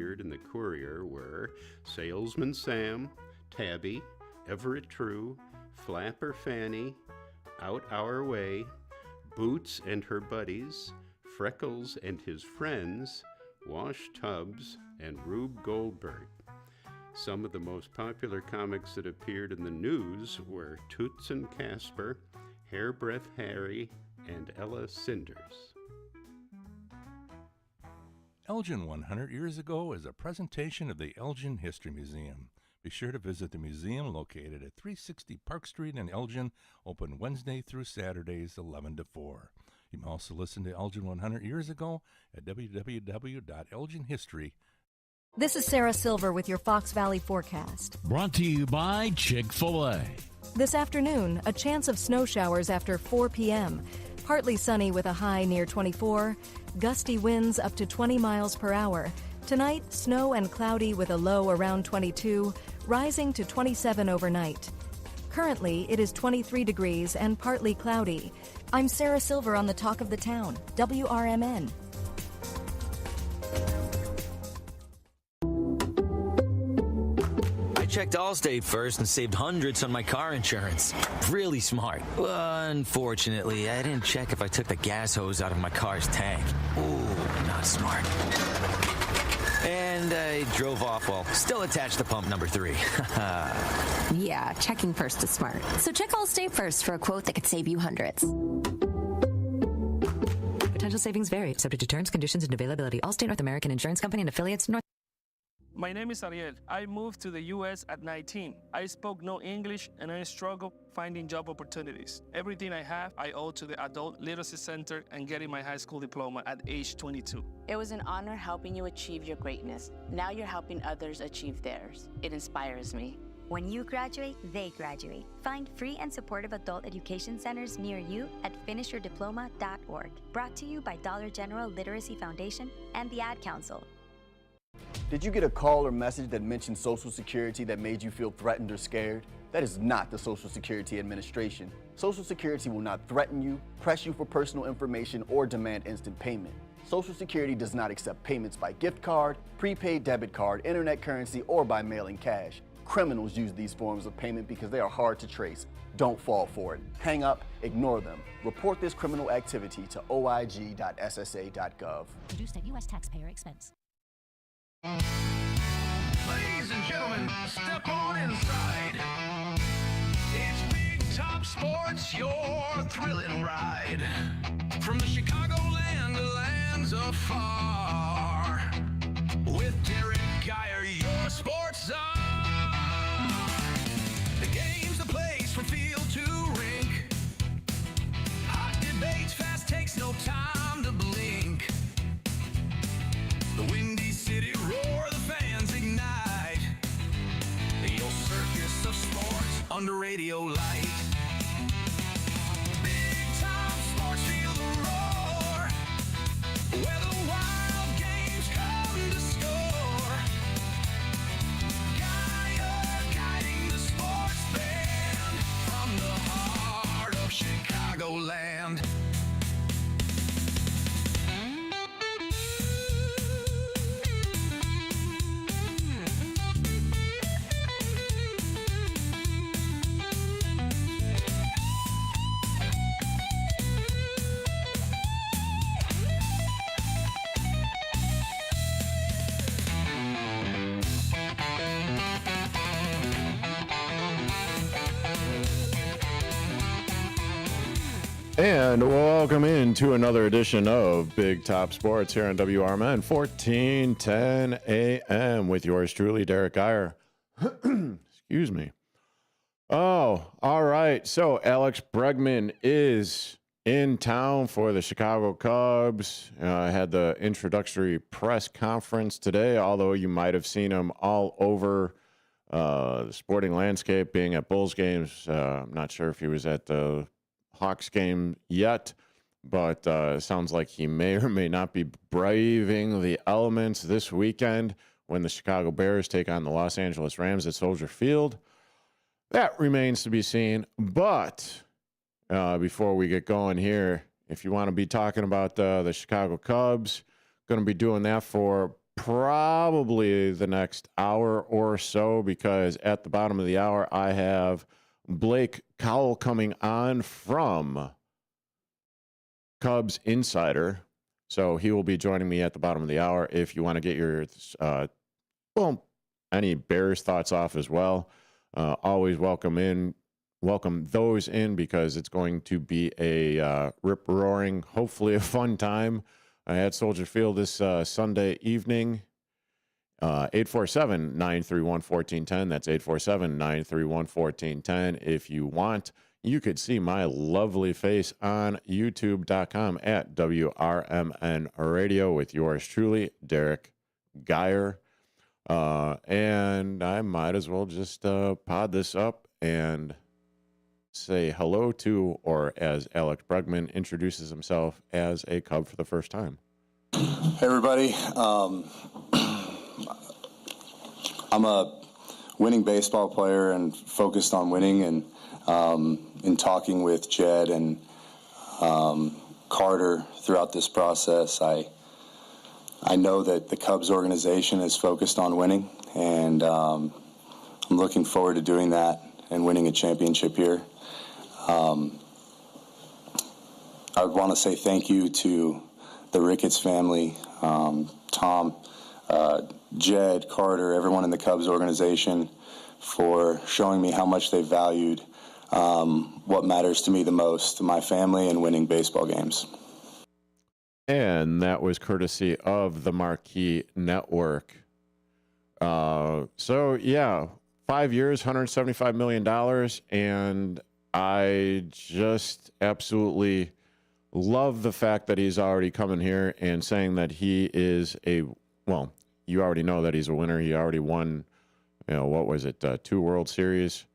appeared in the Courier were Salesman Sam, Tabby, Everett True, Flapper Fanny, Out Our Way, Boots and Her Buddies, Freckles and His Friends, Wash Tubbs, and Rube Goldberg. Some of the most popular comics that appeared in the news were Toots and Casper, Hairbreath Harry, and Ella Cinders. Elgin 100 Years Ago is a presentation of the Elgin History Museum. Be sure to visit the museum located at 360 Park Street in Elgin, open Wednesday through Saturdays 11 to 4. You can also listen to Elgin 100 Years Ago at www.elginhistory.com. This is Sarah Silver with your Fox Valley forecast. Brought to you by Chick-fil-A. This afternoon, a chance of snow showers after 4 p.m. Partly sunny with a high near 24. Gusty winds up to 20 miles per hour. Tonight, snow and cloudy with a low around 22, rising to 27 overnight. Currently, it is 23 degrees and partly cloudy. I'm Sarah Silver on the Talk of the Town, WRMN. Checked Allstate first and saved hundreds on my car insurance. Really smart. Unfortunately, I didn't check if I took the gas hose out of my car's tank. Ooh, not smart. And I drove off while still attached to pump number 3. Yeah, checking first is smart. So check Allstate first for a quote that could save you hundreds. Potential savings vary, subject to terms, conditions, and availability. Allstate North American Insurance Company and affiliates. My name is Ariel. I moved to the U.S. at 19. I spoke no English and I struggled finding job opportunities. Everything I have, I owe to the Adult Literacy Center and getting my high school diploma at age 22. It was an honor helping you achieve your greatness. Now you're helping others achieve theirs. It inspires me. When you graduate, they graduate. Find free and supportive adult education centers near you at finishyourdiploma.org. Brought to you by Dollar General Literacy Foundation and the Ad Council. Did you get a call or message that mentioned Social Security that made you feel threatened or scared? That is not the Social Security Administration. Social Security will not threaten you, press you for personal information, or demand instant payment. Social Security does not accept payments by gift card, prepaid debit card, internet currency, or by mailing cash. Criminals use these forms of payment because they are hard to trace. Don't fall for it. Hang up, ignore them. Report this criminal activity to oig.ssa.gov. Produced at U.S. taxpayer expense. Ladies and gentlemen, step on inside. It's Big Top Sports, your thrilling ride. From the Chicagoland to lands afar. With Derrick Geyer, your sports czar. The game's the place from field to rink. Hot debates, fast takes, no time to blink. The Windy City roar, the fans ignite. Your circus of sports under radio light. Big Time Sports, feel the roar. Where the wild games come to score. Geyer guiding the sports band from the heart of Chicagoland. And welcome into another edition of Big Top Sports here on WRMN 1410 AM with yours truly, Derrick Geyer. Excuse me. Oh, all right. So Alex Bregman is in town for the Chicago Cubs. I had the introductory press conference today, although you might have seen him all over the sporting landscape, being at Bulls games. I'm not sure if he was at the Hawks game yet, but it sounds like he may or may not be braving the elements this weekend when the Chicago Bears take on the Los Angeles Rams at Soldier Field. That remains to be seen. But before we get going here, if you want to be talking about the Chicago Cubs, going to be doing that for probably the next hour or so, because at the bottom of the hour, I have Blake Cowell coming on from Cubs Insider. So he will be joining me at the bottom of the hour. If you want to get your, any Bears thoughts off as well, always welcome those in, because it's going to be a rip-roaring, hopefully a fun time at Soldier Field this Sunday evening. 847-931-1410. That's 847-931-1410. If you want, you could see my lovely face on youtube.com at WRMN Radio with yours truly, Derrick Geyer. And I might as well just pod this up and say hello to, or as Alex Bregman introduces himself, as a Cub for the first time. Hey, everybody. I'm a winning baseball player and focused on winning. And in talking with Jed and Carter throughout this process, I know that the Cubs organization is focused on winning, and I'm looking forward to doing that and winning a championship here. I would want to say thank you to the Ricketts family, Tom, Jed, Carter, everyone in the Cubs organization, for showing me how much they valued what matters to me the most, my family and winning baseball games. And that was courtesy of the Marquee Network. So, yeah, 5 years, $175 million, and I just absolutely love the fact that he's already coming here and saying that he is well, you already know that he's a winner. He already won, what was it, 2 World Series.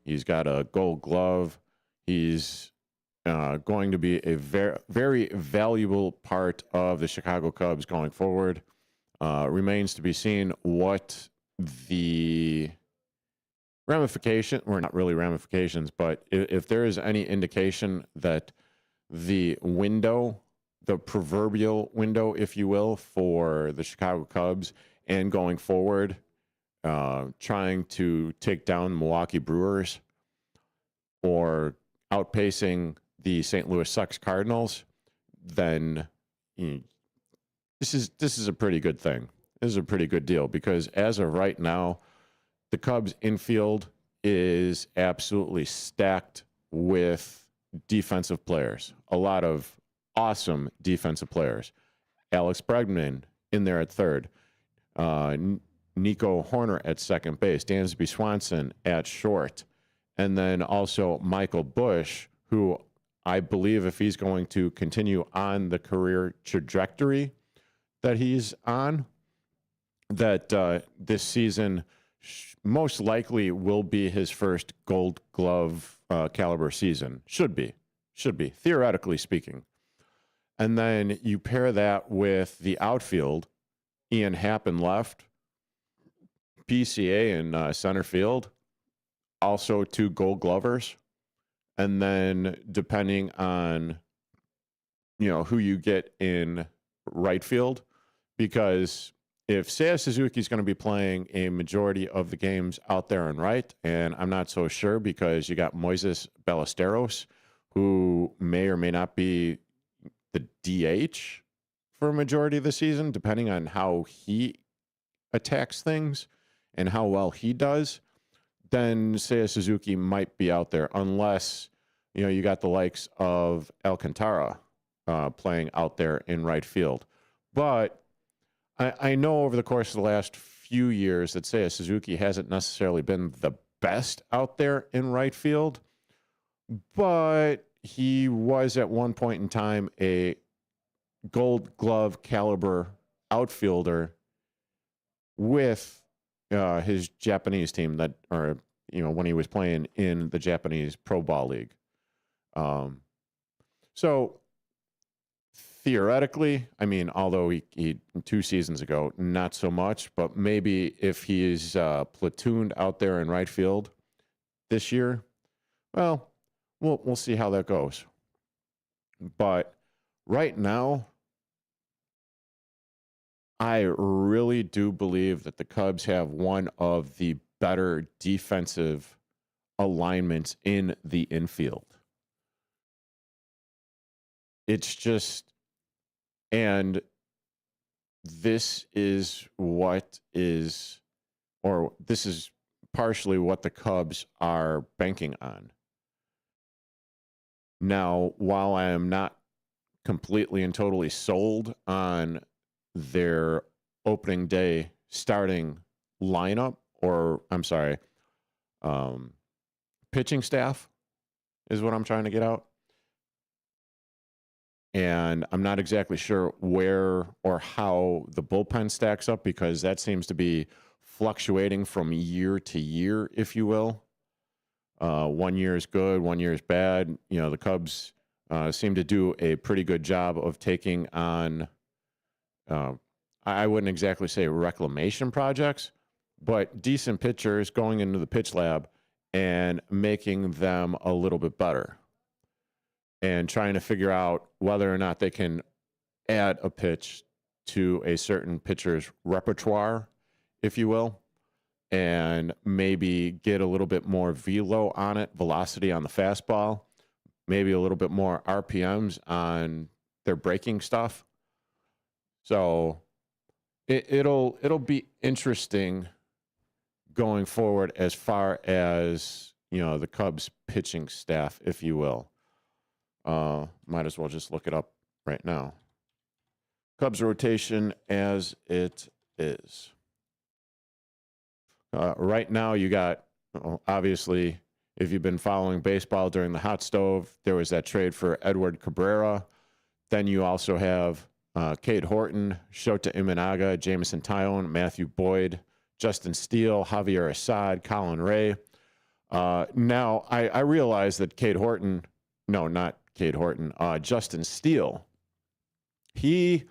He's got a Gold Glove. He's going to be a very, very valuable part of the Chicago Cubs going forward. Remains to be seen what the ramification, or not really ramifications, but if there is any indication that the window, the proverbial window, if you will, for the Chicago Cubs and going forward, trying to take down the Milwaukee Brewers or outpacing the St. Louis Sox Cardinals, then this is a pretty good thing. This is a pretty good deal, because as of right now, the Cubs infield is absolutely stacked with defensive players. A lot of awesome defensive players. Alex Bregman in there at third. Nico Horner at second base. Dansby Swanson at short. And then also Michael Busch, who I believe, if he's going to continue on the career trajectory that he's on, that this season most likely will be his first Gold Glove caliber season. Should be, theoretically speaking. And then you pair that with the outfield, Ian Happ in left, PCA in center field, also 2 Gold Glovers. And then depending on, who you get in right field, because if Seiya Suzuki is going to be playing a majority of the games out there in right, and I'm not so sure, because you got Moises Ballesteros, who may or may not be the DH for a majority of the season, depending on how he attacks things and how well he does, then Seiya Suzuki might be out there, unless, you got the likes of Alcantara playing out there in right field. But I know over the course of the last few years that Seiya Suzuki hasn't necessarily been the best out there in right field, but he was at one point in time a Gold Glove caliber outfielder with his Japanese team when he was playing in the Japanese Pro Ball League. So theoretically, although he 2 seasons ago, not so much, but maybe if he's platooned out there in right field this year, well, we'll see how that goes. But right now, I really do believe that the Cubs have one of the better defensive alignments in the infield. It's just, and this is partially what the Cubs are banking on. Now, while I am not completely and totally sold on their opening day starting lineup, or I'm sorry, pitching staff is what I'm trying to get out. And I'm not exactly sure where or how the bullpen stacks up, because that seems to be fluctuating from year to year, if you will. 1 year is good, 1 year is bad. You know, the Cubs seem to do a pretty good job of taking on, I wouldn't exactly say reclamation projects, but decent pitchers going into the pitch lab and making them a little bit better, and trying to figure out whether or not they can add a pitch to a certain pitcher's repertoire, if you will, and maybe get a little bit more velo on it, velocity on the fastball, maybe a little bit more RPMs on their breaking stuff. So it'll be interesting going forward as far as, you know, the Cubs pitching staff, if you will. Might as well just look it up right now. Cubs rotation as it is. Right now, you got, obviously, if you've been following baseball during the hot stove, there was that trade for Edward Cabrera. Then you also have Cade Horton, Shota Imanaga, Jamison Tyone, Matthew Boyd, Justin Steele, Javier Assad, Colin Ray. Now, I realize that Justin Steele, he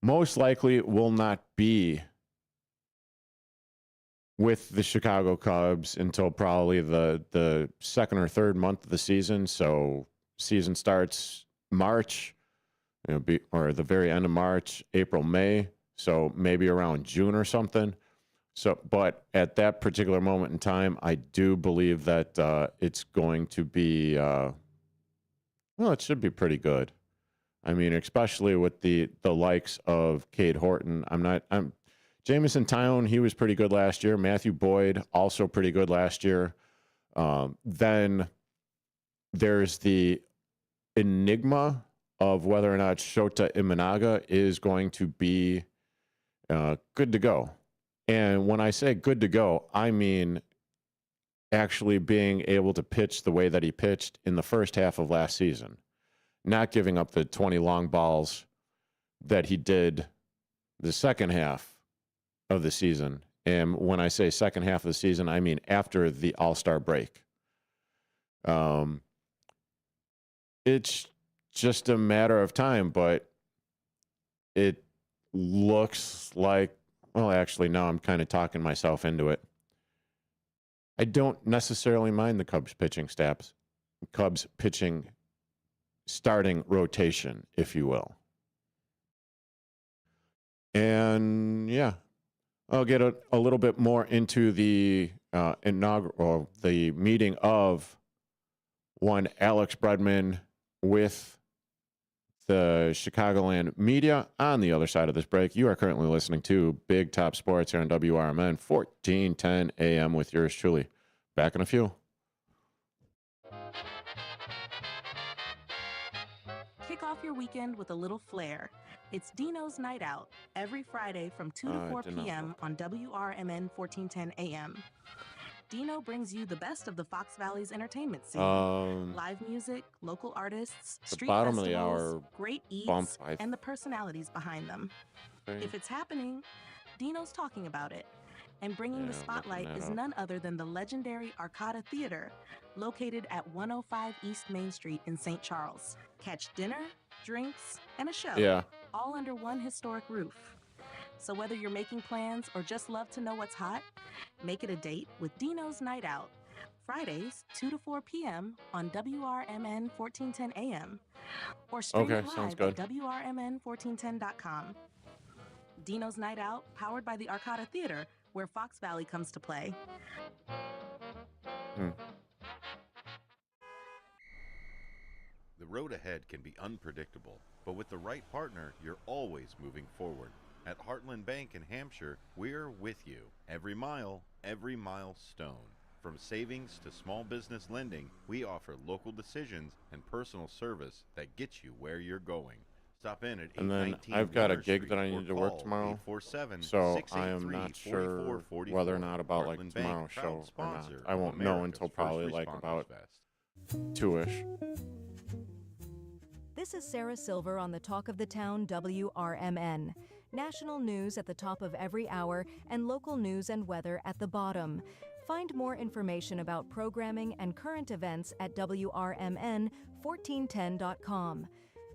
most likely will not be with the Chicago Cubs until probably the second or third month of the season. So season starts March, or the very end of March, April, May. So maybe around June or something. So, but at that particular moment in time, I do believe that it's going to be, it should be pretty good. I mean, especially with the likes of Cade Horton. Jamison Tyone, he was pretty good last year. Matthew Boyd, also pretty good last year. Then there's the enigma of whether or not Shota Imanaga is going to be good to go. And when I say good to go, I mean actually being able to pitch the way that he pitched in the first half of last season, not giving up the 20 long balls that he did the second half of the season. And when I say second half of the season, I mean after the All-Star break. It's just a matter of time, but it looks like, well, actually, no, I'm kind of talking myself into it. I don't necessarily mind the Cubs pitching staffs, Cubs pitching starting rotation, if you will. And yeah, I'll get a little bit more into the the meeting of one Alex Bregman with the Chicagoland media on the other side of this break. You are currently listening to Big Top Sports here on WRMN 1410 AM with yours truly. Back in a few. Kick off your weekend with a little flair. It's Dino's Night Out every Friday from 2 to 4 p.m. on WRMN 1410 AM. Dino brings you the best of the Fox Valley's entertainment scene. Live music, local artists, street bottom festivals, of the hour great eats, bump, and the personalities behind them. Okay. If it's happening, Dino's talking about it. And bringing the spotlight is none other than the legendary Arcada Theater, located at 105 East Main Street in St. Charles. Catch dinner, drinks, and a show, all under one historic roof. So whether you're making plans or just love to know what's hot, make it a date with Dino's Night Out, Fridays, 2 to 4 p.m. on WRMN 1410 AM, or stream it live at WRMN1410.com. Dino's Night Out, powered by the Arcada Theater, where Fox Valley comes to play. The road ahead can be unpredictable, but with the right partner, you're always moving forward. At Heartland Bank in Hampshire, we're with you. Every mile, every milestone. From savings to small business lending, we offer local decisions and personal service that gets you where you're going. Stop in at 819 And then I've got a Water gig Street that I or need to work call tomorrow, 847 so I am not sure 683 whether or not about like Heartland tomorrow's Bank, show proud or not. sponsor I of won't know America's until probably First like Responders about Fest. 2-ish. This is Sarah Silver on the Talk of the Town WRMN. National news at the top of every hour and local news and weather at the bottom. Find more information about programming and current events at WRMN1410.com.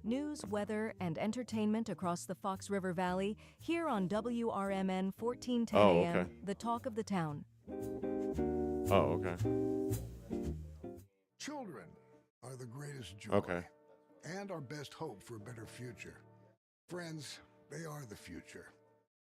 News, weather, and entertainment across the Fox River Valley here on WRMN 1410 AM, okay. the Talk of the Town. Oh, okay. Children are the greatest joy. Okay. And our best hope for a better future. Friends, they are the future.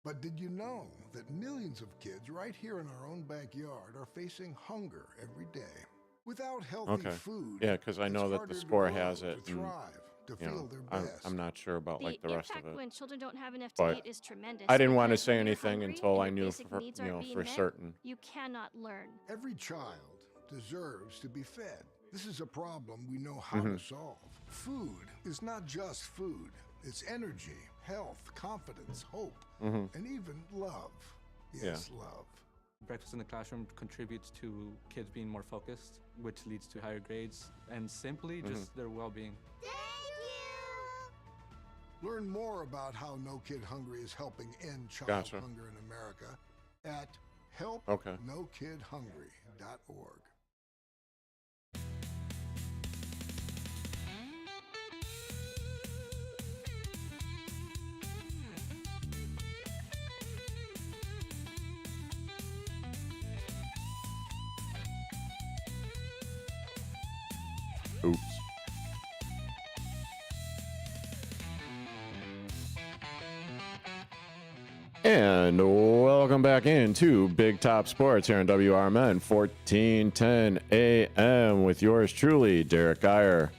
But did you know that millions of kids right here in our own backyard are facing hunger every day? Without healthy food, Yeah, because I know that the score has it. to And, thrive, to you know, feel their best. I'm not sure about like the rest of impact it. when children don't have enough to But eat is tremendous. I didn't want to because say when you're anything hungry until and I your knew basic for, needs you aren't know, being for met, certain. You cannot learn. Every child deserves to be fed. This is a problem we know how Mm-hmm. to solve. Food is not just food. It's energy, health, confidence, hope, Mhm. and even love. Yes, love. Breakfast in the classroom contributes to kids being more focused, which leads to higher grades and simply just their well-being. Learn more about how No Kid Hungry is helping end child Gotcha. hunger in America at Okay. helpnokidhungry.org. Oops. And welcome back into Big Top Sports here on WRMN 1410 AM with yours truly, Derrick Geyer.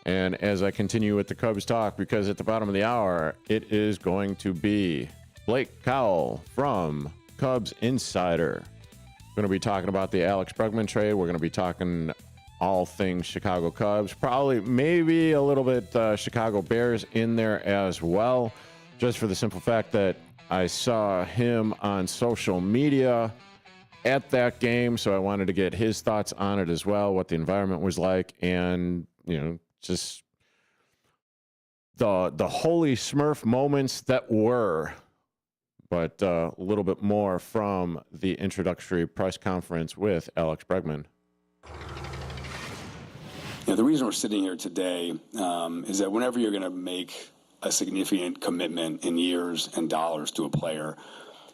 And as I continue with the Cubs talk, because at the bottom of the hour, it is going to be Blake Cowell from Cubs Insider. We're going to be talking about the Alex Bregman trade. We're going to be talking all things Chicago Cubs, probably maybe a little bit Chicago Bears in there as well, just for the simple fact that I saw him on social media at that game, so I wanted to get his thoughts on it as well, what the environment was like, and, you know, just the holy Smurf moments that were, but a little bit more from the introductory press conference with Alex Bregman. Yeah, the reason we're sitting here today is that whenever you're going to make a significant commitment in years and dollars to a player,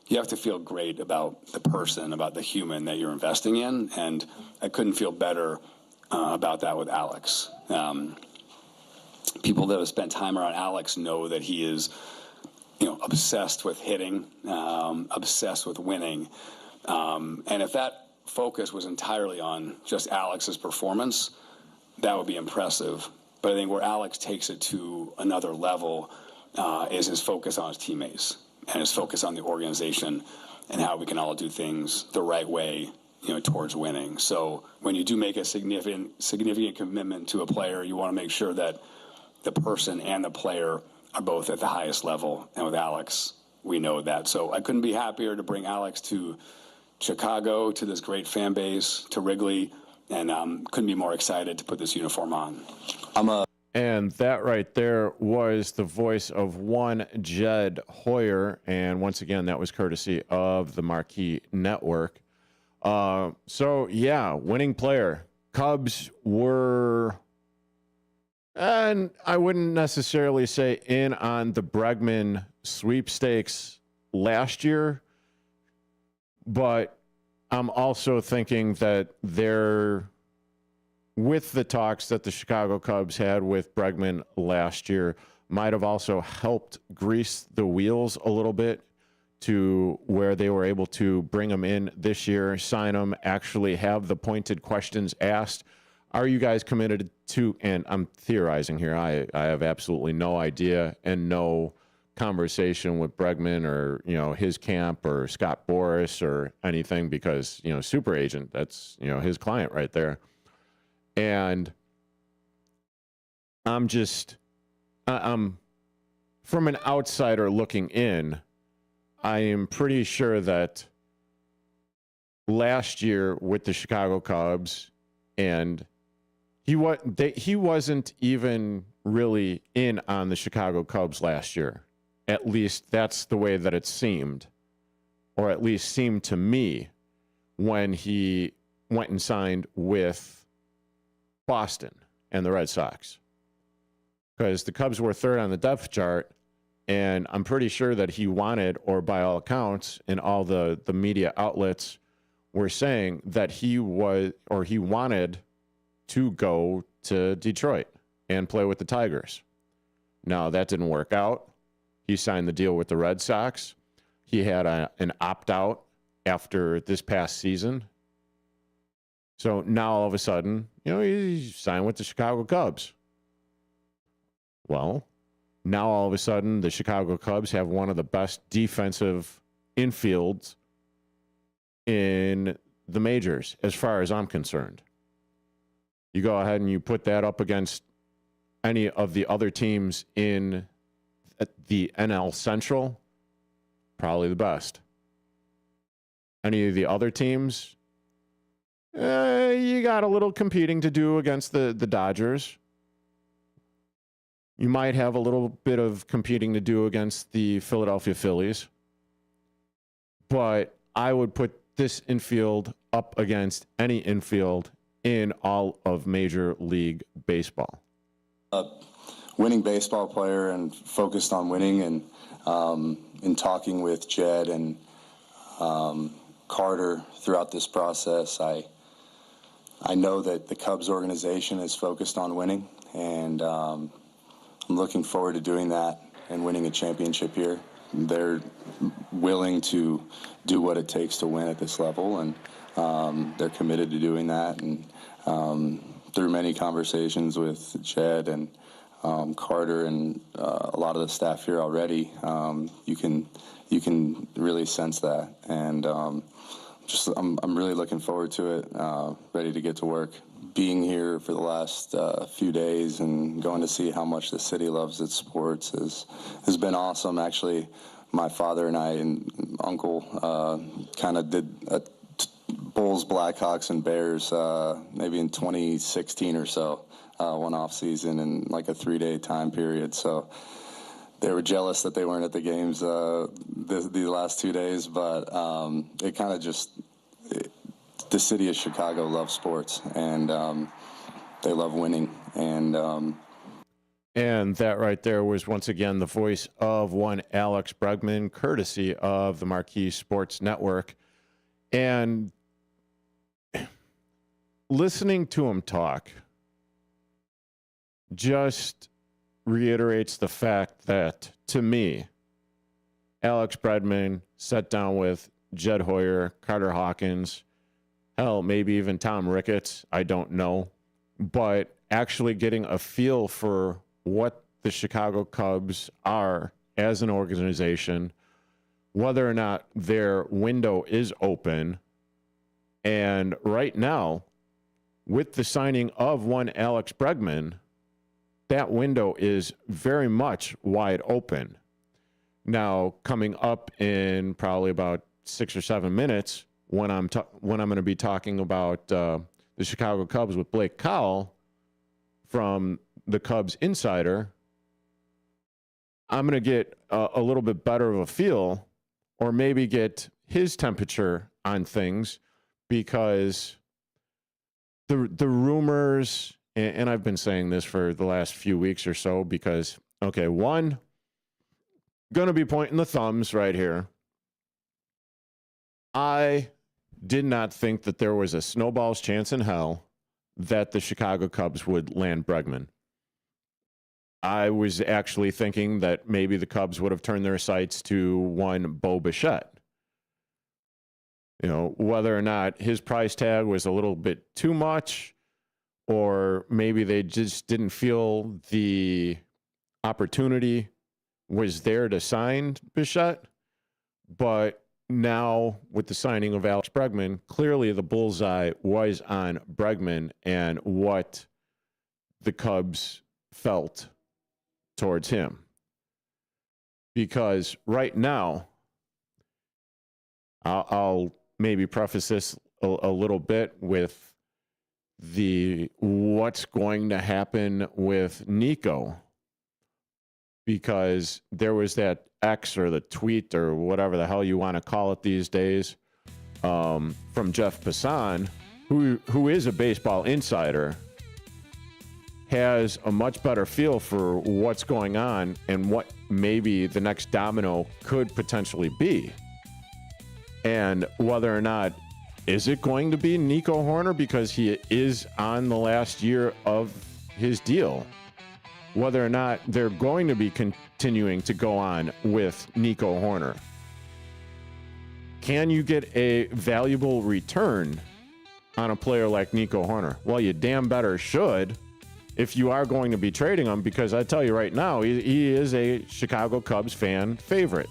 you have to feel great about the person, about the human that you're investing in, and I couldn't feel better about that with Alex. People that have spent time around Alex know that he is, you know, obsessed with hitting, obsessed with winning, and if that focus was entirely on just Alex's performance, that would be impressive. But I think where Alex takes it to another level is his focus on his teammates and his focus on the organization and how we can all do things the right way, you know, towards winning. So when you do make a significant commitment to a player, you want to make sure that the person and the player are both at the highest level. And with Alex, we know that. So I couldn't be happier to bring Alex to Chicago, to this great fan base, to Wrigley, and couldn't be more excited to put this uniform on. And that right there was the voice of one Jed Hoyer. And once again, that was courtesy of the Marquee Network. So, yeah, winning player. Cubs were, and I wouldn't necessarily say in on the Bregman sweepstakes last year, but I'm also thinking that they're, with the talks that the Chicago Cubs had with Bregman last year, might have also helped grease the wheels a little bit to where they were able to bring him in this year, sign him, actually have the pointed questions asked. Are you guys committed to, and I'm theorizing here, I have absolutely no idea and no conversation with Bregman or, his camp or Scott Boras or anything because, super agent, that's, his client right there. And I'm from an outsider looking in, I am pretty sure that last year with the Chicago Cubs, and he wasn't even really in on the Chicago Cubs last year. At least that's the way that it seemed, or at least seemed to me when he went and signed with Boston and the Red Sox. Because the Cubs were third on the depth chart, and I'm pretty sure that he wanted, or by all accounts, and all the media outlets were saying that he wanted to go to Detroit and play with the Tigers. Now, that didn't work out. He signed the deal with the Red Sox. He had an opt-out after this past season. So now all of a sudden, he signed with the Chicago Cubs. Well, now all of a sudden, the Chicago Cubs have one of the best defensive infields in the majors, as far as I'm concerned. You go ahead and you put that up against any of the other teams in the NL Central, probably the best. Any of the other teams, you got a little competing to do against the Dodgers. You might have a little bit of competing to do against the Philadelphia Phillies. But I would put this infield up against any infield in all of Major League Baseball. Winning baseball player and focused on winning, and in talking with Jed and Carter throughout this process, I know that the Cubs organization is focused on winning, and I'm looking forward to doing that and winning a championship here. They're willing to do what it takes to win at this level, and they're committed to doing that. And through many conversations with Jed and Carter and a lot of the staff here already, you can really sense that. And I'm really looking forward to it, ready to get to work. Being here for the last few days and going to see how much the city loves its sports has been awesome. Actually, my father and I and uncle kind of did a Bulls, Blackhawks, and Bears maybe in 2016 or so, one off season in like a 3-day time period. So they were jealous that they weren't at the games these last 2 days, but it kind of just the city of Chicago loves sports, and they love winning. And that right there was once again the voice of one Alex Bregman, courtesy of the Marquee Sports Network. And listening to him talk just reiterates the fact that, to me, Alex Bregman sat down with Jed Hoyer, Carter Hawkins, hell, maybe even Tom Ricketts, I don't know, but actually getting a feel for what the Chicago Cubs are as an organization, whether or not their window is open. And right now, with the signing of one Alex Bregman, that window is very much wide open. Now, coming up in probably about 6 or 7 minutes, when I'm going to be talking about the Chicago Cubs with Blake Cowell from the Cubs Insider, I'm going to get a little bit better of a feel, or maybe get his temperature on things, because the rumors, and I've been saying this for the last few weeks or so, because, okay, one, going to be pointing the thumbs right here. I did not think that there was a snowball's chance in hell that the Chicago Cubs would land Bregman. I was actually thinking that maybe the Cubs would have turned their sights to one Bo Bichette. Whether or not his price tag was a little bit too much, or maybe they just didn't feel the opportunity was there to sign Bichette. But now with the signing of Alex Bregman, clearly the bullseye was on Bregman and what the Cubs felt towards him. Because right now, I'll maybe preface this a little bit with what's going to happen with Nico, because there was that X or the tweet or whatever the hell you want to call it these days from Jeff Passan, who is a baseball insider, has a much better feel for what's going on and what maybe the next domino could potentially be. And whether or not, is it going to be Nico Horner because he is on the last year of his deal? Whether or not they're going to be continuing to go on with Nico Horner. Can you get a valuable return on a player like Nico Horner? Well, you damn better should if you are going to be trading him, because I tell you right now, he is a Chicago Cubs fan favorite.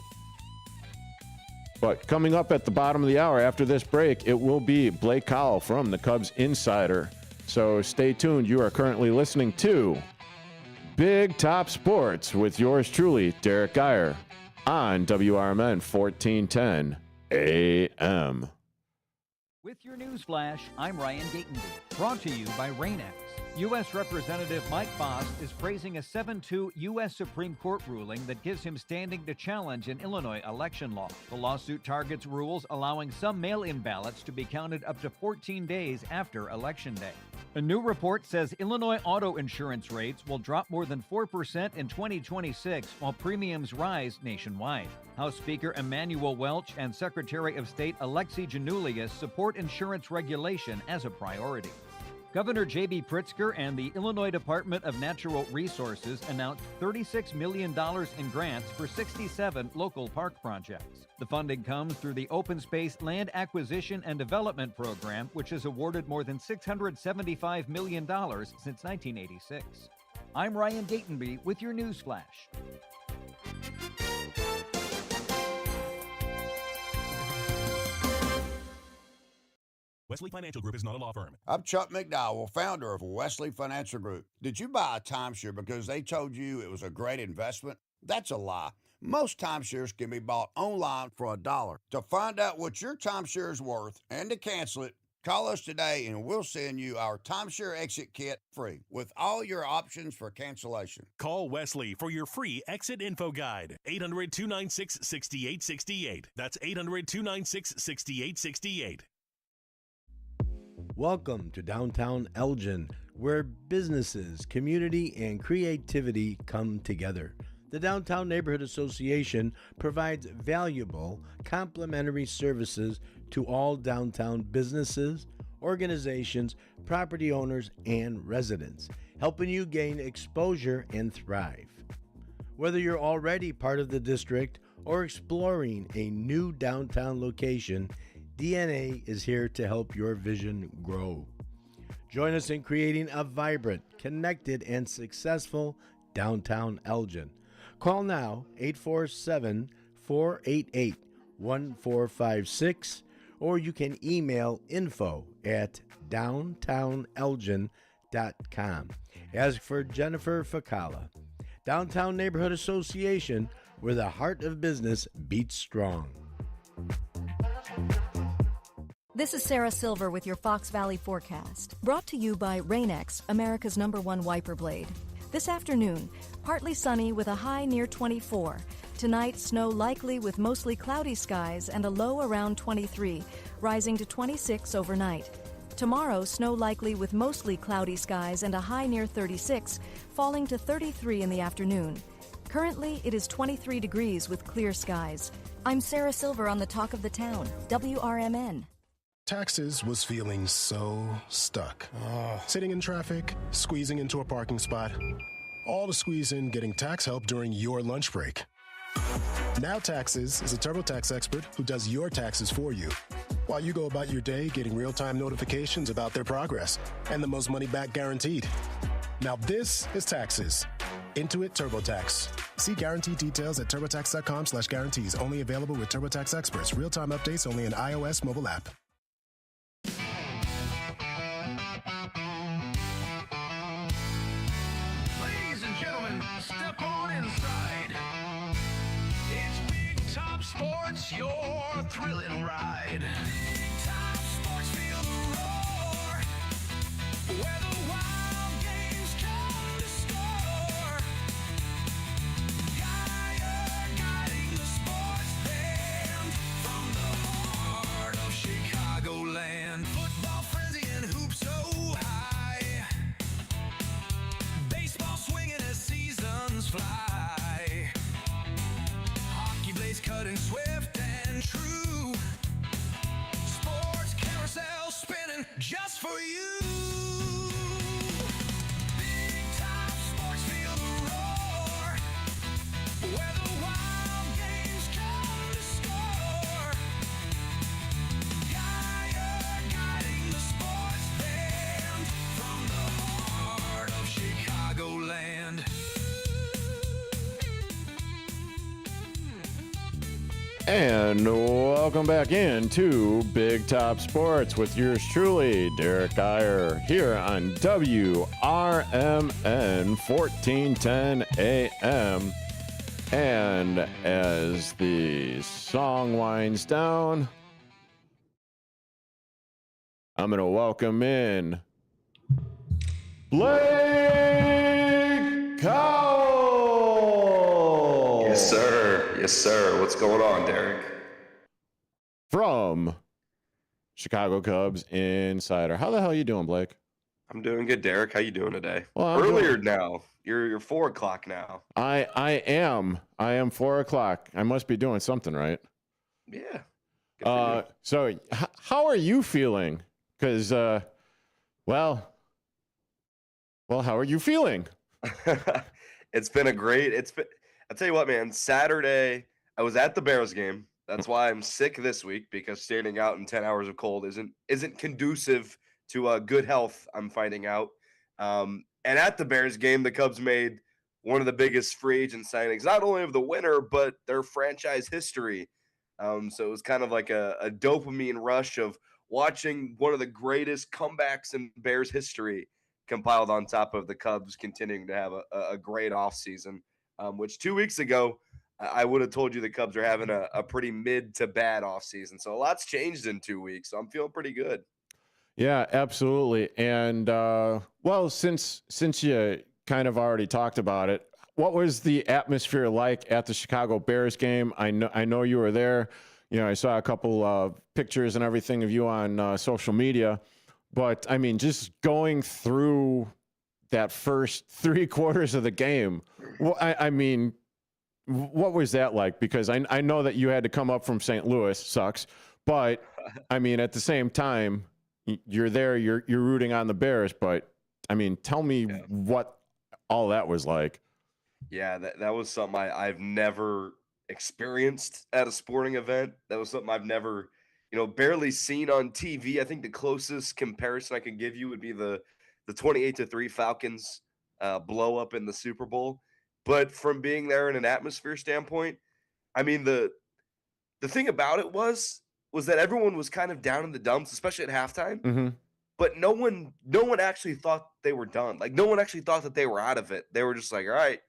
But coming up at the bottom of the hour after this break, it will be Blake Cowell from the Cubs Insider. So stay tuned. You are currently listening to Big Top Sports with yours truly, Derrick Geyer, on WRMN 1410 AM. With your news flash, I'm Ryan Gatenby. Brought to you by Rain-X. U.S. Representative Mike Bost is praising a 7-2 U.S. Supreme Court ruling that gives him standing to challenge an Illinois election law. The lawsuit targets rules allowing some mail-in ballots to be counted up to 14 days after Election Day. A new report says Illinois auto insurance rates will drop more than 4% in 2026 while premiums rise nationwide. House Speaker Emanuel Welch and Secretary of State Alexei Janulius support insurance regulation as a priority. Governor J.B. Pritzker and the Illinois Department of Natural Resources announced $36 million in grants for 67 local park projects. The funding comes through the Open Space Land Acquisition and Development Program, which has awarded more than $675 million since 1986. I'm Ryan Gatenby with your news flash. Wesley Financial Group is not a law firm. I'm Chuck McDowell, founder of Wesley Financial Group. Did you buy a timeshare because they told you it was a great investment? That's a lie. Most timeshares can be bought online for $1. To find out what your timeshare is worth and to cancel it, call us today and we'll send you our timeshare exit kit free with all your options for cancellation. Call Wesley for your free exit info guide. 800-296-6868. That's 800-296-6868. Welcome to downtown Elgin, where businesses, community, and creativity come together. The Downtown Neighborhood Association provides valuable, complimentary services to all downtown businesses, organizations, property owners, and residents, helping you gain exposure and thrive. Whether you're already part of the district or exploring a new downtown location, DNA is here to help your vision grow. Join us in creating a vibrant, connected, and successful downtown Elgin. Call now 847-488-1456, or you can email info@downtownelgin.com. Ask for Jennifer Facala. Downtown Neighborhood Association, where the heart of business beats strong. This is Sarah Silver with your Fox Valley forecast, brought to you by Rain-X, America's #1 wiper blade. This afternoon, partly sunny with a high near 24. Tonight, snow likely with mostly cloudy skies and a low around 23, rising to 26 overnight. Tomorrow, snow likely with mostly cloudy skies and a high near 36, falling to 33 in the afternoon. Currently, it is 23 degrees with clear skies. I'm Sarah Silver on the Talk of the Town, WRMN. Taxes was feeling so stuck. Sitting in traffic, squeezing into a parking spot, all to squeeze in getting tax help during your lunch break. Now Taxes is a TurboTax expert who does your taxes for you, while you go about your day getting real-time notifications about their progress and the most money back guaranteed. Now this is Taxes. Intuit TurboTax. See guarantee details at turbotax.com/guarantees. Only available with TurboTax experts. Real-time updates only in iOS mobile app. Ladies and gentlemen, step on inside. It's Big Top Sports, your thrilling ride. Big Top Sports, feel the roar. Where the wild games come to score. Geyer guiding the sports band from the heart of Chicagoland. Football frenzy and hoops so high. Baseball swinging as seasons fly. Hockey blades cutting swift and true. Sports carousel spinning just for you. Big Top Sports, feel the roar. Where the wild games come to score. Geyer guiding the sports band from the heart of Chicagoland. And welcome back into Big Top Sports with yours truly, Derrick Geyer, here on WRMN 1410 AM. And as the song winds down, I'm going to welcome in Blake Cowell. Yes, sir. Yes, sir. What's going on, Derrick? From Chicago Cubs Insider. How the hell are you doing, Blake? I'm doing good, Derrick. How you doing today? Well, Earlier now. You're 4 o'clock now. I am 4 o'clock. I must be doing something right. Yeah. So how are you feeling? Because, well, how are you feeling? It's been I'll tell you what, man. Saturday, I was at the Bears game. That's why I'm sick this week, because standing out in 10 hours of cold isn't conducive to good health, I'm finding out. And at the Bears game, the Cubs made one of the biggest free agent signings, not only of the winter, but their franchise history. So it was kind of like a dopamine rush of watching one of the greatest comebacks in Bears history compiled on top of the Cubs continuing to have a great offseason, which 2 weeks ago, I would have told you the Cubs are having a pretty mid to bad offseason. So a lot's changed in 2 weeks. So I'm feeling pretty good. Yeah, absolutely. And, well, since you kind of already talked about it, what was the atmosphere like at the Chicago Bears game? I know you were there. You know, I saw a couple of pictures and everything of you on social media. But, I mean, just going through that first 3 quarters of the game, well, I mean, what was that like? Because I know that you had to come up from St. Louis, sucks. But, I mean, at the same time, you're there, you're rooting on the Bears. But, I mean, tell me what all that was like. Yeah, that was something I've never experienced at a sporting event. That was something I've never, barely seen on TV. I think the closest comparison I can give you would be the 28-3 Falcons blow up in the Super Bowl. But from being there in an atmosphere standpoint, I mean, the thing about it was that everyone was kind of down in the dumps, especially at halftime. Mm-hmm. But no one actually thought they were done. Like, no one actually thought that they were out of it. They were just like, all right,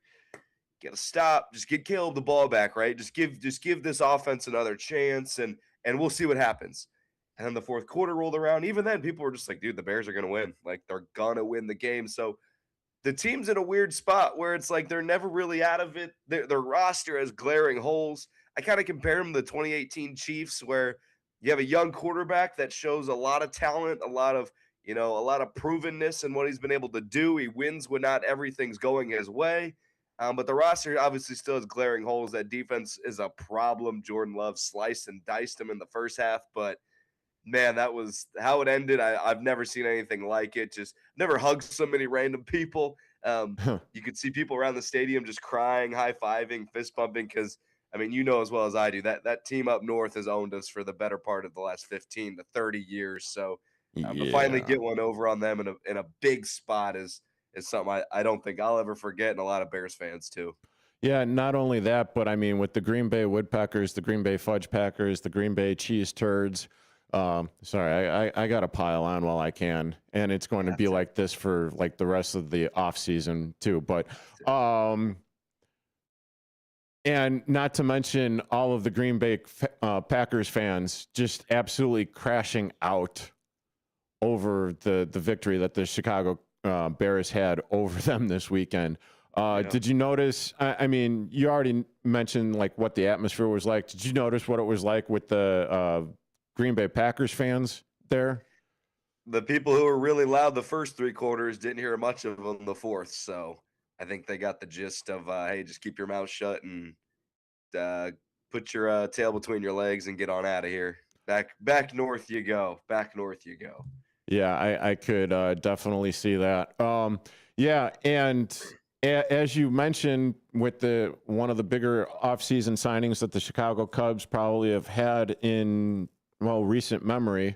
gotta stop. Just get Caleb the ball back, right? Just give this offense another chance, and we'll see what happens. And then the fourth quarter rolled around. Even then, people were just like, dude, the Bears are gonna win. Like, they're gonna win the game. So the team's in a weird spot where it's like they're never really out of it. Their roster has glaring holes. I kind of compare them to the 2018 Chiefs, where you have a young quarterback that shows a lot of talent, a lot of provenness in what he's been able to do. He wins when not everything's going his way. But the roster obviously still has glaring holes. That defense is a problem. Jordan Love sliced and diced him in the first half. But, man, that was how it ended. I've never seen anything like it. Just never hugged so many random people You could see people around the stadium just crying, high-fiving, fist pumping because, I mean, you know as well as I do, that team up north has owned us for the better part of the last 15 to 30 years. So to finally Yeah. get one over on them in a big spot is something I don't think I'll ever forget, and a lot of Bears fans too. Yeah, not only that, but I mean, with the Green Bay Woodpeckers, the Green Bay Fudge Packers, the Green Bay Cheese Turds. Sorry, I got to pile on while I can, and it's going to be like this for like the rest of the off season too. But and not to mention all of the Green Bay Packers fans just absolutely crashing out over the victory that the Chicago Bears had over them this weekend. Did you notice? I mean, you already mentioned like what the atmosphere was like. Did you notice what it was like with the Green Bay Packers fans there? The people who were really loud the first 3 quarters didn't hear much of them the fourth. So I think they got the gist of, hey, just keep your mouth shut and put your tail between your legs and get on out of here. Back north you go. Back north you go. Yeah, I could definitely see that. Yeah, and as you mentioned, with one of the bigger offseason signings that the Chicago Cubs probably have had in recent memory.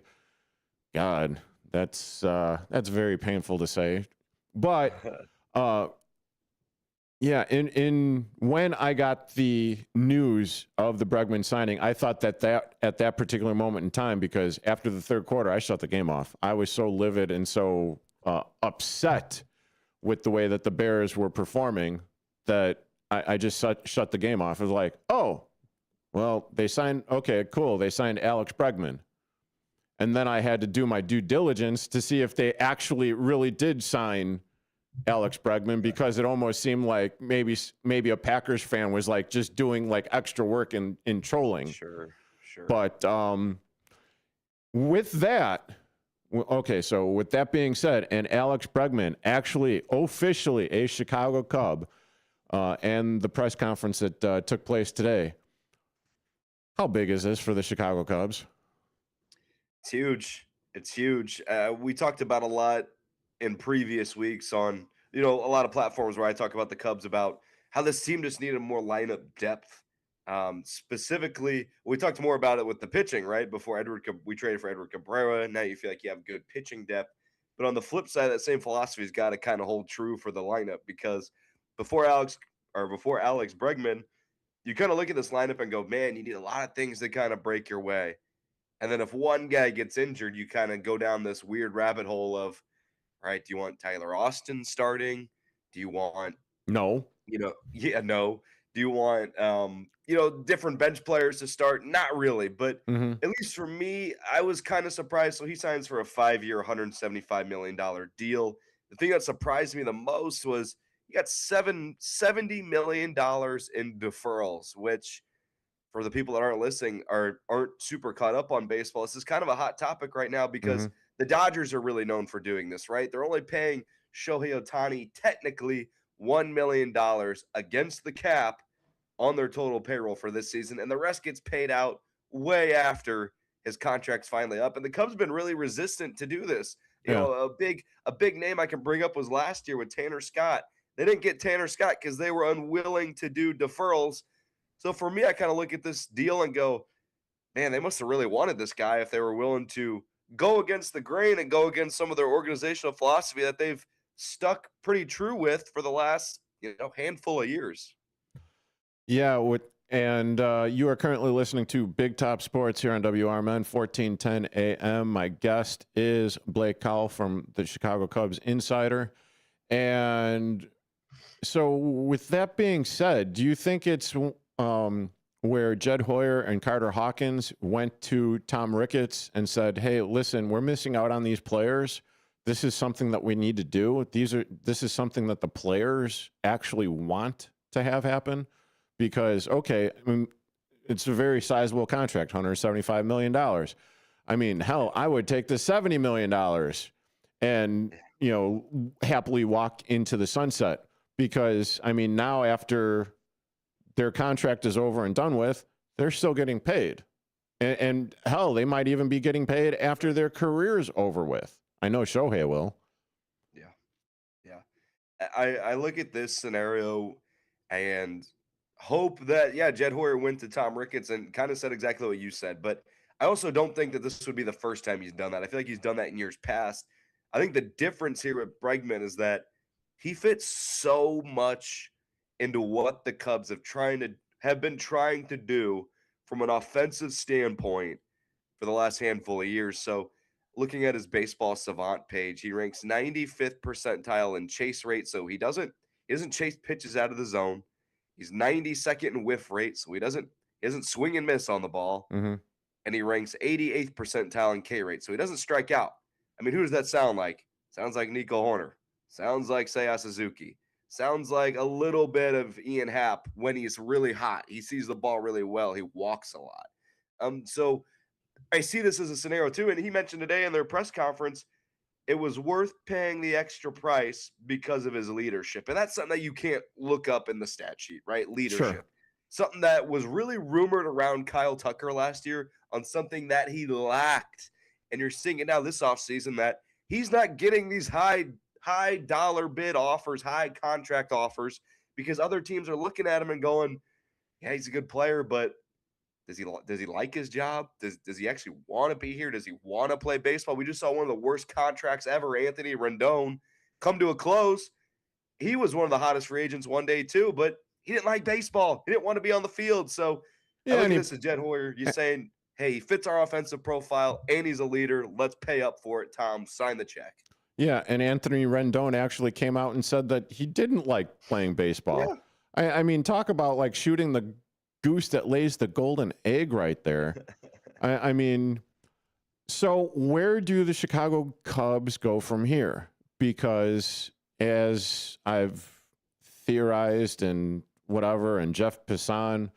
God, that's very painful to say, but yeah. In when I got the news of the Bregman signing, I thought that at that particular moment in time, because after the third quarter, I shut the game off. I was so livid and so upset with the way that the Bears were performing that I just shut the game off. It was like, oh, well, they signed. Okay, cool. They signed Alex Bregman. And then I had to do my due diligence to see if they actually really did sign Alex Bregman, because it almost seemed like maybe a Packers fan was like just doing like extra work in trolling. Sure. But with that, okay, so with that being said, and Alex Bregman actually officially a Chicago Cub, and the press conference that took place today, how big is this for the Chicago Cubs? It's huge. It's huge. We talked about a lot in previous weeks on, a lot of platforms where I talk about the Cubs, about how this team just needed more lineup depth. Specifically, we talked more about it with the pitching, right? Before we traded for Edward Cabrera. Now you feel like you have good pitching depth. But on the flip side, that same philosophy's got to kind of hold true for the lineup, because before Alex Bregman, you kind of look at this lineup and go, man, you need a lot of things to kind of break your way. And then if one guy gets injured, you kind of go down this weird rabbit hole of, right, do you want Tyler Austin starting? Do you want no? No. Do you want different bench players to start? Not really, but at least for me, I was kind of surprised. So he signs for a 5-year, $175 million deal. The thing that surprised me the most was he got $70 million in deferrals, which, for the people that aren't listening, aren't super caught up on baseball, this is kind of a hot topic right now, because the Dodgers are really known for doing this, right? They're only paying Shohei Ohtani technically $1 million against the cap on their total payroll for this season, and the rest gets paid out way after his contract's finally up. And the Cubs have been really resistant to do this. A big name I can bring up was last year with Tanner Scott. They didn't get Tanner Scott because they were unwilling to do deferrals. So for me, I kind of look at this deal and go, man, they must have really wanted this guy if they were willing to go against the grain and go against some of their organizational philosophy that they've stuck pretty true with for the last handful of years. Yeah, you are currently listening to Big Top Sports here on WRMN 1410 AM. My guest is Blake Cowell from the Chicago Cubs Insider. And so with that being said, do you think it's where Jed Hoyer and Carter Hawkins went to Tom Ricketts and said, hey, listen, we're missing out on these players. This is something that we need to do. This is something that the players actually want to have happen, because, okay, I mean, it's a very sizable contract, $175 million. I mean, hell, I would take the $70 million and, happily walk into the sunset, because, I mean, now after their contract is over and done with, they're still getting paid. And hell, they might even be getting paid after their career's over with. I know Shohei will. Yeah. I look at this scenario and hope that, yeah, Jed Hoyer went to Tom Ricketts and kind of said exactly what you said. But I also don't think that this would be the first time he's done that. I feel like he's done that in years past. I think the difference here with Bregman is that he fits so much into what the Cubs have been trying to do from an offensive standpoint for the last handful of years. So looking at his baseball savant page, he ranks 95th percentile in chase rate. So he doesn't chase pitches out of the zone. He's 92nd in whiff rate, so he doesn't swing and miss on the ball. Mm-hmm. And he ranks 88th percentile in K rate, so he doesn't strike out. I mean, who does that sound like? Sounds like Nico Horner. Sounds like Seiya Suzuki. Sounds like a little bit of Ian Happ when he's really hot. He sees the ball really well. He walks a lot. So I see this as a scenario too. And he mentioned today in their press conference, it was worth paying the extra price because of his leadership. And that's something that you can't look up in the stat sheet, right? Leadership. Sure. Something that was really rumored around Kyle Tucker last year on something that he lacked. And you're seeing it now this offseason that he's not getting these high dollar bid offers, high contract offers, because other teams are looking at him and going, yeah, he's a good player, but does he like his job? Does he actually want to be here? Does he want to play baseball? We just saw one of the worst contracts ever, Anthony Rendon, come to a close. He was one of the hottest free agents one day too, but he didn't like baseball. He didn't want to be on the field. So I look at this as Jed Hoyer. You're saying, hey, he fits our offensive profile and he's a leader. Let's pay up for it, Tom. Sign the check. Yeah, and Anthony Rendon actually came out and said that he didn't like playing baseball. Yeah. I mean, talk about like shooting the goose that lays the golden egg right there. I mean, so where do the Chicago Cubs go from here? Because as I've theorized and whatever, and Jeff Passan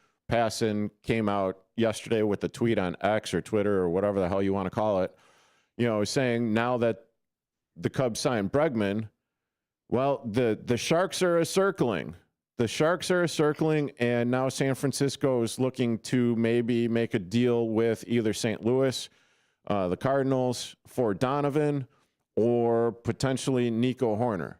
came out yesterday with a tweet on X or Twitter or whatever the hell you want to call it, you know, saying now that the Cubs signed Bregman, well, the Sharks are circling. The Sharks are circling, and now San Francisco is looking to maybe make a deal with either St. Louis, the Cardinals, for Donovan, or potentially Nico Horner.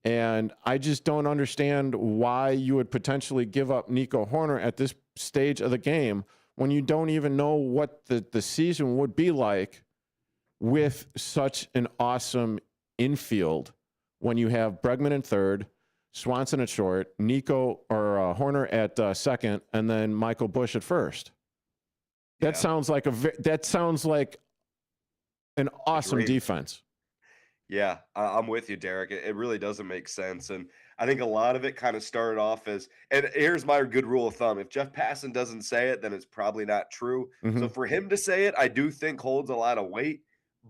And I just don't understand why you would potentially give up Nico Horner at this stage of the game when you don't even know what the season would be like with such an awesome infield when you have Bregman in third, Swanson at short, Horner at second, and then Michael Busch at first. That sounds like an awesome defense. Yeah, I'm with you, Derek. It really doesn't make sense. And I think a lot of it kind of started off as, and here's my good rule of thumb. If Jeff Passan doesn't say it, then it's probably not true. Mm-hmm. So for him to say it, I do think holds a lot of weight.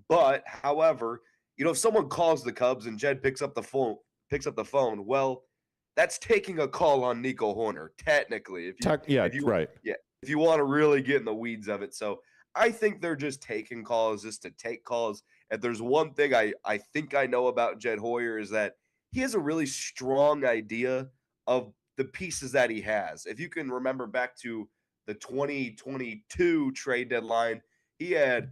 But however, you know, if someone calls the Cubs and Jed picks up the phone, well, that's taking a call on Nico Horner, technically. If you want to really get in the weeds of it. So I think they're just taking calls just to take calls. If there's one thing I think I know about Jed Hoyer is that he has a really strong idea of the pieces that he has. If you can remember back to the 2022 trade deadline, he had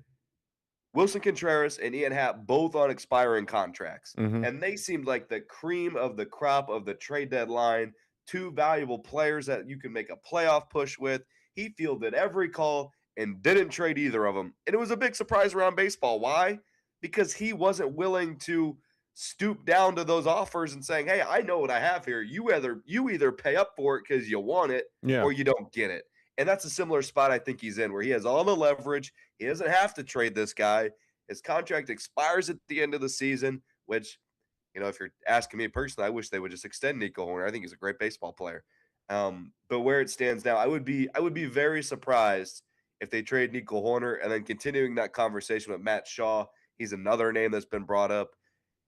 Wilson Contreras and Ian Happ both on expiring contracts. Mm-hmm. And they seemed like the cream of the crop of the trade deadline, two valuable players that you can make a playoff push with. He fielded every call and didn't trade either of them. And it was a big surprise around baseball. Why? Because he wasn't willing to stoop down to those offers and saying, hey, I know what I have here. You either pay up for it because you want it or you don't get it. And that's a similar spot I think he's in, where he has all the leverage. He doesn't have to trade this guy. His contract expires at the end of the season, which, you know, if you're asking me personally, I wish they would just extend Nico Horner. I think he's a great baseball player. But where it stands now, I would be very surprised if they trade Nico Horner. And then continuing that conversation with Matt Shaw, he's another name that's been brought up.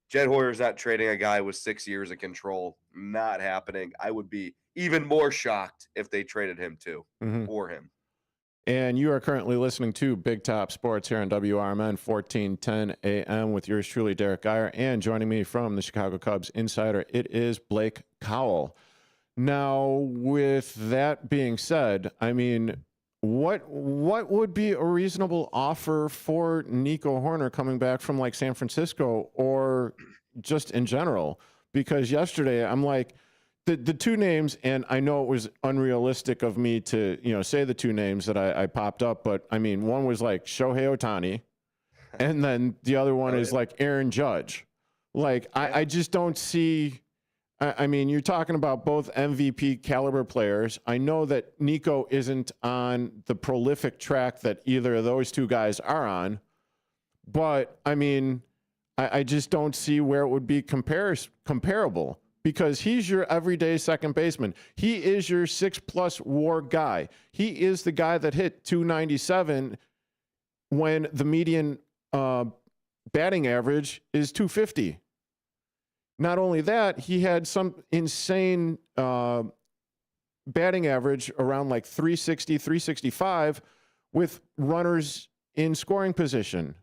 Jed Hoyer's not trading a guy with 6 years of control. Not happening. I would be even more shocked if they traded him too, for him. And you are currently listening to Big Top Sports here on WRMN 1410 AM with yours truly, Derrick Geyer. And joining me from the Chicago Cubs Insider, it is Blake Cowell. Now, with that being said, I mean, what would be a reasonable offer for Nico Horner coming back from like San Francisco or just in general? because yesterday I'm like, the two names, and I know it was unrealistic of me to, say the two names that I popped up, but I mean, one was like Shohei Ohtani, and then the other one is like Aaron Judge. Like, I just don't see. I mean, you're talking about both MVP caliber players. I know that Nico isn't on the prolific track that either of those two guys are on, but I mean, I just don't see where it would be comparable. Because he's your everyday second baseman. He is your 6+ WAR guy. He is the guy that hit 297 when the median batting average is 250. Not only that, he had some insane batting average around like 360, 365 with runners in scoring position.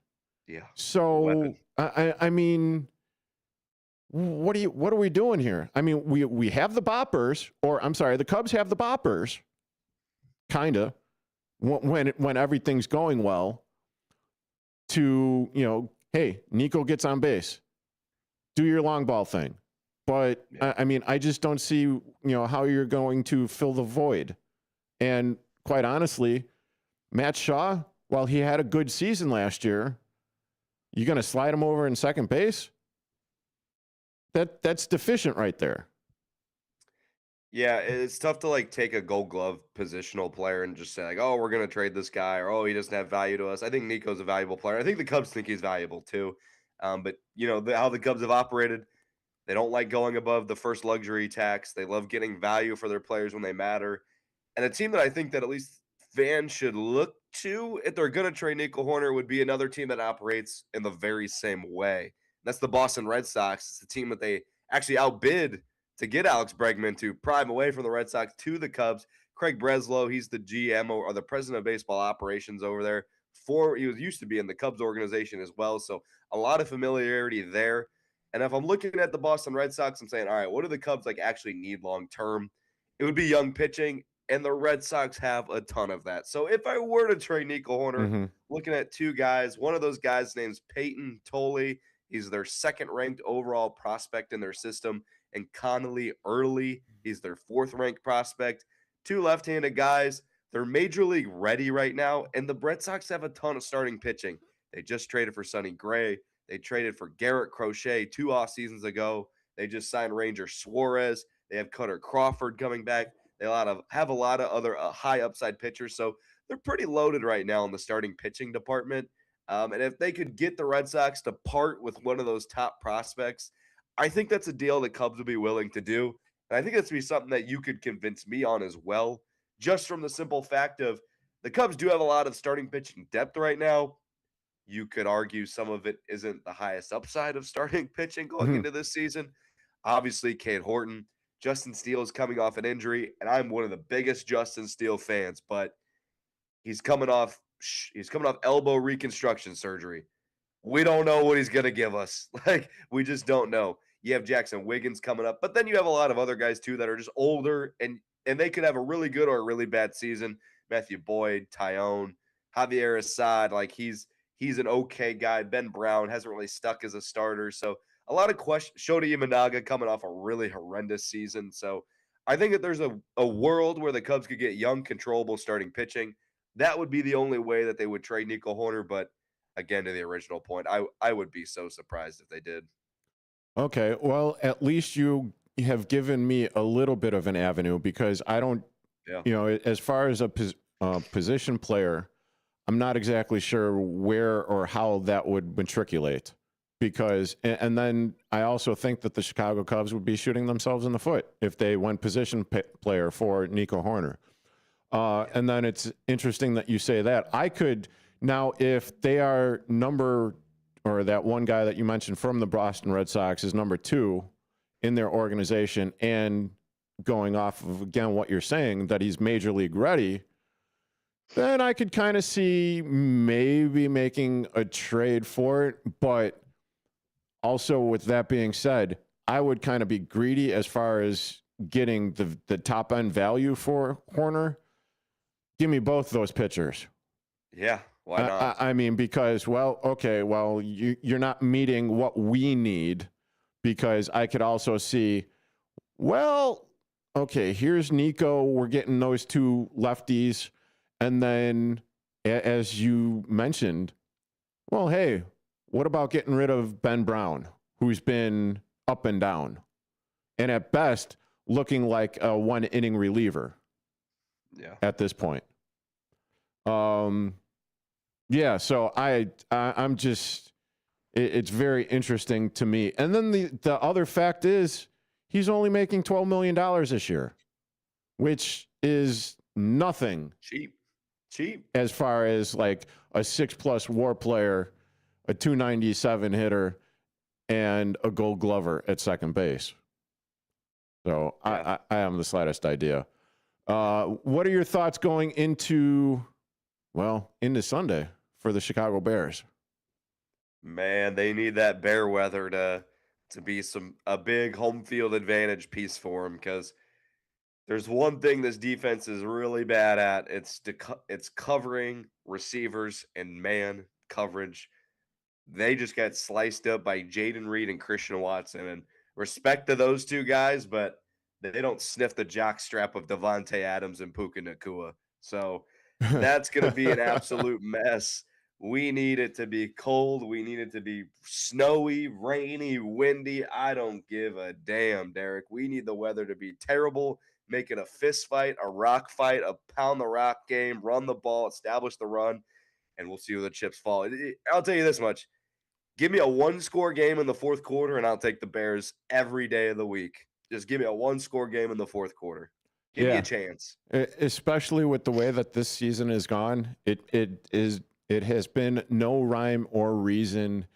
Yeah. So, I mean... What are we doing here? I mean, we have the boppers, or I'm sorry, the Cubs have the boppers, kinda, when everything's going well. To hey, Nico gets on base, do your long ball thing, but I mean, I just don't see how you're going to fill the void. And quite honestly, Matt Shaw, while he had a good season last year, you going to slide him over in second base? That's deficient right there. Yeah, it's tough to like take a Gold Glove positional player and just say like, oh, we're gonna trade this guy, or oh, he doesn't have value to us. I think Nico's a valuable player. I think the Cubs think he's valuable too. But how the Cubs have operated, they don't like going above the first luxury tax. They love getting value for their players when they matter. And a team that I think that at least fans should look to if they're gonna trade Nico Hoerner would be another team that operates in the very same way. That's the Boston Red Sox. It's the team that they actually outbid to get Alex Bregman to pry him away from the Red Sox to the Cubs. Craig Breslow, he's the GM or the president of baseball operations over there. He was used to be in the Cubs organization as well, so a lot of familiarity there. And if I'm looking at the Boston Red Sox, I'm saying, all right, what do the Cubs like actually need long term? It would be young pitching, and the Red Sox have a ton of that. So if I were to trade Nico Hoerner, looking at two guys, one of those guys name's Peyton Tolley. He's their second-ranked overall prospect in their system. And Connolly Early, he's their fourth-ranked prospect. Two left-handed guys. They're major league ready right now, and the Red Sox have a ton of starting pitching. They just traded for Sonny Gray. They traded for Garrett Crochet 2 off seasons ago. They just signed Ranger Suarez. They have Cutter Crawford coming back. They have a lot of other high upside pitchers, so they're pretty loaded right now in the starting pitching department. And if they could get the Red Sox to part with one of those top prospects, I think that's a deal the Cubs would be willing to do. And I think that's be something that you could convince me on as well, just from the simple fact of the Cubs do have a lot of starting pitching depth right now. You could argue some of it isn't the highest upside of starting pitching going into this season. Obviously, Cade Horton, Justin Steele is coming off an injury, and I'm one of the biggest Justin Steele fans, but he's coming off elbow reconstruction surgery. We don't know what he's going to give us. Like, we just don't know. You have Jackson Wiggins coming up, but then you have a lot of other guys too that are just older, and they could have a really good or a really bad season. Matthew Boyd, Tyone, Javier Assad, like he's an okay guy. Ben Brown hasn't really stuck as a starter, so a lot of questions. Shota Imanaga coming off a really horrendous season, so I think that there's a world where the Cubs could get young, controllable starting pitching. That would be the only way that they would trade Nico Hoerner. But again, to the original point, I would be so surprised if they did. Okay, well, at least you have given me a little bit of an avenue because I don't, as far as a position player, I'm not exactly sure where or how that would matriculate. Because, and then I also think that the Chicago Cubs would be shooting themselves in the foot if they went position player for Nico Hoerner. And then it's interesting that you say that. I could now, if they are or that one guy that you mentioned from the Boston Red Sox is number 2 in their organization, and going off of, again, what you're saying, that he's major league ready, then I could kind of see maybe making a trade for it. But also, with that being said, I would kind of be greedy as far as getting the top end value for Hoerner. Give me both those pitchers. Yeah, why not? I mean, because, you're not meeting what we need because I could also see, well, okay, here's Nico. We're getting those two lefties. And then, as you mentioned, well, hey, what about getting rid of Ben Brown, who's been up and down, and at best looking like a one-inning reliever at this point? Yeah, so I'm just, it's very interesting to me. And then the other fact is he's only making $12 million this year, which is nothing. Cheap. As far as like a 6+ WAR player, a 297 hitter, and a Gold Glover at second base. So I haven't the slightest idea. What are your thoughts going into Sunday for the Chicago Bears? Man, they need that bear weather to be a big home field advantage piece for them, because there's one thing this defense is really bad at. It's covering receivers and man coverage. They just got sliced up by Jaden Reed and Christian Watson, and respect to those two guys, but they don't sniff the jockstrap of Devontae Adams and Puka Nacua. So that's going to be an absolute mess. We need it to be cold. We need it to be snowy, rainy, windy. I don't give a damn, Derek. We need the weather to be terrible, make it a fist fight, a rock fight, a pound the rock game, run the ball, establish the run, and we'll see where the chips fall. I'll tell you this much. Give me a one-score game in the fourth quarter, and I'll take the Bears every day of the week. Just give me a one-score game in the fourth quarter. Give me a chance. Especially with the way that this season has gone, it has been no rhyme or reason,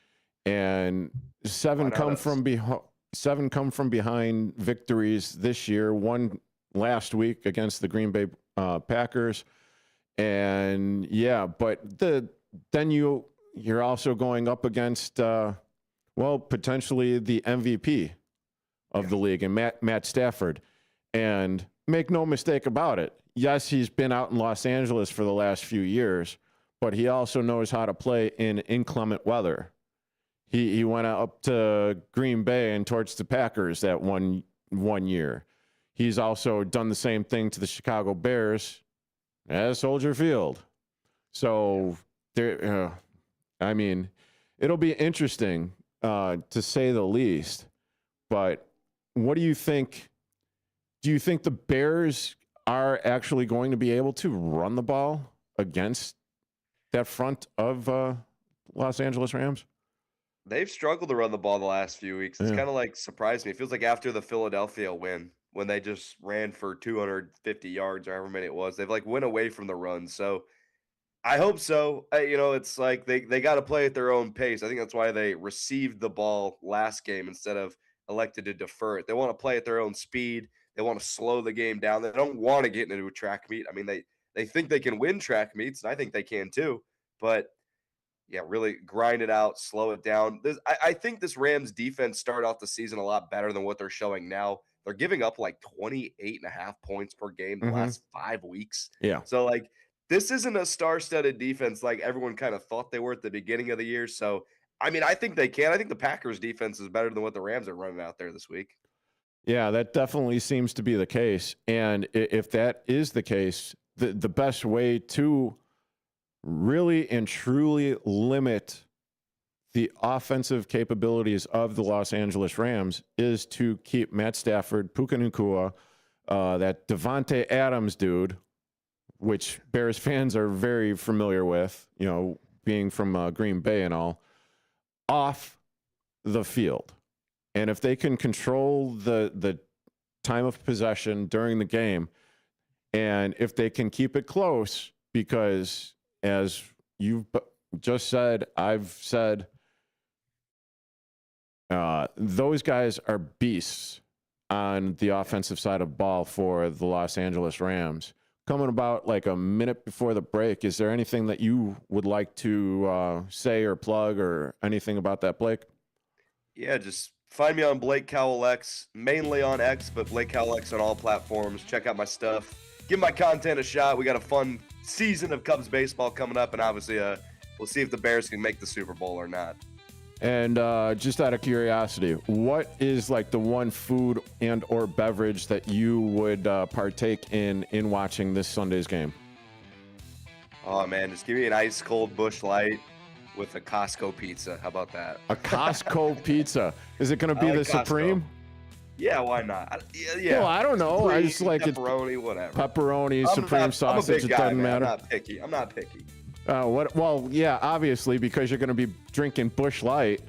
and seven come from behind victories this year. One last week against the Green Bay Packers, and but then you're also going up against potentially the MVP of the league, and Matt Stafford. And make no mistake about it, yes, he's been out in Los Angeles for the last few years, but he also knows how to play in inclement weather. He went up to Green Bay and torched the Packers that one year. He's also done the same thing to the Chicago Bears at Soldier Field. So it'll be interesting to say the least. But what do you think? Do you think the Bears are actually going to be able to run the ball against that front of Los Angeles Rams? They've struggled to run the ball the last few weeks. It's kind of like surprised me. It feels like after the Philadelphia win, when they just ran for 250 yards or however many it was, they've went away from the run. So I hope so. It's like they got to play at their own pace. I think that's why they received the ball last game instead of elected to defer it. They want to play at their own speed. They want to slow the game down. They don't want to get into a track meet. I mean, they think they can win track meets, and I think they can too. But really grind it out, slow it down. I think this Rams defense started off the season a lot better than what they're showing now. They're giving up 28.5 points per game the last 5 weeks. Yeah. So this isn't a star-studded defense like everyone kind of thought they were at the beginning of the year. So, I think they can. I think the Packers defense is better than what the Rams are running out there this week. Yeah, that definitely seems to be the case. And if that is the case, the best way to really and truly limit the offensive capabilities of the Los Angeles Rams is to keep Matt Stafford, Puka Nacua, that Devontae Adams dude, which Bears fans are very familiar with, being from Green Bay and all, off the field. And if they can control the time of possession during the game, and if they can keep it close, because as you've just said, I've said, those guys are beasts on the offensive side of ball for the Los Angeles Rams. Coming about a minute before the break, is there anything that you would like to say or plug or anything about that, Blake? Yeah, just find me on Blake Cowell X, mainly on X, but Blake Cowell X on all platforms. Check out my stuff. Give my content a shot. We got a fun season of Cubs baseball coming up, and obviously we'll see if the Bears can make the Super Bowl or not. And just out of curiosity, what is like the one food and or beverage that you would partake in watching this Sunday's game? Oh man, just give me an ice cold Busch Light with a Costco pizza. How about that? A Costco pizza. Is it going to be the Costco. Supreme? Yeah, why not? Yeah. Well, I don't know. Supreme, I just like pepperoni, it. Whatever. Pepperoni, Supreme sausage. I'm a big guy, it doesn't man. matter. I'm not picky. Well, yeah, obviously, because you're going to be drinking Busch Light.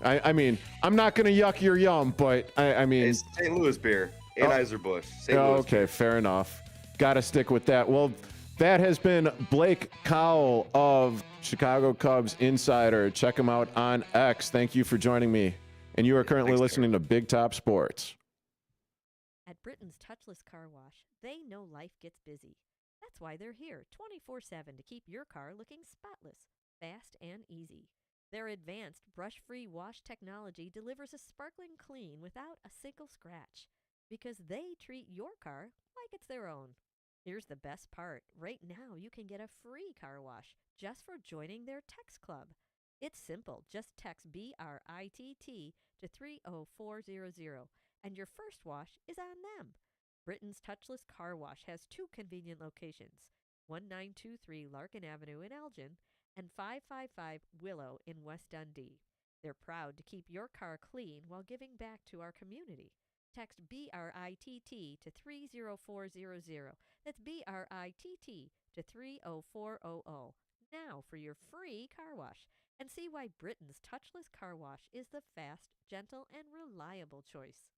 I mean, I'm not going to yuck your yum, but I mean... It's St. Louis beer. Anheuser-Busch. St. Louis okay, beer. fair enough. Got to stick with that. Well, that has been Blake Cowell of Chicago Cubs Insider. Check him out on X. Thank you for joining me. And you are currently listening to Big Top Sports. At Britain's Touchless Car Wash, they know life gets busy. That's why they're here 24/7 to keep your car looking spotless, fast, and easy. Their advanced brush-free wash technology delivers a sparkling clean without a single scratch, because they treat your car like it's their own. Here's the best part. Right now, you can get a free car wash just for joining their text club. It's simple. Just text BRITT to 30400, and your first wash is on them. Britain's Touchless Car Wash has two convenient locations, 1923 Larkin Avenue in Elgin and 555 Willow in West Dundee. They're proud to keep your car clean while giving back to our community. Text BRITT to 30400. That's BRITT to 30400 now for your free car wash, and see why Britain's Touchless Car Wash is the fast, gentle, and reliable choice.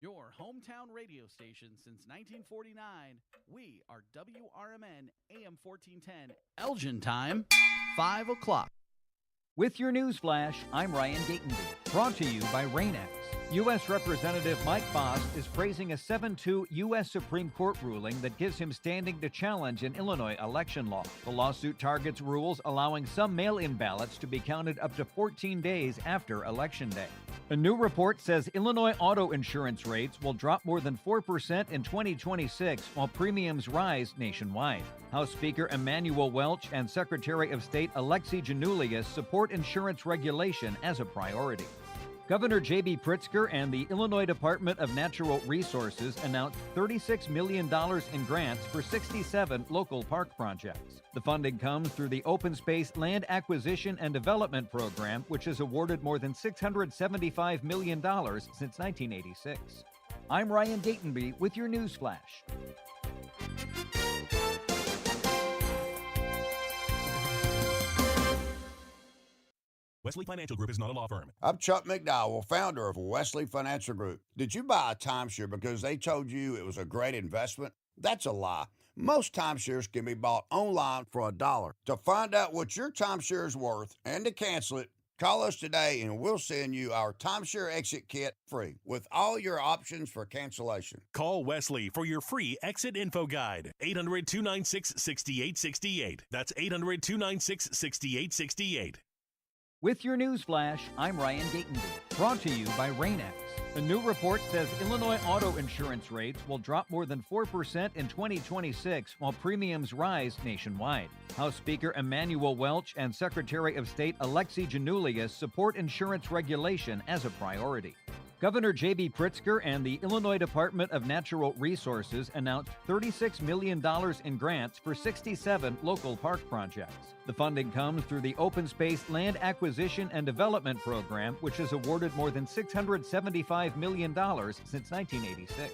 Your hometown radio station since 1949. We are WRMN AM 1410. Elgin time, 5 o'clock. With your news flash, I'm Ryan Gatenby. Brought to you by Rain-X. U.S. Representative Mike Bost is praising a 7-2 U.S. Supreme Court ruling that gives him standing to challenge an Illinois election law. The lawsuit targets rules allowing some mail-in ballots to be counted up to 14 days after Election Day. A new report says Illinois auto insurance rates will drop more than 4% in 2026 while premiums rise nationwide. House Speaker Emanuel Welch and Secretary of State Alexi Janulius support insurance regulation as a priority. Governor J.B. Pritzker and the Illinois Department of Natural Resources announced $36 million in grants for 67 local park projects. The funding comes through the Open Space Land Acquisition and Development Program, which has awarded more than $675 million since 1986. I'm Ryan Gatenby with your news flash. Wesley Financial Group is not a law firm. I'm Chuck McDowell, founder of Wesley Financial Group. Did you buy a timeshare because they told you it was a great investment? That's a lie. Most timeshares can be bought online for $1. To find out what your timeshare is worth and to cancel it, call us today and we'll send you our timeshare exit kit free with all your options for cancellation. Call Wesley for your free exit info guide. 800-296-6868. That's 800-296-6868. With your news flash, I'm Ryan Gatenby. Brought to you by Rain-X. A new report says Illinois auto insurance rates will drop more than 4% in 2026 while premiums rise nationwide. House Speaker Emanuel Welch and Secretary of State Alexi Janulius support insurance regulation as a priority. Governor J.B. Pritzker and the Illinois Department of Natural Resources announced $36 million in grants for 67 local park projects. The funding comes through the Open Space Land Acquisition and Development Program, which has awarded more than $675 million since 1986.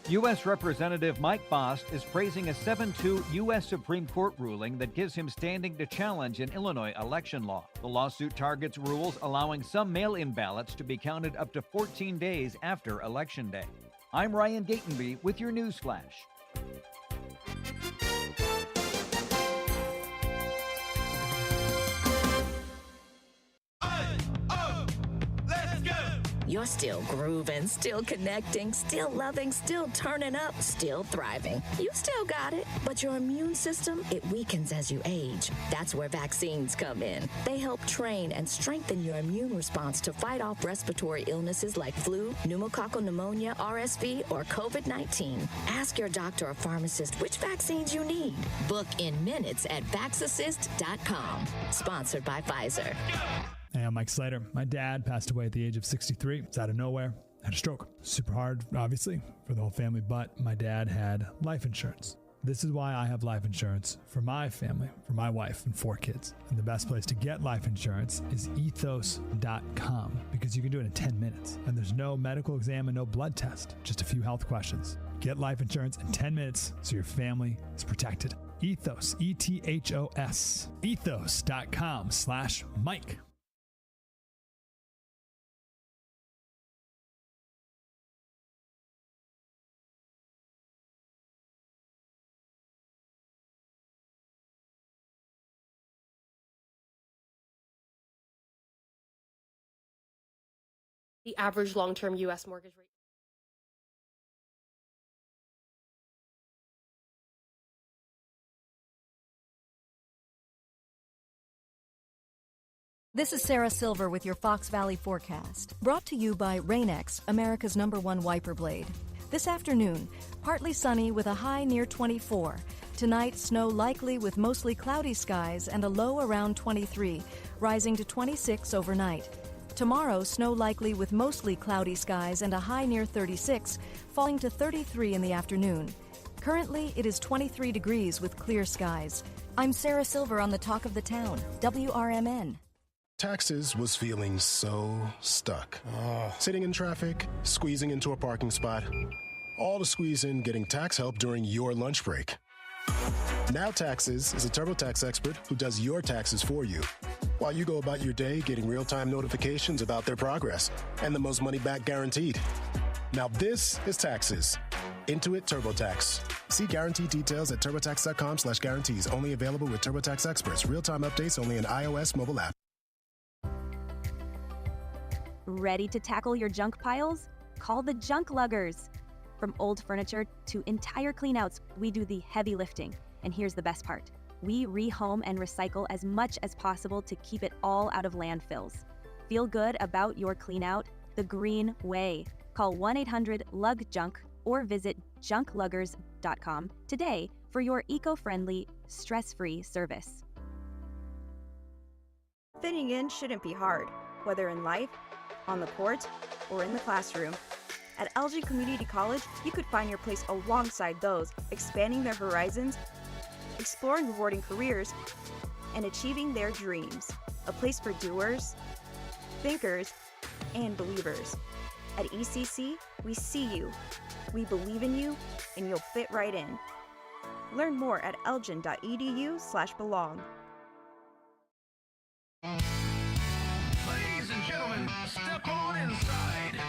U.S. Representative Mike Bost is praising a 7-2 U.S. Supreme Court ruling that gives him standing to challenge an Illinois election law. The lawsuit targets rules allowing some mail-in ballots to be counted up to 14 days after Election Day. I'm Ryan Gatenby with your news flash. You're still grooving, still connecting, still loving, still turning up, still thriving. You still got it, but your immune system, it weakens as you age. That's where vaccines come in. They help train and strengthen your immune response to fight off respiratory illnesses like flu, pneumococcal pneumonia, RSV, or COVID-19. Ask your doctor or pharmacist which vaccines you need. Book in minutes at vaxassist.com. Sponsored by Pfizer. Hey, I'm Mike Slater. My dad passed away at the age of 63. It's out of nowhere. Had a stroke. Super hard, obviously, for the whole family, but my dad had life insurance. This is why I have life insurance for my family, for my wife and 4 kids. And the best place to get life insurance is ethos.com because you can do it in 10 minutes. And there's no medical exam and no blood test, just a few health questions. Get life insurance in 10 minutes so your family is protected. Ethos, E-T-H-O-S, ethos.com/Mike. The average long-term U.S. mortgage rate. This is Sarah Silver with your Fox Valley forecast, brought to you by Rain-X, America's #1 wiper blade. This afternoon, partly sunny with a high near 24. Tonight, snow likely with mostly cloudy skies and a low around 23, rising to 26 overnight. Tomorrow, snow likely with mostly cloudy skies and a high near 36, falling to 33 in the afternoon. Currently, it is 23 degrees with clear skies. I'm Sarah Silver on the Talk of the Town, WRMN. Taxes was feeling so stuck. Sitting in traffic, squeezing into a parking spot, all to squeeze in getting tax help during your lunch break. Now Taxes is a TurboTax expert who does your taxes for you, while you go about your day getting real-time notifications about their progress and the most money back guaranteed. Now this is Taxes. Intuit TurboTax. See guarantee details at turbotax.com/guarantees. Only available with TurboTax experts. Real-time updates only in iOS mobile app. Ready to tackle your junk piles? Call the Junk Luggers. From old furniture to entire cleanouts, we do the heavy lifting. And here's the best part. We rehome and recycle as much as possible to keep it all out of landfills. Feel good about your cleanout the green way. Call 1-800-LUG-JUNK or visit junkluggers.com today for your eco-friendly, stress-free service. Fitting in shouldn't be hard, whether in life, on the court, or in the classroom. At Elgin Community College, you could find your place alongside those expanding their horizons, exploring rewarding careers, and achieving their dreams. A place for doers, thinkers, and believers. At ECC, we see you, we believe in you, and you'll fit right in. Learn more at elgin.edu/belong. Ladies and gentlemen, step on inside.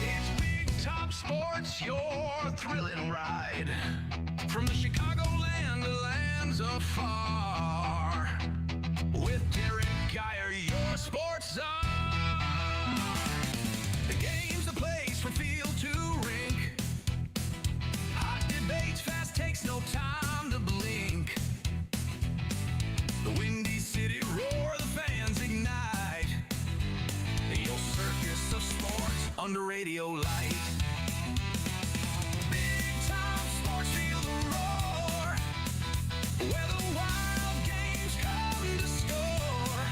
It's Big Top Sports, your thrilling ride. From the Chicagoland to lands afar. With Derrick Geyer, your sports czar. The game's the place from field to rink. Hot debates, fast takes, no time to blink. The Windy City roar, the fans ignite. Your circus of sports under radio light. Big Time Sports, feel the roar. Where the wild games come to score.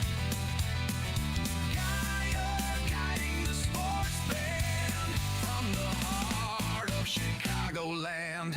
Geyer guiding the sports band from the heart of Chicagoland.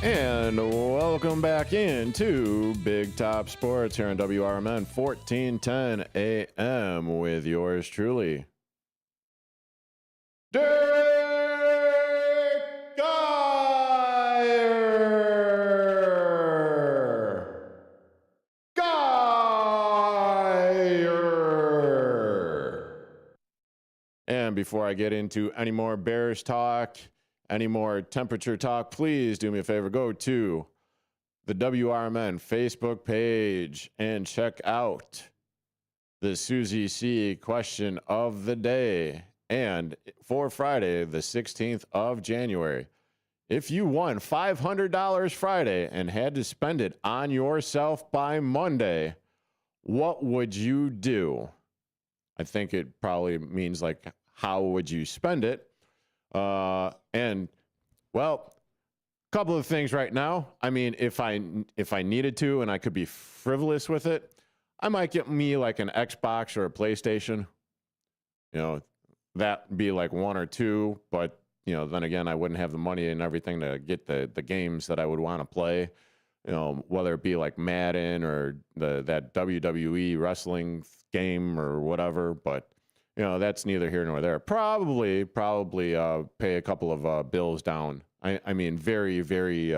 And welcome back into Big Top Sports here on WRMN 1410 AM with yours truly, Derrick Geyer. And before I get into any more Bears talk, any more temperature talk, please do me a favor. Go to the WRMN Facebook page and check out the Susie C question of the day. And for Friday, the 16th of January, if you won $500 Friday and had to spend it on yourself by Monday, what would you do? I think it probably means like, how would you spend it? And well, a couple of things right now. I mean, if I needed to and I could be frivolous with it, I might get me like an Xbox or a PlayStation. You know, that'd be like one or two, but you know, then again, I wouldn't have the money and everything to get the games that I would want to play. You know, whether it be like Madden or that WWE wrestling game or whatever. But you know, that's neither here nor there. Probably pay a couple of bills down. I mean, very, very,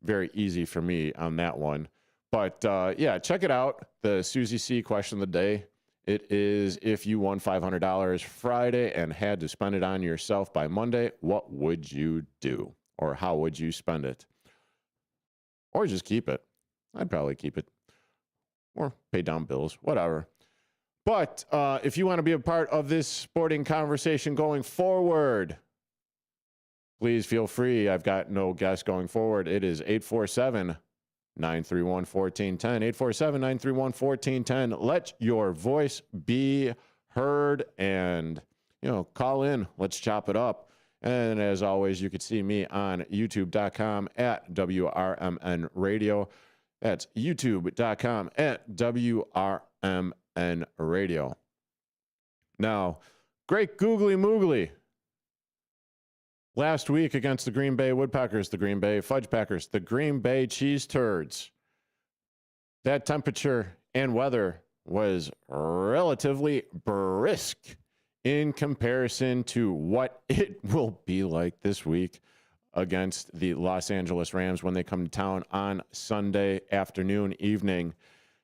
very easy for me on that one. But yeah, check it out. The Susie C question of the day. It is, if you won $500 Friday and had to spend it on yourself by Monday, what would you do? Or how would you spend it? Or just keep it. I'd probably keep it. Or pay down bills, whatever. But if you want to be a part of this sporting conversation going forward, please feel free. I've got no guest going forward. It is 847-931-1410. 847-931-1410. Let your voice be heard and, you know, call in. Let's chop it up. And as always, you can see me on youtube.com at WRMN Radio. That's youtube.com at WRMN Radio. Now, great googly moogly. Last week against the Green Bay Woodpeckers, the Green Bay Fudge Packers, the Green Bay Cheese Turds. That temperature and weather was relatively brisk in comparison to what it will be like this week against the Los Angeles Rams when they come to town on Sunday afternoon, evening.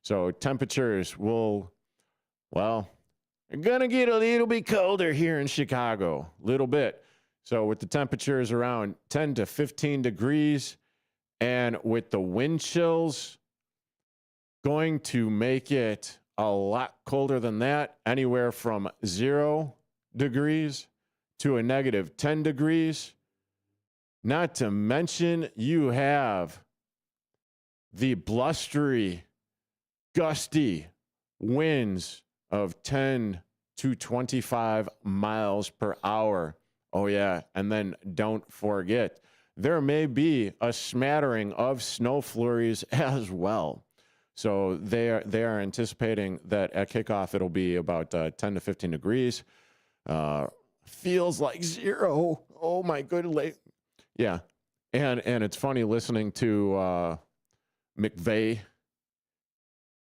So temperatures will, well, they're going to get a little bit colder here in Chicago, a little bit. So with the temperatures around 10 to 15 degrees and with the wind chills going to make it a lot colder than that, anywhere from 0 degrees to a negative 10 degrees. Not to mention you have the blustery, gusty winds of 10 to 25 miles per hour. Oh, yeah. And then don't forget, there may be a smattering of snow flurries as well. So they are anticipating that at kickoff, it'll be about 10 to 15 degrees. Feels like 0. Oh, my goodness. Yeah. And it's funny listening to McVay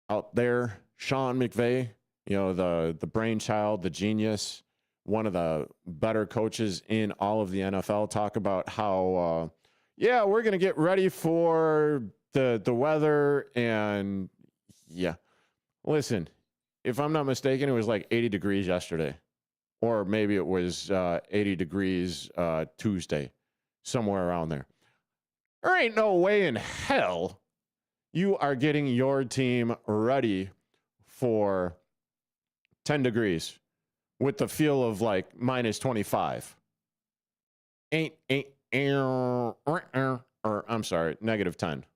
out there, Sean McVay, you know, the brainchild, the genius, one of the better coaches in all of the NFL, talk about how, yeah, we're going to get ready for the weather. And yeah, listen, if I'm not mistaken, it was like 80 degrees yesterday, or maybe it was 80 degrees Tuesday, somewhere around there. There ain't no way in hell you are getting your team ready for 10 degrees with the feel of like minus 25. Or I'm sorry, negative 10.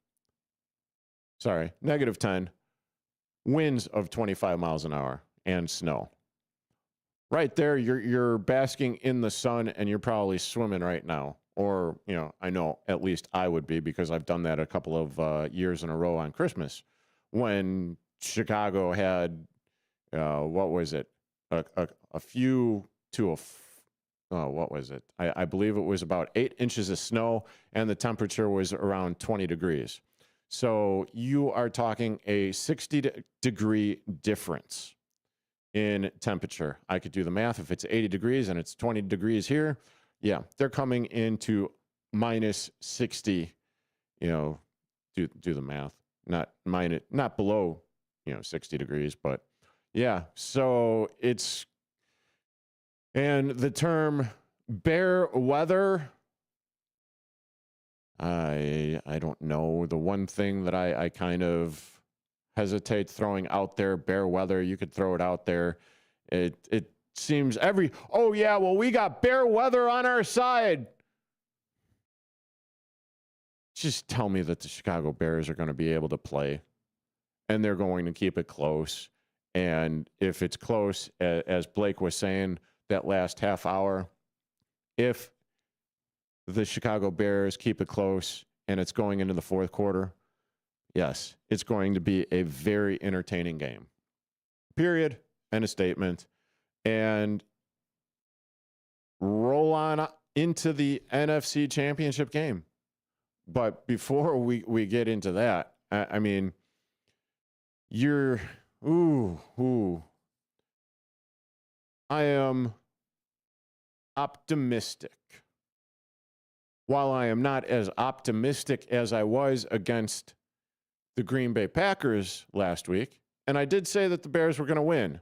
Sorry, negative 10. Winds of 25 miles an hour and snow. Right there, you're basking in the sun and you're probably swimming right now. Or, you know, I know at least I would be, because I've done that a couple of years in a row on Christmas when Chicago had, what was it? A few to what was it? I believe it was about 8 inches of snow and the temperature was around 20 degrees. So you are talking a 60-degree difference in temperature. I could do the math. If it's 80 degrees and it's 20 degrees here, yeah, they're coming into minus 60, do the math. Not below, 60 degrees, but yeah. So and the term bear weather, I don't know. The one thing that I kind of hesitate throwing out there, bear weather, you could throw it out there. It seems we got bear weather on our side. Just tell me that the Chicago Bears are going to be able to play and they're going to keep it close. And if it's close, as Blake was saying, that last half hour, if the Chicago Bears keep it close and it's going into the fourth quarter, yes, it's going to be a very entertaining game. Period. End of statement. And roll on into the NFC Championship game. But before we get into that, I mean, I am optimistic. While I am not as optimistic as I was against the Green Bay Packers last week, and I did say that the Bears were going to win,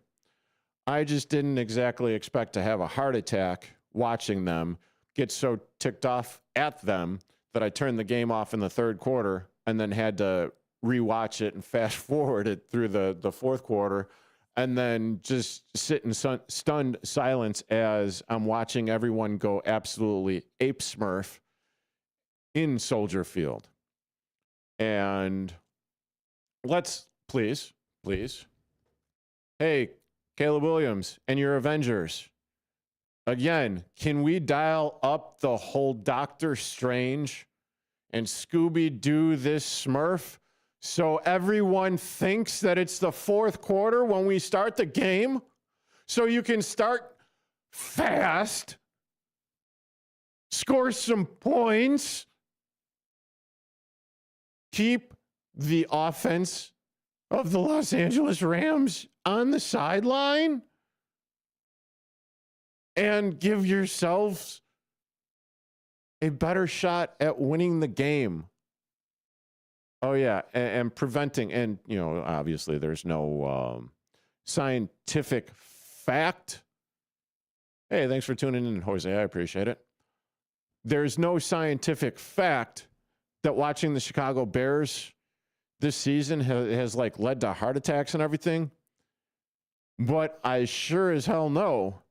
I just didn't exactly expect to have a heart attack watching them, get so ticked off at them that I turned the game off in the third quarter and then had to rewatch it and fast forward it through the fourth quarter and then just sit in stunned silence as I'm watching everyone go absolutely ape smurf in Soldier Field. And let's please, hey, Caleb Williams and your Avengers, again, can we dial up the whole Doctor Strange and Scooby-Doo this Smurf so everyone thinks that it's the fourth quarter when we start the game? So you can start fast, score some points, keep the offense of the Los Angeles Rams on the sideline, and give yourselves a better shot at winning the game. Oh, yeah, and preventing, and, obviously there's no scientific fact. Hey, thanks for tuning in, Jose. I appreciate it. There's no scientific fact that watching the Chicago Bears this season has led to heart attacks and everything. But I sure as hell know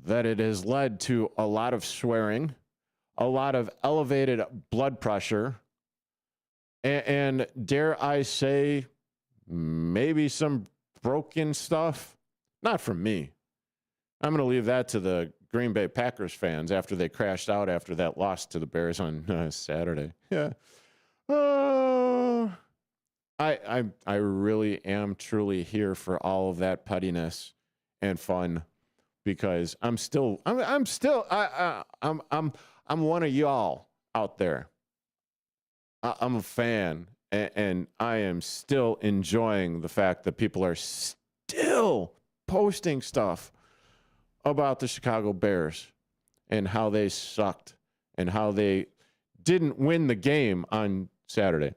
that it has led to a lot of swearing, a lot of elevated blood pressure, and dare I say, maybe some broken stuff. Not from me. I'm going to leave that to the Green Bay Packers fans after they crashed out after that loss to the Bears on Saturday. Yeah. I really am truly here for all of that pettiness and fun, because I'm one of y'all out there. I'm a fan, and I am still enjoying the fact that people are still posting stuff about the Chicago Bears and how they sucked and how they didn't win the game on Saturday.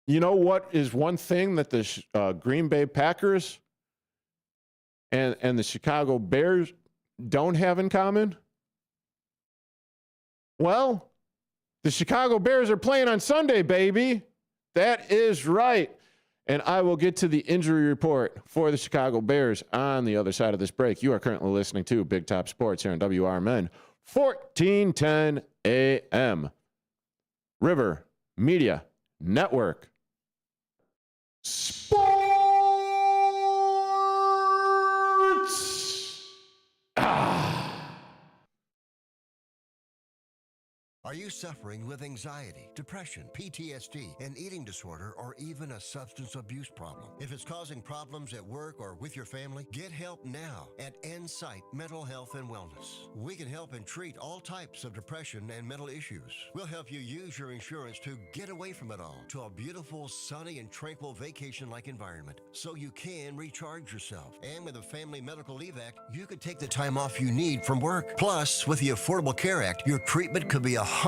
You know what is one thing that the Green Bay Packers and the Chicago Bears don't have in common? Well, the Chicago Bears are playing on Sunday, baby. That is right. And I will get to the injury report for the Chicago Bears on the other side of this break. You are currently listening to Big Top Sports here on WRMN, 1410 AM. River Media Network. Sports! Are you suffering with anxiety, depression, PTSD, an eating disorder, or even a substance abuse problem? If it's causing problems at work or with your family, get help now at Insight Mental Health and Wellness. We can help and treat all types of depression and mental issues. We'll help you use your insurance to get away from it all to a beautiful, sunny, and tranquil vacation-like environment so you can recharge yourself. And with the Family Medical Leave Act, you could take the time off you need from work. Plus, with the Affordable Care Act, your treatment could be 100%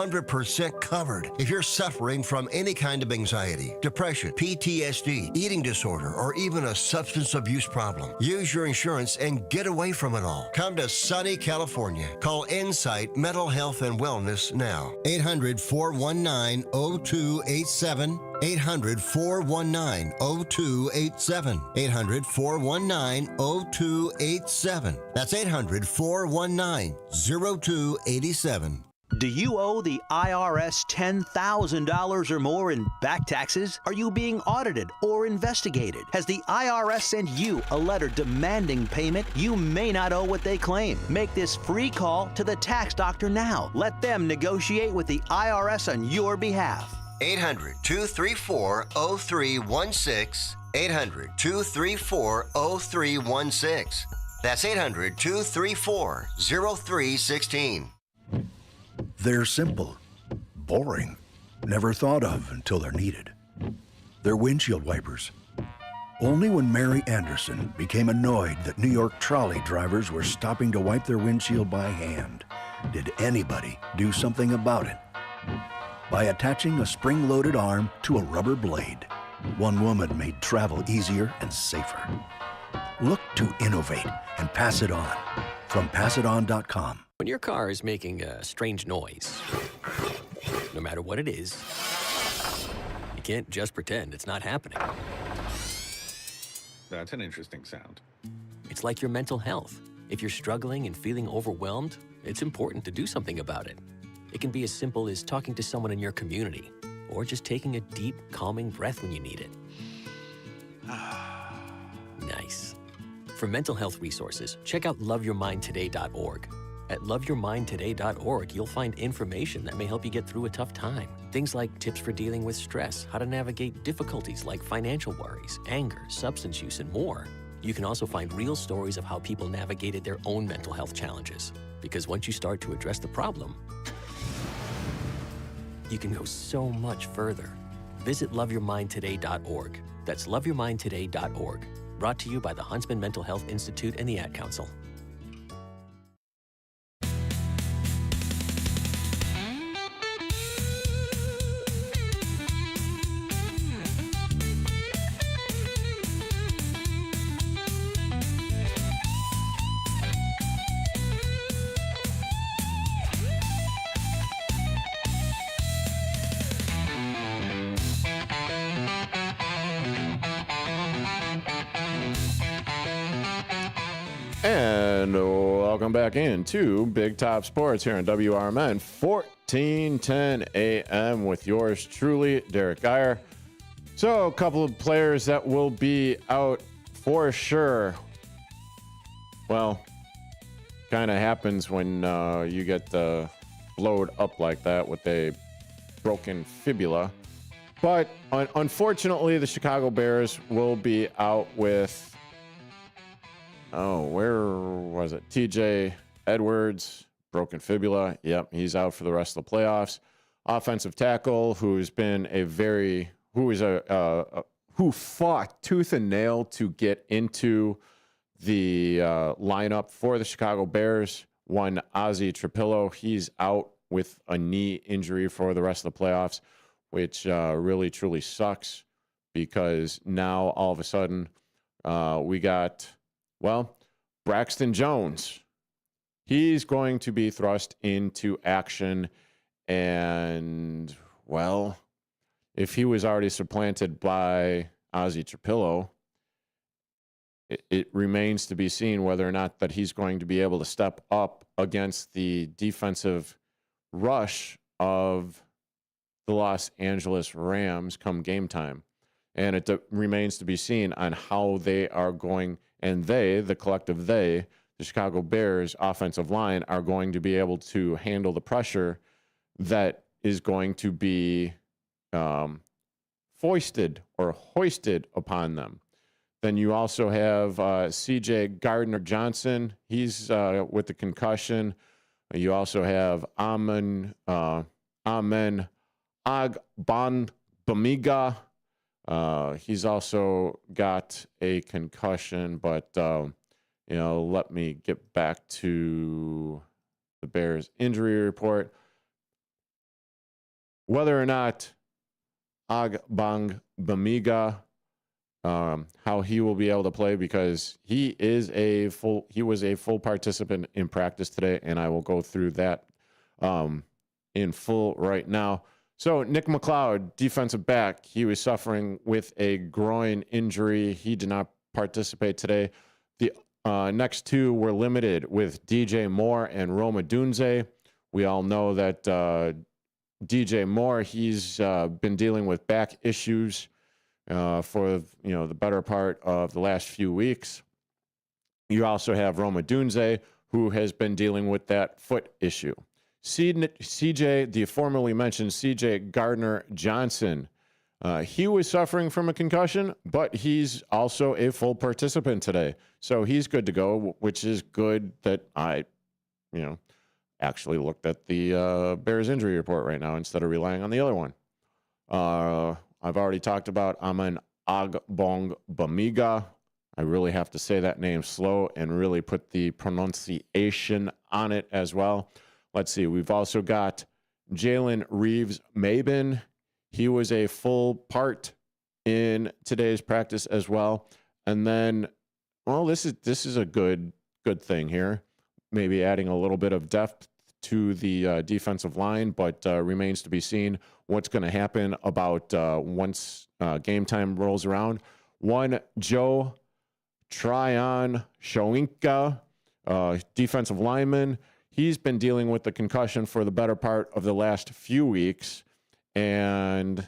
covered. If you're suffering from any kind of anxiety, depression, PTSD, eating disorder, or even a substance abuse problem, use your insurance and get away from it all. Come to sunny California. Call Insight Mental Health and Wellness now. 800-419-0287. 800-419-0287. 800-419-0287. That's 800-419-0287. Do you owe the IRS $10,000 or more in back taxes? Are you being audited or investigated? Has the IRS sent you a letter demanding payment? You may not owe what they claim. Make this free call to the tax doctor now. Let them negotiate with the IRS on your behalf. 800-234-0316. 800-234-0316. That's 800-234-0316. They're simple, boring, never thought of until they're needed. They're windshield wipers. Only when Mary Anderson became annoyed that New York trolley drivers were stopping to wipe their windshield by hand did anybody do something about it. By attaching a spring-loaded arm to a rubber blade, one woman made travel easier and safer. Look to innovate and pass it on. From passiton.com. When your car is making a strange noise, no matter what it is, you can't just pretend it's not happening. That's an interesting sound. It's like your mental health. If you're struggling and feeling overwhelmed, it's important to do something about it. It can be as simple as talking to someone in your community, or just taking a deep, calming breath when you need it. Nice. For mental health resources, check out loveyourmindtoday.org. At loveyourmindtoday.org, you'll find information that may help you get through a tough time. Things like tips for dealing with stress, how to navigate difficulties like financial worries, anger, substance use, and more. You can also find real stories of how people navigated their own mental health challenges. Because once you start to address the problem, you can go so much further. Visit loveyourmindtoday.org. That's loveyourmindtoday.org. Brought to you by the Huntsman Mental Health Institute and the Ad Council. And welcome back into Big Top Sports here on WRMN 1410 AM with yours truly, Derrick Geyer. So a couple of players that will be out for sure. Well, kind of happens when you get blowed up like that with a broken fibula. But unfortunately, the Chicago Bears will be out with where was it? TJ Edwards, broken fibula. Yep, he's out for the rest of the playoffs. Offensive tackle who fought tooth and nail to get into the lineup for the Chicago Bears. One Ozzie Trapillo, he's out with a knee injury for the rest of the playoffs, which really truly sucks because now all of a sudden we got. Well, Braxton Jones, he's going to be thrust into action. And, well, if he was already supplanted by Ozzie Trapillo, it remains to be seen whether or not that he's going to be able to step up against the defensive rush of the Los Angeles Rams come game time. And it remains to be seen on how they are going. And the collective the Chicago Bears offensive line are going to be able to handle the pressure that is going to be foisted or hoisted upon them. Then you also have CJ Gardner-Johnson. He's with the concussion. You also have Amen Agbanbamiga. He's also got a concussion, but, let me get back to the Bears injury report. Whether or not Agbanbamiga, how he will be able to play, because he was a full participant in practice today, and I will go through that in full right now. So Nick McLeod, defensive back, he was suffering with a groin injury. He did not participate today. The next two were limited with DJ Moore and Roma Dunze. We all know that DJ Moore, he's been dealing with back issues for the better part of the last few weeks. You also have Roma Dunze, who has been dealing with that foot issue. CJ, the formerly mentioned CJ Gardner-Johnson, he was suffering from a concussion, but he's also a full participant today. So he's good to go, which is good that I, actually looked at the Bears injury report right now instead of relying on the other one. I've already talked about Amen Agbanbamiga. I really have to say that name slow and really put the pronunciation on it as well. Let's see. We've also got Jalen Reeves-Maben. He was a full part in today's practice as well. And then, this is a good thing here. Maybe adding a little bit of depth to the defensive line, but remains to be seen what's going to happen about once game time rolls around. One, Joe Tryon Shoinka, defensive lineman. He's been dealing with the concussion for the better part of the last few weeks. And,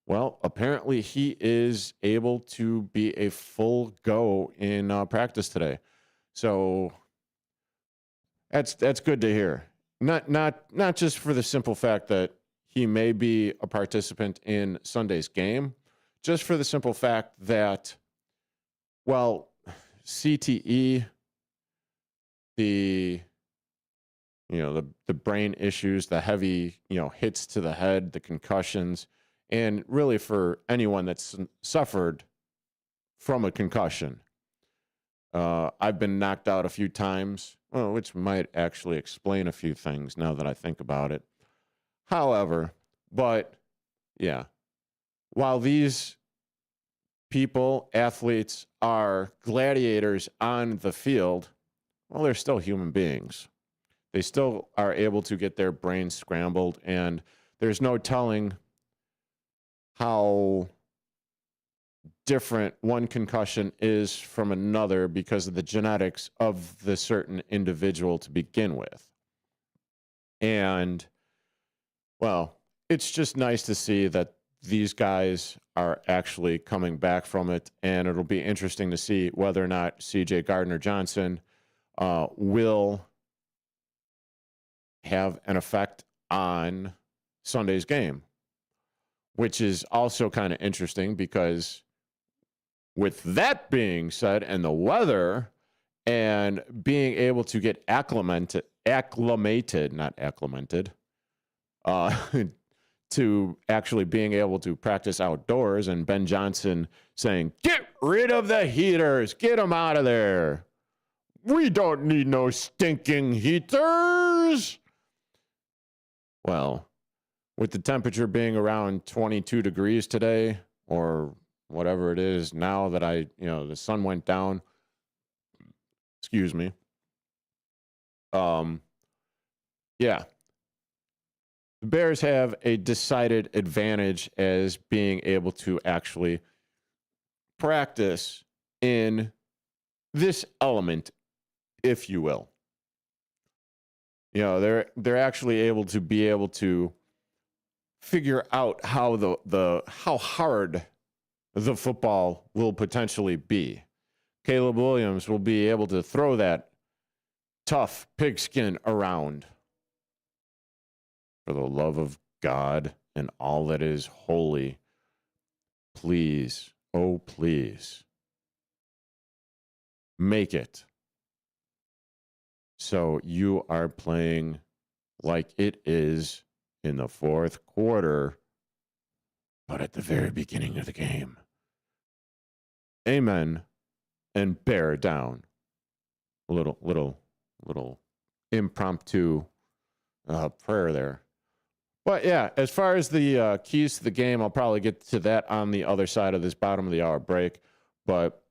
apparently he is able to be a full go in practice today. So that's good to hear. Not just for the simple fact that he may be a participant in Sunday's game, just for the simple fact that, CTE, the brain issues, the heavy, hits to the head, the concussions, and really for anyone that's suffered from a concussion. I've been knocked out a few times, which might actually explain a few things now that I think about it. However, while these people, athletes, are gladiators on the field, they're still human beings. They still are able to get their brains scrambled, and there's no telling how different one concussion is from another because of the genetics of the certain individual to begin with. And, it's just nice to see that these guys are actually coming back from it, and it'll be interesting to see whether or not CJ Gardner-Johnson will have an effect on Sunday's game, which is also kind of interesting because with that being said, and the weather and being able to get acclimated, to actually being able to practice outdoors, and Ben Johnson saying, "Get rid of the heaters, get them out of there. We don't need no stinking heaters." With the temperature being around 22 degrees today, or whatever it is now that the sun went down, excuse me. The Bears have a decided advantage as being able to actually practice in this element, if you will. They're actually able to figure out how how hard the football will potentially be. Caleb Williams will be able to throw that tough pigskin around for the love of God and all that is holy, please, oh please, make it so you are playing like it is in the fourth quarter, but at the very beginning of the game. Amen. And bear down. A little impromptu prayer there. But yeah, as far as the keys to the game, I'll probably get to that on the other side of this bottom of the hour break. But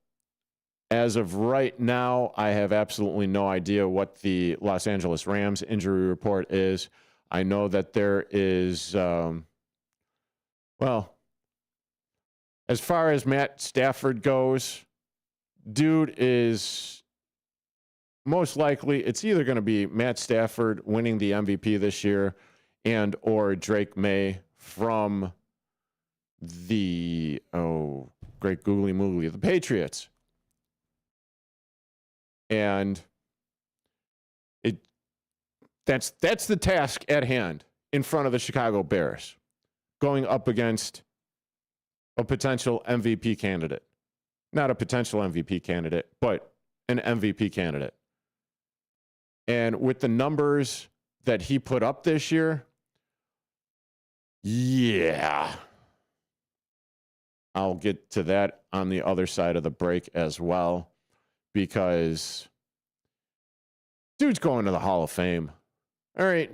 as of right now, I have absolutely no idea what the Los Angeles Rams injury report is. I know that there is, as far as Matt Stafford goes, dude is most likely, it's either going to be Matt Stafford winning the MVP this year and or Drake May from the, great googly moogly, the Patriots. And that's the task at hand in front of the Chicago Bears, going up against a potential MVP candidate. Not a potential MVP candidate, but an MVP candidate. And with the numbers that he put up this year, yeah. I'll get to that on the other side of the break as well, because dude's going to the Hall of Fame. All right,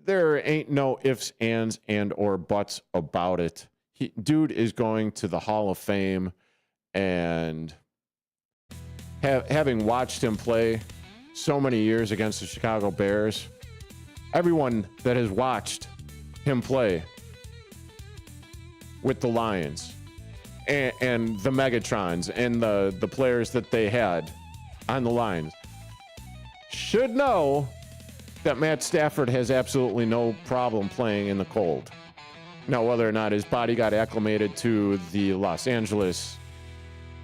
there ain't no ifs, ands, and or buts about it. Dude is going to the Hall of Fame, and having watched him play so many years against the Chicago Bears, everyone that has watched him play with the Lions and the Megatrons and the players that they had on the Lions should know that Matt Stafford has absolutely no problem playing in the cold. Now, whether or not his body got acclimated to the Los Angeles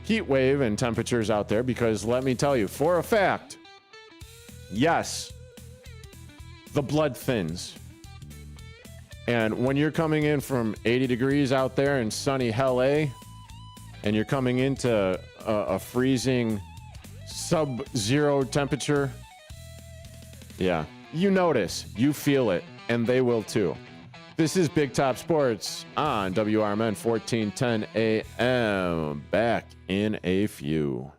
heat wave and temperatures out there, because let me tell you, for a fact, yes, the blood thins. And when you're coming in from 80 degrees out there in sunny LA, and you're coming into a freezing sub-zero temperature, yeah, you notice, you feel it, and they will too. This is Big Top Sports on WRMN 1410 AM. Back in a few.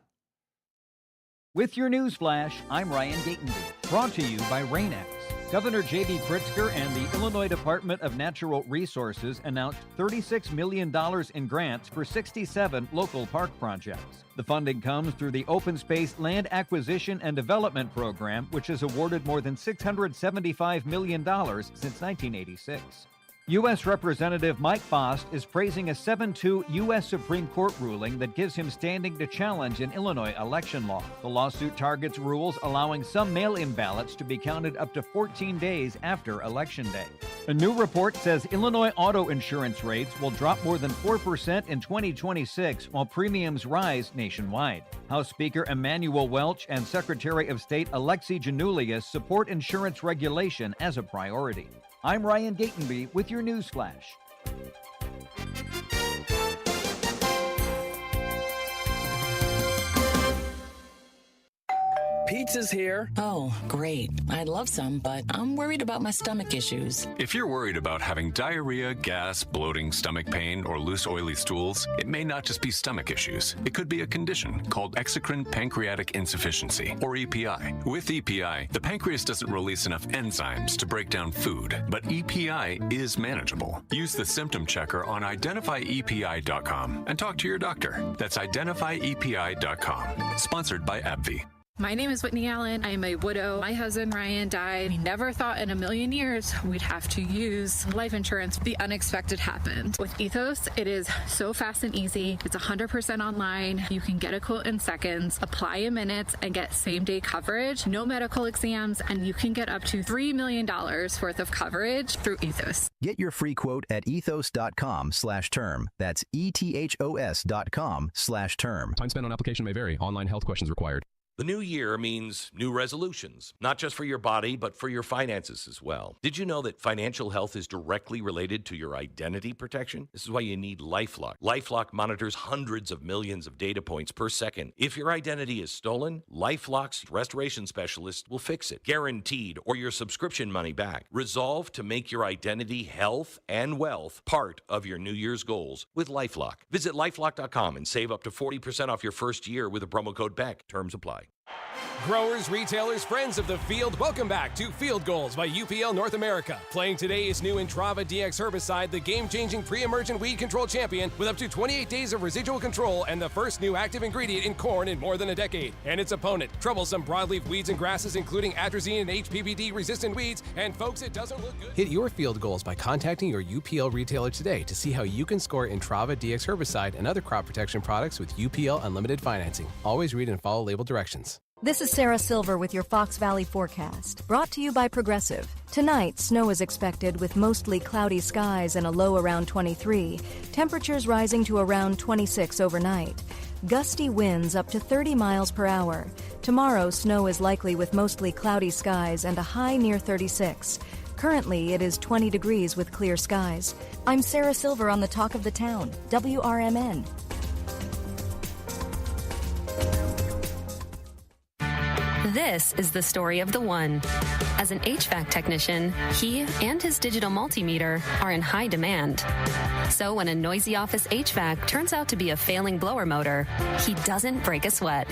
With your news flash, I'm Ryan Gatenby. Brought to you by Rain-X. Governor J.B. Pritzker and the Illinois Department of Natural Resources announced $36 million in grants for 67 local park projects. The funding comes through the Open Space Land Acquisition and Development Program, which has awarded more than $675 million since 1986. U.S. Representative Mike Bost is praising a 7-2 U.S. Supreme Court ruling that gives him standing to challenge an Illinois election law. The lawsuit targets rules allowing some mail-in ballots to be counted up to 14 days after Election Day. A new report says Illinois auto insurance rates will drop more than 4% in 2026 while premiums rise nationwide. House Speaker Emanuel Welch and Secretary of State Alexi Janulius support insurance regulation as a priority. I'm Ryan Gatenby with your news flash. Pizza's here. Oh, great. I'd love some, but I'm worried about my stomach issues. If you're worried about having diarrhea, gas, bloating, stomach pain, or loose, oily stools, it may not just be stomach issues. It could be a condition called exocrine pancreatic insufficiency, or EPI. With EPI, the pancreas doesn't release enough enzymes to break down food, but EPI is manageable. Use the symptom checker on identifyepi.com and talk to your doctor. That's identifyepi.com. Sponsored by AbbVie. My name is Whitney Allen. I am a widow. My husband, Ryan, died. We never thought in a million years we'd have to use life insurance. The unexpected happened. With Ethos, it is so fast and easy. It's 100% online. You can get a quote in seconds, apply in minutes, and get same-day coverage, no medical exams, and you can get up to $3 million worth of coverage through Ethos. Get your free quote at ethos.com/term. That's ETHOS.com/term. Time spent on application may vary. Online health questions required. The new year means new resolutions, not just for your body, but for your finances as well. Did you know that financial health is directly related to your identity protection? This is why you need LifeLock. LifeLock monitors hundreds of millions of data points per second. If your identity is stolen, LifeLock's restoration specialist will fix it, guaranteed, or your subscription money back. Resolve to make your identity, health, and wealth part of your New Year's goals with LifeLock. Visit LifeLock.com and save up to 40% off your first year with the promo code BECK. Terms apply. Growers, retailers, friends of the field, welcome back to Field Goals by UPL North America. Playing today is new Intrava DX herbicide, the game-changing pre-emergent weed control champion with up to 28 days of residual control and the first new active ingredient in corn in more than a decade. And its opponent, troublesome broadleaf weeds and grasses, including atrazine and HPPD-resistant weeds. And folks, it doesn't look good. Hit your field goals by contacting your UPL retailer today to see how you can score Intrava DX herbicide and other crop protection products with UPL Unlimited Financing. Always read and follow label directions. This is Sarah Silver with your Fox Valley forecast, brought to you by Progressive. Tonight, snow is expected with mostly cloudy skies and a low around 23. Temperatures rising to around 26 overnight. Gusty winds up to 30 miles per hour. Tomorrow, snow is likely with mostly cloudy skies and a high near 36. Currently, it is 20 degrees with clear skies. I'm Sarah Silver on the Talk of the Town, WRMN. This is the story of the one. As an HVAC technician, he and his digital multimeter are in high demand. So when a noisy office HVAC turns out to be a failing blower motor, he doesn't break a sweat.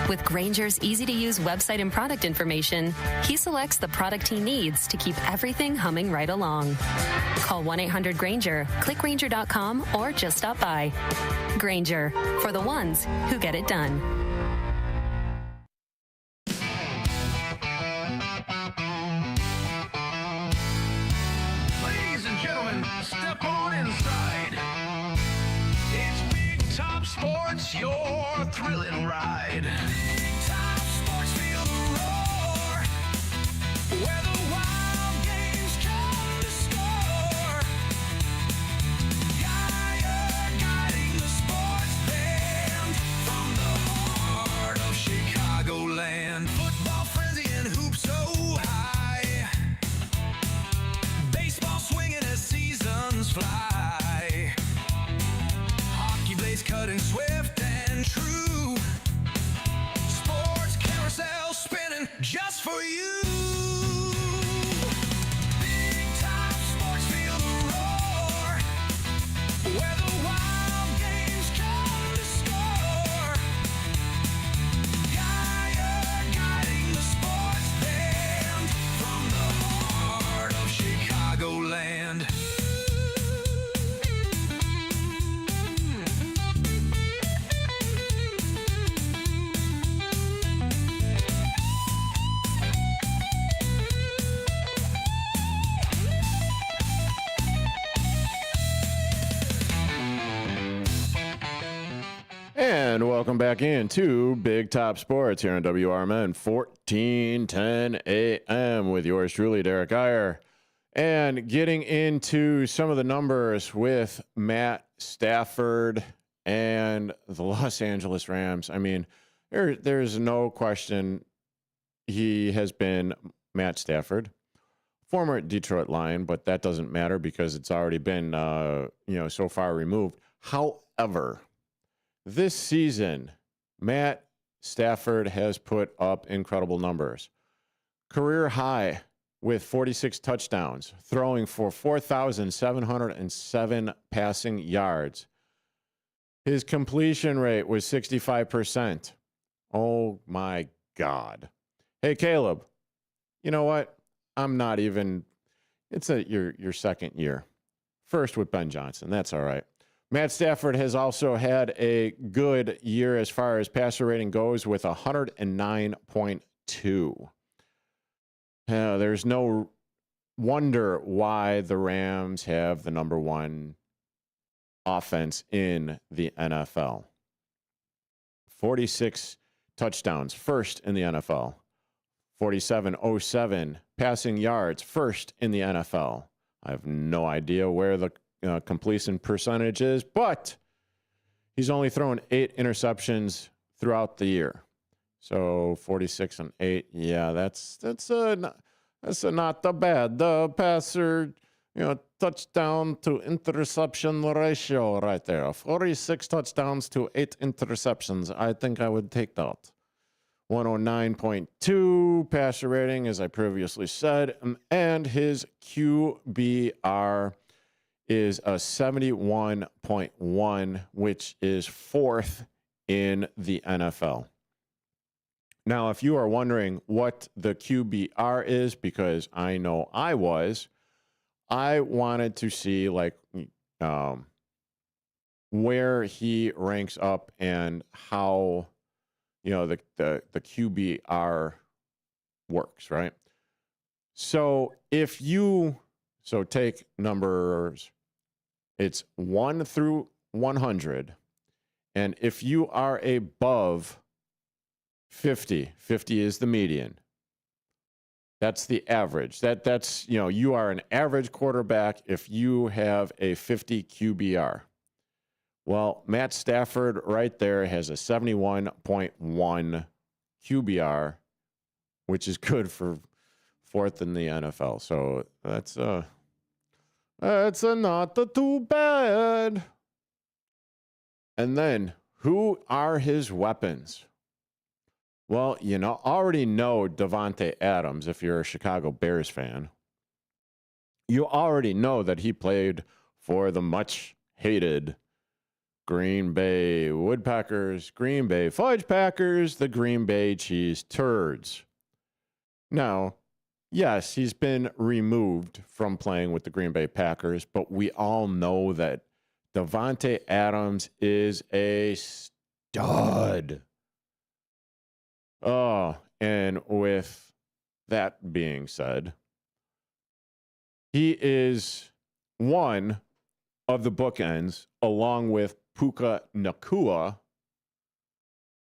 With Grainger's easy-to-use website and product information, he selects the product he needs to keep everything humming right along. Call 1-800-GRAINGER, click Grainger.com, or just stop by. Grainger, for the ones who get it done. Step on inside. It's Big Top Sports, your thrilling ride. Big Top Sports, feel the roar. Where the wild games come to score. Geyer guiding the sports band from the heart of Chicagoland. Football frenzy and hoops so high. Baseball swinging as seasons fly. Hockey blades cutting swift and true. Sports carousel spinning just for you. Big Top Sports, feel the roar. Where the wild games come to score. Geyer guiding the sports band from the heart of Chicagoland. And welcome back into Big Top Sports here on WRMN 1410 AM with yours truly, Derrick Geyer. And getting into some of the numbers with Matt Stafford and the Los Angeles Rams. I mean, there's no question he has been Matt Stafford, former Detroit Lion, but that doesn't matter because it's already been, so far removed. However, this season, Matt Stafford has put up incredible numbers. Career high with 46 touchdowns, throwing for 4,707 passing yards. His completion rate was 65%. Oh, my God. Hey, Caleb, you know what? I'm not even – it's your second year. First with Ben Johnson. That's all right. Matt Stafford has also had a good year as far as passer rating goes with 109.2. There's no wonder why the Rams have the number one offense in the NFL. 46 touchdowns, first in the NFL. 47.07 passing yards, first in the NFL. I have no idea where the completion percentage is, but he's only thrown 8 interceptions throughout the year. So 46-8. Yeah, that's not the bad. The passer, touchdown to interception ratio right there. 46 touchdowns to 8 interceptions. I think I would take that. 109.2 passer rating, as I previously said, and his QBR is a 71.1, which is 4th in the NFL. Now, if you are wondering what the QBR is, because I know I wanted to see where he ranks up and how the QBR works, right? So take numbers, it's 1 through 100, and if you are above 50 is the median. That's the average. That's you are an average quarterback if you have a 50 QBR. Well, Matt Stafford right there has a 71.1 QBR, which is good for 4th in the NFL. So that's not too bad. And then, who are his weapons? Well, already know Davante Adams if you're a Chicago Bears fan. You already know that he played for the much-hated Green Bay Woodpeckers, Green Bay Fudge Packers, the Green Bay Cheese Turds. Now, yes, he's been removed from playing with the Green Bay Packers, but we all know that Davante Adams is a stud. Oh, and with that being said, he is one of the bookends, along with Puka Nacua,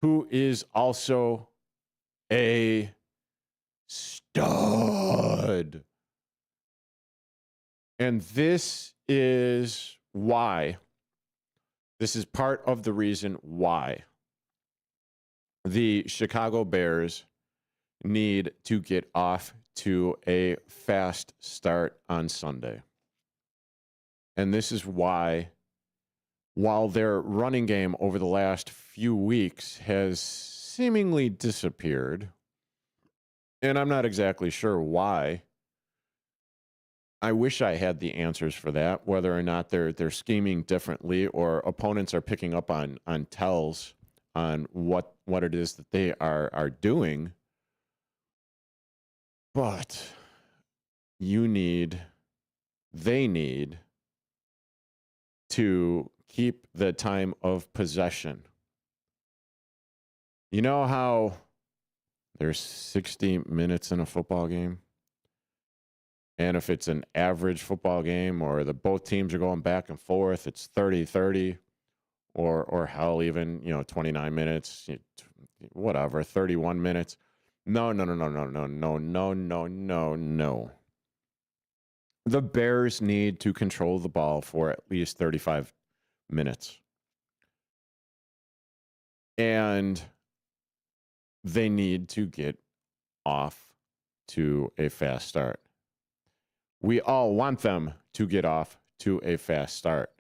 who is also a stud. And this is why. This is part of the reason why the Chicago Bears need to get off to a fast start on Sunday. And this is why, while their running game over the last few weeks has seemingly disappeared, and I'm not exactly sure why, I wish I had the answers for that, whether or not they're scheming differently or opponents are picking up on tells on what it is that they are doing. But they need to keep the time of possession. You know how there's 60 minutes in a football game? And if it's an average football game or both teams are going back and forth, it's 30-30 or hell, even, 29 minutes, whatever, 31 minutes. No. The Bears need to control the ball for at least 35 minutes. And they need to get off to a fast start. We all want them to get off to a fast start.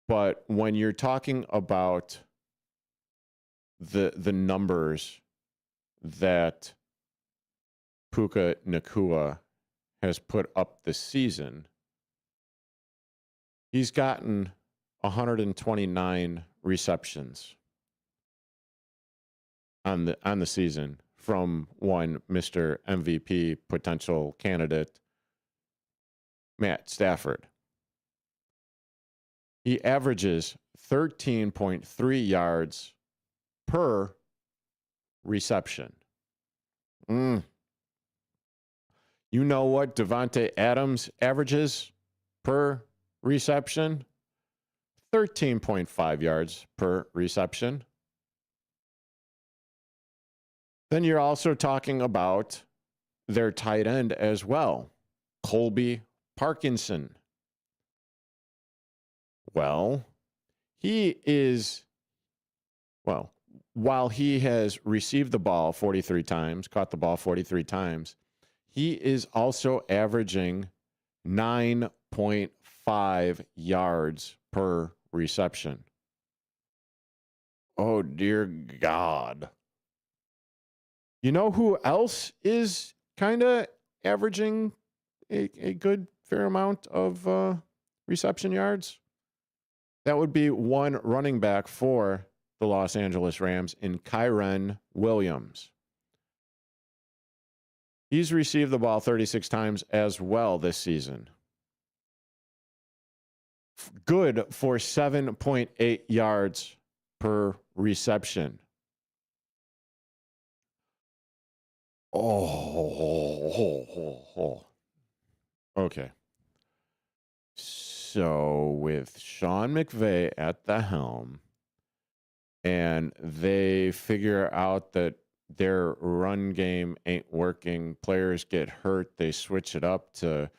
But when you're talking about the numbers that Puka Nacua has put up this season, he's gotten 129 receptions on the season from one Mr. MVP potential candidate, Matt Stafford. He averages 13.3 yards per reception. You know what Davante Adams averages per reception? 13.5 yards per reception. Then you're also talking about their tight end as well, Colby Parkinson. Well, while he has received the ball 43 times, caught the ball 43 times, he is also averaging 9.5 yards per reception. Oh, dear God. You know who else is kind of averaging a good fair amount of reception yards? That would be one running back for the Los Angeles Rams in Kyren Williams. He's received the ball 36 times as well this season. Good for 7.8 yards per reception. Oh. Okay. So with Sean McVay at the helm, and they figure out that their run game ain't working, players get hurt, they switch it up to,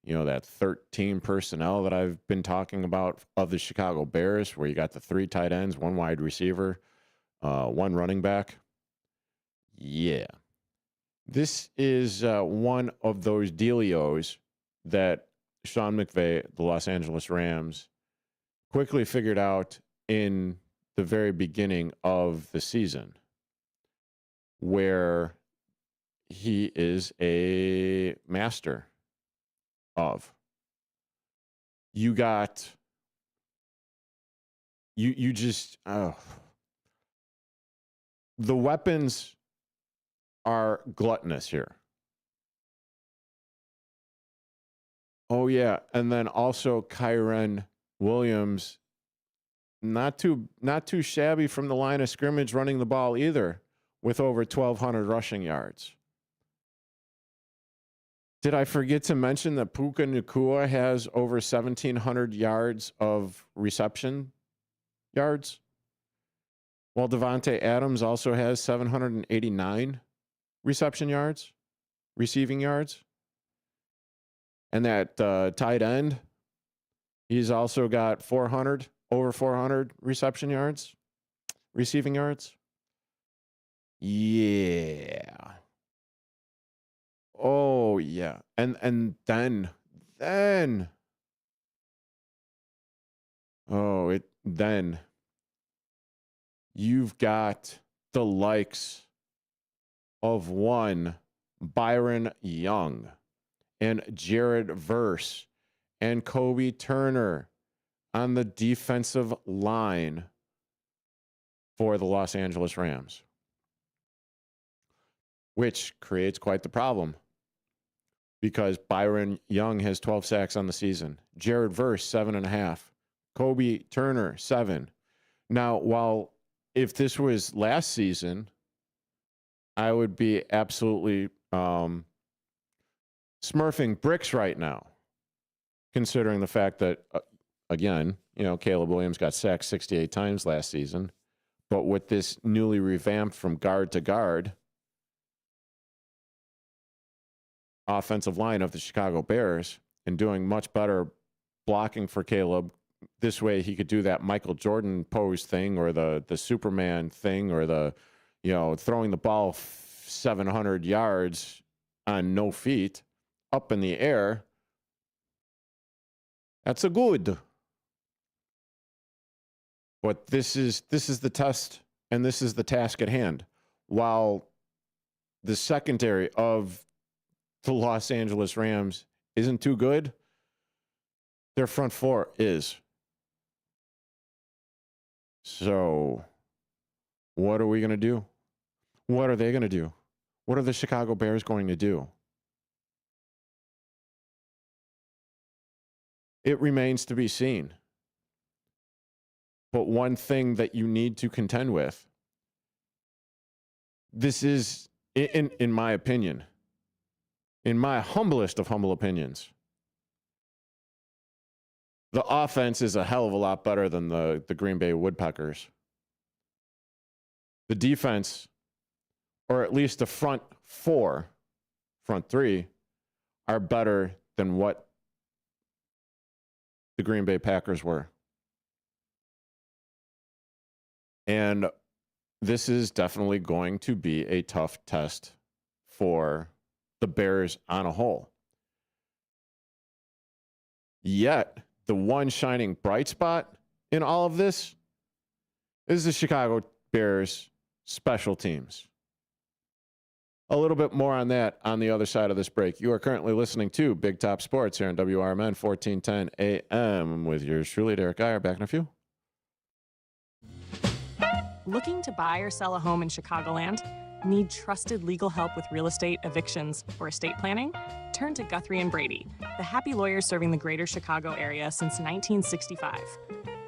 that 13 personnel that I've been talking about of the Chicago Bears, where you got the 3 tight ends, 1 wide receiver, 1 running back. Yeah. This is one of those dealios that Sean McVay, the Los Angeles Rams, quickly figured out in the very beginning of the season, where he is a master of. You just, the weapons are gluttonous here. Oh, yeah. And then also Kyren Williams, not too shabby from the line of scrimmage running the ball either, with over 1,200 rushing yards. Did I forget to mention that Puka Nacua has over 1,700 yards of reception yards? While Devontae Adams also has 789 reception yards, receiving yards. And that tight end, he's also got over 400 reception yards, receiving yards. Yeah. Oh, yeah. And then you've got the likes of one Byron Young and Jared Verse and Kobe Turner on the defensive line for the Los Angeles Rams, which creates quite the problem because Byron Young has 12 sacks on the season. Jared Verse, 7.5. Kobe Turner, 7. Now, if this was last season, I would be absolutely smurfing bricks right now, considering the fact that, again, Caleb Williams got sacked 68 times last season. But with this newly revamped from guard to guard offensive line of the Chicago Bears and doing much better blocking for Caleb, this way he could do that Michael Jordan pose thing or the Superman thing or the, throwing the ball 700 yards on no feet up in the air. That's a good. But this is the test and this is the task at hand. While the secondary of the Los Angeles Rams isn't too good, their front four is. So what are we going to do? What are they going to do? What are the Chicago Bears going to do? It remains to be seen. But one thing that you need to contend with, this is, in my opinion, in my humblest of humble opinions, the offense is a hell of a lot better than the Green Bay Woodpeckers. The defense, or at least the front three, are better than what the Green Bay Packers were. And this is definitely going to be a tough test for the Bears on a whole. Yet, the one shining bright spot in all of this is the Chicago Bears special teams. A little bit more on that on the other side of this break. You are currently listening to Big Top Sports here on WRMN 1410 AM with yours truly, Derrick Geyer. Back in a few. Looking to buy or sell a home in Chicagoland? Need trusted legal help with real estate, evictions, or estate planning? Turn to Guthrie & Brady, the happy lawyers serving the greater Chicago area since 1965.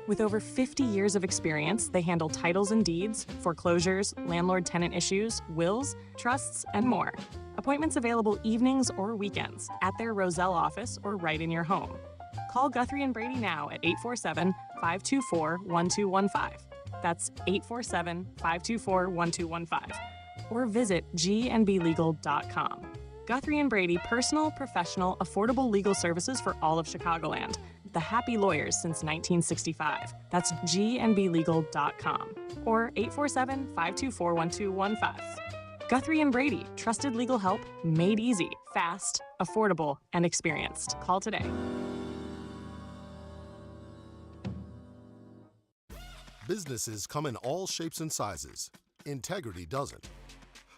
With over 50 years of experience, they handle titles and deeds, foreclosures, landlord-tenant issues, wills, trusts, and more. Appointments available evenings or weekends at their Roselle office or right in your home. Call Guthrie & Brady now at 847-524-1215. That's 847-524-1215. Or visit gnblegal.com. Guthrie & Brady, personal, professional, affordable legal services for all of Chicagoland. The happy lawyers since 1965. That's gnblegal.com. Or 847-524-1215. Guthrie & Brady, trusted legal help made easy, fast, affordable, and experienced. Call today. Businesses come in all shapes and sizes. Integrity doesn't.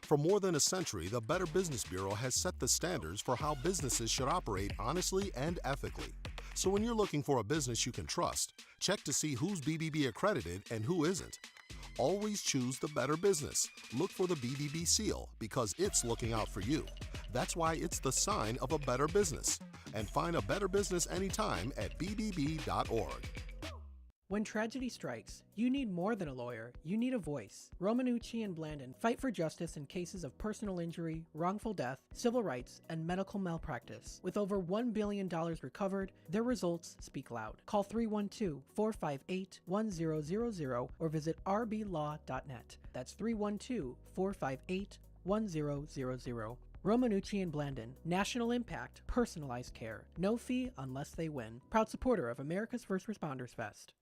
For more than a century, the Better Business Bureau has set the standards for how businesses should operate honestly and ethically. So when you're looking for a business you can trust, check to see who's BBB accredited and who isn't. Always choose the Better Business. Look for the BBB seal because it's looking out for you. That's why it's the sign of a better business. And find a better business anytime at bbb.org. When tragedy strikes, you need more than a lawyer, you need a voice. Romanucci and Blandon fight for justice in cases of personal injury, wrongful death, civil rights, and medical malpractice. With over $1 billion recovered, their results speak loud. Call 312-458-1000 or visit rblaw.net. That's 312-458-1000. Romanucci and Blandon, national impact, personalized care. No fee unless they win. Proud supporter of America's First Responders Fest.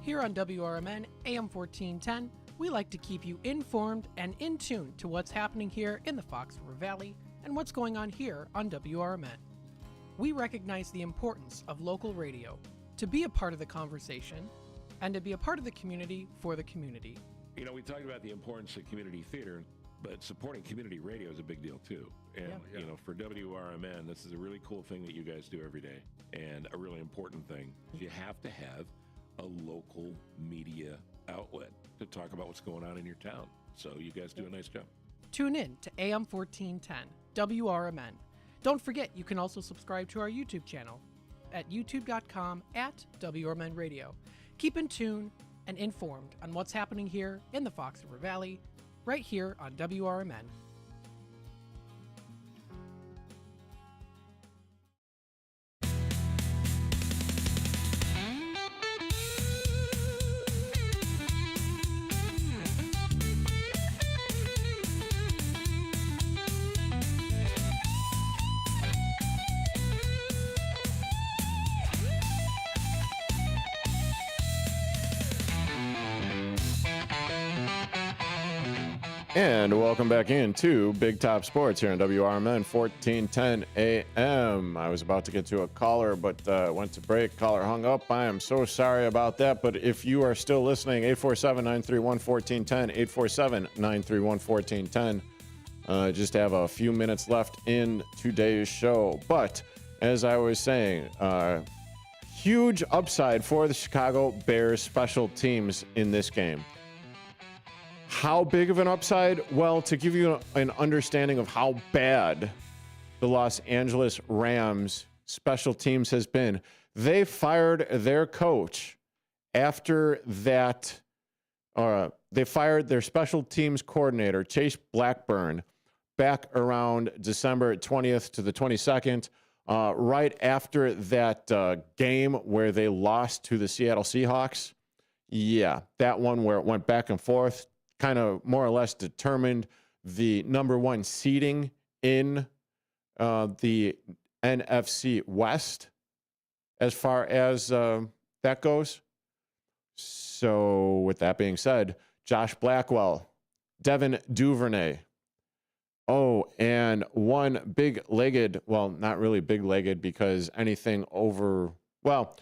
Here on WRMN AM 1410, we like to keep you informed and in tune to what's happening here in the Fox River Valley and what's going on here on WRMN. We recognize the importance of local radio to be a part of the conversation and to be a part of the community for the community. You know, we talked about the importance of community theater, but supporting community radio is a big deal too. And, you know, for WRMN, this is a really cool thing that you guys do every day and a really important thing. You have to have a local media outlet to talk about what's going on in your town. So you guys do a nice job. Tune in to AM 1410, WRMN. Don't forget, you can also subscribe to our YouTube channel at youtube.com/WRMN Radio. Keep in tune and informed on what's happening here in the Fox River Valley, right here on WRMN. And welcome back into Big Top Sports here on WRMN 1410 AM. I was about to get to a caller, but went to break. Caller hung up. I am so sorry about that. But if you are still listening, 847-931-1410, 847-931-1410. Just have a few minutes left in today's show. But as I was saying, huge upside for the Chicago Bears special teams in this game. How big of an upside? Well, to give you an understanding of how bad the Los Angeles Rams special teams has been, they fired their coach after that. They fired their special teams coordinator, Chase Blackburn, back around December 20th to the 22nd, right after that game where they lost to the Seattle Seahawks. Yeah, that one where it went back and forth. Kind of more or less determined the number one seeding in the NFC West as far as that goes. So with that being said, Josh Blackwell, Devin Duvernay. Oh, and one big-legged, well, not really big-legged because anything over, well,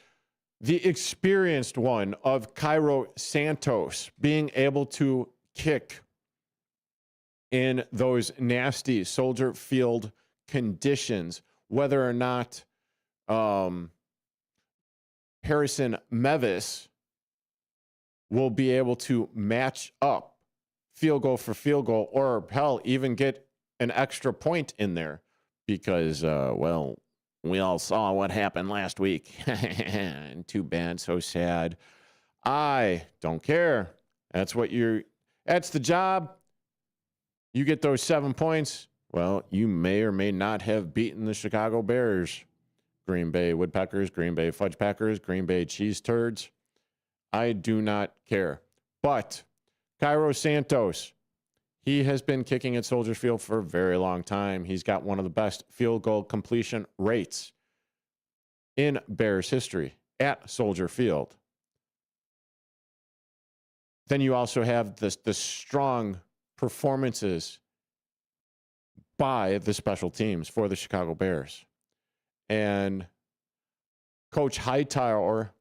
the experienced one of Cairo Santos being able to kick in those nasty Soldier Field conditions, whether or not Harrison Mevis will be able to match up field goal for field goal, or hell, even get an extra point in there because, well, we all saw what happened last week. Too bad, so sad. I don't care. That's the job. You get those 7 points. Well, you may or may not have beaten the Chicago Bears, Green Bay Woodpeckers, Green Bay Fudge Packers, Green Bay Cheese Turds. I do not care. But Cairo Santos, he has been kicking at Soldier Field for a very long time. He's got one of the best field goal completion rates in Bears history at Soldier Field. Then you also have the strong performances by the special teams for the Chicago Bears. And Coach Hightower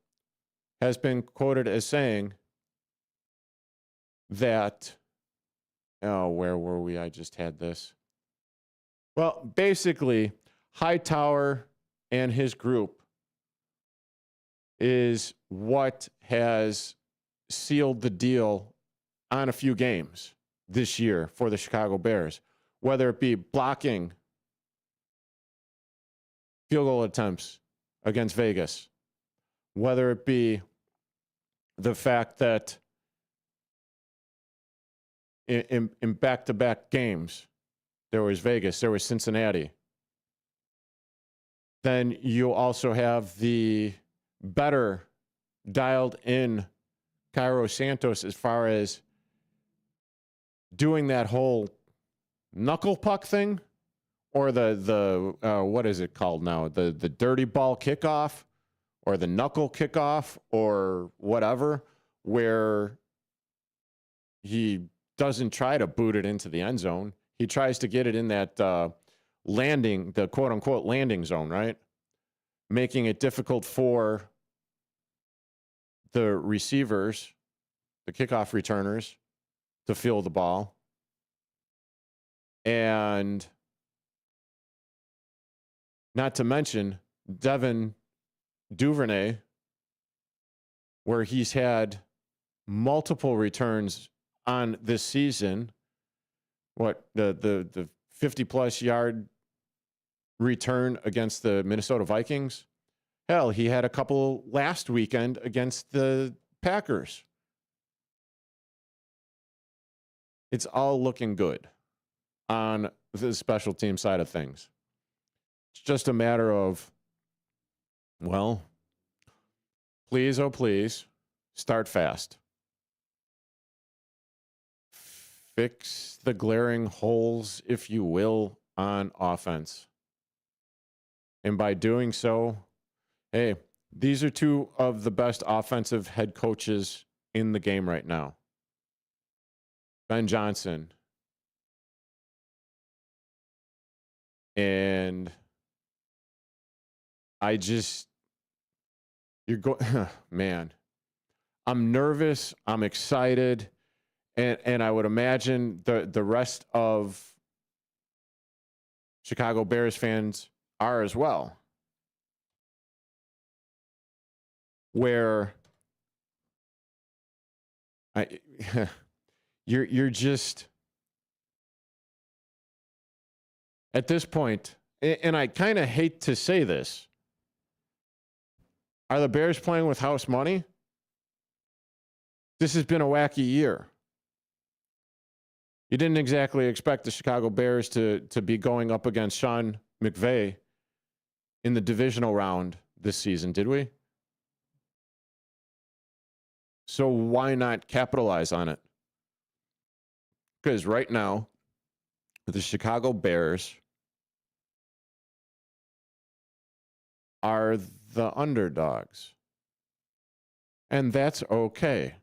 has been quoted as saying that, oh, where were we? I just had this. Well, basically, Hightower and his group is what has sealed the deal on a few games this year for the Chicago Bears, whether it be blocking field goal attempts against Vegas, whether it be the fact that in back-to-back games, there was Vegas, there was Cincinnati. Then you also have the better dialed in Cairo Santos as far as doing that whole knuckle puck thing, or the what is it called now? The dirty ball kickoff, or the knuckle kickoff, or whatever, where he doesn't try to boot it into the end zone. He tries to get it in that landing, the quote-unquote landing zone, right? Making it difficult for the receivers, the kickoff returners, to field the ball. And not to mention Devin Duvernay, where he's had multiple returns on this season. What, the 50-plus yard return against the Minnesota Vikings? Hell, he had a couple last weekend against the Packers. It's all looking good on the special team side of things. It's just a matter of, well, please, oh please, start fast. Fix the glaring holes, if you will, on offense. And by doing so, hey, these are two of the best offensive head coaches in the game right now. Ben Johnson and man, I'm nervous, I'm excited, and I would imagine the rest of Chicago Bears fans are as well. Where you're just at this point, and I kind of hate to say this, are the Bears playing with house money? This has been a wacky year. You didn't exactly expect the Chicago Bears to be going up against Sean McVay in the divisional round this season, did we? So why not capitalize on it? Because right now, the Chicago Bears are the underdogs. And that's okay.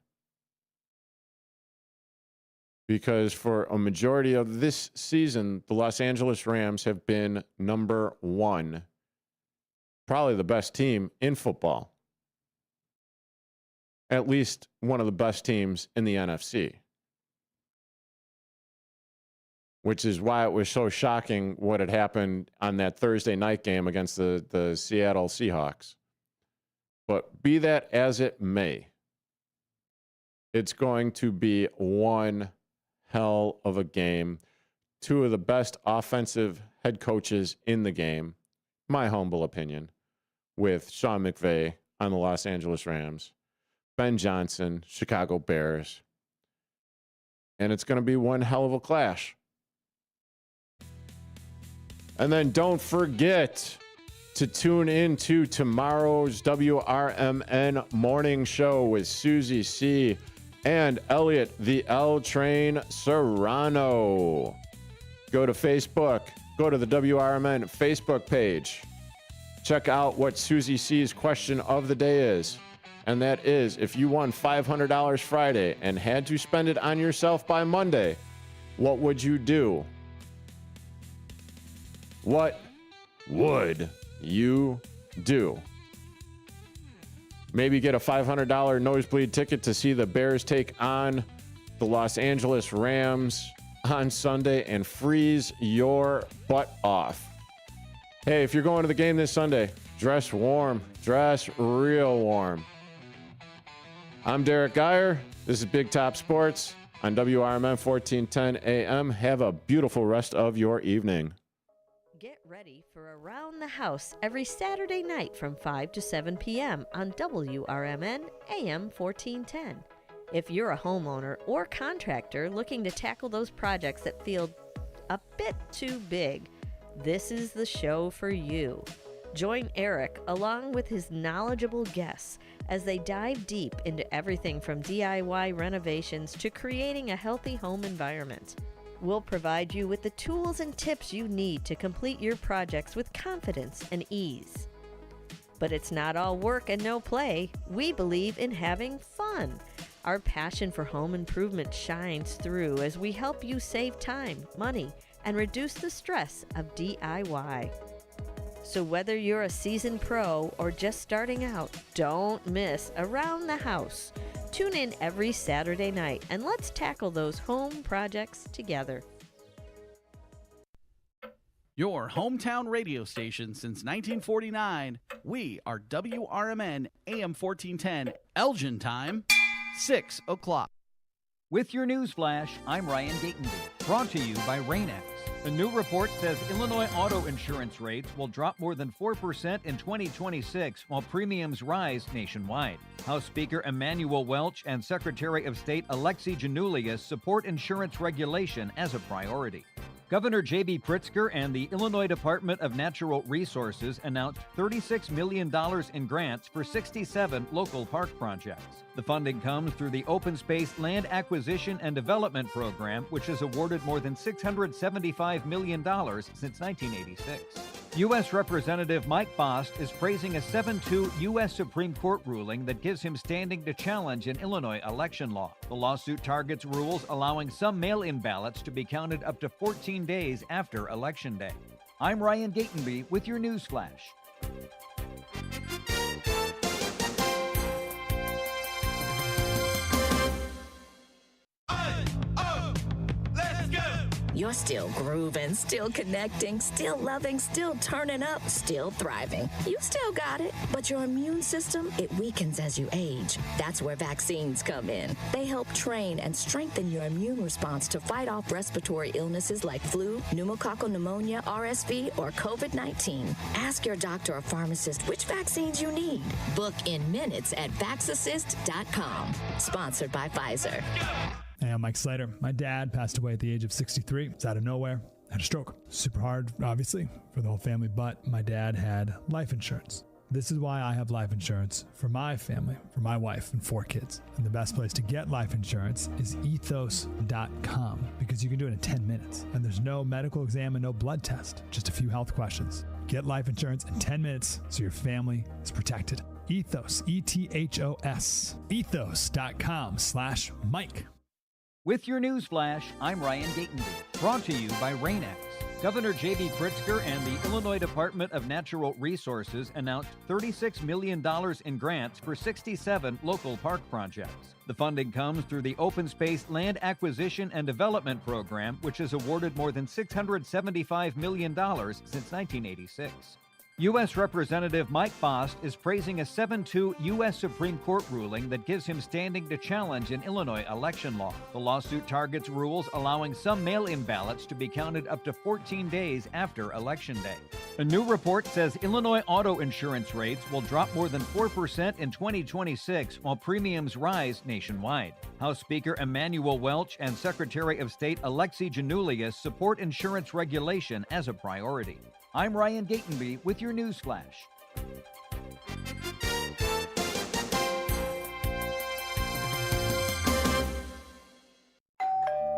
Because for a majority of this season, the Los Angeles Rams have been number one, probably the best team in football. At least one of the best teams in the NFC. Which is why it was so shocking what had happened on that Thursday night game against the Seattle Seahawks. But be that as it may, it's going to be one hell of a game. Two of the best offensive head coaches in the game, my humble opinion, with Sean McVay on the Los Angeles Rams, Ben Johnson, Chicago Bears. And it's going to be one hell of a clash. And then don't forget to tune in to tomorrow's WRMN morning show with Susie C. and Elliot the L Train Serrano. Go to Facebook. Go to the WRMN Facebook page. Check out what Susie C's question of the day is. And that is, if you won $500 Friday and had to spend it on yourself by Monday, what would you do? What would you do? Maybe get a $500 nosebleed ticket to see the Bears take on the Los Angeles Rams on Sunday and freeze your butt off. Hey, if you're going to the game this Sunday, dress warm. Dress real warm. I'm Derrick Geyer. This is Big Top Sports on WRMN 1410 AM. Have a beautiful rest of your evening. Get ready for Around the House every Saturday night from 5 to 7 p.m. on WRMN AM 1410. If you're a homeowner or contractor looking to tackle those projects that feel a bit too big, this is the show for you. Join Eric along with his knowledgeable guests as they dive deep into everything from DIY renovations to creating a healthy home environment. We'll provide you with the tools and tips you need to complete your projects with confidence and ease. But it's not all work and no play. We believe in having fun. Our passion for home improvement shines through as we help you save time, money, and reduce the stress of DIY. So whether you're a seasoned pro or just starting out, don't miss Around the House. Tune in every Saturday night and let's tackle those home projects together. Your hometown radio station since 1949. We are WRMN AM 1410, Elgin time, 6 o'clock. With your news flash, I'm Ryan Gatenby. Brought to you by Rain-X. A new report says Illinois auto insurance rates will drop more than 4% in 2026 while premiums rise nationwide. House Speaker Emanuel Welch and Secretary of State Alexi Janulius support insurance regulation as a priority. Governor J.B. Pritzker and the Illinois Department of Natural Resources announced $36 million in grants for 67 local park projects. The funding comes through the Open Space Land Acquisition and Development Program, which has awarded more than $675 million since 1986. U.S. Representative Mike Bost is praising a 7-2 U.S. Supreme Court ruling that gives him standing to challenge an Illinois election law. The lawsuit targets rules allowing some mail-in ballots to be counted up to 14 days after Election Day. I'm Ryan Gatenby with your news flash. You're still grooving, still connecting, still loving, still turning up, still thriving. You still got it, but your immune system, it weakens as you age. That's where vaccines come in. They help train and strengthen your immune response to fight off respiratory illnesses like flu, pneumococcal pneumonia, RSV, or COVID-19. Ask your doctor or pharmacist which vaccines you need. Book in minutes at vaxassist.com. Sponsored by Pfizer. Hey, I'm Mike Slater. My dad passed away at the age of 63. It's out of nowhere. Had a stroke. Super hard, obviously, for the whole family, but my dad had life insurance. This is why I have life insurance for my family, for my wife and 4 kids. And the best place to get life insurance is ethos.com because you can do it in 10 minutes. And there's no medical exam and no blood test, just a few health questions. Get life insurance in 10 minutes so your family is protected. Ethos, E-T-H-O-S. Ethos.com/Mike. With your news flash, I'm Ryan Gatenby. Brought to you by Rain-X. Governor J.B. Pritzker and the Illinois Department of Natural Resources announced $36 million in grants for 67 local park projects. The funding comes through the Open Space Land Acquisition and Development Program, which has awarded more than $675 million since 1986. U.S. Representative Mike Bost is praising a 7-2 U.S. Supreme Court ruling that gives him standing to challenge an Illinois election law. The lawsuit targets rules allowing some mail-in ballots to be counted up to 14 days after Election Day. A new report says Illinois auto insurance rates will drop more than 4% in 2026 while premiums rise nationwide. House Speaker Emanuel Welch and Secretary of State Alexi Janulius support insurance regulation as a priority. I'm Ryan Gatenby with your news flash.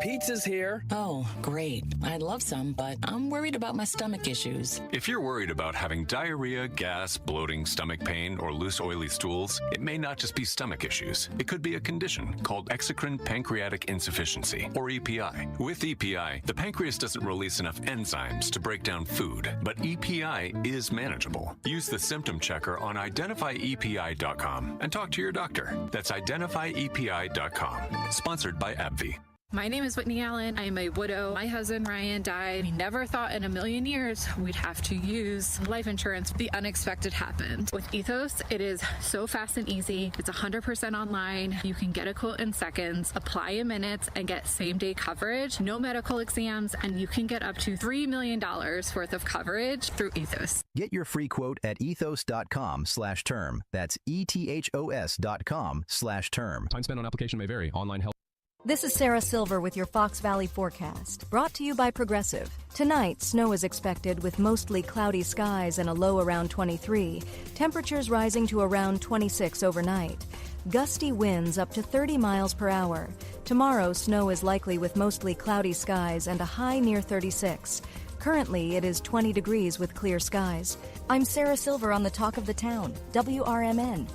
Pizza's here. Oh, great. I'd love some, but I'm worried about my stomach issues. If you're worried about having diarrhea, gas, bloating, stomach pain, or loose oily stools, it may not just be stomach issues. It could be a condition called exocrine pancreatic insufficiency, or EPI. With EPI, the pancreas doesn't release enough enzymes to break down food, but EPI is manageable. Use the symptom checker on identifyepi.com and talk to your doctor. That's identifyepi.com. Sponsored by AbbVie. My name is Whitney Allen. I am a widow. My husband, Ryan, died. We never thought in a million years we'd have to use life insurance. The unexpected happened. With Ethos, it is so fast and easy. It's 100% online. You can get a quote in seconds, apply in minutes, and get same-day coverage, no medical exams, and you can get up to $3 million worth of coverage through Ethos. Get your free quote at ethos.com/term. That's ethos.com/term. Time spent on application may vary. Online help. This is Sarah Silver with your Fox Valley forecast, brought to you by Progressive. Tonight, snow is expected with mostly cloudy skies and a low around 23. Temperatures rising to around 26 overnight. Gusty winds up to 30 miles per hour. Tomorrow, snow is likely with mostly cloudy skies and a high near 36. Currently, it is 20 degrees with clear skies. I'm Sarah Silver on the Talk of the Town, WRMN.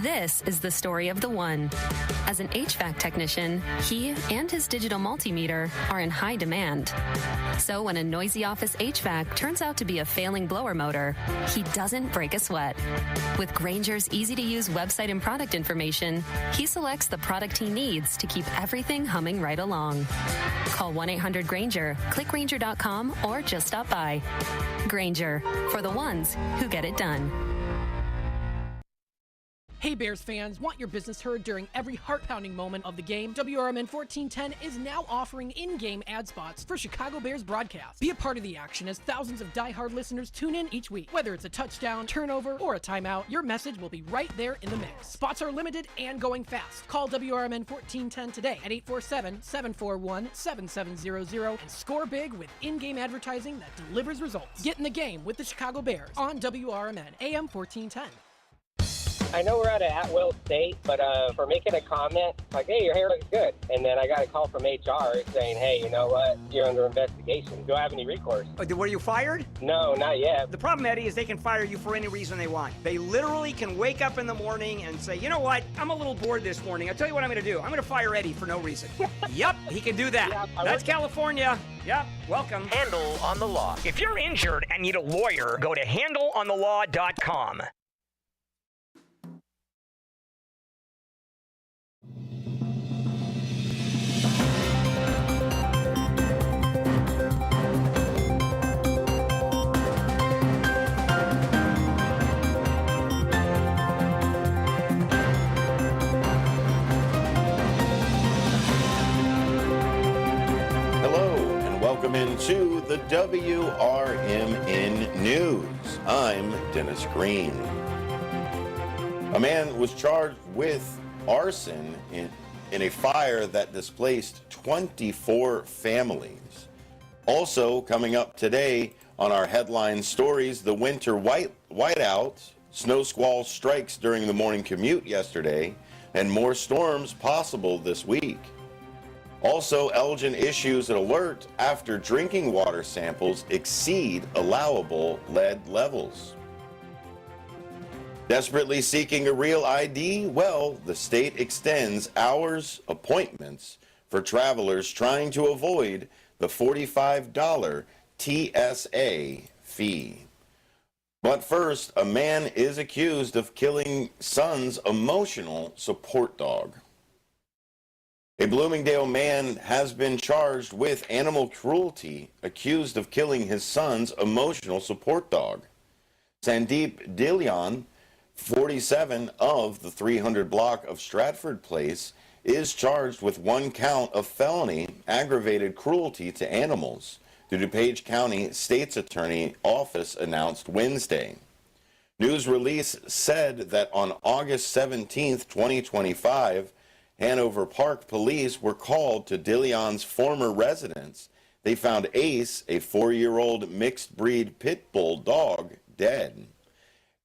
This is the story of the one. As an HVAC technician, he and his digital multimeter are in high demand. So when a noisy office HVAC turns out to be a failing blower motor, he doesn't break a sweat. With Grainger's easy-to-use website and product information, he selects the product he needs to keep everything humming right along. Call 1-800-GRAINGER, click Grainger.com, or just stop by. Grainger, for the ones who get it done. Hey Bears fans, want your business heard during every heart-pounding moment of the game? WRMN 1410 is now offering in-game ad spots for Chicago Bears broadcasts. Be a part of the action as thousands of die-hard listeners tune in each week. Whether it's a touchdown, turnover, or a timeout, your message will be right there in the mix. Spots are limited and going fast. Call WRMN 1410 today at 847-741-7700 and score big with in-game advertising that delivers results. Get in the game with the Chicago Bears on WRMN AM 1410. I know we're at an at-will state, but for making a comment, like, hey, your hair looks good. And then I got a call from HR saying, hey, you know what? You're under investigation. Do I have any recourse? Were you fired? No, not yet. The problem, Eddie, is they can fire you for any reason they want. They literally can wake up in the morning and say, you know what? I'm a little bored this morning. I'll tell you what I'm going to do. I'm going to fire Eddie for no reason. Yep, he can do that. Yeah, that's California. Yep, welcome. Handle on the Law. If you're injured and need a lawyer, go to handleonthelaw.com. Welcome into the WRMN News. I'm Dennis Green. A man was charged with arson in a fire that displaced 24 families. Also coming up today on our headline stories, the winter whiteout, snow squall strikes during the morning commute yesterday, and more storms possible this week. Also, Elgin issues an alert after drinking water samples exceed allowable lead levels. Desperately seeking a real ID? Well, the state extends hours appointments for travelers trying to avoid the $45 TSA fee. But first, a man is accused of killing son's emotional support dog. A Bloomingdale man has been charged with animal cruelty, accused of killing his son's emotional support dog. Sandeep Dillon, 47, of the 300 block of Stratford Place, is charged with 1 count of felony aggravated cruelty to animals, the DuPage County State's Attorney Office announced Wednesday. News release said that on August 17, 2025, Hanover Park police were called to Dillion's former residence. They found Ace, a 4-year-old mixed-breed pit bull dog, dead.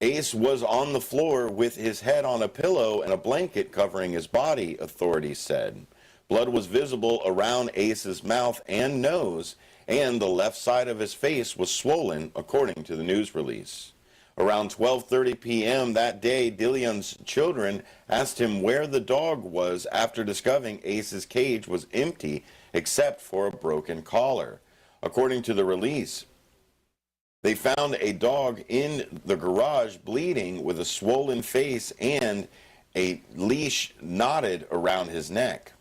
Ace was on the floor with his head on a pillow and a blanket covering his body, authorities said. Blood was visible around Ace's mouth and nose, and the left side of his face was swollen, according to the news release. Around 12:30 p.m. that day, Dillion's children asked him where the dog was after discovering Ace's cage was empty except for a broken collar. According to the release, they found a dog in the garage bleeding with a swollen face and a leash knotted around his neck.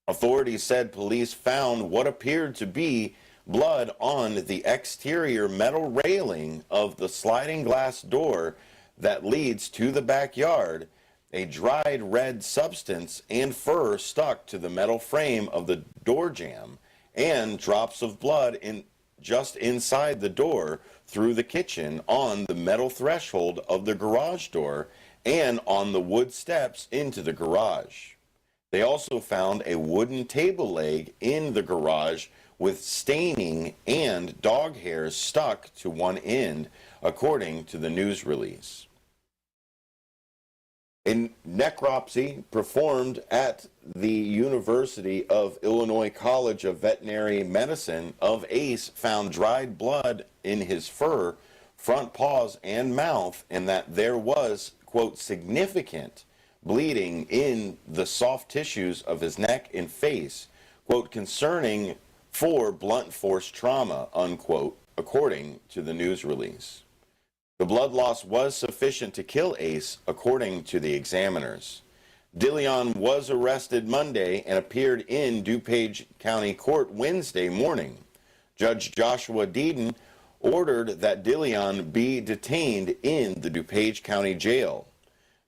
Authorities said police found what appeared to be blood on the exterior metal railing of the sliding glass door that leads to the backyard, a dried red substance and fur stuck to the metal frame of the door jamb, and drops of blood just inside the door through the kitchen on the metal threshold of the garage door and on the wood steps into the garage. They also found a wooden table leg in the garage with staining and dog hairs stuck to one end, according to the news release. A necropsy performed at the University of Illinois College of Veterinary Medicine of Ace found dried blood in his fur, front paws, and mouth, and that there was, quote, significant bleeding in the soft tissues of his neck and face, quote, concerning for blunt force trauma, unquote, according to the news release. The blood loss was sufficient to kill Ace, according to the examiners. Dillon was arrested Monday and appeared in DuPage County Court Wednesday morning. Judge Joshua Deeden ordered that Dillon be detained in the DuPage County Jail.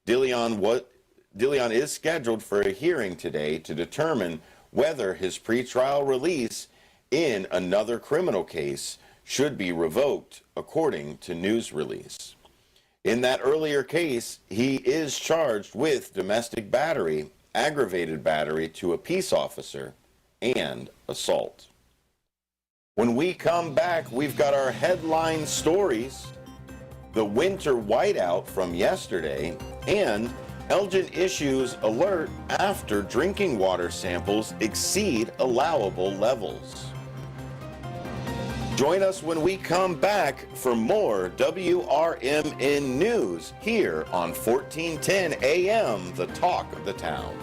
Dillon is scheduled for a hearing today to determine whether his pretrial release in another criminal case should be revoked, according to news release. In that earlier case, he is charged with domestic battery, aggravated battery to a peace officer, and assault. When we come back, we've got our headline stories, the winter whiteout from yesterday, and Elgin issues alert after drinking water samples exceed allowable levels. Join us when we come back for more WRMN News here on 1410 AM, the talk of the town.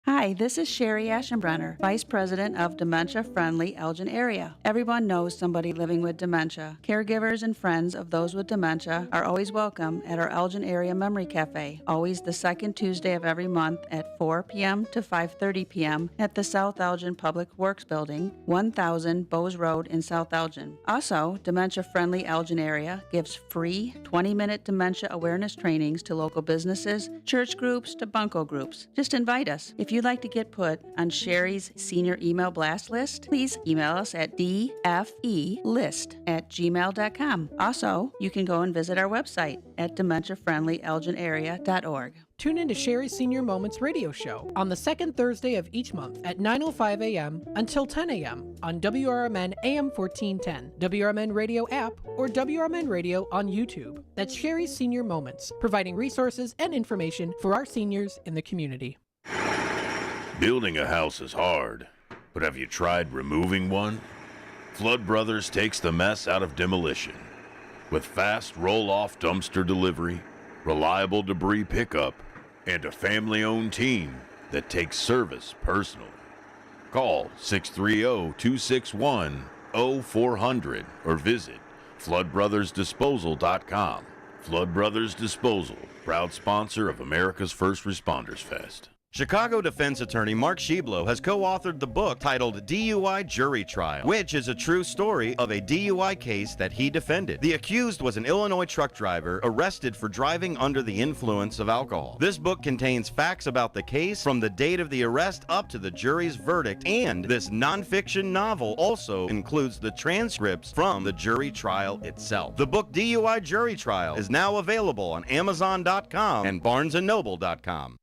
Hi, this is Sherry Aschenbrenner, Vice President of Dementia Friendly Elgin Area. Everyone knows somebody living with dementia. Caregivers and friends of those with dementia are always welcome at our Elgin Area Memory Cafe, always the second Tuesday of every month at 4 p.m. to 5:30 p.m. at the South Elgin Public Works Building, 1000 Bowes Road in South Elgin. Also, Dementia Friendly Elgin Area gives free 20-minute dementia awareness trainings to local businesses, church groups, to bunco groups. Just invite us. If you'd like to get put on Sherry's senior email blast list, please email us at dfelist@gmail.com. Also, you can go and visit our website at dementiafriendlyelginarea.org. Tune in to Sherry's Senior Moments radio show on the second Thursday of each month at 9:05 a.m. until 10 a.m. on WRMN AM 1410, WRMN Radio app, or WRMN Radio on YouTube. That's Sherry's Senior Moments, providing resources and information for our seniors in the community. Building a house is hard, but have you tried removing one? Flood Brothers takes the mess out of demolition. With fast roll-off dumpster delivery, reliable debris pickup, and a family-owned team that takes service personally. Call 630-261-0400 or visit floodbrothersdisposal.com. Flood Brothers Disposal, proud sponsor of America's First Responders Fest. Chicago defense attorney Mark Schieblo has co-authored the book titled DUI Jury Trial, which is a true story of a DUI case that he defended. The accused was an Illinois truck driver arrested for driving under the influence of alcohol. This book contains facts about the case from the date of the arrest up to the jury's verdict, and this nonfiction novel also includes the transcripts from the jury trial itself. The book DUI Jury Trial is now available on Amazon.com and BarnesandNoble.com.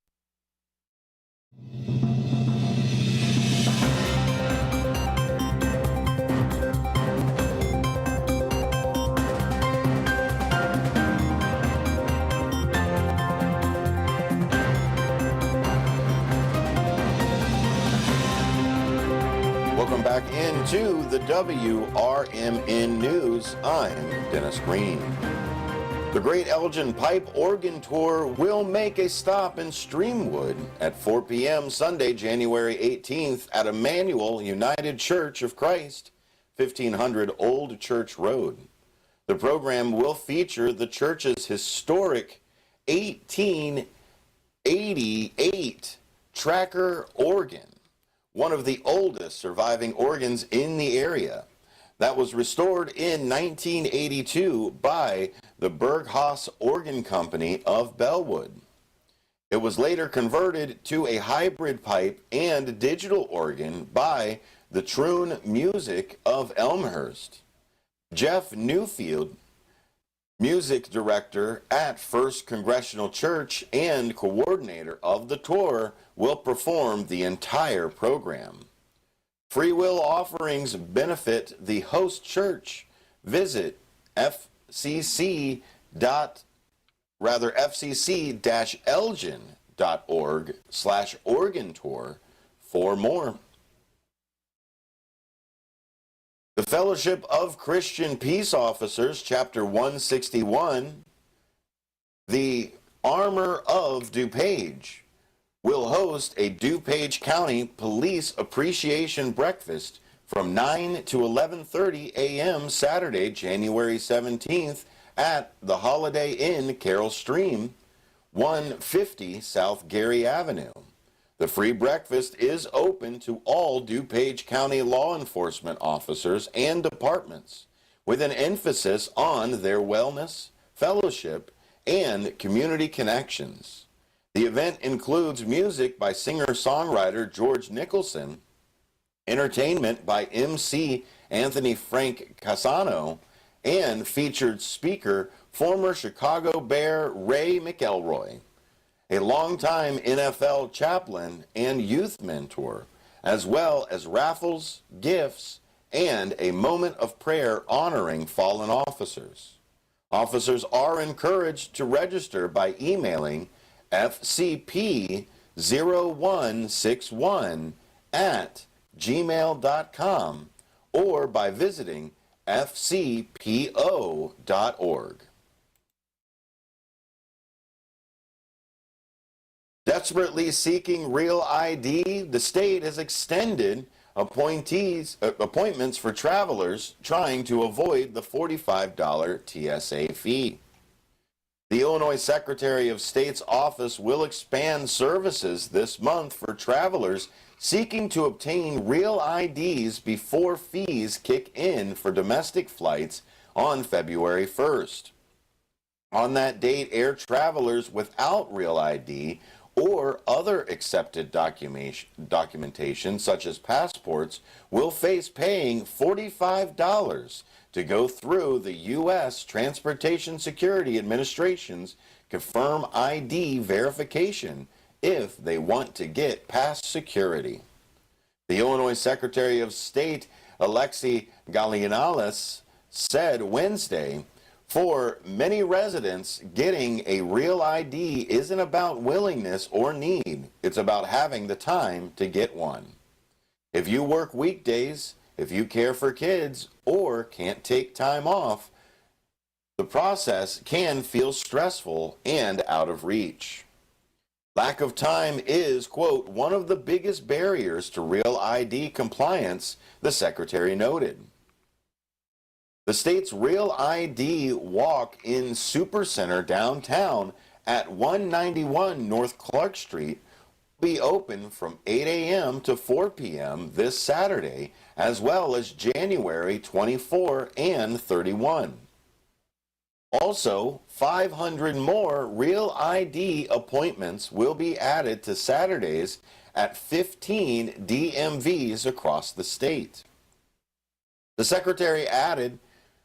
Welcome back into the WRMN News. I'm Dennis Green. The Great Elgin Pipe Organ Tour will make a stop in Streamwood at 4 p.m. Sunday, January 18th at Emmanuel United Church of Christ, 1500 Old Church Road. The program will feature the church's historic 1888 Tracker organ, one of the oldest surviving organs in the area, that was restored in 1982 by the Berghaus Organ Company of Bellwood. It was later converted to a hybrid pipe and digital organ by the Troon Music of Elmhurst. Jeff Newfield, music director at First Congressional Church and coordinator of the tour, will perform the entire program. Free will offerings benefit the host church. Visit fcc-elgin.org/organ tour for more. The Fellowship of Christian Peace Officers, Chapter 161, the Armor of DuPage, will host a DuPage County Police Appreciation Breakfast from 9 to 11:30 a.m. Saturday, January 17th at the Holiday Inn Carroll Stream, 150 South Gary Avenue. The free breakfast is open to all DuPage County law enforcement officers and departments, with an emphasis on their wellness, fellowship, and community connections. The event includes music by singer-songwriter George Nicholson, entertainment by MC Anthony Frank Casano, and featured speaker former Chicago Bear Ray McElroy, a longtime NFL chaplain and youth mentor, as well as raffles, gifts, and a moment of prayer honoring fallen officers. Officers are encouraged to register by emailing fcp0161@gmail.com or by visiting fcpo.org. Desperately seeking real ID, the state has extended appointments for travelers trying to avoid the $45 TSA fee. The Illinois Secretary of State's office will expand services this month for travelers seeking to obtain real IDs before fees kick in for domestic flights on February 1st. On that date, air travelers without real ID or other accepted documentation such as passports will face paying $45 to go through the U.S. Transportation Security Administration's Confirm ID verification if they want to get past security. The Illinois Secretary of State, Alexi Gallianalis, said Wednesday, for many residents, getting a real ID isn't about willingness or need. It's about having the time to get one. If you work weekdays, if you care for kids, or can't take time off, the process can feel stressful and out of reach. Lack of time is, quote, one of the biggest barriers to real ID compliance, the Secretary noted. The state's Real ID Walk-in Supercenter downtown at 191 North Clark Street will be open from 8 a.m. to 4 p.m. this Saturday, as well as January 24 and 31. Also, 500 more Real ID appointments will be added to Saturdays at 15 DMVs across the state. The Secretary added,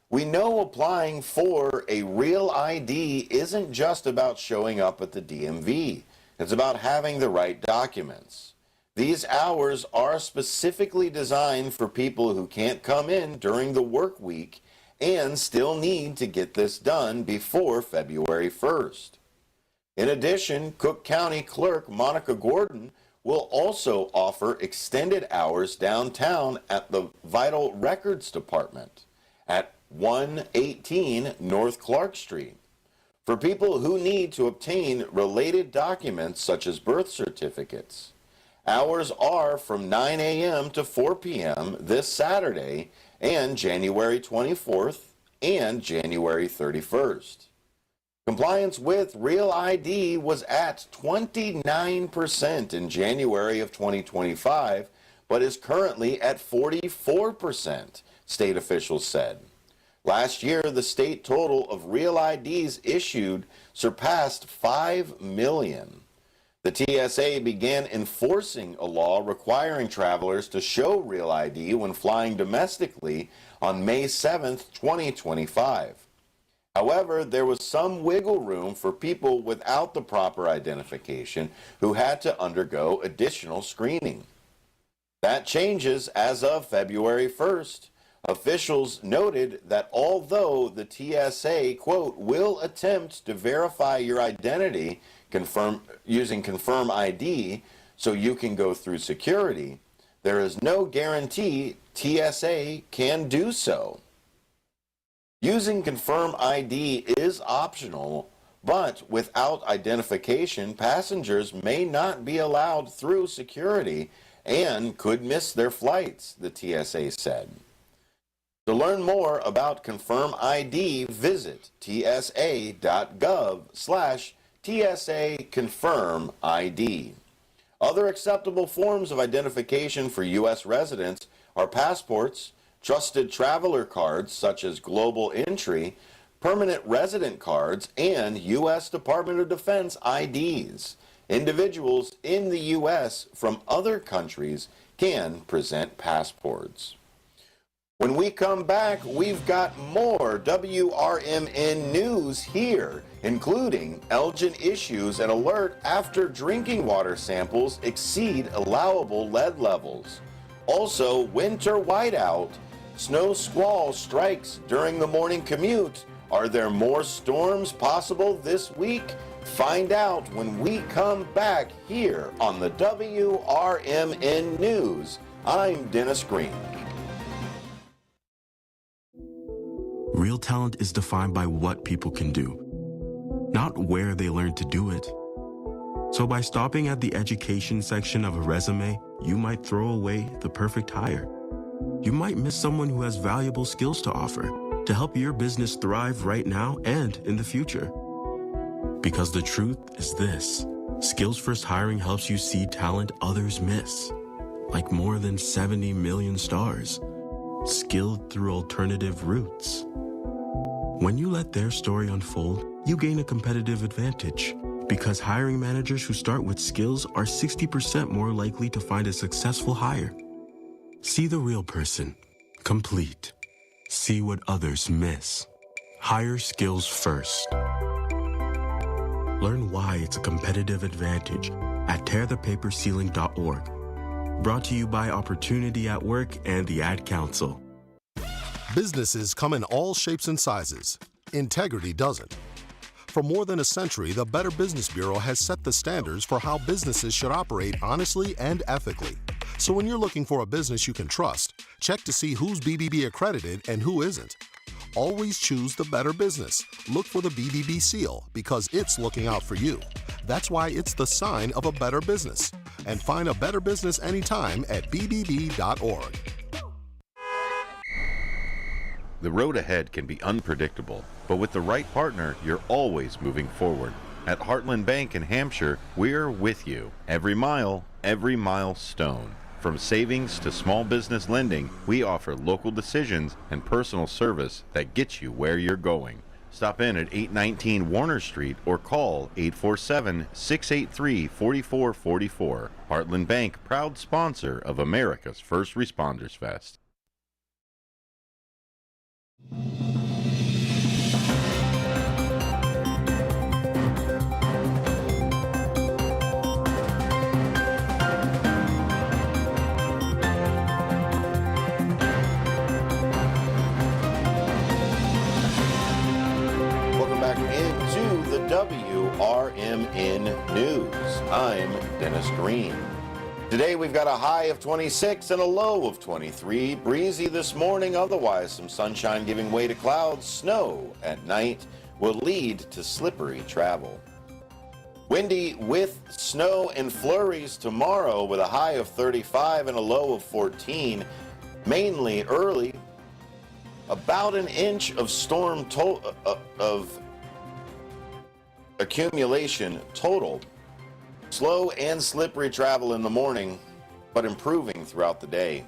we know applying for a Real ID isn't just about showing up at the DMV. It's about having the right documents. These hours are specifically designed for people who can't come in during the work week and still need to get this done before February 1st. In addition, Cook County Clerk Monica Gordon will also offer extended hours downtown at the Vital Records Department at 118 North Clark Street. For people who need to obtain related documents such as birth certificates, hours are from 9 a.m. to 4 p.m. this Saturday and January 24th and January 31st. Compliance with Real ID was at 29% in January of 2025, but is currently at 44%, state officials said. Last year, the state total of Real IDs issued surpassed 5 million. The TSA began enforcing a law requiring travelers to show Real ID when flying domestically on May 7, 2025. However, there was some wiggle room for people without the proper identification who had to undergo additional screening. That changes as of February 1st. Officials noted that although the TSA, quote, will attempt to verify your identity using Confirm ID so you can go through security, there is no guarantee TSA can do so. Using Confirm ID is optional, but without identification, passengers may not be allowed through security and could miss their flights, the TSA said. To learn more about Confirm ID, visit tsa.gov/TSA Confirm ID. Other acceptable forms of identification for U.S. residents are passports, trusted traveler cards such as Global Entry, permanent resident cards, and U.S. Department of Defense IDs. Individuals in the U.S. from other countries can present passports. When we come back, we've got more WRMN news here, including Elgin issues an alert after drinking water samples exceed allowable lead levels. Also, winter whiteout, snow squall strikes during the morning commute. Are there more storms possible this week? Find out when we come back here on the WRMN News. I'm Dennis Green. Real talent is defined by what people can do, not where they learn to do it. So by stopping at the education section of a resume, you might throw away the perfect hire. You might miss someone who has valuable skills to offer to help your business thrive right now and in the future. Because the truth is this: Skills First Hiring helps you see talent others miss, like more than 70 million stars, skilled through alternative routes. When you let their story unfold, you gain a competitive advantage, because hiring managers who start with skills are 60% more likely to find a successful hire. See the real person, complete. See what others miss. Hire skills first. Learn why it's a competitive advantage at tearthepaperceiling.org. Brought to you by Opportunity at Work and the Ad Council. Businesses come in all shapes and sizes. Integrity doesn't. For more than a century, the Better Business Bureau has set the standards for how businesses should operate honestly and ethically. So when you're looking for a business you can trust, check to see who's BBB accredited and who isn't. Always choose the Better Business. Look for the BBB seal because it's looking out for you. That's why it's the sign of a better business. And find a better business anytime at bbb.org. The road ahead can be unpredictable, but with the right partner, you're always moving forward. At Heartland Bank in Hampshire, we're with you. Every mile, every milestone. From savings to small business lending, we offer local decisions and personal service that gets you where you're going. Stop in at 819 Warner Street or call 847-683-4444. Heartland Bank, proud sponsor of America's First Responders Fest. Welcome back into the WRMN News. I'm Dennis Green. Today we've got a high of 26 and a low of 23. Breezy this morning, otherwise some sunshine giving way to clouds. Snow at night will lead to slippery travel. Windy with snow and flurries tomorrow with a high of 35 and a low of 14. Mainly early. About an inch of storm of accumulation total. Slow and slippery travel in the morning, but improving throughout the day.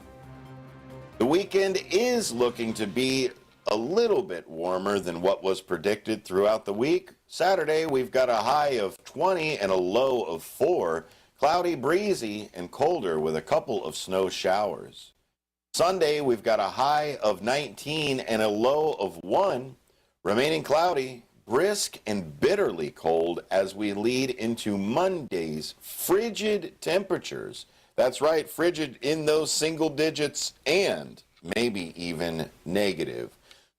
The weekend is looking to be a little bit warmer than what was predicted throughout the week. Saturday, we've got a high of 20 and a low of 4. Cloudy, breezy, and colder with a couple of snow showers. Sunday, we've got a high of 19 and a low of 1. Remaining cloudy, brisk and bitterly cold as we lead into Monday's frigid temperatures. That's right, frigid in those single digits and maybe even negative.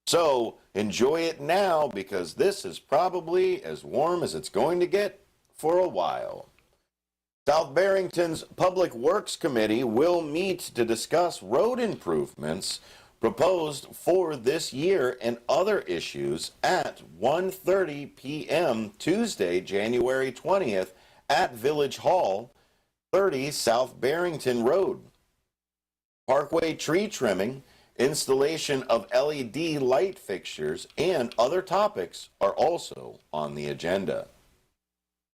So enjoy it now because this is probably as warm as it's going to get for a while. South Barrington's Public Works Committee will meet to discuss road improvements proposed for this year and other issues at 1:30 p.m. Tuesday, January 20th at Village Hall, 30 South Barrington Road. Parkway tree trimming, installation of LED light fixtures, and other topics are also on the agenda.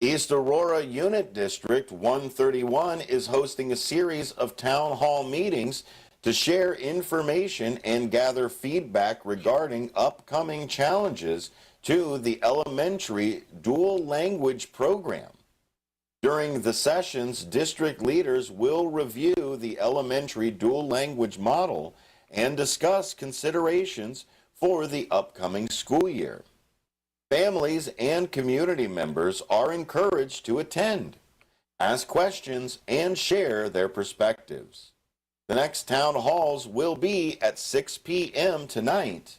East Aurora Unit District 131 is hosting a series of town hall meetings to share information and gather feedback regarding upcoming challenges to the elementary dual language program. During the sessions, district leaders will review the elementary dual language model and discuss considerations for the upcoming school year. Families and community members are encouraged to attend, ask questions, and share their perspectives. The next town halls will be at 6 p.m. tonight,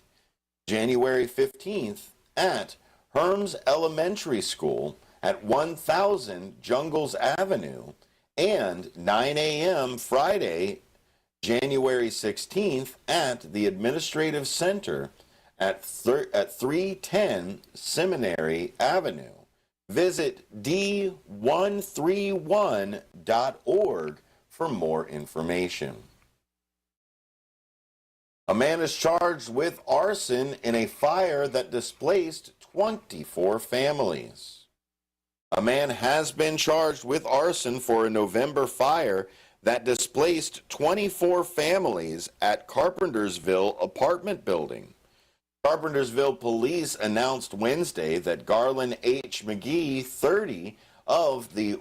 January 15th, at Herms Elementary School at 1000 Jungles Avenue, and 9 a.m. Friday, January 16th, at the Administrative Center at 310 Seminary Avenue. Visit d131.org for more information. A man is charged with arson in a fire that displaced 24 families. A man has been charged with arson for a November fire that displaced 24 families at Carpentersville apartment building. Carpentersville police announced Wednesday that Garland H. McGee, 30, of the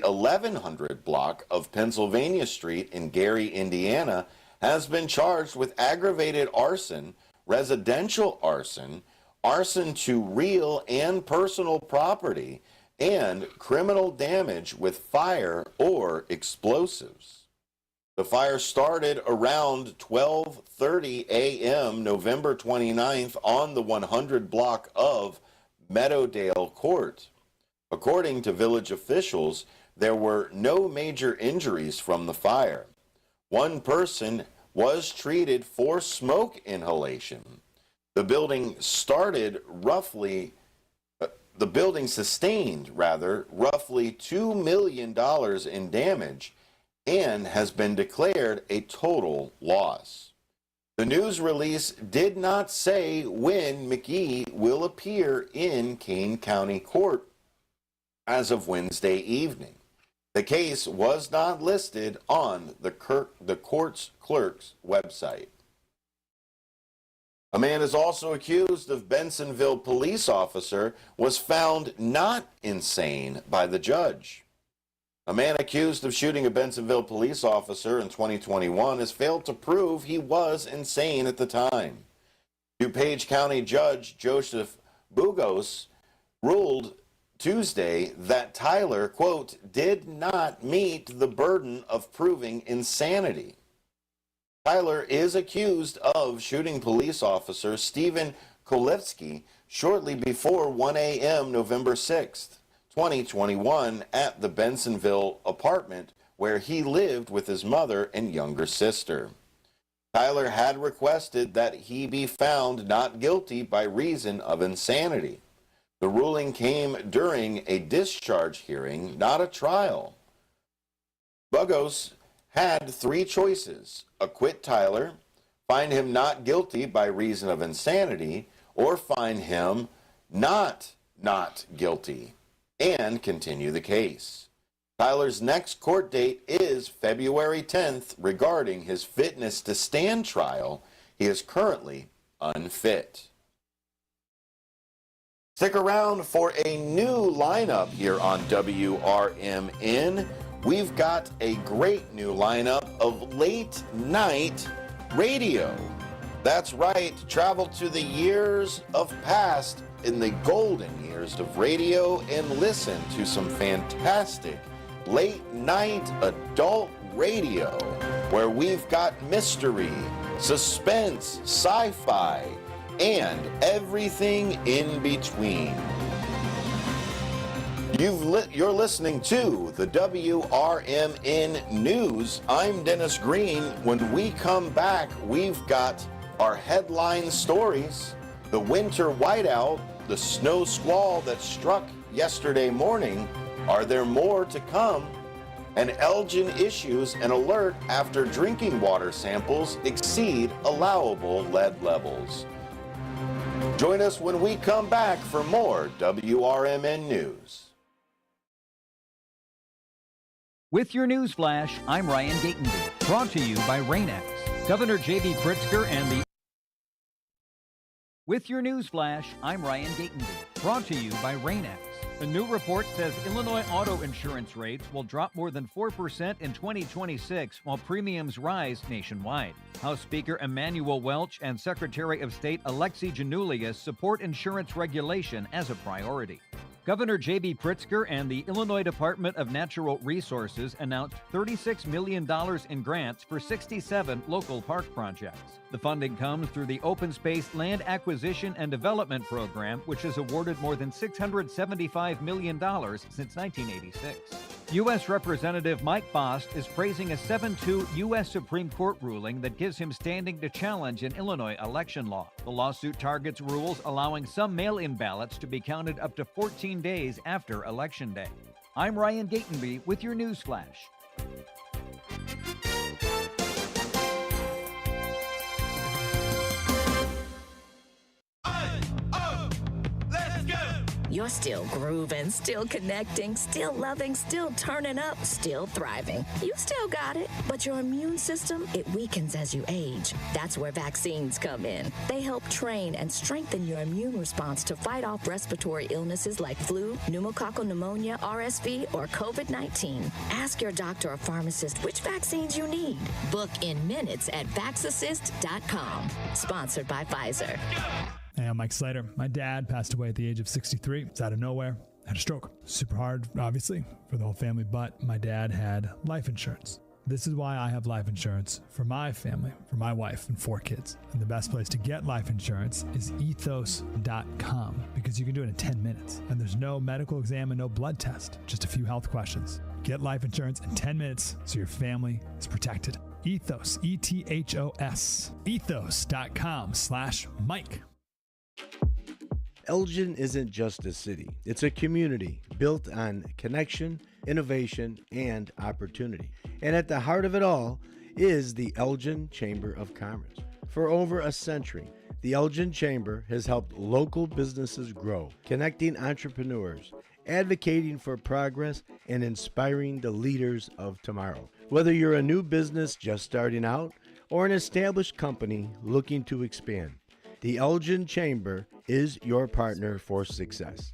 1100 block of Pennsylvania Street in Gary, Indiana, has been charged with aggravated arson, residential arson, arson to real and personal property, and criminal damage with fire or explosives. The fire started around 12:30 a.m. November 29th on the 100 block of Meadowdale Court. According to village officials, there were no major injuries from the fire. One person was treated for smoke inhalation. The building sustained roughly $2 million in damage and has been declared a total loss. The news release did not say when McGee will appear in Kane County Court as of Wednesday evening. The case was not listed on the court's clerk's website. A man is also accused of Bensonville police officer was found not insane by the judge. A man accused of shooting a Bensonville police officer in 2021 has failed to prove he was insane at the time. DuPage County Judge Joseph Bugos ruled Tuesday that Tyler, quote, did not meet the burden of proving insanity. Tyler is accused of shooting police officer Stephen Kolevsky shortly before 1 a.m. November 6th, 2021 at the Bensonville apartment where he lived with his mother and younger sister. Tyler had requested that he be found not guilty by reason of insanity. The ruling came during a discharge hearing, not a trial. Bugos had three choices: acquit Tyler, find him not guilty by reason of insanity, or find him not guilty and continue the case. Tyler's next court date is February 10th regarding his fitness to stand trial. He is currently unfit. Stick around for a new lineup here on WRMN. We've got a great new lineup of late night radio. That's right, travel to the years of past in the golden years of radio and listen to some fantastic late night adult radio where we've got mystery, suspense, sci-fi, and everything in between. You're listening to the WRMN News. I'm Dennis Green. When we come back, we've got our headline stories, the winter whiteout, the snow squall that struck yesterday morning. Are there more to come? And Elgin issues an alert after drinking water samples exceed allowable lead levels. Join us when we come back for more WRMN News. With your news flash, I'm Ryan Gatenby. Brought to you by Rain-X. Governor J.B. Pritzker and the... With your news flash, I'm Ryan Gatenby. Brought to you by Rain-X. A new report says Illinois auto insurance rates will drop more than 4% in 2026 while premiums rise nationwide. House Speaker Emanuel Welch and Secretary of State Alexi Janulius support insurance regulation as a priority. Governor J.B. Pritzker and the Illinois Department of Natural Resources announced $36 million in grants for 67 local park projects. The funding comes through the Open Space Land Acquisition and Development Program, which has awarded more than $675 million since 1986. U.S. Representative Mike Bost is praising a 7-2 U.S. Supreme Court ruling that gives him standing to challenge an Illinois election law. The lawsuit targets rules allowing some mail-in ballots to be counted up to 14 days after Election Day. I'm Ryan Gatenby with your news flash. You're still grooving, still connecting, still loving, still turning up, still thriving. You still got it, but your immune system, it weakens as you age. That's where vaccines come in. They help train and strengthen your immune response to fight off respiratory illnesses like flu, pneumococcal pneumonia, RSV, or COVID-19. Ask your doctor or pharmacist which vaccines you need. Book in minutes at VaxAssist.com. Sponsored by Pfizer. Hey, I'm Mike Slater. My dad passed away at the age of 63. It's out of nowhere. Had a stroke. Super hard, obviously, for the whole family, but my dad had life insurance. This is why I have life insurance for my family, for my wife and 4 kids. And the best place to get life insurance is ethos.com, because you can do it in 10 minutes. And there's no medical exam and no blood test, just a few health questions. Get life insurance in 10 minutes so your family is protected. Ethos, E-T-H-O-S, ethos.com/Mike. Elgin isn't just a city, it's a community built on connection, innovation, and opportunity. And at the heart of it all is the Elgin Chamber of Commerce. For over a century, the Elgin Chamber has helped local businesses grow, connecting entrepreneurs, advocating for progress, and inspiring the leaders of tomorrow. Whether you're a new business just starting out or an established company looking to expand, the Elgin Chamber is your partner for success.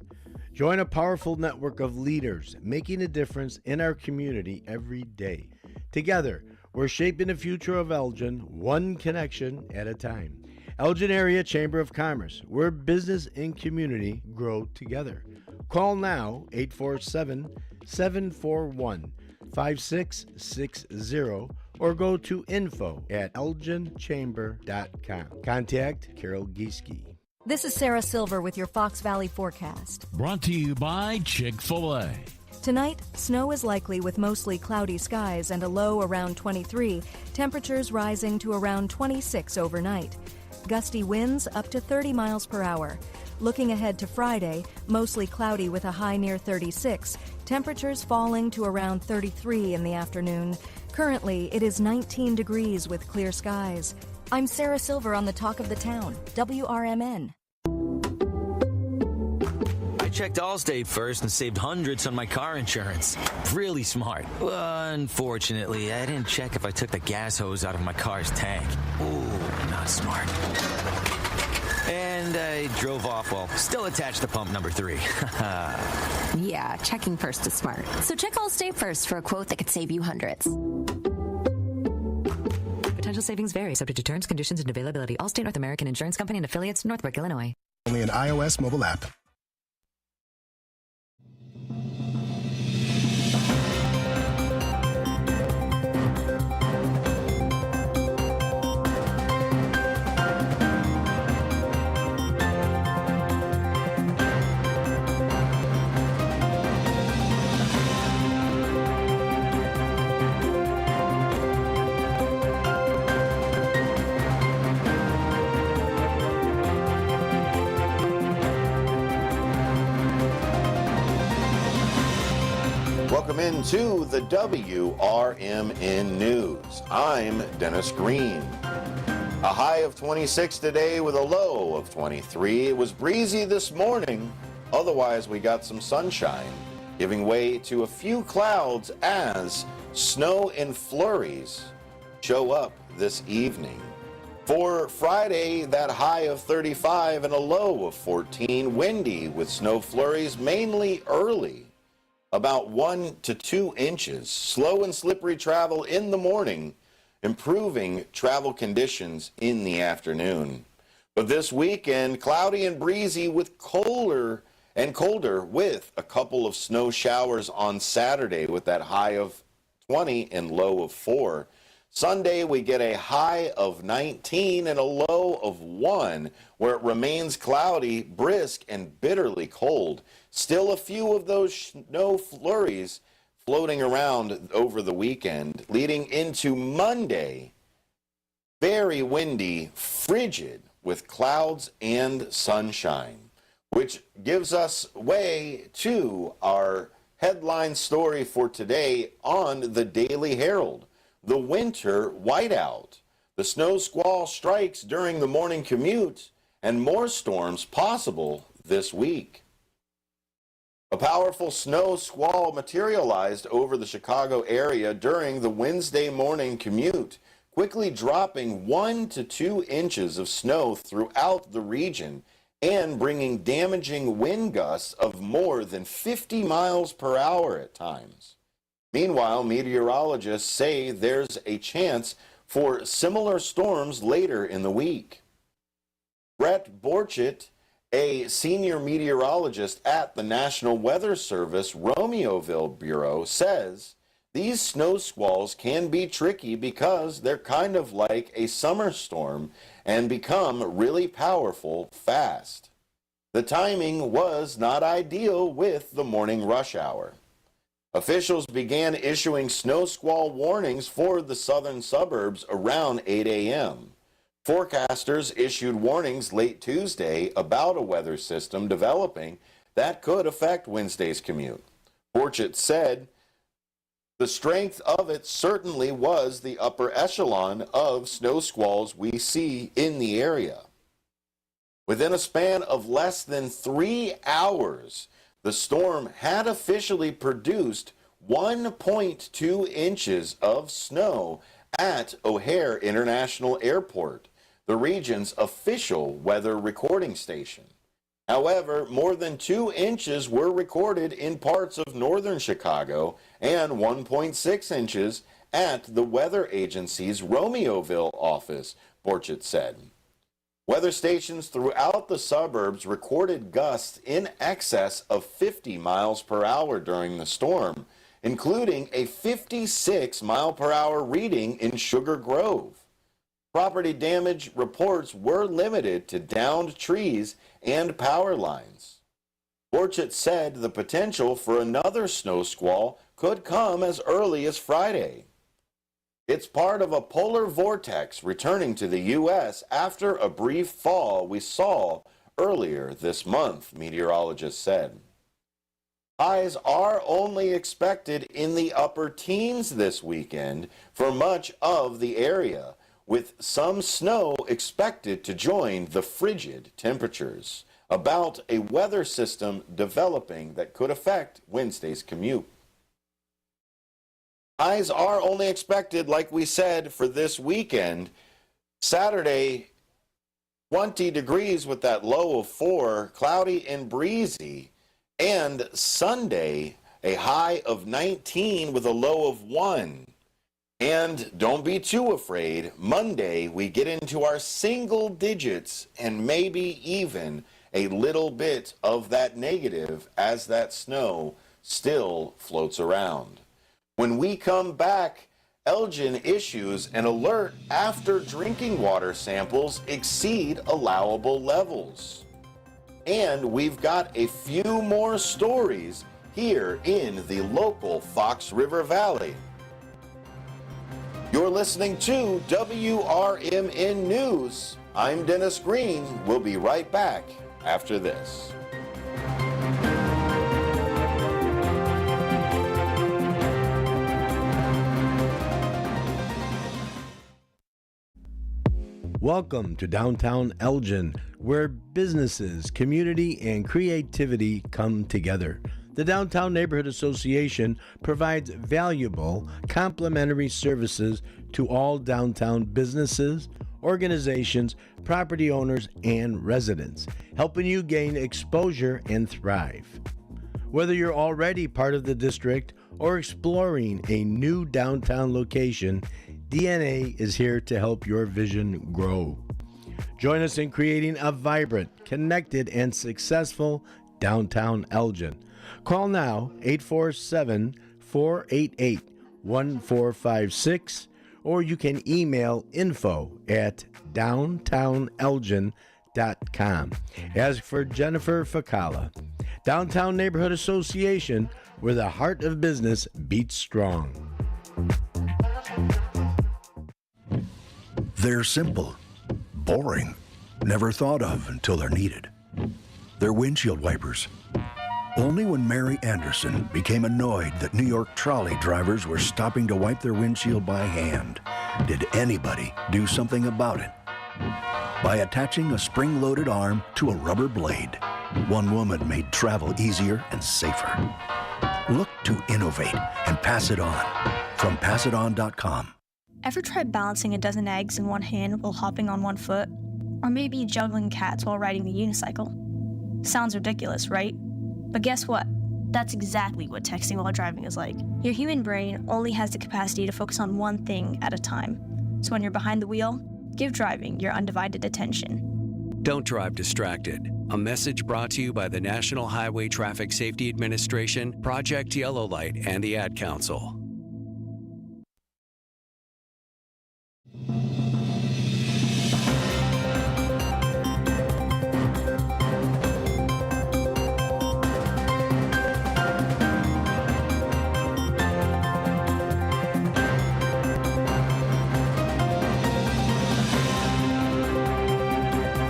Join a powerful network of leaders making a difference in our community every day. Together, we're shaping the future of Elgin one connection at a time. Elgin Area Chamber of Commerce, where business and community grow together. Call now, 847-741-5660, or go to info@elginchamber.com. Contact Carol Gieske. This is Sarah Silver with your Fox Valley forecast. Brought to you by Chick-fil-A. Tonight, snow is likely with mostly cloudy skies and a low around 23, temperatures rising to around 26 overnight. Gusty winds up to 30 miles per hour. Looking ahead to Friday, mostly cloudy with a high near 36, temperatures falling to around 33 in the afternoon. Currently, it is 19 degrees with clear skies. I'm Sarah Silver on the Talk of the Town, WRMN. I checked Allstate first and saved hundreds on my car insurance. Really smart. Unfortunately, I didn't check if I took the gas hose out of my car's tank. Ooh, not smart. And I drove off while still attached to pump number 3. Yeah, checking first is smart. So check Allstate first for a quote that could save you hundreds. Potential savings vary, subject to terms, conditions, and availability. Allstate North American Insurance Company and affiliates, Northbrook, Illinois. Only an iOS mobile app. Welcome into the WRMN News. I'm Dennis Green. A high of 26 today with a low of 23. It was breezy this morning. Otherwise, we got some sunshine, giving way to a few clouds as snow and flurries show up this evening. For Friday, that high of 35 and a low of 14. Windy with snow flurries mainly early. About 1 to 2 inches. Slow and slippery travel in the morning, improving travel conditions in the afternoon. But this weekend, cloudy and breezy with colder with a couple of snow showers on Saturday with that high of 20 and low of 4. Sunday, we get a high of 19 and a low of 1, where it remains cloudy, brisk, and bitterly cold. Still a few of those snow flurries floating around over the weekend, leading into Monday. Very windy, frigid, with clouds and sunshine, which gives us way to our headline story for today on the Daily Herald. The winter whiteout. The snow squall strikes during the morning commute, and more storms possible this week. A powerful snow squall materialized over the Chicago area during the Wednesday morning commute, quickly dropping 1 to 2 inches of snow throughout the region and bringing damaging wind gusts of more than 50 miles per hour at times. Meanwhile, meteorologists say there's a chance for similar storms later in the week. Brett Borchett, a senior meteorologist at the National Weather Service Romeoville Bureau, says these snow squalls can be tricky because they're kind of like a summer storm and become really powerful fast. The timing was not ideal with the morning rush hour. Officials began issuing snow squall warnings for the southern suburbs around 8 a.m. Forecasters issued warnings late Tuesday about a weather system developing that could affect Wednesday's commute. Borchett said the strength of it certainly was the upper echelon of snow squalls we see in the area. Within a span of less than 3 hours, the storm had officially produced 1.2 inches of snow at O'Hare International Airport, the region's official weather recording station. However, more than 2 inches were recorded in parts of northern Chicago and 1.6 inches at the weather agency's Romeoville office, Borchett said. Weather stations throughout the suburbs recorded gusts in excess of 50 miles per hour during the storm, including a 56 mile per hour reading in Sugar Grove. Property damage reports were limited to downed trees and power lines. Borchett said the potential for another snow squall could come as early as Friday. It's part of a polar vortex returning to the U.S. after a brief thaw we saw earlier this month, meteorologists said. Highs are only expected in the upper teens this weekend for much of the area, with some snow expected to join the frigid temperatures, about a weather system developing that could affect Wednesday's commute. Highs are only expected, like we said, for this weekend. Saturday, 20 degrees with that low of 4, cloudy and breezy. And Sunday, a high of 19 with a low of 1. And don't be too afraid, Monday we get into our single digits and maybe even a little bit of that negative as that snow still floats around. When we come back, Elgin issues an alert after drinking water samples exceed allowable levels. And we've got a few more stories here in the local Fox River Valley. You're listening to WRMN News. I'm Dennis Green. We'll be right back after this. Welcome to downtown Elgin, where businesses, community, and creativity come together. The Downtown Neighborhood Association provides valuable, complimentary services to all downtown businesses, organizations, property owners, and residents, helping you gain exposure and thrive. Whether you're already part of the district or exploring a new downtown location, DNA is here to help your vision grow. Join us in creating a vibrant, connected, and successful downtown Elgin. Call now 847-488-1456, or you can email info@downtownelgin.com. As for Jennifer Facala, Downtown Neighborhood Association, where the heart of business beats strong. They're simple, boring, never thought of until they're needed. They're windshield wipers. Only when Mary Anderson became annoyed that New York trolley drivers were stopping to wipe their windshield by hand did anybody do something about it. By attaching a spring-loaded arm to a rubber blade, one woman made travel easier and safer. Look to innovate and pass it on. From passiton.com. Ever tried balancing a dozen eggs in one hand while hopping on one foot? Or maybe juggling cats while riding the unicycle? Sounds ridiculous, right? But guess what? That's exactly what texting while driving is like. Your human brain only has the capacity to focus on one thing at a time. So when you're behind the wheel, give driving your undivided attention. Don't drive distracted. A message brought to you by the National Highway Traffic Safety Administration, Project Yellow Light, and the Ad Council.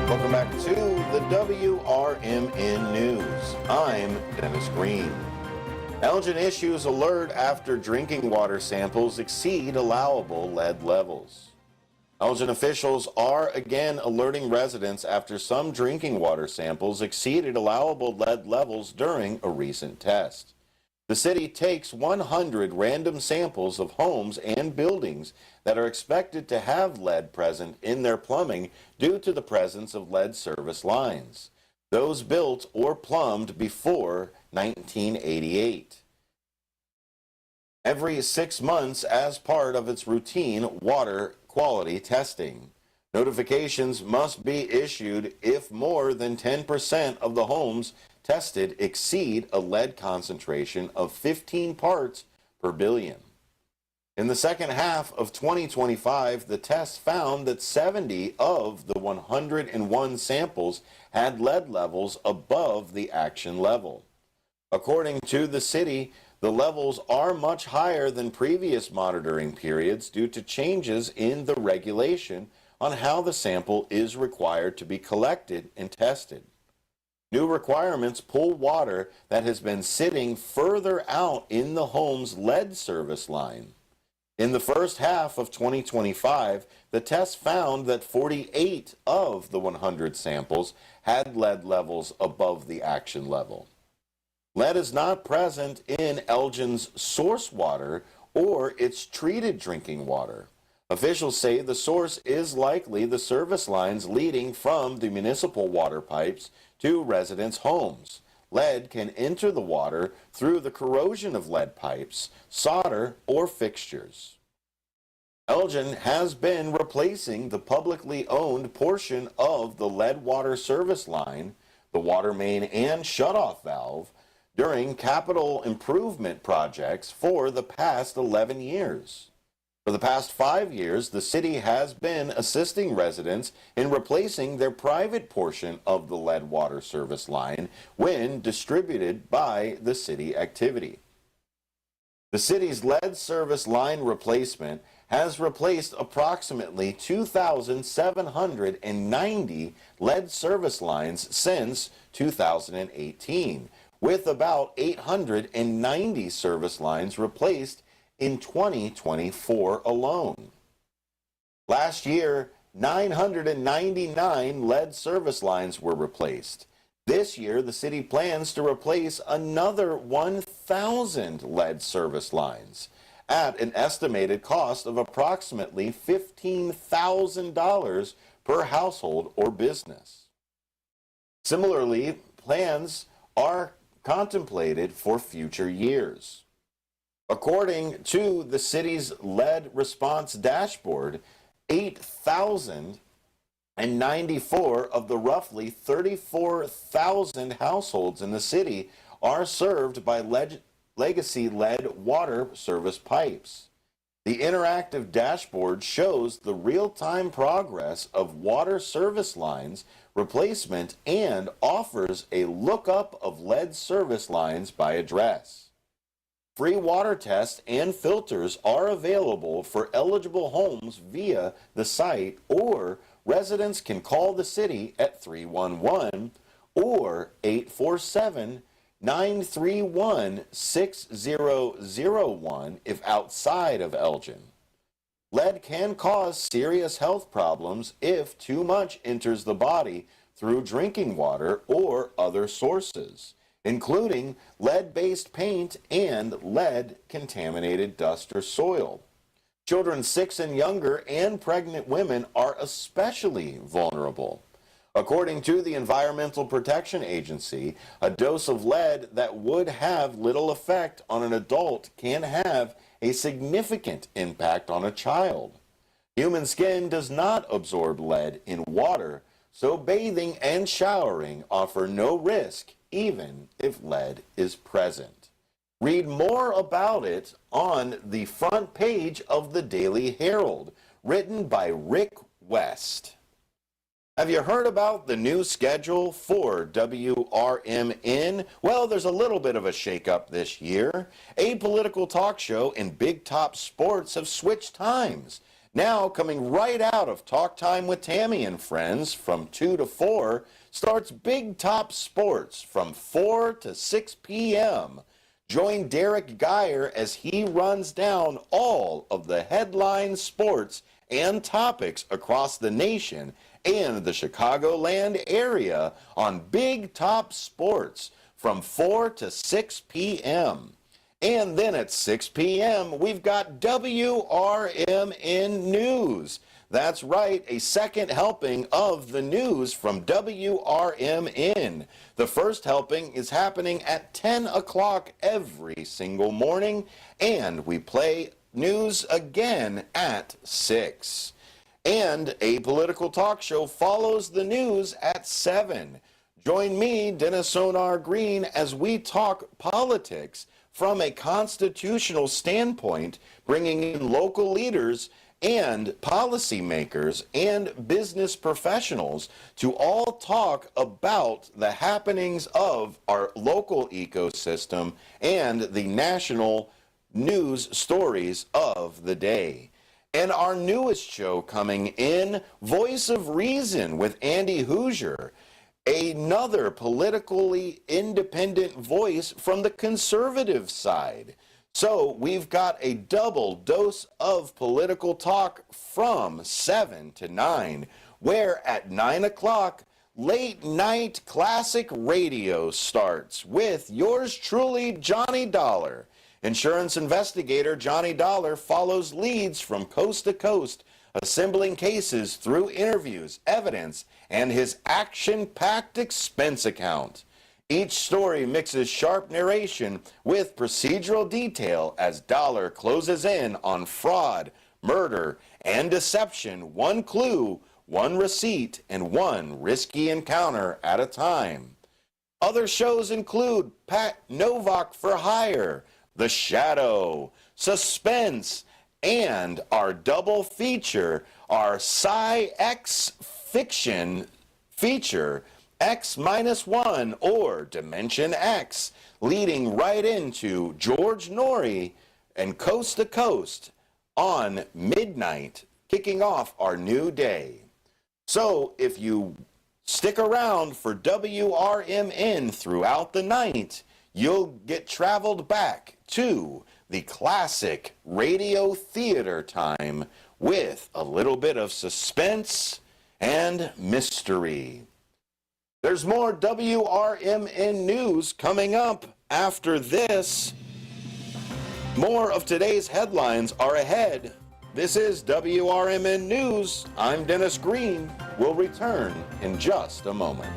Welcome back to the WRMN News. I'm Dennis Green. Elgin issues alert after drinking water samples exceed allowable lead levels. Elgin officials are again alerting residents after some drinking water samples exceeded allowable lead levels during a recent test. The city takes 100 random samples of homes and buildings that are expected to have lead present in their plumbing due to the presence of lead service lines, those built or plumbed before 1988. Every 6 months as part of its routine water quality testing. Notifications must be issued if more than 10% of the homes tested exceed a lead concentration of 15 parts per billion. In the second half of 2025, the test found that 70 of the 101 samples had lead levels above the action level. According to the city, the levels are much higher than previous monitoring periods due to changes in the regulation on how the sample is required to be collected and tested. New requirements pull water that has been sitting further out in the home's lead service line. In the first half of 2025, the test found that 48 of the 100 samples had lead levels above the action level. Lead is not present in Elgin's source water or its treated drinking water. Officials say the source is likely the service lines leading from the municipal water pipes to residents' homes. Lead can enter the water through the corrosion of lead pipes, solder, or fixtures. Elgin has been replacing the publicly owned portion of the lead water service line, the water main and shutoff valve, during capital improvement projects for the past 11 years. For the past 5 years, the city has been assisting residents in replacing their private portion of the lead water service line when distributed by the city activity. The city's lead service line replacement has replaced approximately 2,790 lead service lines since 2018, with about 890 service lines replaced in 2024 alone. Last year, 999 lead service lines were replaced. This year, the city plans to replace another 1,000 lead service lines at an estimated cost of approximately $15,000 per household or business. Similarly, plans are contemplated for future years. According to the city's lead response dashboard, 8,094 of the roughly 34,000 households in the city are served by legacy lead water service pipes. The interactive dashboard shows the real-time progress of water service lines replacement and offers a lookup of lead service lines by address. Free water tests and filters are available for eligible homes via the site, or residents can call the city at 311 or 847-931-6001 if outside of Elgin. Lead can cause serious health problems if too much enters the body through drinking water or other sources, including lead-based paint and lead-contaminated dust or soil. Children 6 and younger and pregnant women are especially vulnerable. According to the Environmental Protection Agency, a dose of lead that would have little effect on an adult can have a significant impact on a child. Human skin does not absorb lead in water, so bathing and showering offer no risk, even if lead is present. Read more about it on the front page of the Daily Herald, written by Rick West. Have you heard about the new schedule for WRMN? Well, there's a little bit of a shakeup this year. Apolitical Talk Show and Big Top Sports have switched times. Now, coming right out of Talk Time with Tammy and Friends from 2 to 4, starts Big Top Sports from 4 to 6 p.m. Join Derrick Geyer as he runs down all of the headline sports and topics across the nation and the Chicagoland area on Big Top Sports from 4 to 6 p.m. And then at 6 p.m., we've got WRMN News. That's right, a second helping of the news from WRMN. The first helping is happening at 10 o'clock every single morning, and we play news again at 6. And Apolitical Talk Show follows the news at 7. Join me, Dennis Sonar Green, as we talk politics from a constitutional standpoint, bringing in local leaders and policymakers and business professionals to all talk about the happenings of our local ecosystem and the national news stories of the day. And our newest show coming in, Voice of Reason with Andy Hoosier, another politically independent voice from the conservative side. So we've got a double dose of political talk from 7 to 9, where at 9 o'clock, late night classic radio starts with yours truly, Johnny Dollar. Insurance investigator Johnny Dollar follows leads from coast to coast, assembling cases through interviews, evidence, and his action-packed expense account. Each story mixes sharp narration with procedural detail as Dollar closes in on fraud, murder, and deception, one clue, one receipt, and one risky encounter at a time. Other shows include Pat Novak for Hire, The Shadow, Suspense, and our double feature, our Sci-X fiction feature, X-1 or Dimension X, leading right into George Norrie and Coast to Coast on midnight, kicking off our new day. So if you stick around for WRMN throughout the night, you'll get traveled back to the classic radio theater time with a little bit of suspense and mystery. There's more WRMN news coming up after this. More of today's headlines are ahead. This is WRMN News. I'm Dennis Green. We'll return in just a moment.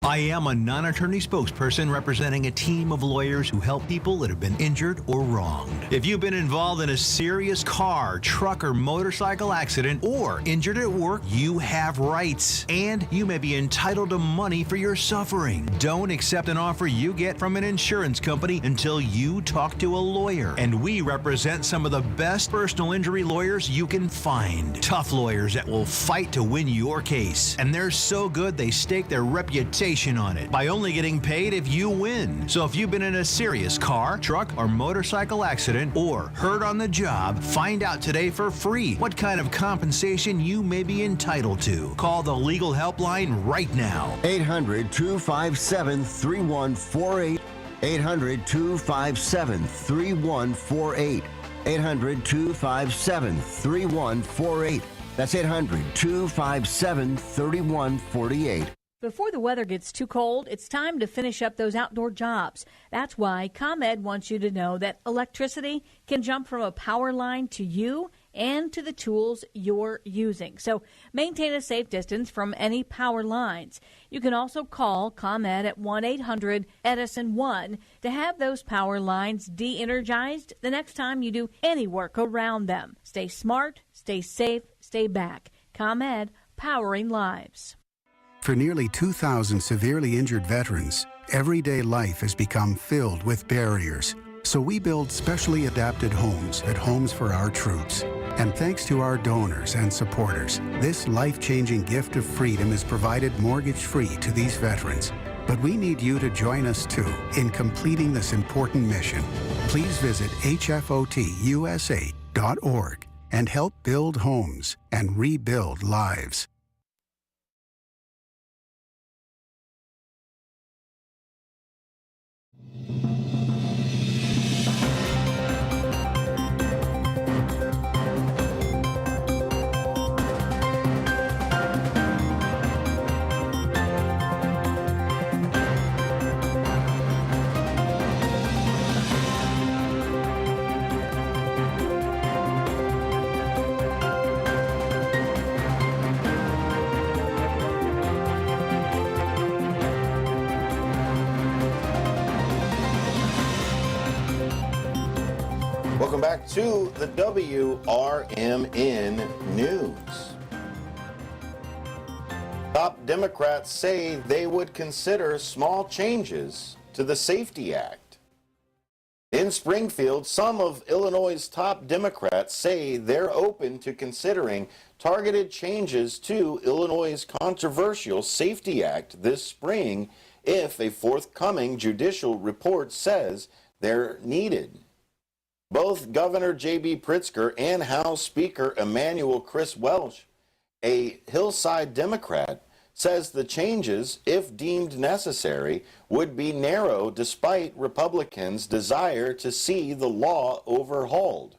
I am a non-attorney spokesperson representing a team of lawyers who help people that have been injured or wronged. If you've been involved in a serious car, truck, or motorcycle accident or injured at work, you have rights, and you may be entitled to money for your suffering. Don't accept an offer you get from an insurance company until you talk to a lawyer. And we represent some of the best personal injury lawyers you can find. Tough lawyers that will fight to win your case. And they're so good they stake their reputation on it by only getting paid if you win. So if you've been in a serious car, truck, or motorcycle accident or hurt on the job, find out today for free what kind of compensation you may be entitled to. Call the legal helpline right now. 800-257-3148. 800-257-3148. 800-257-3148. That's 800-257-3148. Before the weather gets too cold, it's time to finish up those outdoor jobs. That's why ComEd wants you to know that electricity can jump from a power line to you and to the tools you're using. So maintain a safe distance from any power lines. You can also call ComEd at 1-800-EDISON-1 to have those power lines de-energized the next time you do any work around them. Stay smart, stay safe, stay back. ComEd, powering lives. For nearly 2,000 severely injured veterans, everyday life has become filled with barriers. So we build specially adapted homes at Homes for Our Troops. And thanks to our donors and supporters, this life-changing gift of freedom is provided mortgage-free to these veterans. But we need you to join us too in completing this important mission. Please visit hfotusa.org and help build homes and rebuild lives. Welcome back to the WRMN News. Top Democrats say they would consider small changes to the Safety Act. In Springfield, some of Illinois' top Democrats say they're open to considering targeted changes to Illinois' controversial Safety Act this spring if a forthcoming judicial report says they're needed. Both Governor J.B. Pritzker and House Speaker Emanuel Chris Welch, a Hillside Democrat, says the changes, if deemed necessary, would be narrow despite Republicans' desire to see the law overhauled.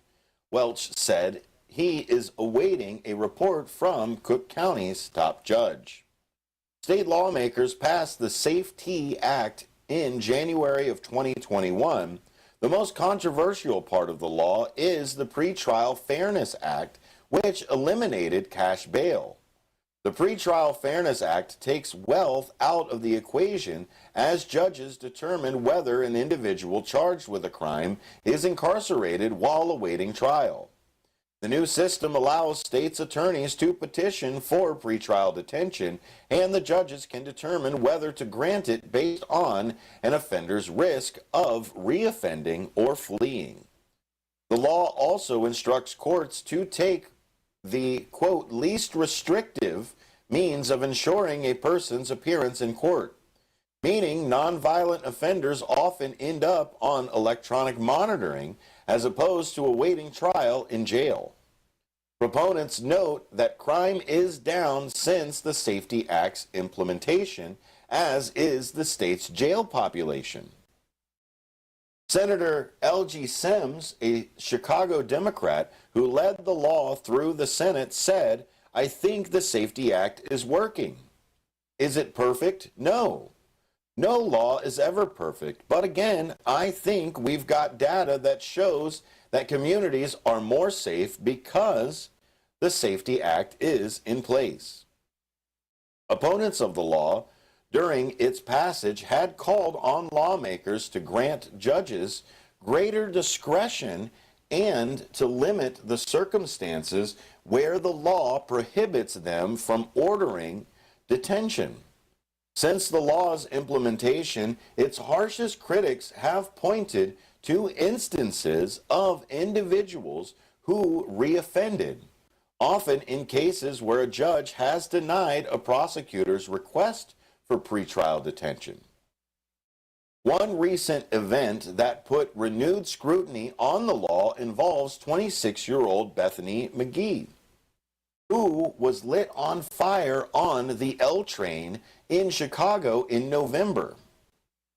Welch said he is awaiting a report from Cook County's top judge. State lawmakers passed the Safety Act in January of 2021. The most controversial part of the law is the Pretrial Fairness Act, which eliminated cash bail. The Pretrial Fairness Act takes wealth out of the equation as judges determine whether an individual charged with a crime is incarcerated while awaiting trial. The new system allows states' attorneys to petition for pretrial detention, and the judges can determine whether to grant it based on an offender's risk of reoffending or fleeing. The law also instructs courts to take the, quote, least restrictive means of ensuring a person's appearance in court, meaning nonviolent offenders often end up on electronic monitoring as opposed to awaiting trial in jail. Proponents note that crime is down since the Safety Act's implementation, as is the state's jail population. Senator L.G. Sims, a Chicago Democrat who led the law through the Senate, said, "I think the Safety Act is working." Is it perfect? No. No law is ever perfect, but again, I think we've got data that shows that communities are more safe because the Safety Act is in place. Opponents of the law during its passage had called on lawmakers to grant judges greater discretion and to limit the circumstances where the law prohibits them from ordering detention. Since the law's implementation, its harshest critics have pointed to instances of individuals who reoffended, often in cases where a judge has denied a prosecutor's request for pretrial detention. One recent event that put renewed scrutiny on the law involves 26-year-old Bethany McGee, who was lit on fire on the L train in Chicago in November.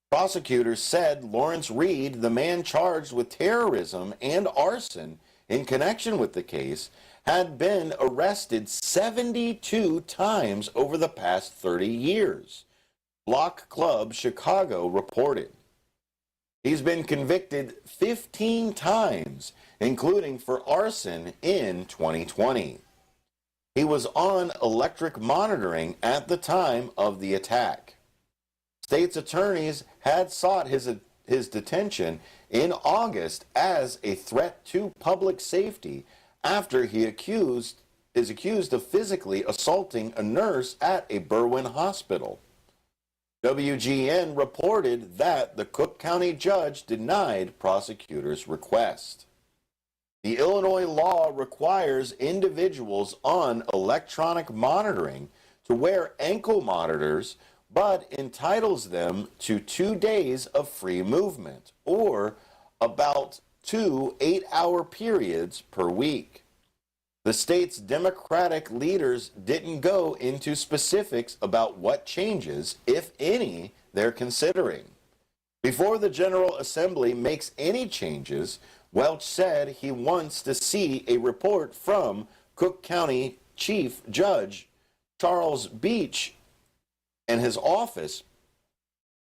Prosecutors said Lawrence Reed, the man charged with terrorism and arson in connection with the case, had been arrested 72 times over the past 30 years. Block Club Chicago reported. He's been convicted 15 times including for arson in 2020. He was on electric monitoring at the time of the attack. State's attorneys had sought his detention in August as a threat to public safety after he is accused of physically assaulting a nurse at a Berwyn hospital. WGN reported that the Cook County judge denied prosecutors' request. The Illinois law requires individuals on electronic monitoring to wear ankle monitors, but entitles them to 2 days of free movement, or about 2 8-hour periods per week. The state's Democratic leaders didn't go into specifics about what changes, if any, they're considering. Before the General Assembly makes any changes, Welch said he wants to see a report from Cook County Chief Judge Charles Beach and his office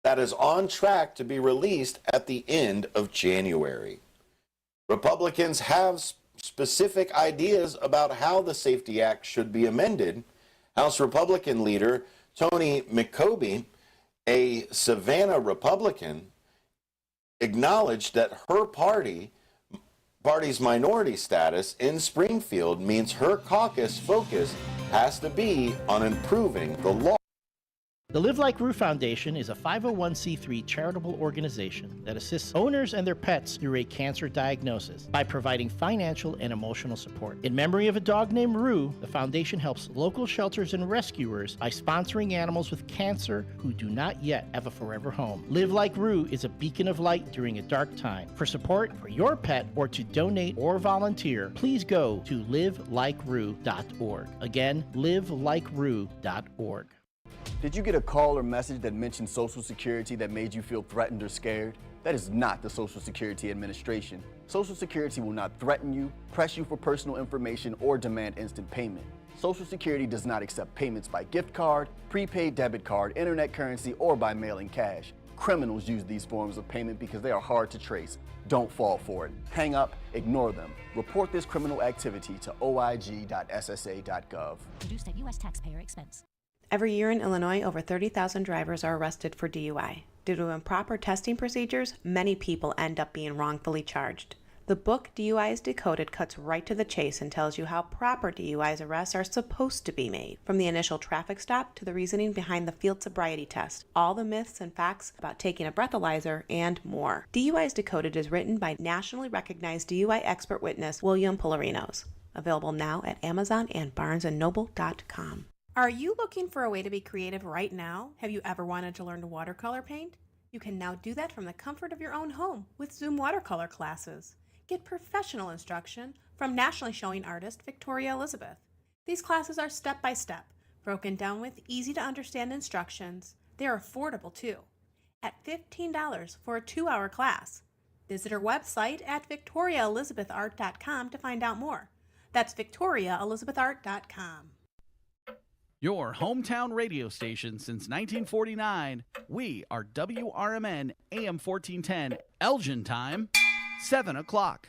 that is on track to be released at the end of January. Republicans have specific ideas about how the Safety Act should be amended. House Republican leader Tony McCoby, a Savannah Republican, acknowledged that her party's minority status in Springfield means her caucus focus has to be on improving the law. The Live Like Rue Foundation is a 501c3 charitable organization that assists owners and their pets through a cancer diagnosis by providing financial and emotional support. In memory of a dog named Rue, the foundation helps local shelters and rescuers by sponsoring animals with cancer who do not yet have a forever home. Live Like Rue is a beacon of light during a dark time. For support for your pet or to donate or volunteer, please go to livelikeRue.org. Again, livelikeRue.org. Did you get a call or message that mentioned Social Security that made you feel threatened or scared? That is not the Social Security Administration. Social Security will not threaten you, press you for personal information, or demand instant payment. Social Security does not accept payments by gift card, prepaid debit card, internet currency, or by mailing cash. Criminals use these forms of payment because they are hard to trace. Don't fall for it. Hang up, ignore them. Report this criminal activity to oig.ssa.gov. Produced at U.S. taxpayer expense. Every year in Illinois, over 30,000 drivers are arrested for DUI. Due to improper testing procedures, many people end up being wrongfully charged. The book DUIs Decoded cuts right to the chase and tells you how proper DUIs arrests are supposed to be made, from the initial traffic stop to the reasoning behind the field sobriety test, all the myths and facts about taking a breathalyzer, and more. DUIs Decoded is written by nationally recognized DUI expert witness William Polarinos. Available now at Amazon and BarnesandNoble.com. Are you looking for a way to be creative right now? Have you ever wanted to learn to watercolor paint? You can now do that from the comfort of your own home with Zoom watercolor classes. Get professional instruction from nationally showing artist Victoria Elizabeth. These classes are step-by-step, broken down with easy-to-understand instructions. They are affordable too, at $15 for a 2-hour class. Visit her website at victoriaelizabethart.com to find out more. That's victoriaelizabethart.com. Your hometown radio station since 1949. We are WRMN AM 1410, Elgin time, 7 o'clock.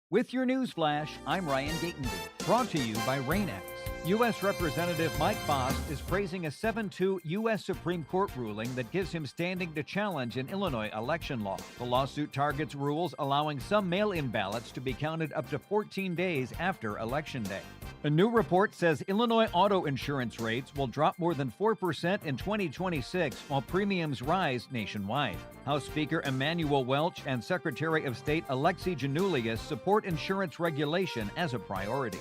With your news flash, I'm Ryan Gatenby. Brought to you by Rain-X. U.S. Representative Mike Foss is praising a 7-2 U.S. Supreme Court ruling that gives him standing to challenge an Illinois election law. The lawsuit targets rules allowing some mail-in ballots to be counted up to 14 days after Election Day. A new report says Illinois auto insurance rates will drop more than 4% in 2026 while premiums rise nationwide. House Speaker Emanuel Welch and Secretary of State Alexi Janulius support insurance regulation as a priority.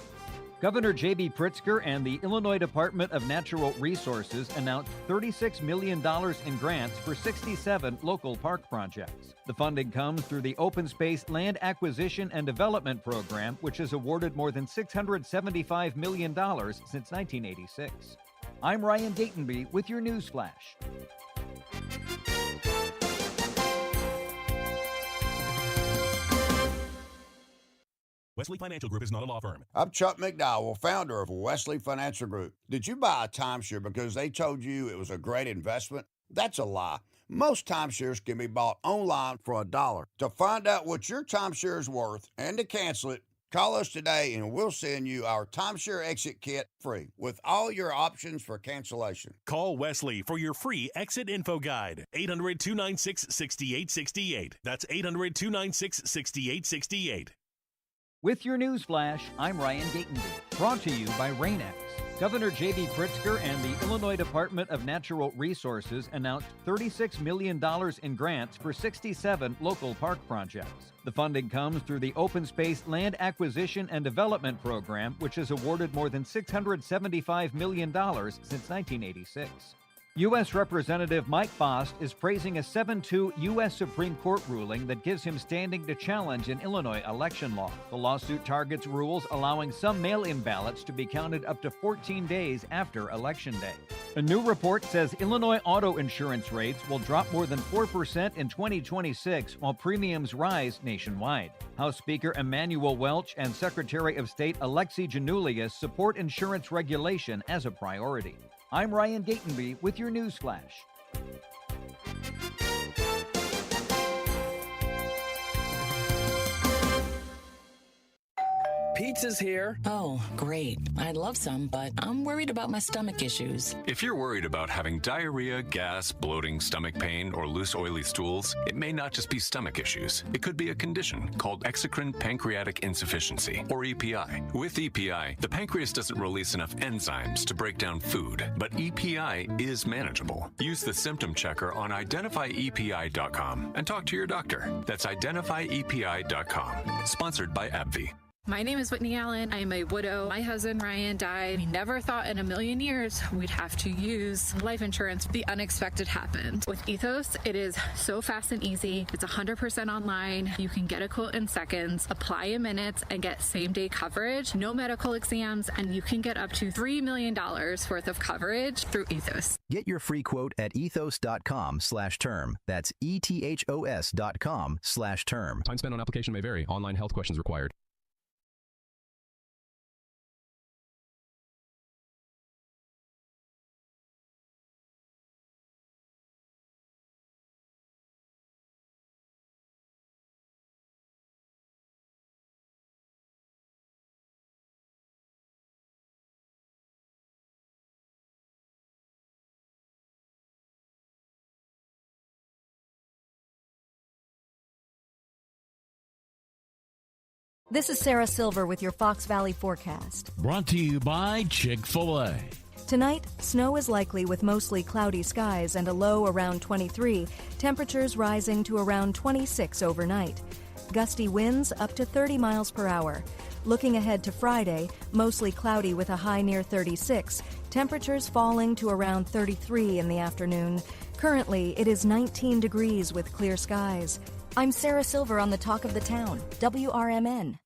Governor J.B. Pritzker and the Illinois Department of Natural Resources announced $36 million in grants for 67 local park projects. The funding comes through the Open Space Land Acquisition and Development Program, which has awarded more than $675 million since 1986. I'm Ryan Gatenby with your news flash. Wesley Financial Group is not a law firm. I'm Chuck McDowell, founder of Wesley Financial Group. Did you buy a timeshare because they told you it was a great investment? That's a lie. Most timeshares can be bought online for $1. To find out what your timeshare is worth and to cancel it, call us today and we'll send you our timeshare exit kit free with all your options for cancellation. Call Wesley for your free exit info guide. 800-296-6868. That's 800-296-6868. With your news flash, I'm Ryan Gatenby. Brought to you by Rain-X. Governor J.B. Pritzker and the Illinois Department of Natural Resources announced $36 million in grants for 67 local park projects. The funding comes through the Open Space Land Acquisition and Development Program, which has awarded more than $675 million since 1986. U.S. Representative Mike Bost is praising a 7-2 U.S. Supreme Court ruling that gives him standing to challenge an Illinois election law. The lawsuit targets rules allowing some mail-in ballots to be counted up to 14 days after Election Day. A new report says Illinois auto insurance rates will drop more than 4% in 2026 while premiums rise nationwide. House Speaker Emanuel Welch and Secretary of State Alexi Janulius support insurance regulation as a priority. I'm Ryan Gatenby with your news flash. Pizza's here. Oh, great. I'd love some, but I'm worried about my stomach issues. If you're worried about having diarrhea, gas, bloating, stomach pain, or loose, oily stools, it may not just be stomach issues. It could be a condition called exocrine pancreatic insufficiency, or EPI. With EPI, the pancreas doesn't release enough enzymes to break down food, but EPI is manageable. Use the symptom checker on identifyepi.com and talk to your doctor. That's identifyepi.com. Sponsored by AbbVie. My name is Whitney Allen. I'm a widow. My husband, Ryan, died. We never thought in a million years we'd have to use life insurance. The unexpected happened. With Ethos, it is so fast and easy. It's 100% online. You can get a quote in seconds, apply in minutes, and get same-day coverage, no medical exams, and you can get up to $3 million worth of coverage through Ethos. Get your free quote at ethos.com/term. That's ethos.com/term. Time spent on application may vary. Online health questions required. This is Sarah Silver with your Fox Valley forecast. Brought to you by Chick-fil-A. Tonight, snow is likely with mostly cloudy skies and a low around 23, temperatures rising to around 26 overnight. Gusty winds up to 30 miles per hour. Looking ahead to Friday, mostly cloudy with a high near 36, temperatures falling to around 33 in the afternoon. Currently, it is 19 degrees with clear skies. I'm Sarah Silver on the Talk of the Town, WRMN.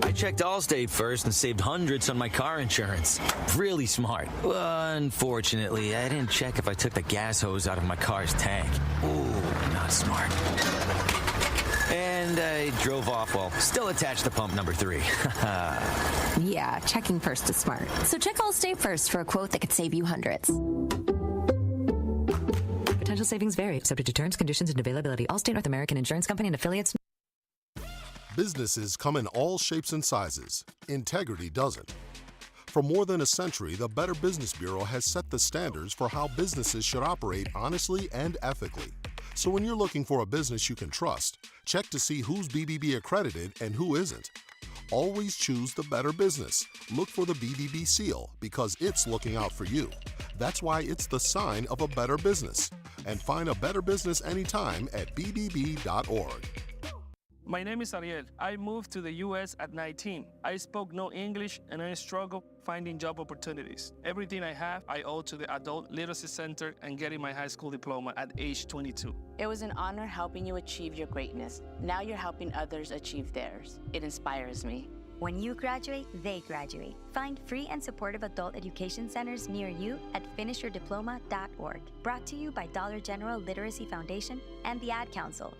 I checked Allstate first and saved hundreds on my car insurance. Really smart. Unfortunately, I didn't check if I took the gas hose out of my car's tank. Ooh, not smart. And I drove off while still attached to pump number 3. Yeah, checking first is smart. So check Allstate first for a quote that could save you hundreds. Potential savings vary, subject to terms, conditions, and availability. Allstate North American Insurance Company and affiliates. Businesses come in all shapes and sizes. Integrity doesn't. For more than a century, the Better Business Bureau has set the standards for how businesses should operate honestly and ethically. So when you're looking for a business you can trust, check to see who's BBB accredited and who isn't. Always choose the Better Business. Look for the BBB seal because it's looking out for you. That's why it's the sign of a better business. And find a better business anytime at bbb.org. My name is Ariel. I moved to the U.S. at 19. I spoke no English and I struggled finding job opportunities. Everything I have, I owe to the Adult Literacy Center and getting my high school diploma at age 22. It was an honor helping you achieve your greatness. Now you're helping others achieve theirs. It inspires me. When you graduate, they graduate. Find free and supportive adult education centers near you at finishyourdiploma.org. Brought to you by Dollar General Literacy Foundation and the Ad Council.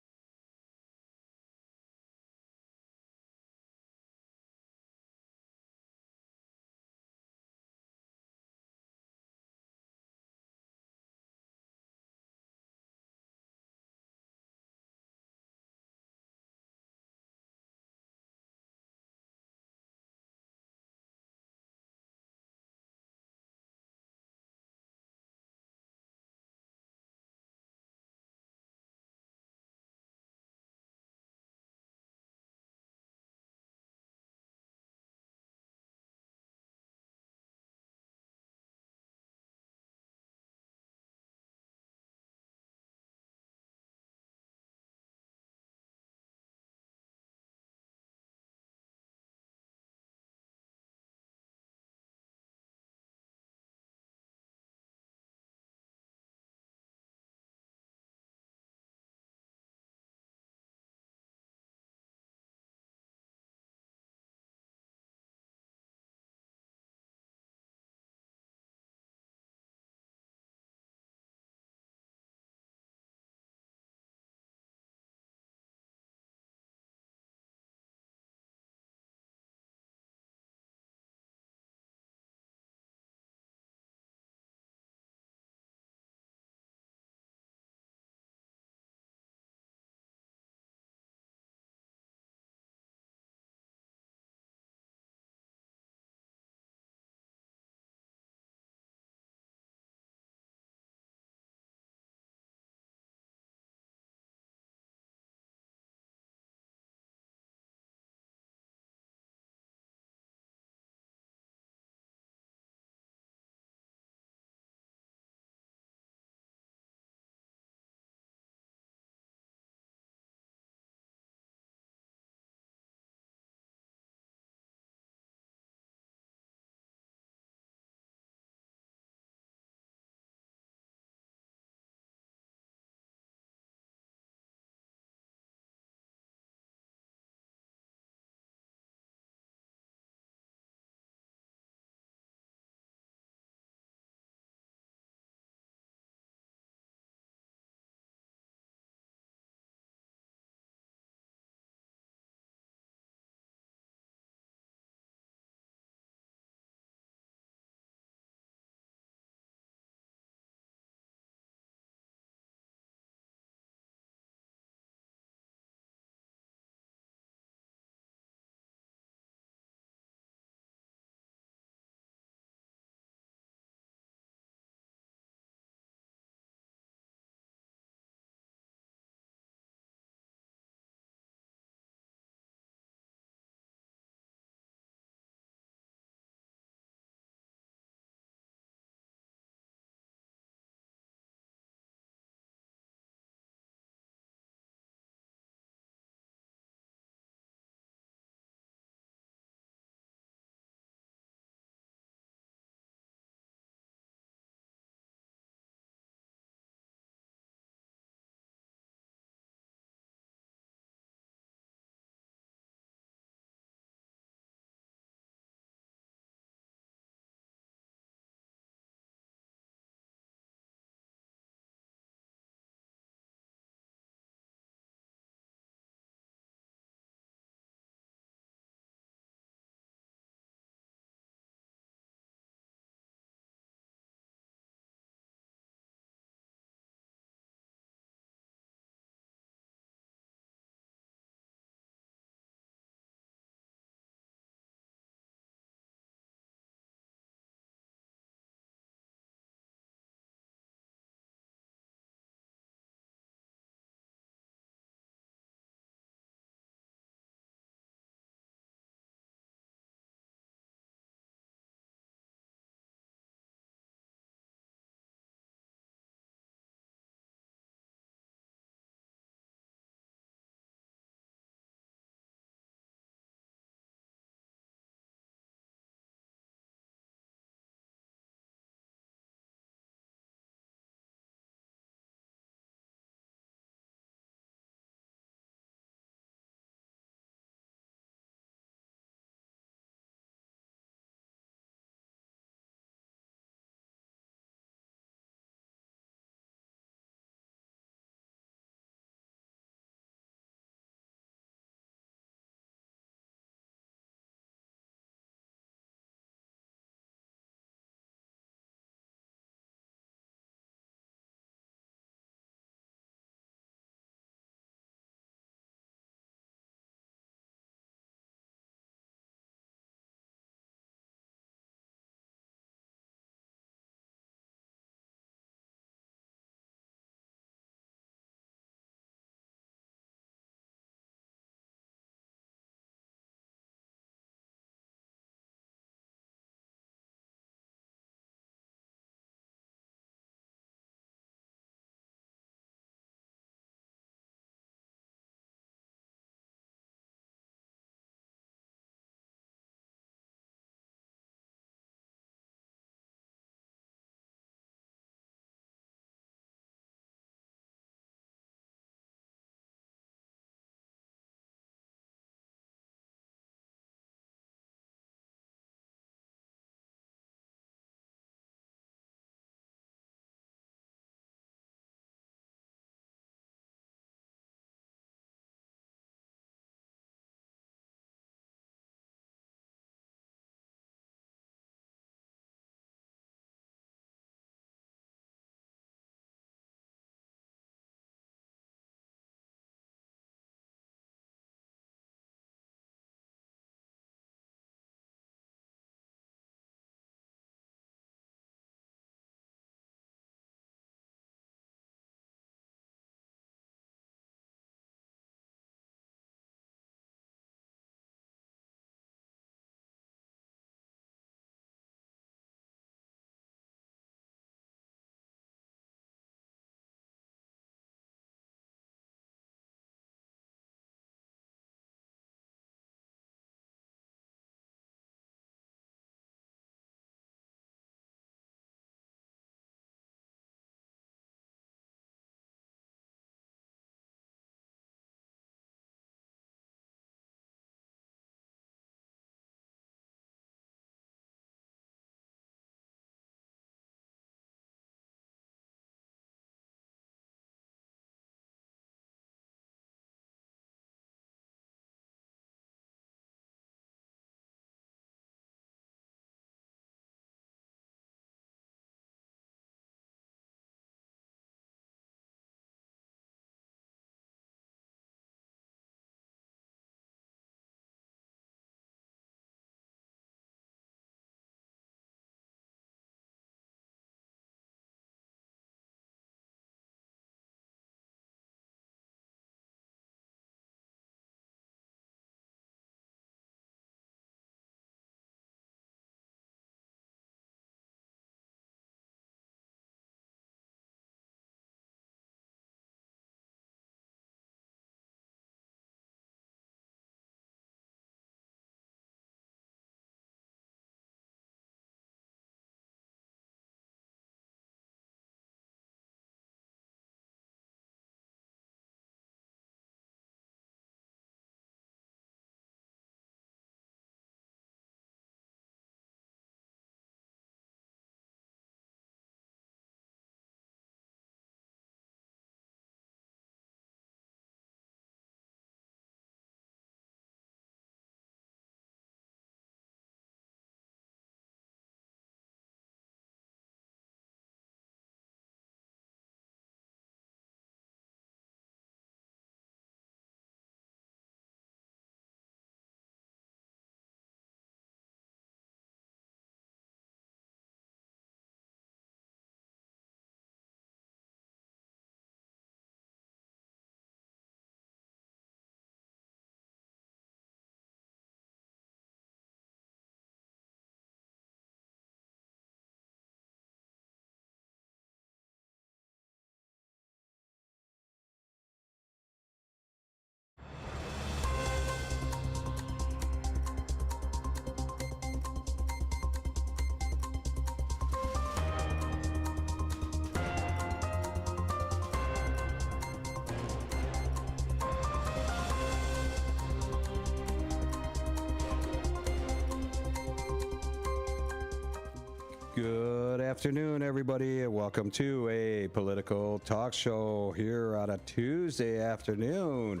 Good afternoon, everybody, and welcome to a political talk show here on a Tuesday afternoon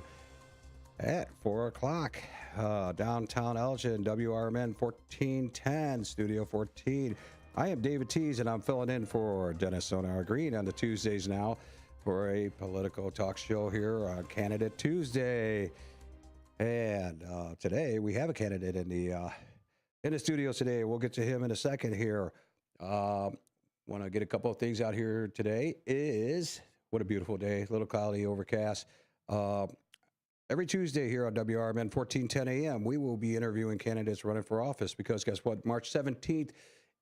at 4 o'clock. Downtown Elgin, WRMN 1410, Studio 14. I am David Tees, and I'm filling in for Dennis Sonar Green on the Tuesdays now for a political talk show here on Candidate Tuesday. And today we have a candidate in the studio today. We'll get to him in a second here. Want to get a couple of things out here today. What a beautiful day, a little cloudy, overcast. Every Tuesday here on WRMN 1410 AM, we will be interviewing candidates running for office because guess what? March 17th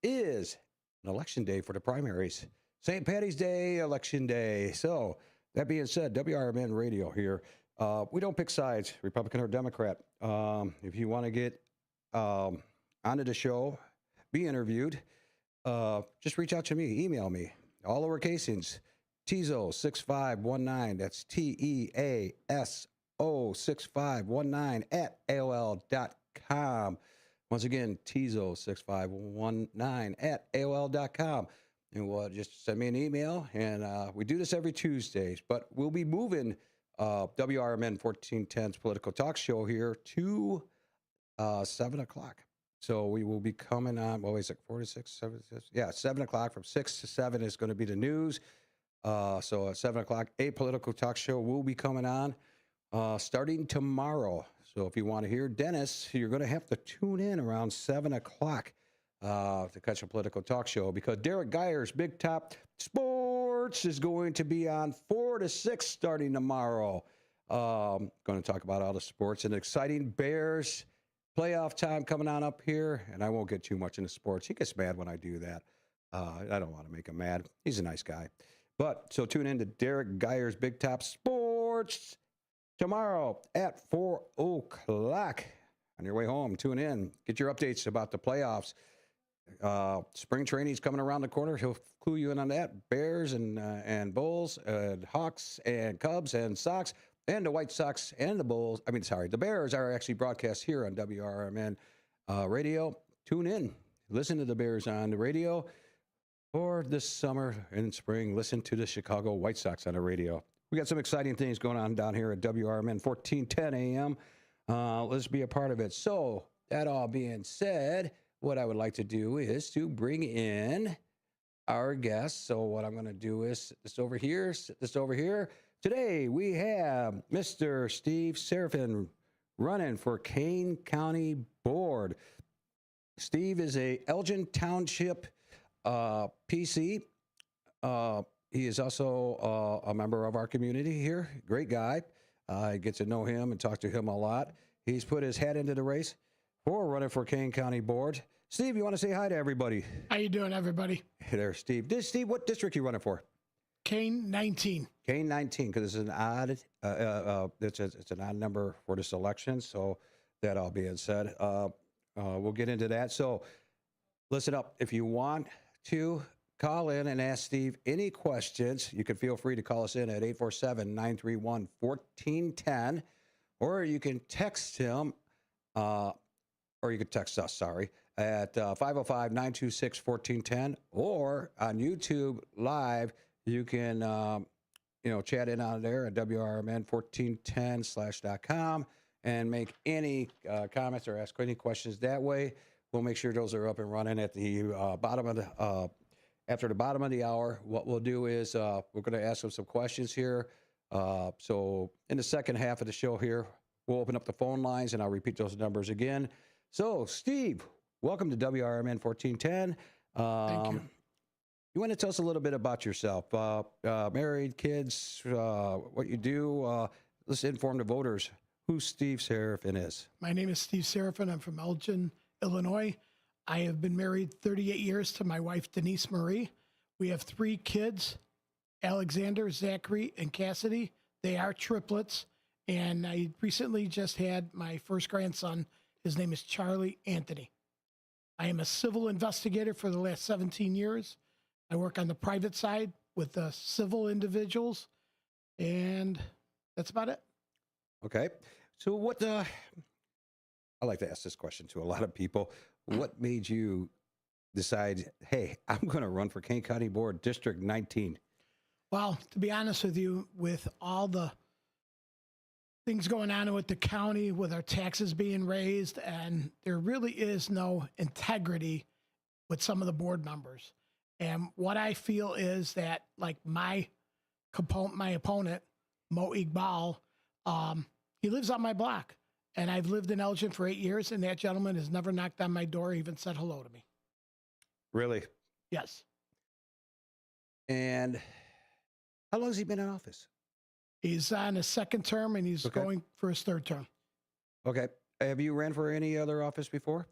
is an election day for the primaries. St. Patty's Day, election day. So that being said, WRMN radio here. We don't pick sides, Republican or Democrat. If you want to get onto the show, be interviewed, just reach out to me, email me, all lowercasings, Teaso6519, that's TEASO6519 at AOL.com. Once again, Teaso6519 at AOL.com. And just send me an email, and we do this every Tuesdays, but we'll be moving WRMN 1410's political talk show here to 7 o'clock. So we will be coming on, 4 to 6, 7 to 6? Yeah, 7 o'clock. From 6 to 7 is going to be the news. So at 7 o'clock, a political talk show will be coming on starting tomorrow. So if you want to hear Dennis, you're going to have to tune in around 7 o'clock to catch a political talk show because Derrick Geyer's Big Top Sports is going to be on 4 to 6 starting tomorrow. Going to talk about all the sports and exciting Bears playoff time coming on up here, and I won't get too much into sports. He gets mad when I do that. I don't want to make him mad. He's a nice guy. But so tune in to Derrick Geyer's Big Top Sports tomorrow at 4 o'clock. On your way home, tune in. Get your updates about the playoffs. Spring training's coming around the corner. He'll clue you in on that. Bears and Bulls and Hawks and Cubs and Sox. And the White Sox and the the Bears are actually broadcast here on WRMN radio. Tune in. Listen to the Bears on the radio. Or this summer and spring, listen to the Chicago White Sox on the radio. We got some exciting things going on down here at WRMN 1410 AM. Let's be a part of it. So, that all being said, what I would like to do is to bring in our guests. So what I'm going to do is sit this over here. Today, we have Mr. Steve Serafin running for Kane County Board. Steve is a Elgin Township PC. He is also a member of our community here. Great guy. I get to know him and talk to him a lot. He's put his hat into the race for running for Kane County Board. Steve, you want to say hi to everybody? How you doing, everybody? Hey there, Steve. Steve, what district are you running for? Kane 19. Kane 19, because it's an odd, it's an odd number for this election. So that all being said, we'll get into that. So listen up. If you want to call in and ask Steve any questions, you can feel free to call us in at 847-931-1410, or you can text him, or you can text us, at 505-926-1410, or on YouTube Live, you can, chat in on there at WRMN1410/.com and make any comments or ask any questions that way. We'll make sure those are up and running at the bottom of the, after the bottom of the hour. What we'll do is we're going to ask them some questions here. So in the second half of the show here, we'll open up the phone lines and I'll repeat those numbers again. So Steve, welcome to WRMN 1410. Thank you. You want to tell us a little bit about yourself? Married, kids, what you do. Let's inform the voters who Steve Serafin is. My name is Steve Serafin. I'm from Elgin, Illinois. I have been married 38 years to my wife, Denise Marie. We have 3 kids, Alexander, Zachary, and Cassidy. They are triplets. And I recently just had my first grandson. His name is Charlie Anthony. I am a civil investigator for the last 17 years. I work on the private side with civil individuals, and that's about it. Okay. So what, I like to ask this question to a lot of people. What made you decide, hey, I'm going to run for Kane County Board District 19? Well, to be honest with you, with all the things going on with the county, with our taxes being raised, and there really is no integrity with some of the board members. And what I feel is that, like my opponent, Mo Iqbal, he lives on my block. And I've lived in Elgin for 8 years, and that gentleman has never knocked on my door, even said hello to me. Really? Yes. And how long has he been in office? He's on his second term, and he's going for his third term. Okay. Have you ran for any other office before?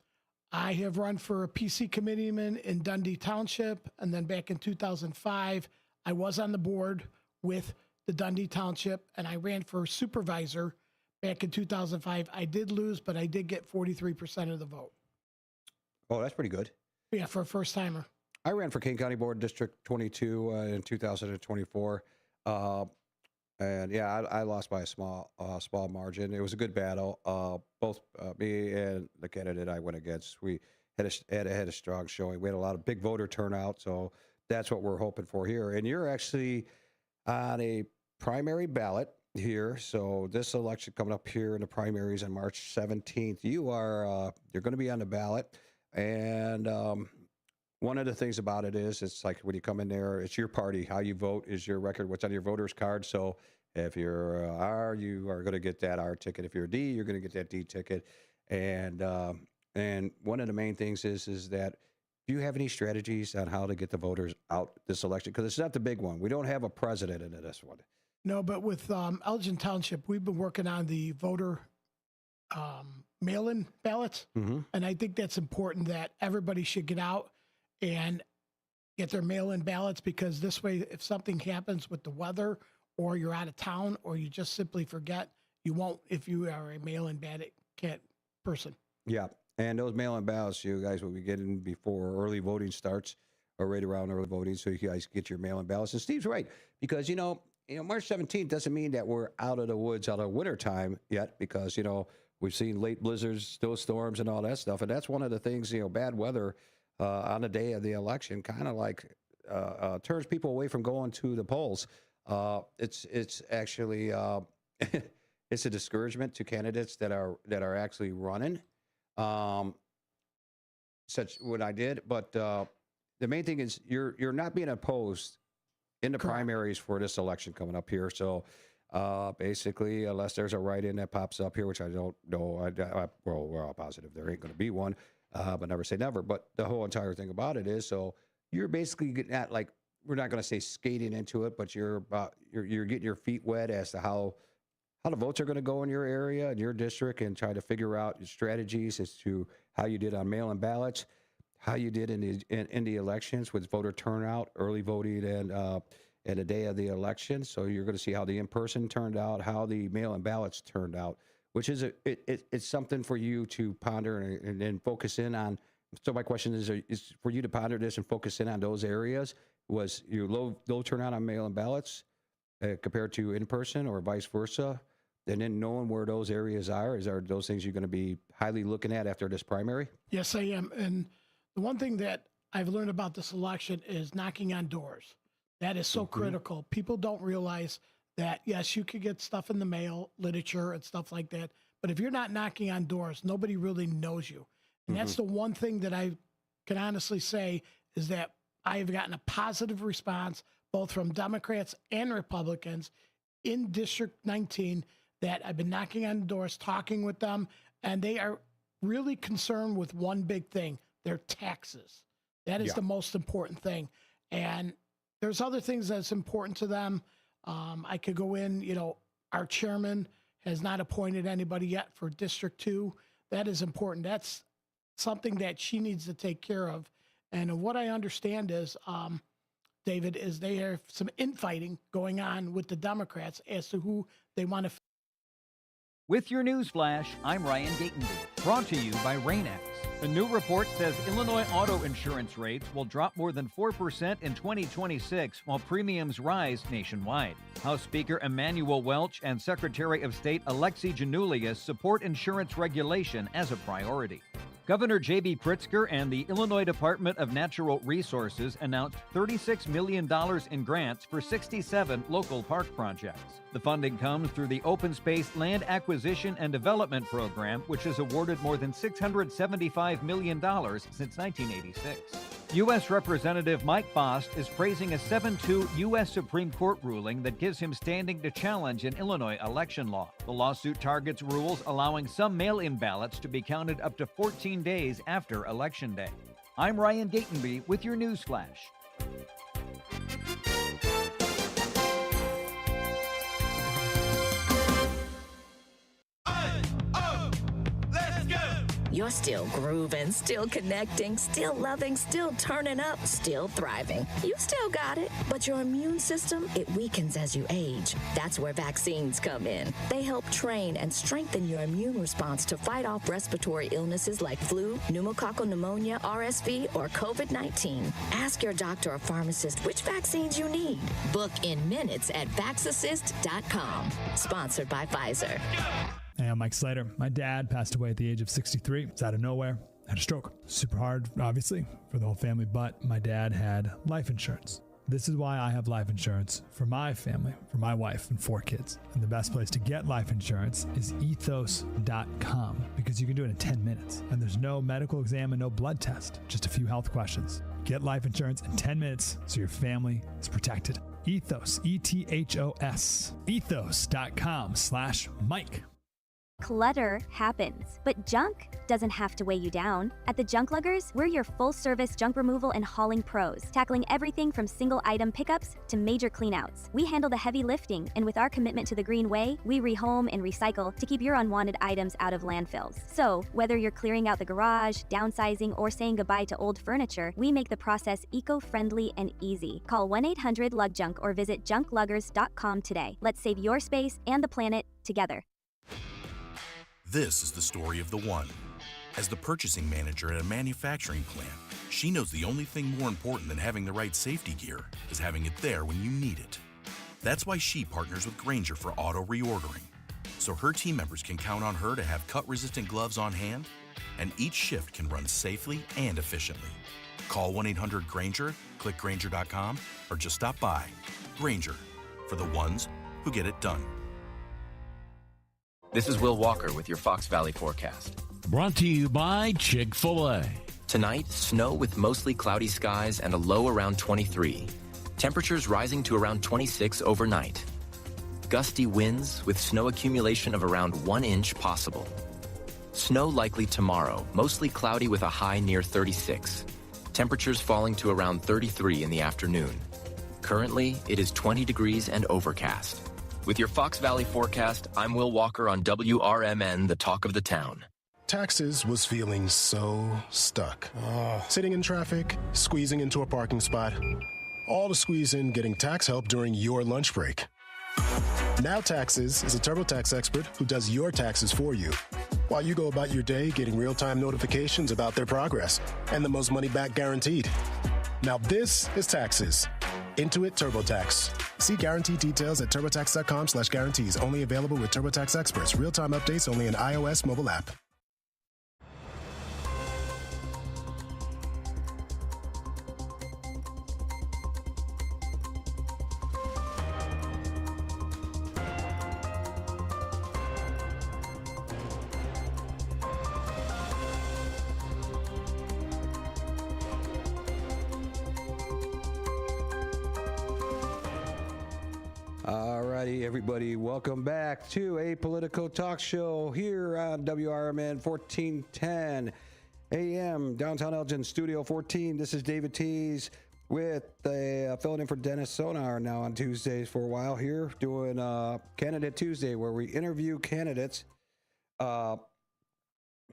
I have run for a PC committeeman in Dundee Township, and then back in 2005, I was on the board with the Dundee Township, and I ran for supervisor back in 2005. I did lose, but I did get 43% of the vote. Oh, that's pretty good. Yeah, for a first-timer. I ran for Kane County Board District 22 in 2024. And yeah, I lost by a small margin. It was a good battle. Both me and the candidate I went against, we had a strong showing. We had a lot of big voter turnout, so that's what we're hoping for here. And you're actually on a primary ballot here. So this election coming up here in the primaries on March 17th, you're going to be on the ballot. And one of the things about it is, it's like when you come in there, it's your party. How you vote is your record, what's on your voter's card. So if you're R, you are going to get that R ticket. If you're a D, you're going to get that D ticket. And one of the main things is that, do you have any strategies on how to get the voters out this election? Because it's not the big one. We don't have a president in this one. No, but with Elgin Township, we've been working on the voter mail-in ballots. Mm-hmm. And I think that's important, that everybody should get out and get their mail-in ballots, because this way, if something happens with the weather, or you're out of town, or you just simply forget, you won't if you are a mail-in ballot person. Yeah, and those mail-in ballots, you guys will be getting before early voting starts, or right around early voting, so you guys get your mail-in ballots. And Steve's right, because, March 17th doesn't mean that we're out of the woods out of winter time yet, because, we've seen late blizzards, snowstorms, and all that stuff. And that's one of the things, bad weather on the day of the election kind of like turns people away from going to the polls. It's actually it's a discouragement to candidates that are actually running. Such what I did, but the main thing is you're not being opposed in the primaries for this election coming up here. So basically, unless there's a write-in that pops up here, which I don't know, well, we're all positive there ain't going to be one, but never say never. But the whole entire thing about it is, so you're basically getting at, like, we're not going to say skating into it, but you're getting your feet wet as to how the votes are going to go in your area, in your district, and try to figure out your strategies as to how you did on mail-in ballots, how you did in the elections with voter turnout, early voting, and the day of the election. So you're going to see how the in-person turned out, how the mail-in ballots turned out, which is it's something for you to ponder and then focus in on. So my question is for you to ponder this and focus in on those areas. Was your low turnout on mail-in ballots compared to in-person, or vice versa? And then knowing where those areas are those things you're going to be highly looking at after this primary? Yes, I am. And the one thing that I've learned about this election is knocking on doors. That is so critical. People don't realize that, yes, you could get stuff in the mail, literature and stuff like that. But if you're not knocking on doors, nobody really knows you. And that's the one thing that I can honestly say is that I have gotten a positive response both from Democrats and Republicans in District 19, that I've been knocking on doors, talking with them, and they are really concerned with one big thing, their taxes. That is the most important thing. And there's other things that's important to them. I could go in, our chairman has not appointed anybody yet for District 2. That is important. That's something that she needs to take care of. And what I understand is, David, is they have some infighting going on with the Democrats as to who they want to. With your news flash, I'm Ryan Gatenby, brought to you by Rain-X. A new report says Illinois auto insurance rates will drop more than 4% in 2026 while premiums rise nationwide. House Speaker Emanuel Welch and Secretary of State Alexi Janulius support insurance regulation as a priority. Governor J.B. Pritzker and the Illinois Department of Natural Resources announced $36 million in grants for 67 local park projects. The funding comes through the Open Space Land Acquisition and Development Program, which has awarded more than $675 million since 1986. U.S. Representative Mike Bost is praising a 7-2 U.S. Supreme Court ruling that gives him standing to challenge an Illinois election law. The lawsuit targets rules allowing some mail-in ballots to be counted up to 14 days after Election Day. I'm Ryan Gatenby with your news flash. You're still grooving, still connecting, still loving, still turning up, still thriving. You still got it, but your immune system, it weakens as you age. That's where vaccines come in. They help train and strengthen your immune response to fight off respiratory illnesses like flu, pneumococcal pneumonia, RSV, or COVID-19. Ask your doctor or pharmacist which vaccines you need. Book in minutes at vaxassist.com. Sponsored by Pfizer. Hey, I'm Mike Slater. My dad passed away at the age of 63. It's out of nowhere. Had a stroke. Super hard, obviously, for the whole family, but my dad had life insurance. This is why I have life insurance for my family, for my wife and 4 kids. And the best place to get life insurance is ethos.com, because you can do it in 10 minutes. And there's no medical exam and no blood test, just a few health questions. Get life insurance in 10 minutes so your family is protected. Ethos, E-T-H-O-S, ethos.com/Mike. Clutter happens, but junk doesn't have to weigh you down. At the Junk Luggers, we're your full-service junk removal and hauling pros, tackling everything from single-item pickups to major cleanouts. We handle the heavy lifting, and with our commitment to the green way, we rehome and recycle to keep your unwanted items out of landfills. So, whether you're clearing out the garage, downsizing, or saying goodbye to old furniture, we make the process eco-friendly and easy. Call 1-800-LUG-JUNK or visit junkluggers.com today. Let's save your space and the planet together. This is the story of the one. As the purchasing manager at a manufacturing plant, she knows the only thing more important than having the right safety gear is having it there when you need it. That's why she partners with Grainger for auto reordering, so her team members can count on her to have cut-resistant gloves on hand, and each shift can run safely and efficiently. Call 1-800-GRAINGER, click Grainger.com, or just stop by. Grainger, for the ones who get it done. This is Will Walker with your Fox Valley forecast. Brought to you by Chick-fil-A. Tonight, snow with mostly cloudy skies and a low around 23. Temperatures rising to around 26 overnight. Gusty winds with snow accumulation of around 1 inch possible. Snow likely tomorrow, mostly cloudy with a high near 36. Temperatures falling to around 33 in the afternoon. Currently, it is 20 degrees and overcast. With your Fox Valley forecast, I'm Will Walker on WRMN, the talk of the town. Taxes was feeling so stuck. Sitting in traffic, squeezing into a parking spot, all to squeeze in getting tax help during your lunch break. Now Taxes is a TurboTax expert who does your taxes for you, while you go about your day getting real-time notifications about their progress and the most money back guaranteed. Now this is Taxes. Intuit TurboTax. See guarantee details at turbotax.com/guarantees. Only available with TurboTax experts. Real-time updates only in iOS mobile app. Alrighty, everybody, welcome back to a political talk show here on WRMN 1410 AM, downtown Elgin, Studio 14. This is David Tees with filling in for Dennis Sonar now on Tuesdays for a while here, doing Candidate Tuesday, where we interview candidates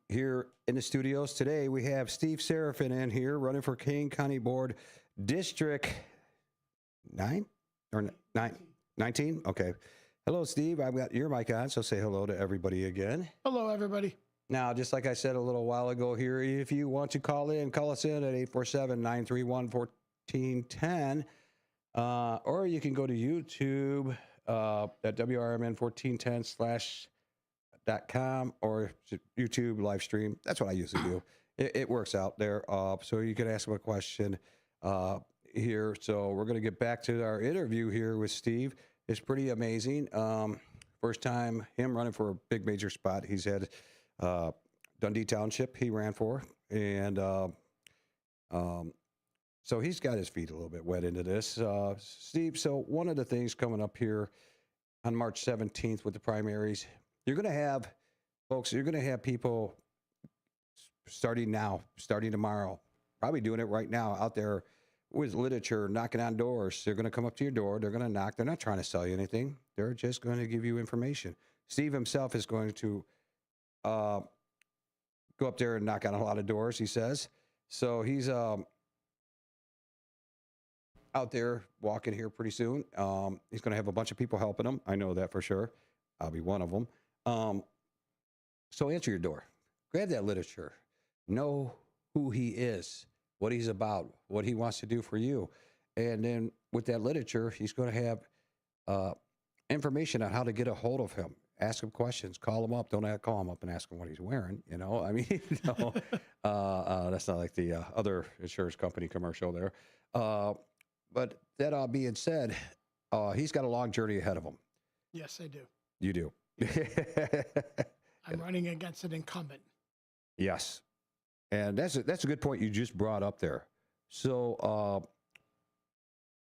here in the studios. Today, we have Steve Seraphin in here, running for Kane County Board District 9 or 9. 19? Okay. Hello, Steve. I've got your mic on, so say hello to everybody again. Hello, everybody. Now, just like I said a little while ago here, if you want to call us in at 847-931-1410, or you can go to YouTube at WRMN1410/.com or YouTube live stream. That's what I usually do. It works out there. So you can ask him a question here. So we're going to get back to our interview here with Steve. It's pretty amazing. First time him running for a big major spot. He's had Dundee Township he ran for. And so he's got his feet a little bit wet into this. Steve, so one of the things coming up here on March 17th with the primaries, you're going to have, folks, you're going to have people starting tomorrow, probably doing it right now out there with literature, knocking on doors. They're going to come up to your door. They're going to knock. They're not trying to sell you anything. They're just going to give you information. Steve himself is going to go up there and knock on a lot of doors, he says. So he's out there walking here pretty soon. He's going to have a bunch of people helping him. I know that for sure. I'll be one of them. So answer your door. Grab that literature. Know who he is, what he's about, what he wants to do for you. And then with that literature, he's going to have information on how to get a hold of him. Ask him questions. Call him up. Don't call him up and ask him what he's wearing. You know, I mean, no, that's not like the other insurance company commercial there. But that all being said, he's got a long journey ahead of him. Yes, I do. You do. I'm running against an incumbent. Yes. And that's a good point you just brought up there. So,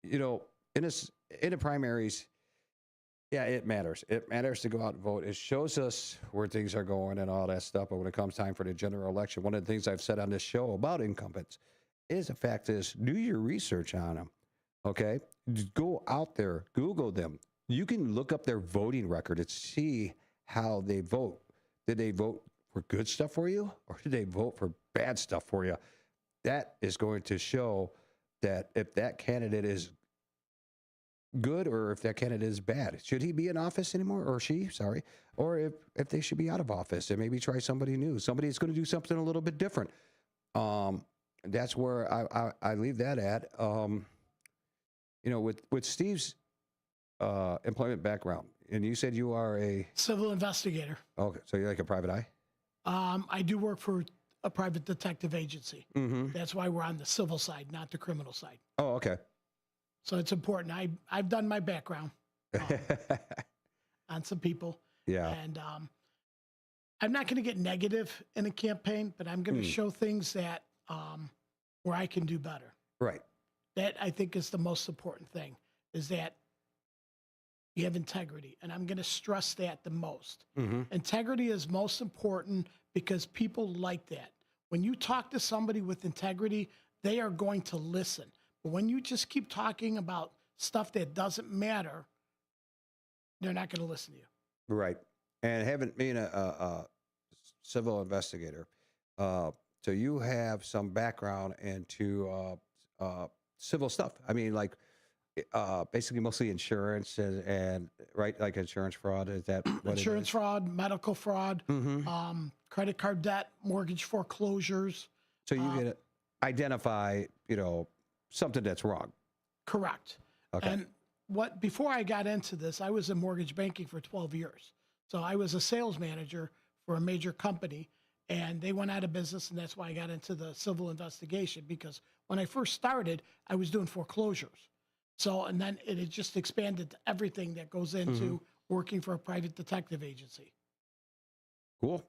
you know, in the primaries, yeah, it matters. It matters to go out and vote. It shows us where things are going and all that stuff. But when it comes time for the general election, one of the things I've said on this show about incumbents is the fact is do your research on them. Okay? Go out there, Google them. You can look up their voting record and see how they vote. Did they vote for good stuff for you, or did they vote for bad stuff for you? That is going to show that if that candidate is good or if that candidate is bad. Should he be in office anymore, or she, sorry, or if they should be out of office and maybe try somebody new, somebody that's going to do something a little bit different. That's where I leave that at. You know, with Steve's employment background, and you said you are a civil investigator. Okay, so you're like a private eye? I do work for a private detective agency. Mm-hmm. That's why we're on the civil side, not the criminal side. Oh, okay. So it's important. I've done my background on some people. Yeah. And I'm not going to get negative in a campaign, but I'm going to show things that where I can do better. Right. That I think is the most important thing, is that you have integrity. And I'm going to stress that the most. Mm-hmm. Integrity is most important because people like that. When you talk to somebody with integrity, they are going to listen. But when you just keep talking about stuff that doesn't matter, they're not going to listen to you. Right. And having been a civil investigator, so you have some background into civil stuff. I mean, like basically mostly insurance and right, like insurance fraud. Is that what insurance fraud, medical fraud, mm-hmm. Credit card debt, mortgage foreclosures. So you can identify, you know, something that's wrong. Correct. Okay. And before I got into this, I was in mortgage banking for 12 years. So I was a sales manager for a major company, and they went out of business, and that's why I got into the civil investigation, because when I first started, I was doing foreclosures. So, and then it had just expanded to everything that goes into working for a private detective agency. Cool.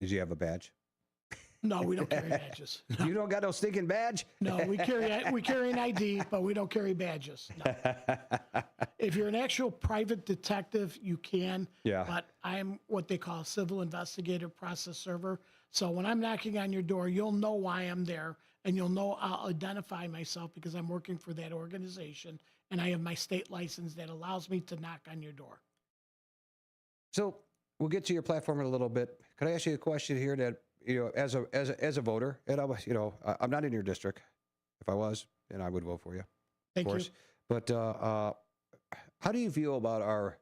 Did you have a badge? No, we don't carry badges. No. You don't got no stinking badge? No, we carry an ID, but we don't carry badges. No. If you're an actual private detective, you can. Yeah. But I'm what they call a civil investigator process server. So when I'm knocking on your door, you'll know why I'm there, and you'll know I'll identify myself because I'm working for that organization, and I have my state license that allows me to knock on your door. So we'll get to your platform in a little bit. Can I ask you a question here that, you know, as a voter, and I was, you know, I'm not in your district. If I was, then I would vote for you. Thank of course. you. But how do you feel about our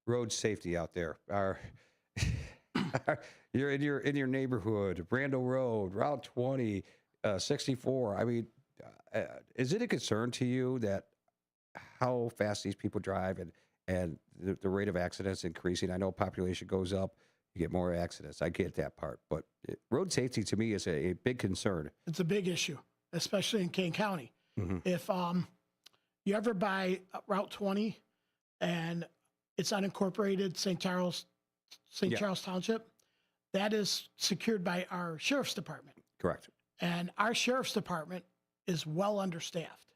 road safety out there? You're in your neighborhood, Brando Road, Route 20, 64. I mean, is it a concern to you that how fast these people drive and the rate of accidents increasing? I know population goes up. You get more accidents. I get that part. But road safety to me is a big concern. It's a big issue, especially in Kane County. If you ever buy Route 20 and it's unincorporated St. Charles Township, that is secured by our sheriff's department. Correct. And our sheriff's department is well understaffed.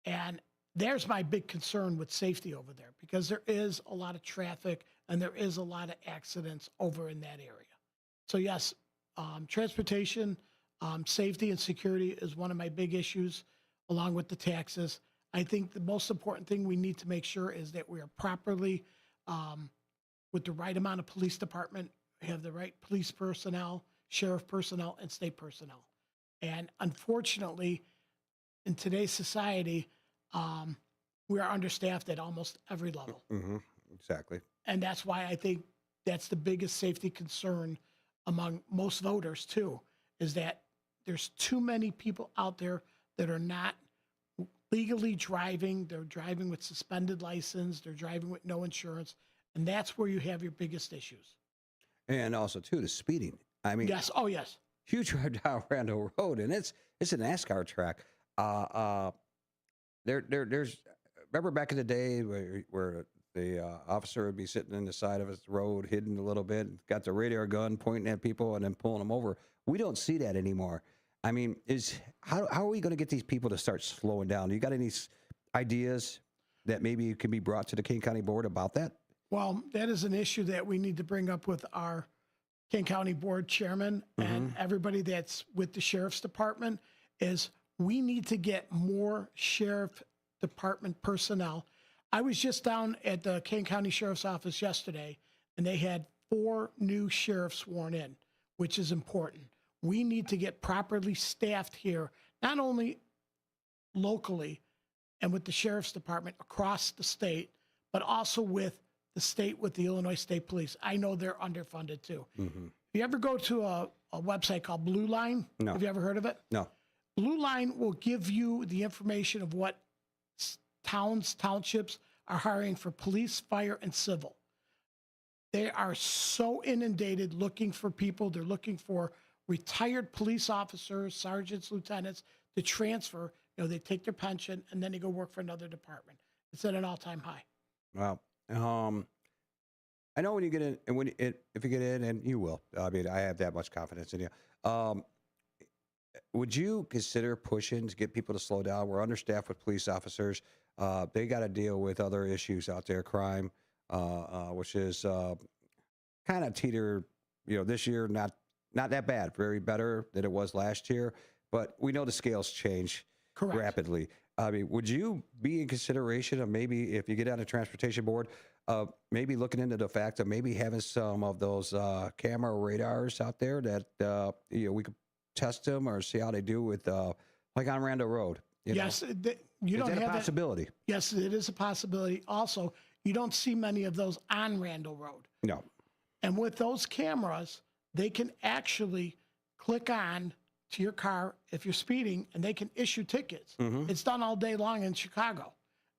And there's my big concern with safety over there, because there is a lot of traffic and there is a lot of accidents over in that area. So yes, transportation, safety and security is one of my big issues, along with the taxes. I think the most important thing we need to make sure is that we are properly, with the right amount of police department, have the right police personnel, sheriff personnel, and state personnel. And unfortunately, in today's society, we are understaffed at almost every level. Exactly. And that's why I think that's the biggest safety concern among most voters too, is that there's too many people out there that are not legally driving. They're driving with suspended license. They're driving with no insurance. And that's where you have your biggest issues. And also too, the speeding. I mean, yes. Oh, yes. You drive down Randall Road, and it's a NASCAR track. There's remember back in the day where the officer would be sitting in the side of his road, hidden a little bit, got the radar gun pointing at people and then pulling them over. We don't see that anymore. I mean, how are we going to get these people to start slowing down? You got any ideas that maybe can be brought to the Kane County Board about that? Well, that is an issue that we need to bring up with our Kane County Board chairman and everybody that's with the Sheriff's Department, is we need to get more Sheriff Department personnel. I was just down at the Kane County Sheriff's Office yesterday, and they had 4 new sheriffs sworn in, which is important. We need to get properly staffed here, not only locally and with the Sheriff's Department across the state, but also with the state, with the Illinois State Police. I know they're underfunded too. If you ever go to a website called Blue Line, No. Have you ever heard of it? No. Blue Line will give you the information of what townships are hiring for police, fire, and civil. They are so inundated looking for people. They're looking for retired police officers, sergeants, lieutenants to transfer. They take their pension and then they go work for another department. It's at an all-time high. Wow. I know when you get in, and if you get in, and you will. I mean, I have that much confidence in you. Would you consider pushing to get people to slow down? We're understaffed with police officers. They got to deal with other issues out there, crime, which is kind of teeter. This year not that bad, very better than it was last year. But we know the scales change rapidly. I mean, would you be in consideration of maybe, if you get on a transportation board, maybe looking into the fact of maybe having some of those camera radars out there that we could test them or see how they do with like on Randall Road? Yes, you don't have have a possibility. Yes, it is a possibility. Also, you don't see many of those on Randall Road. No. And with those cameras, they can actually click on to your car if you're speeding, and they can issue tickets. It's done all day long in Chicago.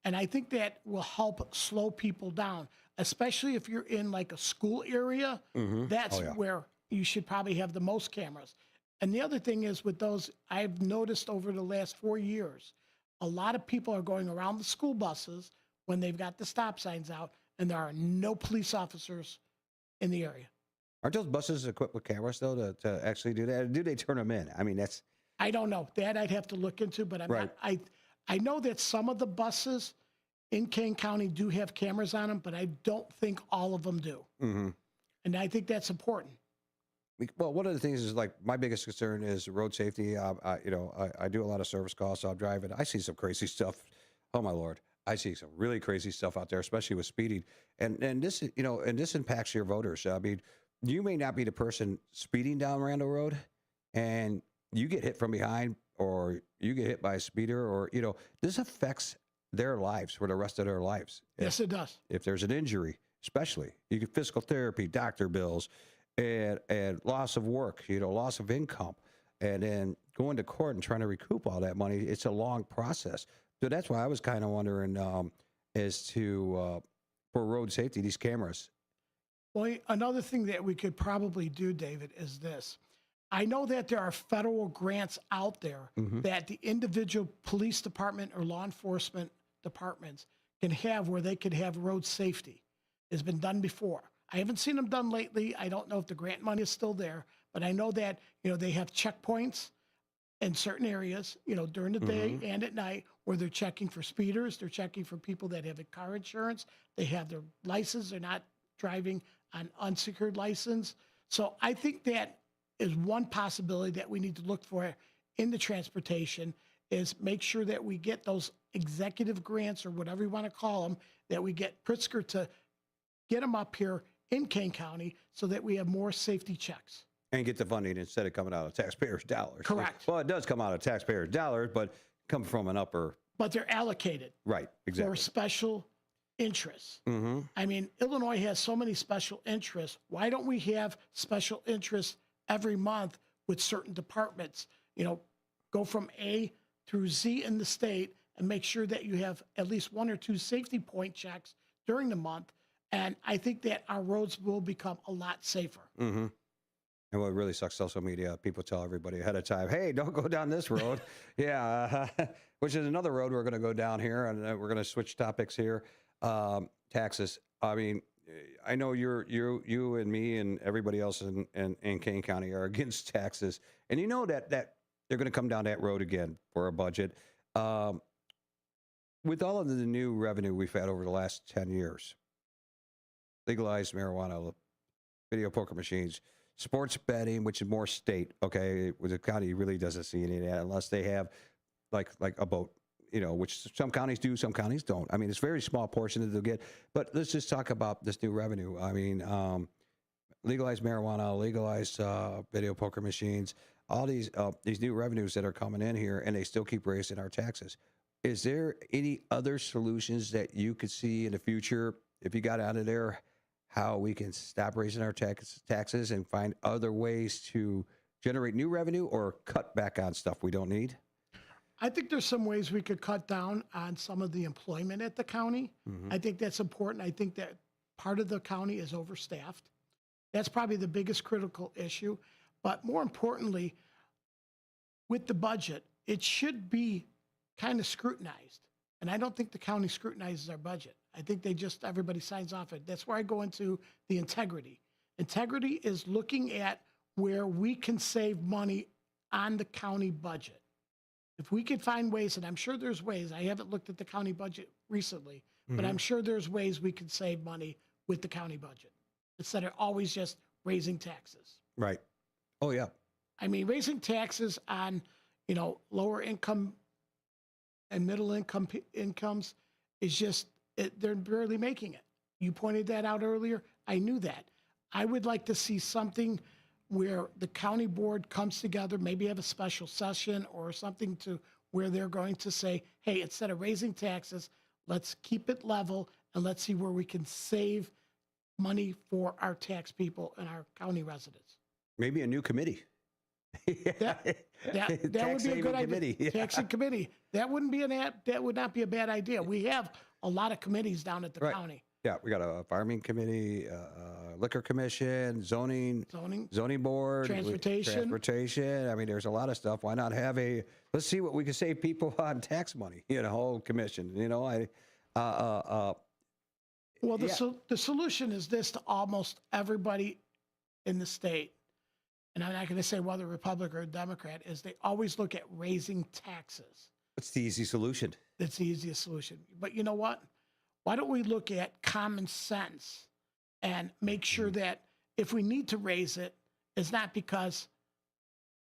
And I think that will help slow people down, especially if you're in like a school area. That's where you should probably have the most cameras. And the other thing is with those, I've noticed over the last 4 years, a lot of people are going around the school buses when they've got the stop signs out, and there are no police officers in the area. Aren't those buses equipped with cameras, though, to actually do that? Do they turn them in? I mean, that's... I don't know. That I'd have to look into, but I'm not... I know that some of the buses in Kane County do have cameras on them, but I don't think all of them do. And I think that's important. Well, one of the things is, like, my biggest concern is road safety. I do a lot of service calls, so I'm driving. I see some crazy stuff. Oh, my Lord. I see some really crazy stuff out there, especially with speeding. And this, and this impacts your voters. I mean, you may not be the person speeding down Randall Road and you get hit from behind, or you get hit by a speeder, or, this affects their lives for the rest of their lives. Yes, it does. If there's an injury, especially, you get physical therapy, doctor bills, and loss of work, loss of income, and then going to court and trying to recoup all that money. It's a long process. So that's why I was kind of wondering as to, for road safety, these cameras. Well, another thing that we could probably do, David, is this. I know that there are federal grants out there that the individual police department or law enforcement departments can have where they could have road safety. It's been done before. I haven't seen them done lately. I don't know if the grant money is still there, but I know that, they have checkpoints in certain areas, during the day and at night where they're checking for speeders. They're checking for people that have a car insurance. They have their license. They're not driving on unsecured license. So I think that is one possibility that we need to look for in the transportation is make sure that we get those executive grants or whatever you want to call them, that we get Pritzker to get them up here in Kane County so that we have more safety checks. And get the funding instead of coming out of taxpayers' dollars. Correct. Well, it does come out of taxpayers' dollars, but come from an upper. But they're allocated. Right, exactly. For special interests. I mean, Illinois has so many special interests. Why don't we have special interests every month with certain departments? Go from A through Z in the state and make sure that you have at least 1 or 2 safety point checks during the month. And I think that our roads will become a lot safer. And what really sucks, social media, people tell everybody ahead of time, hey, don't go down this road. Which is another road we're going to go down here, and we're going to switch topics here. Taxes. I mean, I know you and me and everybody else in Kane County are against taxes. And you know that they're going to come down that road again for a budget. With all of the new revenue we've had over the last 10 years, legalized marijuana, video poker machines, sports betting, which is more state, okay, with the county really doesn't see any of that unless they have like a boat, which some counties do, some counties don't. I mean, it's a very small portion that they'll get. But let's just talk about this new revenue. I mean, legalized marijuana, legalized video poker machines, all these new revenues that are coming in here, and they still keep raising our taxes. Is there any other solutions that you could see in the future if you got out of there, how we can stop raising our taxes and find other ways to generate new revenue or cut back on stuff we don't need? I think there's some ways we could cut down on some of the employment at the county. I think that's important. I think that part of the county is overstaffed. That's probably the biggest critical issue. But more importantly, with the budget, it should be kind of scrutinized. And I don't think the county scrutinizes our budget. I think everybody signs off it. That's where I go into the integrity. Integrity is looking at where we can save money on the county budget. If we could find ways, and I'm sure there's ways, I haven't looked at the county budget recently, but I'm sure there's ways we can save money with the county budget instead of always just raising taxes. Right. Oh, yeah. I mean, raising taxes on, lower income and middle incomes is just, they're barely making it. You pointed that out earlier. I knew that. I would like to see something where the county board comes together, maybe have a special session or something to where they're going to say, hey, instead of raising taxes, let's keep it level and let's see where we can save money for our tax people and our county residents. Maybe a new committee. That would be a good idea. Yeah. Taxing committee. That would not be a bad idea. We have a lot of committees down at the county. Yeah, we got a farming committee, liquor commission, zoning board, transportation. I mean, there's a lot of stuff. Why not have let's see what we can save people on tax money, whole commission, Well, the solution is this to almost everybody in the state. And I'm not going to say whether Republican or Democrat, is they always look at raising taxes. It's the easy solution. It's the easiest solution. But you know what? Why don't we look at common sense and make sure that if we need to raise it, it's not because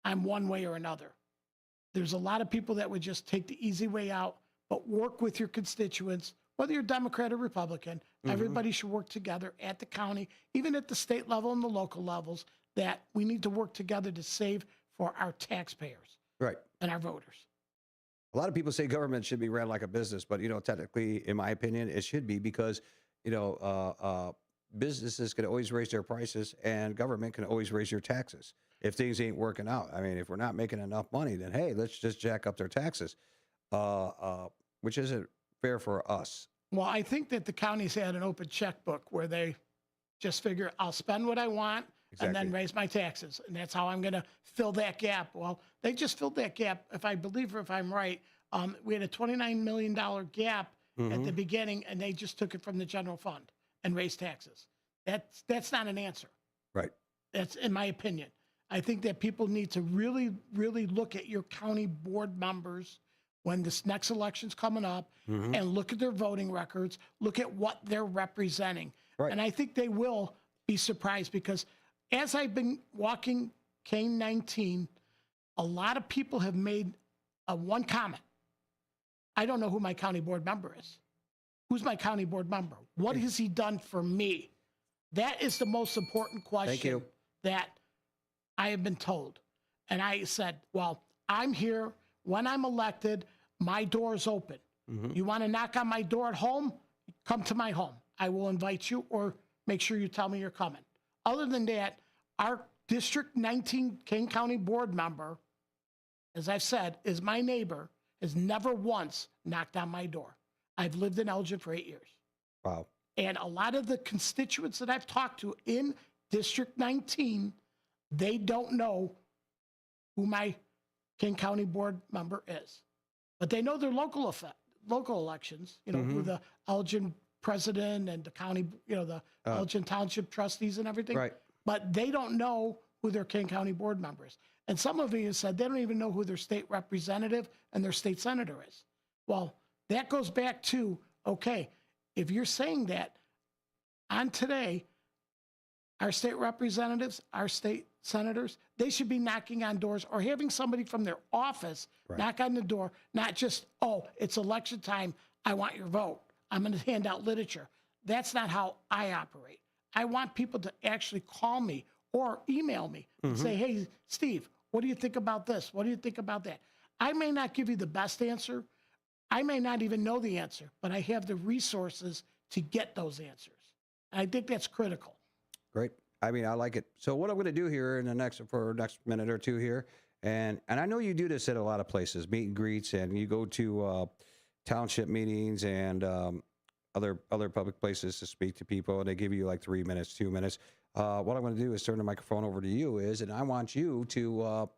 I'm one way or another. There's a lot of people that would just take the easy way out, but work with your constituents, whether you're Democrat or Republican. Everybody should work together at the county, even at the state level and the local levels, that we need to work together to save for our taxpayers and our voters. A lot of people say government should be ran like a business, but, technically, in my opinion, it should be because, businesses can always raise their prices and government can always raise your taxes if things ain't working out. I mean, if we're not making enough money, then, hey, let's just jack up their taxes, which isn't fair for us. Well, I think that the counties had an open checkbook where they just figure I'll spend what I want and then raise my taxes. And that's how I'm going to fill that gap. Well, they just filled that gap. If I'm right, we had a $29 million gap at the beginning, and they just took it from the general fund and raised taxes. That's not an answer. Right. That's in my opinion. I think that people need to really, really look at your county board members when this next election's coming up and look at their voting records, look at what they're representing. Right. And I think they will be surprised because as I've been walking Kane 19, a lot of people have made one comment. I don't know who my county board member is. Who's my county board member? What has he done for me? That is the most important question that I have been told. And I said, well, I'm here. When I'm elected, my door is open. You want to knock on my door at home? Come to my home. I will invite you, or make sure you tell me you're coming. Other than that, our District 19 Kane County board member, as I've said, is my neighbor, has never once knocked on my door. I've lived in Elgin for 8 years. Wow. And a lot of the constituents that I've talked to in District 19, they don't know who my Kane County board member is. But they know their local elections, who the Elgin president and the county, the Elgin Township trustees and everything. Right. But they don't know who their Kane County board member is. And some of you said they don't even know who their state representative and their state senator is. Well, that goes back to, okay, if you're saying that on today, our state representatives, our state senators, they should be knocking on doors or having somebody from their office knock on the door, not just, oh, it's election time, I want your vote. I'm going to hand out literature. That's not how I operate. I want people to actually call me or email me and say, hey, Steve, what do you think about this? What do you think about that? I may not give you the best answer. I may not even know the answer, but I have the resources to get those answers. And I think that's critical. Great. I mean, I like it. So what I'm going to do here in the next minute or two here, and I know you do this at a lot of places, meet and greets, and you go to township meetings and other public places to speak to people, and they give you like 3 minutes, 2 minutes. What I'm going to do is turn the microphone over to you, and I want you to tell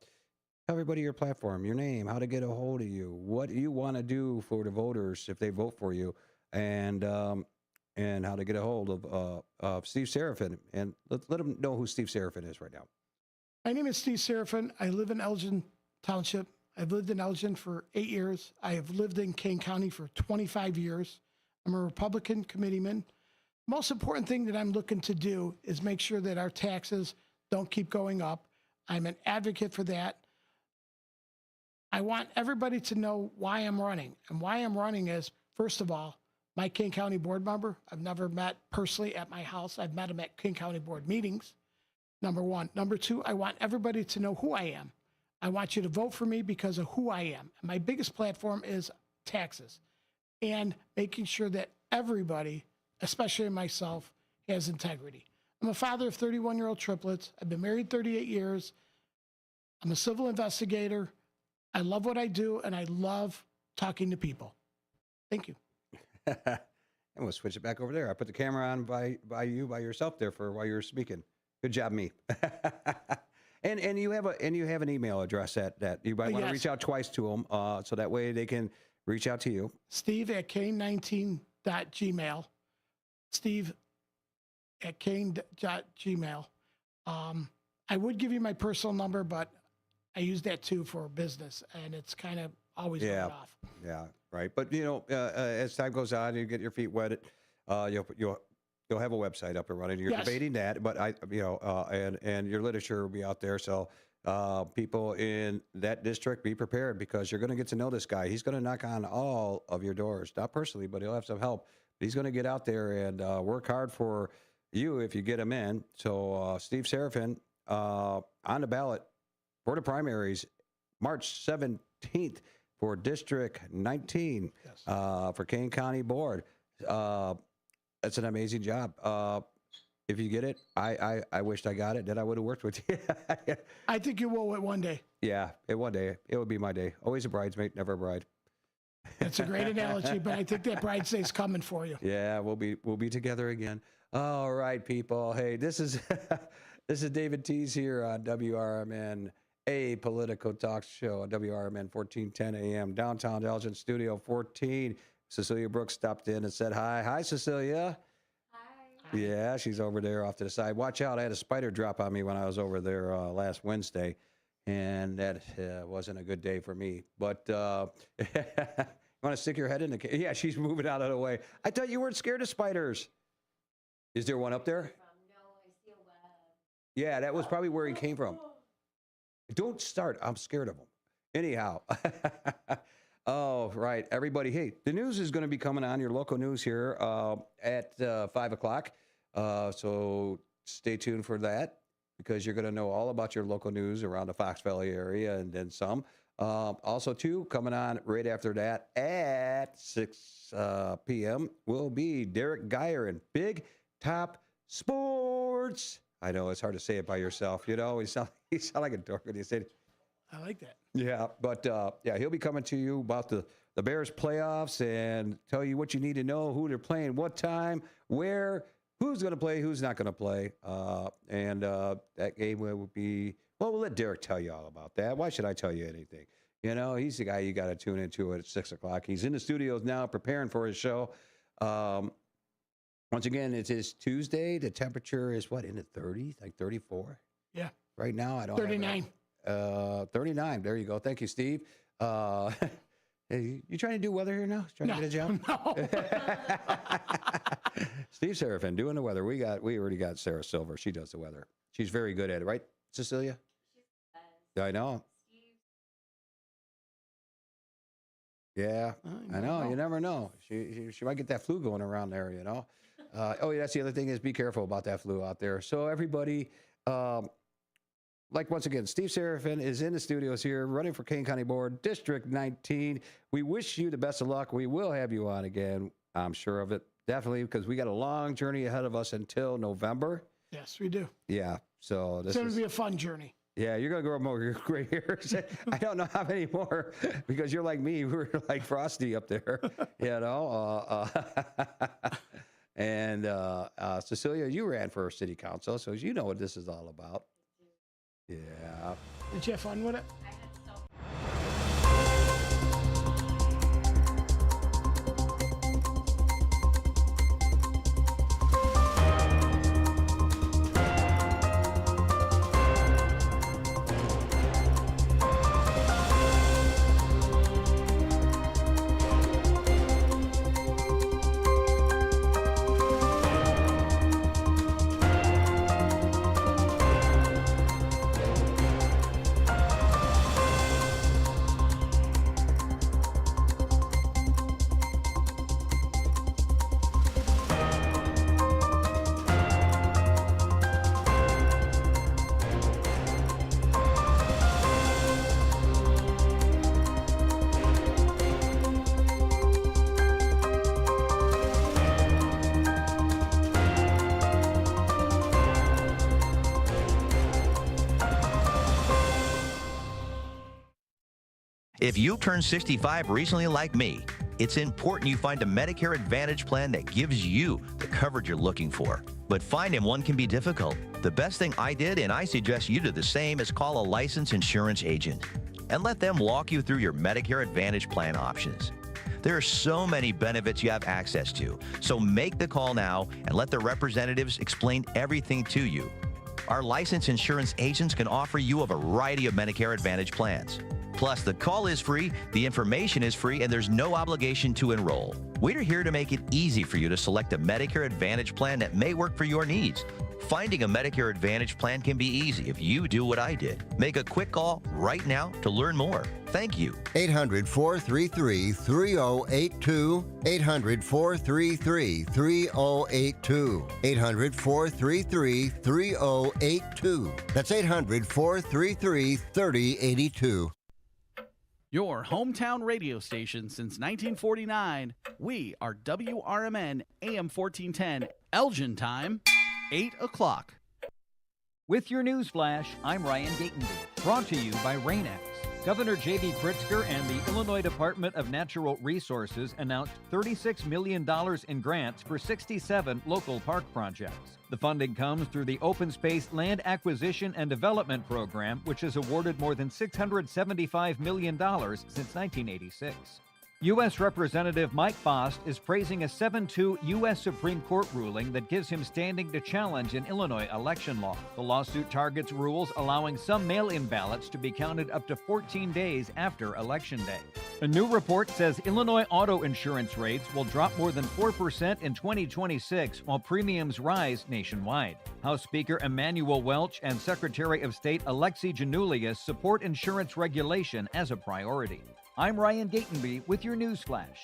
everybody your platform, your name, how to get a hold of you, what you want to do for the voters if they vote for you, and how to get a hold of Steve Serafin. And let them know who Steve Serafin is right now. My name is Steve Serafin. I live in Elgin Township. I've lived in Elgin for 8 years. I have lived in Kane County for 25 years. I'm a Republican committeeman. Most important thing that I'm looking to do is make sure that our taxes don't keep going up. I'm an advocate for that. I want everybody to know why I'm running. And why I'm running is, first of all, my Kane County board member, I've never met personally at my house. I've met him at Kane County board meetings, number one. Number two, I want everybody to know who I am. I want you to vote for me because of who I am. And my biggest platform is taxes and making sure that everybody, especially myself, has integrity. I'm a father of 31-year-old triplets. I've been married 38 years. I'm a civil investigator. I love what I do, and I love talking to people. Thank you. And we'll switch it back over there. I put the camera on by yourself there for while you were speaking. Good job, me. and you have an email address that you might want to reach out twice to them, so that way they can reach out to you. Steve@kane19.gmail. Steve@kane.gmail. I would give you my personal number, but I use that too for business, and it's kind of always going off. Yeah, right. But as time goes on, you get your feet wet. You'll have a website up and running. You're debating that, but and your literature will be out there. So people in that district, be prepared because you're going to get to know this guy. He's going to knock on all of your doors, not personally, but he'll have some help. He's going to get out there and work hard for you if you get him in. So Steve Serafin on the ballot for the primaries, March 17th for District 19 for Kane County Board. That's an amazing job. If you get it, I wished I got it. Then I would have worked with you. I think you will one day. Yeah, one day. It would be my day. Always a bridesmaid, never a bride. That's a great analogy, but I think that bridesmaid's coming for you. Yeah, we'll be together again. All right, people. Hey, this is this is David Tees here on WRMN, a political talk show on WRMN 1410 AM, downtown Elgin, Studio 14. Cecilia Brooks stopped in and said hi. Hi, Cecilia. Hi. Yeah, she's over there off to the side. Watch out. I had a spider drop on me when I was over there last Wednesday, and that wasn't a good day for me. But you want to stick your head in the Yeah, she's moving out of the way. I thought you weren't scared of spiders. Is there one up there? No, I see a web. Yeah, that was probably where he came from. Don't start. I'm scared of him. Anyhow. Oh, right. Everybody, hey, the news is going to be coming on, your local news here at 5 o'clock. So stay tuned for that because you're going to know all about your local news around the Fox Valley area and then some. Also, too, coming on right after that at 6 p.m. will be Derrick Geyer and Big Top Sports. I know it's hard to say it by yourself. You know, you sound like a dork when you say it. I like that. Yeah, but yeah, he'll be coming to you about the Bears playoffs and tell you what you need to know, who they're playing, what time, where, who's going to play, who's not going to play. And that game will be, well, we'll let Derrick tell you all about that. Why should I tell you anything? You know, he's the guy you got to tune into at 6 o'clock. He's in the studios now preparing for his show. Once again, it is Tuesday. The temperature is what, in the 30s, like 34? Yeah. Right now, I don't 39. 39. There you go. Thank you, Steve. Hey, you trying to do weather here now? Trying to get a job? No. Steve Serafin doing the weather. We already got Sarah Silver. She does the weather. She's very good at it, right, Cecilia? Yeah, I know. Yeah, I know. You never know. She might get that flu going around there, you know. Oh, yeah, that's the other thing is be careful about that flu out there. So everybody, like once again, Steve Serafin is in the studios here running for Kane County Board, District 19. We wish you the best of luck. We will have you on again. I'm sure of it. Definitely, because we got a long journey ahead of us until November. Yes, we do. Yeah. So It's going to be a fun journey. Yeah, you're going to grow more gray hairs. I don't know how many more because you're like me. We're like Frosty up there, you know. And Cecilia, you ran for city council, so you know what this is all about. Yeah. Did you have fun with it? If you turned 65 recently like me, it's important you find a Medicare Advantage plan that gives you the coverage you're looking for. But finding one can be difficult. The best thing I did, and I suggest you do the same, is call a licensed insurance agent and let them walk you through your Medicare Advantage plan options. There are so many benefits you have access to, so make the call now and let the representatives explain everything to you. Our licensed insurance agents can offer you a variety of Medicare Advantage plans. Plus, the call is free, the information is free, and there's no obligation to enroll. We're here to make it easy for you to select a Medicare Advantage plan that may work for your needs. Finding a Medicare Advantage plan can be easy if you do what I did. Make a quick call right now to learn more. Thank you. 800-433-3082. 800-433-3082. 800-433-3082. That's 800-433-3082. Your hometown radio station since 1949. We are WRMN AM 1410, Elgin time, 8 o'clock. With your news flash, I'm Ryan Gatenby. Brought to you by Rain-X. Governor J.B. Pritzker and the Illinois Department of Natural Resources announced $36 million in grants for 67 local park projects. The funding comes through the Open Space Land Acquisition and Development Program, which has awarded more than $675 million since 1986. U.S. Representative Mike Fost is praising a 7-2 U.S. Supreme Court ruling that gives him standing to challenge an Illinois election law. The lawsuit targets rules allowing some mail-in ballots to be counted up to 14 days after Election Day. A new report says Illinois auto insurance rates will drop more than 4% in 2026 while premiums rise nationwide. House Speaker Emanuel Welch and Secretary of State Alexi Janulius support insurance regulation as a priority. I'm Ryan Gatenby with your news flash.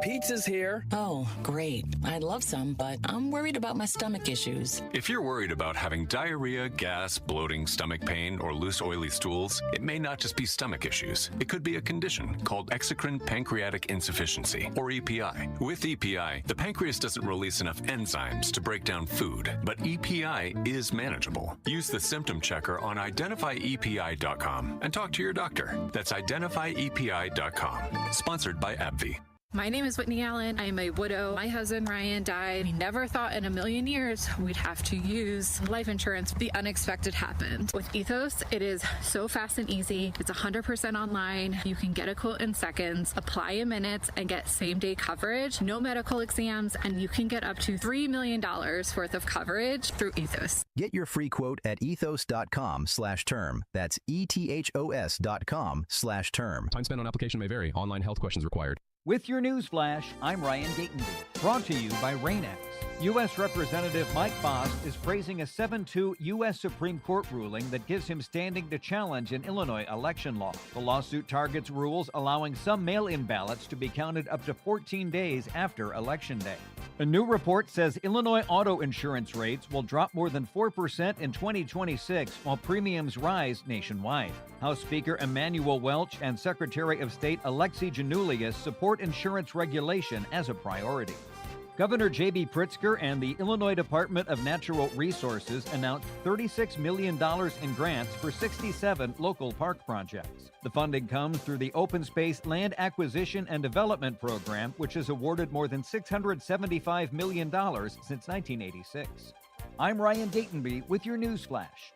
Pizza's here. Oh, great. I'd love some, but I'm worried about my stomach issues. If you're worried about having diarrhea, gas, bloating, stomach pain, or loose oily stools, it may not just be stomach issues. It could be a condition called exocrine pancreatic insufficiency, or EPI. With EPI, the pancreas doesn't release enough enzymes to break down food, but EPI is manageable. Use the symptom checker on identifyepi.com and talk to your doctor. That's identifyepi.com. Sponsored by AbbVie. My name is Whitney Allen. I am a widow. My husband, Ryan, died. We never thought in a million years we'd have to use life insurance. The unexpected happened. With Ethos, it is so fast and easy. It's 100% online. You can get a quote in seconds, apply in minutes, and get same-day coverage, no medical exams, and you can get up to $3 million worth of coverage through Ethos. Get your free quote at ethos.com/term. That's ethos.com/term. Time spent on application may vary. Online health questions required. With your news flash, I'm Ryan Gatenby. Brought to you by Rain-X. U.S. Representative Mike Fost is praising a 7-2 U.S. Supreme Court ruling that gives him standing to challenge an Illinois election law. The lawsuit targets rules allowing some mail-in ballots to be counted up to 14 days after Election Day. A new report says Illinois auto insurance rates will drop more than 4% in 2026 while premiums rise nationwide. House Speaker Emanuel Welch and Secretary of State Alexi Janulius support insurance regulation as a priority. Governor J.B. Pritzker and the Illinois Department of Natural Resources announced $36 million in grants for 67 local park projects. The funding comes through the Open Space Land Acquisition and Development Program, which has awarded more than $675 million since 1986. I'm Ryan Gatenby with your news flash.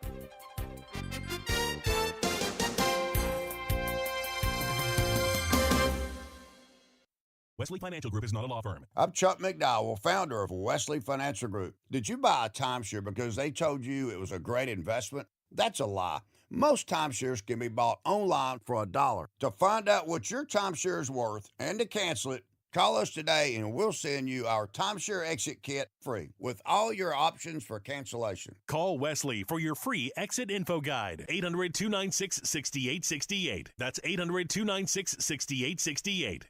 Wesley Financial Group is not a law firm. I'm Chuck McDowell, founder of Wesley Financial Group. Did you buy a timeshare because they told you it was a great investment? That's a lie. Most timeshares can be bought online for $1. To find out what your timeshare is worth and to cancel it, call us today and we'll send you our timeshare exit kit free with all your options for cancellation. Call Wesley for your free exit info guide. 800-296-6868. That's 800-296-6868.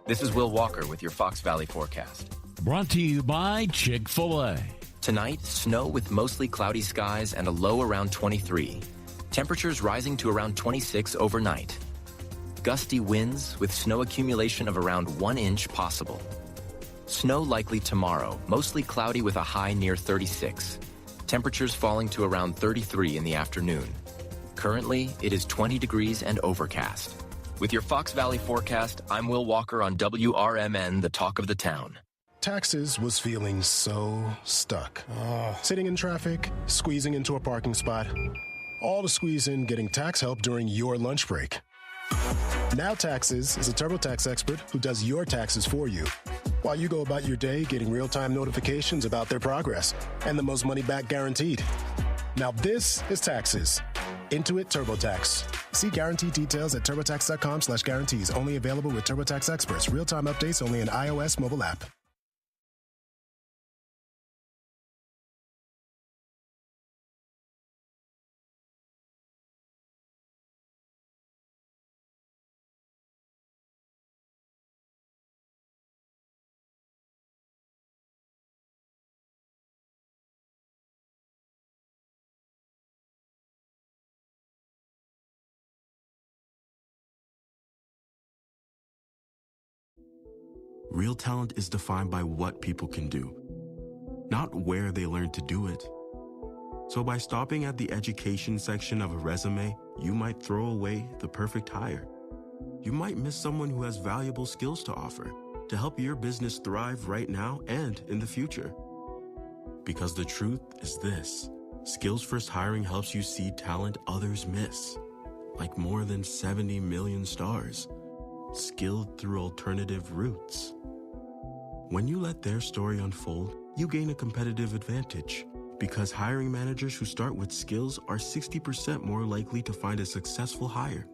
This is Will Walker with your Fox Valley forecast. Brought to you by Chick-fil-A. Tonight, snow with mostly cloudy skies and a low around 23. Temperatures rising to around 26 overnight. Gusty winds with snow accumulation of around 1 inch possible. Snow likely tomorrow, mostly cloudy with a high near 36. Temperatures falling to around 33 in the afternoon. Currently, it is 20 degrees and overcast. With your Fox Valley forecast, I'm Will Walker on WRMN, the talk of the town. Taxes was feeling so stuck. Sitting in traffic, squeezing into a parking spot, all to squeeze in getting tax help during your lunch break. Now Taxes is a TurboTax expert who does your taxes for you, while you go about your day getting real-time notifications about their progress and the most money back guaranteed. Now this is Taxes. Intuit TurboTax. See guarantee details at turbotax.com/guarantees. Only available with TurboTax experts. Real-time updates only in iOS mobile app. Real talent is defined by what people can do, not where they learn to do it. So by stopping at the education section of a resume, you might throw away the perfect hire. You might miss someone who has valuable skills to offer to help your business thrive right now and in the future. Because the truth is this: skills first hiring helps you see talent others miss, like more than 70 million stars, skilled through alternative routes. When you let their story unfold, you gain a competitive advantage, because hiring managers who start with skills are 60% more likely to find a successful hire.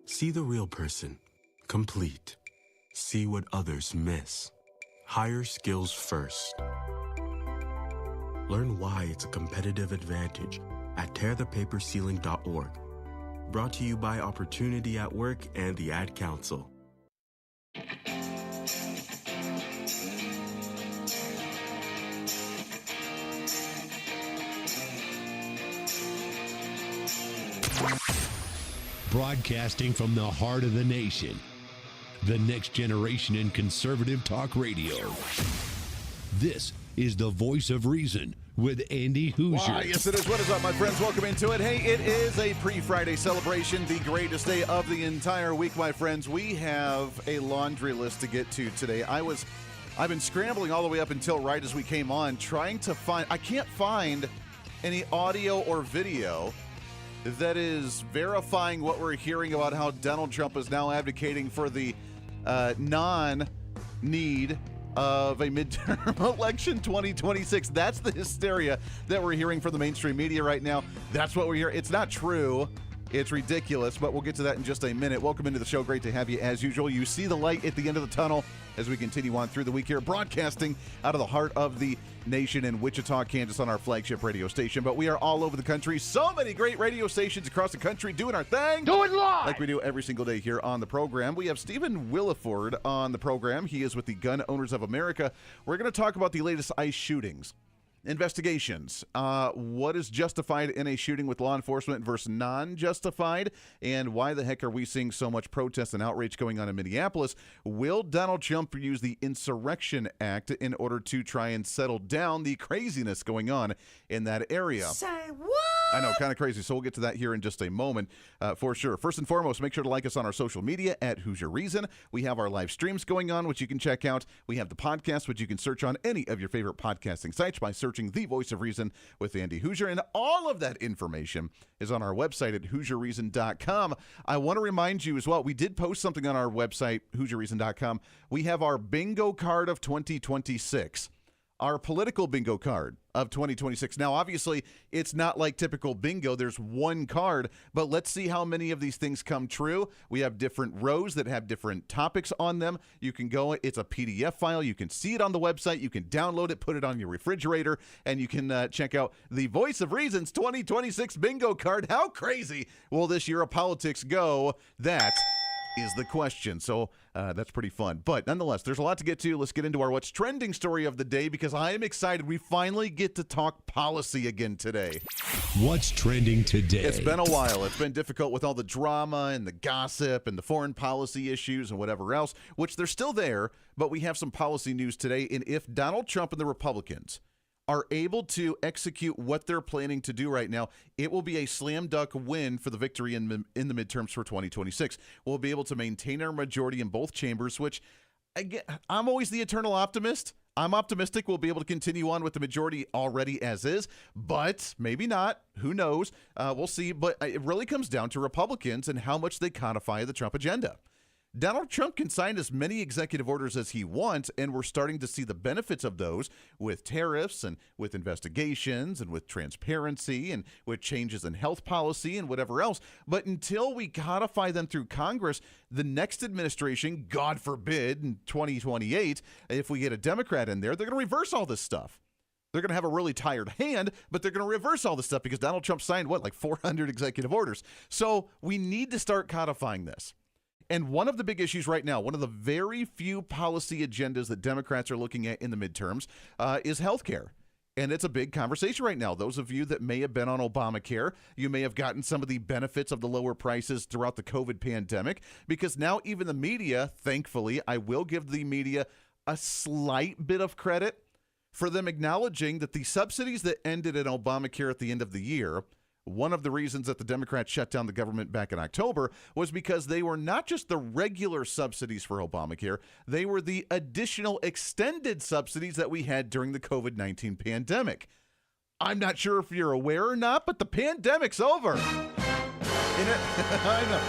See the real person, complete. See what others miss. Hire skills first. Learn why it's a competitive advantage at tearthepaperceiling.org. Brought to you by Opportunity at Work and the Ad Council. Broadcasting from the heart of the nation, the next generation in conservative talk radio. This is the Voice of Reason with Andy Hoosier. Why, yes, it is. What is up, my friends? Welcome into it. Hey, it is a pre-Friday celebration, the greatest day of the entire week, my friends. We have a laundry list to get to today. I've been scrambling all the way up until right as we came on, trying to find. I can't find any audio or video that is verifying what we're hearing about how Donald Trump is now advocating for the non-need of a midterm election 2026. That's the hysteria that we're hearing from the mainstream media right now. That's what we're hearing. It's not true. It's ridiculous, but we'll get to that in just a minute. Welcome into the show. Great to have you as usual. You see the light at the end of the tunnel as we continue on through the week here, broadcasting out of the heart of the nation in Wichita, Kansas on our flagship radio station. But we are all over the country. So many great radio stations across the country doing our thing. Do it live! Like we do every single day here on the program. We have Stephen Williford on the program. He is with the Gun Owners of America. We're going to talk about the latest ICE shootings. Investigations. What is justified in a shooting with law enforcement versus non-justified? And why the heck are we seeing so much protest and outrage going on in Minneapolis? Will Donald Trump use the Insurrection Act in order to try and settle down the craziness going on in that area? Say what? I know, kind of crazy. So we'll get to that here in just a moment for sure. First and foremost, make sure to like us on our social media at Hoosier Reason. We have our live streams going on, which you can check out. We have the podcast, which you can search on any of your favorite podcasting sites by searching The Voice of Reason with Andy Hoosier. And all of that information is on our website at HoosierReason.com. I want to remind you as well, we did post something on our website, HoosierReason.com. We have our bingo card of 2026. Our political bingo card of 2026. Now, obviously, it's not like typical bingo. There's one card, but let's see how many of these things come true. We have different rows that have different topics on them. You can go, it's a PDF file. You can see it on the website. You can download it, put it on your refrigerator, and you can check out the Voice of Reason's 2026 bingo card. How crazy will this year of politics go? That is the question. So that's pretty fun. But nonetheless, there's a lot to get to. Let's get into our What's Trending story of the day, because I am excited. We finally get to talk policy again today. What's trending today? It's been a while. It's been difficult with all the drama and the gossip and the foreign policy issues and whatever else, which they're still there, but we have some policy news today. And if Donald Trump and the Republicans are able to execute what they're planning to do right now, it will be a slam dunk win for the victory in the midterms for 2026. We'll be able to maintain our majority in both chambers, which, again, I'm always the eternal optimist. I'm optimistic we'll be able to continue on with the majority already as is, but maybe not. Who knows? We'll see. But it really comes down to Republicans and how much they codify the Trump agenda. Donald Trump can sign as many executive orders as he wants, and we're starting to see the benefits of those with tariffs and with investigations and with transparency and with changes in health policy and whatever else. But until we codify them through Congress, the next administration, God forbid, in 2028, if we get a Democrat in there, they're going to reverse all this stuff. They're going to have a really tired hand, but they're going to reverse all this stuff because Donald Trump signed, like 400 executive orders. So we need to start codifying this. And one of the big issues right now, one of the very few policy agendas that Democrats are looking at in the midterms is health care. And it's a big conversation right now. Those of you that may have been on Obamacare, you may have gotten some of the benefits of the lower prices throughout the COVID pandemic, because now even the media, thankfully, I will give the media a slight bit of credit for them acknowledging that the subsidies that ended in Obamacare at the end of the year, one of the reasons that the Democrats shut down the government back in October was because they were not just the regular subsidies for Obamacare, they were the additional extended subsidies that we had during the COVID-19 pandemic. I'm not sure if you're aware or not, but the pandemic's over. I know.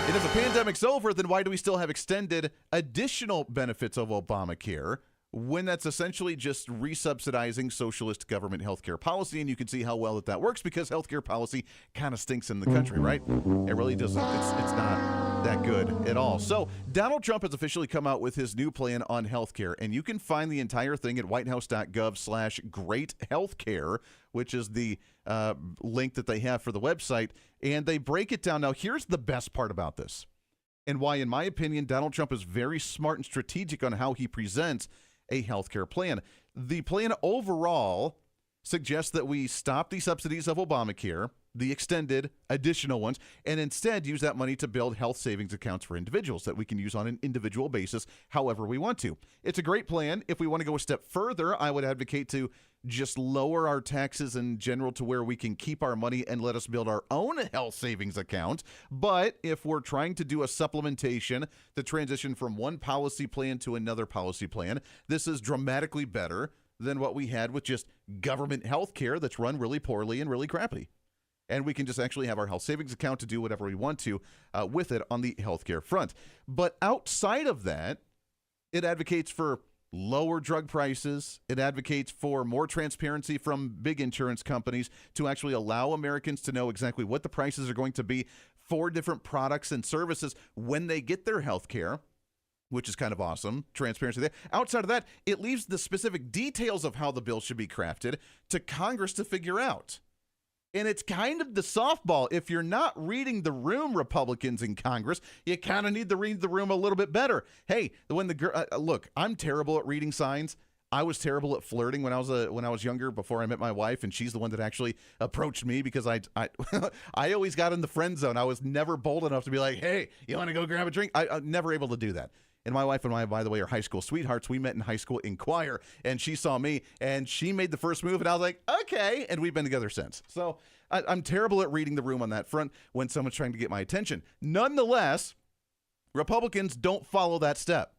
And if the pandemic's over, then why do we still have extended additional benefits of Obamacare when that's essentially just resubsidizing socialist government healthcare policy? And you can see how well that works, because healthcare policy kind of stinks in the country, right? It really doesn't. It's not that good at all. So Donald Trump has officially come out with his new plan on healthcare, and you can find the entire thing at whitehouse.gov/greathealthcare, which is the link that they have for the website, and they break it down. Now, here's the best part about this, and why, in my opinion, Donald Trump is very smart and strategic on how he presents a healthcare plan. The plan overall suggests that we stop the subsidies of Obamacare, the extended additional ones, and instead use that money to build health savings accounts for individuals that we can use on an individual basis however we want to. It's a great plan. If we want to go a step further, I would advocate to just lower our taxes in general to where we can keep our money and let us build our own health savings account. But if we're trying to do a supplementation to transition from one policy plan to another policy plan, this is dramatically better than what we had with just government health care that's run really poorly and really crappy. And we can just actually have our health savings account to do whatever we want to with it on the healthcare front. But outside of that, it advocates for lower drug prices. It advocates for more transparency from big insurance companies to actually allow Americans to know exactly what the prices are going to be for different products and services when they get their health care, which is kind of awesome. Transparency there. Outside of that, it leaves the specific details of how the bill should be crafted to Congress to figure out. And it's kind of the softball. If you're not reading the room, Republicans in Congress, you kind of need to read the room a little bit better. Hey, when the girl, look, I'm terrible at reading signs. I was terrible at flirting when I was younger, before I met my wife, and she's the one that actually approached me, because I always got in the friend zone. I was never bold enough to be like, hey, you want to go grab a drink? I'm never able to do that. And my wife and I, by the way, are high school sweethearts. We met in high school in choir, and she saw me, and she made the first move, and I was like, okay, and we've been together since. So I'm terrible at reading the room on that front when someone's trying to get my attention. Nonetheless, Republicans don't follow that step.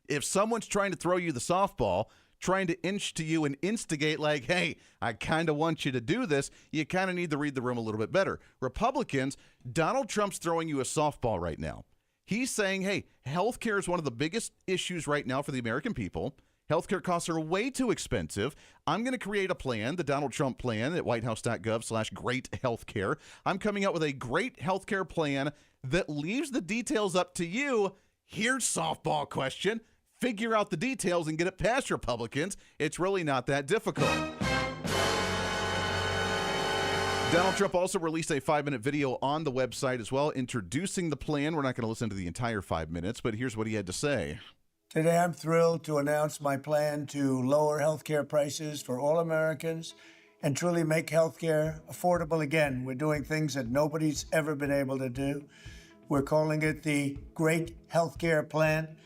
If someone's trying to throw you the softball, trying to inch to you and instigate like, hey, I kind of want you to do this, you kind of need to read the room a little bit better. Republicans, Donald Trump's throwing you a softball right now. He's saying, hey, healthcare is one of the biggest issues right now for the American people. Healthcare costs are way too expensive. I'm going to create a plan, the Donald Trump plan, at whitehouse.gov/greathealthcare. I'm coming out with a great healthcare plan that leaves the details up to you. Here's softball question. Figure out the details and get it past Republicans. It's really not that difficult. Donald Trump also released a 5-minute video on the website as well, introducing the plan. We're not going to listen to the entire 5 minutes, but here's what he had to say. Today, I'm thrilled to announce my plan to lower healthcare prices for all Americans and truly make healthcare affordable again. We're doing things that nobody's ever been able to do. We're calling it the Great Healthcare Plan.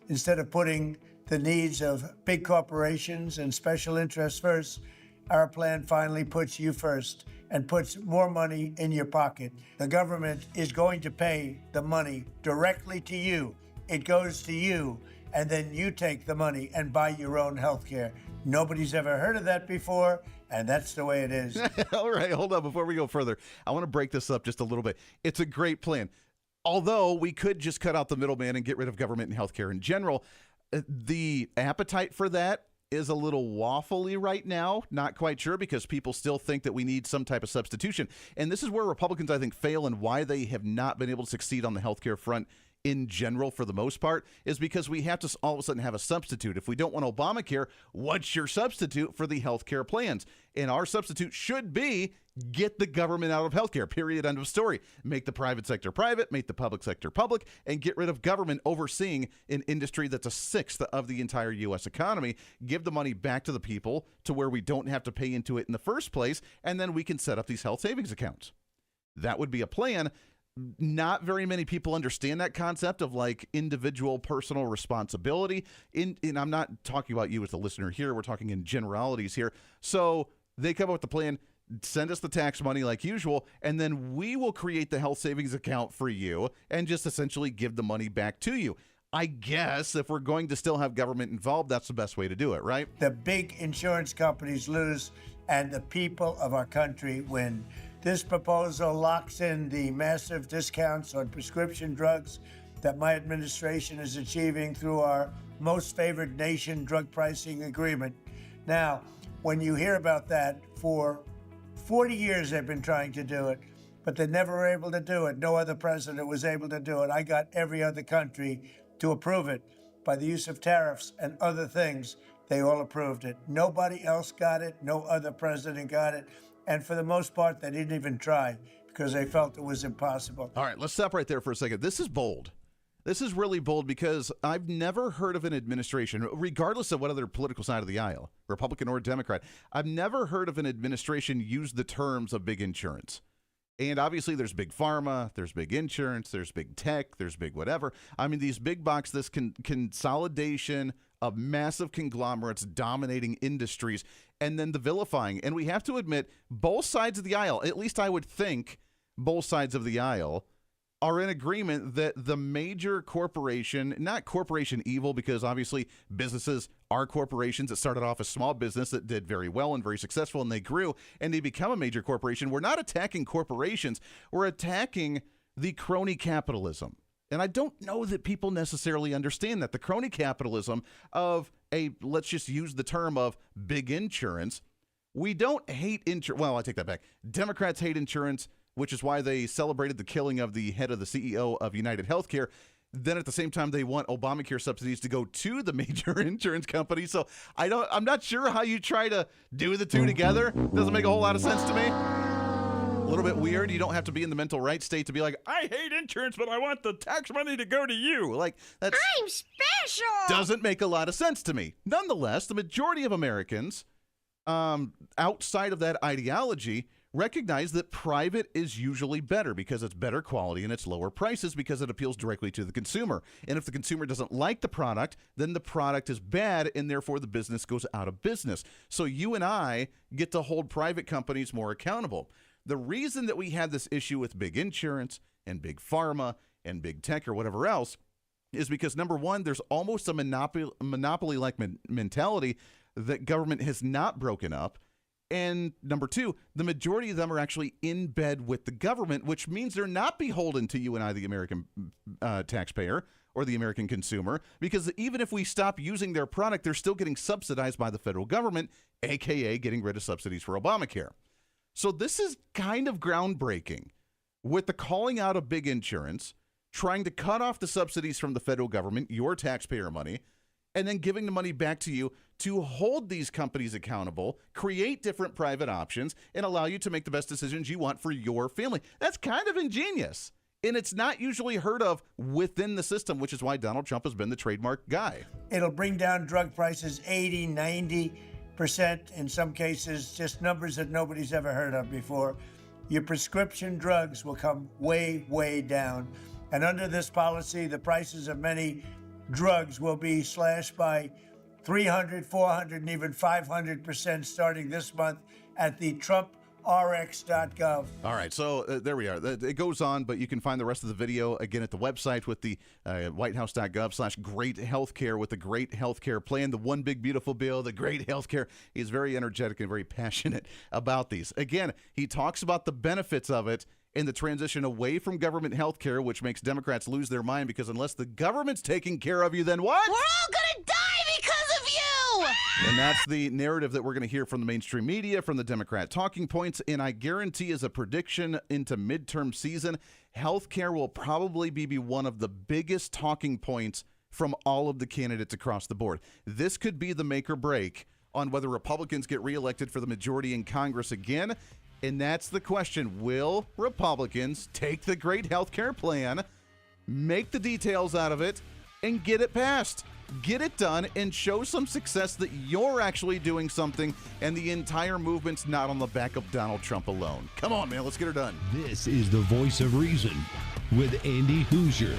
Instead of putting the needs of big corporations and special interests first, our plan finally puts you first and puts more money in your pocket. The government is going to pay the money directly to you. It goes to you, and then you take the money and buy your own health care. Nobody's ever heard of that before, and that's the way it is. All right, hold on. Before we go further, I want to break this up just a little bit. It's a great plan. Although we could just cut out the middleman and get rid of government and healthcare in general, the appetite for that is a little waffly right now. Not quite sure, because people still think that we need some type of substitution. And this is where Republicans, I think, fail, and why they have not been able to succeed on the healthcare front in general for the most part, is because we have to all of a sudden have a substitute. If we don't want Obamacare, what's your substitute for the healthcare plans? And our substitute should be Get the government out of healthcare, period, end of story. Make the private sector private, make the public sector public, and get rid of government overseeing an industry that's a sixth of the entire U.S. economy. Give the money back to the people to where we don't have to pay into it in the first place, and then we can set up these health savings accounts. That would be a plan. Not very many people understand that concept of like individual personal responsibility. And I'm not talking about you as the listener here. We're talking in generalities here. So they come up with the plan. Send us the tax money like usual, and then we will create the health savings account for you and just essentially give the money back to you. I guess if we're going to still have government involved, that's the best way to do it, right? The big insurance companies lose and the people of our country win. This proposal locks in the massive discounts on prescription drugs that my administration is achieving through our most favored nation drug pricing agreement. Now, when you hear about that, for 40 years they've been trying to do it, but they never were able to do it. No other president was able to do it. I got every other country to approve it. By the use of tariffs and other things, they all approved it. Nobody else got it. No other president got it. And for the most part, they didn't even try because they felt it was impossible. All right, let's stop right there for a second. This is bold. This is really bold because I've never heard of an administration, regardless of what other political side of the aisle, Republican or Democrat, I've never heard of an administration use the terms of big insurance. And obviously there's big pharma, there's big insurance, there's big tech, there's big whatever. I mean, these big box, this consolidation of massive conglomerates dominating industries, and then the vilifying. And we have to admit, both sides of the aisle, at least I would think both sides of the aisle, are in agreement that the major corporation, not corporation evil, because obviously businesses are corporations that started off as small business that did very well and very successful, and they grew and they become a major corporation. We're not attacking corporations. We're attacking the crony capitalism. And I don't know that people necessarily understand that. The crony capitalism of let's just use the term of big insurance. We don't hate insurance. Well, I take that back. Democrats hate insurance, which is why they celebrated the killing of the head of the CEO of United Healthcare. Then at the same time, they want Obamacare subsidies to go to the major insurance companies. So I'm not sure how you try to do the two together. Doesn't make a whole lot of sense to me. A little bit weird. You don't have to be in the mental right state to be like, I hate insurance, but I want the tax money to go to you. Like, I'm special. Doesn't make a lot of sense to me. Nonetheless, the majority of Americans outside of that ideology recognize that private is usually better because it's better quality and it's lower prices because it appeals directly to the consumer. And if the consumer doesn't like the product, then the product is bad and therefore the business goes out of business. So you and I get to hold private companies more accountable. The reason that we had this issue with big insurance and big pharma and big tech or whatever else is because, number one, there's almost a monopoly-like mentality that government has not broken up. And number two, the majority of them are actually in bed with the government, which means they're not beholden to you and I, the American taxpayer or the American consumer, because even if we stop using their product, they're still getting subsidized by the federal government, aka getting rid of subsidies for Obamacare. So this is kind of groundbreaking with the calling out of big insurance, trying to cut off the subsidies from the federal government, your taxpayer money, and then giving the money back to you to hold these companies accountable, create different private options, and allow you to make the best decisions you want for your family. That's kind of ingenious. And it's not usually heard of within the system, which is why Donald Trump has been the trademark guy. It'll bring down drug prices 80, 90%, in some cases, just numbers that nobody's ever heard of before. Your prescription drugs will come way, way down. And under this policy, the prices of many drugs will be slashed by 300, 400, and even 500% starting this month at the TrumpRx.gov. All right, so there we are. It goes on, but you can find the rest of the video again at the website with the whitehouse.gov/great healthcare with the great healthcare plan, the one big beautiful bill, the great healthcare. He's very energetic and very passionate about these. Again, he talks about the benefits of it in the transition away from government health care, which makes Democrats lose their mind because unless the government's taking care of you, then what? We're all gonna die because of you! And that's the narrative that we're going to hear from the mainstream media, from the Democrat talking points, and I guarantee as a prediction into midterm season, health care will probably be one of the biggest talking points from all of the candidates across the board. This could be the make or break on whether Republicans get reelected for the majority in Congress again. And that's the question. Will Republicans take the great health care plan, make the details out of it, and get it passed? Get it done and show some success that you're actually doing something and the entire movement's not on the back of Donald Trump alone. Come on, man. Let's get her done. This is the Voice of Reason with Andy Hoosier.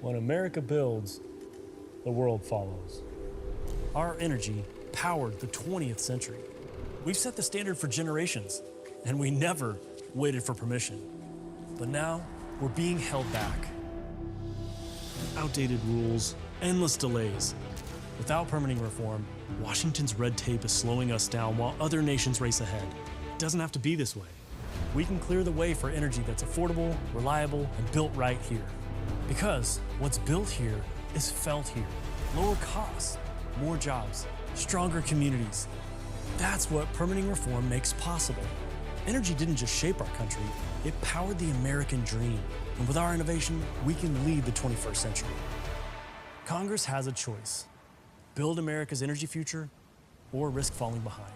When America builds, the world follows. Our energy powered the 20th century. We've set the standard for generations, and we never waited for permission. But now, we're being held back. Outdated rules, endless delays. Without permitting reform, Washington's red tape is slowing us down while other nations race ahead. It doesn't have to be this way. We can clear the way for energy that's affordable, reliable, and built right here. Because what's built here is felt here. Lower costs, more jobs, stronger communities. That's what permitting reform makes possible. Energy didn't just shape our country, it powered the American dream. And with our innovation, we can lead the 21st century. Congress has a choice. Build America's energy future or risk falling behind.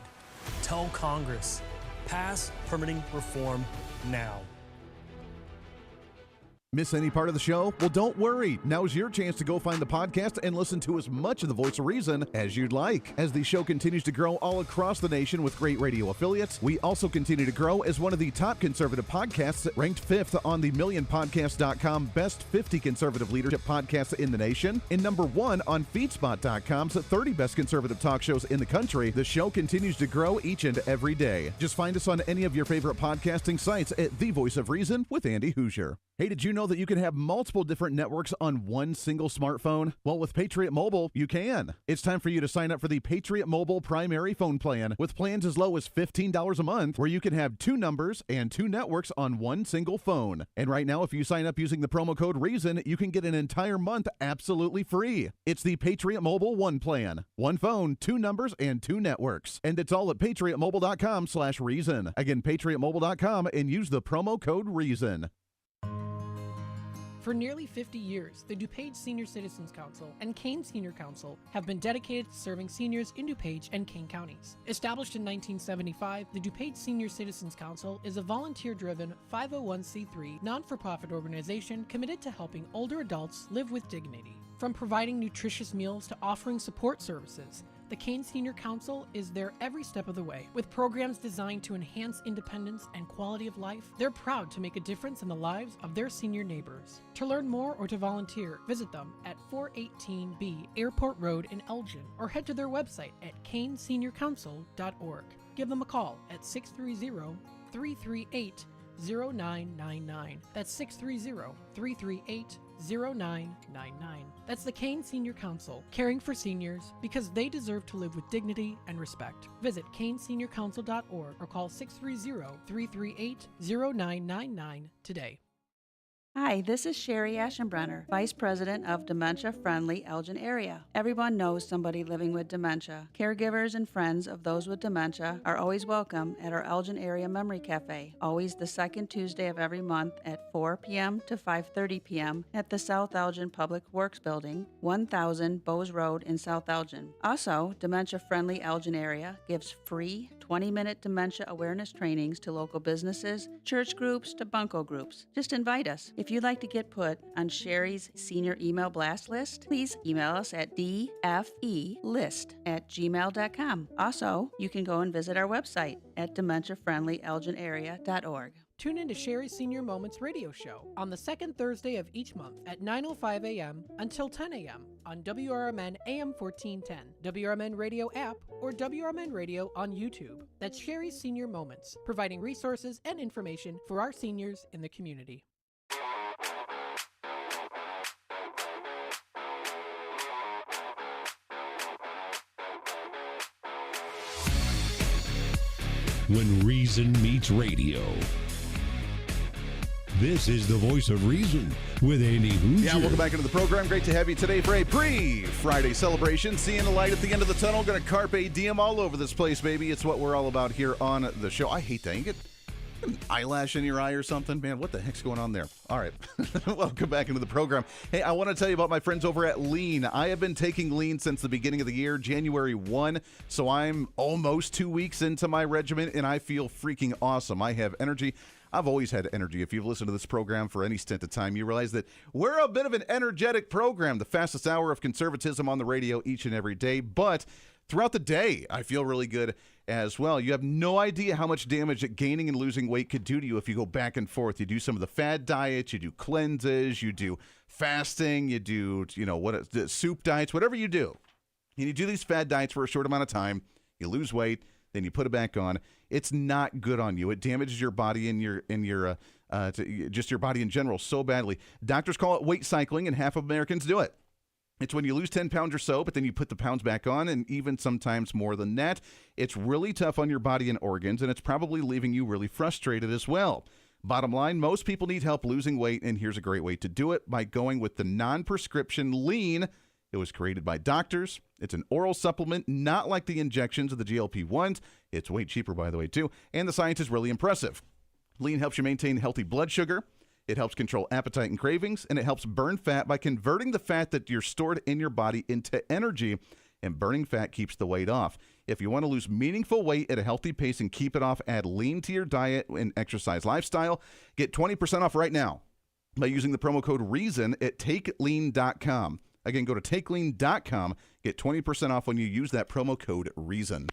Tell Congress, pass permitting reform now. Miss any part of the show? Well, don't worry. Now's your chance to go find the podcast and listen to as much of the Voice of Reason as you'd like. As the show continues to grow all across the nation with great radio affiliates, we also continue to grow as one of the top conservative podcasts, ranked 5th on the MillionPodcast.com Best 50 Conservative Leadership Podcasts in the nation, and number 1 on FeedSpot.com's 30 Best Conservative Talk Shows in the country. The show continues to grow each and every day. Just find us on any of your favorite podcasting sites at The Voice of Reason with Andy Hoosier. Hey, did you know that you can have multiple different networks on one single smartphone? Well, with Patriot Mobile, you can. It's time for you to sign up for the Patriot Mobile primary phone plan with plans as low as $15 a month, where you can have 2 numbers and 2 networks on one single phone. And right now, if you sign up using the promo code REASON, you can get an entire month absolutely free. It's the Patriot Mobile One plan. 1 phone, 2 numbers, and 2 networks. And it's all at patriotmobile.com/reason. Again, patriotmobile.com, and use the promo code REASON. For nearly 50 years, the DuPage Senior Citizens Council and Kane Senior Council have been dedicated to serving seniors in DuPage and Kane counties. Established in 1975, the DuPage Senior Citizens Council is a volunteer-driven 501c3 non-for-profit organization committed to helping older adults live with dignity. From providing nutritious meals to offering support services, the Kane Senior Council is there every step of the way. With programs designed to enhance independence and quality of life, they're proud to make a difference in the lives of their senior neighbors. To learn more or to volunteer, visit them at 418B Airport Road in Elgin or head to their website at caneseniorcouncil.org. Give them a call at 630-338-0999. That's 630-338-0999. That's the Kane Senior Council, caring for seniors because they deserve to live with dignity and respect. Visit caneseniorcouncil.org or call 630-338-0999 today. Hi, this is Sherry Aschenbrenner, Vice President of Dementia Friendly Elgin Area. Everyone knows somebody living with dementia. Caregivers and friends of those with dementia are always welcome at our Elgin Area Memory Cafe, always the second Tuesday of every month at 4 p.m. to 5:30 p.m. at the South Elgin Public Works Building, 1000 Bowes Road in South Elgin. Also, Dementia Friendly Elgin Area gives free 20-minute dementia awareness trainings to local businesses, church groups, to bunco groups. Just invite us. If you'd like to get put on Sherry's senior email blast list, please email us at dfelist@gmail.com. Also, you can go and visit our website at dementiafriendlyelginarea.org. Tune in to Sherry's Senior Moments radio show on the second Thursday of each month at 9:05 a.m. until 10 a.m. on WRMN AM 1410, WRMN Radio app, or WRMN Radio on YouTube. That's Sherry's Senior Moments, providing resources and information for our seniors in the community. When reason meets radio. This is the Voice of Reason with Andy Hoosier. Yeah, welcome back into the program. Great to have you today for a pre-Friday celebration. Seeing the light at the end of the tunnel. Going to carpe diem all over this place, baby. It's what we're all about here on the show. I hate that. An eyelash in your eye or something? Man, what the heck's going on there? All right. Welcome back into the program. Hey, I want to tell you about my friends over at Lean. I have been taking Lean since the beginning of the year, January 1, so I'm almost 2 weeks into my regimen, and I feel freaking awesome. I have energy. I've always had energy. If you've listened to this program for any stint of time, you realize that we're a bit of an energetic program, the fastest hour of conservatism on the radio each and every day. But throughout the day, I feel really good as well. You have no idea how much damage that gaining and losing weight could do to you if you go back and forth. You do some of the fad diets, you do cleanses, you do fasting, you do, soup diets, whatever you do. And you do these fad diets for a short amount of time, you lose weight, then you put it back on. It's not good on you. It damages your body and just your body in general so badly. Doctors call it weight cycling, and half of Americans do it. It's when you lose 10 pounds or so, but then you put the pounds back on, and even sometimes more than that. It's really tough on your body and organs, and it's probably leaving you really frustrated as well. Bottom line, most people need help losing weight, and here's a great way to do it by going with the non-prescription Lean. It was created by doctors. It's an oral supplement, not like the injections of the GLP-1s. It's way cheaper, by the way, too. And the science is really impressive. Lean helps you maintain healthy blood sugar. It helps control appetite and cravings, and it helps burn fat by converting the fat that you're stored in your body into energy, and burning fat keeps the weight off. If you want to lose meaningful weight at a healthy pace and keep it off, add Lean to your diet and exercise lifestyle. Get 20% off right now by using the promo code REASON at TakeLean.com. Again, go to TakeLean.com. Get 20% off when you use that promo code REASON.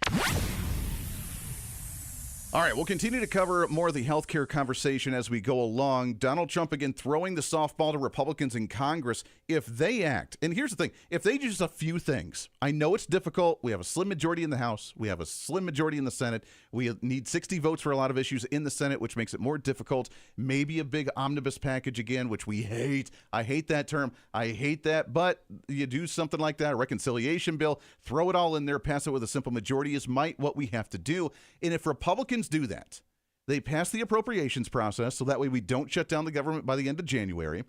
All right, we'll continue to cover more of the healthcare conversation as we go along. Donald Trump, again, throwing the softball to Republicans in Congress if they act. And here's the thing. If they do just a few things, I know it's difficult. We have a slim majority in the House. We have a slim majority in the Senate. We need 60 votes for a lot of issues in the Senate, which makes it more difficult. Maybe a big omnibus package again, which we hate. I hate that term. I hate that. But you do something like that, a reconciliation bill, throw it all in there, pass it with a simple majority is what we have to do. And if Republicans do that, they pass the appropriations process so that way we don't shut down the government by the end of January.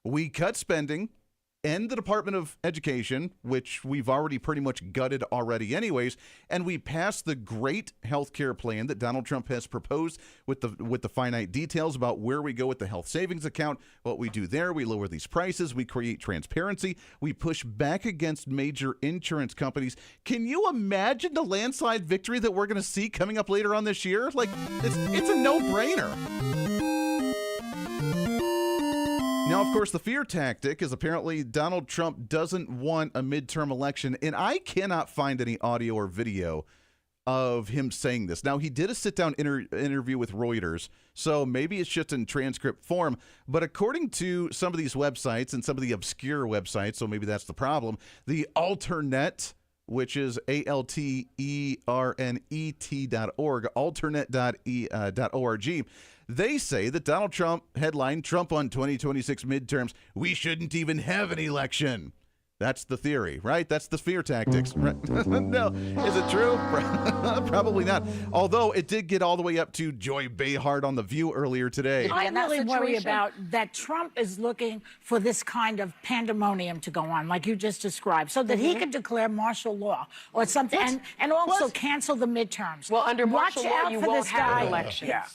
We cut spending, end the Department of Education, which we've already pretty much gutted already anyways, and we pass the great health care plan that Donald Trump has proposed with the finite details about where we go with the health savings account, what we do there. We lower these prices. We create transparency. We push back against major insurance companies. Can you imagine the landslide victory that we're going to see coming up later on this year? Like, it's a no-brainer. Now, of course, the fear tactic is apparently Donald Trump doesn't want a midterm election, and I cannot find any audio or video of him saying this. Now, he did a sit-down interview with Reuters, so maybe it's just in transcript form, but according to some of these websites and some of the obscure websites, so maybe that's the problem, the Alternet, which is ALTERNET.org, alternet.org, they say that Donald Trump headlined Trump on 2026 midterms. We shouldn't even have an election. That's the theory, right? That's the fear tactics. Right? No. Is it true? Probably not. Although it did get all the way up to Joy Behar on The View earlier today. I really worry about that Trump is looking for this kind of pandemonium to go on, like you just described, so that he could declare martial law or something, and also cancel the midterms. Well, under martial law, you won't have elections. Yeah.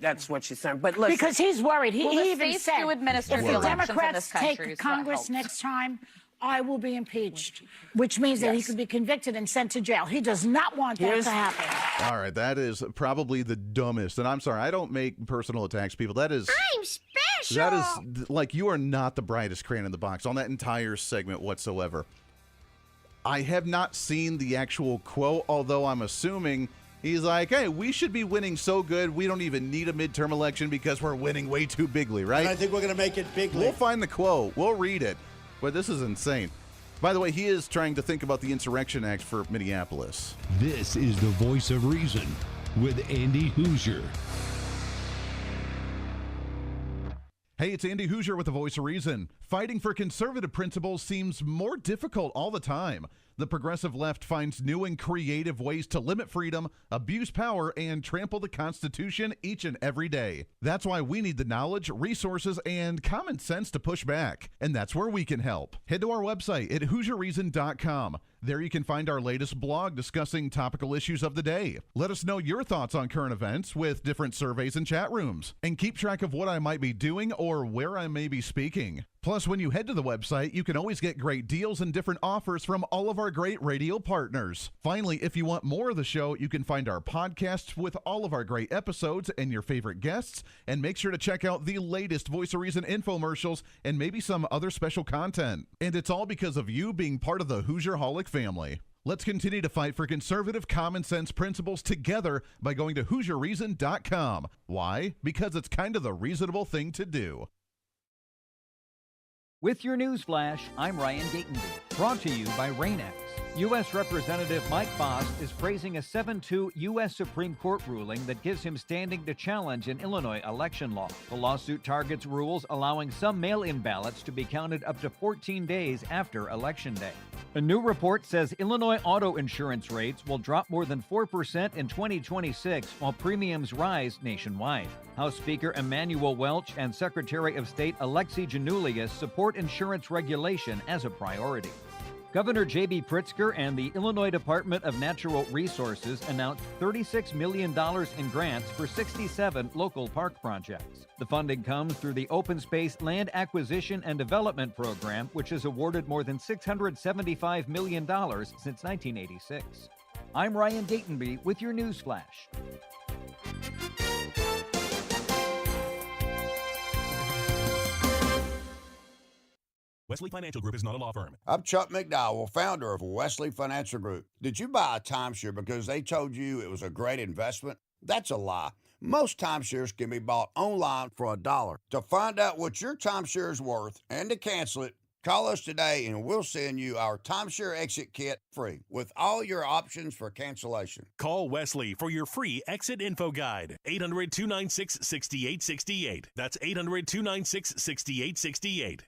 That's what she's saying. But listen, because he's worried. He even said, if the Democrats take Congress next time, I will be impeached, which means that he could be convicted and sent to jail. He does not want that to happen. All right, that is probably the dumbest. And I'm sorry, I don't make personal attacks, people. That is... I'm special! That is, like, you are not the brightest crayon in the box on that entire segment whatsoever. I have not seen the actual quote, although I'm assuming... He's like, hey, we should be winning so good, we don't even need a midterm election because we're winning way too bigly, right? And I think we're going to make it bigly. We'll find the quote. We'll read it. But this is insane. By the way, he is trying to think about the Insurrection Act for Minneapolis. This is the Voice of Reason with Andy Hoosier. Hey, it's Andy Hoosier with the Voice of Reason. Fighting for conservative principles seems more difficult all the time. The progressive left finds new and creative ways to limit freedom, abuse power, and trample the Constitution each and every day. That's why we need the knowledge, resources, and common sense to push back. And that's where we can help. Head to our website at HoosierReason.com. There you can find our latest blog discussing topical issues of the day. Let us know your thoughts on current events with different surveys and chat rooms. And keep track of what I might be doing or where I may be speaking. Plus, when you head to the website, you can always get great deals and different offers from all of our great radio partners. Finally, if you want more of the show, you can find our podcasts with all of our great episodes and your favorite guests. And make sure to check out the latest Voice of Reason infomercials and maybe some other special content. And it's all because of you being part of the Hoosier-holic family. Let's continue to fight for conservative common sense principles together by going to HoosierReason.com. Why? Because it's kind of the reasonable thing to do. With your news flash, I'm Ryan Gatenby. Brought to you by Rain-X. U.S. Representative Mike Bost is praising a 7-2 U.S. Supreme Court ruling that gives him standing to challenge an Illinois election law. The lawsuit targets rules allowing some mail-in ballots to be counted up to 14 days after Election Day. A new report says Illinois auto insurance rates will drop more than 4% in 2026 while premiums rise nationwide. House Speaker Emanuel Welch and Secretary of State Alexei Janulius support insurance regulation as a priority. Governor J.B. Pritzker and the Illinois Department of Natural Resources announced $36 million in grants for 67 local park projects. The funding comes through the Open Space Land Acquisition and Development Program, which has awarded more than $675 million since 1986. I'm Ryan Gatenby with your news flash. Wesley Financial Group is not a law firm. I'm Chuck McDowell, founder of Wesley Financial Group. Did you buy a timeshare because they told you it was a great investment? That's a lie. Most timeshares can be bought online for $1. To find out what your timeshare is worth and to cancel it, call us today and we'll send you our timeshare exit kit free with all your options for cancellation. Call Wesley for your free exit info guide. 800-296-6868. That's 800-296-6868.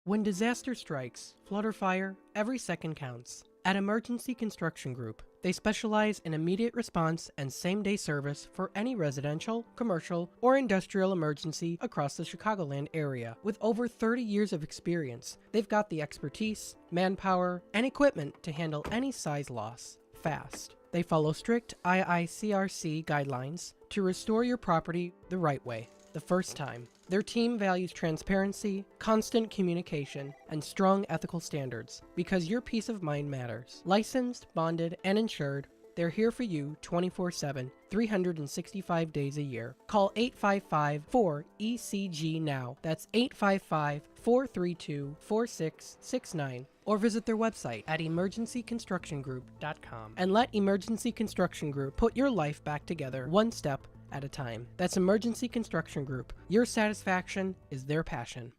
When disaster strikes, flood or fire, every second counts. At Emergency Construction Group, they specialize in immediate response and same-day service for any residential, commercial, or industrial emergency across the Chicagoland area. With over 30 years of experience, they've got the expertise, manpower, and equipment to handle any size loss fast. They follow strict IICRC guidelines to restore your property the right way, the first time. Their team values transparency, constant communication, and strong ethical standards because your peace of mind matters. Licensed, bonded, and insured, they're here for you 24/7, 365 days a year. Call 855-4ECG now. That's 855-432-4669. Or visit their website at emergencyconstructiongroup.com and let Emergency Construction Group put your life back together one step at a time. That's Emergency Construction Group. Your satisfaction is their passion.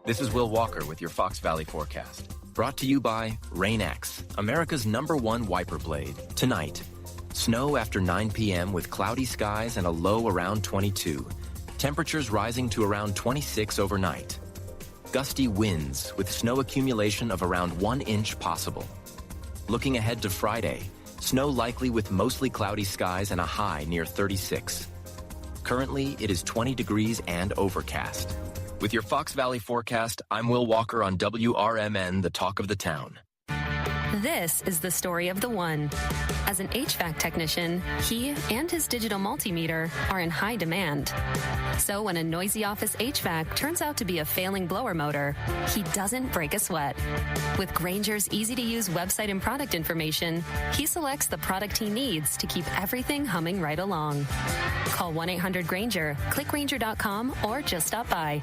This is Will Walker with your Fox Valley forecast. Brought to you by Rain-X, America's #1 wiper blade. Tonight, snow after 9 p.m. with cloudy skies and a low around 22. Temperatures rising to around 26 overnight. Gusty winds with snow accumulation of around 1 inch possible. Looking ahead to Friday, snow likely with mostly cloudy skies and a high near 36. Currently, it is 20 degrees and overcast. With your Fox Valley forecast, I'm Will Walker on WRMN, the talk of the town. This is the story of the one. As an HVAC technician, he and his digital multimeter are in high demand. So when a noisy office HVAC turns out to be a failing blower motor, he doesn't break a sweat. With Grainger's easy-to-use website and product information, he selects the product he needs to keep everything humming right along. Call 1-800-GRAINGER, click Grainger.com, or just stop by.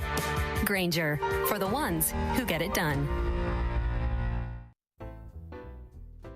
Grainger, for the ones who get it done.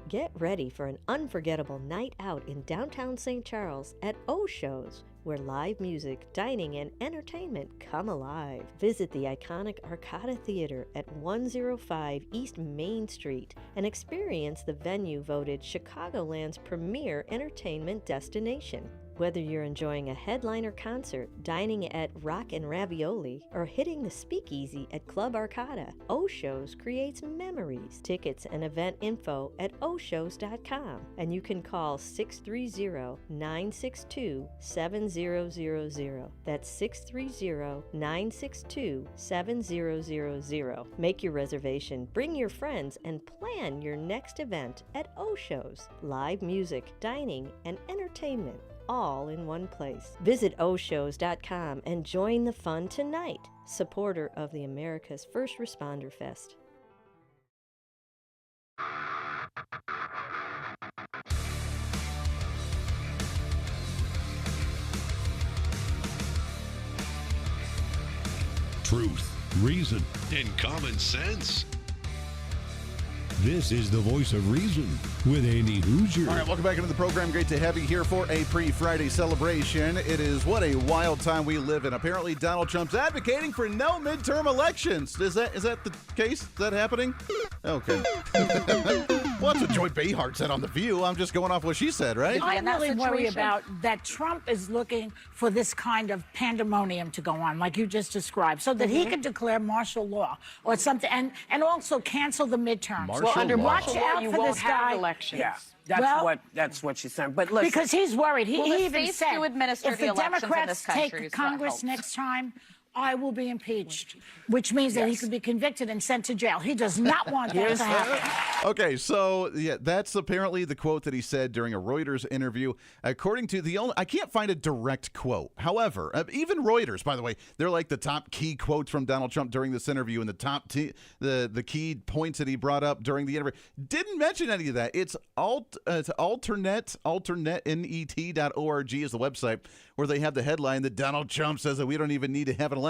Get ready for an unforgettable night out in downtown St. Charles at O-Shows, where live music, dining, and entertainment come alive. Visit the iconic Arcada Theater at 105 East Main Street and experience the venue voted Chicagoland's premier entertainment destination. Whether you're enjoying a headliner concert, dining at Rock and Ravioli, or hitting the speakeasy at Club Arcada, O-Shows creates memories. Tickets and event info at oshows.com, and you can call 630-962-7000. That's 630-962-7000. Make your reservation, bring your friends, and plan your next event at O-Shows. Live music, dining, and entertainment, all in one place. Visit oshows.com and join the fun tonight. Supporter of the America's First Responder Fest. Truth, reason, and common sense. This is the Voice of Reason with Andy Hoosier. All right, welcome back into the program. Great to have you here for a pre-Friday celebration. It is what a wild time we live in. Apparently, Donald Trump's advocating for no midterm elections. Is that the case? Is that happening? Okay. Well, that's what Joy Behar said on The View. I'm just going off what she said, right? I really worry about that Trump is looking for this kind of pandemonium to go on, like you just described, so that he could declare martial law or something, and also cancel the midterms. Well, under martial law, out you for won't this have guy. elections. Yeah. That's what she's saying. But listen, because he's worried. He even cease said, to administer if the the elections in Democrats this country take is what Congress helps. next time, I will be impeached, which means that he could be convicted and sent to jail. He does not want that to happen. Okay, so yeah, that's apparently the quote that he said during a Reuters interview. According to I can't find a direct quote. However, even Reuters, by the way, they're like the top key quotes from Donald Trump during this interview, and the top the key points that he brought up during the interview didn't mention any of that. It's alternet.org is the website where they have the headline that Donald Trump says that we don't even need to have an election.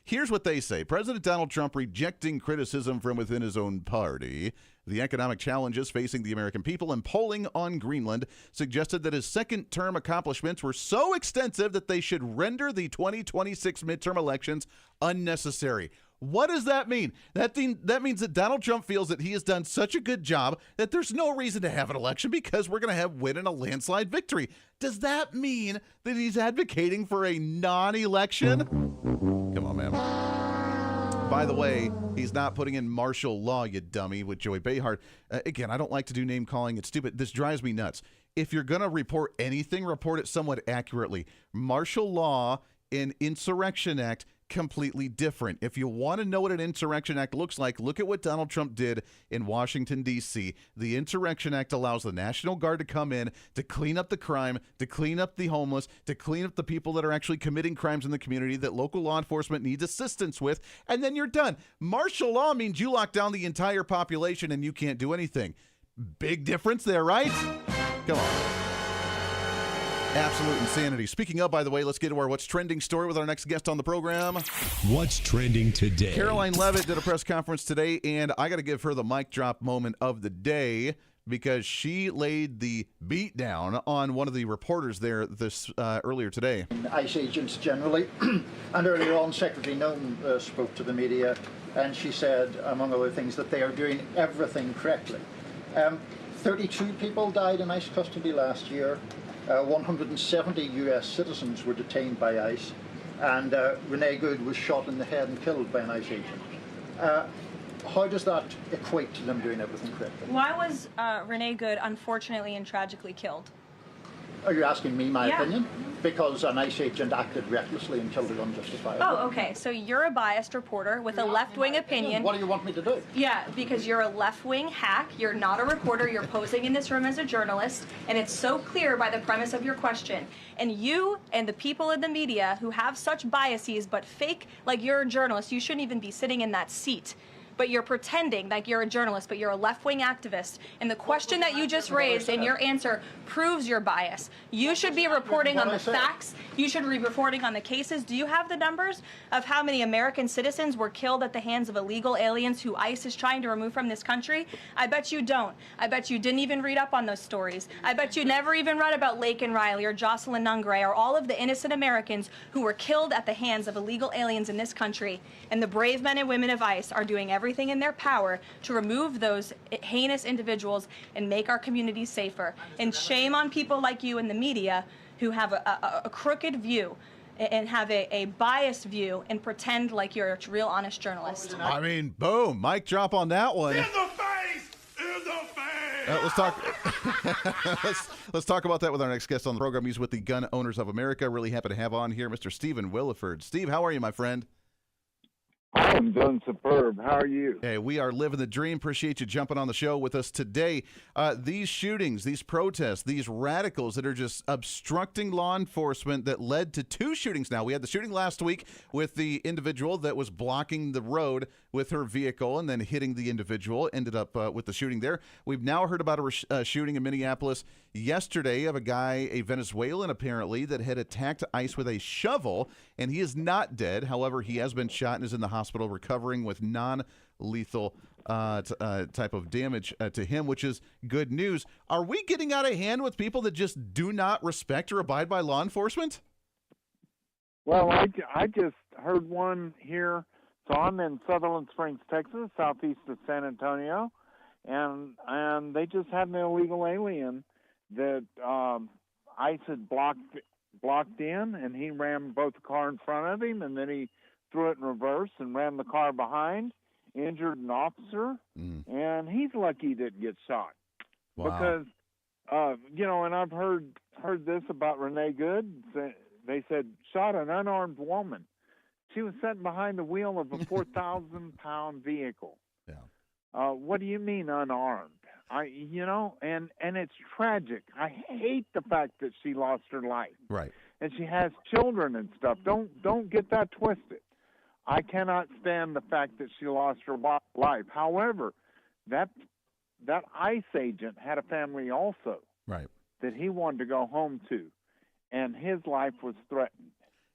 Here's what they say. President Donald Trump rejecting criticism from within his own party, the economic challenges facing the American people, and polling on Greenland suggested that his second-term accomplishments were so extensive that they should render the 2026 midterm elections unnecessary. What does that mean? That means that Donald Trump feels that he has done such a good job that there's no reason to have an election because we're going to win in a landslide victory. Does that mean that he's advocating for a non-election? Come on, man. By the way, he's not putting in martial law, you dummy, with Joy Behar. Again, I don't like to do name calling. It's stupid. This drives me nuts. If you're going to report anything, report it somewhat accurately. Martial law and Insurrection Act, completely different. If you want to know what an Insurrection Act looks like, look at what Donald Trump did in Washington, D.C. The Insurrection Act allows the National Guard to come in to clean up the crime, to clean up the homeless, to clean up the people that are actually committing crimes in the community that local law enforcement needs assistance with, and then you're done. Martial law means you lock down the entire population and you can't do anything. Big difference there, right? Come on. Absolute insanity. Speaking of, by the way, let's get to our What's Trending story with our next guest on the program. What's trending today? Caroline Leavitt did a press conference today, and I got to give her the mic drop moment of the day because she laid the beat down on one of the reporters there earlier today. ICE agents generally, and earlier on, Secretary Nolan spoke to the media, and she said, among other things, that they are doing everything correctly. 32 people died in ICE custody last year. 170 U.S. citizens were detained by ICE, and Renee Good was shot in the head and killed by an ICE agent. How does that equate to them doing everything correctly? Why was Renee Good unfortunately and tragically killed? Are you asking me my opinion? Because an ICE agent acted recklessly and killed her unjustifiably. Oh, okay. So you're a biased reporter with a left-wing opinion. What do you want me to do? Yeah, because you're a left-wing hack. You're not a reporter. You're posing in this room as a journalist, and it's so clear by the premise of your question. And you and the people in the media who have such biases but fake like you're a journalist, you shouldn't even be sitting in that seat. But you're pretending like you're a journalist, but you're a left-wing activist. And the question that you just raised and your answer proves your bias. You should be reporting on the facts. You should be reporting on the cases. Do you have the numbers of how many American citizens were killed at the hands of illegal aliens who ICE is trying to remove from this country? I bet you don't. I bet you didn't even read up on those stories. I bet you never even read about Laken Riley or Jocelyn Nungray or all of the innocent Americans who were killed at the hands of illegal aliens in this country. And the brave men and women of ICE are doing everything in their power to remove those heinous individuals and make our communities safer. And shame on people like you in the media who have a crooked view and have a biased view and pretend like you're a real honest journalist. I mean, boom, mic drop on that one. Let's talk. let's talk about that with our next guest on the program. He's with the Gun Owners of America. Really happy to have on here Mr. Stephen Williford. Steve, how are you, my friend? I'm doing superb. How are you? Hey, we are living the dream. Appreciate you jumping on the show with us today. These shootings, these protests, these radicals that are just obstructing law enforcement that led to 2 shootings now. We had the shooting last week with the individual that was blocking the road with her vehicle and then hitting the individual. Ended up with the shooting there. We've now heard about a shooting in Minneapolis yesterday of a guy, a Venezuelan apparently, that had attacked ICE with a shovel, and he is not dead. However, he has been shot and is in the hospital recovering with non-lethal type of damage to him, which is good news. Are we getting out of hand with people that just do not respect or abide by law enforcement? Well, I just heard one here. So I'm in Sutherland Springs, Texas, southeast of San Antonio, and they just had an illegal alien that ICE had blocked in, and he rammed both the car in front of him, and then he threw it in reverse and rammed the car behind, injured an officer, and he's lucky he didn't get shot. Wow. Because, and I've heard this about Renee Good. They said, shot an unarmed woman. She was sitting behind the wheel of a 4,000-pound vehicle. Yeah. What do you mean unarmed? And it's tragic. I hate the fact that she lost her life. Right. And she has children and stuff. Don't get that twisted. I cannot stand the fact that she lost her life. However, that ICE agent had a family also. Right. That he wanted to go home to, and his life was threatened.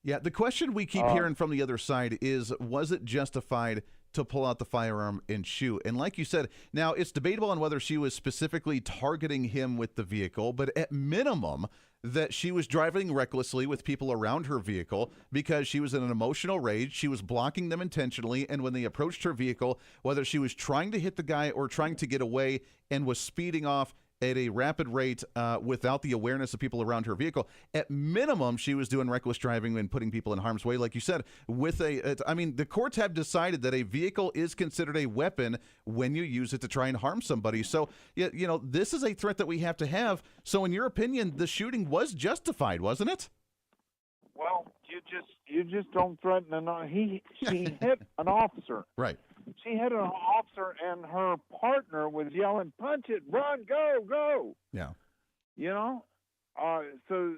Yeah, the question we keep hearing from the other side is, was it justified to pull out the firearm and shoot? And like you said, now it's debatable on whether she was specifically targeting him with the vehicle, but at minimum that she was driving recklessly with people around her vehicle because she was in an emotional rage. She was blocking them intentionally, and when they approached her vehicle, whether she was trying to hit the guy or trying to get away and was speeding off at a rapid rate without the awareness of people around her vehicle, at minimum, she was doing reckless driving and putting people in harm's way. Like you said, the courts have decided that a vehicle is considered a weapon when you use it to try and harm somebody. So, this is a threat that we have to have. So in your opinion, the shooting was justified, wasn't it? Well, you just don't threaten she hit an officer. Right. She hit an officer, and her partner was yelling, "Punch it, run, go, go!" Yeah. So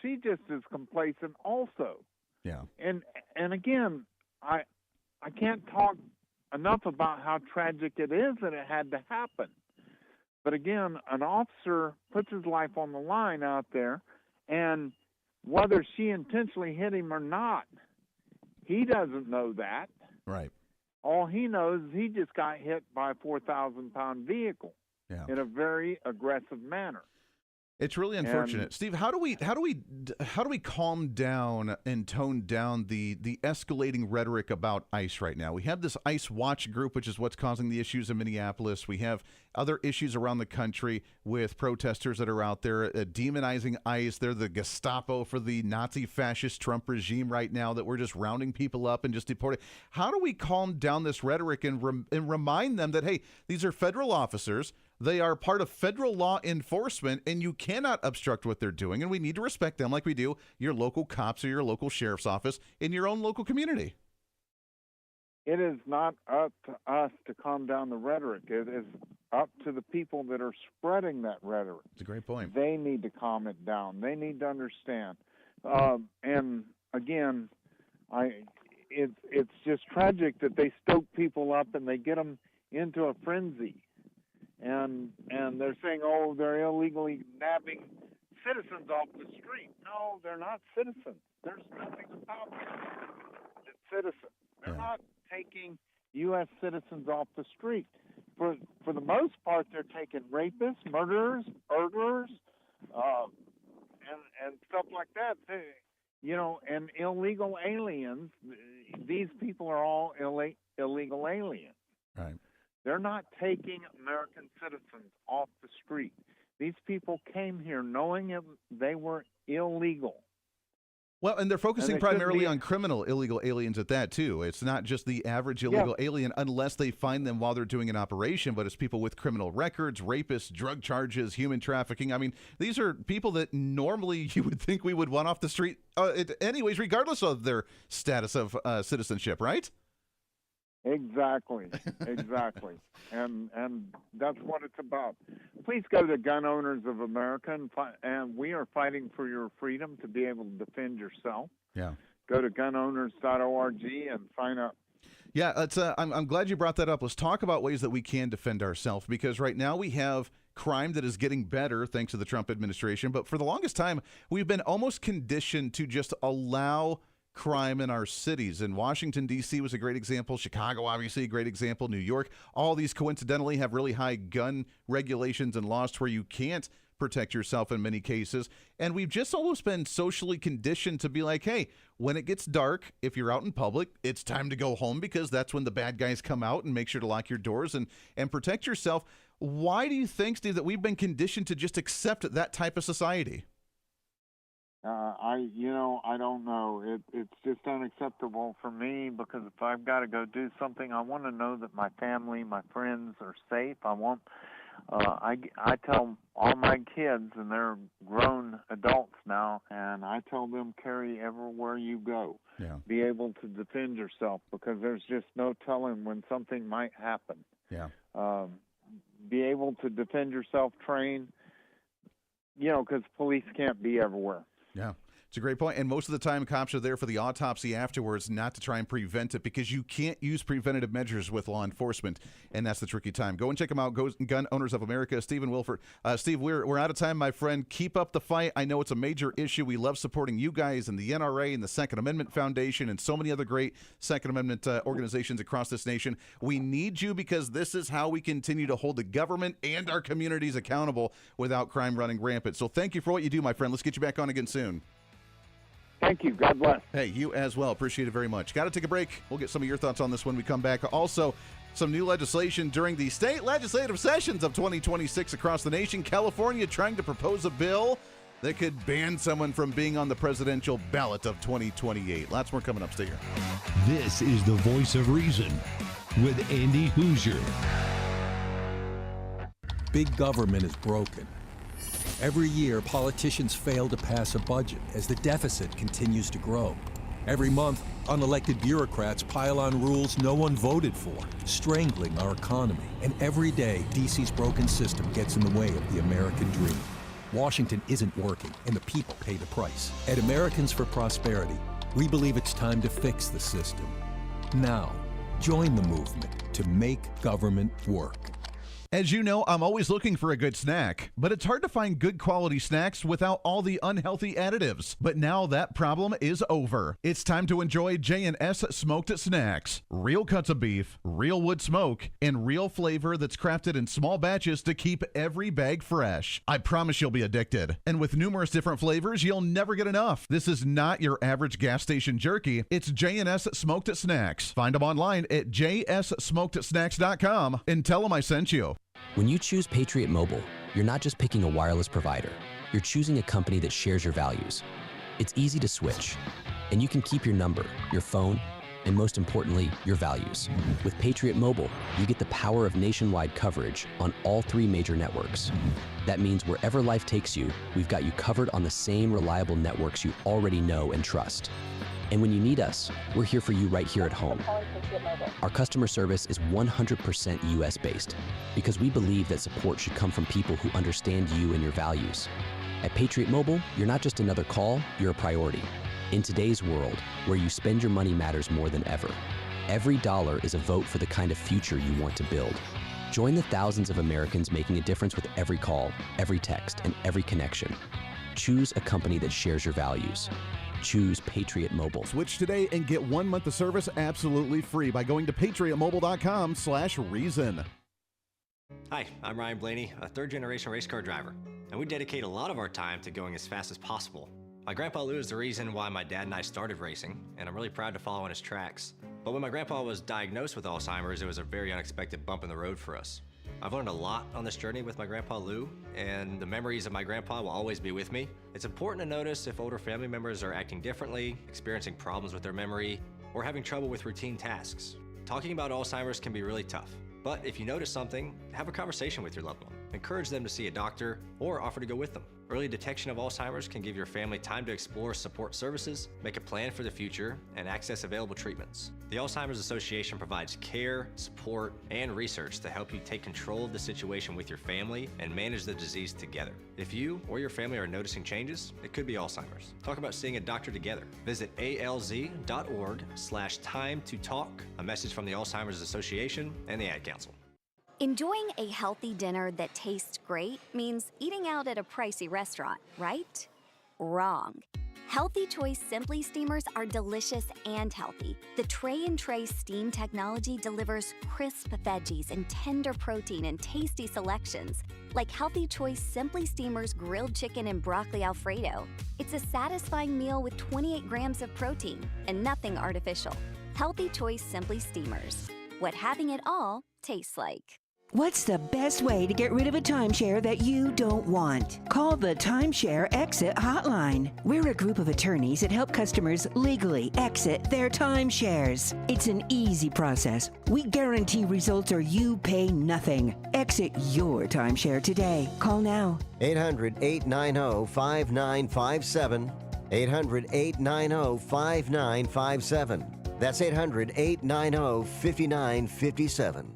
she just is complacent, also. Yeah. And again, I can't talk enough about how tragic it is that it had to happen. But again, an officer puts his life on the line out there, and whether she intentionally hit him or not, he doesn't know that. Right. All he knows is he just got hit by a 4,000-pound vehicle in a very aggressive manner. It's really unfortunate. Steve, how do we calm down and tone down the escalating rhetoric about ICE right now? We have this ICE Watch group, which is what's causing the issues in Minneapolis. We have other issues around the country with protesters that are out there demonizing ICE. They're the Gestapo for the Nazi fascist Trump regime right now, that we're just rounding people up and just deporting. How do we calm down this rhetoric and remind them that, hey, these are federal officers, they are part of federal law enforcement, and you cannot obstruct what they're doing, and we need to respect them like we do your local cops or your local sheriff's office in your own local community? It is not up to us to calm down the rhetoric. It is up to the people that are spreading that rhetoric. It's a great point. They need to calm it down. They need to understand. And again, it's just tragic that they stoke people up and they get them into a frenzy. And they're saying, oh, they're illegally nabbing citizens off the street. No, they're not citizens. There's nothing about them that's citizens. They're not taking U.S. citizens off the street. For the most part, they're taking rapists, murderers, burglars, and stuff like that. And illegal aliens. These people are all illegal aliens. Right. They're not taking American citizens off the street. These people came here knowing they were illegal. Well, and they're focusing And they shouldn't primarily be- on criminal illegal aliens at that, too. It's not just the average illegal alien unless they find them while they're doing an operation, but it's people with criminal records, rapists, drug charges, human trafficking. I mean, these are people that normally you would think we would want off the street anyways, regardless of their status of citizenship, right? Exactly. and that's what it's about. Please go to Gun Owners of America, and we are fighting for your freedom to be able to defend yourself. Yeah. Go to gunowners.org and sign up. Yeah, it's, I'm glad you brought that up. Let's talk about ways that we can defend ourselves, because right now we have crime that is getting better thanks to the Trump administration. But for the longest time, we've been almost conditioned to just allow crime in our cities. And Washington, D.C. was a great example. Chicago, obviously, a great example. New York. All these coincidentally have really high gun regulations and laws to where you can't protect yourself in many cases. And we've just almost been socially conditioned to be like, hey, when it gets dark, if you're out in public, it's time to go home, because that's when the bad guys come out, and make sure to lock your doors and protect yourself. Why do you think, Steve, that we've been conditioned to just accept that type of society? I don't know. It's just unacceptable for me, because if I've got to go do something, I want to know that my family, my friends are safe. I tell all my kids, and they're grown adults now, and I tell them, carry everywhere you go. Yeah. Be able to defend yourself, because there's just no telling when something might happen. Yeah. Be able to defend yourself, train, because police can't be everywhere. Yeah, it's a great point. And most of the time, cops are there for the autopsy afterwards, not to try and prevent it, because you can't use preventative measures with law enforcement, and that's the tricky time. Go and check them out. Gun Owners of America, Stephen Wilford. Steve, we're out of time, my friend. Keep up the fight. I know it's a major issue. We love supporting you guys and the NRA and the Second Amendment Foundation and so many other great Second Amendment organizations across this nation. We need you, because this is how we continue to hold the government and our communities accountable without crime running rampant. So thank you for what you do, my friend. Let's get you back on again soon. Thank you. God bless. Hey, you as well. Appreciate it very much. Got to take a break. We'll get some of your thoughts on this when we come back. Also, some new legislation during the state legislative sessions of 2026 across the nation. California trying to propose a bill that could ban someone from being on the presidential ballot of 2028. Lots more coming up. Stay here. This is the Voice of Reason with Andy Hoosier. Big government is broken. Every year, politicians fail to pass a budget as the deficit continues to grow. Every month, unelected bureaucrats pile on rules no one voted for, strangling our economy. And every day, DC's broken system gets in the way of the American dream. Washington isn't working, and the people pay the price. At Americans for Prosperity, we believe it's time to fix the system. Now, join the movement to make government work. As you know, I'm always looking for a good snack, but it's hard to find good quality snacks without all the unhealthy additives. But now that problem is over. It's time to enjoy J&S Smoked Snacks. Real cuts of beef, real wood smoke, and real flavor that's crafted in small batches to keep every bag fresh. I promise you'll be addicted. And with numerous different flavors, you'll never get enough. This is not your average gas station jerky. It's J&S Smoked Snacks. Find them online at jssmokedsnacks.com and tell them I sent you. When you choose Patriot Mobile, you're not just picking a wireless provider. You're choosing a company that shares your values. It's easy to switch, and you can keep your number, your phone, and most importantly, your values. With Patriot Mobile, you get the power of nationwide coverage on all 3 major networks. That means wherever life takes you, we've got you covered on the same reliable networks you already know and trust. And when you need us, we're here for you right here at home. Our customer service is 100% US-based because we believe that support should come from people who understand you and your values. At Patriot Mobile, you're not just another call, you're a priority. In today's world, where you spend your money matters more than ever, every dollar is a vote for the kind of future you want to build. Join the thousands of Americans making a difference with every call, every text, and every connection. Choose a company that shares your values. Choose Patriot Mobile. Switch today and get 1 month of service absolutely free by going to patriotmobile.com/reason. Hi, I'm Ryan Blaney, a third-generation race car driver, and we dedicate a lot of our time to going as fast as possible. My grandpa Lou is the reason why my dad and I started racing, and I'm really proud to follow in his tracks. But when my grandpa was diagnosed with Alzheimer's, it was a very unexpected bump in the road for us. I've learned a lot on this journey with my grandpa Lou, and the memories of my grandpa will always be with me. It's important to notice if older family members are acting differently, experiencing problems with their memory, or having trouble with routine tasks. Talking about Alzheimer's can be really tough, but if you notice something, have a conversation with your loved one. Encourage them to see a doctor or offer to go with them. Early detection of Alzheimer's can give your family time to explore support services, make a plan for the future, and access available treatments. The Alzheimer's Association provides care, support, and research to help you take control of the situation with your family and manage the disease together. If you or your family are noticing changes, it could be Alzheimer's. Talk about seeing a doctor together. Visit alz.org/time to talk. A message from the Alzheimer's Association and the Ad Council. Enjoying a healthy dinner that tastes great means eating out at a pricey restaurant, right? Wrong. Healthy Choice Simply Steamers are delicious and healthy. The Tray and Tray steam technology delivers crisp veggies and tender protein in tasty selections, like Healthy Choice Simply Steamers grilled chicken and broccoli Alfredo. It's a satisfying meal with 28 grams of protein and nothing artificial. Healthy Choice Simply Steamers. What having it all tastes like. What's the best way to get rid of a timeshare that you don't want? Call the Timeshare Exit Hotline. We're a group of attorneys that help customers legally exit their timeshares. It's an easy process. We guarantee results or you pay nothing. Exit your timeshare today. Call now. 800-890-5957. 800-890-5957. That's 800-890-5957.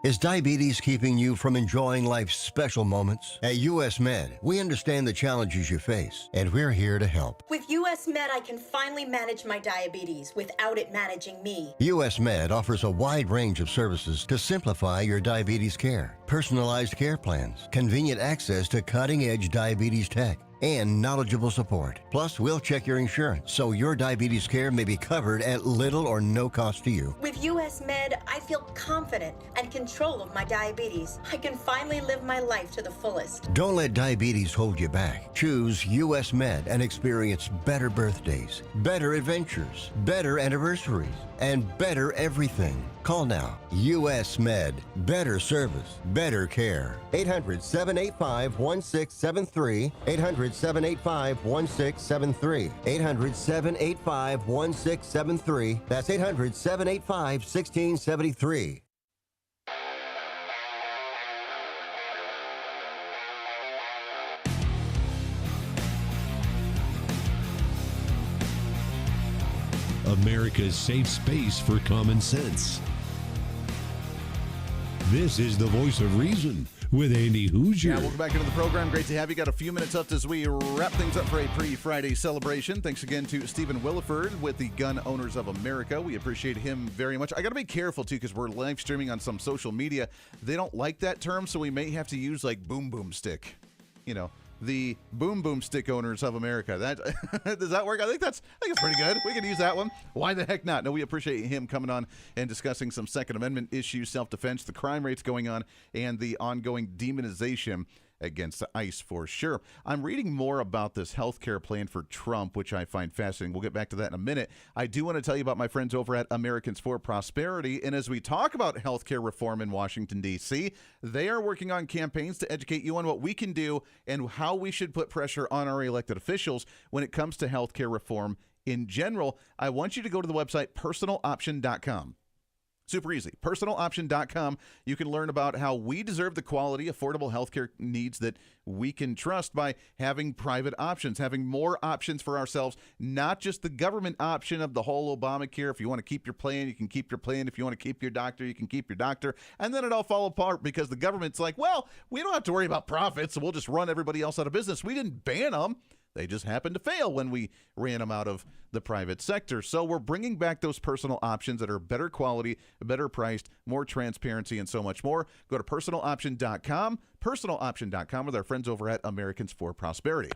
Is diabetes keeping you from enjoying life's special moments? At U.S. Med, we understand the challenges you face, and we're here to help. With U.S. Med, I can finally manage my diabetes without it managing me. U.S. Med offers a wide range of services to simplify your diabetes care. Personalized care plans, convenient access to cutting-edge diabetes tech, and knowledgeable support. Plus, we'll check your insurance so your diabetes care may be covered at little or no cost to you. With U.S. Med, I feel confident and control of my diabetes. I can finally live my life to the fullest. Don't let diabetes hold you back. Choose U.S. Med and experience better birthdays, better adventures, better anniversaries, and better everything. Call now. U.S. Med. Better service. Better care. 800-785-1673. 800-785-1673. 800-785-1673. That's 800-785-1673. America's safe space for common sense. This is the Voice of Reason with Andy Hoosier. Yeah, welcome back into the program. Great to have you. Got a few minutes left as we wrap things up for a pre-Friday celebration. Thanks again to Stephen Williford with the Gun Owners of America. We appreciate him very much. I got to be careful, too, because we're live streaming on some social media. They don't like that term, so we may have to use, like, boom boom stick. You know, the boom boom stick owners of America. That does that work? I think it's pretty good. We can use that one. Why the heck not? No, we appreciate him coming on and discussing some Second Amendment issues, self-defense, the crime rates going on, and the ongoing demonization against ICE for sure. I'm reading more about this health care plan for Trump, which I find fascinating. We'll get back to that in a minute. I do want to tell you about my friends over at Americans for Prosperity. And as we talk about health care reform in Washington, D.C., they are working on campaigns to educate you on what we can do and how we should put pressure on our elected officials when it comes to health care reform in general. I want you to go to the website personaloption.com. Super easy. Personaloption.com. You can learn about how we deserve the quality, affordable healthcare needs that we can trust by having private options, having more options for ourselves, not just the government option of the whole Obamacare. If you want to keep your plan, you can keep your plan. If you want to keep your doctor, you can keep your doctor. And then it all fall apart because the government's like, well, we don't have to worry about profits, so we'll just run everybody else out of business. We didn't ban them. They just happened to fail when we ran them out of the private sector. So we're bringing back those personal options that are better quality, better priced, more transparency, and so much more. Go to personaloption.com, personaloption.com with our friends over at Americans for Prosperity.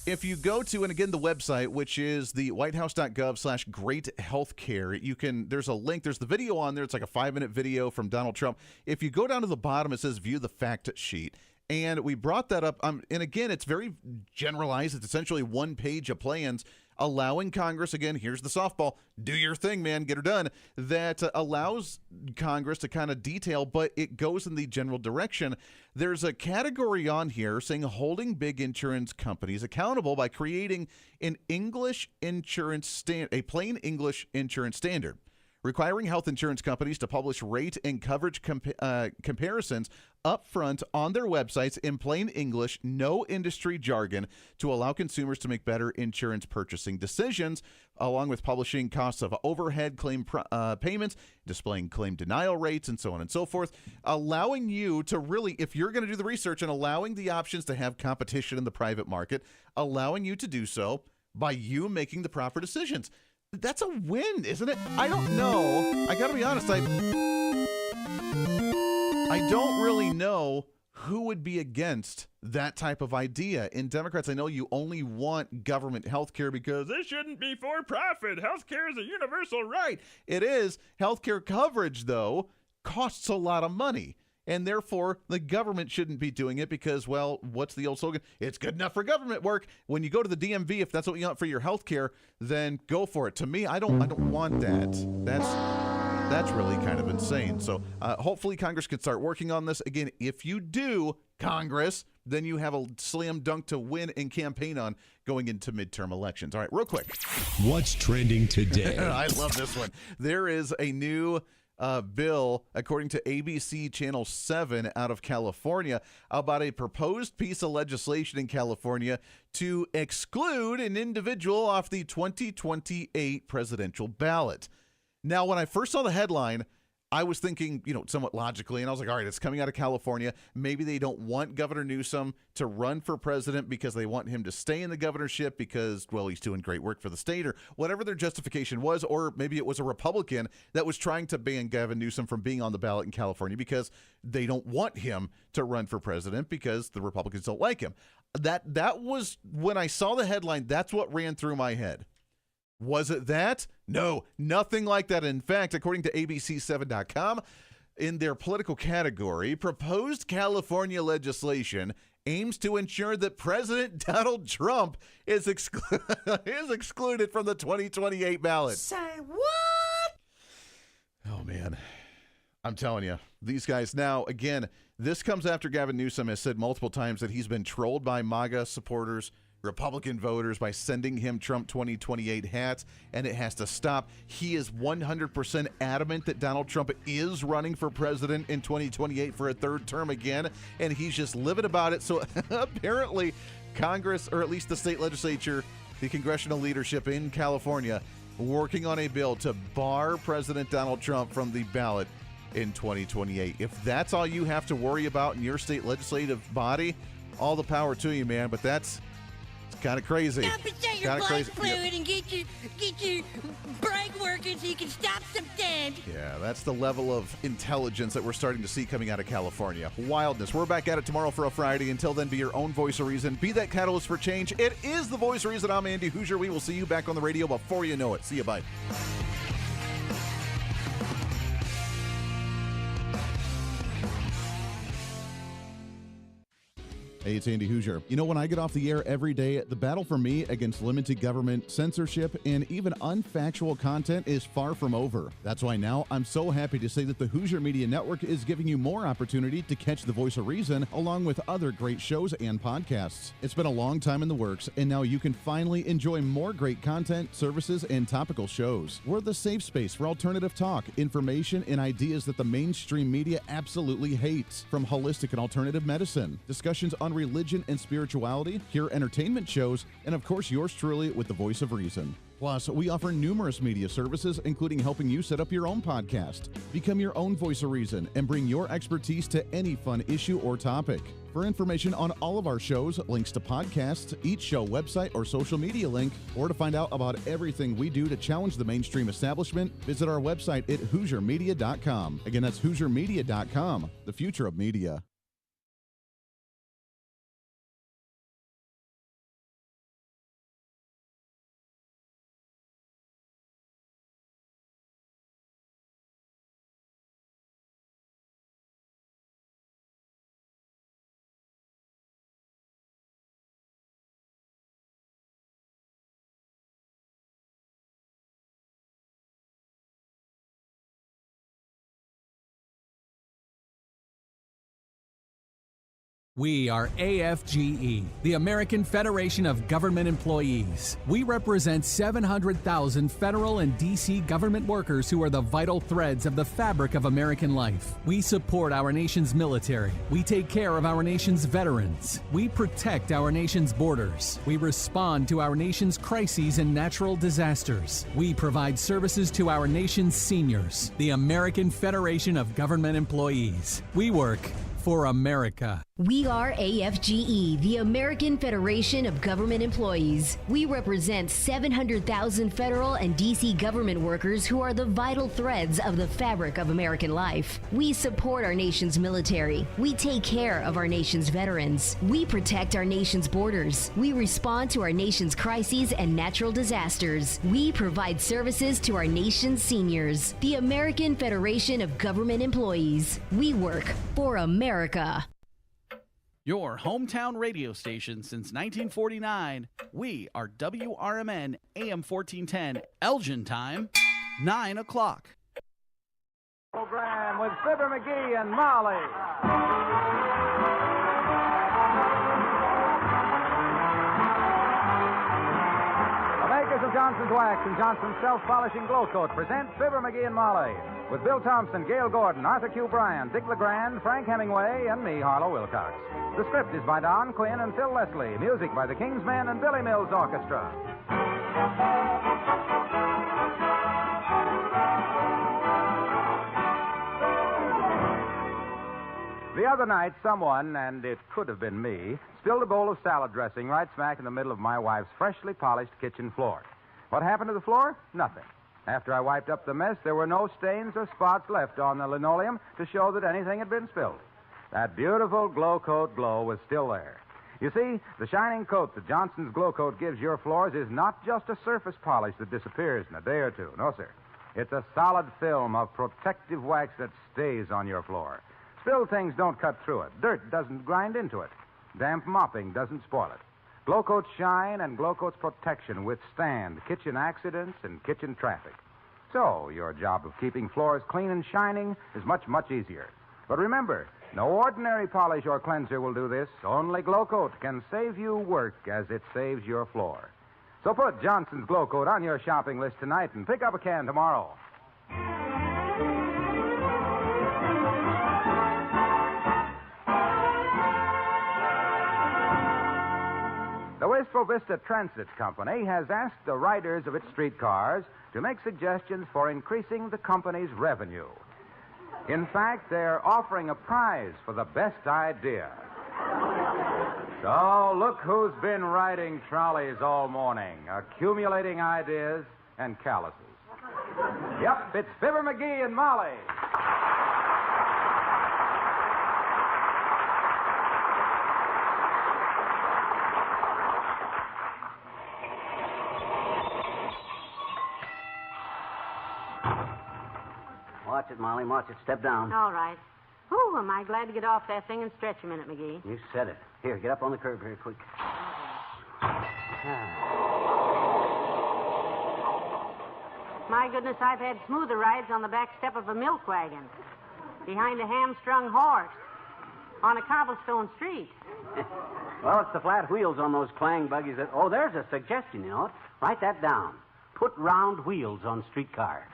If you go to, and again, the website, which is the whitehouse.gov/great-healthcare, you can, there's a link, there's the video on there. It's like a 5-minute video from Donald Trump. If you go down to the bottom, it says view the fact sheet. And we brought that up. And again, it's very generalized. It's essentially one page of plans. allowing Congress, again, here's the softball, do your thing, man, get her done, that allows Congress to kind of detail, but it goes in the general direction. There's a category on here saying holding big insurance companies accountable by creating an a plain English insurance standard, requiring health insurance companies to publish rate and coverage comparisons upfront on their websites in plain English, no industry jargon, to allow consumers to make better insurance purchasing decisions, along with publishing costs of overhead claim payments, displaying claim denial rates, and so on and so forth, allowing you to really, if you're going to do the research and allowing the options to have competition in the private market, allowing you to do so by you making the proper decisions. That's a win, isn't it? I don't know. I got to be honest. I don't really know who would be against that type of idea. In Democrats, I know you only want government health care because it shouldn't be for profit. Health care is a universal right. It is. Health care coverage, though, costs a lot of money. And therefore, the government shouldn't be doing it because, well, what's the old slogan? It's good enough for government work. When you go to the DMV, if that's what you want for your health care, then go for it. To me, I don't want that. That's really kind of insane. So hopefully Congress can start working on this. Again, if you do, Congress, then you have a slam dunk to win and campaign on going into midterm elections. All right, real quick. What's trending today? I love this one. There is a new bill, according to ABC Channel 7 out of California, about a proposed piece of legislation in California to exclude an individual off the 2028 presidential ballot. Now, when I first saw the headline, I was thinking, somewhat logically, and I was like, all right, it's coming out of California. Maybe they don't want Governor Newsom to run for president because they want him to stay in the governorship because, well, he's doing great work for the state, or whatever their justification was. Or maybe it was a Republican that was trying to ban Gavin Newsom from being on the ballot in California because they don't want him to run for president because the Republicans don't like him. That was, when I saw the headline, that's what ran through my head. Was it that? No, nothing like that. In fact, according to ABC7.com, in their political category, proposed California legislation aims to ensure that President Donald Trump is excluded from the 2028 ballot. Say what? Oh, man. I'm telling you, these guys. Now, again, this comes after Gavin Newsom has said multiple times that he's been trolled by MAGA supporters, Republican voters, by sending him Trump 2028 hats, and it has to stop. He is 100% adamant that Donald Trump is running for president in 2028 for a third term again, and he's just livid about it. So apparently Congress, or at least the state legislature, the congressional leadership in California, working on a bill to bar President Donald Trump from the ballot in 2028. If that's all you have to worry about in your state legislative body, all the power to you, man. But it's kind of crazy. Stop and set your blood fluid and get your brain working so you can stop sometimes. Yeah, that's the level of intelligence that we're starting to see coming out of California. Wildness. We're back at it tomorrow for a Friday. Until then, be your own voice of reason. Be that catalyst for change. It is the voice of reason. I'm Andy Hoosier. We will see you back on the radio before you know it. See you. Bye. Hey, it's Andy Hoosier. You know, when I get off the air every day, the battle for me against limited government, censorship, and even unfactual content is far from over. That's why now I'm so happy to say that the Hoosier Media Network is giving you more opportunity to catch the voice of reason along with other great shows and podcasts. It's been a long time in the works, and now you can finally enjoy more great content, services, and topical shows. We're the safe space for alternative talk, information, and ideas that the mainstream media absolutely hates. From holistic and alternative medicine, discussions on religion and spirituality, pure entertainment shows, and of course yours truly with the voice of reason. Plus, we offer numerous media services, including helping you set up your own podcast. Become your own voice of reason and bring your expertise to any fun issue or topic. For information on all of our shows, links to podcasts, each show website or social media link, or to find out about everything we do to challenge the mainstream establishment, visit our website at HoosierMedia.com. Again, that's HoosierMedia.com, the future of media. We are AFGE, the American Federation of Government Employees. We represent 700,000 federal and D.C. government workers who are the vital threads of the fabric of American life. We support our nation's military. We take care of our nation's veterans. We protect our nation's borders. We respond to our nation's crises and natural disasters. We provide services to our nation's seniors. The American Federation of Government Employees. We work for America. We are AFGE, the American Federation of Government Employees. We represent 700,000 federal and D.C. government workers who are the vital threads of the fabric of American life. We support our nation's military. We take care of our nation's veterans. We protect our nation's borders. We respond to our nation's crises and natural disasters. We provide services to our nation's seniors. The American Federation of Government Employees. We work for America. Your hometown radio station since 1949. We are WRMN AM 1410, Elgin time, 9 o'clock. Program with Fibber McGee and Molly. The makers of Johnson's Wax and Johnson's Self-Polishing Glow Coat present Fibber McGee and Molly with Bill Thompson, Gail Gordon, Arthur Q. Bryan, Dick LeGrand, Frank Hemingway, and me, Harlow Wilcox. The script is by Don Quinn and Phil Leslie. Music by the Kingsmen and Billy Mills Orchestra. The other night, someone, and it could have been me, spilled a bowl of salad dressing right smack in the middle of my wife's freshly polished kitchen floor. What happened to the floor? Nothing. After I wiped up the mess, there were no stains or spots left on the linoleum to show that anything had been spilled. That beautiful Glow Coat glow was still there. You see, the shining coat that Johnson's Glow Coat gives your floors is not just a surface polish that disappears in a day or two. No, sir. It's a solid film of protective wax that stays on your floor. Spilled things don't cut through it. Dirt doesn't grind into it. Damp mopping doesn't spoil it. Glow Coat's shine and Glow Coat's protection withstand kitchen accidents and kitchen traffic. So, your job of keeping floors clean and shining is much, much easier. But remember, no ordinary polish or cleanser will do this. Only Glow Coat can save you work as it saves your floor. So put Johnson's Glow Coat on your shopping list tonight and pick up a can tomorrow. The Wistful Vista Transit Company has asked the riders of its streetcars to make suggestions for increasing the company's revenue. In fact, they're offering a prize for the best idea. So, look who's been riding trolleys all morning, accumulating ideas and calluses. Yep, it's Fibber McGee and Molly. Watch it, Molly. Watch it. Step down. All right. Whew, am I glad to get off that thing and stretch a minute, McGee. You said it. Here, get up on the curb here quick. My goodness, I've had smoother rides on the back step of a milk wagon, behind a hamstrung horse, on a cobblestone street. Well, it's the flat wheels on those clang buggies that... Oh, there's a suggestion, you know. Write that down. Put round wheels on streetcars.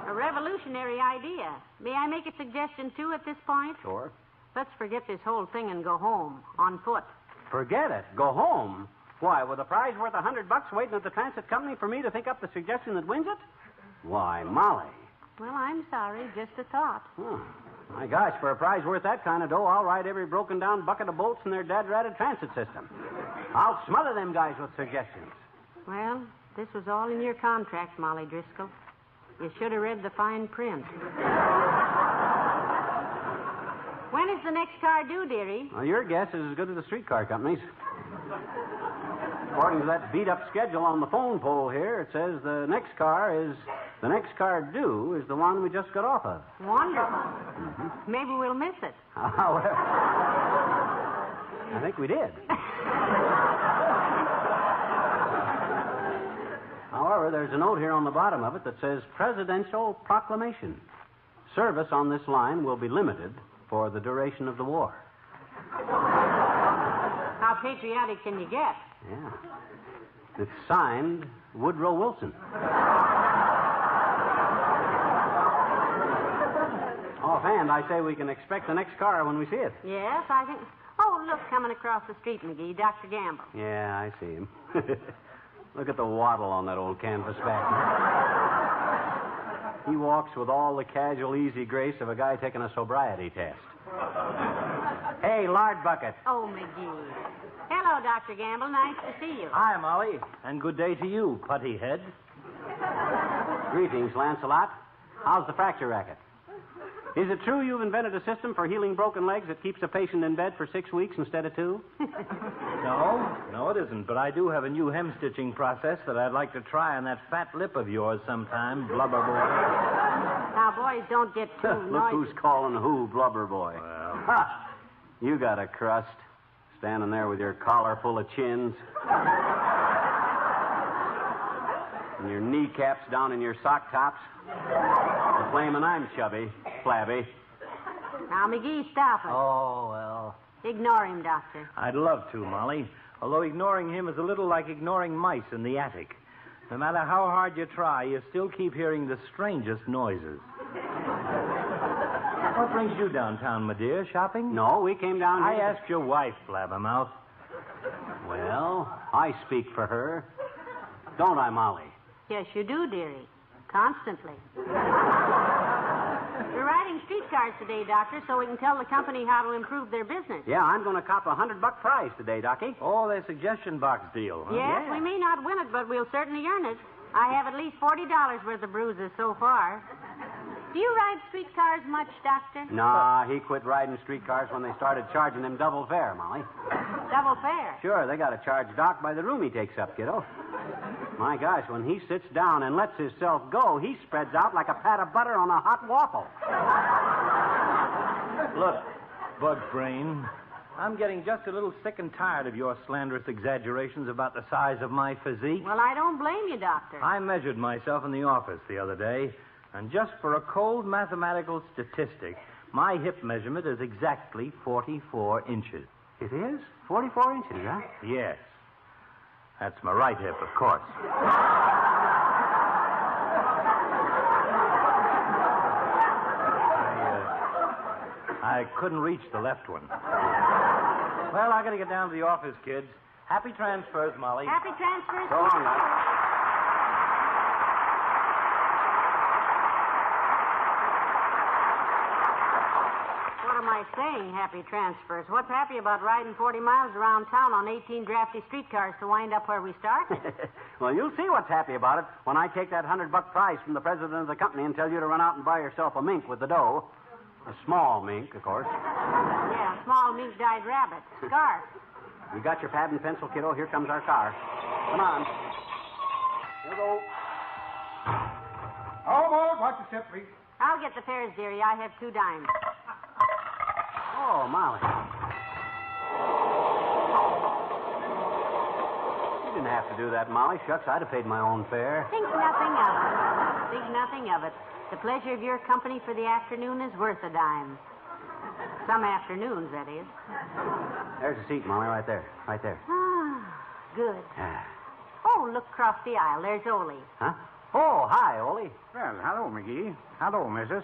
A revolutionary idea. May I make a suggestion, too, at this point? Sure. Let's forget this whole thing and go home, on foot. Forget it. Go home. Why, with a prize worth $100 waiting at the transit company for me to think up the suggestion that wins it? Why, Molly. Well, I'm sorry. Just a thought. Oh, my gosh, for a prize worth that kind of dough, I'll ride every broken-down bucket of bolts in their dad-ratted transit system. I'll smother them guys with suggestions. Well, this was all in your contract, Molly Driscoll. You should have read the fine print. When is the next car due, dearie? Well, your guess is as good as the streetcar company's. According to that beat-up schedule on the phone pole here, it says the next car due is the one we just got off of. Wonderful. Mm-hmm. Maybe we'll miss it. Well, I think we did. However, there's a note here on the bottom of it that says Presidential Proclamation. Service on this line will be limited for the duration of the war. How patriotic can you get? Yeah. It's signed Woodrow Wilson. Offhand, I say we can expect the next car when we see it. Yes, I think... Oh, look, coming across the street, McGee, Dr. Gamble. Yeah, I see him. Look at the waddle on that old canvas back. He walks with all the casual, easy grace of a guy taking a sobriety test. Hey, lard bucket. Oh, McGee. Hello, Dr. Gamble. Nice to see you. Hi, Molly. And good day to you, putty head. Greetings, Lancelot. How's the fracture racket? Is it true you've invented a system for healing broken legs that keeps a patient in bed for 6 weeks instead of 2? No, it isn't. But I do have a new hem-stitching process that I'd like to try on that fat lip of yours sometime, blubber boy. Now, boys, don't get too Look noisy. who's calling who blubber boy. Well. Ha! You got a crust, standing there with your collar full of chins. And your kneecaps down in your sock tops. Claiming I'm chubby, flabby. Now, McGee, stop it. Oh, well. Ignore him, Doctor. I'd love to, Molly. Although ignoring him is a little like ignoring mice in the attic. No matter how hard you try, you still keep hearing the strangest noises. What brings you downtown, my dear? Shopping? No, we came down I here... asked your wife, blabbermouth. Well, I speak for her. Don't I, Molly? Yes, you do, dearie. Constantly. We're riding streetcars today, Doctor, so we can tell the company how to improve their business. Yeah, I'm going to cop a $100 prize today, Docky. Oh, their suggestion box deal, huh? Yes, we may not win it, but we'll certainly earn it. I have at least $40 worth of bruises so far. Do you ride streetcars much, Doctor? Nah, he quit riding streetcars when they started charging him double fare, Molly. Double fare? Sure, they got to charge Doc by the room he takes up, kiddo. My gosh, when he sits down and lets himself go, he spreads out like a pat of butter on a hot waffle. Look, bug brain, I'm getting just a little sick and tired of your slanderous exaggerations about the size of my physique. Well, I don't blame you, Doctor. I measured myself in the office the other day, and just for a cold mathematical statistic, my hip measurement is exactly 44 inches. It is? 44 inches, huh? Yes. That's my right hip, of course. I couldn't reach the left one. Well, I got to get down to the office, kids. Happy transfers, Molly. Happy transfers. So long, Doc. What am I saying, happy transfers? What's happy about riding 40 miles around town on 18 drafty streetcars to wind up where we started? Well, you'll see what's happy about it when I take that $100 prize from the president of the company and tell you to run out and buy yourself a mink with the dough. A small mink, of course. Yeah, small mink-dyed rabbit. Scarf. You got your pad and pencil, kiddo? Here comes our car. Come on. Here we go. Almost. Watch your step, please. I'll get the fares, dearie. I have 2 dimes. Oh, Molly. You didn't have to do that, Molly. Shucks, I'd have paid my own fare. Think nothing of it. Think nothing of it. The pleasure of your company for the afternoon is worth a dime. Some afternoons, that is. There's a seat, Molly, right there. Right there. Ah, good. Oh, look across the aisle. There's Ole. Huh? Oh, hi, Ole. Well, hello, McGee. Hello, missus.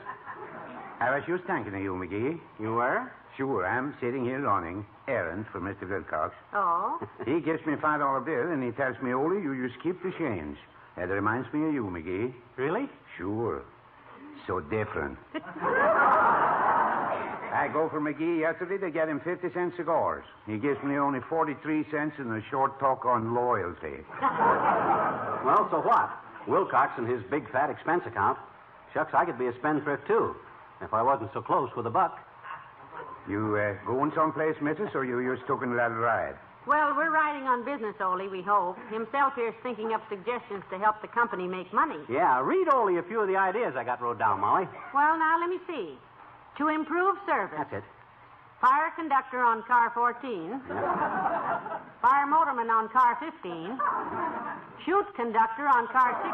I was just thinking of you, McGee. You were? Sure, I'm sitting here running errands for Mr. Wilcox. Oh? He gives me a $5 bill, and he tells me, Ole, you just keep the change. That reminds me of you, McGee. Really? Sure. So different. I go for McGee yesterday to get him 50-cent cigars. He gives me only 43 cents in a short talk on loyalty. Well, so what? Wilcox and his big fat expense account. Shucks, I could be a spendthrift, too, if I wasn't so close with a buck. You going someplace, missus, or you just taking a little ride? Well, we're riding on business, Ole, we hope. Himself here's thinking up suggestions to help the company make money. Yeah, read Ole a few of the ideas I got wrote down, Molly. Well, now, let me see. To improve service. That's it. Fire conductor on car 14. Fire motorman on car 15. Shoot conductor on car 16.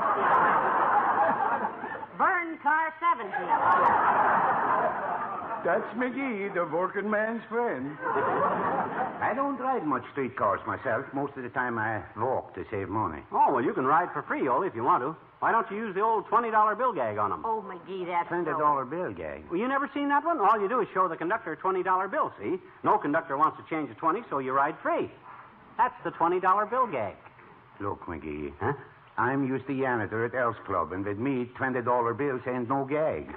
Burn car 17. That's McGee, the working man's friend. I don't ride much streetcars myself. Most of the time I walk to save money. Oh, well, you can ride for free, Ole, if you want to. Why don't you use the old $20 bill gag on them? Oh, McGee, that's $20 bill gag. Well, you never seen that one? All you do is show the conductor a $20 bill, see? No conductor wants to change a 20, so you ride free. That's the $20 bill gag. Look, McGee, huh? I'm used to amateur at Elks Club, and with me, $20 bills ain't no gag.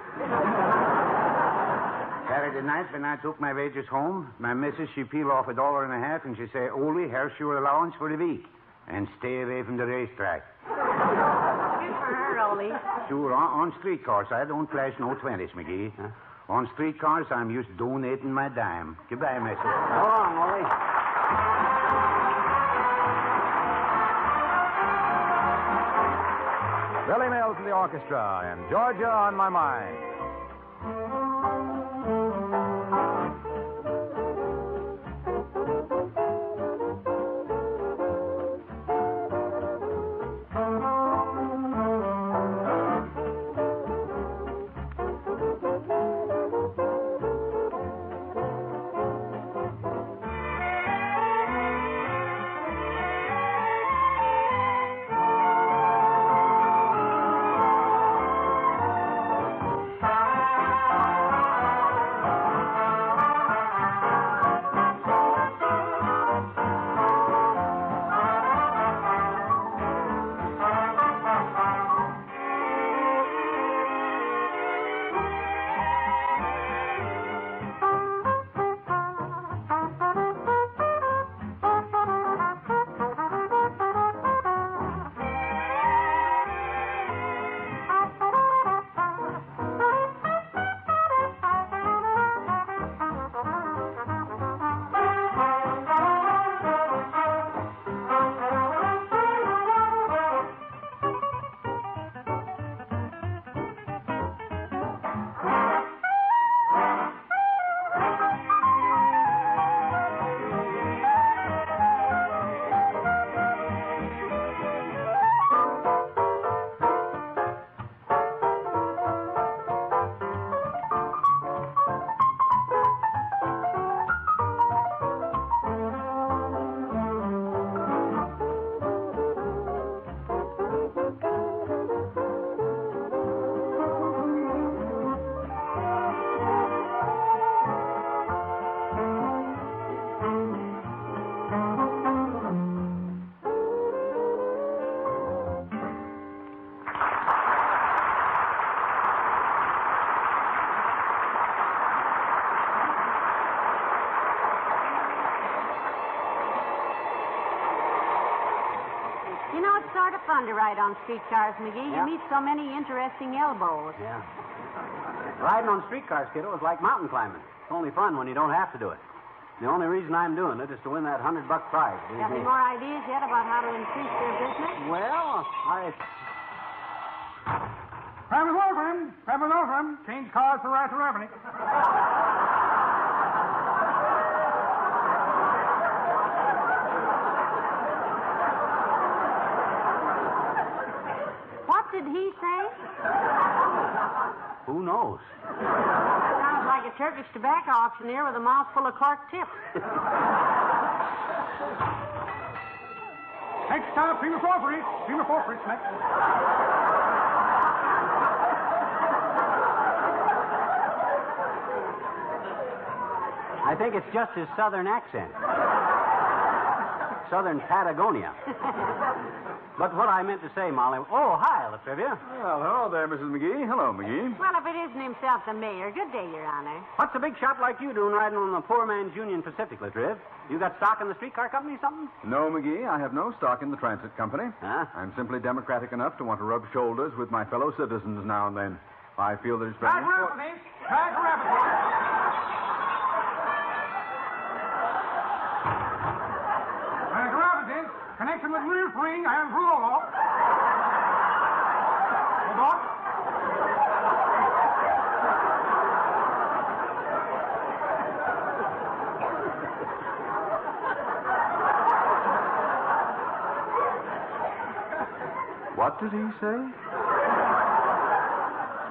Saturday night, when I took my wages home, my missus, she peel off $1.50, and she say, Ole, here's your allowance for the week, and stay away from the racetrack. good for her, Ole. Sure, on streetcars, I don't flash no 20s, McGee. Huh? On streetcars, I'm used to donating my dime. Goodbye, missus. So long, Ole. Billy Mills and the orchestra, and Georgia on My Mind. You know, it's sort of fun to ride on streetcars, McGee. Yeah. You meet so many interesting elbows. Yeah. Riding on streetcars, kiddo, is like mountain climbing. It's only fun when you don't have to do it. The only reason I'm doing it is to win that $100 prize. Got any more ideas yet about how to increase their business? Well, Travis Wolfram! Travis Wolfram! Change cars for right to revenue. What did he say? Who knows? Sounds like a Turkish tobacco auctioneer with a mouth full of cork tips. Next stop, Prima Forfeit. Prima Forfeit, next. I think it's just his southern accent. Southern Patagonia. But what I meant to say, Molly... Oh, hi, Latrivia. Well, hello there, Mrs. McGee. Hello, McGee. Well, if it isn't himself, the mayor. Good day, Your Honor. What's a big shot like you doing riding on the poor man's Union Pacific, Latriv? You got stock in the streetcar company or something? No, McGee, I have no stock in the transit company. Huh? I'm simply democratic enough to want to rub shoulders with my fellow citizens now and then. I feel that it's very important. Track rapidly. Connection with rear spring and roll off. Hold on. What did he say?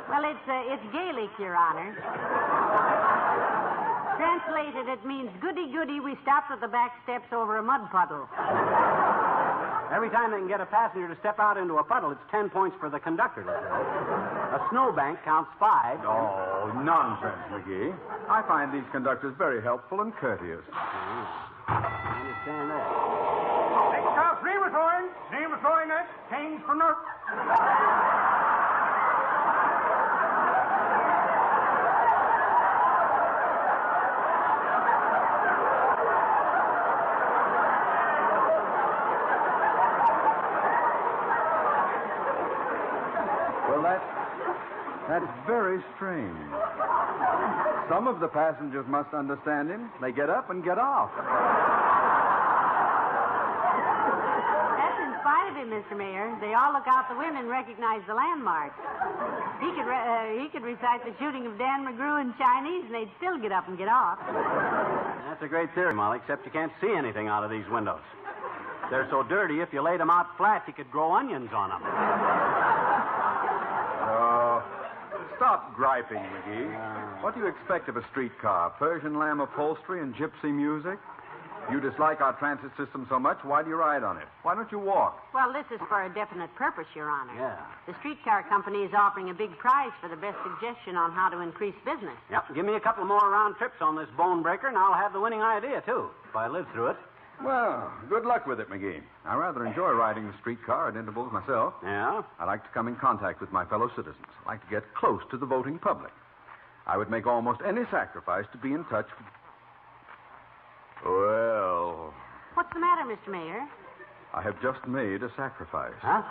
Well, Well, it's Gaelic, Your Honor. Translated, it means goody goody, we stopped at the back steps over a mud puddle. Every time they can get a passenger to step out into a puddle, it's 10 points for the conductor. A snowbank counts 5. Oh, nonsense, McGee. I find these conductors very helpful and courteous. I understand that. Next car, steam restoring. Steam restoring next. Change for nerf. That's very strange. Some of the passengers must understand him. They get up and get off. That's in spite of him, Mr. Mayor. They all look out the window and recognize the landmarks. He could recite the shooting of Dan McGrew in Chinese, and they'd still get up and get off. That's a great theory, Molly, except you can't see anything out of these windows. They're so dirty, if you laid them out flat, you could grow onions on them. Stop griping, McGee. What do you expect of a streetcar? Persian lamb upholstery and gypsy music? You dislike our transit system so much, why do you ride on it? Why don't you walk? Well, this is for a definite purpose, Your Honor. Yeah. The streetcar company is offering a big prize for the best suggestion on how to increase business. Yep, give me a couple more round trips on this bone breaker, and I'll have the winning idea, too, if I live through it. Well, good luck with it, McGee. I rather enjoy riding the streetcar at intervals myself. Yeah? I like to come in contact with my fellow citizens. I like to get close to the voting public. I would make almost any sacrifice to be in touch with... Well, What's the matter, Mr. Mayor? I have just made a sacrifice. Huh?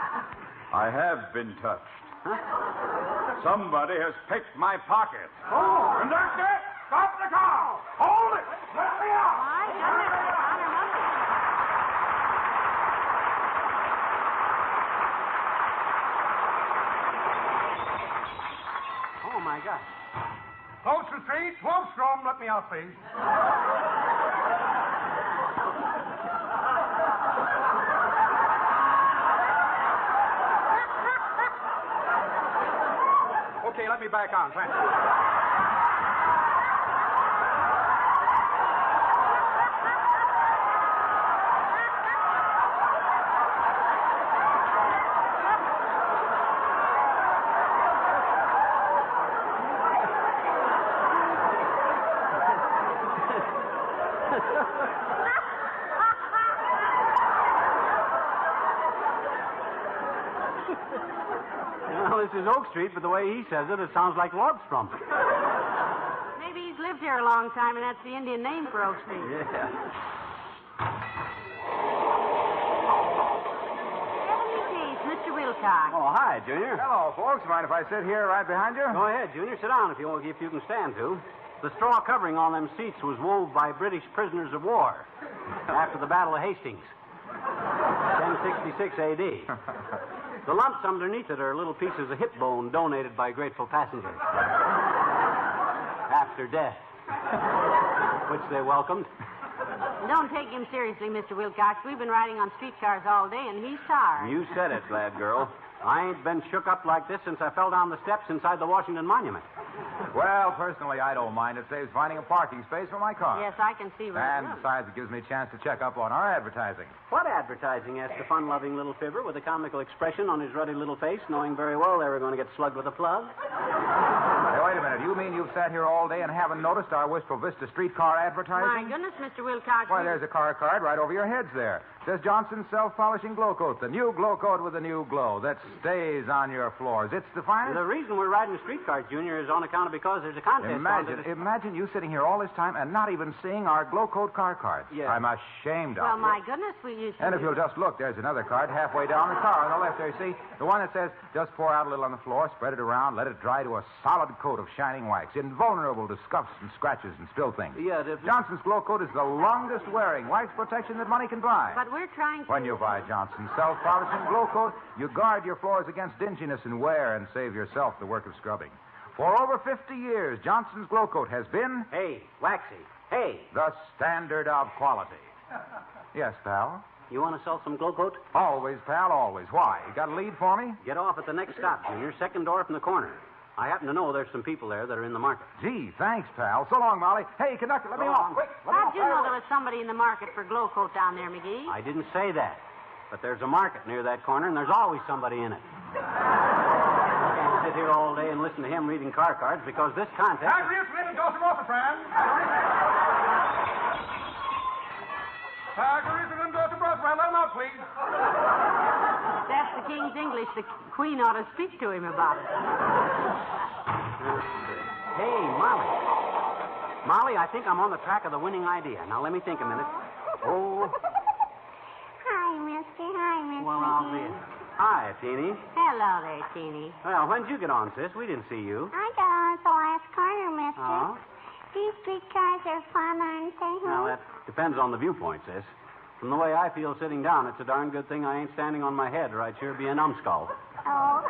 I have been touched. Huh? Somebody has picked my pocket. Oh, conductor, stop the car. Hold it. Let me out. My goodness, Your Honor, Oh, my gosh. Close the street. 12 Strom, let me out, please. Okay, let me back on. Thank you. Well, this is Oak Street, but the way he says it, it sounds like Lordstrom. Maybe he's lived here a long time, and that's the Indian name for Oak Street. Yeah. Heavenly Case, Mr. Wilcox. Oh, hi, Junior. Hello, folks. Mind if I sit here right behind you? Go ahead, Junior. Sit down if you can stand to. The straw covering on them seats was wove by British prisoners of war after the Battle of Hastings, 1066 A.D. The lumps underneath it are little pieces of hip bone donated by grateful passengers after death, which they welcomed. Don't take him seriously, Mr. Wilcox. We've been riding on streetcars all day, and he's sorry. You said it, glad girl. I ain't been shook up like this since I fell down the steps inside the Washington Monument. Well, personally, I don't mind. It saves finding a parking space for my car. Yes, I can see right And now. besides, it gives me a chance to check up on our advertising. What advertising? Asked the fun-loving little fibber with a comical expression on his ruddy little face, knowing very well they were going to get slugged with a plug. Hey, wait a minute. You mean you've sat here all day and haven't noticed our Wistful Vista streetcar My advertising? goodness, Mr. Wilcox. Why, there's a car card right over your heads there. Says Johnson's Self-Polishing Glow Coat, the new glow coat with a new glow that stays on your floors. It's the finest. The reason we're riding streetcars, Junior, is on account of because there's a contest. Imagine you sitting here all this time and not even seeing our glow coat car cards. Yes. I'm ashamed of Well, you. my goodness, we used to... And if you'll just look, there's another card halfway down the car on the left there, see? The one that says, just pour out a little on the floor, spread it around, let it dry to a solid coat of shining wax, invulnerable to scuffs and scratches and spill things. Yeah, Johnson's Glow Coat is the longest wearing wax protection that money can buy. But we're trying to... When you buy Johnson's Self-Polishing Glow Coat, you guard your floors against dinginess and wear and save yourself the work of scrubbing. For over 50 years, Johnson's Glow Coat has been... Hey, Waxy. Hey. The standard of quality. Yes, pal? You want to sell some glow coat? Always, pal, always. Why? You got a lead for me? Get off at the next stop, Junior. Second door from the corner. I happen to know there's some people there that are in the market. Gee, thanks, pal. So long, Molly. Hey, conductor, let me off. Quick, let me How'd off. you know there was somebody in the market for glow coat down there, McGee? I didn't say that. But there's a market near that corner, and there's always somebody in it. Sit here all day and listen to him reading car cards because this contest... Agrius and Joseph Rothafran. Agrius and Joseph Rothafran. Let him out, please. That's the King's English. The Queen ought to speak to him about it. Hey, Molly. Molly, I think I'm on the track of the winning idea. Now, let me think a minute. Oh, Hi, mister. Hi, Miss well, I'll be... Hi, Teeny. Hello there, Teeny. Well, when'd you get on, sis? We didn't see you. I got on at the last corner, mister. Oh? These streetcars are fun, aren't they? Now, that depends on the viewpoint, sis. From the way I feel sitting down, it's a darn good thing I ain't standing on my head, or I'd sure be a numbskull. Oh.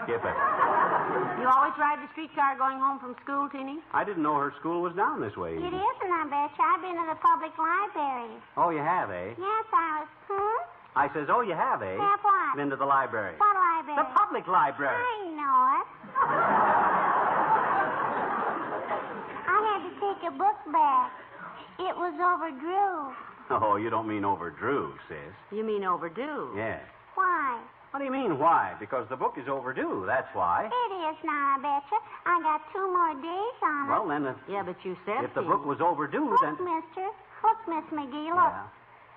Skip it. You always ride the streetcar going home from school, Teeny? I didn't know her school was down this way. It isn't, I bet you. I've been to the public library. Oh, you have, eh? Yes, I was. I says, oh, you have, eh? Have what? Been to the library. What library? The public library. I know it. I had to take a book back. It was overdue. Oh, you don't mean overdrew, sis. You mean overdue? Yeah. Why? What do you mean, why? Because the book is overdue, that's why. It is now, I bet you. I got 2 more days on it. Well, then, Yeah, but you said if the Teeny. book was overdue, Look, then... mister. Look, Miss McGee, look. Yeah.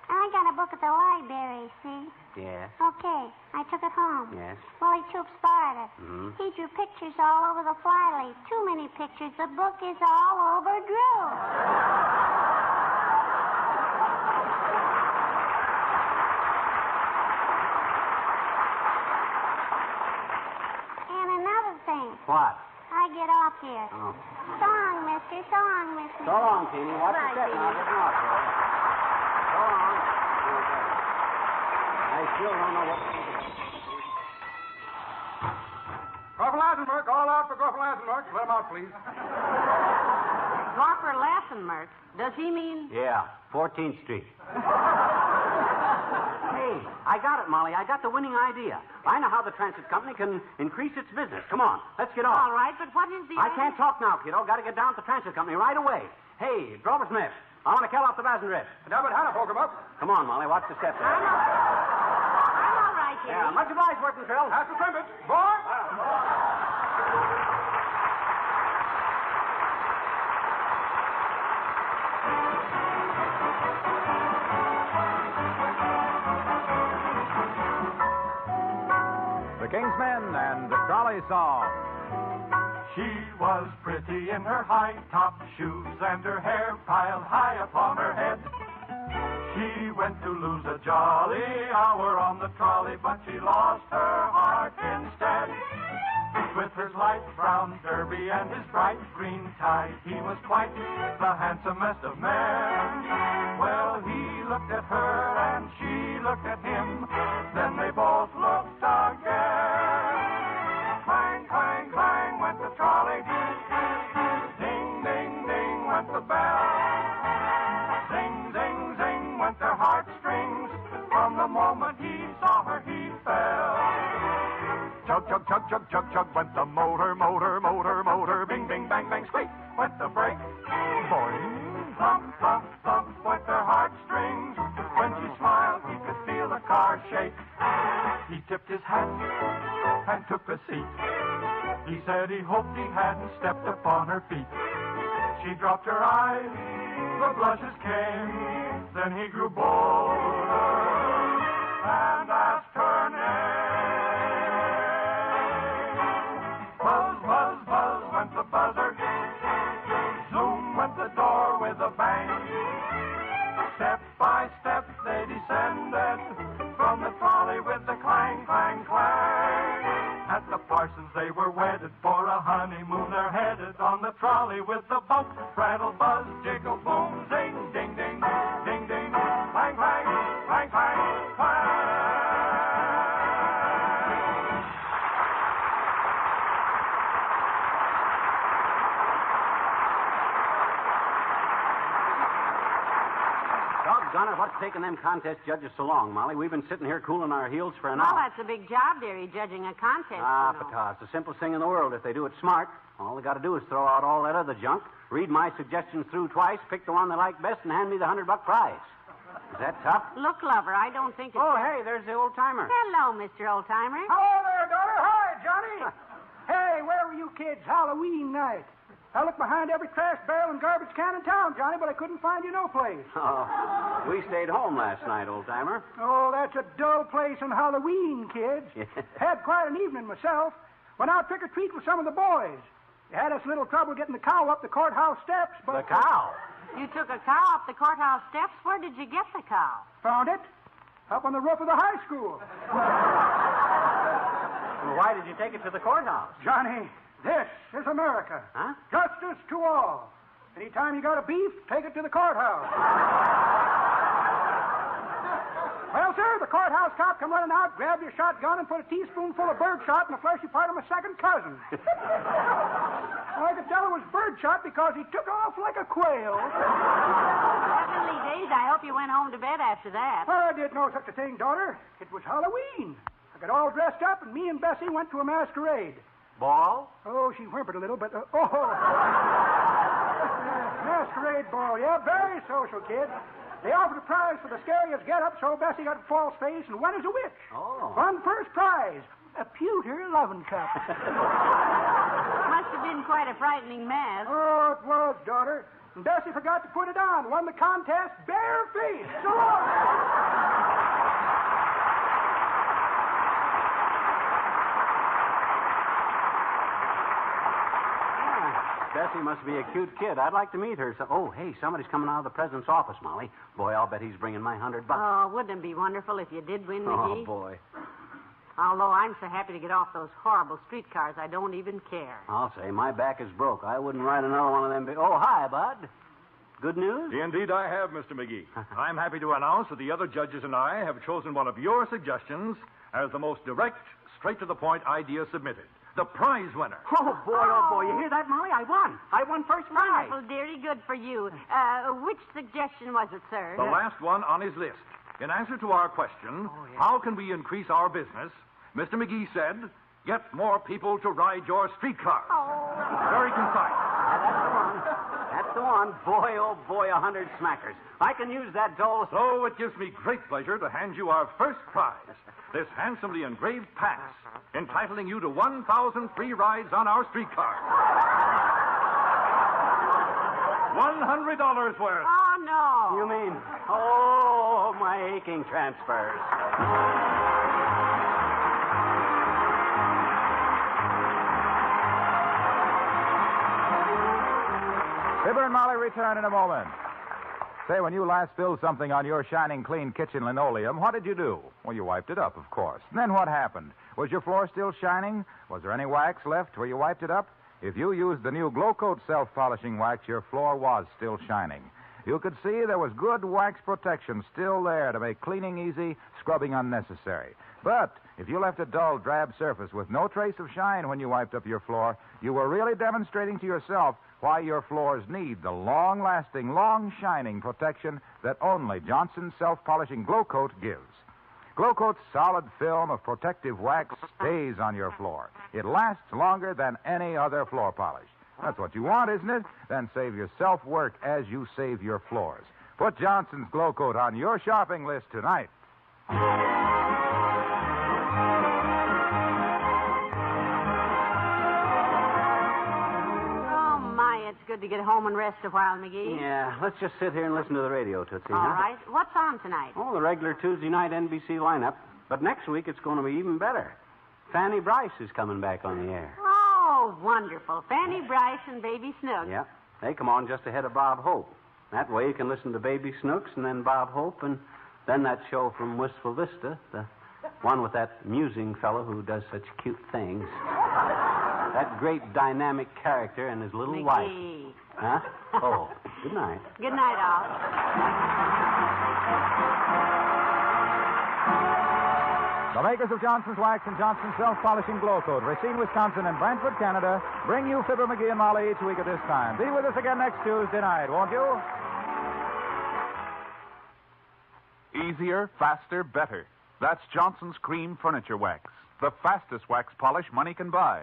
I got a book at the library, see? Yes. Okay, I took it home. Yes. Well, he Toops borrowed it. Mm-hmm. He drew pictures all over the flyleaf. Too many pictures. The book is all overdue. And another thing. What? I get off here. Oh. So long, mister. So long, mister. So long, Teeny. Watch your Bye, step now. Teeny. Get off here. So long. I still don't know what... Corporal Eisenberg, call out for Corporal Eisenberg. Let him out, please. Corporal Lassenmark. Does he mean... Yeah, 14th Street. Hey, I got it, Molly. I got the winning idea. I know how the transit company can increase its business. Come on, let's get off. All right, but what is the... I can't talk now, kiddo. Got to get down to the transit company right away. Hey, Drover Smith, I want to kill off the passenger. Now, but Hannah, poke him up. Come on, Molly. Watch the steps. I'm all right here. Yeah, much obliged, working, Phil. Have to trim it. Boy! The King's Men and the Trolley Song. She was pretty in her high-top shoes and her hair piled high upon her head. She went to lose a jolly hour on the trolley, but she lost her heart instead. With his light brown derby and his bright green tie, he was quite the handsomest of men. Well, he looked at her and she looked at him, then they both looked again. Clang, clang, clang went the trolley. Ding, ding, ding went the bell. Zing, zing, zing went their heartstrings. From the moment he saw her, he fell. Chug, chug, chug, chug, chug, chug went the motor, motor, motor, motor. Bing, bing, bang, bang, squeak went the brake. Boing, thump, thump, thump went their heartstrings. When she smiled, he could feel the car shake. He tipped his hat and took a seat. He said he hoped he hadn't stepped upon her feet. She dropped her eyes, the blushes came. Then he grew bolder and asked her name. Buzz, buzz, buzz went the buzzer. Zoom went the door with a bang. Step by step they descended from the trolley with the clang, clang, clang. At the Parsons they were wedded for a honeymoon. They're headed on the trolley with the boat. Rattle, buzz, jiggle, boom, zing, ding, ding, ding, ding, clang, clang, clang, clang, clang. Doggone it, what's taking them contest judges so long, Molly? We've been sitting here cooling our heels for an hour. Well, that's a big job, dearie, judging a contest. Pata, it's the simplest thing in the world if they do it smart. All they got to do is throw out all that other junk, read my suggestions through twice, pick the one they like best, and hand me the $100 prize. Is that tough? Look, lover, I don't think it's... Oh, hey, there's the old-timer. Hello, Mr. Old-Timer. Hello there, daughter. Hi, Johnny. Hey, where were you kids Halloween night? I looked behind every trash barrel and garbage can in town, Johnny, but I couldn't find you no place. Oh, we stayed home last night, old-timer. Oh, that's a dull place on Halloween, kids. Had quite an evening myself. Went out trick-or-treat with some of the boys. They had us a little trouble getting the cow up the courthouse steps, but... The cow? You took a cow up the courthouse steps? Where did you get the cow? Found it. Up on the roof of the high school. Well, why did you take it to the courthouse? Johnny, this is America. Huh? Justice to all. Anytime you got a beef, take it to the courthouse. Well, sir, the courthouse cop come running out, grabbed your shotgun, and put a teaspoonful of birdshot in the fleshy part of my second cousin. I could tell it was birdshot because he took off like a quail. Heavenly days, I hope you went home to bed after that. I did no such a thing, daughter. It was Halloween. I got all dressed up, and me and Bessie went to a masquerade. Ball? Oh, she whimpered a little, but... masquerade ball, yeah, very social, kid. They offered a prize for the scariest get-up, so Bessie got a false face and went as a witch. Oh. Won first prize, a pewter loving cup. Must have been quite a frightening mess. Oh, it was, daughter. And Bessie forgot to put it on. Won the contest bare-faced. So long. Bessie must be a cute kid. I'd like to meet her. So, oh, hey, somebody's coming out of the president's office, Molly. Boy, I'll bet he's bringing my $100. Oh, wouldn't it be wonderful if you did win, McGee? Oh, boy. Although I'm so happy to get off those horrible streetcars, I don't even care. I'll say, my back is broke. I wouldn't ride another one of them big... Oh, hi, Bud. Good news? Indeed, I have, Mr. McGee. I'm happy to announce that the other judges and I have chosen one of your suggestions as the most direct, straight-to-the-point idea submitted. The prize winner. Oh, boy, you hear that, Molly? I won first prize. Wonderful, dearie, good for you. Which suggestion was it, sir? The last one on his list. In answer to our question, how can we increase our business, Mr. McGee said, get more people to ride your streetcar. Oh. Very concise. That's the one. Boy, oh, boy, 100 smackers. I can use that doll. So it gives me great pleasure to hand you our first prize, this handsomely engraved pass, entitling you to 1,000 free rides on our streetcar. $100 worth. Oh, no. You mean, oh, my aching transfers. Fibber and Molly return in a moment. Say, when you last spilled something on your shining clean kitchen linoleum, what did you do? Well, you wiped it up, of course. And then what happened? Was your floor still shining? Was there any wax left where you wiped it up? If you used the new Glow Coat self-polishing wax, your floor was still shining. You could see there was good wax protection still there to make cleaning easy, scrubbing unnecessary. But if you left a dull, drab surface with no trace of shine when you wiped up your floor, you were really demonstrating to yourself why your floors need the long-lasting, long-shining protection that only Johnson's self-polishing Glow Coat gives. Glow Coat's solid film of protective wax stays on your floor. It lasts longer than any other floor polish. That's what you want, isn't it? Then save yourself work as you save your floors. Put Johnson's Glow Coat on your shopping list tonight. Good to get home and rest a while, McGee. Yeah, let's just sit here and listen to the radio, Tootsie. All right. What's on tonight? Oh, the regular Tuesday night NBC lineup. But next week it's going to be even better. Fanny Bryce is coming back on the air. Oh, wonderful. Fanny Bryce and Baby Snooks. Yeah, they come on just ahead of Bob Hope. That way you can listen to Baby Snooks and then Bob Hope and then that show from Wistful Vista, the one with that musing fellow who does such cute things. That great dynamic character and his little McGee. wife. Huh? Oh, good night. Good night, all. The makers of Johnson's Wax and Johnson's Self-Polishing Glow Coat, Racine, Wisconsin, and Brantford, Canada, bring you Fibber, McGee, and Molly each week at this time. Be with us again next Tuesday night, won't you? Easier, faster, better. That's Johnson's Cream Furniture Wax, the fastest wax polish money can buy.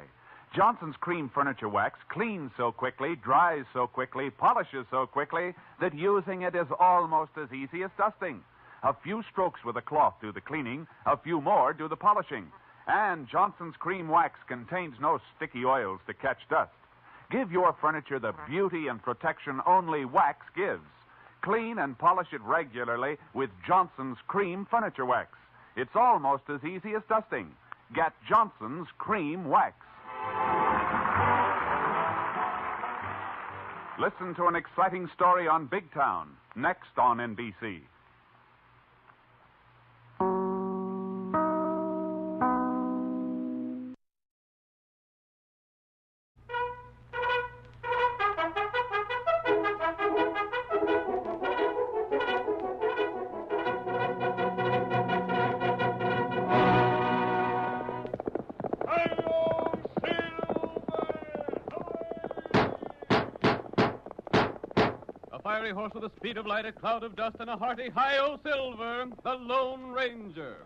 Johnson's Cream Furniture Wax cleans so quickly, dries so quickly, polishes so quickly that using it is almost as easy as dusting. A few strokes with a cloth do the cleaning, a few more do the polishing. And Johnson's Cream Wax contains no sticky oils to catch dust. Give your furniture the beauty and protection only wax gives. Clean and polish it regularly with Johnson's Cream Furniture Wax. It's almost as easy as dusting. Get Johnson's Cream Wax. Listen to an exciting story on Big Town, next on NBC. Fiery horse with the speed of light, a cloud of dust, and a hearty hi-yo silver, the Lone Ranger.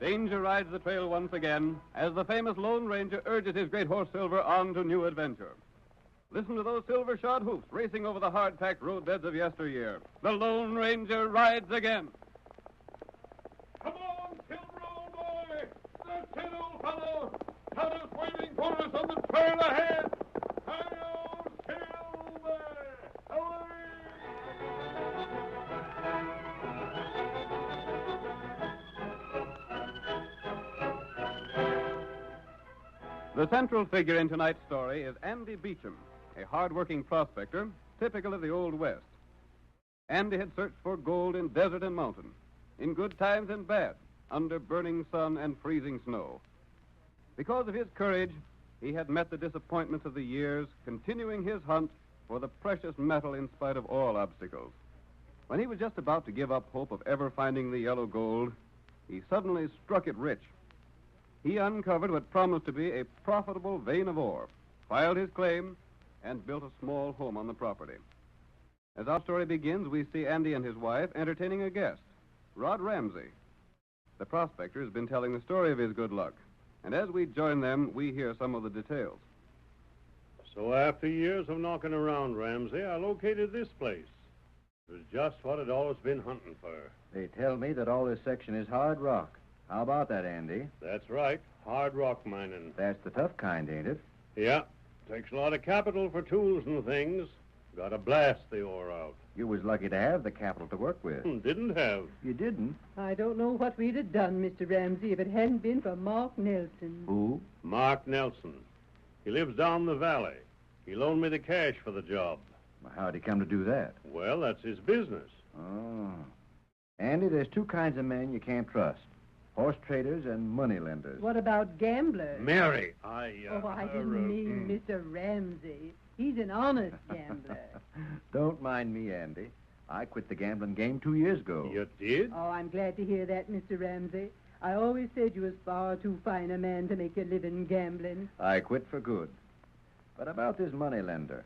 Danger rides the trail once again as the famous Lone Ranger urges his great horse Silver on to new adventure. Listen to those silver-shod hoofs racing over the hard-packed roadbeds of yesteryear. The Lone Ranger rides again. Come on, Silver, old boy! That's it, old fellow! Town is waiting for us on the trail ahead! Hi-yo, Silver! Away! The central figure in tonight's story is Andy Beecham, a hard-working prospector, typical of the Old West. Andy had searched for gold in desert and mountain, in good times and bad, under burning sun and freezing snow. Because of his courage, he had met the disappointments of the years, continuing his hunt for the precious metal in spite of all obstacles. When he was just about to give up hope of ever finding the yellow gold, he suddenly struck it rich. He uncovered what promised to be a profitable vein of ore, filed his claim, and built a small home on the property. As our story begins, we see Andy and his wife entertaining a guest, Rod Ramsey. The prospector has been telling the story of his good luck, and as we join them, we hear some of the details. So after years of knocking around, Ramsey, I located this place. It was just what I'd always been hunting for. They tell me that all this section is hard rock. How about that, Andy? That's right. Hard rock mining. That's the tough kind, ain't it? Yeah. Takes a lot of capital for tools and things. Gotta blast the ore out. You was lucky to have the capital to work with. Didn't have. You didn't? I don't know what we'd have done, Mr. Ramsey, if it hadn't been for Mark Nelson. Who? Mark Nelson. He lives down the valley. He loaned me the cash for the job. Well, how'd he come to do that? Well, that's his business. Oh. Andy, there's two kinds of men you can't trust. Horse traders and money lenders. What about gamblers? Mary, I didn't mean Mr. Ramsey. He's an honest gambler. Don't mind me, Andy. I quit the gambling game 2 years ago. You did? Oh, I'm glad to hear that, Mr. Ramsey. I always said you was far too fine a man to make your living gambling. I quit for good. But about this moneylender,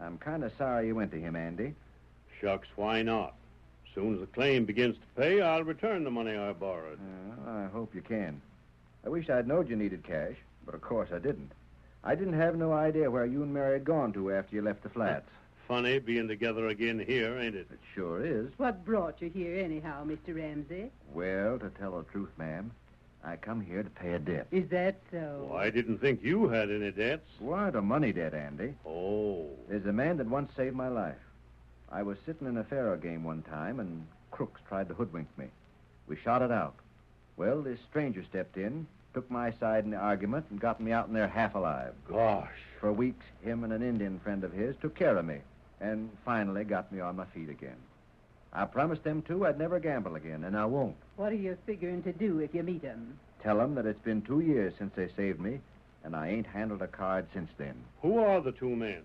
I'm kind of sorry you went to him, Andy. Shucks, why not? As soon as the claim begins to pay, I'll return the money I borrowed. I hope you can. I wish I'd known you needed cash, but of course I didn't. I didn't have no idea where you and Mary had gone to after you left the flats. Funny being together again here, ain't it? It sure is. What brought you here anyhow, Mr. Ramsey? Well, to tell the truth, ma'am, I come here to pay a debt. Is that so? Well, I didn't think you had any debts. What, a money debt, Andy? Oh. There's a man that once saved my life. I was sitting in a faro game one time, and crooks tried to hoodwink me. We shot it out. Well, this stranger stepped in, took my side in the argument, and got me out in there half alive. Gosh. For weeks, him and an Indian friend of his took care of me, and finally got me on my feet again. I promised them, too, I'd never gamble again, and I won't. What are you figuring to do if you meet him? Tell them that it's been 2 years since they saved me, and I ain't handled a card since then. Who are the two men?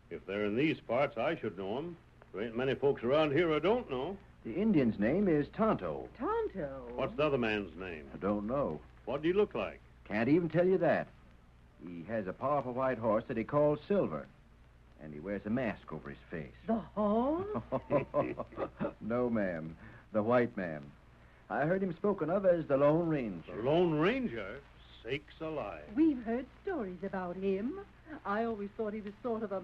If they're in these parts, I should know them. There ain't many folks around here I don't know. The Indian's name is Tonto. Tonto? What's the other man's name? I don't know. What do you look like? Can't even tell you that. He has a powerful white horse that he calls Silver, and he wears a mask over his face. The horse? No, ma'am. The white man. I heard him spoken of as the Lone Ranger. The Lone Ranger? Sakes alive. We've heard stories about him. I always thought he was sort of a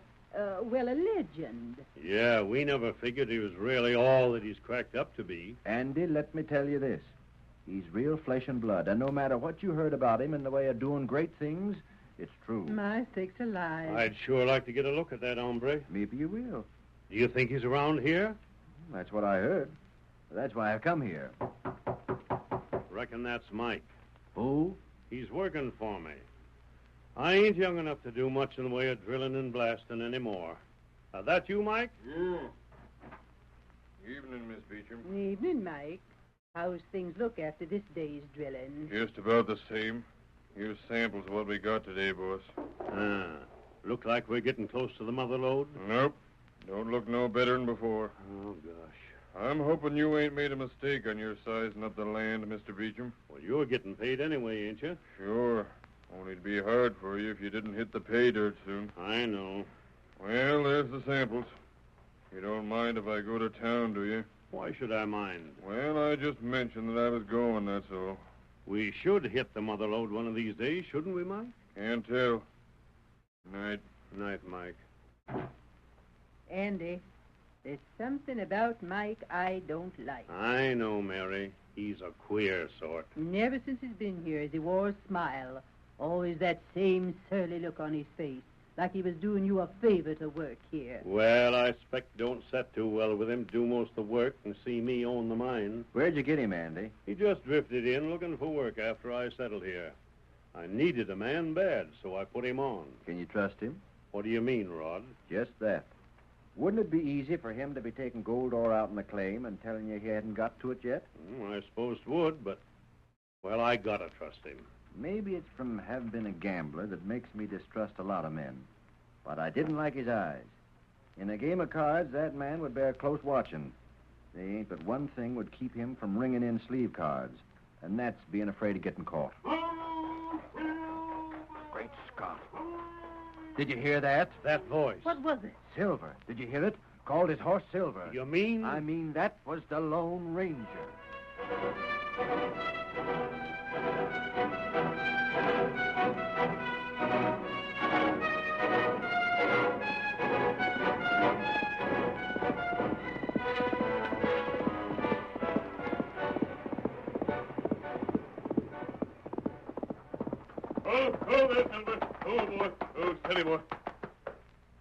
legend. Yeah, we never figured he was really all that he's cracked up to be. Andy, let me tell you this. He's real flesh and blood, and no matter what you heard about him in the way of doing great things, it's true. My sakes alive. I'd sure like to get a look at that hombre. Maybe you will. Do you think he's around here? That's what I heard. That's why I've come here. Reckon that's Mike. Who? He's working for me. I ain't young enough to do much in the way of drilling and blasting anymore. That you, Mike? Yeah. Evening, Miss Beecham. Evening, Mike. How's things look after this day's drilling? Just about the same. Here's samples of what we got today, boss. Look like we're getting close to the mother lode? Nope. Don't look no better than before. Oh, gosh. I'm hoping you ain't made a mistake on your sizing up the land, Mr. Beecham. Well, you're getting paid anyway, ain't you? Sure. Only it'd be hard for you if you didn't hit the pay dirt soon. I know. Well, there's the samples. You don't mind if I go to town, do you? Why should I mind? Well, I just mentioned that I was going, that's all. We should hit the mother lode one of these days, shouldn't we, Mike? Can't tell. Night. Night, Mike. Andy, there's something about Mike I don't like. I know, Mary. He's a queer sort. Never since he's been here has he wore a smile. Always that same surly look on his face, like he was doing you a favor to work here. Well, I expect don't set too well with him, do most of the work, and see me own the mine. Where'd you get him, Andy? He just drifted in looking for work after I settled here. I needed a man bad, so I put him on. Can you trust him? What do you mean, Rod? Just that. Wouldn't it be easy for him to be taking gold ore out in the claim and telling you he hadn't got to it yet? I suppose it would, but, well, I gotta trust him. Maybe it's from having been a gambler that makes me distrust a lot of men. But I didn't like his eyes. In a game of cards, that man would bear close watching. There ain't but one thing would keep him from ringing in sleeve cards, and that's being afraid of getting caught. Great Scott. Did you hear that? That voice. What was it? Silver. Did you hear it? Called his horse Silver. You mean? I mean, that was the Lone Ranger. Oh, there, Silver. Oh, boy. Oh, steady, boy.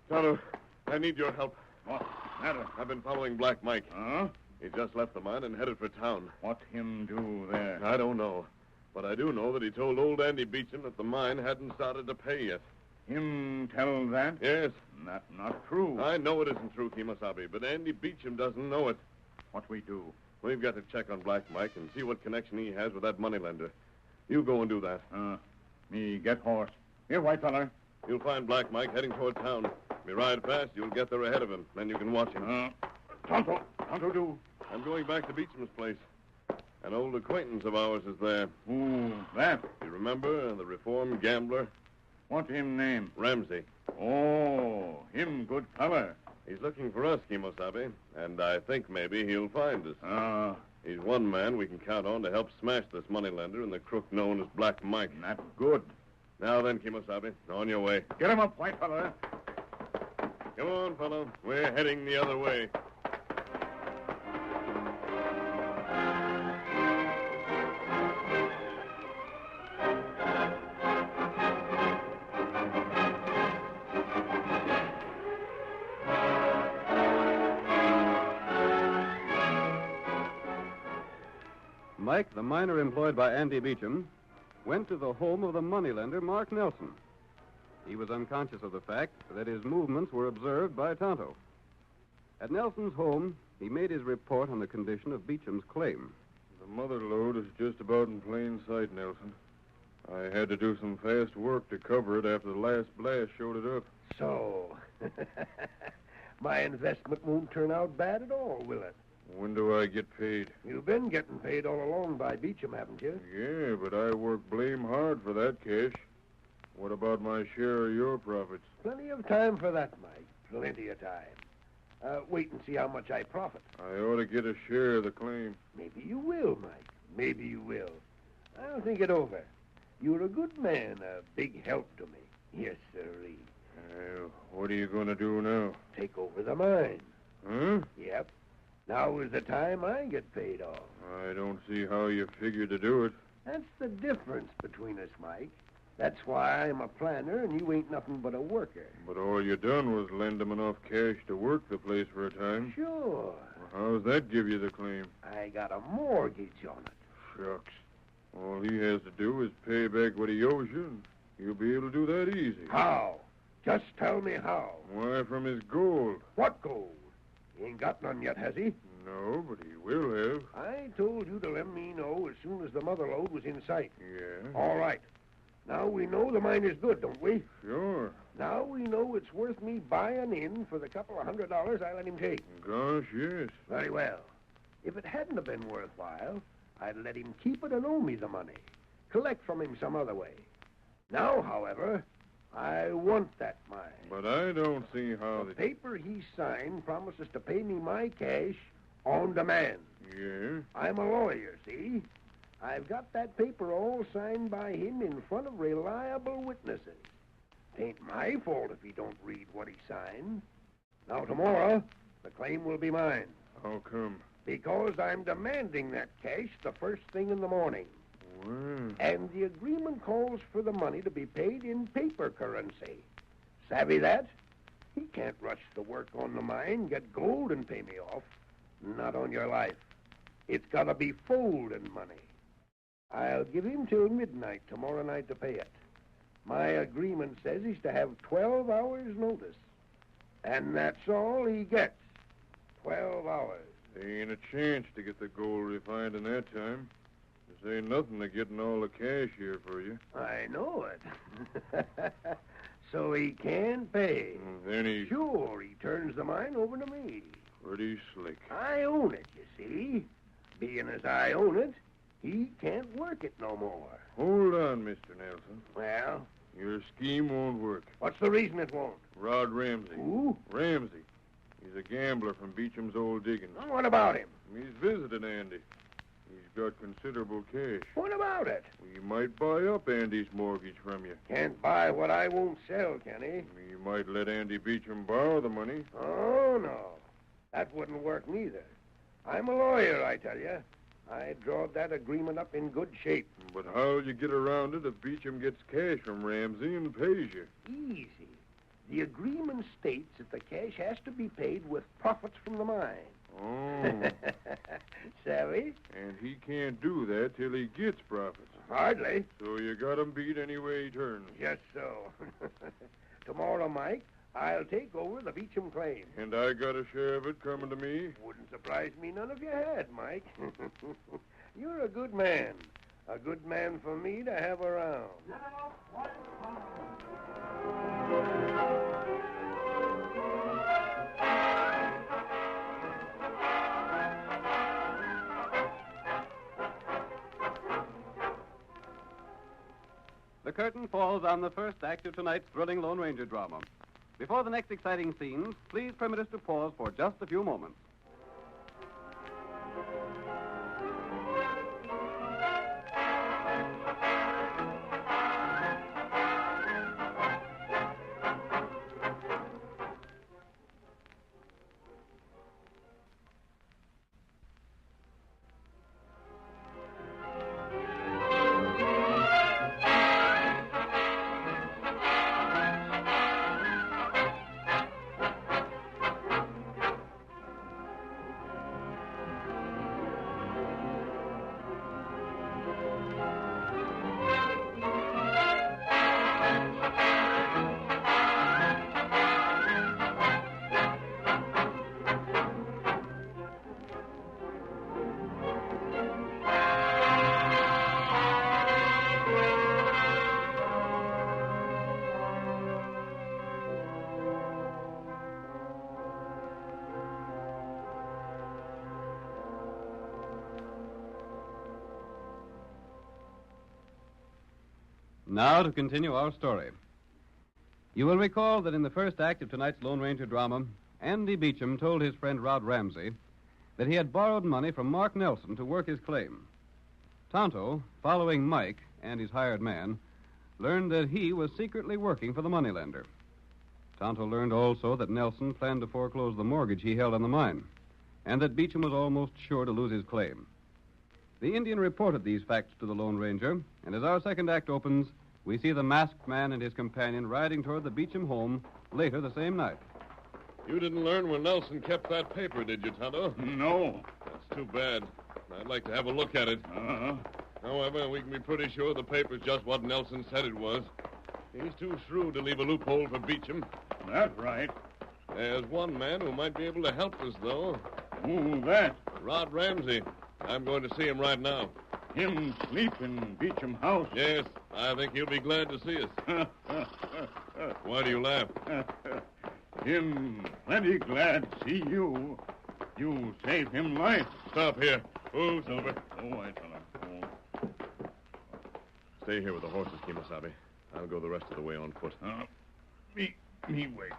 Tonto, I need your help. What matter? I've been following Black Mike. Huh? He just left the mine and headed for town. What him do there? I don't know. But I do know that he told old Andy Beecham that the mine hadn't started to pay yet. Him tell that? Yes. That not true. I know it isn't true, Kemosabe, but Andy Beecham doesn't know it. What we do? We've got to check on Black Mike and see what connection he has with that moneylender. You go and do that. Me get horse. Here, white feller. You'll find Black Mike heading toward town. If you ride fast, you'll get there ahead of him. Then you can watch him. Tonto do. I'm going back to Beecham's place. An old acquaintance of ours is there. Who that? You remember the reformed gambler? What him name? Ramsey. Oh, him good feller. He's looking for us, Kimosabe, and I think maybe he'll find us. He's one man we can count on to help smash this moneylender and the crook known as Black Mike. That's good. Now then, Kimosabe, on your way. Get him up, white fella. Come on, fellow. We're heading the other way. Mike, the miner employed by Andy Beecham, went to the home of the moneylender, Mark Nelson. He was unconscious of the fact that his movements were observed by Tonto. At Nelson's home, he made his report on the condition of Beecham's claim. The mother lode is just about in plain sight, Nelson. I had to do some fast work to cover it after the last blast showed it up. So, my investment won't turn out bad at all, will it? When do I get paid? You've been getting paid all along by Beecham, haven't you? Yeah, but I worked blame hard for that cash. What about my share of your profits? Plenty of time for that, Mike. Plenty of time. Wait and see how much I profit. I ought to get a share of the claim. Maybe you will, Mike. Maybe you will. I'll think it over. You're a good man, a big help to me. Yes, sirree. What are you going to do now? Take over the mine. Huh? Yep. Now is the time I get paid off. I don't see how you figure to do it. That's the difference between us, Mike. That's why I'm a planner and you ain't nothing but a worker. But all you done was lend him enough cash to work the place for a time. Sure. Well, how's that give you the claim? I got a mortgage on it. Shucks. All he has to do is pay back what he owes you, and he'll be able to do that easy. How? Just tell me how. Why, from his gold. What gold? He ain't got none yet, has he? No, but he will have. I told you to let me know as soon as the mother lode was in sight. Yeah? All right. Now we know the mine is good, don't we? Sure. Now we know it's worth me buying in for the couple of $100 I let him take. Gosh, yes. Very well. If it hadn't have been worthwhile, I'd let him keep it and owe me the money. Collect from him some other way. Now, however, I want that mine. But I don't see how the paper he signed promises to pay me my cash on demand. Yeah? I'm a lawyer, see? I've got that paper all signed by him in front of reliable witnesses. Tain't my fault if he don't read what he signed. Now, tomorrow, the claim will be mine. How come? Because I'm demanding that cash the first thing in the morning. Well. And the agreement calls for the money to be paid in paper currency. Savvy that? He can't rush the work on the mine, get gold, and pay me off. Not on your life. It's got to be folding money. I'll give him till midnight tomorrow night to pay it. My agreement says he's to have 12 hours' notice. And that's all he gets. 12 hours. There ain't a chance to get the gold refined in that time. This ain't nothing to getting all the cash here for you. I know it. So he can pay. Then he... Sure, he turns the mine over to me. Pretty slick. I own it, you see. Being as I own it, he can't work it no more. Hold on, Mr. Nelson. Well? Your scheme won't work. What's the reason it won't? Rod Ramsey. Who? Ramsey. He's a gambler from Beecham's old diggings. What about him? He's visited Andy. He's got considerable cash. What about it? He might buy up Andy's mortgage from you. Can't buy what I won't sell, can he? You might let Andy Beecham borrow the money. Oh, no. That wouldn't work neither. I'm a lawyer, I tell you. I drawed that agreement up in good shape. But how'll you get around it if Beecham gets cash from Ramsey and pays you? Easy. The agreement states that the cash has to be paid with profits from the mine. Oh. Savvy? And he can't do that till he gets profits. Hardly. So you got him beat any way he turns. Just so. Tomorrow, Mike, I'll take over the Beecham claim. And I got a share of it coming to me? Wouldn't surprise me none if you had, Mike. You're a good man. A good man for me to have around. The curtain falls on the first act of tonight's thrilling Lone Ranger drama. Before the next exciting scenes, please permit us to pause for just a few moments. Now to continue our story. You will recall that in the first act of tonight's Lone Ranger drama, Andy Beecham told his friend Rod Ramsey that he had borrowed money from Mark Nelson to work his claim. Tonto, following Mike, Andy's hired man, learned that he was secretly working for the moneylender. Tonto learned also that Nelson planned to foreclose the mortgage he held on the mine, and that Beecham was almost sure to lose his claim. The Indian reported these facts to the Lone Ranger, and as our second act opens, we see the masked man and his companion riding toward the Beecham home later the same night. You didn't learn where Nelson kept that paper, did you, Tonto? No. That's too bad. I'd like to have a look at it. Uh-huh. However, we can be pretty sure the paper's just what Nelson said it was. He's too shrewd to leave a loophole for Beecham. That's right. There's one man who might be able to help us, though. Who's that? Rod Ramsey. I'm going to see him right now. Him sleep in Beecham house? Yes, I think he'll be glad to see us. Why do you laugh? Him plenty glad to see you. You save him life. Stop here. Oh, Silver. Oh, I tell him. Stay here with the horses, Kemosabe. I'll go the rest of the way on foot. Me wait.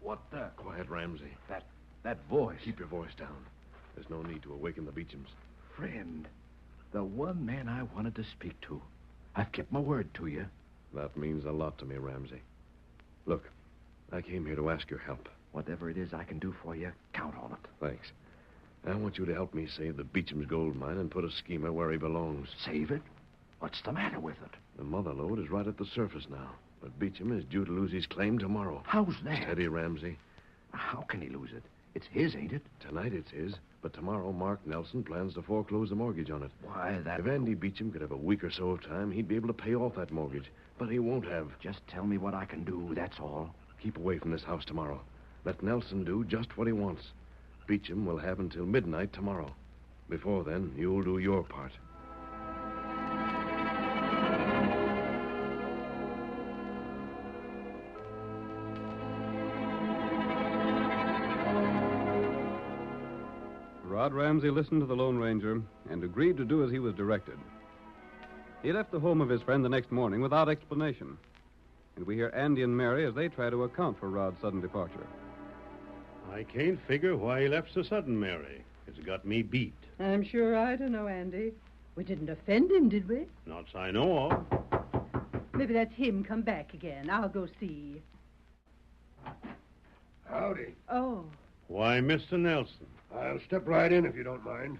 What the? Quiet, Ramsey. That voice. Keep your voice down. There's no need to awaken the Beechams. Friend, the one man I wanted to speak to. I've kept my word to you. That means a lot to me, Ramsey. Look, I came here to ask your help. Whatever it is I can do for you, count on it. Thanks. I want you to help me save the Beecham's gold mine and put a schemer where he belongs. Save it? What's the matter with it? The mother lode is right at the surface now, but Beecham is due to lose his claim tomorrow. How's that? Steady, Ramsey. How can he lose it? It's his, ain't it? Tonight it's his, but tomorrow Mark Nelson plans to foreclose the mortgage on it. Why, that... If Andy Beecham could have a week or so of time, he'd be able to pay off that mortgage. But he won't have. Just tell me what I can do, that's all. Keep away from this house tomorrow. Let Nelson do just what he wants. Beecham will have until midnight tomorrow. Before then, you'll do your part. Rod Ramsey listened to the Lone Ranger and agreed to do as he was directed. He left the home of his friend the next morning without explanation. And we hear Andy and Mary as they try to account for Rod's sudden departure. I can't figure why he left so sudden, Mary. It's got me beat. I'm sure I don't know, Andy. We didn't offend him, did we? Not as I know of. Maybe that's him come back again. I'll go see. Howdy. Oh. Why, Mr. Nelson. I'll step right in if you don't mind.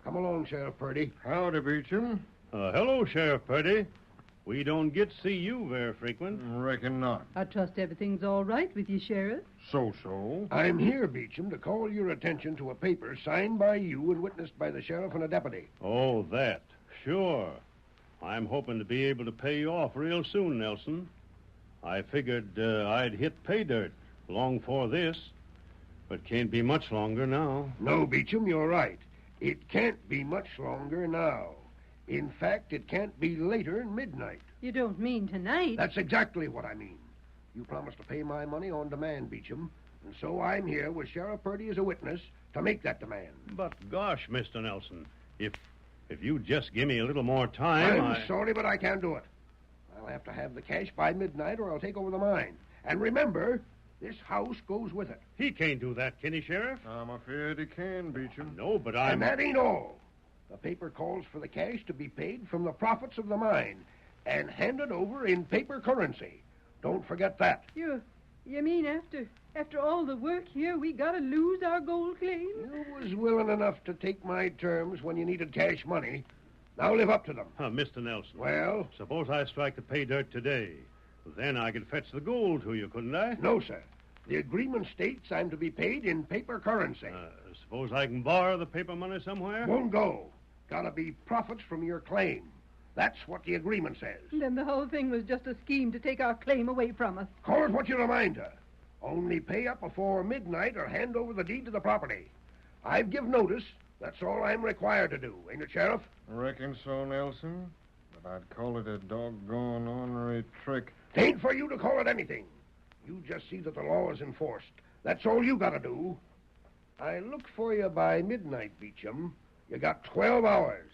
Come along, Sheriff Purdy. Howdy, Beecham. Hello, Sheriff Purdy. We don't get to see you very frequent. Reckon not. I trust everything's all right with you, Sheriff. So. I'm here, Beecham, to call your attention to a paper signed by you and witnessed by the sheriff and a deputy. Oh, that. Sure. I'm hoping to be able to pay you off real soon, Nelson. I figured I'd hit pay dirt. long before this. But can't be much longer now. No, Beecham, you're right. It can't be much longer now. In fact, it can't be later than midnight. You don't mean tonight? That's exactly what I mean. You promised to pay my money on demand, Beecham, and so I'm here with Sheriff Purdy as a witness to make that demand. But gosh, Mr. Nelson, if you just give me a little more time, I'm sorry, but I can't do it. I'll have to have the cash by midnight or I'll take over the mine. And remember, this house goes with it. He can't do that, can he, Sheriff? I'm afraid he can, Beecham. No, but And that ain't all. The paper calls for the cash to be paid from the profits of the mine and handed over in paper currency. Don't forget that. You mean after all the work here, we gotta lose our gold claim? You was willing enough to take my terms when you needed cash money. Now live up to them. Mr. Nelson. Well? Suppose I strike the pay dirt today. Then I could fetch the gold to you, couldn't I? No, sir. The agreement states I'm to be paid in paper currency. Suppose I can borrow the paper money somewhere? Won't go. Gotta be profits from your claim. That's what the agreement says. Then the whole thing was just a scheme to take our claim away from us. Call it what you remind her. Only pay up before midnight or hand over the deed to the property. I've give notice. That's all I'm required to do, ain't it, Sheriff? Reckon so, Nelson. But I'd call it a doggone ornery trick. It ain't for you to call it anything. You just see that the law is enforced. That's all you gotta do. I look for you by midnight, Beecham. You got 12 hours.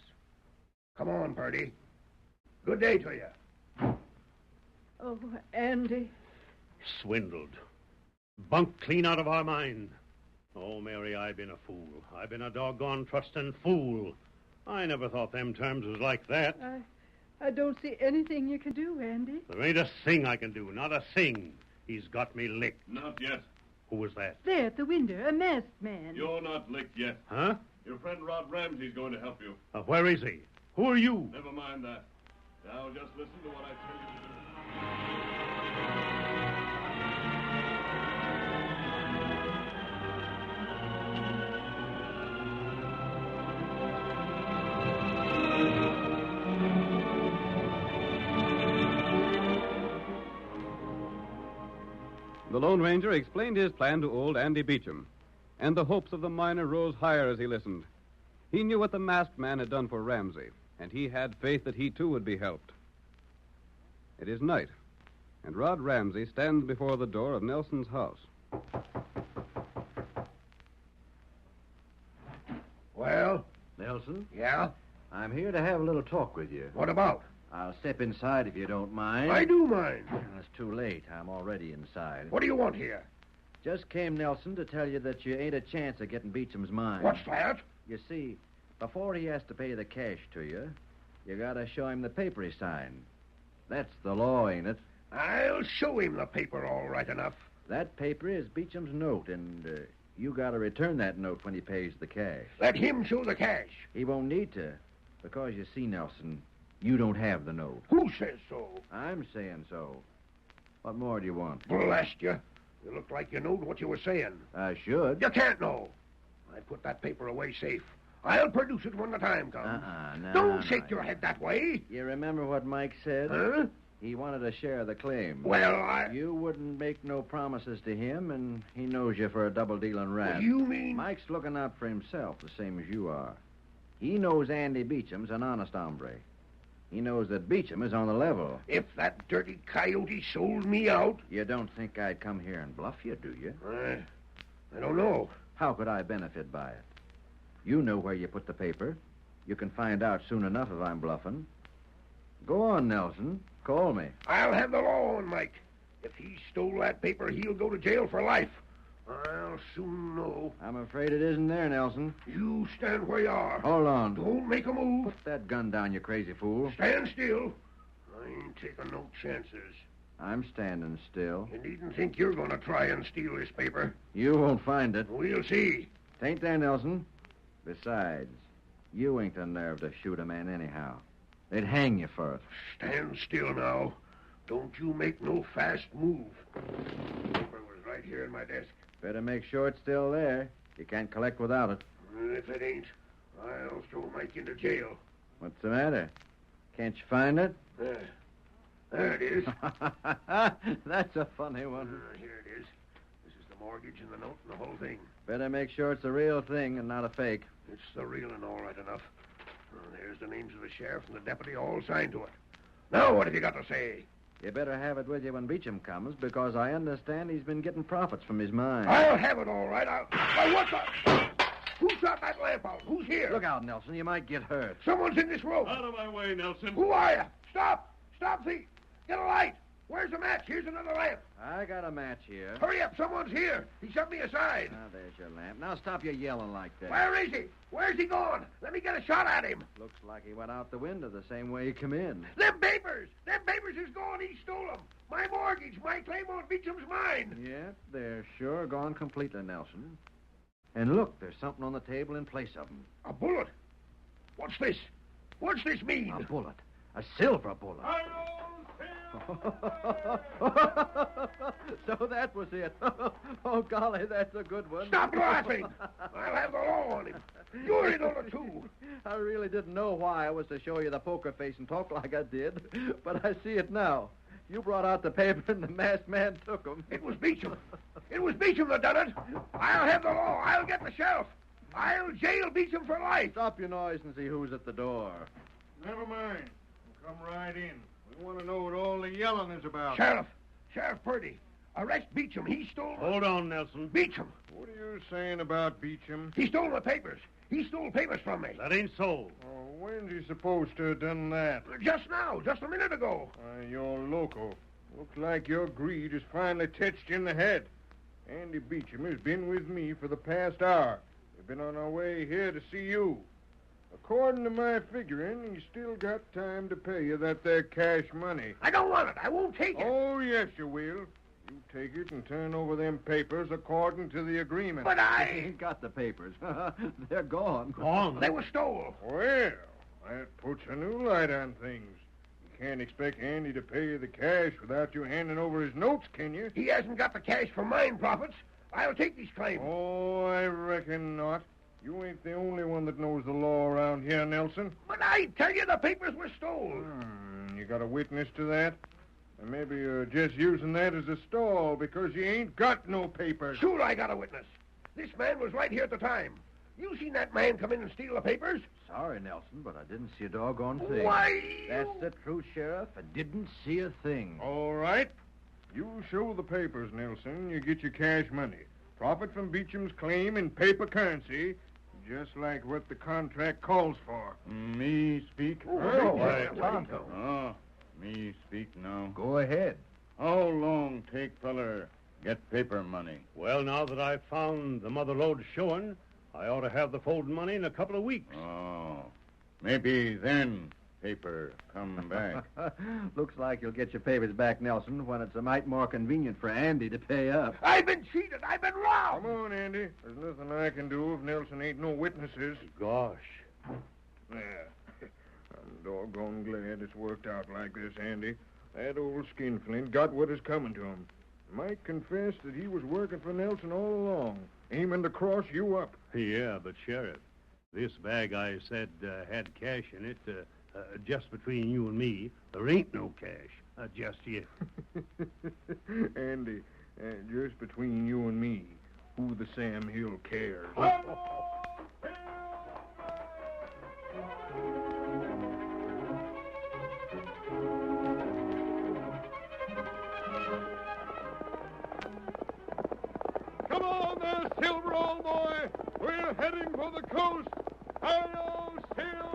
Come on, Purdy. Good day to you. Oh, Andy. Swindled. Bunked clean out of our mind. Oh, Mary, I've been a fool. I've been a doggone trusting fool. I never thought them terms was like that. I don't see anything you can do, Andy. There ain't a thing I can do, not a thing. He's got me licked. Not yet. Who was that? There at the window, a masked man. You're not licked yet. Huh? Your friend Rod Ramsey's going to help you. Where is he? Who are you? Never mind that. Now just listen to what I tell you to do. The Lone Ranger explained his plan to old Andy Beecham, and the hopes of the miner rose higher as he listened. He knew what the masked man had done for Ramsey, and he had faith that he too would be helped. It is night, and Rod Ramsey stands before the door of Nelson's house. Well? Nelson? Yeah? I'm here to have a little talk with you. What about? I'll step inside if you don't mind. I do mind. Well, it's too late. I'm already inside. What do you want here? Just came, Nelson, to tell you that you ain't a chance of getting Beecham's mine. What's that? You see, before he has to pay the cash to you, you gotta show him the paper he signed. That's the law, ain't it? I'll show him the paper all right enough. That paper is Beecham's note, and you gotta return that note when he pays the cash. Let him show the cash. He won't need to, because you see, Nelson, you don't have the note. Who says so? I'm saying so. What more do you want? Blast you. You look like you knowed what you were saying. I should. You can't know. I put that paper away safe. I'll produce it when the time comes. Don't shake your head that way. You remember what Mike said? Huh? He wanted to share the claim. Well, You wouldn't make no promises to him, and he knows you for a double-dealing rat. What do you mean? Mike's looking out for himself, the same as you are. He knows Andy Beecham's an honest hombre. He knows that Beecham is on the level. If that dirty coyote sold me out... You don't think I'd come here and bluff you, do you? I don't know. How could I benefit by it? You know where you put the paper. You can find out soon enough if I'm bluffing. Go on, Nelson. Call me. I'll have the law on Mike. If he stole that paper, he'll go to jail for life. I'll soon know. I'm afraid it isn't there, Nelson. You stand where you are. Hold on. Don't make a move. Put that gun down, you crazy fool. Stand still. I ain't taking no chances. I'm standing still. You needn't think you're going to try and steal this paper. You won't find it. We'll see. Tain't there, Nelson. Besides, you ain't the nerve to shoot a man anyhow. They'd hang you for it. Stand still now. Don't you make no fast move. The paper was right here in my desk. Better make sure it's still there. You can't collect without it. If it ain't, I'll throw Mike into jail. What's the matter? Can't you find it? There it is. That's a funny one. Here it is. mortgage and the note and the whole thing. Better make sure it's the real thing and not a fake. It's the real and all right enough. There's the names of the sheriff and the deputy all signed to it. Now, what have you got to say? You better have it with you when Beecham comes, because I understand he's been getting profits from his mine. I'll have it all right. Why, what the... Who shot that lamp out? Who's here? Look out, Nelson. You might get hurt. Someone's in this room. Out of my way, Nelson. Who are you? Stop! Stop, thief! Get a light! Where's the match? Here's another lamp. I got a match here. Hurry up, someone's here. He shoved me aside. Ah, there's your lamp. Now stop your yelling like that. Where is he? Where's he gone? Let me get a shot at him. Looks like he went out the window the same way he come in. Them papers! Them papers is gone. He stole them. My mortgage, my claim on Beecham's mine. Yeah, they're sure gone completely, Nelson. And look, there's something on the table in place of them. A bullet? What's this? What's this mean? A bullet. A silver bullet. So that was it. Oh, golly, that's a good one. Stop laughing. I'll have the law on him. You're in on it, too. I really didn't know why I was to show you the poker face and talk like I did, but I see it now. You brought out the paper and the masked man took them. It was Beecham. It was Beecham that done it. I'll have the law. I'll get the sheriff. I'll jail Beecham for life. Stop your noise and see who's at the door. Never mind. Come right in. We want to know what all the yelling is about. Sheriff Purdy. Arrest Beecham. He stole... Hold on, Nelson. Beecham. What are you saying about Beecham? He stole my papers. He stole papers from me. That ain't so. Oh, when's he supposed to have done that? Just now. Just a minute ago. You're loco. Looks like your greed has finally touched you in the head. Andy Beecham has been with me for the past hour. We've been on our way here to see you. According to my figuring, he's still got time to pay you that there cash money. I don't want it. I won't take it. Oh, yes, you will. You take it and turn over them papers according to the agreement. But I ain't got the papers. They're gone. Gone? They were stolen. Well, that puts a new light on things. You can't expect Andy to pay you the cash without you handing over his notes, can you? He hasn't got the cash for mine profits. I'll take these claims. Oh, I reckon not. You ain't the only one that knows the law around here, Nelson. But I tell you, the papers were stolen. You got a witness to that? And maybe you're just using that as a stall because you ain't got no papers. Sure, I got a witness. This man was right here at the time. You seen that man come in and steal the papers? Sorry, Nelson, but I didn't see a doggone thing. Why? That's the truth, Sheriff. I didn't see a thing. All right. You show the papers, Nelson. You get your cash money. Profit from Beecham's claim in paper currency, just like what the contract calls for. Me speak? Me speak now. Go ahead. How long take feller get paper money? Well, now that I've found the mother lode showing, I ought to have the folding money in a couple of weeks. Oh, maybe then paper come back. Looks like you'll get your papers back, Nelson, when it's a mite more convenient for Andy to pay up. I've been cheated. I've been robbed. Come on, Andy. There's nothing I can do if Nelson ain't no witnesses. Gosh. There. I'm doggone glad it's worked out like this, Andy. That old skinflint got what is coming to him. Mike confessed that he was working for Nelson all along, aiming to cross you up. Yeah, but Sheriff, this bag I said had cash in it, just between you and me, there ain't no cash, just yet. Andy, just between you and me, who the Sam Hill cares? Come on there, Silver, old boy. We're heading for the coast. Hi-yo, Silver!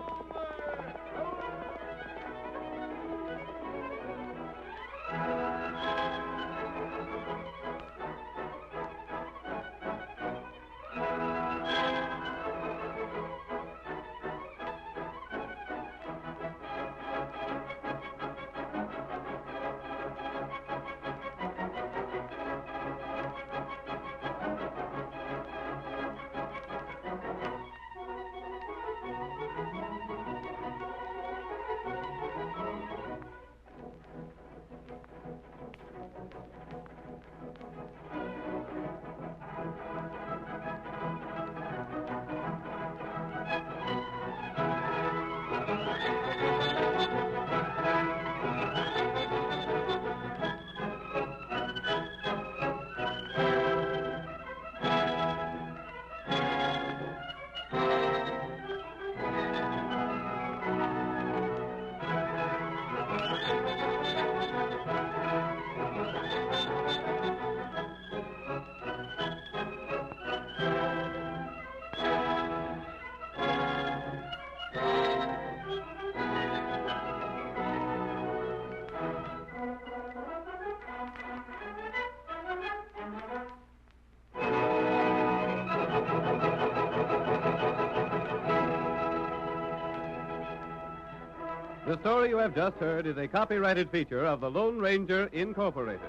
The story you have just heard is a copyrighted feature of the Lone Ranger Incorporated.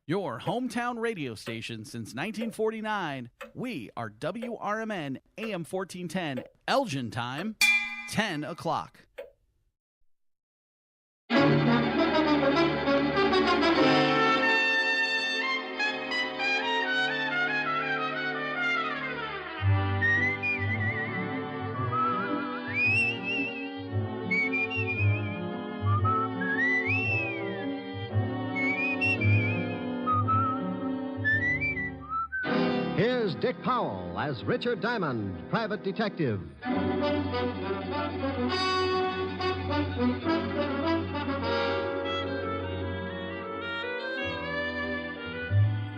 Your hometown radio station since 1949. We are WRMN AM 1410, Elgin time, 10 o'clock. Here's Dick Powell as Richard Diamond, private detective.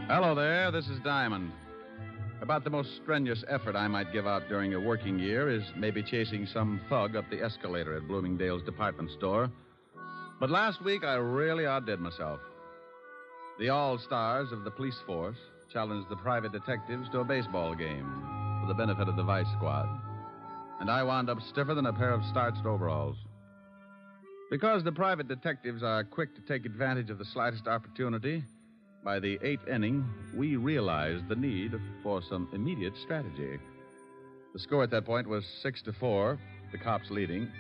Hello there, this is Diamond. About the most strenuous effort I might give out during a working year is maybe chasing some thug up the escalator at Bloomingdale's department store. But last week I really outdid myself. The all-stars of the police force challenged the private detectives to a baseball game for the benefit of the vice squad. And I wound up stiffer than a pair of starched overalls. Because the private detectives are quick to take advantage of the slightest opportunity, by the 8th inning, we realized the need for some immediate strategy. The score at that point was 6-4, the cops leading.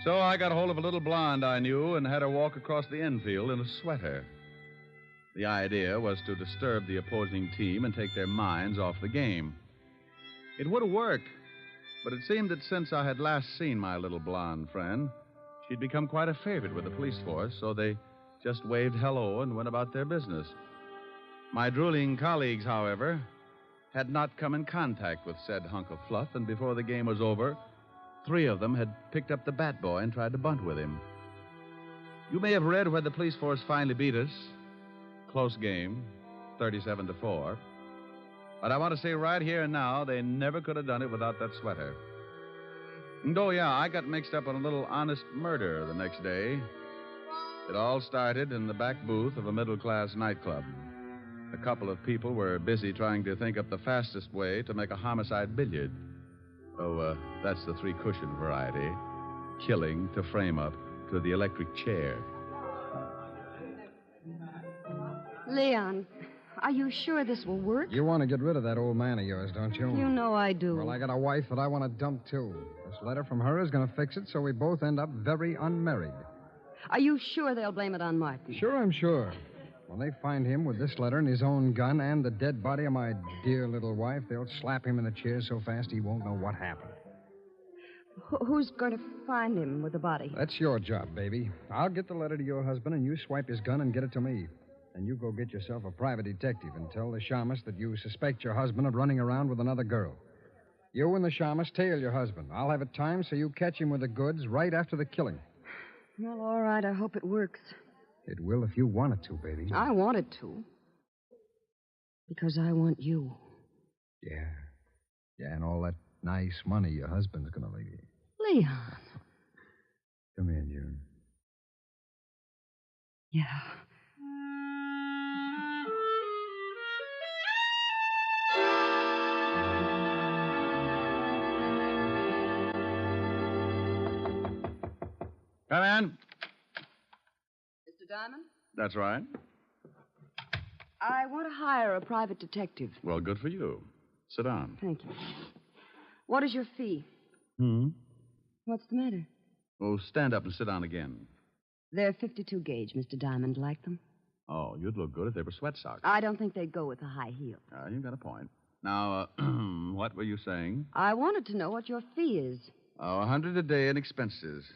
So I got hold of a little blonde I knew and had her walk across the infield in a sweater. The idea was to disturb the opposing team and take their minds off the game. It would have worked, but it seemed that since I had last seen my little blonde friend, she'd become quite a favorite with the police force, so they just waved hello and went about their business. My drooling colleagues, however, had not come in contact with said hunk of fluff, and before the game was over, 3 of them had picked up the bat boy and tried to bunt with him. You may have read where the police force finally beat us. Close game, 37-4. But I want to say right here and now, they never could have done it without that sweater. And oh, yeah, I got mixed up in a little honest murder the next day. It all started in the back booth of a middle-class nightclub. A couple of people were busy trying to think up the fastest way to make a homicide billiard. Oh, that's the 3-cushion variety. Killing to frame up to the electric chair. Leon, are you sure this will work? You want to get rid of that old man of yours, don't you? You know I do. Well, I got a wife that I want to dump, too. This letter from her is going to fix it so we both end up very unmarried. Are you sure they'll blame it on Martin? Sure, I'm sure. When they find him with this letter and his own gun and the dead body of my dear little wife, they'll slap him in the chair so fast he won't know what happened. Who's going to find him with the body? That's your job, baby. I'll get the letter to your husband, and you swipe his gun and get it to me. And you go get yourself a private detective and tell the shamus that you suspect your husband of running around with another girl. You and the shamus tail your husband. I'll have it timed so you catch him with the goods right after the killing. Well, all right. I hope it works. It will if you want it to, baby. I want it to. Because I want you. Yeah. Yeah, and all that nice money your husband's going to leave you. Leon. Come here, June. Yeah. Come in. Mr. Diamond? That's right. I want to hire a private detective. Well, good for you. Sit down. Thank you. What is your fee? What's the matter? Oh, stand up and sit down again. They're 52 gauge, Mr. Diamond. Like them? Oh, you'd look good if they were sweat socks. I don't think they'd go with a high heel. You've got a point. Now, what were you saying? I wanted to know what your fee is. Oh, $100 a day in expenses.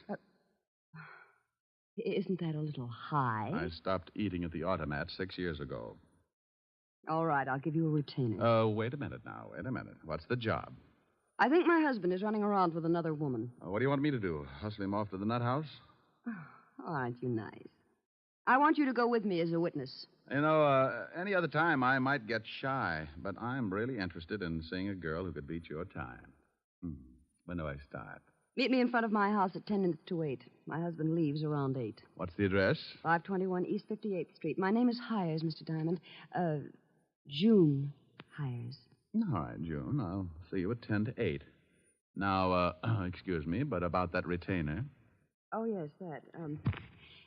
Isn't that a little high? I stopped eating at the automat 6 years ago. All right, I'll give you a retainer. Wait a minute now. Wait a minute. What's the job? I think my husband is running around with another woman. What do you want me to do? Hustle him off to the nut house? Oh, aren't you nice? I want you to go with me as a witness. You know, any other time I might get shy, but I'm really interested in seeing a girl who could beat your time. When do I start? Meet me in front of my house at 10 minutes to 8. My husband leaves around 8. What's the address? 521 East 58th Street. My name is Hires, Mr. Diamond. June Hires. All right, June. I'll see you at 10 to 8. Now, excuse me, but about that retainer. Oh, yes, that.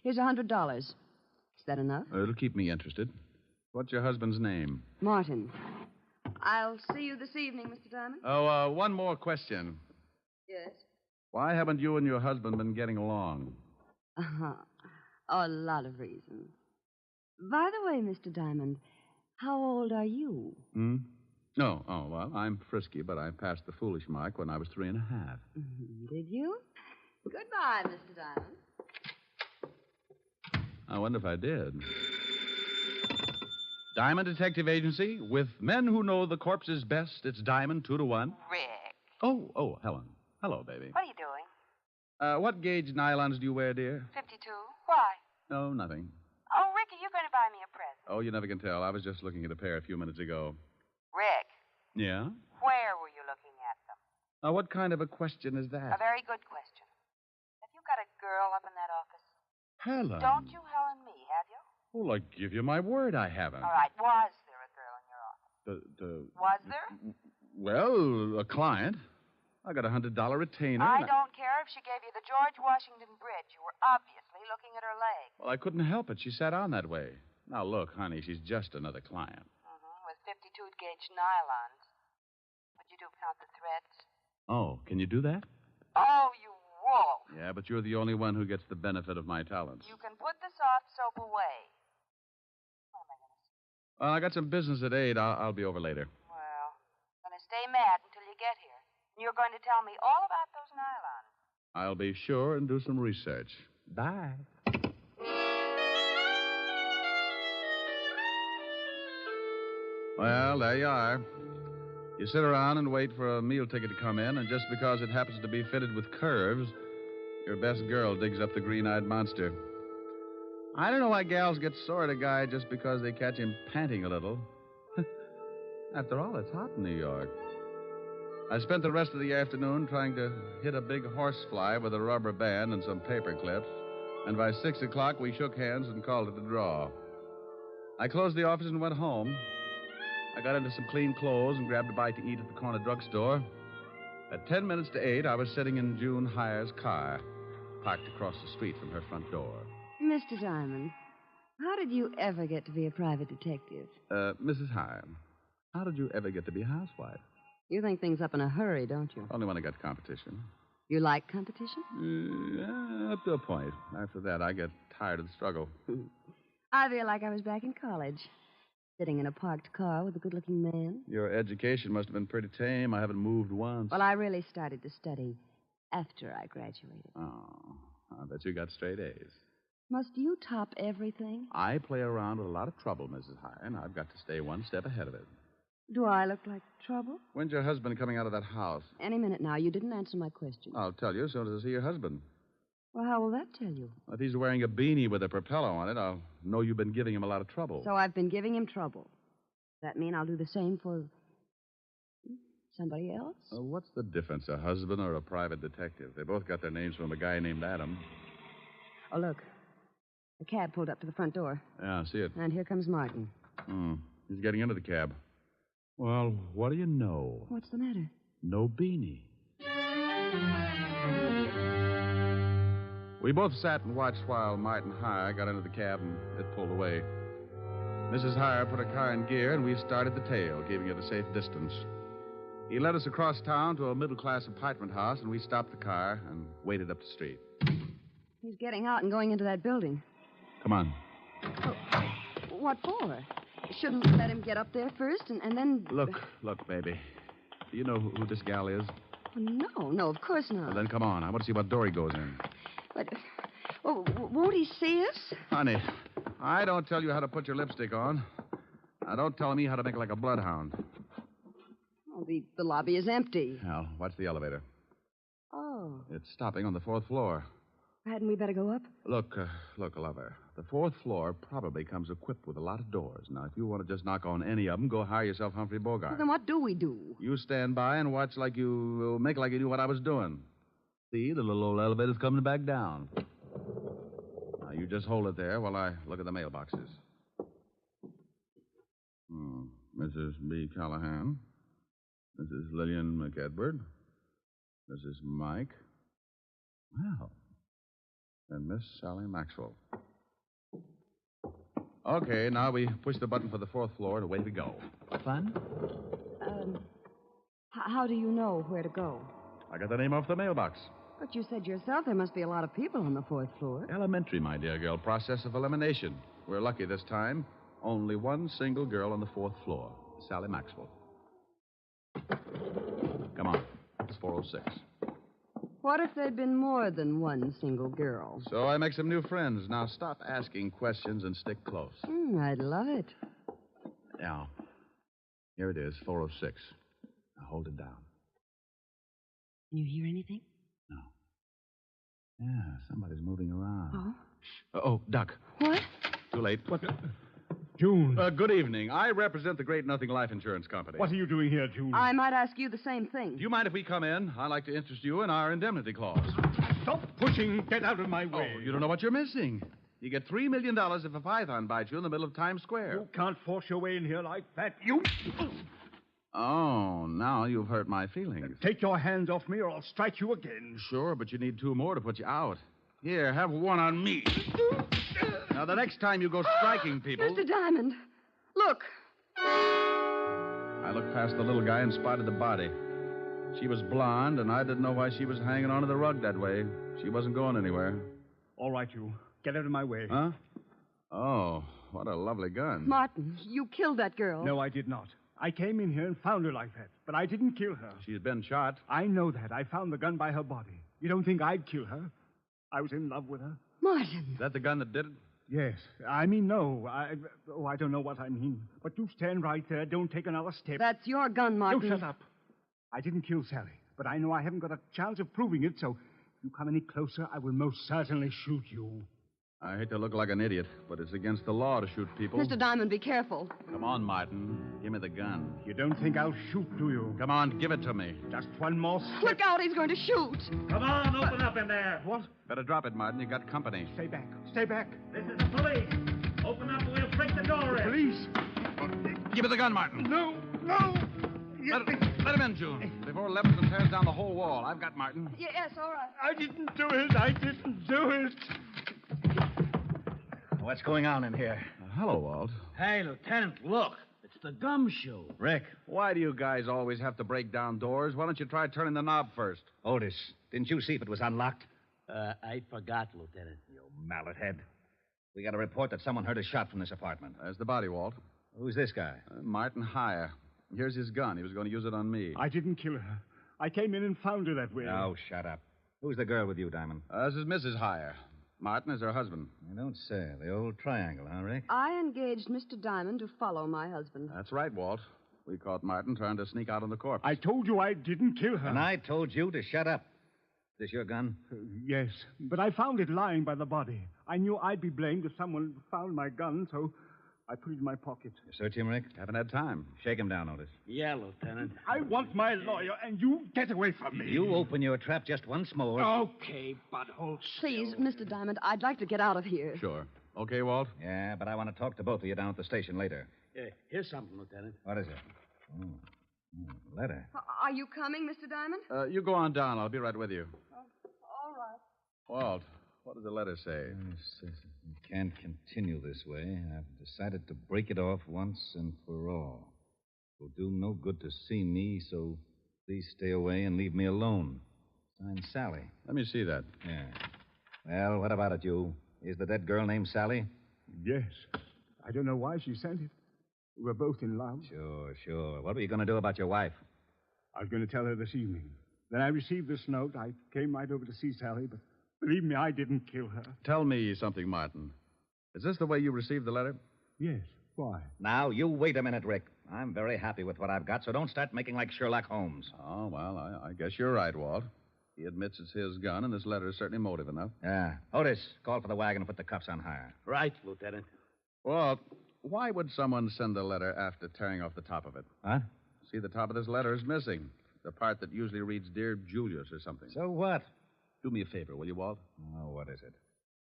Here's $100. Is that enough? It'll keep me interested. What's your husband's name? Martin. I'll see you this evening, Mr. Diamond. Oh, one more question. Yes? Why haven't you and your husband been getting along? A lot of reasons. By the way, Mr. Diamond, how old are you? No. Oh, well, I'm frisky, but I passed the foolish mark when I was 3 1/2. Did you? Goodbye, Mr. Diamond. I wonder if I did. Diamond Detective Agency, with men who know the corpses best, it's Diamond 2 to 1. Rick. Oh, Helen. Hello, baby. What are you doing? What gauge nylons do you wear, dear? 52. Why? No, nothing. Oh, Rick, are you going to buy me a present? Oh, you never can tell. I was just looking at a pair a few minutes ago. Rick, Yeah? where were you looking at them? What kind of a question is that? A very good question. Have you got a girl up in that office? Helen. Don't you Helen me, have you? Well, I give you my word I haven't. All right, was there a girl in your office? Was there? Well, a client. I got a $100 retainer. I don't care if she gave you the George Washington Bridge. You were obviously looking at her leg. Well, I couldn't help it. She sat on that way. Now, look, honey, she's just another client. With 52 gauge nylons. Would you count the threads? Oh, can you do that? Oh, you wolf. Yeah, but you're the only one who gets the benefit of my talents. You can put the soft soap away. Well, I got some business at 8. I'll be over later. Well, I'm going to stay mad until you get here. And you're going to tell me all about those nylons. I'll be sure and do some research. Bye. Well, there you are. You sit around and wait for a meal ticket to come in, and just because it happens to be fitted with curves, your best girl digs up the green-eyed monster. I don't know why gals get sore at a guy just because they catch him panting a little. After all, it's hot in New York. I spent the rest of the afternoon trying to hit a big horsefly with a rubber band and some paper clips, and by 6 o'clock we shook hands and called it a draw. I closed the office and went home. I got into some clean clothes and grabbed a bite to eat at the corner drugstore. At 10 minutes to 8, I was sitting in June Hires' car, parked across the street from her front door. Mr. Diamond, how did you ever get to be a private detective? Mrs. Hire, how did you ever get to be a housewife? You think things up in a hurry, don't you? Only when I got competition. You like competition? Up to a point. After that, I get tired of the struggle. I feel like I was back in college, sitting in a parked car with a good-looking man. Your education must have been pretty tame. I haven't moved once. Well, I really started to study after I graduated. Oh, I bet you got straight A's. Must you top everything? I play around with a lot of trouble, Mrs. Hire, and I've got to stay one step ahead of it. Do I look like trouble? When's your husband coming out of that house? Any minute now. You didn't answer my question. I'll tell you as soon as I see your husband. Well, how will that tell you? If he's wearing a beanie with a propeller on it, I'll know you've been giving him a lot of trouble. So I've been giving him trouble. Does that mean I'll do the same for somebody else? What's the difference, a husband or a private detective? They both got their names from a guy named Adam. Oh, look. The cab pulled up to the front door. Yeah, I see it. And here comes Martin. He's getting into the cab. Well, what do you know? What's the matter? No beanie. We both sat and watched while Martin Hire got into the cab and it pulled away. Mrs. Hire put her car in gear and we started the tail, keeping it a safe distance. He led us across town to a middle-class apartment house and we stopped the car and waited up the street. He's getting out and going into that building. Come on. Oh, what for? Shouldn't we let him get up there first and then... Look, baby. Do you know who this gal is? No, of course not. Well, then come on. I want to see what door he goes in. But, won't he see us? Honey, I don't tell you how to put your lipstick on. Now, don't tell me how to make like a bloodhound. Oh, the lobby is empty. Now, watch the elevator. Oh. It's stopping on the 4th floor. Hadn't we better go up? Look, lover. The 4th floor probably comes equipped with a lot of doors. Now, if you want to just knock on any of them, go hire yourself Humphrey Bogart. Well, then what do we do? You stand by and watch like you make like you knew what I was doing. See, the little old elevator's coming back down. Now, you just hold it there while I look at the mailboxes. Mrs. B. Callahan. Mrs. Lillian McEdward. Mrs. Mike. Well. And Miss Sally Maxwell. Okay, now we push the button for the 4th floor and away we go. Fun? How do you know where to go? I got the name off the mailbox. But you said yourself there must be a lot of people on the 4th floor. Elementary, my dear girl. Process of elimination. We're lucky this time. Only one single girl on the 4th floor. Sally Maxwell. Come on. It's 406. What if there'd been more than one single girl? So I make some new friends. Now stop asking questions and stick close. I'd love it. Now, here it is, 406. Now hold it down. Can you hear anything? No. Yeah, somebody's moving around. Oh? Oh, duck. What? Too late. What? June. Good evening. I represent the Great Nothing Life Insurance Company. What are you doing here, June? I might ask you the same thing. Do you mind if we come in? I'd like to interest you in our indemnity clause. Stop pushing. Get out of my way. Oh, you don't know what you're missing. You get $3 million if a python bites you in the middle of Times Square. You can't force your way in here like that. You... Oh, now you've hurt my feelings. Take your hands off me or I'll strike you again. Sure, but you need 2 more to put you out. Here, have one on me. Now, the next time you go striking people... Mr. Diamond, look. I looked past the little guy and spotted the body. She was blonde, and I didn't know why she was hanging onto the rug that way. She wasn't going anywhere. All right, you. Get out of my way. Huh? Oh, what a lovely gun. Martin, you killed that girl. No, I did not. I came in here and found her like that, but I didn't kill her. She's been shot. I know that. I found the gun by her body. You don't think I'd kill her? I was in love with her. Martin. Is that the gun that did it? Yes. I mean, no. I don't know what I mean. But you stand right there. Don't take another step. That's your gun, Martin. You shut up. I didn't kill Sally, but I know I haven't got a chance of proving it, so if you come any closer, I will most certainly shoot you. I hate to look like an idiot, but it's against the law to shoot people. Mr. Diamond, be careful. Come on, Martin. Give me the gun. You don't think I'll shoot, do you? Come on, give it to me. Just one more step. Look out, he's going to shoot. Come on, open up in there. What? Better drop it, Martin. You got company. Stay back. Stay back. This is the police. Open up or we'll break the door in. Police? Give me the gun, Martin. No, no. Let him in, June. Before Levinson tears down the whole wall. I've got Martin. Yes, all right. I didn't do it. I didn't do it. What's going on in here? Hello, Walt. Hey, Lieutenant, look. It's the gum show. Rick. Why do you guys always have to break down doors? Why don't you try turning the knob first? Otis, didn't you see if it was unlocked? I forgot, Lieutenant. You mallet head. We got a report that someone heard a shot from this apartment. There's the body, Walt. Who's this guy? Martin Geyer. Here's his gun. He was going to use it on me. I didn't kill her. I came in and found her that way. Oh, shut up. Who's the girl with you, Diamond? This is Mrs. Geyer. Martin is her husband. You don't say. The old triangle, huh, Rick? I engaged Mr. Diamond to follow my husband. That's right, Walt. We caught Martin trying to sneak out on the corpse. I told you I didn't kill her. And I told you to shut up. Is this your gun? Yes, but I found it lying by the body. I knew I'd be blamed if someone found my gun, so I put it in my pocket. You search him, Rick? Haven't had time. Shake him down, Otis. Yeah, Lieutenant. I want my lawyer, and you get away from me. You open your trap just once more. Okay, but hold Please, Mr. Diamond, I'd like to get out of here. Sure. Okay, Walt? Yeah, but I want to talk to both of you down at the station later. Here's something, Lieutenant. What is it? Letter. Are you coming, Mr. Diamond? You go on down. I'll be right with you. All right. Walt, what does the letter say? It says we can't continue this way. I've decided to break it off once and for all. It'll do no good to see me, so please stay away and leave me alone. Signed, Sally. Let me see that. Yeah. Well, what about it, you? Is the dead girl named Sally? Yes. I don't know why she sent it. We were both in love. Sure. What were you going to do about your wife? I was going to tell her this evening. Then I received this note. I came right over to see Sally, but believe me, I didn't kill her. Tell me something, Martin. Is this the way you received the letter? Yes. Why? Now, you wait a minute, Rick. I'm very happy with what I've got, so don't start making like Sherlock Holmes. Oh, well, I guess you're right, Walt. He admits it's his gun, and this letter is certainly motive enough. Yeah. Otis, call for the wagon and put the cuffs on higher. Right, Lieutenant. Walt, why would someone send a letter after tearing off the top of it? Huh? See, the top of this letter is missing. The part that usually reads, Dear Julius or something. So what? Do me a favor, will you, Walt? Oh, what is it?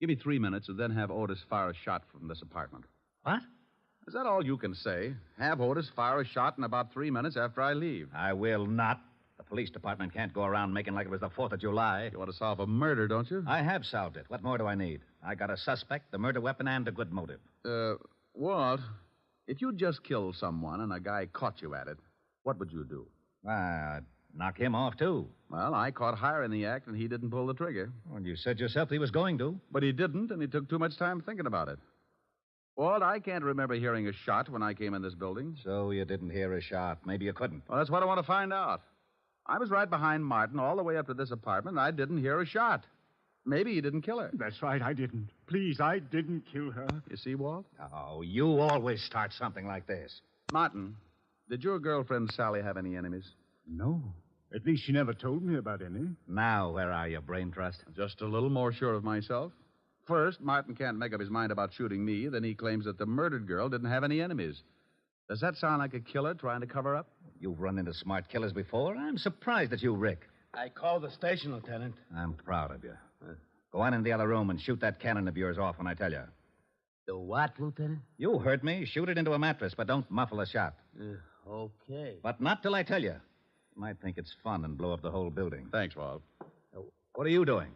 Give me 3 minutes and then have Otis fire a shot from this apartment. What? Is that all you can say? Have Otis fire a shot in about 3 minutes after I leave. I will not. The police department can't go around making like it was the 4th of July. You want to solve a murder, don't you? I have solved it. What more do I need? I got a suspect, the murder weapon, and a good motive. Walt, if you just killed someone and a guy caught you at it, what would you do? I'd knock him off, too. Well, I caught Hire in the act, and he didn't pull the trigger. Well, you said yourself he was going to. But he didn't, and he took too much time thinking about it. Walt, I can't remember hearing a shot when I came in this building. So you didn't hear a shot. Maybe you couldn't. Well, that's what I want to find out. I was right behind Martin all the way up to this apartment, and I didn't hear a shot. Maybe he didn't kill her. That's right, I didn't. Please, I didn't kill her. You see, Walt? Oh, you always start something like this. Martin, did your girlfriend Sally have any enemies? No. At least she never told me about any. Now, where are you, Brain Trust? Just a little more sure of myself. First, Martin can't make up his mind about shooting me. Then he claims that the murdered girl didn't have any enemies. Does that sound like a killer trying to cover up? You've run into smart killers before. I'm surprised at you, Rick. I called the station, Lieutenant. I'm proud of you. Go on in the other room and shoot that cannon of yours off when I tell you. The what, Lieutenant? You heard me. Shoot it into a mattress, but don't muffle a shot. Okay. But not till I tell you. You might think it's fun and blow up the whole building. Thanks, Walt. What are you doing?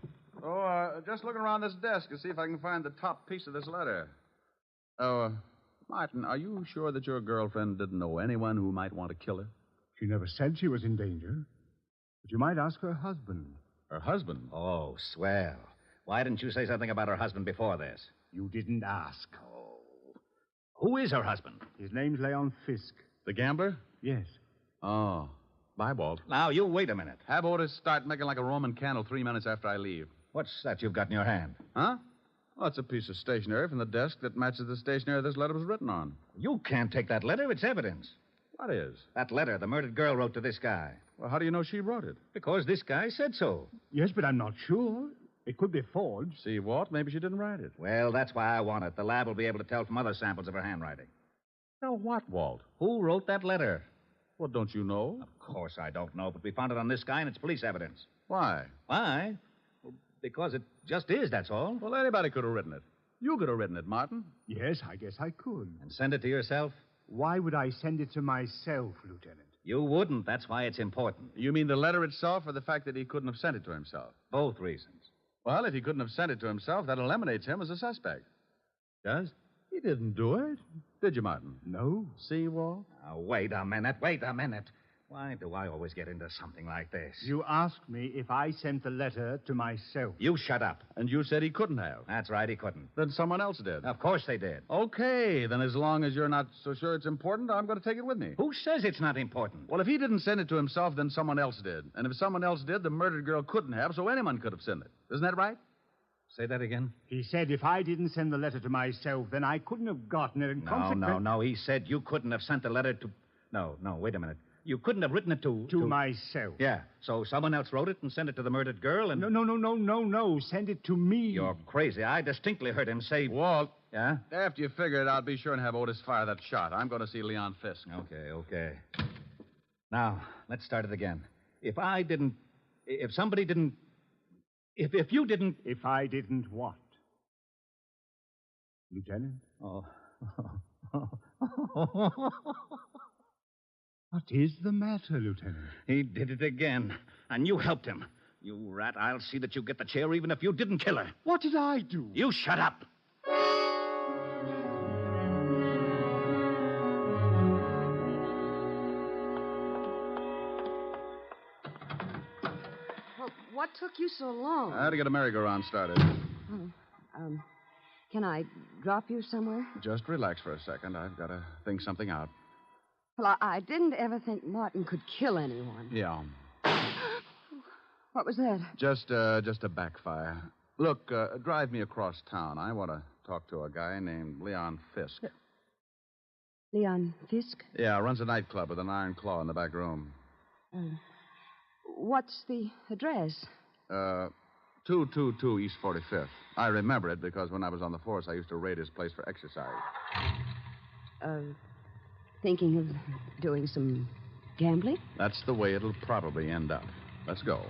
Oh, just looking around this desk to see if I can find the top piece of this letter. Oh, Martin, are you sure that your girlfriend didn't know anyone who might want to kill her? She never said she was in danger. But you might ask her husband. Her husband? Oh, swell. Why didn't you say something about her husband before this? You didn't ask. Oh. Who is her husband? His name's Leon Fisk. The gambler? Yes. Oh. Bye, Walt. Now, you wait a minute. Have Otis start making like a Roman candle 3 minutes after I leave. What's that you've got in your hand? Huh? Well, it's a piece of stationery from the desk that matches the stationery this letter was written on. You can't take that letter. It's evidence. What is? That letter the murdered girl wrote to this guy. Well, how do you know she wrote it? Because this guy said so. Yes, but I'm not sure. It could be forged. See, Walt, maybe she didn't write it. Well, that's why I want it. The lab will be able to tell from other samples of her handwriting. Tell what, Walt? Who wrote that letter? Well, don't you know? Of course I don't know, but we found it on this guy, and it's police evidence. Why? Why? Well, because it just is, that's all. Well, anybody could have written it. You could have written it, Martin. Yes, I guess I could. And send it to yourself? Why would I send it to myself, Lieutenant? You wouldn't. That's why it's important. You mean the letter itself or the fact that he couldn't have sent it to himself? Both reasons. Well, if he couldn't have sent it to himself, that eliminates him as a suspect. Does? He didn't do it. Did you, Martin? No. See, Walt? Now, wait a minute. Why do I always get into something like this? You asked me if I sent the letter to myself. You shut up. And you said he couldn't have. That's right, he couldn't. Then someone else did. Of course they did. Okay, then as long as you're not so sure it's important, I'm going to take it with me. Who says it's not important? Well, if he didn't send it to himself, then someone else did. And if someone else did, the murdered girl couldn't have, so anyone could have sent it. Isn't that right? Say that again? He said if I didn't send the letter to myself, then I couldn't have gotten it. No. He said you couldn't have sent the letter to... No, wait a minute. You couldn't have written it to... To myself. Yeah, so someone else wrote it and sent it to the murdered girl and... No. Send it to me. You're crazy. I distinctly heard him say... Walt. Yeah? After you figure it out, be sure and have Otis fire that shot. I'm going to see Leon Fisk. Okay. Now, let's start it again. If I didn't... If somebody didn't... If you didn't... If I didn't what? Lieutenant? Oh. What is the matter, Lieutenant? He did it again. And you helped him. You rat, I'll see that you get the chair even if you didn't kill her. What did I do? You shut up. Well, what took you so long? I had to get a merry-go-round started. Can I drop you somewhere? Just relax for a second. I've got to think something out. Well, I didn't ever think Martin could kill anyone. Yeah. What was that? Just a backfire. Look, drive me across town. I want to talk to a guy named Leon Fisk. Leon Fisk? Yeah, runs a nightclub with an iron claw in the back room. What's the address? 222 East 45th. I remember it because when I was on the force, I used to raid his place for exercise. Thinking of doing some gambling? That's the way it'll probably end up. Let's go.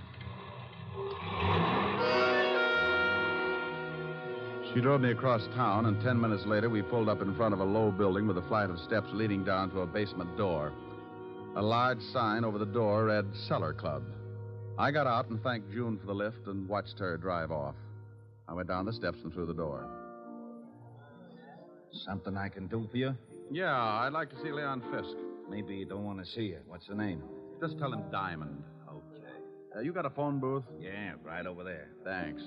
She drove me across town, and 10 minutes later, we pulled up in front of a low building with a flight of steps leading down to a basement door. A large sign over the door read Cellar Club. I got out and thanked June for the lift and watched her drive off. I went down the steps and through the door. Something I can do for you? Yeah, I'd like to see Leon Fisk. Maybe you don't want to see it. What's the name? Just tell him Diamond. Okay. You got a phone booth? Yeah, right over there. Thanks.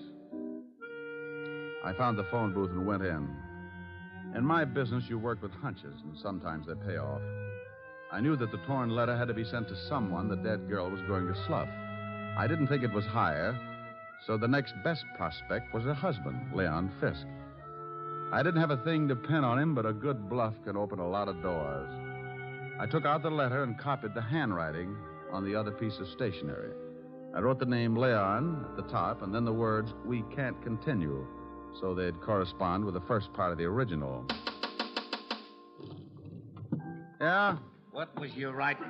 I found the phone booth and went in. In my business, you work with hunches, and sometimes they pay off. I knew that the torn letter had to be sent to someone the dead girl was going to slough. I didn't think it was higher, so the next best prospect was her husband, Leon Fisk. I didn't have a thing to pin on him, but a good bluff can open a lot of doors. I took out the letter and copied the handwriting on the other piece of stationery. I wrote the name Leon at the top and then the words, "We can't continue," so they'd correspond with the first part of the original. Yeah? What was you writing?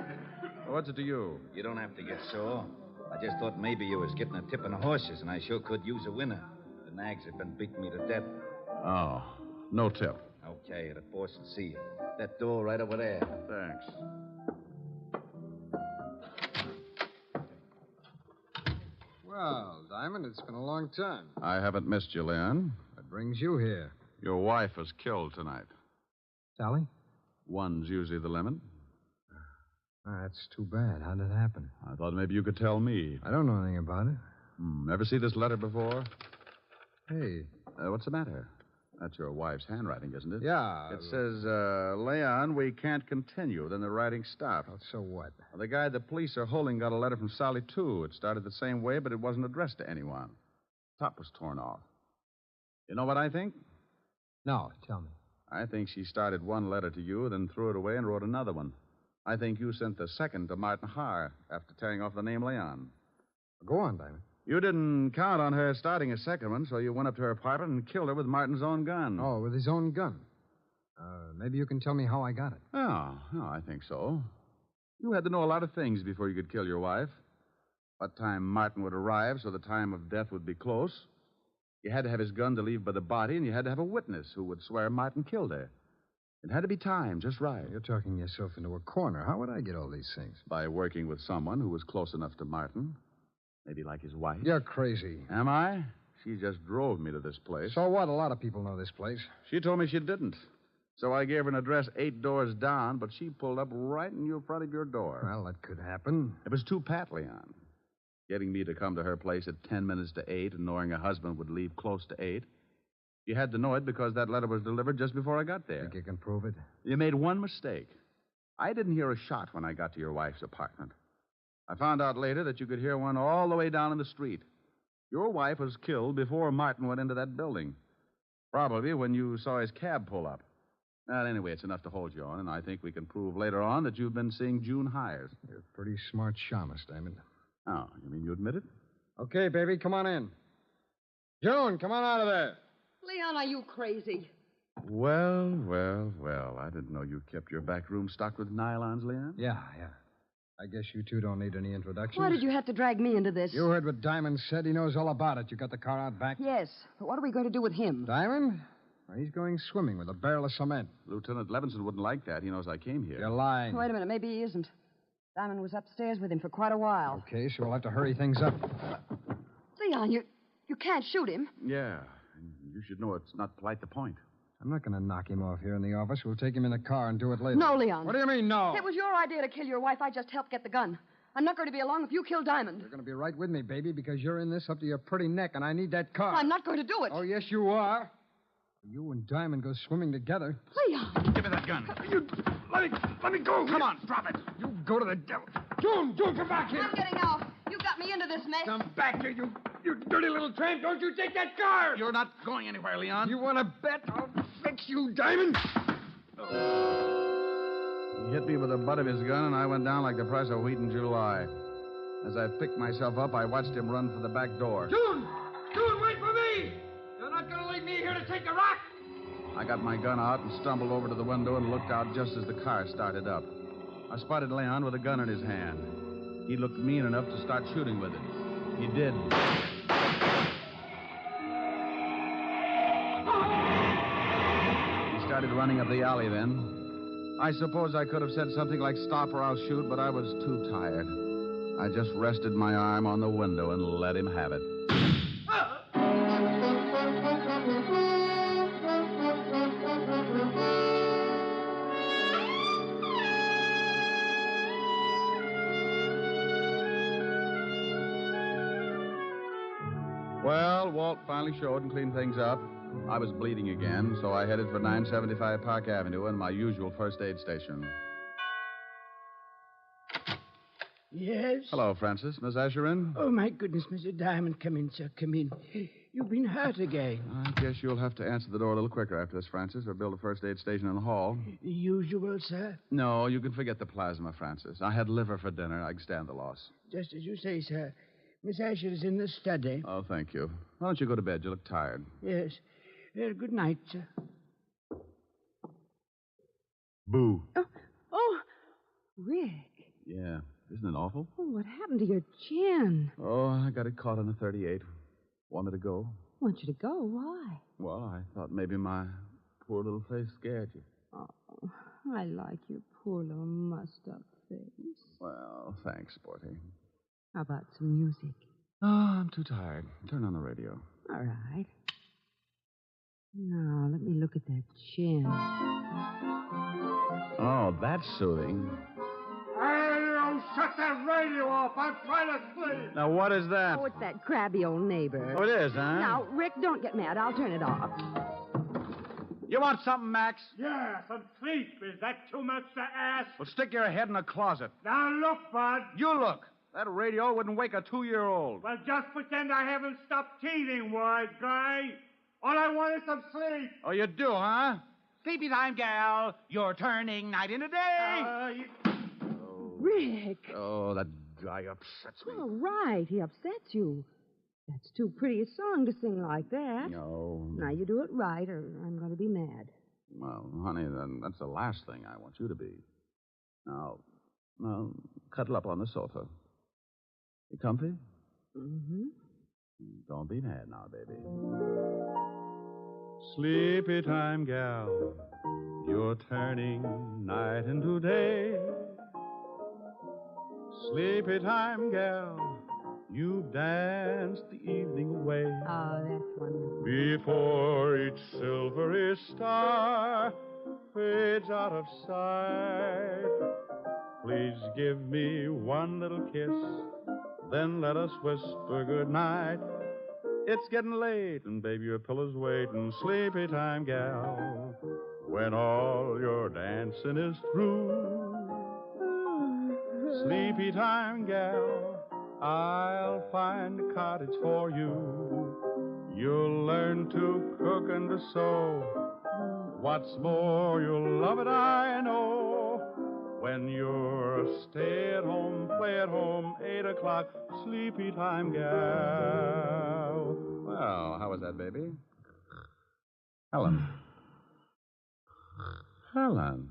What's it to you? You don't have to get sore. I just thought maybe you was getting a tip on the horses, and I sure could use a winner. The nags have been beating me to death. Oh, no tip. Okay, the boss will see you. That door right over there. Thanks. Well, Diamond, it's been a long time. I haven't missed you, Leon. What brings you here? Your wife was killed tonight. Sally? One's usually the limit. That's too bad. How did it happen? I thought maybe you could tell me. I don't know anything about it. Ever see this letter before? Hey. What's the matter? That's your wife's handwriting, isn't it? Yeah. It says, Leon, we can't continue. Then the writing stopped. Oh, so what? Well, the guy the police are holding got a letter from Sally, too. It started the same way, but it wasn't addressed to anyone. The top was torn off. You know what I think? No, tell me. I think she started one letter to you, then threw it away and wrote another one. I think you sent the second to Martin Haar after tearing off the name Leon. Go on, Diamond. You didn't count on her starting a second one, so you went up to her apartment and killed her with Martin's own gun. Oh, with his own gun. Maybe you can tell me how I got it. Oh, I think so. You had to know a lot of things before you could kill your wife. What time Martin would arrive so the time of death would be close. You had to have his gun to leave by the body, and you had to have a witness who would swear Martin killed her. It had to be timed just right. You're talking yourself into a corner. How would I get all these things? By working with someone who was close enough to Martin. Maybe like his wife. You're crazy. Am I? She just drove me to this place. So what? A lot of people know this place. She told me she didn't. So I gave her an address 8 doors down, but she pulled up right in front of your door. Well, that could happen. It was too pat, Leon. Getting me to come to her place at 10 minutes to 8 and knowing her husband would leave close to 8. You had to know it because that letter was delivered just before I got there. Think you can prove it? You made one mistake. I didn't hear a shot when I got to your wife's apartment. I found out later that you could hear one all the way down in the street. Your wife was killed before Martin went into that building. Probably when you saw his cab pull up. Well, anyway, it's enough to hold you on, and I think we can prove later on that you've been seeing June Hires. You're a pretty smart shamus, Diamond. Oh, you mean you admit it? Okay, baby, come on in. June, come on out of there. Leon, are you crazy? Well. I didn't know you kept your back room stocked with nylons, Leon. Yeah. I guess you two don't need any introductions. Why did you have to drag me into this? You heard what Diamond said. He knows all about it. You got the car out back? Yes, but what are we going to do with him? Diamond? Well, he's going swimming with a barrel of cement. Lieutenant Levinson wouldn't like that. He knows I came here. You're lying. Wait a minute, maybe he isn't. Diamond was upstairs with him for quite a while. Okay, so we'll have to hurry things up. Leon, you can't shoot him. Yeah, you should know it's not polite to point. I'm not going to knock him off here in the office. We'll take him in the car and do it later. No, Leon. What do you mean, no? It was your idea to kill your wife. I just helped get the gun. I'm not going to be along if you kill Diamond. You're going to be right with me, baby, because you're in this up to your pretty neck, and I need that car. I'm not going to do it. Oh, yes, you are. You and Diamond go swimming together. Leon! Give me that gun. You... Let me go. Come on, drop it. You go to the devil. June, come back here. I'm getting out. You got me into this mess. Come back here, you dirty little tramp. Don't you take that car. You're not going anywhere, Leon. You want to bet? I'll fix you, Diamond. He hit me with the butt of his gun, and I went down like the price of wheat in July. As I picked myself up, I watched him run for the back door. June! June, wait for me! You're not going to leave me here to take a rock! I got my gun out and stumbled over to the window and looked out just as the car started up. I spotted Leon with a gun in his hand. He looked mean enough to start shooting with it. He did. He started running up the alley then. I suppose I could have said something like, "Stop or I'll shoot," but I was too tired. I just rested my arm on the window and let him have it. Well, Walt finally showed and cleaned things up. I was bleeding again, so I headed for 975 Park Avenue and my usual first aid station. Yes? Hello, Francis. Miss Asherin? Oh, my goodness, Mr. Diamond. Come in, sir. Come in. You've been hurt again. I guess you'll have to answer the door a little quicker after this, Francis, or build a first aid station in the hall. The usual, sir? No, you can forget the plasma, Francis. I had liver for dinner. I can stand the loss. Just as you say, sir. Miss Asher is in the study. Oh, thank you. Why don't you go to bed? You look tired. Yes. Good night, sir. Boo. Oh, Rick. Yeah. Isn't it awful? Oh, what happened to your chin? Oh, I got it caught in a 38. Want me to go? Want you to go? Why? Well, I thought maybe my poor little face scared you. Oh, I like your poor little mussed-up face. Well, thanks, Sporty. How about some music? Oh, I'm too tired. Turn on the radio. All right. Now, let me look at that chin. Oh, that's soothing. Hey, oh, shut that radio off. I'm trying to sleep. Now, what is that? Oh, it's that crabby old neighbor. Oh, it is, huh? Now, Rick, don't get mad. I'll turn it off. You want something, Max? Yeah, some sleep. Is that too much to ask? Well, stick your head in a closet. Now, look, Bud. You look. That radio wouldn't wake a 2-year-old. Well, just pretend I haven't stopped teething, wise guy. All I want is some sleep. Oh, you do, huh? Sleepy time, gal. You're turning night into day. Rick. Oh, that guy upsets me. All right, he upsets you. That's too pretty a song to sing like that. No. Now, you do it right, or I'm going to be mad. Well, honey, then that's the last thing I want you to be. Now, cuddle up on the sofa. You comfy? Mm-hmm. Don't be mad now, baby. Sleepy time, gal. You're turning night into day. Sleepy time, gal. You've danced the evening away. Oh, that's wonderful. Before each silvery star fades out of sight, please give me one little kiss, then let us whisper goodnight. It's getting late, and baby, your pillow's waiting. Sleepy time, gal, when all your dancing is through. Sleepy time, gal, I'll find a cottage for you. You'll learn to cook and to sew. What's more, you'll love it, I know. When you're stay-at-home, play-at-home, 8 o'clock, sleepy time, gal. Well, how was that, baby? Helen. Helen.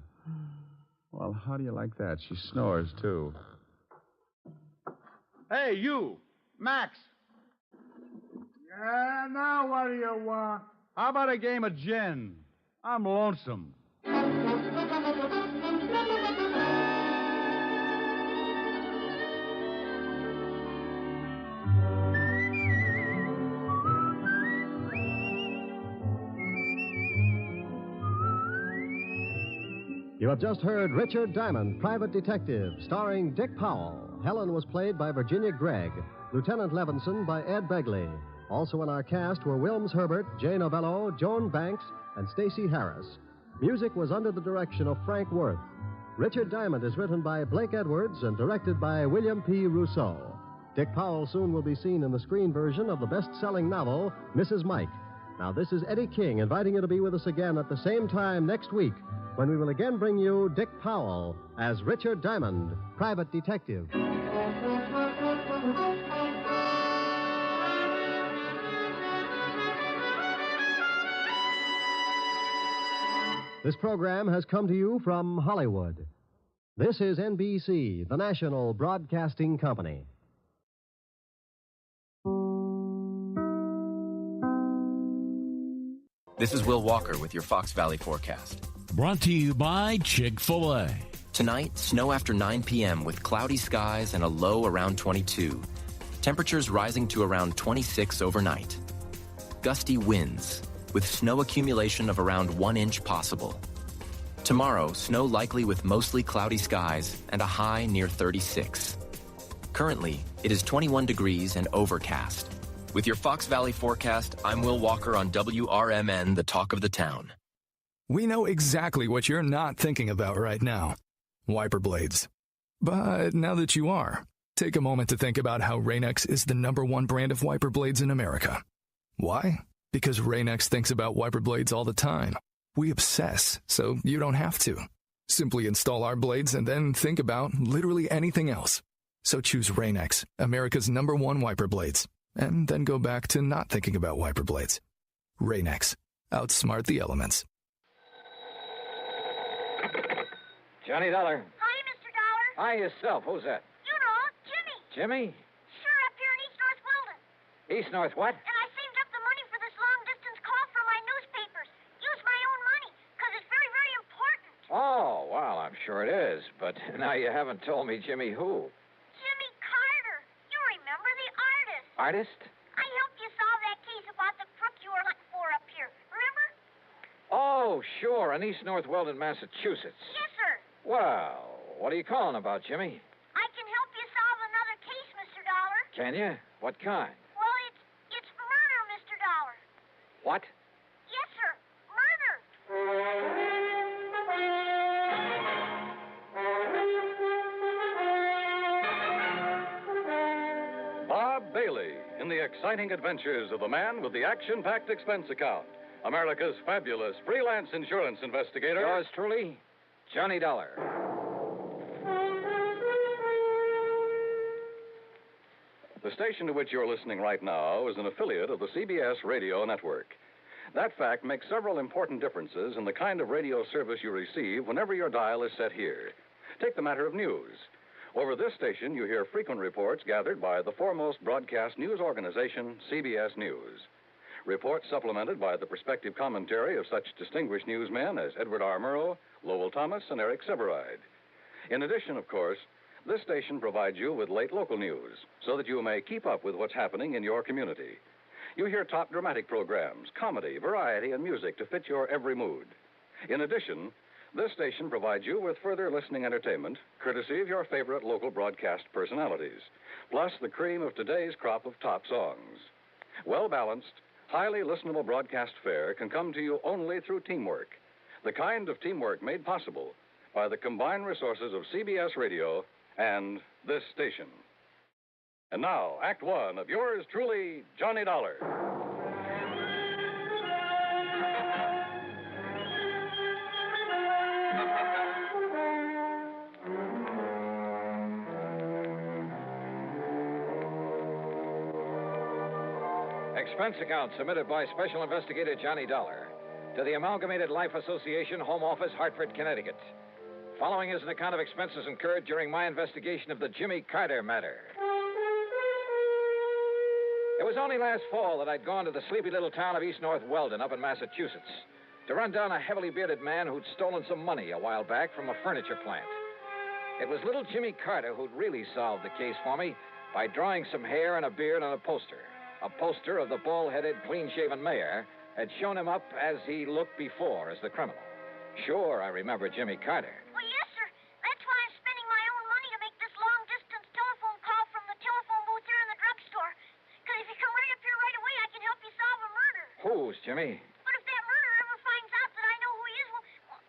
Well, how do you like that? She snores, too. Hey, you! Max! Yeah, now what do you want? How about a game of gin? I'm lonesome. You have just heard Richard Diamond, Private Detective, starring Dick Powell. Helen was played by Virginia Gregg. Lieutenant Levinson by Ed Begley. Also in our cast were Wilms Herbert, Jay Novello, Joan Banks, and Stacey Harris. Music was under the direction of Frank Worth. Richard Diamond is written by Blake Edwards and directed by William P. Rousseau. Dick Powell soon will be seen in the screen version of the best-selling novel, Mrs. Mike. Now, this is Eddie King inviting you to be with us again at the same time next week when we will again bring you Dick Powell as Richard Diamond, private detective. This program has come to you from Hollywood. This is NBC, the national broadcasting company. This is Will Walker with your Fox Valley forecast. Brought to you by Chick-fil-A. Tonight, snow after 9 p.m. with cloudy skies and a low around 22. Temperatures rising to around 26 overnight. Gusty winds with snow accumulation of around 1 inch possible. Tomorrow, snow likely with mostly cloudy skies and a high near 36. Currently, it is 21 degrees and overcast. With your Fox Valley forecast, I'm Will Walker on WRMN, the talk of the town. We know exactly what you're not thinking about right now. Wiper blades. But now that you are, take a moment to think about how Rain-X is the #1 brand of wiper blades in America. Why? Because Rain-X thinks about wiper blades all the time. We obsess, so you don't have to. Simply install our blades and then think about literally anything else. So choose Rain-X, America's #1 wiper blades. And then go back to not thinking about wiper blades. Rain-X. Outsmart the elements. Johnny Dollar. Hi, Mr. Dollar. Hi yourself. Who's that? You know, Jimmy. Jimmy? Sure, up here in East North Weldon. East North what? And I saved up the money for this long-distance call from my newspapers. Use my own money, because it's very, very important. Oh, well, I'm sure it is. But now you haven't told me Jimmy who. Jimmy Carter. You remember the artist. Artist? I helped you solve that case about the crook you were looking for up here. Remember? Oh, sure, in East North Weldon, Massachusetts. Yes, sir. Well, what are you calling about, Jimmy? I can help you solve another case, Mr. Dollar. Can you? What kind? Well, it's murder, Mr. Dollar. What? Yes, sir. Murder. Bob Bailey in the exciting adventures of the man with the action-packed expense account. America's fabulous freelance insurance investigator. Yours truly, Johnny Dollar. The station to which you're listening right now is an affiliate of the CBS radio network. That fact makes several important differences in the kind of radio service you receive whenever your dial is set here. Take the matter of news. Over this station, you hear frequent reports gathered by the foremost broadcast news organization, CBS News. Reports supplemented by the perspective commentary of such distinguished newsmen as Edward R. Murrow, Lowell Thomas, and Eric Severide. In addition, of course, this station provides you with late local news so that you may keep up with what's happening in your community. You hear top dramatic programs, comedy, variety, and music to fit your every mood. In addition, this station provides you with further listening entertainment, courtesy of your favorite local broadcast personalities, plus the cream of today's crop of top songs. Well-balanced, highly listenable broadcast fare can come to you only through teamwork, the kind of teamwork made possible by the combined resources of CBS Radio and this station. And now, Act One of yours truly, Johnny Dollar. Expense account submitted by Special Investigator Johnny Dollar to the Amalgamated Life Association, Home Office, Hartford, Connecticut. Following is an account of expenses incurred during my investigation of the Jimmy Carter matter. It was only last fall that I'd gone to the sleepy little town of East North Weldon up in Massachusetts to run down a heavily bearded man who'd stolen some money a while back from a furniture plant. It was little Jimmy Carter who'd really solved the case for me by drawing some hair and a beard on a poster. A poster of the bald-headed, clean-shaven mayor had shown him up as he looked before as the criminal. Sure, I remember Jimmy Carter. Well, yes, sir. That's why I'm spending my own money to make this long-distance telephone call from the telephone booth here in the drugstore. Because if you come right up here right away, I can help you solve a murder. Who's, Jimmy? But if that murderer ever finds out that I know who he is,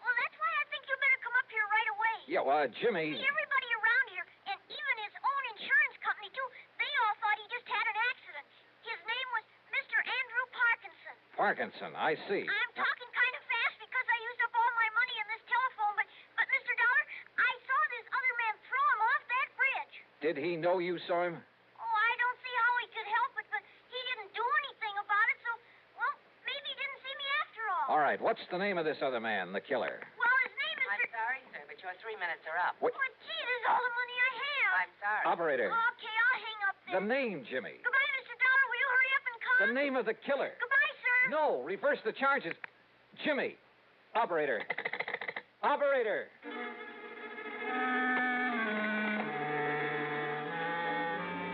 well, that's why I think you better come up here right away. Yeah, Jimmy... See, everybody around here, and even his own insurance company, too, they all thought he just had an accident. His name was Mr. Andrew Parkinson. Parkinson. I see. I'm talking kind of fast because I used up all my money in this telephone, but Mr. Dollar, I saw this other man throw him off that bridge. Did he know you saw him? Oh, I don't see how he could help it, but he didn't do anything about it, so, well, maybe he didn't see me after all. All right, what's the name of this other man, the killer? Well, his name is... I'm sorry, sir, but your 3 minutes are up. What? But, gee, this is all the money I have. I'm sorry. Operator. Okay, I'll hang up then. The name, Jimmy. Goodbye, Mr. Dollar. Will you hurry up and come? The name of the killer. Goodbye, sir. No, reverse the charges. Jimmy. Operator. Operator.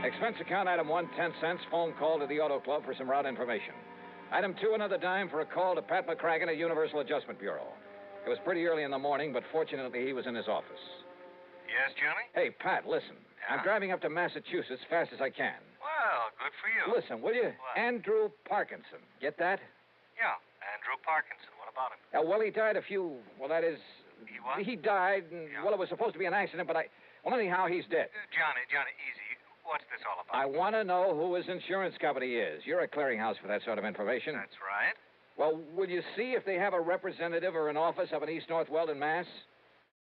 Expense account item 1, 10 cents. Phone call to the Auto Club for some route information. Item 2, another dime for a call to Pat McCracken at Universal Adjustment Bureau. It was pretty early in the morning, but fortunately he was in his office. Yes, Johnny? Hey, Pat, listen. I'm driving up to Massachusetts fast as I can. Well, good for you. Listen, will you? What? Andrew Parkinson. Get that? Yeah, Andrew Parkinson. What about him? Well, he died a few... Well, that is... He what? He died, and, well, it was supposed to be an accident, but Well, anyhow, he's dead. Johnny, easy. What's this all about? I want to know who his insurance company is. You're a clearinghouse for that sort of information. That's right. Well, will you see if they have a representative or an office up in East North Weldon, Mass?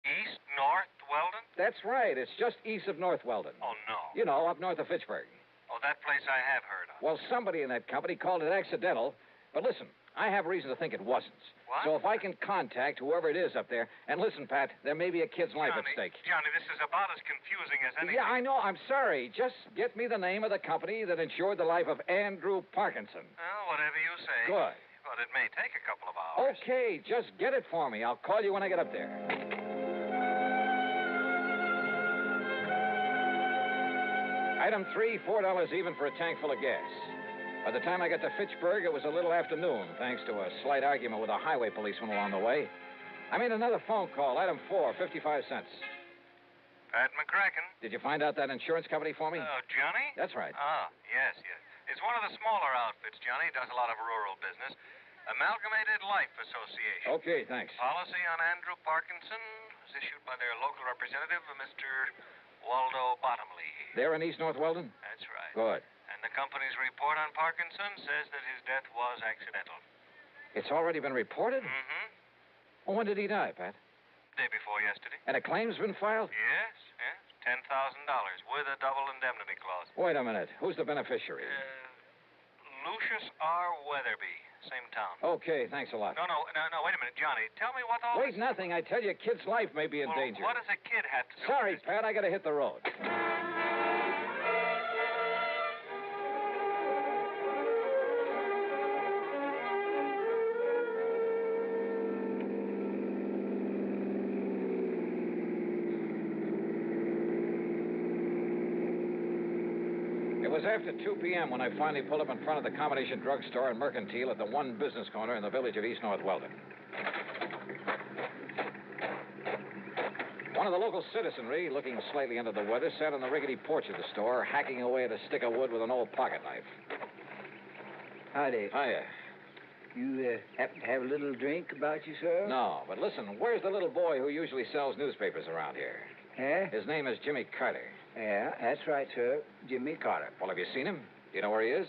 East North Weldon? That's right. It's just east of North Weldon. Oh, no. You know, up north of Fitchburg. Oh, that place I have heard of. Well, somebody in that company called it accidental. But listen, I have reason to think it wasn't. What? So if I can contact whoever it is up there, and listen, Pat, there may be a kid's life at stake. Johnny, this is about as confusing as anything. Yeah, I know. I'm sorry. Just get me the name of the company that insured the life of Andrew Parkinson. Well, whatever you say. Good. But it may take a couple of hours. Okay, just get it for me. I'll call you when I get up there. Item 3, $4 even for a tank full of gas. By the time I got to Fitchburg, it was a little after noon, thanks to a slight argument with a highway policeman along the way. I made another phone call. Item 4, 55 cents. Pat McCracken. Did you find out that insurance company for me? Oh, Johnny? That's right. Ah, yes. It's one of the smaller outfits, Johnny. Does a lot of rural business. Amalgamated Life Association. Okay, thanks. Policy on Andrew Parkinson was issued by their local representative, Mr. Waldo Bottomley. They're in East North Weldon? That's right. Good. And the company's report on Parkinson says that his death was accidental. It's already been reported? Mm-hmm. Well, when did he die, Pat? Day before yesterday. And a claim's been filed? Yes. $10,000 with a double indemnity clause. Wait a minute. Who's the beneficiary? Lucius R. Weatherby, same town. Okay, thanks a lot. No, wait a minute, Johnny. Tell me what all Wait, nothing. I tell you, a kid's life may be in danger. What does a kid have to do? Sorry, Pat, I gotta hit the road. It was after 2 p.m. when I finally pulled up in front of the combination drugstore and mercantile at the one business corner in the village of East North Weldon. One of the local citizenry, looking slightly under the weather, sat on the rickety porch of the store, hacking away at a stick of wood with an old pocket knife. Howdy. Hiya. You happen to have a little drink about you, sir? No, but listen, where's the little boy who usually sells newspapers around here? His name is Jimmy Carter. Yeah, that's right, sir. Jimmy Carter. Well, have you seen him? Do you know where he is?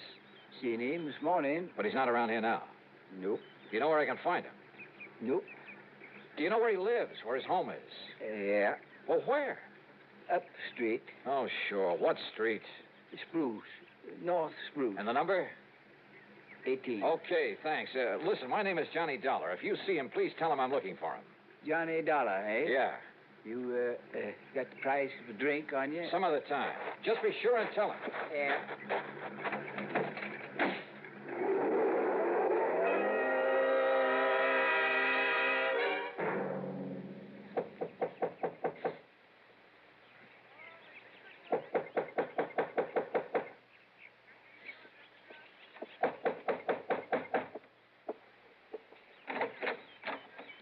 Seen him this morning. But he's not around here now. Nope. Do you know where I can find him? Nope. Do you know where he lives, where his home is? Yeah. Well, where? Up the street. Oh, sure. What street? Spruce. North Spruce. And the number? 18. Okay, thanks. Listen, my name is Johnny Dollar. If you see him, please tell him I'm looking for him. Johnny Dollar, eh? Yeah. You got the price of a drink on you? Some other time. Just be sure and tell him. Yeah.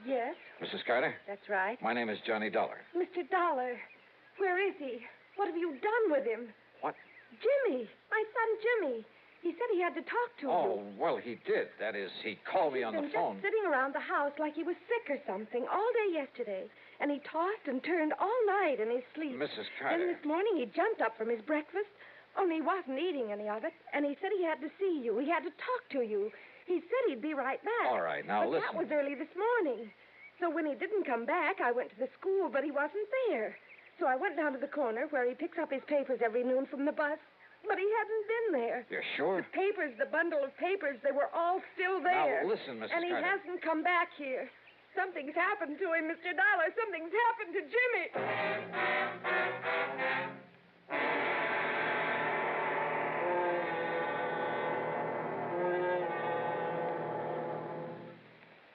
Yes, Mrs. Carter? that's right. My name is Johnny Dollar. Mr. Dollar, where is he? What have you done with him? What? Jimmy, my son Jimmy. He said he had to talk to you. Oh, well, he did. That is, he called me on the He's phone. just sitting around the house like he was sick or something all day yesterday. And he tossed and turned all night in his sleep. Mrs. Then Carter. this morning he jumped up from his breakfast, only he wasn't eating any of it. And he said he had to see you. He had to talk to you. He said he'd be right back. All right, now but listen. That was early this morning. So when he didn't come back, I went to the school, but he wasn't there. So I went down to the corner where he picks up his papers every noon from the bus. But he hadn't been there. You're sure? The papers, the bundle of papers, they were all still there. Now, listen, Mrs. And he Carter. hasn't come back here. Something's happened to him, Mr. Dollar. Something's happened to Jimmy.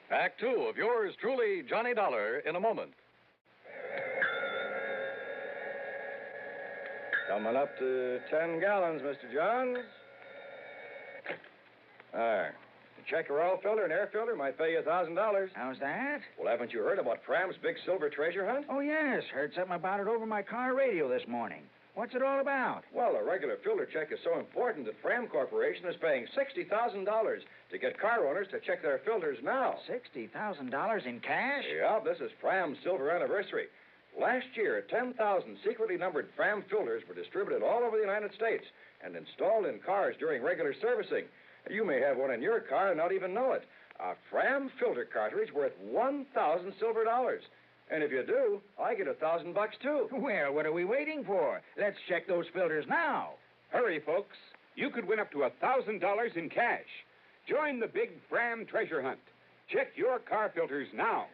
Act two of yours truly, Johnny Dollar, in a moment. Coming up to 10 gallons, Mr. Johns. There. Check your oil filter and air filter might pay you $1,000. How's that? Well, haven't you heard about Fram's big silver treasure hunt? Oh, yes. Heard something about it over my car radio this morning. What's it all about? Well, a regular filter check is so important that Fram Corporation is paying $60,000 to get car owners to check their filters now. $60,000 in cash? Yeah, this is Fram's silver anniversary. Last year, 10,000 secretly numbered Fram filters were distributed all over the United States and installed in cars during regular servicing. You may have one in your car and not even know it. A Fram filter cartridge worth 1,000 silver dollars. And if you do, I get $1,000 too. Well, what are we waiting for? Let's check those filters now. Hurry, folks. You could win up to $1,000 in cash. Join the big Fram treasure hunt. Check your car filters now.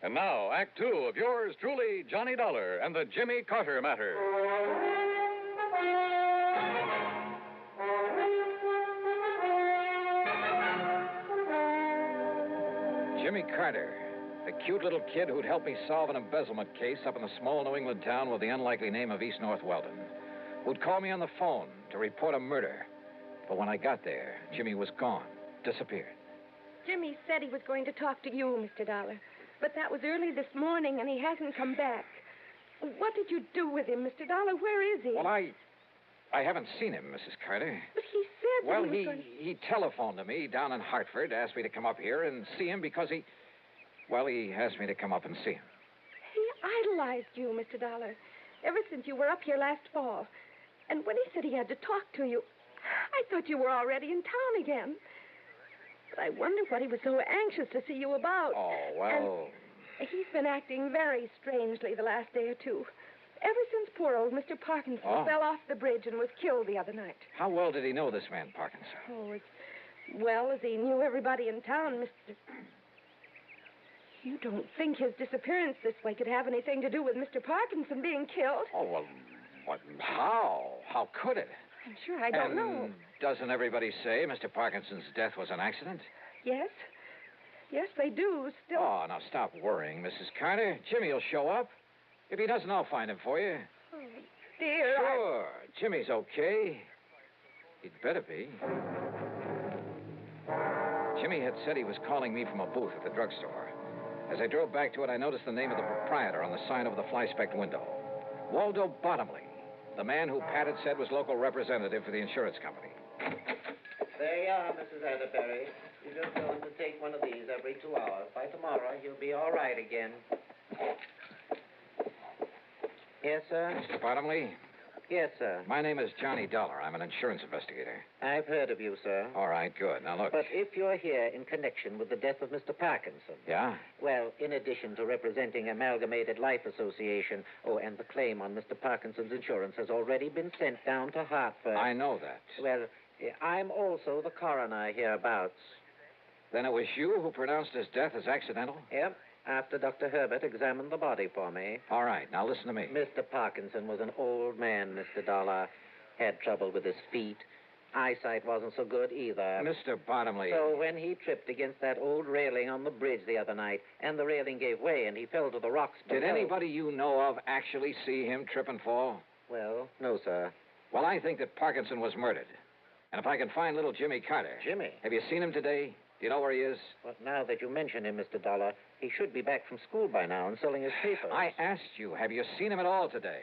And now, Act two of yours truly, Johnny Dollar and the Jimmy Carter Matter. Jimmy Carter, the cute little kid who'd helped me solve an embezzlement case up in the small New England town with the unlikely name of East North Weldon, who'd call me on the phone to report a murder. But when I got there, Jimmy was gone, disappeared. Jimmy said he was going to talk to you, Mr. Dollar. But that was early this morning, and he hasn't come back. What did you do with him, Mr. Dollar? Where is he? Well, I haven't seen him, Mrs. Carter. But he said Well, that he telephoned to me down in Hartford, asked me to come up here and see him because he asked me to come up and see him. He idolized you, Mr. Dollar, ever since you were up here last fall. And when he said he had to talk to you, I thought you were already in town again. But I wonder what he was so anxious to see you about. Oh, well... And he's been acting very strangely the last day or two. Ever since poor old Mr. Parkinson fell off the bridge and was killed the other night. How well did he know this man, Parkinson? Oh, as well as he knew everybody in town, Mr. You don't think his disappearance this way could have anything to do with Mr. Parkinson being killed? Oh, well, how? How could it? I'm sure I don't know. Doesn't everybody say Mr. Parkinson's death was an accident? Yes. Yes, they do. Still. Oh, now stop worrying, Mrs. Carter. Jimmy will show up. If he doesn't, I'll find him for you. Oh, dear. Sure. Jimmy's okay. He'd better be. Jimmy had said he was calling me from a booth at the drugstore. As I drove back to it, I noticed the name of the proprietor on the sign over the fly-specked window. Waldo Bottomley, the man who Pat had said was local representative for the insurance company. There you are, Mrs. Atterbury. You just tell him to take one of these every 2 hours. By tomorrow, he'll be all right again. Yes, sir? Mr. Bottomley? Yes, sir. My name is Johnny Dollar. I'm an insurance investigator. I've heard of you, sir. All right, good. Now, look. But if you're here in connection with the death of Mr. Parkinson... Yeah? Well, in addition to representing Amalgamated Life Association, and the claim on Mr. Parkinson's insurance has already been sent down to Hartford... I know that. Well, I'm also the coroner hereabouts. Then it was you who pronounced his death as accidental? Yep, after Dr. Herbert examined the body for me. All right, now listen to me. Mr. Parkinson was an old man, Mr. Dollar. Had trouble with his feet. Eyesight wasn't so good either. Mr. Bottomley... So when he tripped against that old railing on the bridge the other night, and the railing gave way and he fell to the rocks below... Did anybody you know of actually see him trip and fall? Well, no, sir. Well, I think that Parkinson was murdered. And if I can find little Jimmy Carter... Jimmy? Have you seen him today? Do you know where he is? Well, now that you mention him, Mr. Dollar, he should be back from school by now and selling his papers. I asked you, have you seen him at all today?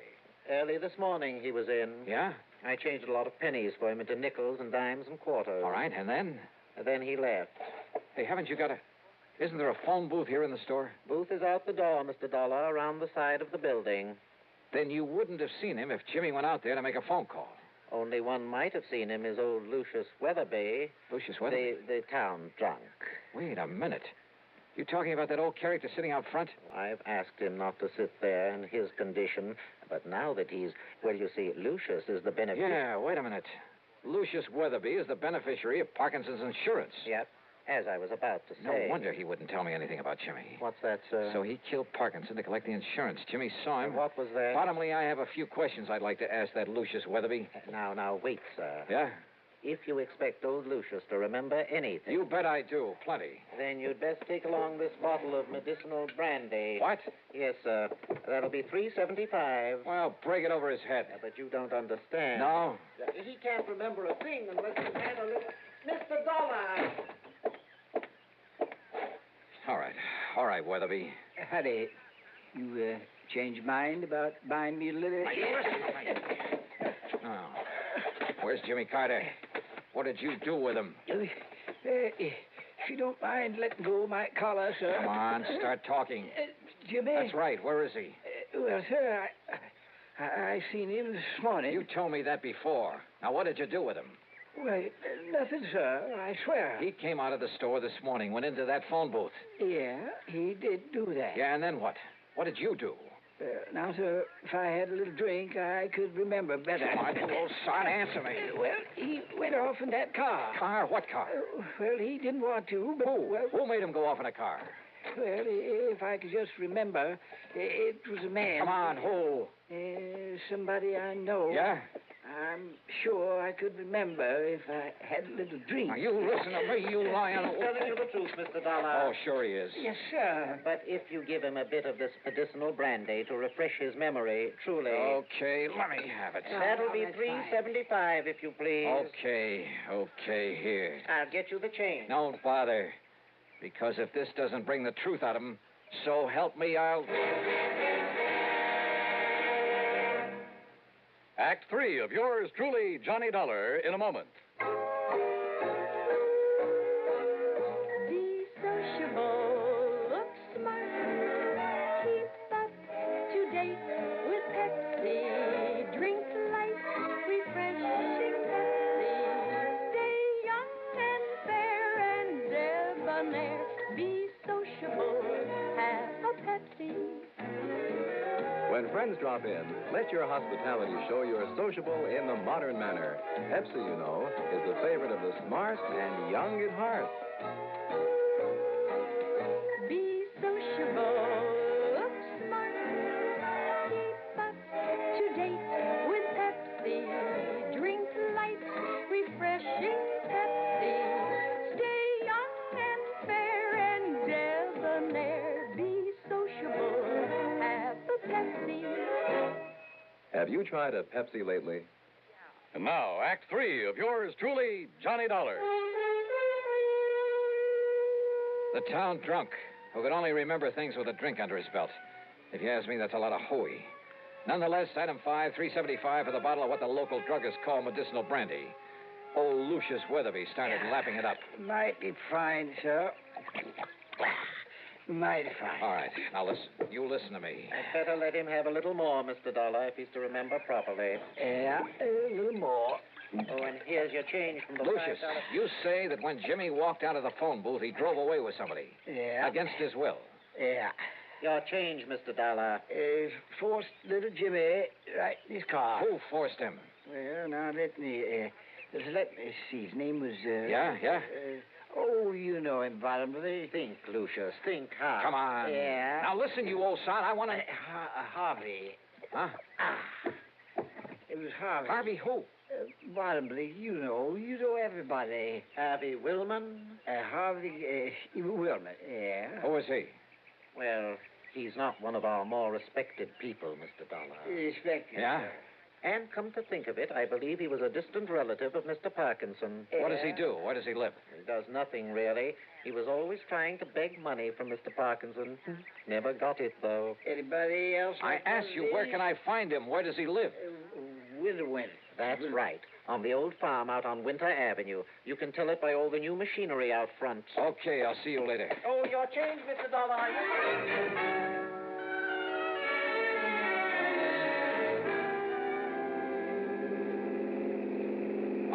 Early this morning he was in. Yeah? I changed a lot of pennies for him into nickels and dimes and quarters. All right, and then? Then he left. Hey, haven't you got a... Isn't there a phone booth here in the store? Booth is out the door, Mr. Dollar, around the side of the building. Then you wouldn't have seen him if Jimmy went out there to make a phone call. Only one might have seen him is old Lucius Weatherby. Lucius Weatherby? The town drunk. Wait a minute. You talking about that old character sitting out front? I've asked him not to sit there in his condition, but now that he's... Well, you see, Lucius is the beneficiary. Yeah, wait a minute. Lucius Weatherby is the beneficiary of Parkinson's insurance. Yep, as I was about to No say. wonder he wouldn't tell me anything about Jimmy. What's that, sir? So he killed Parkinson to collect the insurance. Jimmy saw him. What was that? Bottomly, I have a few questions I'd like to ask that Lucius Weatherby. Now, wait, sir. Yeah? If you expect old Lucius to remember anything... You bet I do. Plenty. Then you'd best take along this bottle of medicinal brandy. What? Yes, sir. That'll be $3.75. Well, break it over his head. But you don't understand. No? He can't remember a thing unless he's had a little... Mr. Dollar! All right, Weatherby. Howdy. You changed your mind about buying me a little... Oh. Where's Jimmy Carter? What did you do with him? If you don't mind letting go of my collar, sir. Come on, start talking. Jimmy? That's right. Where is he? Well, sir, I seen him this morning. You told me that before. Now, what did you do with him? Well, nothing, sir. I swear. He came out of the store this morning, went into that phone booth. Yeah, he did do that. Yeah, and then what? What did you do? Now, sir, if I had a little drink, I could remember better. Come on, you old son, answer me. Well, he went off in that car. Car? What car? Well, he didn't want to, but... Who? Well, who made him go off in a car? Well, if I could just remember, it was a man. Come on, who? Somebody I know. Yeah? I'm sure I could remember if I had a little drink. Now, you listen to me, you lying... He's telling you the truth, Mr. Dollar. Oh, sure he is. Yes, sir. But if you give him a bit of this medicinal brandy to refresh his memory, truly... Okay, let me have it. That'll be $3.75, if you please. Okay, here. I'll get you the change. Don't bother. Because if this doesn't bring the truth out of him, so help me, I'll... Act 3 of yours truly, Johnny Dollar, in a moment. Be sociable, look smart, keep up to date with Pepsi. Drink light, refreshing Pepsi. Stay young and fair and debonair. Be sociable, have a Pepsi. When friends drop in, let your hospitality show you're sociable in the modern manner. Pepsi, you know, is the favorite of the smart and young at heart. Be sociable, look smart, keep up to date with Pepsi. Drink light, refreshing Pepsi. Stay young and fair and debonair. Be sociable, have a Pepsi. Have you tried a Pepsi lately? And now, Act 3 of yours truly, Johnny Dollar. The town drunk, who could only remember things with a drink under his belt. If you ask me, that's a lot of hooey. Nonetheless, item 5, $3.75 for the bottle of what the local druggists call medicinal brandy. Old Lucius Weatherby started lapping it up. Mighty fine, sir. Mighty fine. All right, now listen. You listen to me. I'd better let him have a little more, Mr. Dollar, if he's to remember properly. Yeah, a little more. Oh, and here's your change from the Lucius, $5. you say that when Jimmy walked out of the phone booth, he drove away with somebody. Yeah. Against his will. Yeah. Your change, Mr. Dollar. Forced little Jimmy right in his car. Who forced him? Well, now let me see. His name was... Yeah? Oh, you know him, bottomly. Think, Lucius. Think hard. Come on. Yeah. Now listen, you old son. I want to... Harvey. Huh? It was Harvey. Harvey who? Bottomly, you know everybody. Harvey Willman? Harvey Willman, yeah. Who is he? Well, he's not one of our more respected people, Mr. Dollar. Respected, Yeah? sir. And come to think of it, I believe he was a distant relative of Mr. Parkinson. What does he do? Where does he live? He does nothing, really. He was always trying to beg money from Mr. Parkinson. Never got it, though. Anybody else? I asked you, where can I find him? Where does he live? Winterwind. That's right. On the old farm out on Winter Avenue. You can tell it by all the new machinery out front. Okay, I'll see you later. Oh, your change, Mr. Dollar.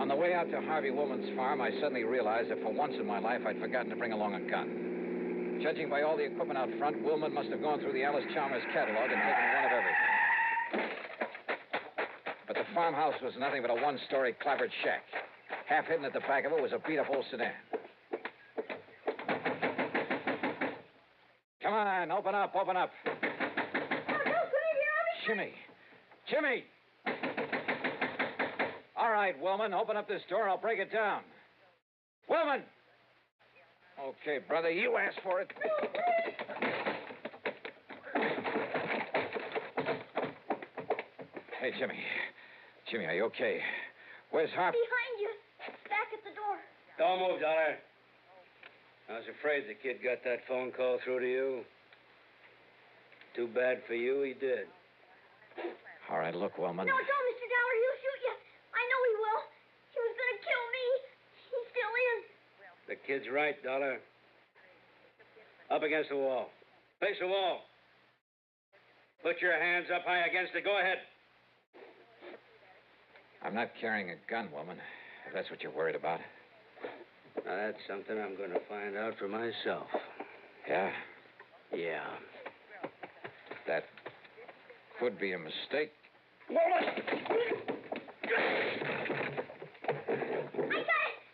On the way out to Harvey Woolman's farm, I suddenly realized that for once in my life, I'd forgotten to bring along a gun. Judging by all the equipment out front, Woolman must have gone through the Alice Chalmers catalog and taken one of everything. But the farmhouse was nothing but a one-story clapboard shack. Half hidden at the back of it was a beat-up old sedan. Come on, open up, open up. Jimmy. Jimmy! All right, Woolman, open up this door. I'll break it down. Woolman! Okay, brother, you asked for it. Hey, Jimmy. Jimmy, are you okay? Where's Harvey? Behind you. Back at the door. Don't move, Dollar. I was afraid the kid got that phone call through to you. Too bad for you, he did. All right, look, Woolman. No, don't, Mr. Dollar. He'll shoot you. I know he will. He was going to kill me. He's still in. The kid's right, Dollar. Up against the wall. Face the wall. Put your hands up high against it. Go ahead. I'm not carrying a gun, Woman, if that's what you're worried about. Now, that's something I'm going to find out for myself. Yeah? Yeah. That could be a mistake. I got it!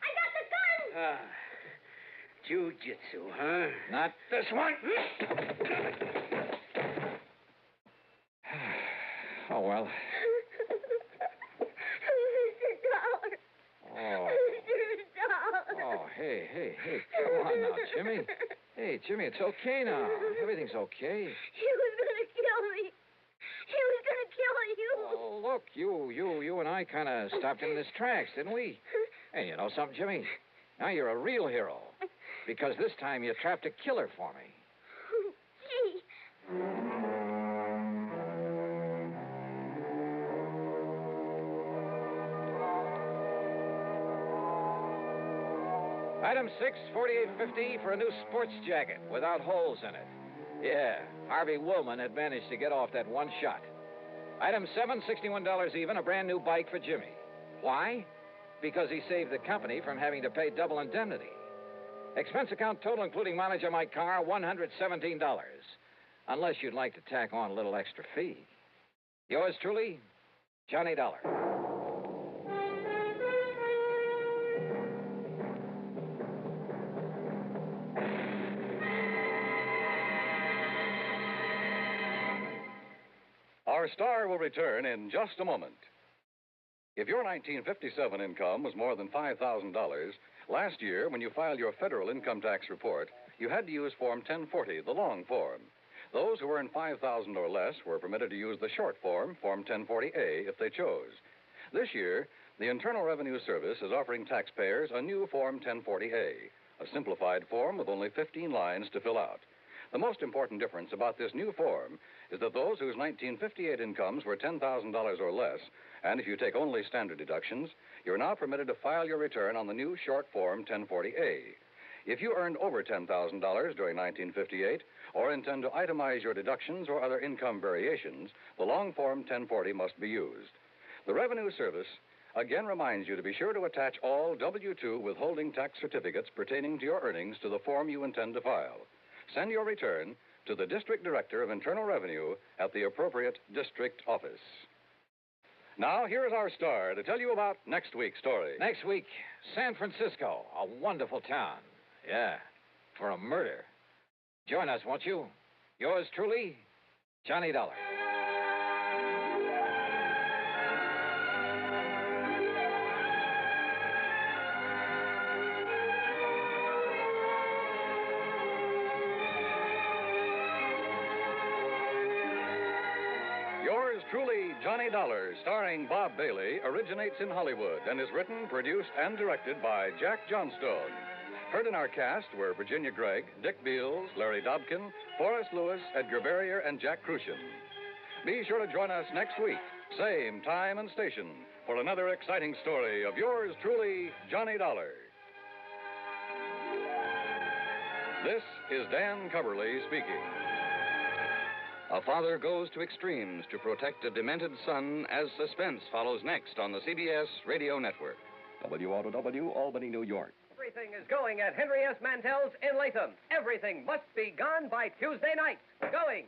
I got the gun! Ah. Jiu-jitsu, huh? Not this one. Oh, well. Mr. Dollar. Oh. Mr. Dollar. Oh, hey. Come on now, Jimmy. Hey, Jimmy, it's okay now. Everything's okay. He was going to kill me. He was going to kill you. Oh, look, you and I kind of stopped him in his tracks, didn't we? And you know something, Jimmy? Now you're a real hero. Because this time you trapped a killer for me. Gee. Item 6, $48.50 for a new sports jacket without holes in it. Yeah, Harvey Woolman had managed to get off that one shot. Item 7, $61 even, a brand new bike for Jimmy. Why? Because he saved the company from having to pay double indemnity. Expense account total, including mileage on my car, $117. Unless you'd like to tack on a little extra fee. Yours truly, Johnny Dollar. Our star will return in just a moment. If your 1957 income was more than $5,000, last year, when you filed your federal income tax report, you had to use Form 1040, the long form. Those who earned $5,000 or less were permitted to use the short form, Form 1040A, if they chose. This year, the Internal Revenue Service is offering taxpayers a new Form 1040A, a simplified form with only 15 lines to fill out. The most important difference about this new form is that those whose 1958 incomes were $10,000 or less, and if you take only standard deductions, you're now permitted to file your return on the new short form 1040A. If you earned over $10,000 during 1958 or intend to itemize your deductions or other income variations, the long form 1040 must be used. The Revenue Service again reminds you to be sure to attach all W-2 withholding tax certificates pertaining to your earnings to the form you intend to file. Send your return to the District Director of Internal Revenue at the appropriate district office. Now, here is our star to tell you about next week's story. Next week, San Francisco, a wonderful town. Yeah, for a murder. Join us, won't you? Yours truly, Johnny Dollar. Yours truly, Johnny Dollar, starring Bob Bailey, originates in Hollywood and is written, produced, and directed by Jack Johnstone. Heard in our cast were Virginia Gregg, Dick Beals, Larry Dobkin, Forrest Lewis, Edgar Barrier, and Jack Crucian. Be sure to join us next week, same time and station, for another exciting story of yours truly, Johnny Dollar. This is Dan Coverly speaking. A father goes to extremes to protect a demented son as suspense follows next on the CBS Radio Network. WROW, Albany, New York. Everything is going at Henry S. Mantel's in Latham. Everything must be gone by Tuesday night. Going.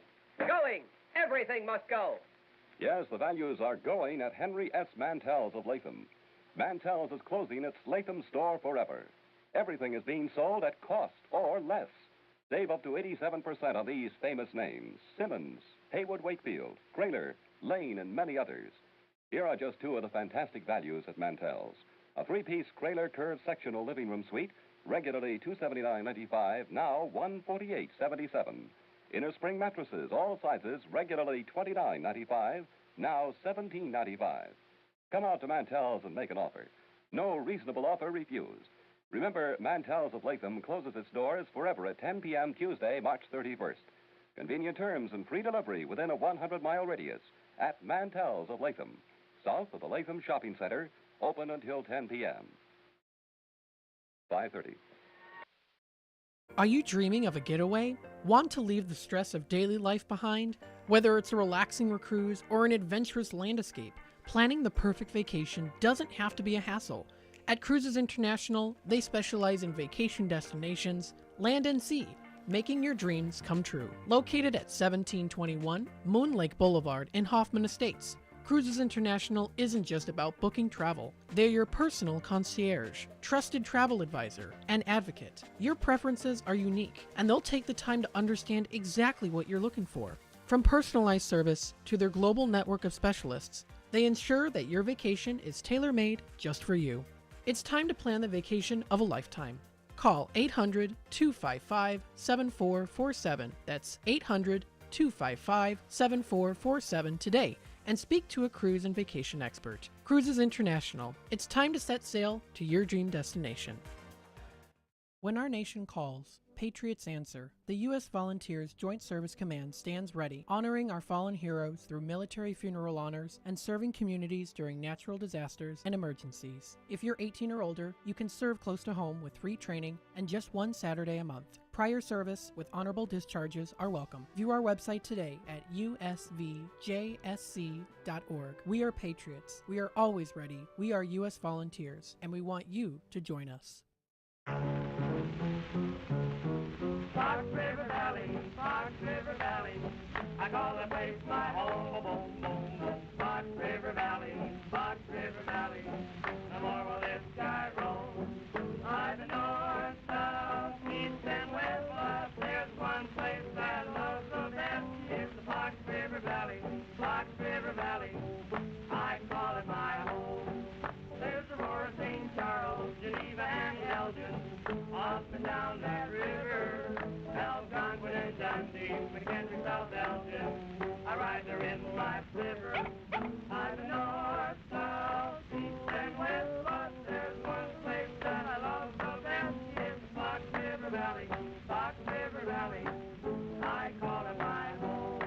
Everything must go. Yes, the values are going at Henry S. Mantel's of Latham. Mantel's is closing its Latham store forever. Everything is being sold at cost or less. Save up to 87% on these famous names: Simmons, Haywood Wakefield, Kraler, Lane, and many others. Here are just two of the fantastic values at Mantel's. A three-piece Kraler curved sectional living room suite, regularly $279.95, now $148.77. Inner spring mattresses, all sizes, regularly $29.95, now $17.95. Come out to Mantel's and make an offer. No reasonable offer refused. Remember, Mantel's of Latham closes its doors forever at 10 p.m. Tuesday, March 31st. Convenient terms and free delivery within a 100-mile radius at Mantel's of Latham, south of the Latham Shopping Center, open until 10 p.m. 5:30. Are you dreaming of a getaway? Want to leave the stress of daily life behind? Whether it's a relaxing cruise or an adventurous land escape, planning the perfect vacation doesn't have to be a hassle. At Cruises International, they specialize in vacation destinations, land and sea, making your dreams come true. Located at 1721 Moon Lake Boulevard in Hoffman Estates, Cruises International isn't just about booking travel. They're your personal concierge, trusted travel advisor, and advocate. Your preferences are unique, and they'll take the time to understand exactly what you're looking for. From personalized service to their global network of specialists, they ensure that your vacation is tailor-made just for you. It's time to plan the vacation of a lifetime. Call 800-255-7447. That's 800-255-7447 today and speak to a cruise and vacation expert. Cruises International. It's time to set sail to your dream destination. When our nation calls, patriots answer. The U.S. Volunteers Joint Service Command stands ready, honoring our fallen heroes through military funeral honors and serving communities during natural disasters and emergencies. If you're 18 or older, you can serve close to home with free training and just one Saturday a month. Prior service with honorable discharges are welcome. View our website today at usvjsc.org. We are patriots. We are always ready. We are U.S. Volunteers, and we want you to join us. Fox River Valley, I call the place my home, boom, boom, boom. Fox River Valley, the more will this sky roll. I've been north, south, east, and west, but there's one place I love the best. It's the Fox River Valley, I call it my home. There's the roar of St. Charles, Geneva, and Elgin, up and down that river. Elgin and Dundee, McHenry, South Elgin. I ride there in my flivver. I'm the north, south, east, and west, but there's one place that I love the best. It's the Fox River Valley, I call it my home.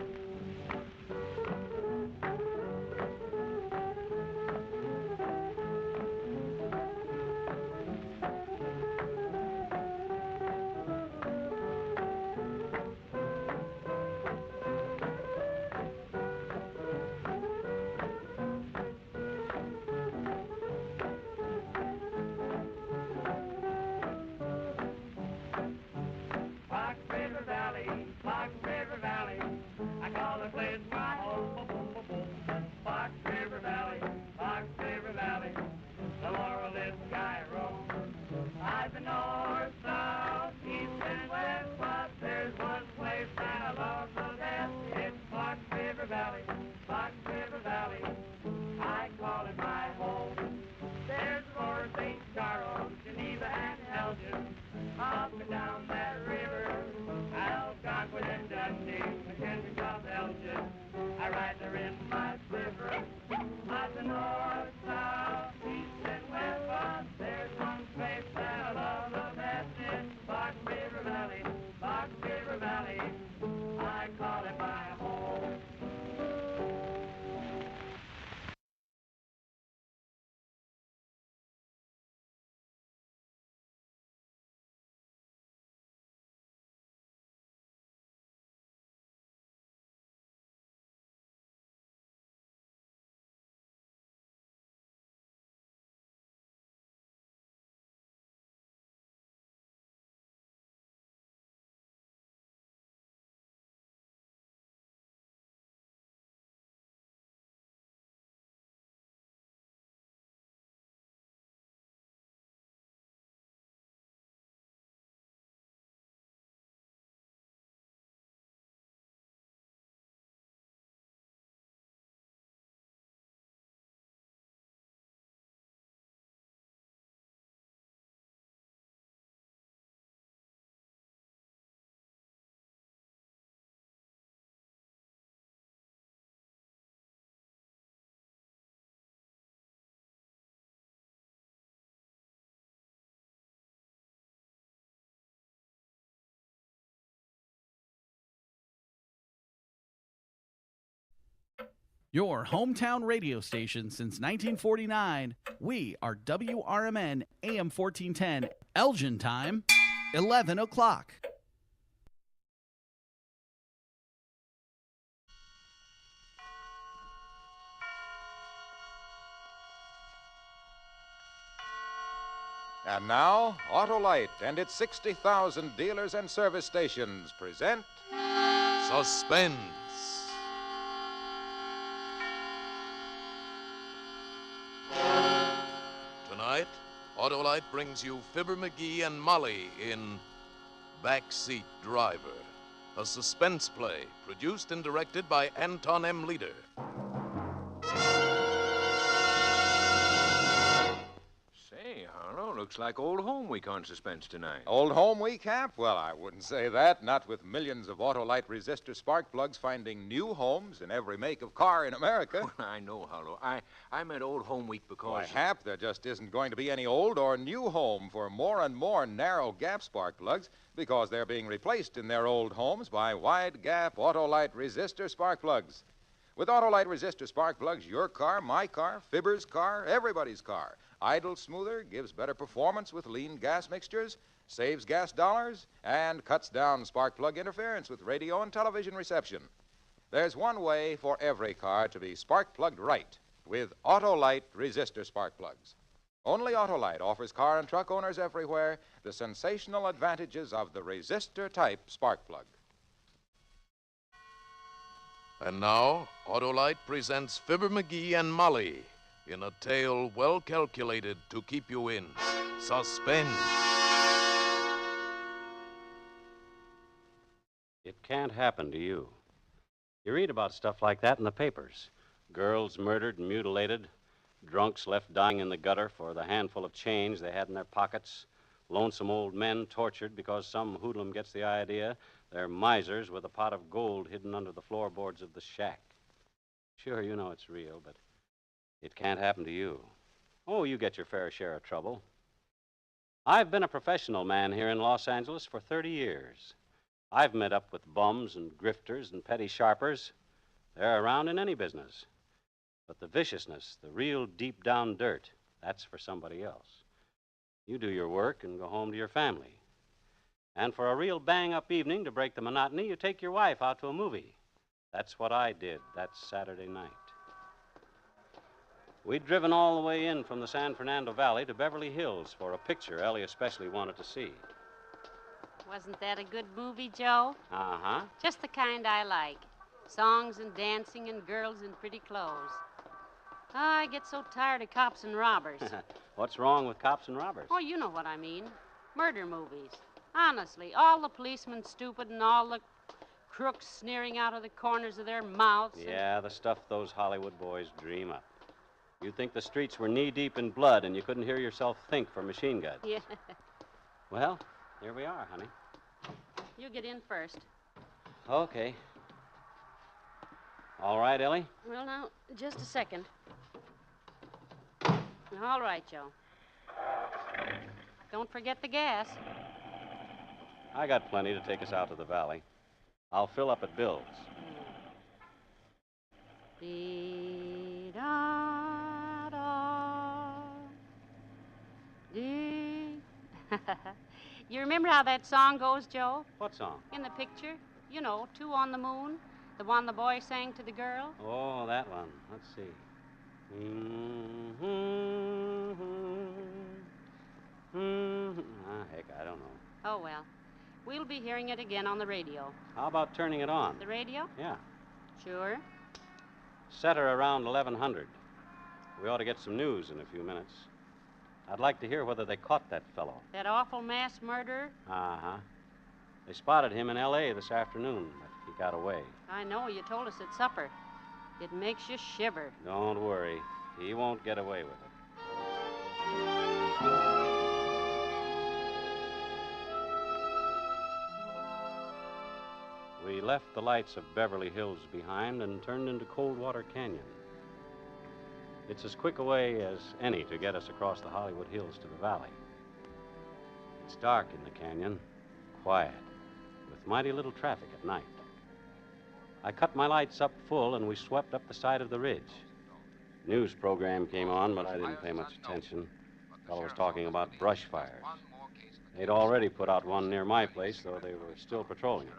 Fox River Valley, I call the place my home. Fox River Valley, the more will this sky roll. I've been north, south, east, and west, but there's one place that I love the best. It's Fox River Valley, I call it my home. There's more St. Charles, Geneva, and Elgin, up and down that river. Algonquin and Dundee, McHenry, South Elgin. I ride there in my flivver. I've been north, south, east, and west, but there's one place that I love the best. It's Fox River Valley, I call it my home. Your hometown radio station since 1949. We are WRMN AM 1410. Elgin time, 11 o'clock. And now, Autolite and its 60,000 dealers and service stations present Suspense. Tonight, Autolite brings you Fibber McGee and Molly in Backseat Driver, a suspense play produced and directed by Anton M. Leader. Say, Harlow, looks like Old Home Week on suspense tonight. Old Home Week, Hap? Well, I wouldn't say that. Not with millions of Autolite resistor spark plugs finding new homes in every make of car in America. I know, Harlow. I meant Old Home Week because... Why, Hap, there just isn't going to be any old or new home for more and more narrow gap spark plugs because they're being replaced in their old homes by wide gap Autolite resistor spark plugs. With Autolite resistor spark plugs, your car, my car, Fibber's car, everybody's car idles smoother, gives better performance with lean gas mixtures, saves gas dollars, and cuts down spark plug interference with radio and television reception. There's one way for every car to be spark plugged right with Autolite resistor spark plugs. Only Autolite offers car and truck owners everywhere the sensational advantages of the resistor-type spark plug. And now, Autolite presents Fibber McGee and Molly in a tale well calculated to keep you in suspense. It can't happen to you. You read about stuff like that in the papers. Girls murdered and mutilated, drunks left dying in the gutter for the handful of change they had in their pockets, lonesome old men tortured because some hoodlum gets the idea they're misers with a pot of gold hidden under the floorboards of the shack. Sure, you know it's real, but it can't happen to you. Oh, you get your fair share of trouble. I've been a professional man here in Los Angeles for 30 years. I've met up with bums and grifters and petty sharpers. They're around in any business. But the viciousness, the real deep-down dirt, that's for somebody else. You do your work and go home to your family. And for a real bang-up evening to break the monotony, you take your wife out to a movie. That's what I did that Saturday night. We'd driven all the way in from the San Fernando Valley to Beverly Hills for a picture Ellie especially wanted to see. Wasn't that a good movie, Joe? Uh-huh. Just the kind I like. Songs and dancing and girls in pretty clothes. Oh, I get so tired of cops and robbers. What's wrong with cops and robbers? Oh, you know what I mean. Murder movies. Honestly, all the policemen stupid and all the crooks sneering out of the corners of their mouths. Yeah, the stuff those Hollywood boys dream up. You'd think the streets were knee-deep in blood and you couldn't hear yourself think for machine guns. Yeah. Well, here we are, honey. You get in first. Okay. All right, Ellie? Well, now, just a second. All right, Joe. Don't forget the gas. I got plenty to take us out to the valley. I'll fill up at Bill's. You remember how that song goes, Joe? What song? In the picture. You know, Two on the Moon. The one the boy sang to the girl. Oh, that one. Let's see. Heck, I don't know. Oh, well. We'll be hearing it again on the radio. How about turning it on? The radio? Yeah. Sure. Set her around 1100. We ought to get some news in a few minutes. I'd like to hear whether they caught that fellow. That awful mass murderer? Uh-huh. They spotted him in L.A. this afternoon, but he got away. I know. You told us at supper. It makes you shiver. Don't worry. He won't get away with it. We left the lights of Beverly Hills behind and turned into Coldwater Canyon. It's as quick a way as any to get us across the Hollywood Hills to the valley. It's dark in the canyon, quiet, with mighty little traffic at night. I cut my lights up full, and we swept up the side of the ridge. News program came on, but I didn't pay much attention. The fellow was talking about brush fires. They'd already put out one near my place, though they were still patrolling it.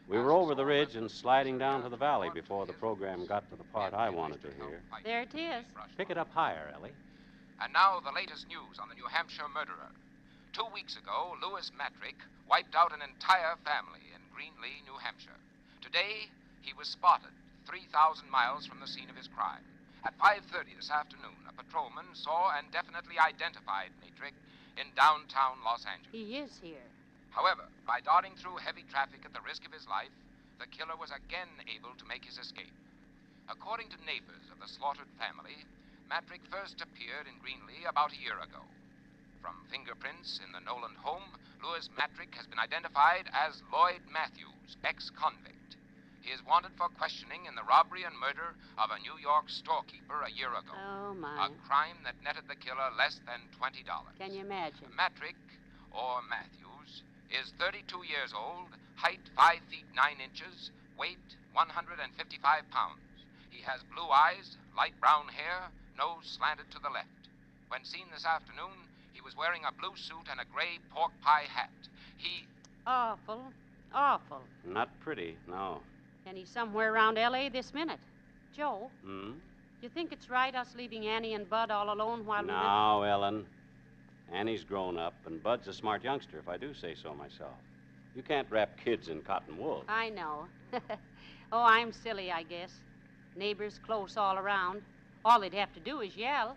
We were over the ridge and sliding down to the valley before the program got to the part I wanted to hear. There it is. Pick it up higher, Ellie. And now the latest news on the New Hampshire murderer. 2 weeks ago, Lewis Matrick wiped out an entire family in Greenlee, New Hampshire. Today, he was spotted 3,000 miles from the scene of his crime. At 5:30 this afternoon, a patrolman saw and definitely identified Matrick in downtown Los Angeles. He is here. However, by darting through heavy traffic at the risk of his life, the killer was again able to make his escape. According to neighbors of the slaughtered family, Matrick first appeared in Greenlee about a year ago. From fingerprints in the Noland home, Lewis Matrick has been identified as Lloyd Matthews, ex-convict. He is wanted for questioning in the robbery and murder of a New York storekeeper a year ago. Oh, my. A crime that netted the killer less than $20. Can you imagine? Matrick, or Matthews, is 32 years old, height 5 feet 9 inches, weight 155 pounds. He has blue eyes, light brown hair, nose slanted to the left. When seen this afternoon, he was wearing a blue suit and a gray pork pie hat. He... Awful. Awful. Not pretty, no. And he's somewhere around L.A. this minute. Joe, Hmm? you think it's right us leaving Annie and Bud all alone while No, Ellen. Annie's grown up, and Bud's a smart youngster, if I do say so myself. You can't wrap kids in cotton wool. I know. Oh, I'm silly, I guess. Neighbors close all around. All they'd have to do is yell.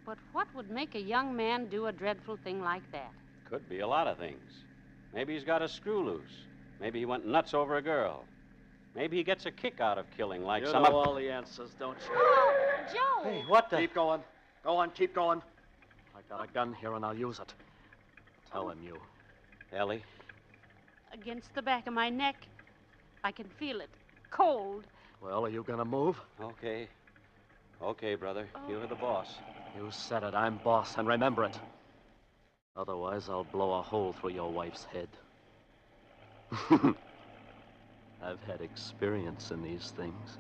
But what would make a young man do a dreadful thing like that? Could be a lot of things. Maybe he's got a screw loose. Maybe he went nuts over a girl. Maybe he gets a kick out of killing like you some know of... all the answers, don't you? Oh, Joe! Hey, what the... Keep going. Go on, keep going. I got a gun here, and I'll use it. Tell him, you. Ellie? Against the back of my neck. I can feel it. Cold. Well, are you going to move? Okay. Okay, brother. You're the boss. You said it. I'm boss, and remember it. Otherwise, I'll blow a hole through your wife's head. I've had experience in these things.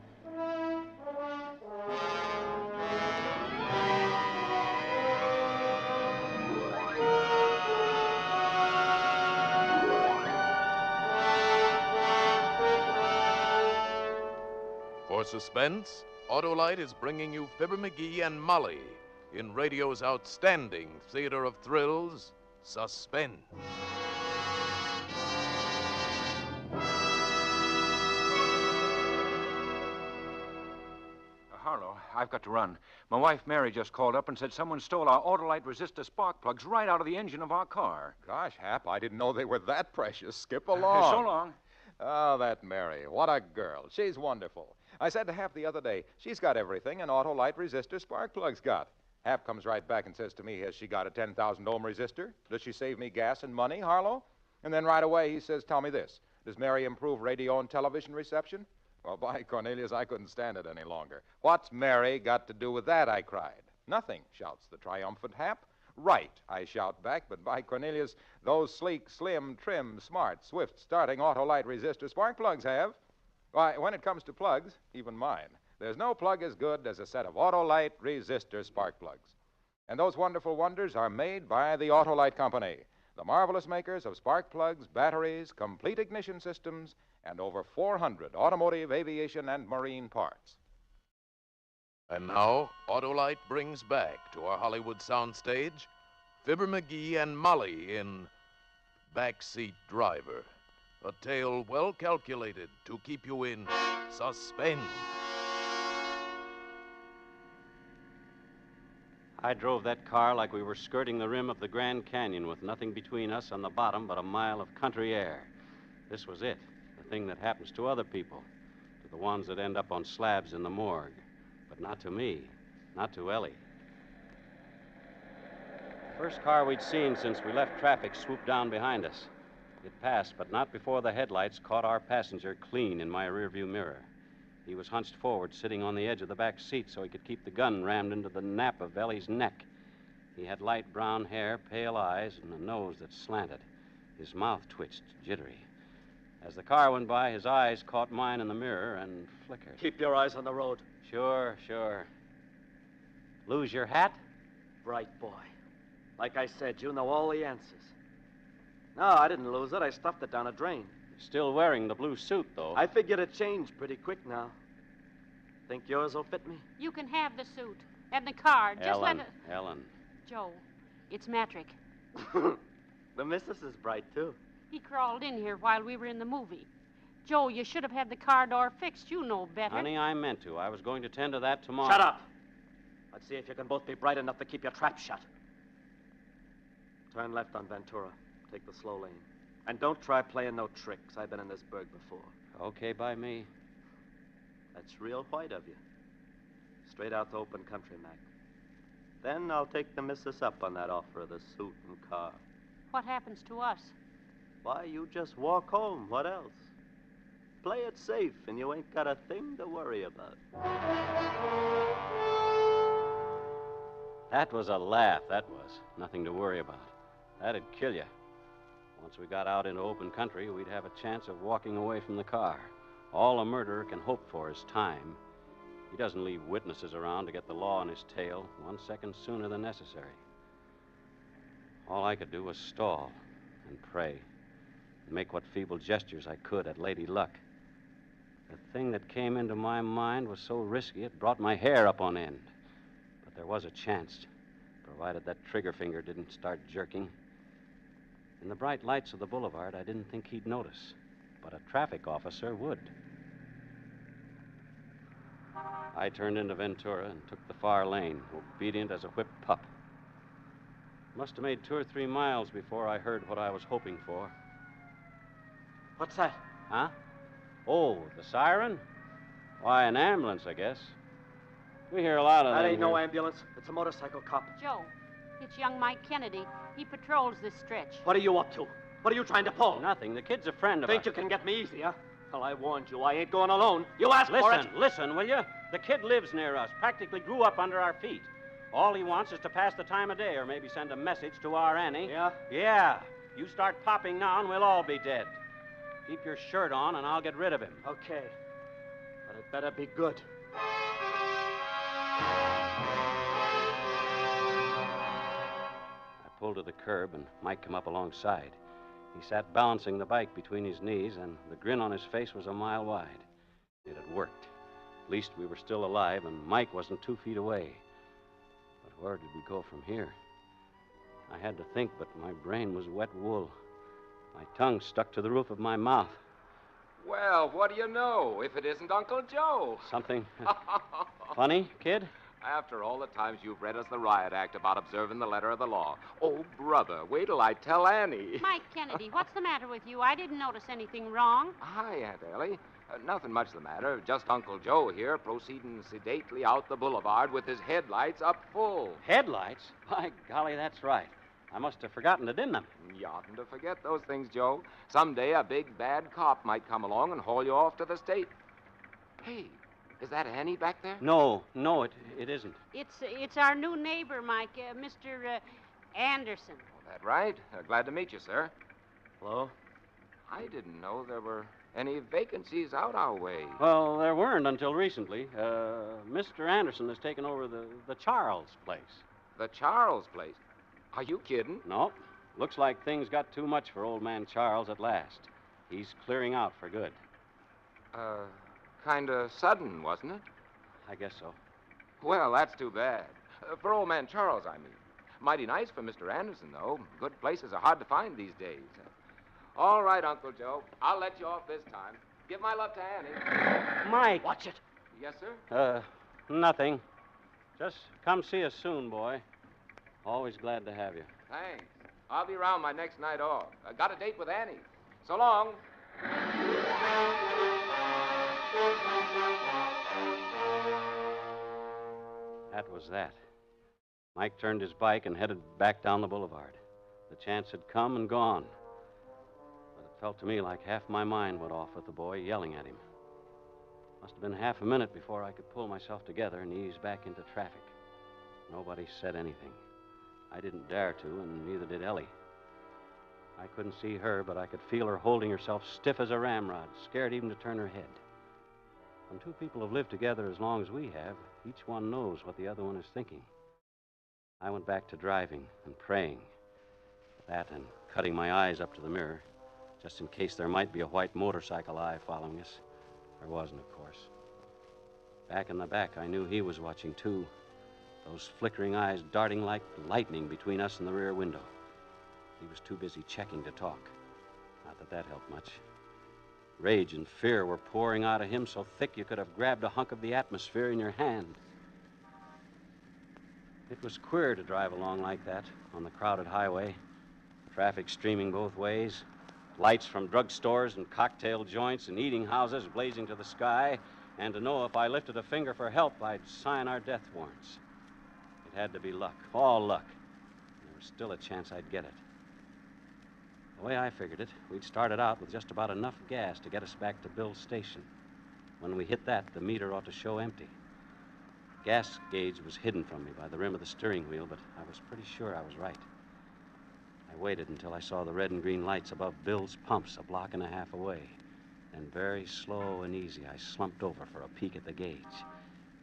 For suspense, Autolite is bringing you Fibber McGee and Molly in radio's outstanding theater of thrills, Suspense. Harlow, I've got to run. My wife Mary just called up and said someone stole our Autolite resistor spark plugs right out of the engine of our car. Gosh, Hap, I didn't know they were that precious. Skip along. So long. Oh, that Mary. What a girl. She's wonderful. I said to Hap the other day, she's got everything an Autolite resistor spark plug's got. Hap comes right back and says to me, has she got a 10,000 ohm resistor? Does she save me gas and money, Harlow? And then right away he says, tell me this. Does Mary improve radio and television reception? Well, by Cornelius, I couldn't stand it any longer. What's Mary got to do with that, I cried. Nothing, shouts the triumphant Hap. Right, I shout back, but by Cornelius, those sleek, slim, trim, smart, swift, starting Autolite resistor spark plugs have. Why, when it comes to plugs, even mine, there's no plug as good as a set of Autolite resistor spark plugs. And those wonderful wonders are made by the Autolite Company, the marvelous makers of spark plugs, batteries, complete ignition systems, and over 400 automotive, aviation, and marine parts. And now, Autolite brings back to our Hollywood soundstage Fibber McGee and Molly in Backseat Driver, a tale well calculated to keep you in suspense. I drove that car like we were skirting the rim of the Grand Canyon with nothing between us and the bottom but a mile of country air. This was it, the thing that happens to other people, to the ones that end up on slabs in the morgue. But not to me, not to Ellie. The first car we'd seen since we left traffic swooped down behind us. It passed, but not before the headlights caught our passenger clean in my rearview mirror. He was hunched forward, sitting on the edge of the back seat so he could keep the gun rammed into the nape of Ellie's neck. He had light brown hair, pale eyes, and a nose that slanted. His mouth twitched, jittery. As the car went by, his eyes caught mine in the mirror and flickered. Keep your eyes on the road. Sure, sure. Lose your hat? Bright boy. Like I said, you know all the answers. No, I didn't lose it. I stuffed it down a drain. Still wearing the blue suit, though. I figured it changed pretty quick now. Think yours will fit me? You can have the suit and the car. Just Ellen, let it. Ellen. Joe, it's Matrick. The missus is bright, too. He crawled in here while we were in the movie. Joe, you should have had the car door fixed. You know better. Honey, I meant to. I was going to tend to that tomorrow. Shut up. Let's see if you can both be bright enough to keep your trap shut. Turn left on Ventura. Take the slow lane. And don't try playing no tricks. I've been in this burg before. Okay by me. That's real white of you. Straight out to open country, Mac. Then I'll take the missus up on that offer of the suit and car. What happens to us? Why, you just walk home. What else? Play it safe, and you ain't got a thing to worry about. That was a laugh, that was. Nothing to worry about. That'd kill you. Once we got out into open country, we'd have a chance of walking away from the car. All a murderer can hope for is time. He doesn't leave witnesses around to get the law on his tail 1 second sooner than necessary. All I could do was stall and pray and make what feeble gestures I could at Lady Luck. The thing that came into my mind was so risky it brought my hair up on end. But there was a chance, provided that trigger finger didn't start jerking. In the bright lights of the boulevard, I didn't think he'd notice, but a traffic officer would. I turned into Ventura and took the far lane, obedient as a whipped pup. Must have made 2 or 3 miles before I heard what I was hoping for. What's that? Huh? Oh, the siren? Why, an ambulance, I guess. We hear a lot of them. That ain't no here. ambulance. It's a motorcycle cop. Joe, it's young Mike Kennedy. He patrols this stretch. What are you up to? What are you trying to pull? Nothing. The kid's a friend of Think ours. you can get me easy, huh? Well, I warned you. I ain't going alone. You asked for it. Listen, will you? The kid lives near us, practically grew up under our feet. All he wants is to pass the time of day or maybe send a message to our Annie. Yeah? Yeah. You start popping now and we'll all be dead. Keep your shirt on and I'll get rid of him. Okay. But it better be good. I pulled to the curb and Mike came up alongside. He sat balancing the bike between his knees, and the grin on his face was a mile wide. It had worked. At least we were still alive, and Mike wasn't 2 feet away. But where did we go from here? I had to think, but my brain was wet wool. My tongue stuck to the roof of my mouth. Well, what do you know if it isn't Uncle Joe? Something funny, kid? After all the times you've read us the riot act about observing the letter of the law. Oh, brother, wait till I tell Annie. Mike Kennedy, what's the matter with you? I didn't notice anything wrong. Hi, Aunt Ellie. Nothing much the matter. Just Uncle Joe here proceeding sedately out the boulevard with his headlights up full. Headlights? By golly, that's right. I must have forgotten to dim them. You oughtn't to forget those things, Joe. Someday a big, bad cop might come along and haul you off to the state. Hey, is that Annie back there? No, it isn't. It's our new neighbor, Mike, Mr. Anderson. Oh, that right? Glad to meet you, sir. Hello? I didn't know there were any vacancies out our way. Well, there weren't until recently. Mr. Anderson has taken over the Charles place. The Charles place? Are you kidding? No. Looks like things got too much for old man Charles at last. He's clearing out for good. Kind of sudden, wasn't it? I guess so. Well, that's too bad. For old man Charles, I mean. Mighty nice for Mr. Anderson, though. Good places are hard to find these days. All right, Uncle Joe. I'll let you off this time. Give my love to Annie. Mike! Watch it. Yes, sir? Nothing. Just come see us soon, boy. Always glad to have you. Thanks. I'll be around my next night off. I got a date with Annie. So long. That was that. Mike turned his bike and headed back down the boulevard. The chance had come and gone. But it felt to me like half my mind went off with the boy yelling at him. Must have been half a minute before I could pull myself together and ease back into traffic. Nobody said anything. I didn't dare to, and neither did Ellie. I couldn't see her, but I could feel her holding herself stiff as a ramrod, scared even to turn her head. When two people have lived together as long as we have, each one knows what the other one is thinking. I went back to driving and praying. That and cutting my eyes up to the mirror, just in case there might be a white motorcycle eye following us. There wasn't, of course. Back in the back, I knew he was watching, too. Those flickering eyes darting like lightning between us and the rear window. He was too busy checking to talk. Not that that helped much. Rage and fear were pouring out of him so thick you could have grabbed a hunk of the atmosphere in your hand. It was queer to drive along like that on the crowded highway. Traffic streaming both ways. Lights from drugstores and cocktail joints and eating houses blazing to the sky. And to know if I lifted a finger for help, I'd sign our death warrants. It had to be luck, all luck. And there was still a chance I'd get it. The way I figured it, we'd started out with just about enough gas to get us back to Bill's station. When we hit that, the meter ought to show empty. Gas gauge was hidden from me by the rim of the steering wheel, but I was pretty sure I was right. I waited until I saw the red and green lights above Bill's pumps a block and a half away. Then very slow and easy, I slumped over for a peek at the gauge.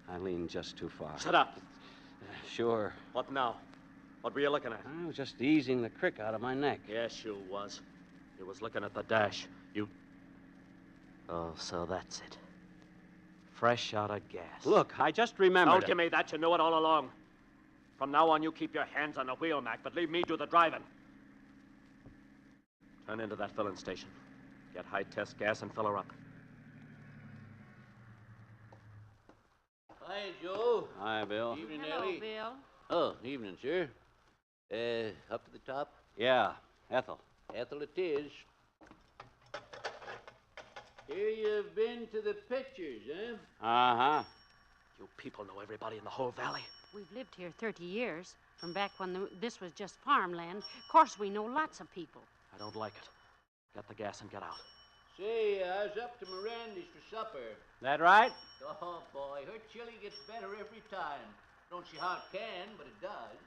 I leaned just too far. Shut up. Sure. What now? What were you looking at? I was just easing the crick out of my neck. Yes, you was. You was looking at the dash. You... Oh, so that's it. Fresh out of gas. Look, I just remembered. Don't give me that. You knew it all along. From now on, you keep your hands on the wheel, Mac, but leave me do the driving. Turn into that filling station. Get high-test gas and fill her up. Hi, Joe. Hi, Bill. Evening, Hello, Ellie. Bill. Oh, evening, sir. Up to the top? Yeah, Ethel. Ethel it is. Here you've been to the pictures, eh? Uh-huh. You people know everybody in the whole valley. We've lived here 30 years, from back when this was just farmland. Of course, we know lots of people. I don't like it. Get the gas and get out. Say, I was up to Miranda's for supper. That right? Oh, boy, her chili gets better every time. Don't see how it can, but it does.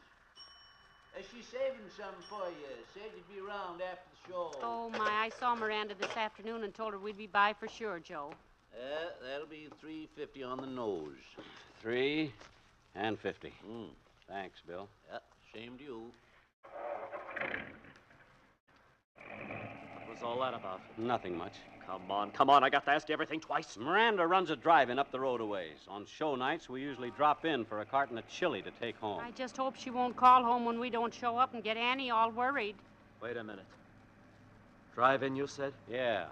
She's saving some for you. Said you'd be around after the show. Oh, my, I saw Miranda this afternoon and told her we'd be by for sure, Joe. That'll be $3.50 on the nose. $3 and $50. Mm. Thanks, Bill. Same to you. What was all that about? Nothing much. Come on. I got to ask you everything twice. Miranda runs a drive-in up the road a ways. On show nights, we usually drop in for a carton of chili to take home. I just hope she won't call home when we don't show up and get Annie all worried. Wait a minute. Drive-in, you said? Yeah.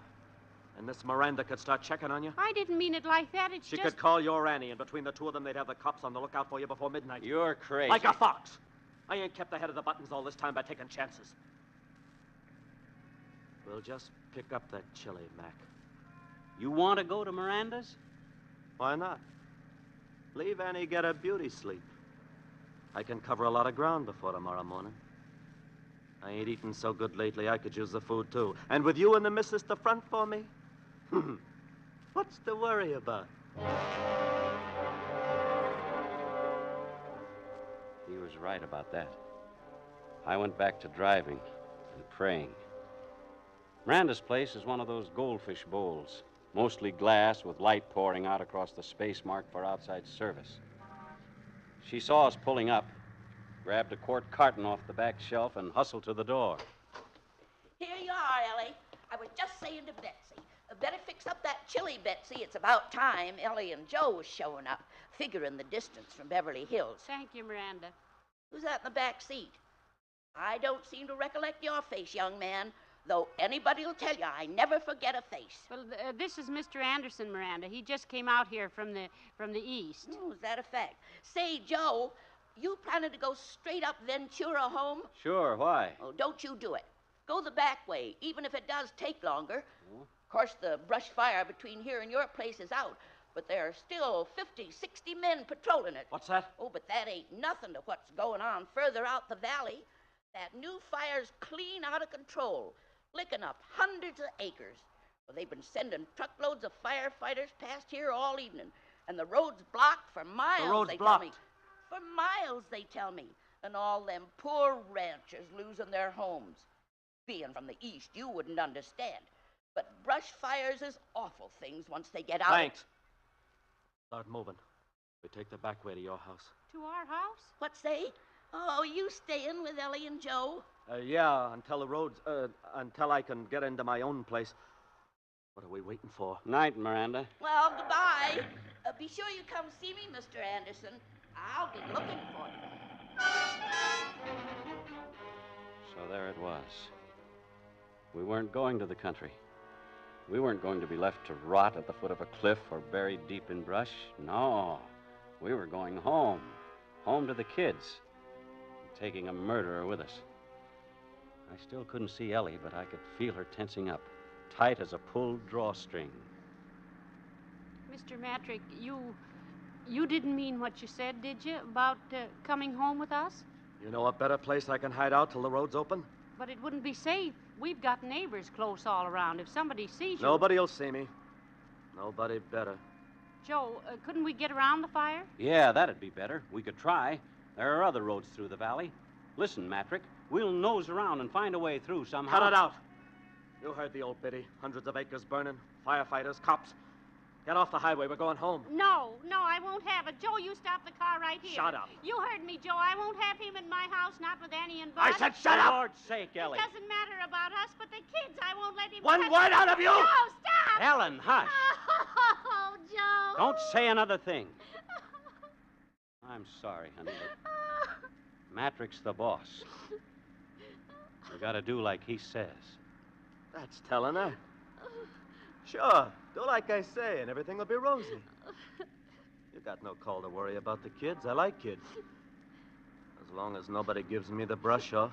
And Miss Miranda could start checking on you? I didn't mean it like that. It's She just... could call your Annie, and between the two of them, they'd have the cops on the lookout for you before midnight. You're crazy. Like a fox. I ain't kept ahead of the buttons all this time by taking chances. We'll just pick up that chili, Mac. You want to go to Miranda's? Why not? Leave Annie get a beauty sleep. I can cover a lot of ground before tomorrow morning. I ain't eaten so good lately, I could use the food, too. And with you and the missus to front for me? What's to worry about? He was right about that. I went back to driving and praying. Miranda's place is one of those goldfish bowls, mostly glass with light pouring out across the space marked for outside service. She saw us pulling up, grabbed a quart carton off the back shelf, and hustled to the door. Here you are, Ellie. I was just saying to Betsy, better fix up that chili, Betsy. It's about time Ellie and Joe was showing up, figuring the distance from Beverly Hills. Thank you, Miranda. Who's that in the back seat? I don't seem to recollect your face, young man, though anybody will tell you I never forget a face. Well, this is Mr. Anderson, Miranda. He just came out here from the east. Oh, is that a fact? Say, Joe, you planning to go straight up Ventura home? Sure, why? Oh, don't you do it. Go the back way, even if it does take longer. Oh. Of course, the brush fire between here and your place is out, but there are still 50, 60 men patrolling it. What's that? Oh, but that ain't nothing to what's going on further out the valley. That new fire's clean out of control, licking up hundreds of acres. Well, they've been sending truckloads of firefighters past here all evening, and the road's blocked for miles, The road's they blocked. tell me. For miles, they tell me. And all them poor ranchers losing their homes. Being from the East, you wouldn't understand. But brush fires is awful things once they get out. Thanks. Start moving. We take the back way to your house. To our house? What say? Oh, you staying with Ellie and Joe? Yeah, until I can get into my own place. What are we waiting for? Night, Miranda. Well, goodbye. Be sure you come see me, Mr. Anderson. I'll be looking for you. So there it was. We weren't going to the country. We weren't going to be left to rot at the foot of a cliff or buried deep in brush. No. We were going home. Home to the kids. Taking a murderer with us. I still couldn't see Ellie, but I could feel her tensing up, tight as a pulled drawstring. Mr. Matrick, you didn't mean what you said, did you, about coming home with us? You know a better place I can hide out till the road's open? But it wouldn't be safe. We've got neighbors close all around. If somebody sees you... Nobody'll see me. Nobody better. Joe, couldn't we get around the fire? Yeah, that'd be better. We could try. There are other roads through the valley. Listen, Matrick, we'll nose around and find a way through somehow. Cut it out. You heard the old biddy. Hundreds of acres burning. Firefighters, cops. Get off the highway. We're going home. No, I won't have it. Joe, you stop the car right here. Shut up. You heard me, Joe. I won't have him in my house, not with Annie and Bud. I said shut up! For Lord's sake, Ellie. It doesn't matter about us, but the kids, I won't let him... One word out of you! No, stop! Ellen, hush. Oh, Joe. Don't say another thing. I'm sorry, honey, but Matrick's the boss. We gotta do like he says. That's telling her. Sure. Do like I say, and everything will be rosy. You got no call to worry about the kids. I like kids. As long as nobody gives me the brush off.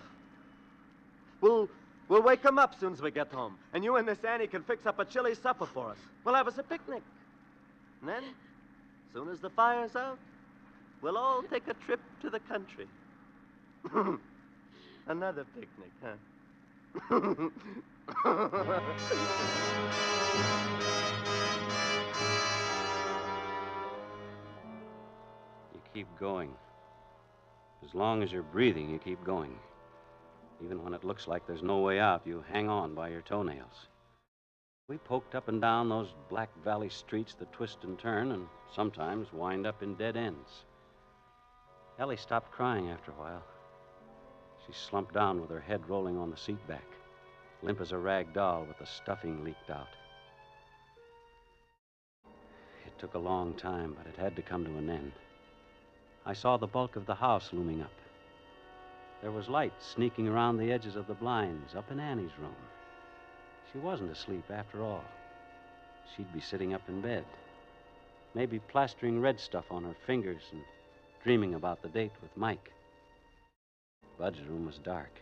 We'll wake them up soon as we get home. And you and this Annie can fix up a chilly supper for us. We'll have us a picnic. And then, as soon as the fire's out, we'll all take a trip to the country. Another picnic, huh? You keep going. As long as you're breathing, you keep going. Even when it looks like there's no way out, you hang on by your toenails. We poked up and down those Black Valley streets that twist and turn and sometimes wind up in dead ends. Ellie stopped crying after a while. She slumped down with her head rolling on the seat back, limp as a rag doll with the stuffing leaked out. It took a long time, but it had to come to an end. I saw the bulk of the house looming up. There was light sneaking around the edges of the blinds up in Annie's room. She wasn't asleep after all. She'd be sitting up in bed, maybe plastering red stuff on her fingers and dreaming about the date with Mike. Bud's room was dark.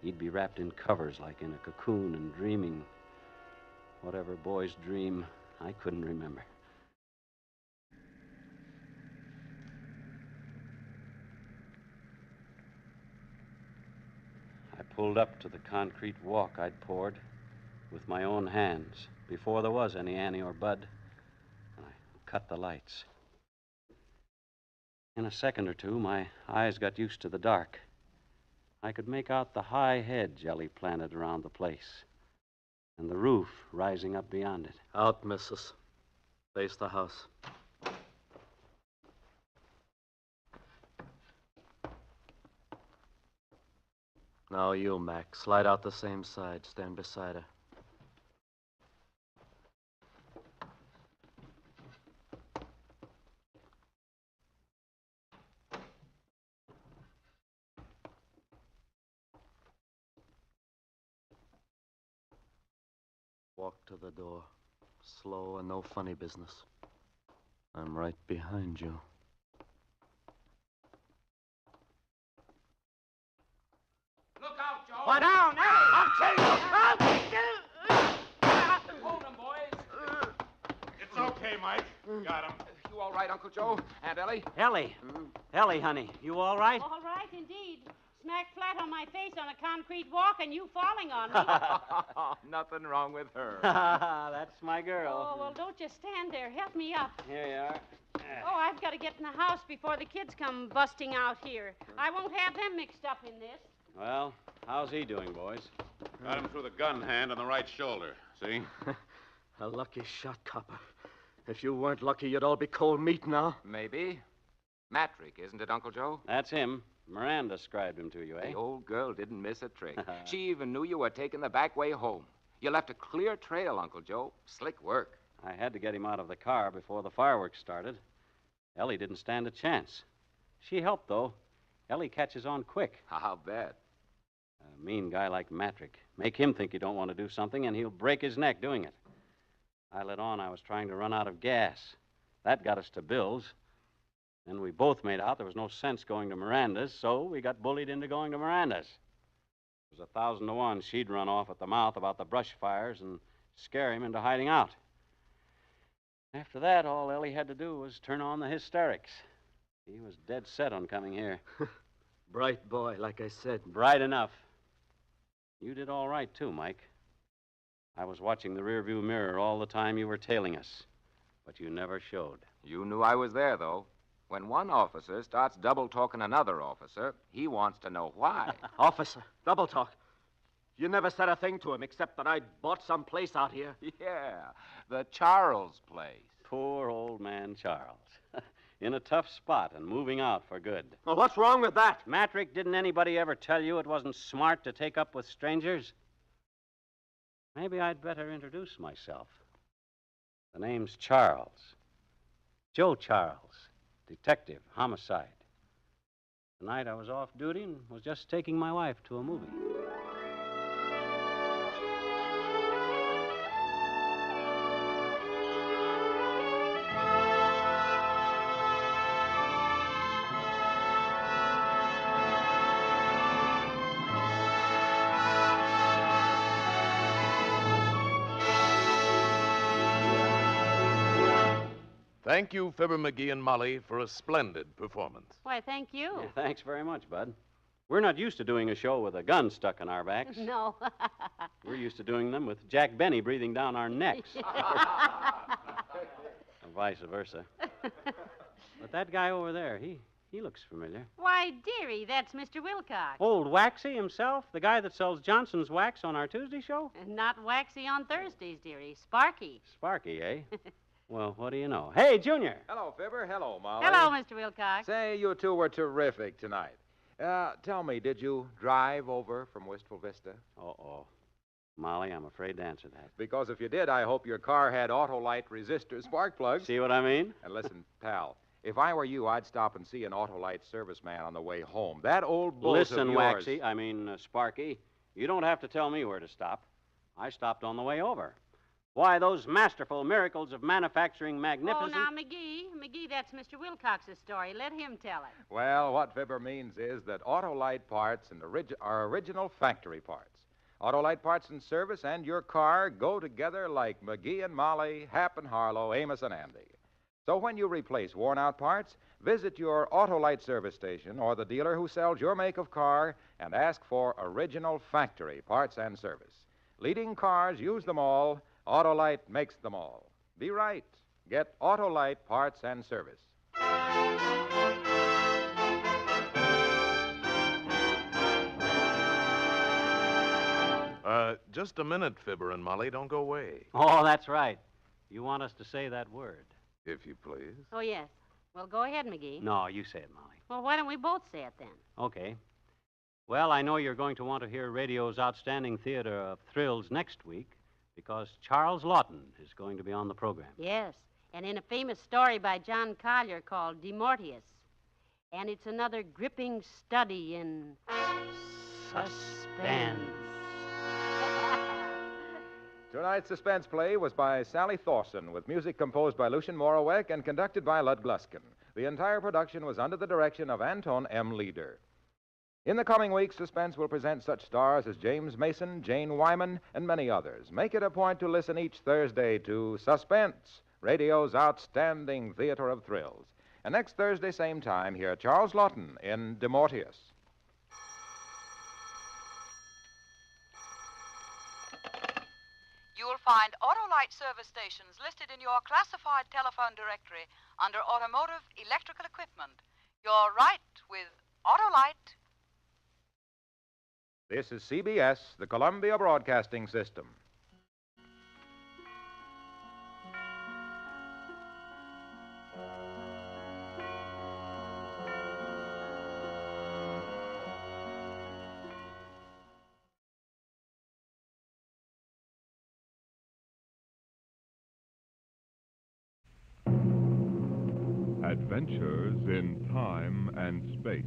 He'd be wrapped in covers like in a cocoon and dreaming whatever boys dream. I couldn't remember. I pulled up to the concrete walk I'd poured with my own hands before there was any Annie or Bud, and I cut the lights. In a second or two, my eyes got used to the dark. I could make out the high hedge Ellie planted around the place, and the roof rising up beyond it. Out, missus. Face the house. Now you, Mac. Slide out the same side. Stand beside her. Walk to the door. Slow and no funny business. I'm right behind you. Look out, Joe! Lie down! I'll kill you! Hold him, boys. It's okay, Mike. Got him. You all right, Uncle Joe? Aunt Ellie? Ellie! Ellie, honey, you all right? All right, indeed. Smacked flat on my face on a concrete walk and you falling on me. Nothing wrong with her. That's my girl. Oh, well, don't just stand there. Help me up. Here you are. Oh, I've got to get in the house before the kids come busting out here. I won't have them mixed up in this. Well, How's he doing, boys? Got him through the gun hand on the right shoulder. See? A lucky shot, copper. If you weren't lucky, you'd all be cold meat now. Maybe. Matrick, isn't it, Uncle Joe? That's him. Miranda described him to you, eh? The old girl didn't miss a trick. She even knew you were taking the back way home. You left a clear trail, Uncle Joe. Slick work. I had to get him out of the car before the fireworks started. Ellie didn't stand a chance. She helped, though. Ellie catches on quick. I'll bet. A mean guy like Matrick. Make him think you don't want to do something, and he'll break his neck doing it. I let on I was trying to run out of gas. That got us to Bill's. Then we both made out there was no sense going to Miranda's, so we got bullied into going to Miranda's. It was 1,000 to 1 she'd run off at the mouth about the brush fires and scare him into hiding out. After that, all Ellie had to do was turn on the hysterics. He was dead set on coming here. Bright boy, like I said. Bright enough. You did all right, too, Mike. I was watching the rearview mirror all the time you were tailing us, but you never showed. You knew I was there, though. When one officer starts double-talking another officer, he wants to know why. Officer, double talk. You never said a thing to him except that I'd bought some place out here. Yeah, the Charles place. Poor old man Charles. In a tough spot and moving out for good. Well, what's wrong with that? Matrick, didn't anybody ever tell you it wasn't smart to take up with strangers? Maybe I'd better introduce myself. The name's Charles. Joe Charles, detective, homicide. Tonight I was off duty and was just taking my wife to a movie. Thank you, Fibber McGee and Molly, for a splendid performance. Why, thank you. Yeah, thanks very much, Bud. We're not used to doing a show with a gun stuck in our backs. No. We're used to doing them with Jack Benny breathing down our necks. Or vice versa. But that guy over there, he looks familiar. Why, dearie, that's Mr. Wilcox. Old Waxy himself? The guy that sells Johnson's wax on our Tuesday show? Not Waxy on Thursdays, dearie. Sparky. Sparky, eh? Well, what do you know? Hey, Junior. Hello, Fibber. Hello, Molly. Hello, Mr. Wilcox. Say, you two were terrific tonight. Tell me, did you drive over from Wistful Vista? Uh-oh. Molly, I'm afraid to answer that. Because if you did, I hope your car had Autolite resistor spark plugs. See what I mean? And listen, pal, if I were you, I'd stop and see an Autolite serviceman on the way home. That old bull Listen, of yours... Waxy, Sparky, you don't have to tell me where to stop. I stopped on the way over. Why, those masterful miracles of manufacturing magnificent... Oh, now, McGee, that's Mr. Wilcox's story. Let him tell it. Well, what Fibber means is that Autolite parts are original factory parts. Autolite parts and service and your car go together like McGee and Molly, Hap and Harlow, Amos and Andy. So when you replace worn-out parts, visit your Autolite service station or the dealer who sells your make of car and ask for original factory parts and service. Leading cars use them all. Autolite makes them all. Be right. Get Autolite parts and service. Just a minute, Fibber and Molly. Don't go away. Oh, that's right. You want us to say that word. If you please. Oh, yes. Well, go ahead, McGee. No, you say it, Molly. Well, why don't we both say it then? Okay. Well, I know you're going to want to hear radio's outstanding theater of thrills next week because Charles Lawton is going to be on the program. Yes, and in a famous story by John Collier called De Mortiis. And it's another gripping study in... suspense. Tonight's suspense play was by Sally Thorson, with music composed by Lucien Moraweck and conducted by Lud Gluskin. The entire production was under the direction of Anton M. Leader. In the coming weeks, Suspense will present such stars as James Mason, Jane Wyman, and many others. Make it a point to listen each Thursday to Suspense, radio's outstanding theater of thrills. And next Thursday, same time, hear Charles Lawton in De Mortiis. You will find Autolite service stations listed in your classified telephone directory under Automotive Electrical Equipment. You're right with Autolite. This is CBS, the Columbia Broadcasting System. Adventures in time and space,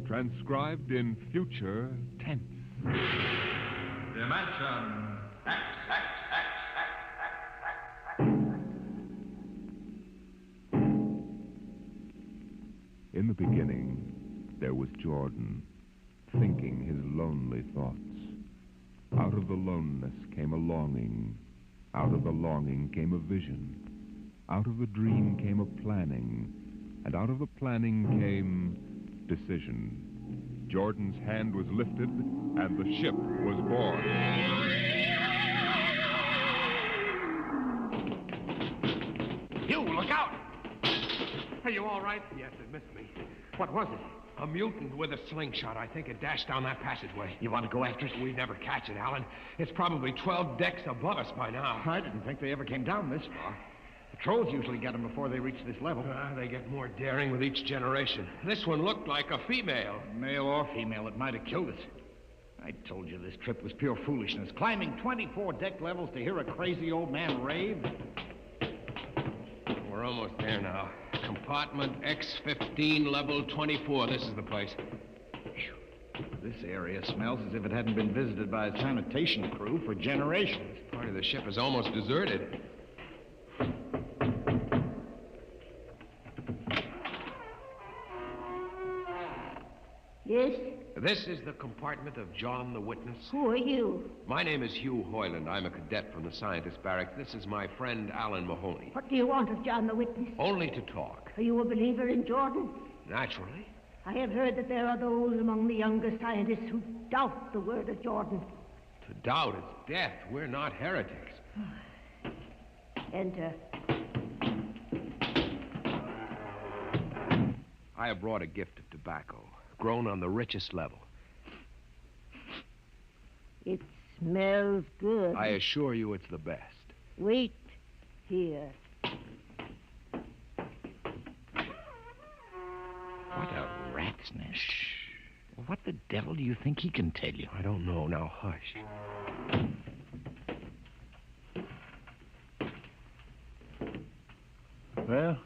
transcribed in future tense. Dimension X. In the beginning, there was Jordan, thinking his lonely thoughts. Out of the loneness came a longing. Out of the longing came a vision. Out of the dream came a planning. And out of the planning came decision. Jordan's hand was lifted, and the ship was born. You, look out! Are you all right? Yes, it missed me. What was it? A mutant with a slingshot. I think it dashed down that passageway. You want to go after it? We'd never catch it, Alan. It's probably 12 decks above us by now. I didn't think they ever came down this far. The trolls usually get them before they reach this level. They get more daring with each generation. This one looked like a female. Male or female, it might have killed us. I told you this trip was pure foolishness. Climbing 24 deck levels to hear a crazy old man rave. We're almost there now. Compartment X15, level 24. This is the place. This area smells as if it hadn't been visited by a sanitation crew for generations. Part of the ship is almost deserted. Yes? This is the compartment of John the Witness. Who are you? My name is Hugh Hoyland. I'm a cadet from the scientist barracks. This is my friend Alan Mahoney. What do you want of John the Witness? Only to talk. Are you a believer in Jordan? Naturally. I have heard that there are those among the younger scientists who doubt the word of Jordan. To doubt its death. We're not heretics. Enter. I have brought a gift of tobacco, grown on the richest level. It smells good. I assure you it's the best. Wait here. What a rat's nest. What the devil do you think he can tell you? I don't know. Now, hush. Well?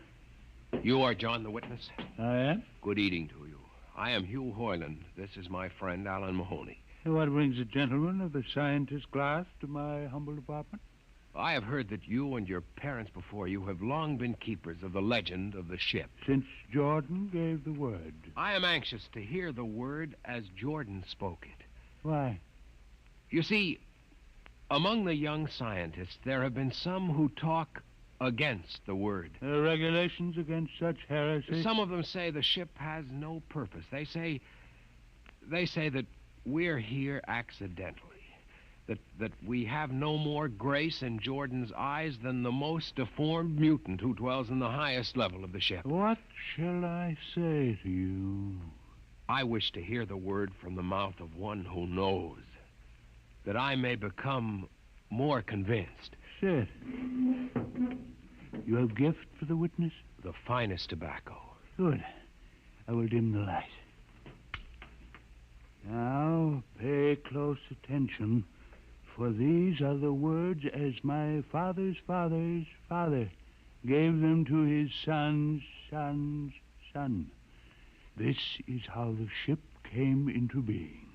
You are John the Witness? I am. Good eating to you. I am Hugh Hoyland. This is my friend, Alan Mahoney. What brings a gentleman of the scientist class to my humble apartment? I have heard that you and your parents before you have long been keepers of the legend of the ship. Since Jordan gave the word. I am anxious to hear the word as Jordan spoke it. Why? You see, among the young scientists, there have been some who talk against the word. Regulations against such heresy? Some of them say the ship has no purpose. They say that we're here accidentally. That we have no more grace in Jordan's eyes than the most deformed mutant who dwells in the highest level of the ship. What shall I say to you? I wish to hear the word from the mouth of one who knows, that I may become more convinced. Sit. You have gift for the witness? The finest tobacco. Good. I will dim the light. Now, pay close attention, for these are the words as my father's father's father gave them to his son's son's son. This is how the ship came into being,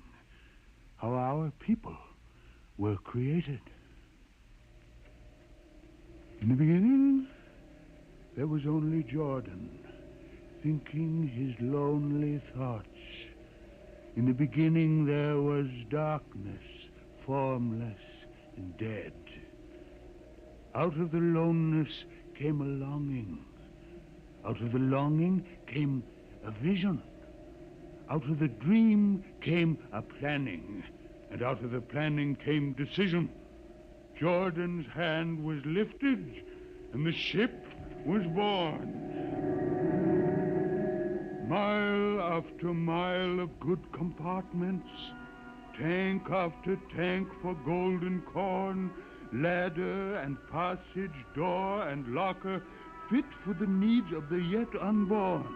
how our people were created. In the beginning, there was only Jordan, thinking his lonely thoughts. In the beginning, there was darkness, formless and dead. Out of the loneness came a longing. Out of the longing came a vision. Out of the dream came a planning. And out of the planning came decision. Jordan's hand was lifted, and the ship was born. Mile after mile of good compartments, tank after tank for golden corn, ladder and passage, door and locker, fit for the needs of the yet unborn.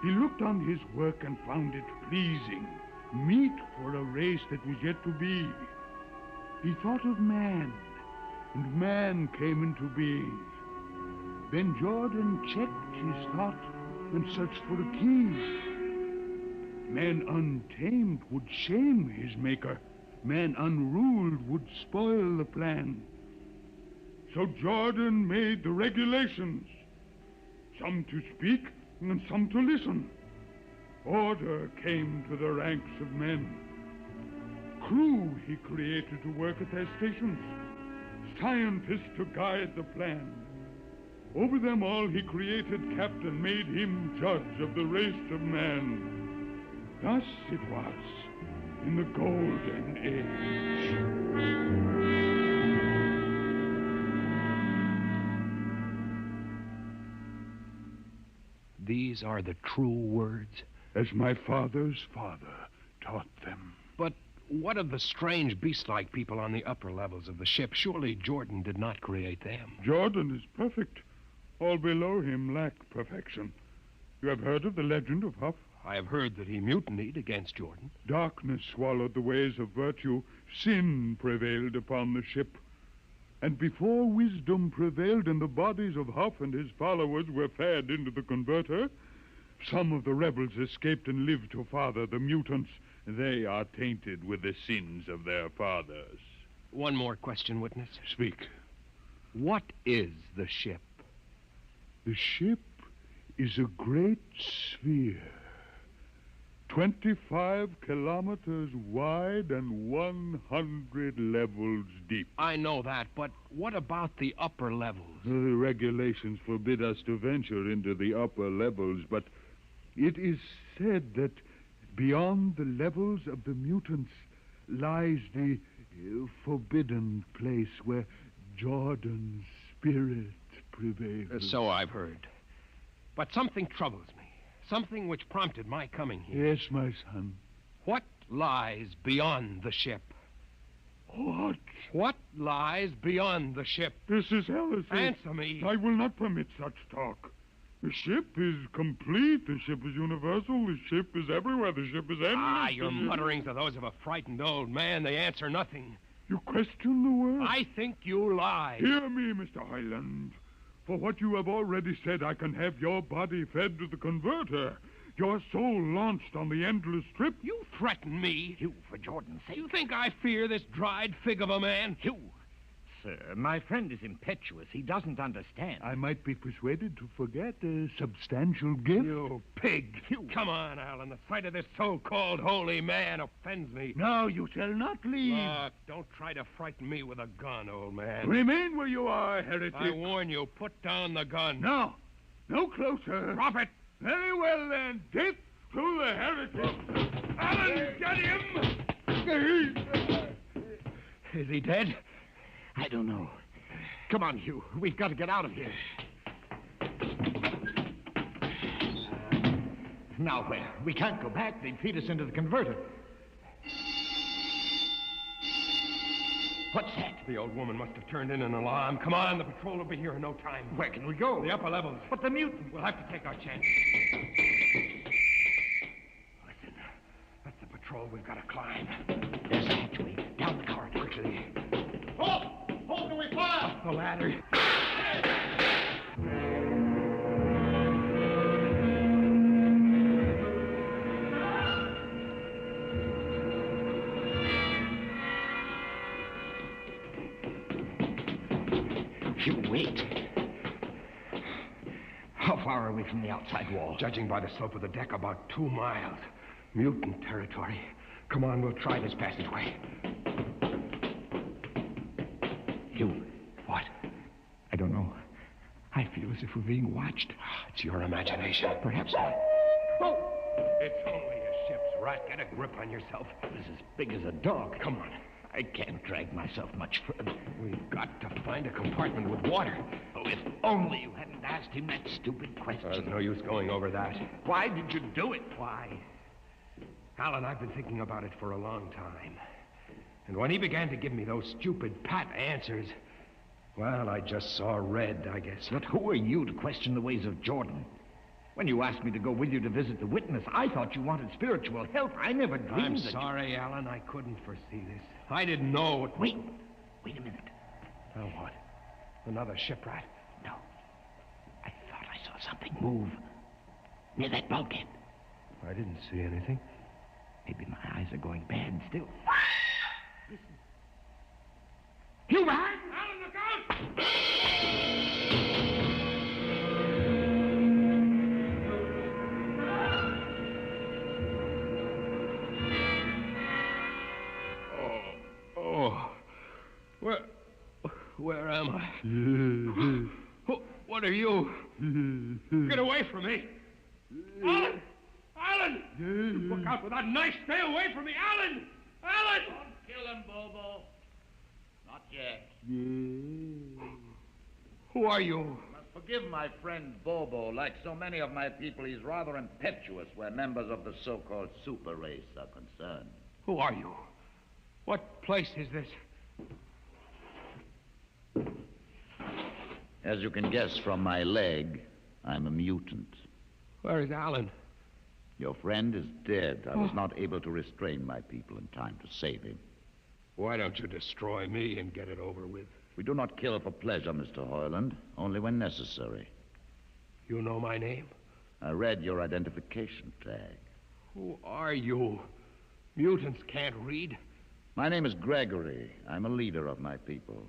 He looked on his work and found it pleasing, meet for a race that was yet to be. He thought of man, and man came into being. Then Jordan checked his thought and searched for a key. Man untamed would shame his maker. Man unruled would spoil the plan. So Jordan made the regulations, some to speak and some to listen. Order came to the ranks of men. Crew he created to work at their stations, scientists to guide the plan. Over them all he created captain, made him judge of the race of man. Thus it was in the Golden Age. These are the true words? As my father's father taught them. But what of the strange beast-like people on the upper levels of the ship? Surely Jordan did not create them. Jordan is perfect. All below him lack perfection. You have heard of the legend of Huff? I have heard that he mutinied against Jordan. Darkness swallowed the ways of virtue. Sin prevailed upon the ship. And before wisdom prevailed and the bodies of Huff and his followers were fed into the converter, some of the rebels escaped and lived to father the mutants. They are tainted with the sins of their fathers. One more question, witness. Speak. What is the ship? The ship is a great sphere. 25 kilometers wide and 100 levels deep. I know that, but what about the upper levels? The regulations forbid us to venture into the upper levels, but it is said that beyond the levels of the mutants lies the forbidden place where Jordan's spirit prevails. So I've heard. But something troubles me. Something which prompted my coming here. Yes, my son. What lies beyond the ship? What? What lies beyond the ship? This is heresy. Answer me. I will not permit such talk. The ship is complete. The ship is universal. The ship is everywhere. The ship is endless. Your mutterings are those of a frightened old man. They answer nothing. You question the word? I think you lie. Hear me, Mr. Highland. For what you have already said, I can have your body fed to the converter, your soul launched on the endless trip. You threaten me. Hugh, for Jordan's sake. You think I fear this dried fig of a man? Hugh, sir, my friend is impetuous. He doesn't understand. I might be persuaded to forget a substantial gift. You pig. Hugh. Come on, Alan. The sight of this so-called holy man offends me. No, you shall not leave. Look, don't try to frighten me with a gun, old man. Remain where you are, heretic. I warn you, put down the gun. No. No closer. Drop it. Very well, then. Death to the heretic. Alan, get him! Is he dead? I don't know. Come on, Hugh. We've got to get out of here. Now where? We can't go back. They'd feed us into the converter. What's that? The old woman must have turned in an alarm. Come on, the patrol will be here in no time. Where can we go? The upper levels. But the mutant. We'll have to take our chance. Listen, that's the patrol we've got to climb. There's a hatchway. Down the corridor. Quickly. Halt! Halt, do we fire? Up the ladder. Hugh, wait. How far are we from the outside wall? Judging by the slope of the deck, about 2 miles. Mutant territory. Come on, we'll try this passageway. Hugh. What? I don't know. I feel as if we're being watched. It's your imagination. Perhaps not. Oh! It's only a ship's rat. Get a grip on yourself. It's as big as a dog. Come on. I can't drag myself much further. We've got to find a compartment with water. Oh, if only you hadn't asked him that stupid question. There's no use going over that. Why did you do it? Why? Alan, I've been thinking about it for a long time. And when he began to give me those stupid pat answers, well, I just saw red, I guess. But who are you to question the ways of Jordan? When you asked me to go with you to visit the witness, I thought you wanted spiritual help. I never dreamed I'm that sorry, Alan. I couldn't foresee this. I didn't know. Wait a minute. Now what? Another ship rat? No. I thought I saw something move near that bulkhead. I didn't see anything. Maybe my eyes are going bad still. Listen. You man! Alan, look out! Where am I? What are you? Get away from me! Alan! Alan! Look out with that knife! Stay away from me! Alan! Alan! Don't kill him, Bobo. Not yet. Who are you? You must forgive my friend Bobo. Like so many of my people, he's rather impetuous where members of the so-called super race are concerned. Who are you? What place is this? As you can guess from my leg, I'm a mutant. Where is Alan? Your friend is dead. I was not able to restrain my people in time to save him. Why don't you destroy me and get it over with? We do not kill for pleasure, Mr. Hoyland, only when necessary. You know my name? I read your identification tag. Who are you? Mutants can't read. My name is Gregory. I'm a leader of my people.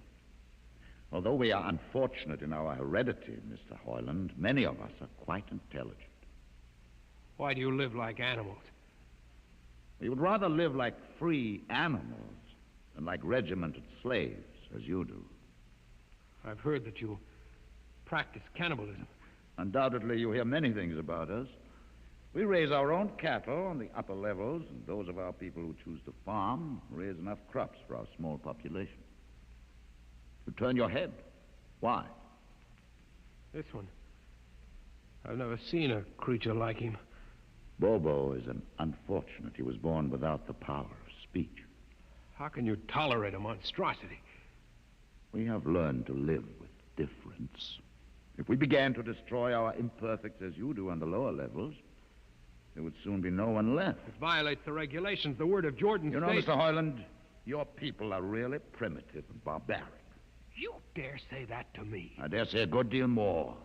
Although we are unfortunate in our heredity, Mr. Hoyland, many of us are quite intelligent. Why do you live like animals? We would rather live like free animals than like regimented slaves, as you do. I've heard that you practice cannibalism. Undoubtedly, you hear many things about us. We raise our own cattle on the upper levels, and those of our people who choose to farm raise enough crops for our small population. You turn your head. Why? This one. I've never seen a creature like him. Bobo is an unfortunate. He was born without the power of speech. How can you tolerate a monstrosity? We have learned to live with difference. If we began to destroy our imperfects as you do on the lower levels, there would soon be no one left. It violates the regulations. The word of Jordan You know, states... Mr. Hoyland, your people are really primitive and barbaric. You dare say that to me? I dare say a good deal more.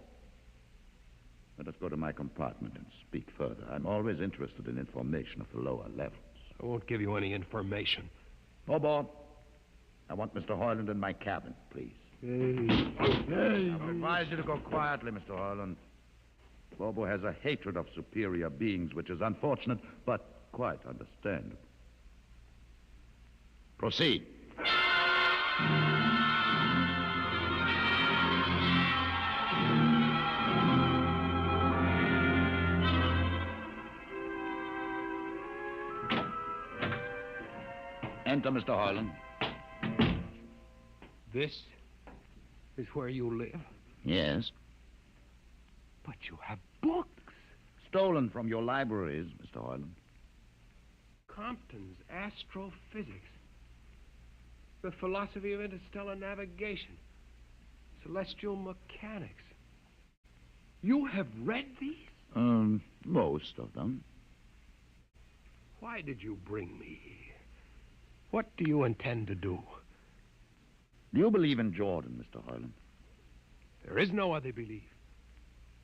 Let us go to my compartment and speak further. I'm always interested in information of the lower levels. I won't give you any information. Bobo, I want Mr. Hoyland in my cabin, please. Hey. I advise you to go quietly, Mr. Hoyland. Bobo has a hatred of superior beings, which is unfortunate, but quite understandable. Proceed. Enter, Mr. Hoyland. This is where you live? Yes. But you have books. Stolen from your libraries, Mr. Hoyland. Compton's Astrophysics. The Philosophy of Interstellar Navigation. Celestial Mechanics. You have read these? Most of them. Why did you bring me here? What do you intend to do? Do you believe in Jordan, Mr. Hoyland? There is no other belief.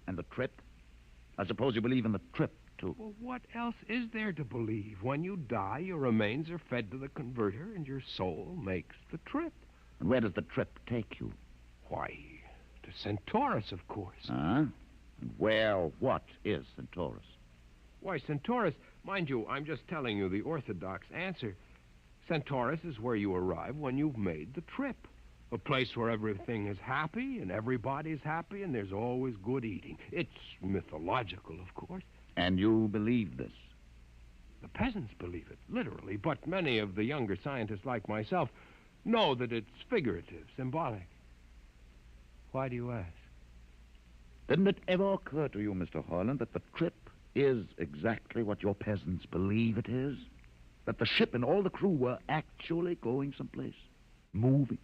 And the trip? I suppose you believe in the trip, too. Well, what else is there to believe? When you die, your remains are fed to the converter, and your soul makes the trip. And where does the trip take you? Why, to Centaurus, of course. Huh? And where or what is Centaurus? Why, Centaurus, mind you, I'm just telling you the orthodox answer. Centaurus is where you arrive when you've made the trip. A place where everything is happy and everybody's happy and there's always good eating. It's mythological, of course. And you believe this? The peasants believe it, literally, but many of the younger scientists like myself know that it's figurative, symbolic. Why do you ask? Didn't it ever occur to you, Mr. Hoyland, that the trip is exactly what your peasants believe it is? That the ship and all the crew were actually going someplace? Moving?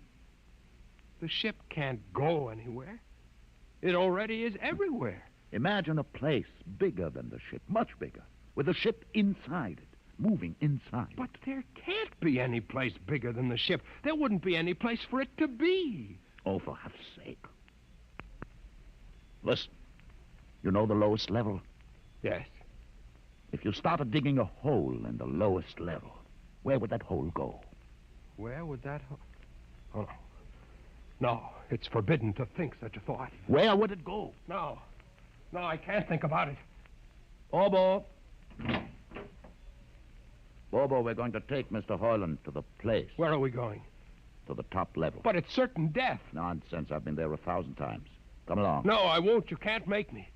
The ship can't go anywhere. It already is everywhere. Imagine a place bigger than the ship, much bigger, with the ship inside it, moving inside. But there can't be any place bigger than the ship. There wouldn't be any place for it to be. Oh, for heaven's sake. Listen, you know the lowest level? Yes. If you started digging a hole in the lowest level, where would that hole go? Where would that... Oh, no, it's forbidden to think such a thought. Where would it go? No, I can't think about it. Bobo. Bobo, we're going to take Mr. Hoyland to the place. Where are we going? To the top level. But it's certain death. Nonsense. I've been there 1,000 times. Come along. No, I won't. You can't make me.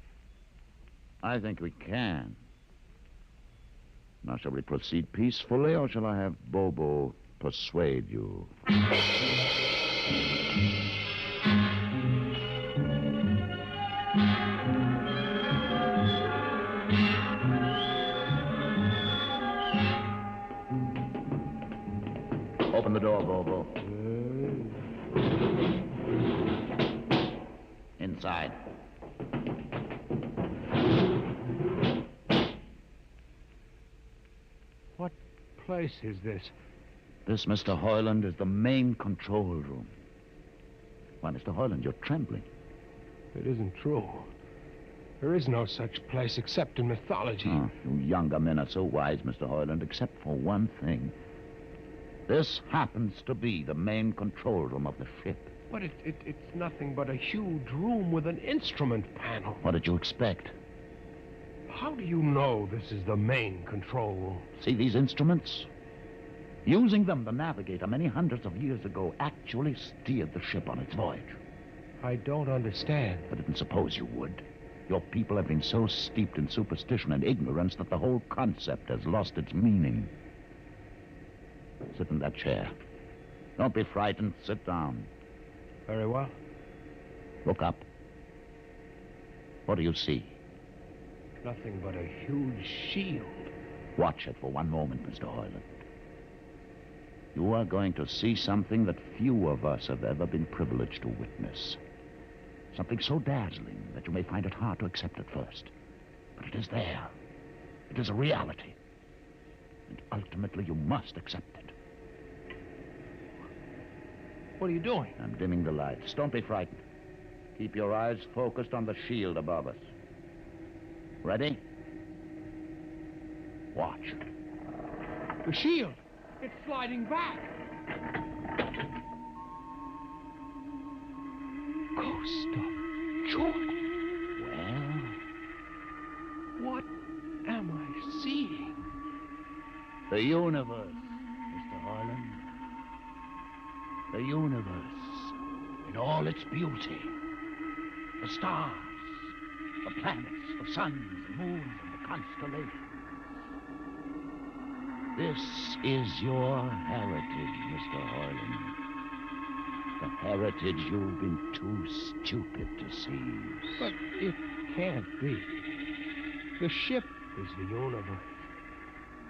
I think we can. Now, shall we proceed peacefully, or shall I have Bobo persuade you? Open the door, Bobo. Inside. What place is this? This, Mr. Hoyland, is the main control room. Why, Mr. Hoyland, you're trembling. It isn't true. There is no such place except in mythology. Oh, you younger men are so wise, Mr. Hoyland, except for one thing. This happens to be the main control room of the ship. But it's nothing but a huge room with an instrument panel. What did you expect? How do you know this is the main control room? See these instruments? Using them, the navigator, many hundreds of years ago, actually steered the ship on its voyage. I don't understand. I didn't suppose you would. Your people have been so steeped in superstition and ignorance that the whole concept has lost its meaning. Sit in that chair. Don't be frightened. Sit down. Very well. Look up. What do you see? Nothing but a huge shield. Watch it for one moment, Mr. Hoyland. You are going to see something that few of us have ever been privileged to witness. Something so dazzling that you may find it hard to accept at first. But it is there. It is a reality. And ultimately, you must accept it. What are you doing? I'm dimming the lights. Don't be frightened. Keep your eyes focused on the shield above us. Ready? Watch. The shield! It's sliding back! Ghost of Jordan. Well? What am I seeing? The universe, Mr. Hoyland. The universe in all its beauty. The stars, the planets, the suns, the moons, and the constellations. This is your heritage, Mr. Hoyland. The heritage you've been too stupid to seize. But it can't be. The ship is the universe.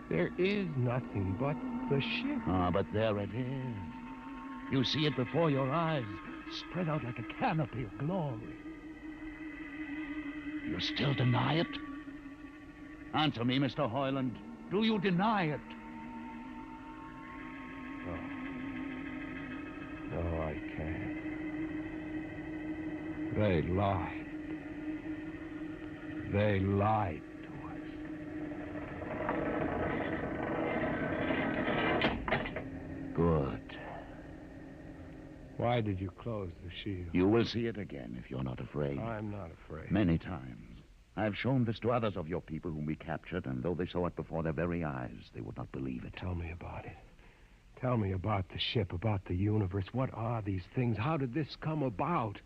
There is nothing but the ship. Ah, but there it is. You see it before your eyes, spread out like a canopy of glory. Do you still deny it? Answer me, Mr. Hoyland. Do you deny it? No, I can't. They lied. They lied to us. Good. Why did you close the shield? You will see it again if you're not afraid. I'm not afraid. Many times. I've shown this to others of your people whom we captured, and though they saw it before their very eyes, they would not believe it. Tell me about it. Tell me about the ship, about the universe. What are these things? How did this come about?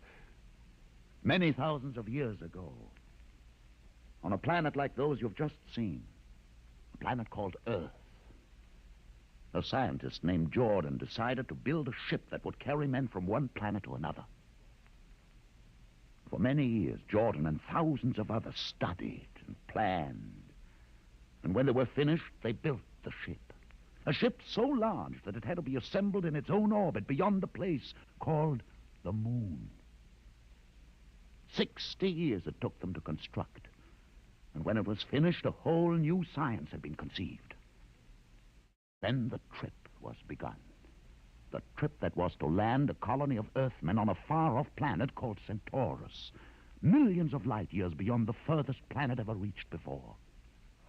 Many thousands of years ago, on a planet like those you've just seen, a planet called Earth, a scientist named Jordan decided to build a ship that would carry men from one planet to another. For many years, Jordan and thousands of others studied and planned. And when they were finished, they built the ship. A ship so large that it had to be assembled in its own orbit beyond the place called the moon. 60 years it took them to construct. And when it was finished, a whole new science had been conceived. Then the trip was begun. The trip that was to land a colony of Earthmen on a far-off planet called Centaurus, millions of light years beyond the furthest planet ever reached before.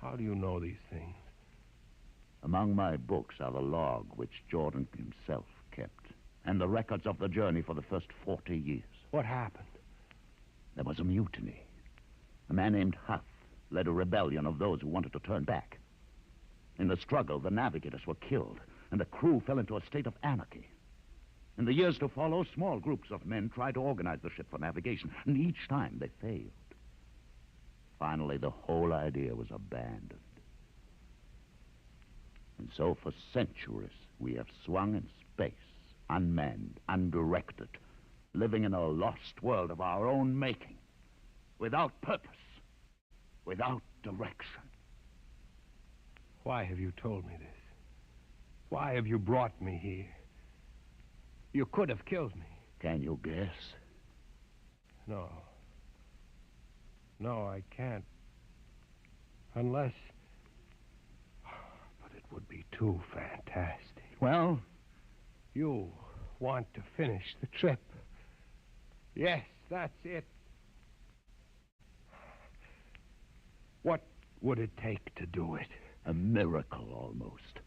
How do you know these things? Among my books are the log which Jordan himself kept, and the records of the journey for the first 40 years. What happened? There was a mutiny. A man named Huth led a rebellion of those who wanted to turn back. In the struggle, the navigators were killed, and the crew fell into a state of anarchy. In the years to follow, small groups of men tried to organize the ship for navigation, and each time they failed. Finally, the whole idea was abandoned. And so for centuries, we have swung in space, unmanned, undirected, living in a lost world of our own making, without purpose, without direction. Why have you told me this? Why have you brought me here? You could have killed me. Can you guess? No. No, I can't. Unless... But it would be too fantastic. Well? You want to finish the trip. Yes, that's it. What would it take to do it? A miracle, almost.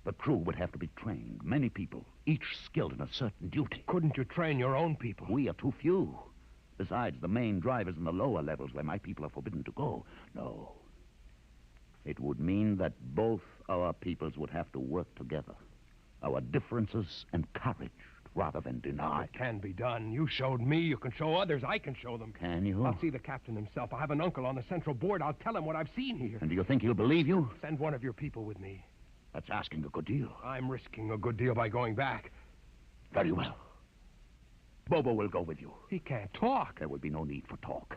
The crew would have to be trained. Many people, each skilled in a certain duty. Couldn't you train your own people? We are too few. Besides, the main drivers in the lower levels where my people are forbidden to go. No. It would mean that both our peoples would have to work together. Our differences encouraged rather than denied. It can be done. You showed me. You can show others. I can show them. Can you? I'll see the captain himself. I have an uncle on the central board. I'll tell him what I've seen here. And do you think he'll believe you? Send one of your people with me. That's asking a good deal. I'm risking a good deal by going back. Very well. Bobo will go with you. He can't talk. There will be no need for talk.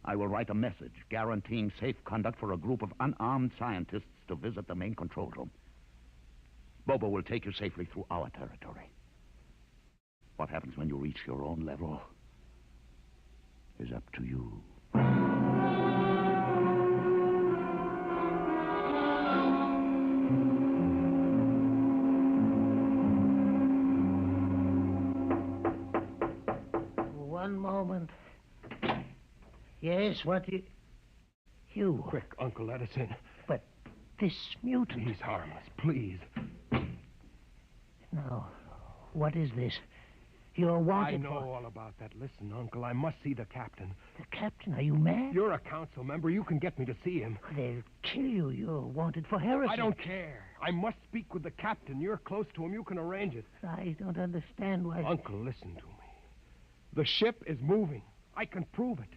I will write a message guaranteeing safe conduct for a group of unarmed scientists to visit the main control room. Bobo will take you safely through our territory. What happens when you reach your own level is up to you. One moment. Yes, what do you... Quick, Uncle Edison. But this mutant... He's harmless, please. Now, what is this? You're wanted I know all about that. Listen, Uncle, I must see the captain. The captain? Are you mad? You're a council member. You can get me to see him. They'll kill you. You're wanted for heresy. I don't care. I must speak with the captain. You're close to him. You can arrange it. I don't understand why... Uncle, listen to me. The ship is moving. I can prove it.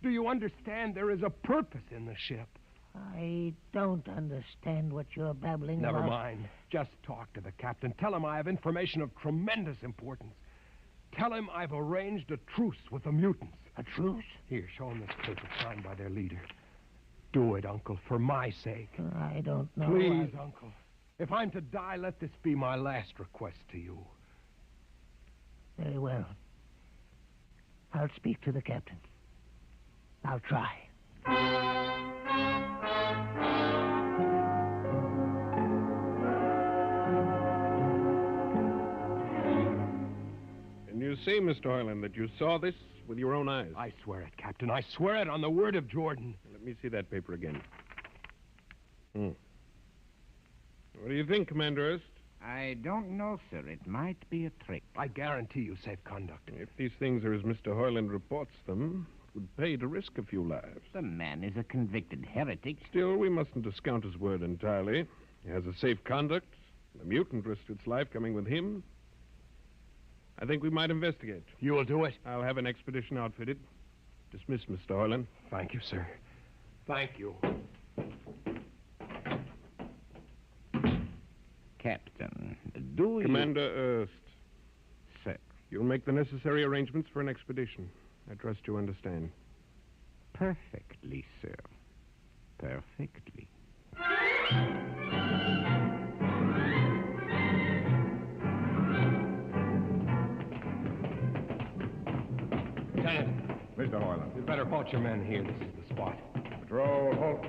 Do you understand? There is a purpose in the ship. I don't understand what you're babbling Never about. mind. Just talk to the captain. Tell him I have information of tremendous importance. Tell him I've arranged a truce with the mutants. A truce? Here, show him this paper signed by their leader. Do it, Uncle, for my sake. I don't know. Please, Uncle. If I'm to die, let this be my last request to you. Very well. I'll speak to the captain. I'll try. And you say, Mr. Hoyland, that you saw this with your own eyes? I swear it, Captain. I swear it on the word of Jordan. Let me see that paper again. What do you think, Commander Erst? I don't know, sir. It might be a trick. I guarantee you safe conduct. If these things are as Mr. Hoyland reports them, it would pay to risk a few lives. The man is a convicted heretic. Still, we mustn't discount his word entirely. He has a safe conduct. The mutant risked its life coming with him. I think we might investigate. You will do it? I'll have an expedition outfitted. Dismissed, Mr. Hoyland. Thank you, sir. Thank you. Captain, do Commander Erst. Sir. You'll make the necessary arrangements for an expedition. I trust you understand. Perfectly, sir. Perfectly. Lieutenant. Mr. Hoyland. You'd better halt your men here. This is the spot. Patrol, halt.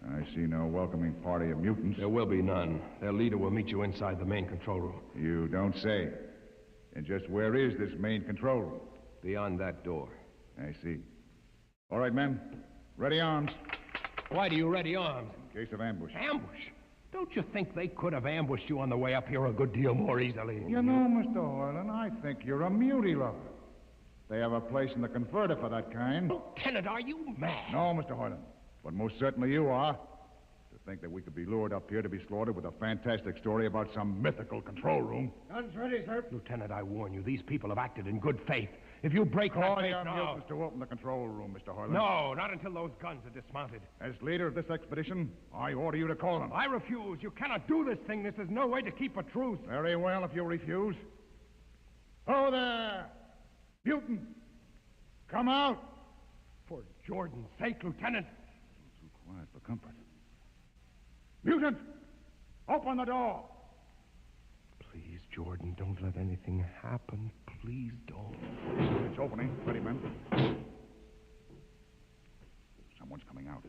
I see no welcoming party of mutants. There will be none. Their leader will meet you inside the main control room. You don't say. And just where is this main control room? Beyond that door. I see. All right, men. Ready arms. Why do you ready arms? In case of ambush. Ambush? Don't you think they could have ambushed you on the way up here a good deal more easily? You know, Mr. Hoyland, I think you're a mutie lover. They have a place in the converter for that kind. Lieutenant, are you mad? No, Mr. Hoyland. But most certainly you are. To think that we could be lured up here to be slaughtered with a fantastic story about some mythical control room. Guns ready, sir. Lieutenant, I warn you, these people have acted in good faith. If you break that Call faith your now... mutants to open the control room, Mr. Hoyland. No, not until those guns are dismounted. As leader of this expedition, I order you to call them. I refuse. You cannot do this thing. This is no way to keep a truce. Very well, if you refuse. Oh, there! Mutant! Come out! For Jordan's sake, Lieutenant. Too quiet for comfort. Mutant! Open the door! Please, Jordan, don't let anything happen. Please don't. It's opening. Ready, men. Someone's coming out.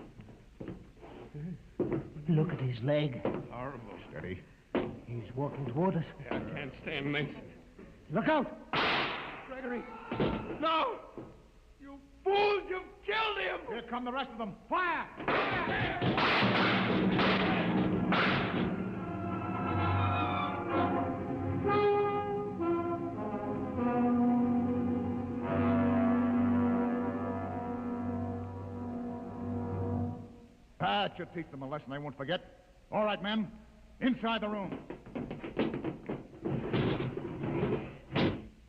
Look at his leg. Horrible. Steady. He's walking toward us. Yeah, I can't stand this. Look out! Gregory! No! You fools! You've killed him! Here come the rest of them. Fire! That should teach them a lesson they won't forget. All right, men. Inside the room.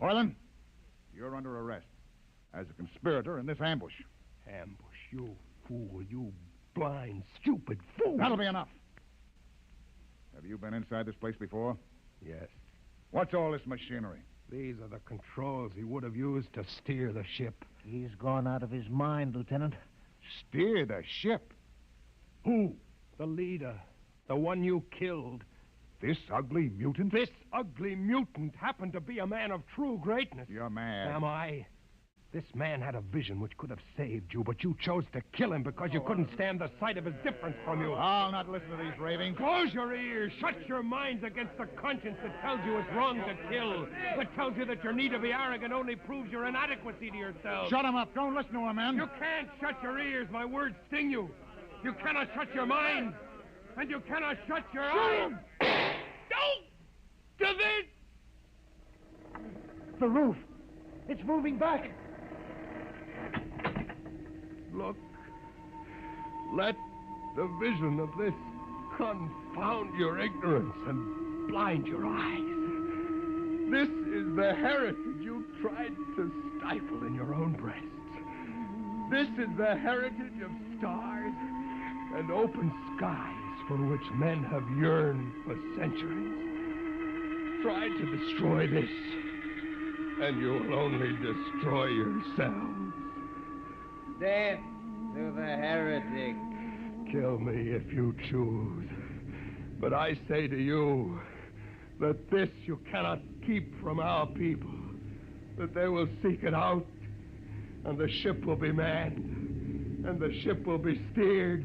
Hoyland, you're under arrest as a conspirator in this ambush. Ambush, you fool, you blind, stupid fool. That'll be enough. Have you been inside this place before? Yes. What's all this machinery? These are the controls he would have used to steer the ship. He's gone out of his mind, Lieutenant. Steer the ship? Who? The leader. The one you killed. This ugly mutant? This ugly mutant happened to be a man of true greatness. You're mad. Am I? This man had a vision which could have saved you, but you chose to kill him because you couldn't stand the sight of his difference from you. I'll not listen to these ravings. Close your ears. Shut your minds against the conscience that tells you it's wrong to kill. That tells you that your need to be arrogant only proves your inadequacy to yourself. Shut him up. Don't listen to him, man. You can't shut your ears. My words sting you. You cannot shut your mind. And you cannot shut your eyes. Don't! To this! The roof. It's moving back. Look. Let the vision of this confound your ignorance and blind your eyes. This is the heritage you tried to stifle in your own breasts. This is the heritage of stars and open skies for which men have yearned for centuries. Try to destroy this, and you will only destroy yourselves. Death to the heretic. Kill me if you choose. But I say to you that this you cannot keep from our people, that they will seek it out, and the ship will be manned, and the ship will be steered,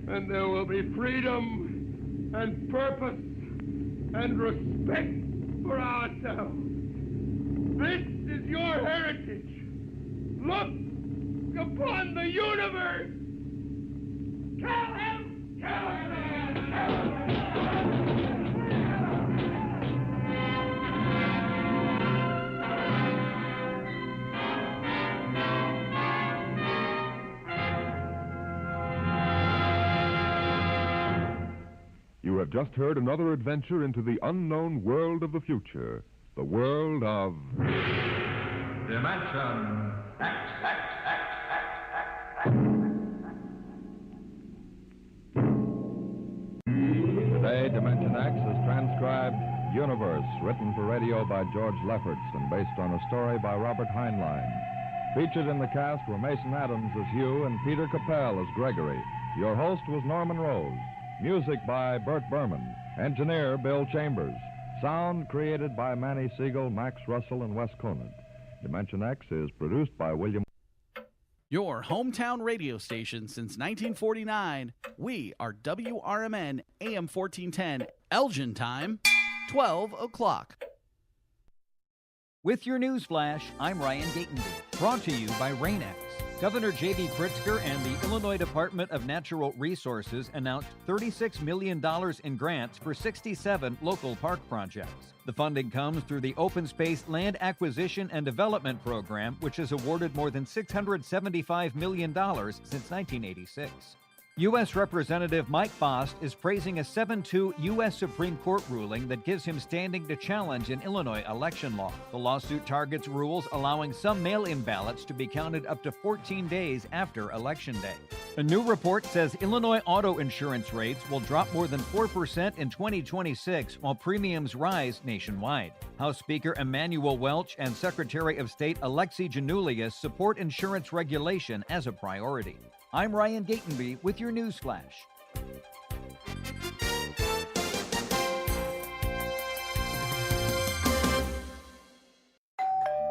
and there will be freedom and purpose and respect for ourselves. This is your heritage. Look upon the universe. Kill him! Kill him! Kill him! You have just heard another adventure into the unknown world of the future, the world of... Dimension X. Today, Dimension X has transcribed Universe, written for radio by George Lefferts and based on a story by Robert Heinlein. Featured in the cast were Mason Adams as Hugh and Peter Capell as Gregory. Your host was Norman Rose. Music by Bert Berman. Engineer Bill Chambers. Sound created by Manny Siegel, Max Russell, and Wes Conant. Dimension X is produced by William. Your hometown radio station since 1949. We are WRMN AM 1410, Elgin time, 12 o'clock. With your news flash, I'm Ryan Gatenby. Brought to you by Rain-X. Governor J.B. Pritzker and the Illinois Department of Natural Resources announced $36 million in grants for 67 local park projects. The funding comes through the Open Space Land Acquisition and Development Program, which has awarded more than $675 million since 1986. U.S. Representative Mike Fost is praising a 7-2 U.S. Supreme Court ruling that gives him standing to challenge an Illinois election law. The lawsuit targets rules allowing some mail-in ballots to be counted up to 14 days after Election Day. A new report says Illinois auto insurance rates will drop more than 4% in 2026 while premiums rise nationwide. House Speaker Emanuel Welch and Secretary of State Alexi Janulius support insurance regulation as a priority. I'm Ryan Gatenby with your news flash.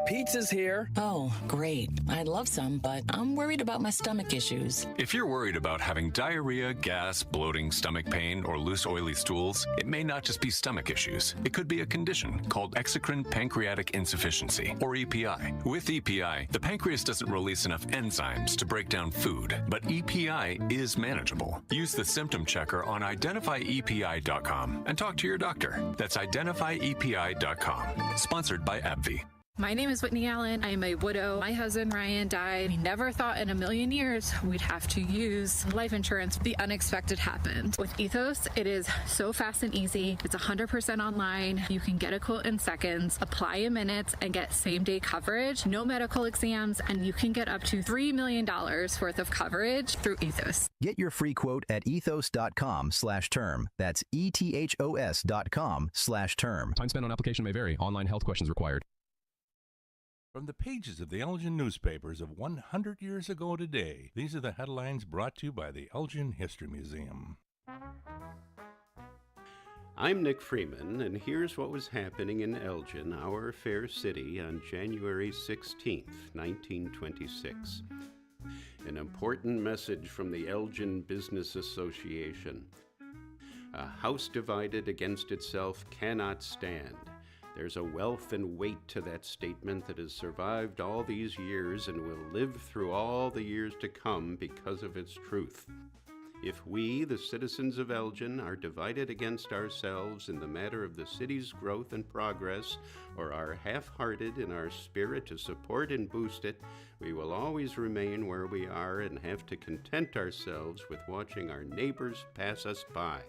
Pizza's here. Oh, great. I'd love some, but I'm worried about my stomach issues. If you're worried about having diarrhea, gas, bloating, stomach pain, or loose, oily stools, it may not just be stomach issues. It could be a condition called exocrine pancreatic insufficiency, or EPI. With EPI, the pancreas doesn't release enough enzymes to break down food, but EPI is manageable. Use the symptom checker on identifyepi.com and talk to your doctor. That's identifyepi.com. Sponsored by AbbVie. My name is Whitney Allen. I am a widow. My husband, Ryan, died. We never thought in a million years we'd have to use life insurance. The unexpected happened. With Ethos, it is so fast and easy. It's 100% online. You can get a quote in seconds, apply in minutes, and get same-day coverage, no medical exams, and you can get up to $3 million worth of coverage through Ethos. Get your free quote at ethos.com/term. That's ethos.com/term. Time spent on application may vary. Online health questions required. From the pages of the Elgin newspapers of 100 years ago today, these are the headlines brought to you by the Elgin History Museum. I'm Nick Freeman, and here's what was happening in Elgin, our fair city, on January 16th, 1926. An important message from the Elgin Business Association. A house divided against itself cannot stand. There's a wealth and weight to that statement that has survived all these years and will live through all the years to come because of its truth. If we, the citizens of Elgin, are divided against ourselves in the matter of the city's growth and progress, or are half-hearted in our spirit to support and boost it, we will always remain where we are and have to content ourselves with watching our neighbors pass us by.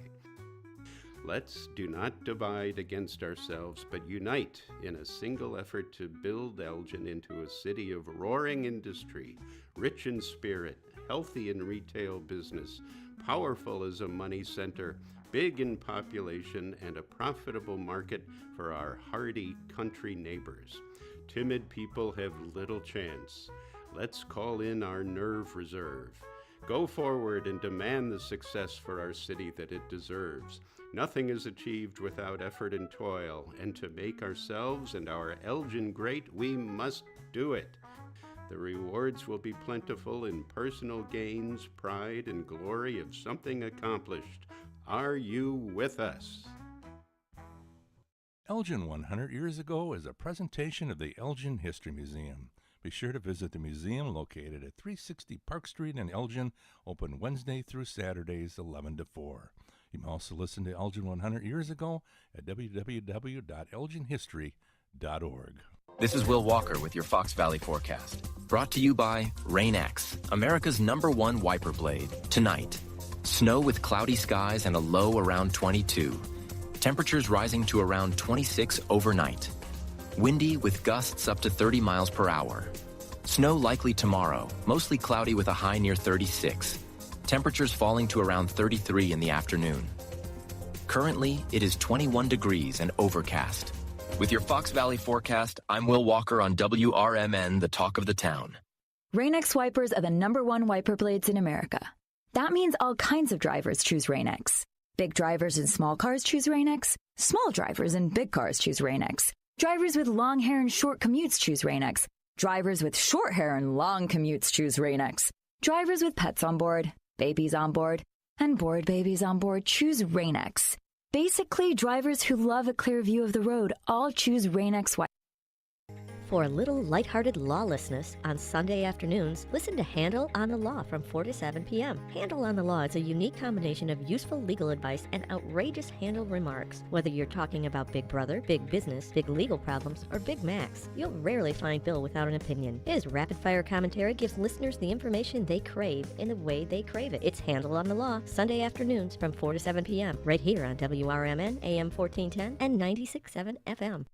Let's do not divide against ourselves, but unite in a single effort to build Elgin into a city of roaring industry, rich in spirit, healthy in retail business, powerful as a money center, big in population, and a profitable market for our hardy country neighbors. Timid people have little chance. Let's call in our nerve reserve. Go forward and demand the success for our city that it deserves. Nothing is achieved without effort and toil, and to make ourselves and our Elgin great, we must do it. The rewards will be plentiful in personal gains, pride, and glory of something accomplished. Are you with us? Elgin 100 Years Ago is a presentation of the Elgin History Museum. Be sure to visit the museum located at 360 Park Street in Elgin, open Wednesday through Saturdays 11 to 4. You can also listen to Elgin 100 Years Ago at www.elginhistory.org. This is Will Walker with your Fox Valley forecast. Brought to you by Rain-X, America's #1 wiper blade. Tonight, snow with cloudy skies and a low around 22. Temperatures rising to around 26 overnight. Windy with gusts up to 30 miles per hour. Snow likely tomorrow, mostly cloudy with a high near 36. Temperatures falling to around 33 in the afternoon. Currently, it is 21 degrees and overcast. With your Fox Valley forecast, I'm Will Walker on WRMN, the talk of the town. Rain-X wipers are the #1 wiper blades in America. That means all kinds of drivers choose Rain-X. Big drivers in small cars choose Rain-X. Small drivers in big cars choose Rain-X. Drivers with long hair and short commutes choose Rain-X. Drivers with short hair and long commutes choose Rain-X. Drivers with pets on board, babies on board, and bored babies on board choose Rain-X. Basically, drivers who love a clear view of the road all choose Rain-X wipers. For a little lighthearted lawlessness on Sunday afternoons, listen to Handle on the Law from 4 to 7 p.m. Handle on the Law is a unique combination of useful legal advice and outrageous Handle remarks. Whether you're talking about Big Brother, big business, big legal problems, or Big Macs, you'll rarely find Bill without an opinion. His rapid-fire commentary gives listeners the information they crave in the way they crave it. It's Handle on the Law, Sunday afternoons from 4 to 7 p.m. right here on WRMN, AM 1410 and 96.7 FM.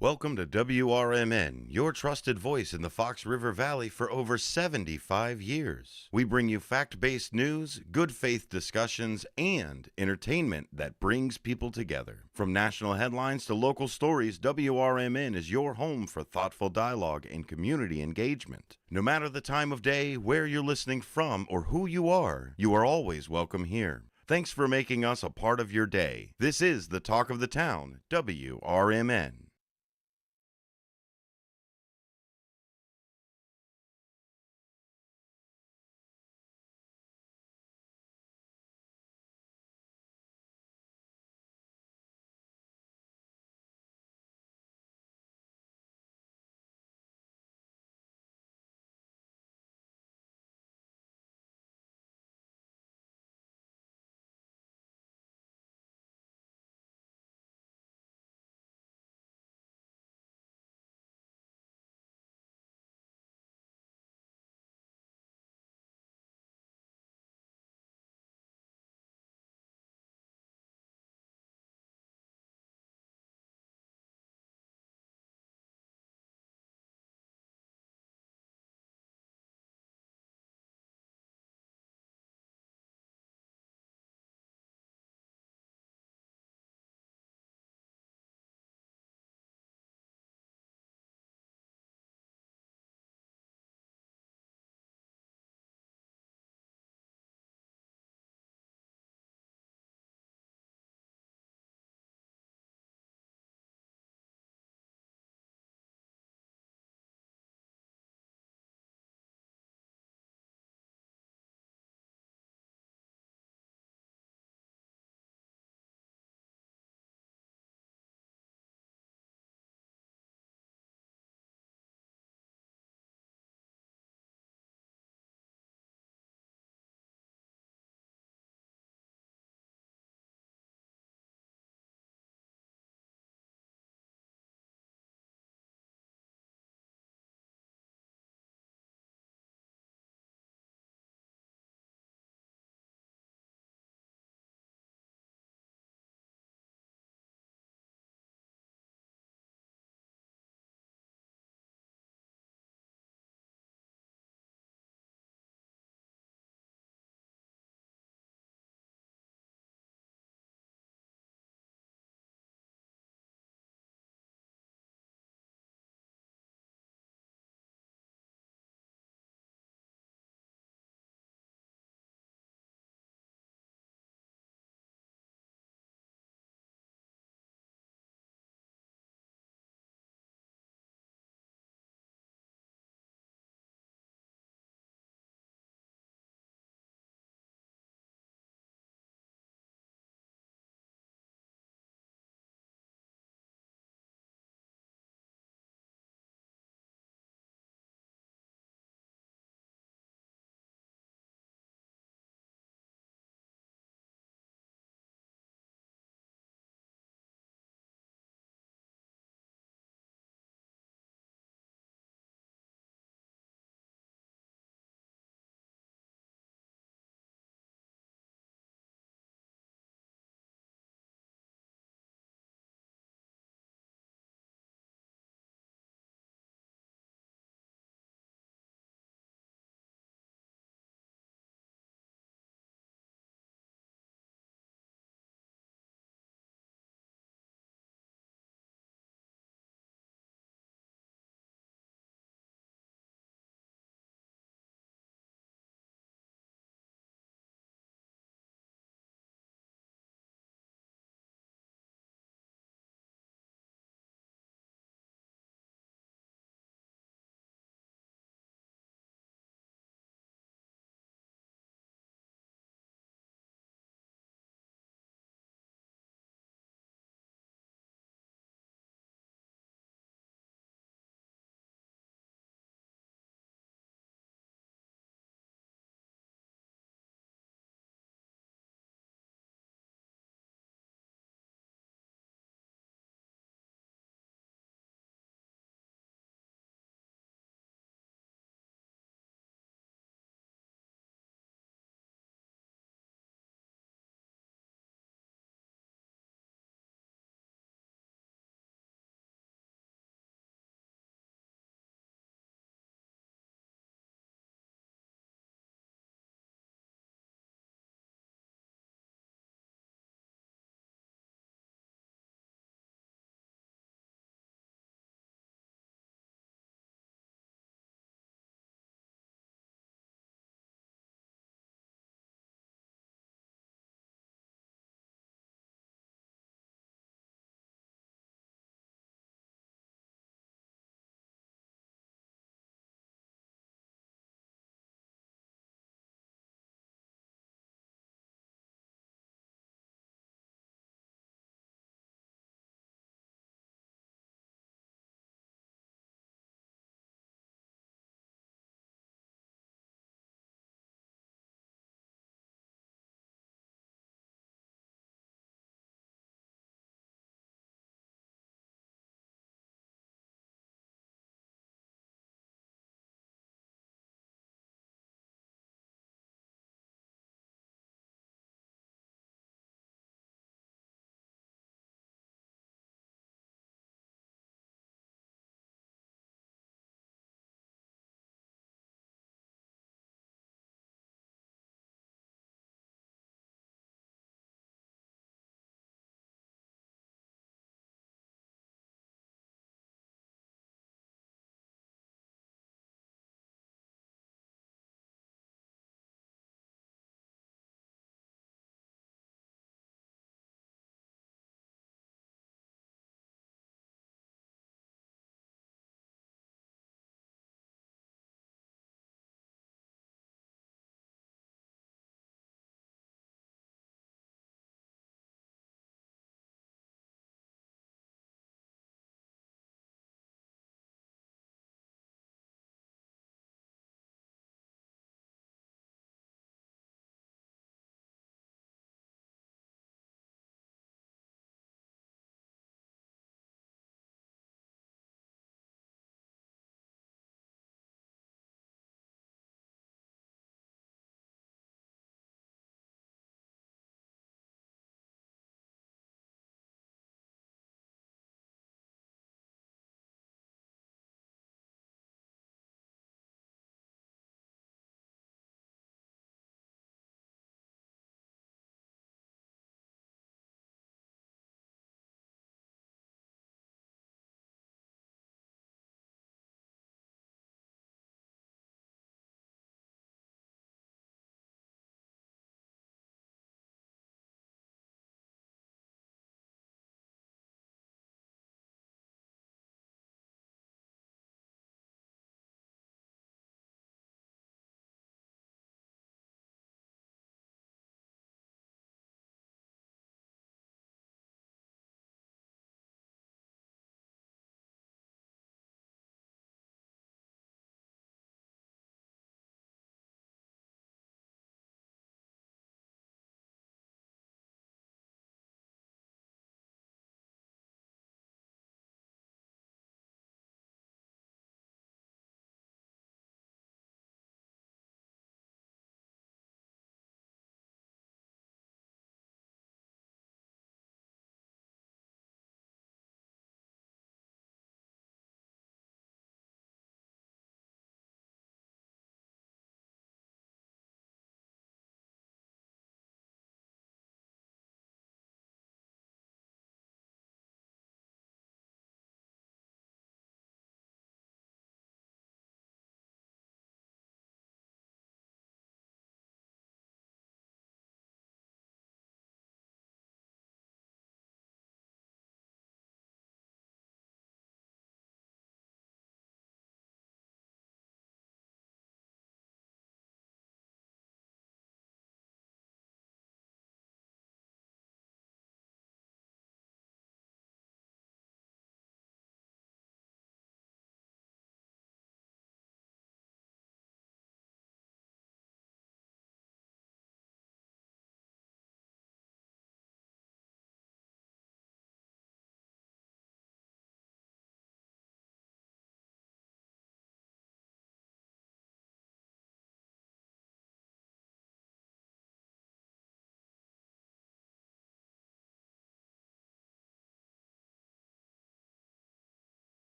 Welcome to WRMN, your trusted voice in the Fox River Valley for over 75 years. We bring you fact-based news, good faith discussions, and entertainment that brings people together. From national headlines to local stories, WRMN is your home for thoughtful dialogue and community engagement. No matter the time of day, where you're listening from, or who you are always welcome here. Thanks for making us a part of your day. This is the Talk of the Town, WRMN.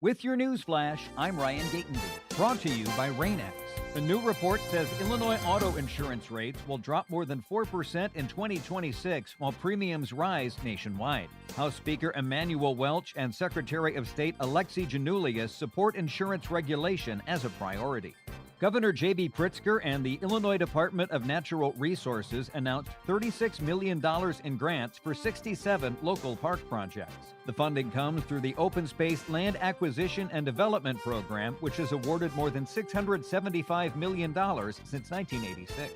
With your news flash, I'm Ryan Gatenby. Brought to you by Rain-X. A new report says Illinois auto insurance rates will drop more than 4% in 2026 while premiums rise nationwide. House Speaker Emanuel Welch and Secretary of State Alexi Janulius support insurance regulation as a priority. Governor J.B. Pritzker and the Illinois Department of Natural Resources announced $36 million in grants for 67 local park projects. The funding comes through the Open Space Land Acquisition and Development Program, which has awarded more than $675 million since 1986.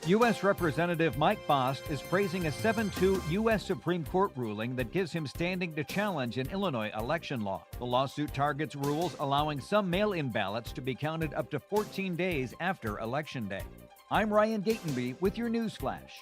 U.S. Representative Mike Bost is praising a 7-2 U.S. Supreme Court ruling that gives him standing to challenge an Illinois election law. The lawsuit targets rules allowing some mail-in ballots to be counted up to 14 days after Election Day. I'm Ryan Gatenby with your news flash.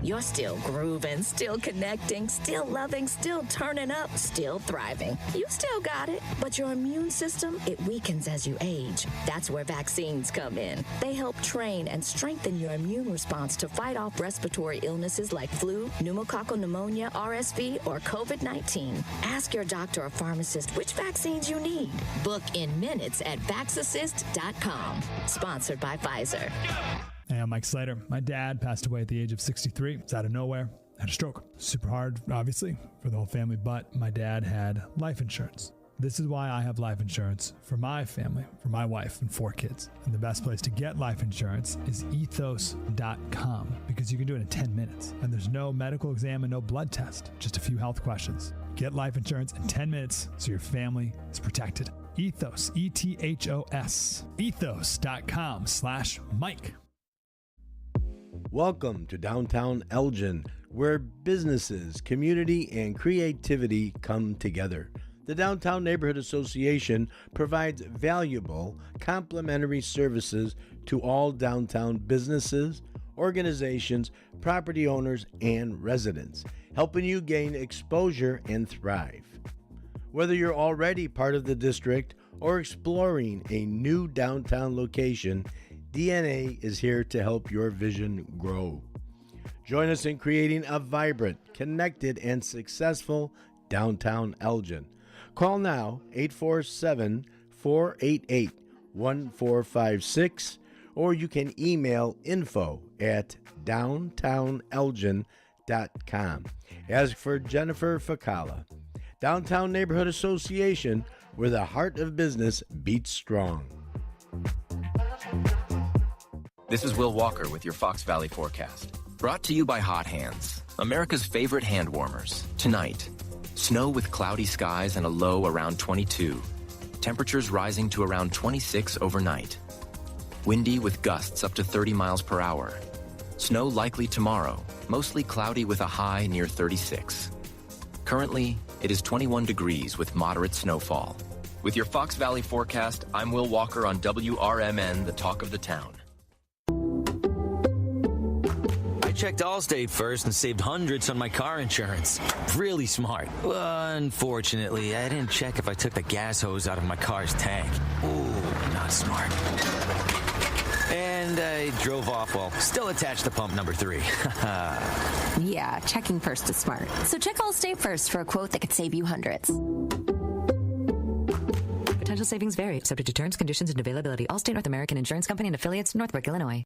You're still grooving, still connecting, still loving, still turning up, still thriving. You still got it, but your immune system, it weakens as you age. That's where vaccines come in. They help train and strengthen your immune response to fight off respiratory illnesses like flu, pneumococcal pneumonia, RSV, or COVID-19. Ask your doctor or pharmacist which vaccines you need. Book in minutes at vaxassist.com. Sponsored by Pfizer. Hey, I'm Mike Slater. My dad passed away at the age of 63. It's out of nowhere. Had a stroke. Super hard, obviously, for the whole family, but my dad had life insurance. This is why I have life insurance for my family, for my wife and 4 kids. And the best place to get life insurance is ethos.com because you can do it in 10 minutes. And there's no medical exam and no blood test, just a few health questions. Get life insurance in 10 minutes so your family is protected. Ethos, E-T-H-O-S. Ethos.com/Mike. Welcome to downtown Elgin, where businesses, community, and creativity come together. The Downtown Neighborhood Association provides valuable, complimentary services to all downtown businesses, organizations, property owners, and residents, helping you gain exposure and thrive. Whether you're already part of the district or exploring a new downtown location, DNA is here to help your vision grow. Join us in creating a vibrant, connected, and successful downtown Elgin. Call now 847-488-1456, or you can email info@downtownelgin.com. As for Jennifer Facala, Downtown Neighborhood Association, where the heart of business beats strong. This is Will Walker with your Fox Valley forecast. Brought to you by Hot Hands, America's favorite hand warmers. Tonight, snow with cloudy skies and a low around 22. Temperatures rising to around 26 overnight. Windy with gusts up to 30 miles per hour. Snow likely tomorrow, mostly cloudy with a high near 36. Currently, it is 21 degrees with moderate snowfall. With your Fox Valley forecast, I'm Will Walker on WRMN, the talk of the town. I checked Allstate first and saved hundreds on my car insurance. Really smart. Unfortunately, I didn't check if I took the gas hose out of my car's tank. Ooh, not smart. And I drove off while still attached to pump number 3. Yeah, checking first is smart. So check Allstate first for a quote that could save you hundreds. Potential savings vary, subject to terms, conditions, and availability. Allstate North American Insurance Company and affiliates, Northbrook, Illinois.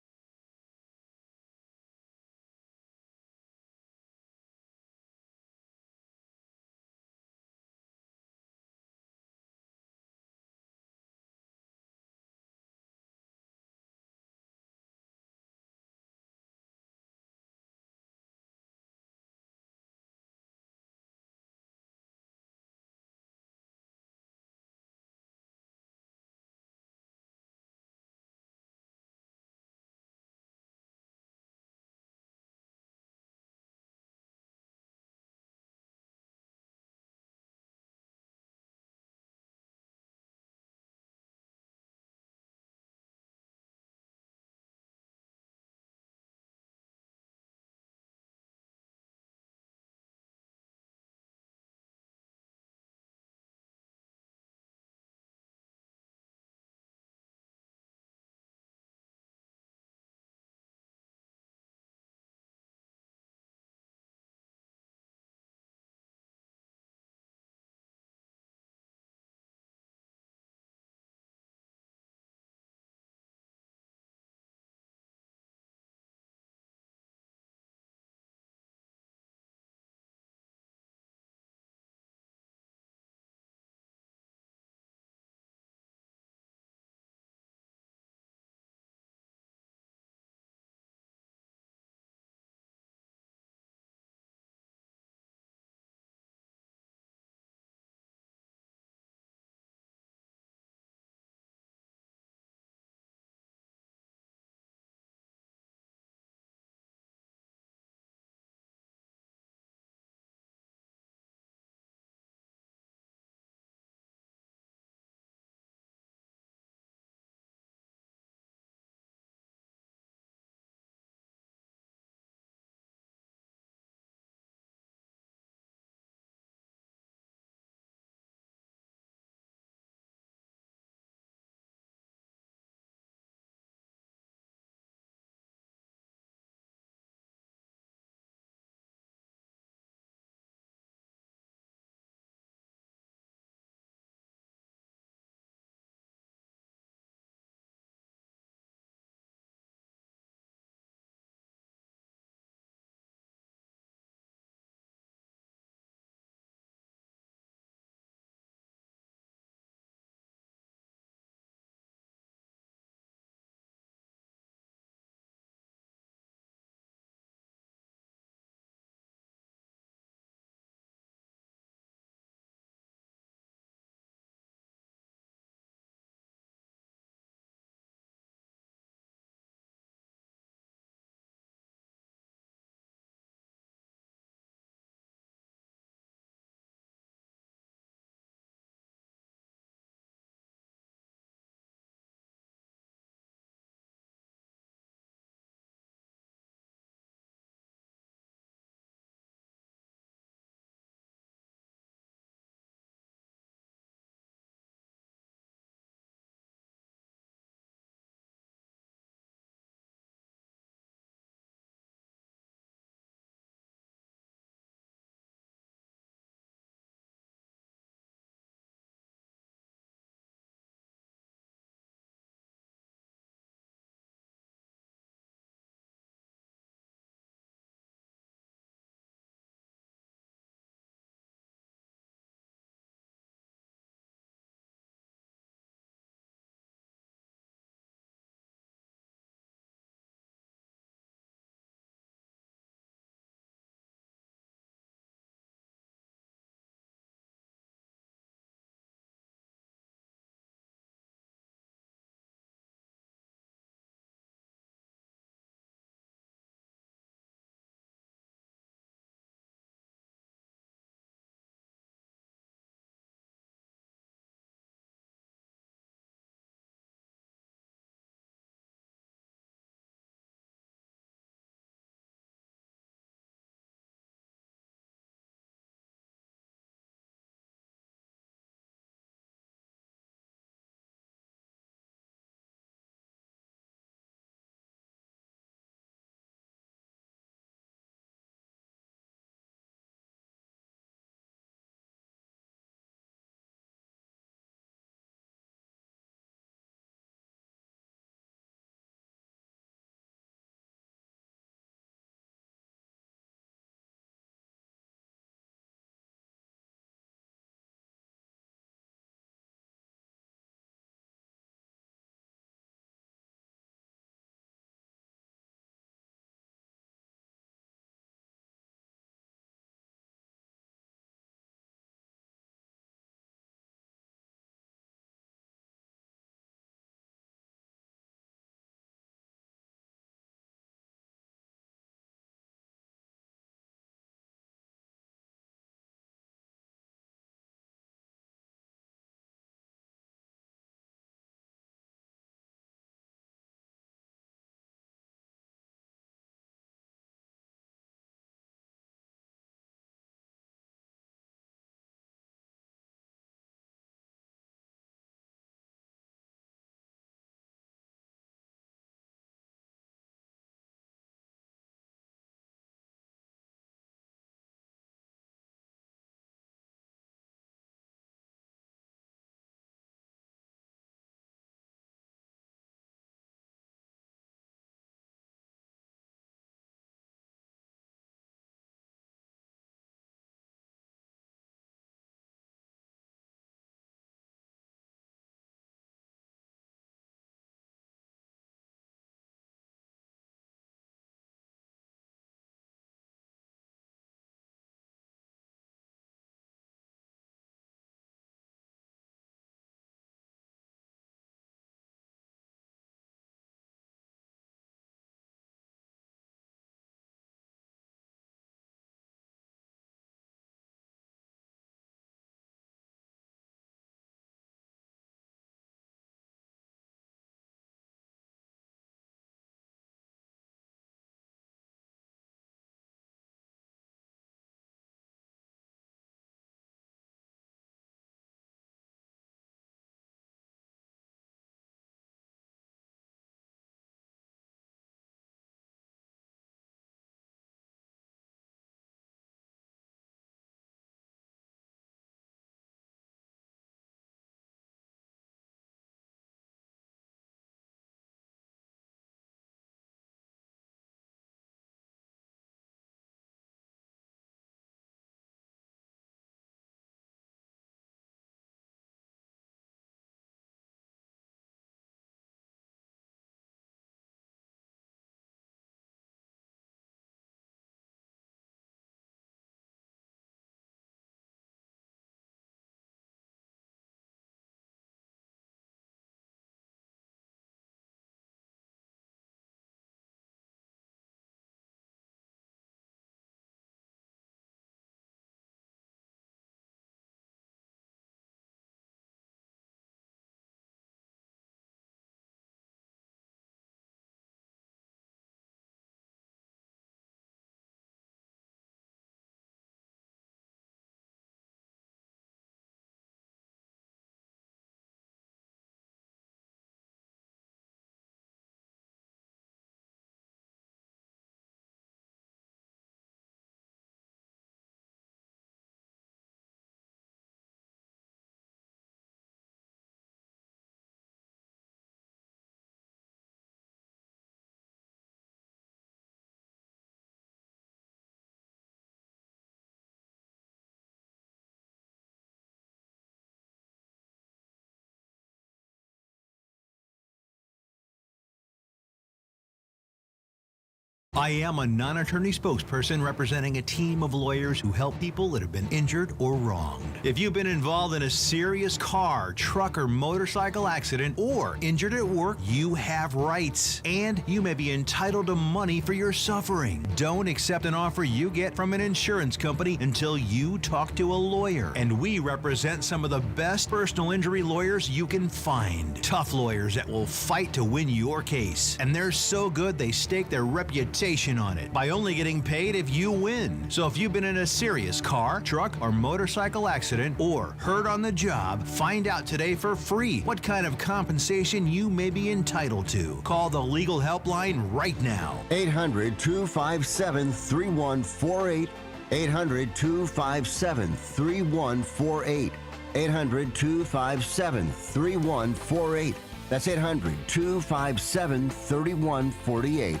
I am a non-attorney spokesperson representing a team of lawyers who help people that have been injured or wronged. If you've been involved in a serious car, truck, or motorcycle accident or injured at work, you have rights, and you may be entitled to money for your suffering. Don't accept an offer you get from an insurance company until you talk to a lawyer. And we represent some of the best personal injury lawyers you can find. Tough lawyers that will fight to win your case. And they're so good they stake their reputation on it by only getting paid if you win. So if you've been in a serious car, truck, or motorcycle accident or hurt on the job, find out today for free what kind of compensation you may be entitled to. Call the legal helpline right now. 800-257-3148. 800-257-3148. 800-257-3148. That's 800-257-3148.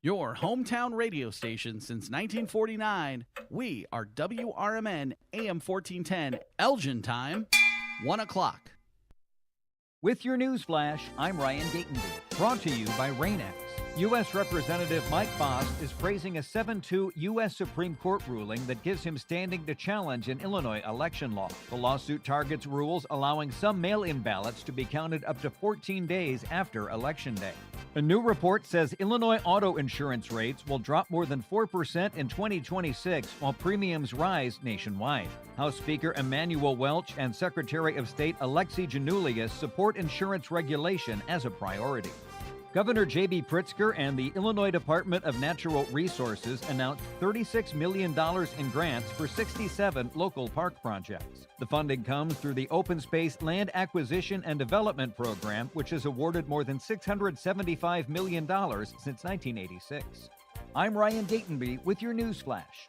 Your hometown radio station since 1949. We are WRMN AM 1410, Elgin time, 1 o'clock. With your news flash, I'm Ryan Gatenby. Brought to you by Rain-X. U.S. Representative Mike Bost is praising a 7-2 U.S. Supreme Court ruling that gives him standing to challenge an Illinois election law. The lawsuit targets rules allowing some mail-in ballots to be counted up to 14 days after Election Day. A new report says Illinois auto insurance rates will drop more than 4% in 2026 while premiums rise nationwide. House Speaker Emanuel Welch and Secretary of State Alexi Janulius support insurance regulation as a priority. Governor J.B. Pritzker and the Illinois Department of Natural Resources announced $36 million in grants for 67 local park projects. The funding comes through the Open Space Land Acquisition and Development Program, which has awarded more than $675 million since 1986. I'm Ryan Gatenby with your news flash.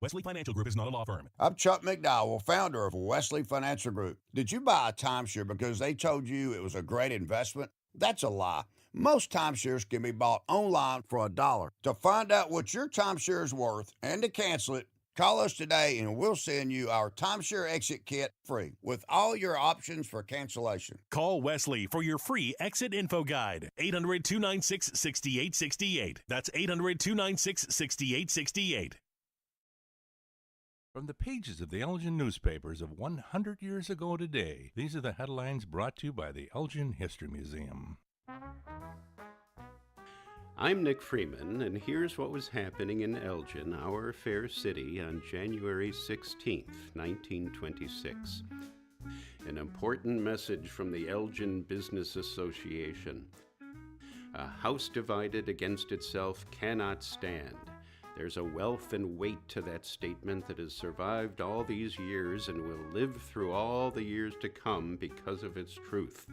Wesley Financial Group is not a law firm. I'm Chuck McDowell, founder of Wesley Financial Group. Did you buy a timeshare because they told you it was a great investment? That's a lie. Most timeshares can be bought online for $1. To find out what your timeshare is worth and to cancel it, call us today and we'll send you our timeshare exit kit free with all your options for cancellation. Call Wesley for your free exit info guide. 800-296-6868. That's 800-296-6868. From the pages of the Elgin newspapers of 100 years ago today, these are the headlines brought to you by the Elgin History Museum. I'm Nick Freeman, and here's what was happening in Elgin, our fair city, on January 16th, 1926. An important message from the Elgin Business Association. A house divided against itself cannot stand. There's a wealth and weight to that statement that has survived all these years and will live through all the years to come because of its truth.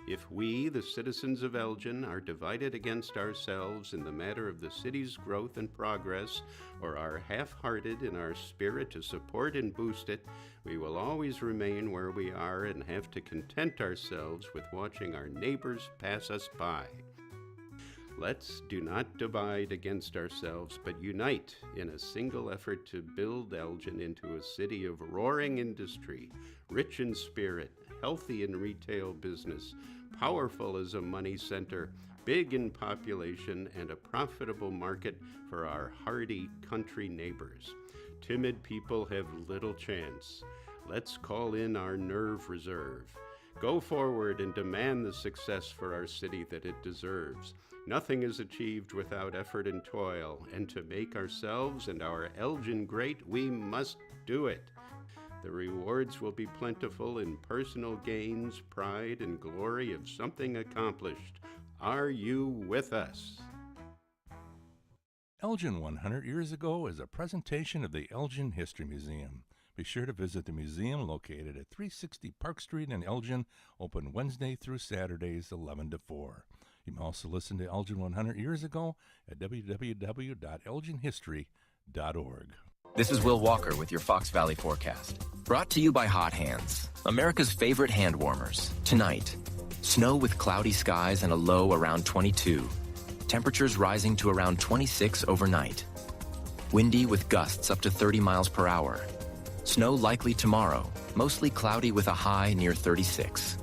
If we, the citizens of Elgin, are divided against ourselves in the matter of the city's growth and progress, or are half-hearted in our spirit to support and boost it, we will always remain where we are and have to content ourselves with watching our neighbors pass us by. Let's do not divide against ourselves, but unite in a single effort to build Elgin into a city of roaring industry, rich in spirit, healthy in retail business, powerful as a money center, big in population, and a profitable market for our hardy country neighbors. Timid people have little chance. Let's call in our nerve reserve. Go forward and demand the success for our city that it deserves. Nothing is achieved without effort and toil, and to make ourselves and our Elgin great, we must do it. The rewards will be plentiful in personal gains, pride, and glory of something accomplished. Are you with us? Elgin 100 Years Ago is a presentation of the Elgin History Museum. Be sure to visit the museum located at 360 Park Street in Elgin, open Wednesday through Saturdays 11 to 4. You can also listen to Elgin 100 Years Ago at www.elginhistory.org. This is Will Walker with your Fox Valley forecast. Brought to you by Hot Hands, America's favorite hand warmers. Tonight, snow with cloudy skies and a low around 22. Temperatures rising to around 26 overnight. Windy with gusts up to 30 miles per hour. Snow likely tomorrow, mostly cloudy with a high near 36.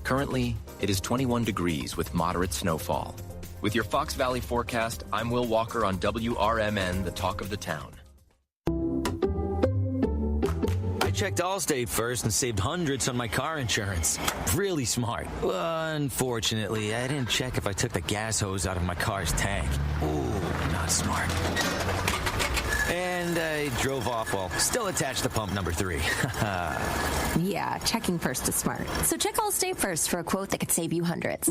Currently, it is 21 degrees with moderate snowfall. With your Fox Valley forecast, I'm Will Walker on WRMN, the talk of the town. I checked Allstate first and saved hundreds on my car insurance. Really smart. Unfortunately, I didn't check if I took the gas hose out of my car's tank. Ooh, not smart. And I drove off while still attached to pump number 3. Yeah, checking first is smart. So check Allstate first for a quote that could save you hundreds.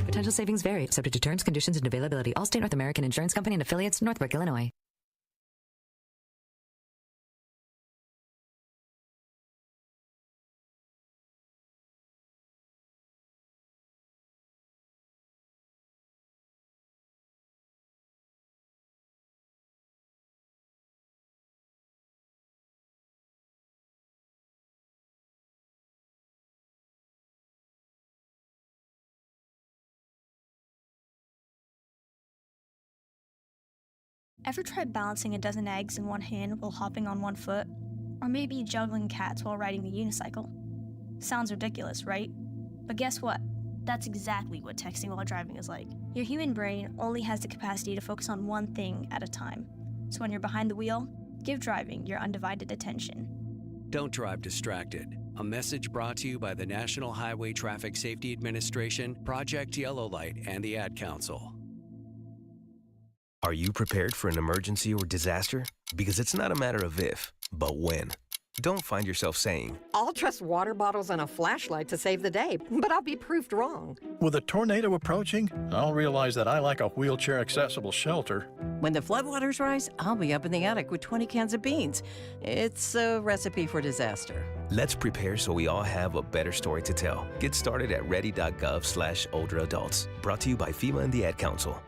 Potential savings vary, subject to terms, conditions, and availability. Allstate North American Insurance Company and affiliates, Northbrook, Illinois. Ever tried balancing a dozen eggs in one hand while hopping on one foot? Or maybe juggling cats while riding the unicycle? Sounds ridiculous, right? But guess what? That's exactly what texting while driving is like. Your human brain only has the capacity to focus on one thing at a time. So when you're behind the wheel, give driving your undivided attention. Don't drive distracted. A message brought to you by the National Highway Traffic Safety Administration, Project Yellow Light, and the Ad Council. Are you prepared for an emergency or disaster? Because it's not a matter of if, but when. Don't find yourself saying, I'll trust water bottles and a flashlight to save the day, but I'll be proved wrong. With a tornado approaching, I'll realize that I like a wheelchair-accessible shelter. When the floodwaters rise, I'll be up in the attic with 20 cans of beans. It's a recipe for disaster. let's prepare so we all have a better story to tell. Get started at ready.gov/older adults. Brought to you by FEMA and the Ad Council.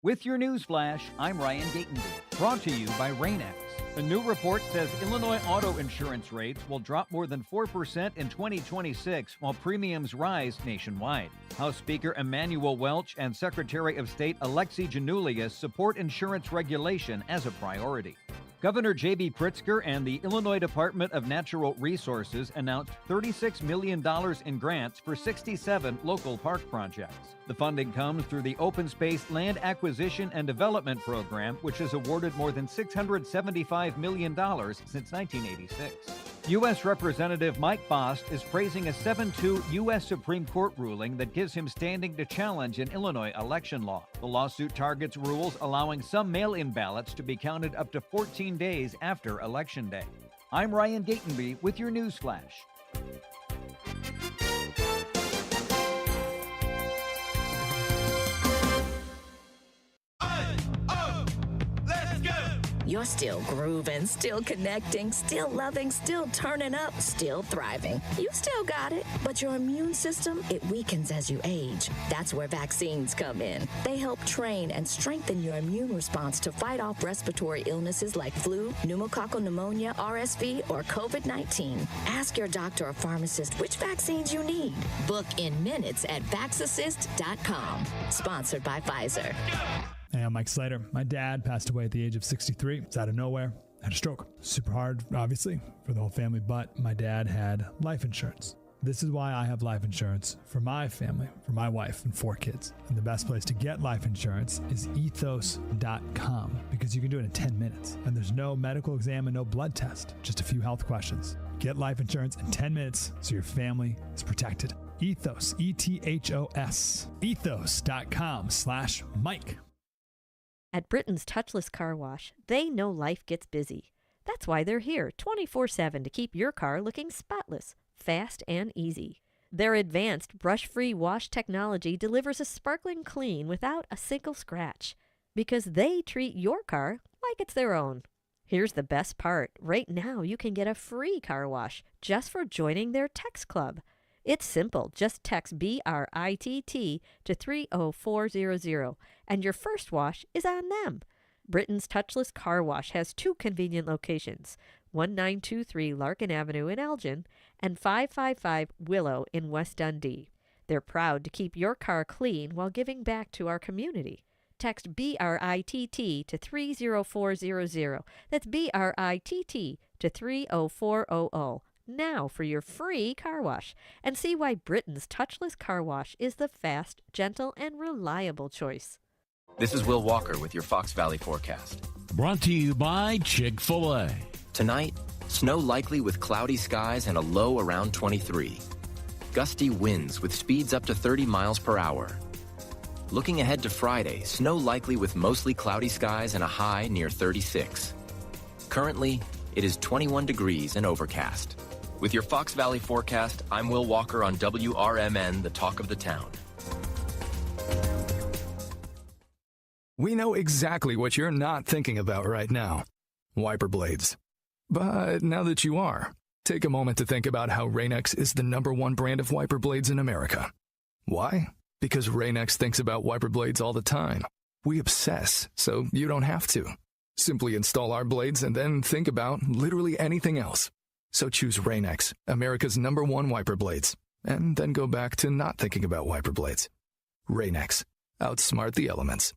With your news flash, I'm Ryan Gatenby. Brought to you by Rain-X. A new report says Illinois auto insurance rates will drop more than 4% in 2026 while premiums rise nationwide. House Speaker Emanuel Welch and Secretary of State Alexi Janulius support insurance regulation as a priority. Governor J.B. Pritzker and the Illinois Department of Natural Resources announced $36 million in grants for 67 local park projects. The funding comes through the Open Space Land Acquisition and Development Program, which has awarded more than $675 million since 1986. U.S. Representative Mike Bost is praising a 7-2 U.S. Supreme Court ruling that gives him standing to challenge an Illinois election law. The lawsuit targets rules allowing some mail-in ballots to be counted up to 14 days after Election Day. I'm Ryan Gatenby with your news flash. You're still grooving, still connecting, still loving, still turning up, still thriving. You still got it, but your immune system, it weakens as you age. That's where vaccines come in. They help train and strengthen your immune response to fight off respiratory illnesses like flu, pneumococcal pneumonia, RSV, or COVID-19. Ask your doctor or pharmacist which vaccines you need. Book in minutes at vaxassist.com. Sponsored by Pfizer. Hey, I'm Mike Slater. My dad passed away at the age of 63. It's out of nowhere. Had a stroke. Super hard, obviously, for the whole family, but my dad had life insurance. This is why I have life insurance for my family, for my wife and 4 kids. And the best place to get life insurance is ethos.com because you can do it in 10 minutes. And there's no medical exam and no blood test, just a few health questions. Get life insurance in 10 minutes so your family is protected. Ethos, E-T-H-O-S, ethos.com/Mike. At Britain's Touchless Car Wash, they know life gets busy. That's why they're here 24/7 to keep your car looking spotless, fast, and easy. Their advanced brush-free wash technology delivers a sparkling clean without a single scratch because they treat your car like it's their own. Here's the best part. Right now, you can get a free car wash just for joining their text club. It's simple. Just text BRITT to 30400, and your first wash is on them. Britain's Touchless Car Wash has 2 convenient locations, 1923 Larkin Avenue in Elgin and 555 Willow in West Dundee. They're proud to keep your car clean while giving back to our community. Text BRITT to 30400. That's BRITT to 30400. Now for your free car wash and see why Britain's Touchless Car Wash is the fast, gentle, and reliable choice. This is Will Walker with your Fox Valley forecast. Brought to you by Chick-fil-A. Tonight, snow likely with cloudy skies and a low around 23. Gusty winds with speeds up to 30 miles per hour. Looking ahead to Friday, snow likely with mostly cloudy skies and a high near 36. Currently, it is 21 degrees and overcast. With your Fox Valley forecast, I'm Will Walker on WRMN, the talk of the town. We know exactly what you're not thinking about right now. Wiper blades. But now that you are, take a moment to think about how Rain-X is the #1 brand of wiper blades in America. Why? Because Rain-X thinks about wiper blades all the time. We obsess, so you don't have to. Simply install our blades and then think about literally anything else. So choose Rain-X, America's #1 wiper blades, and then go back to not thinking about wiper blades. Rain-X. Outsmart the elements.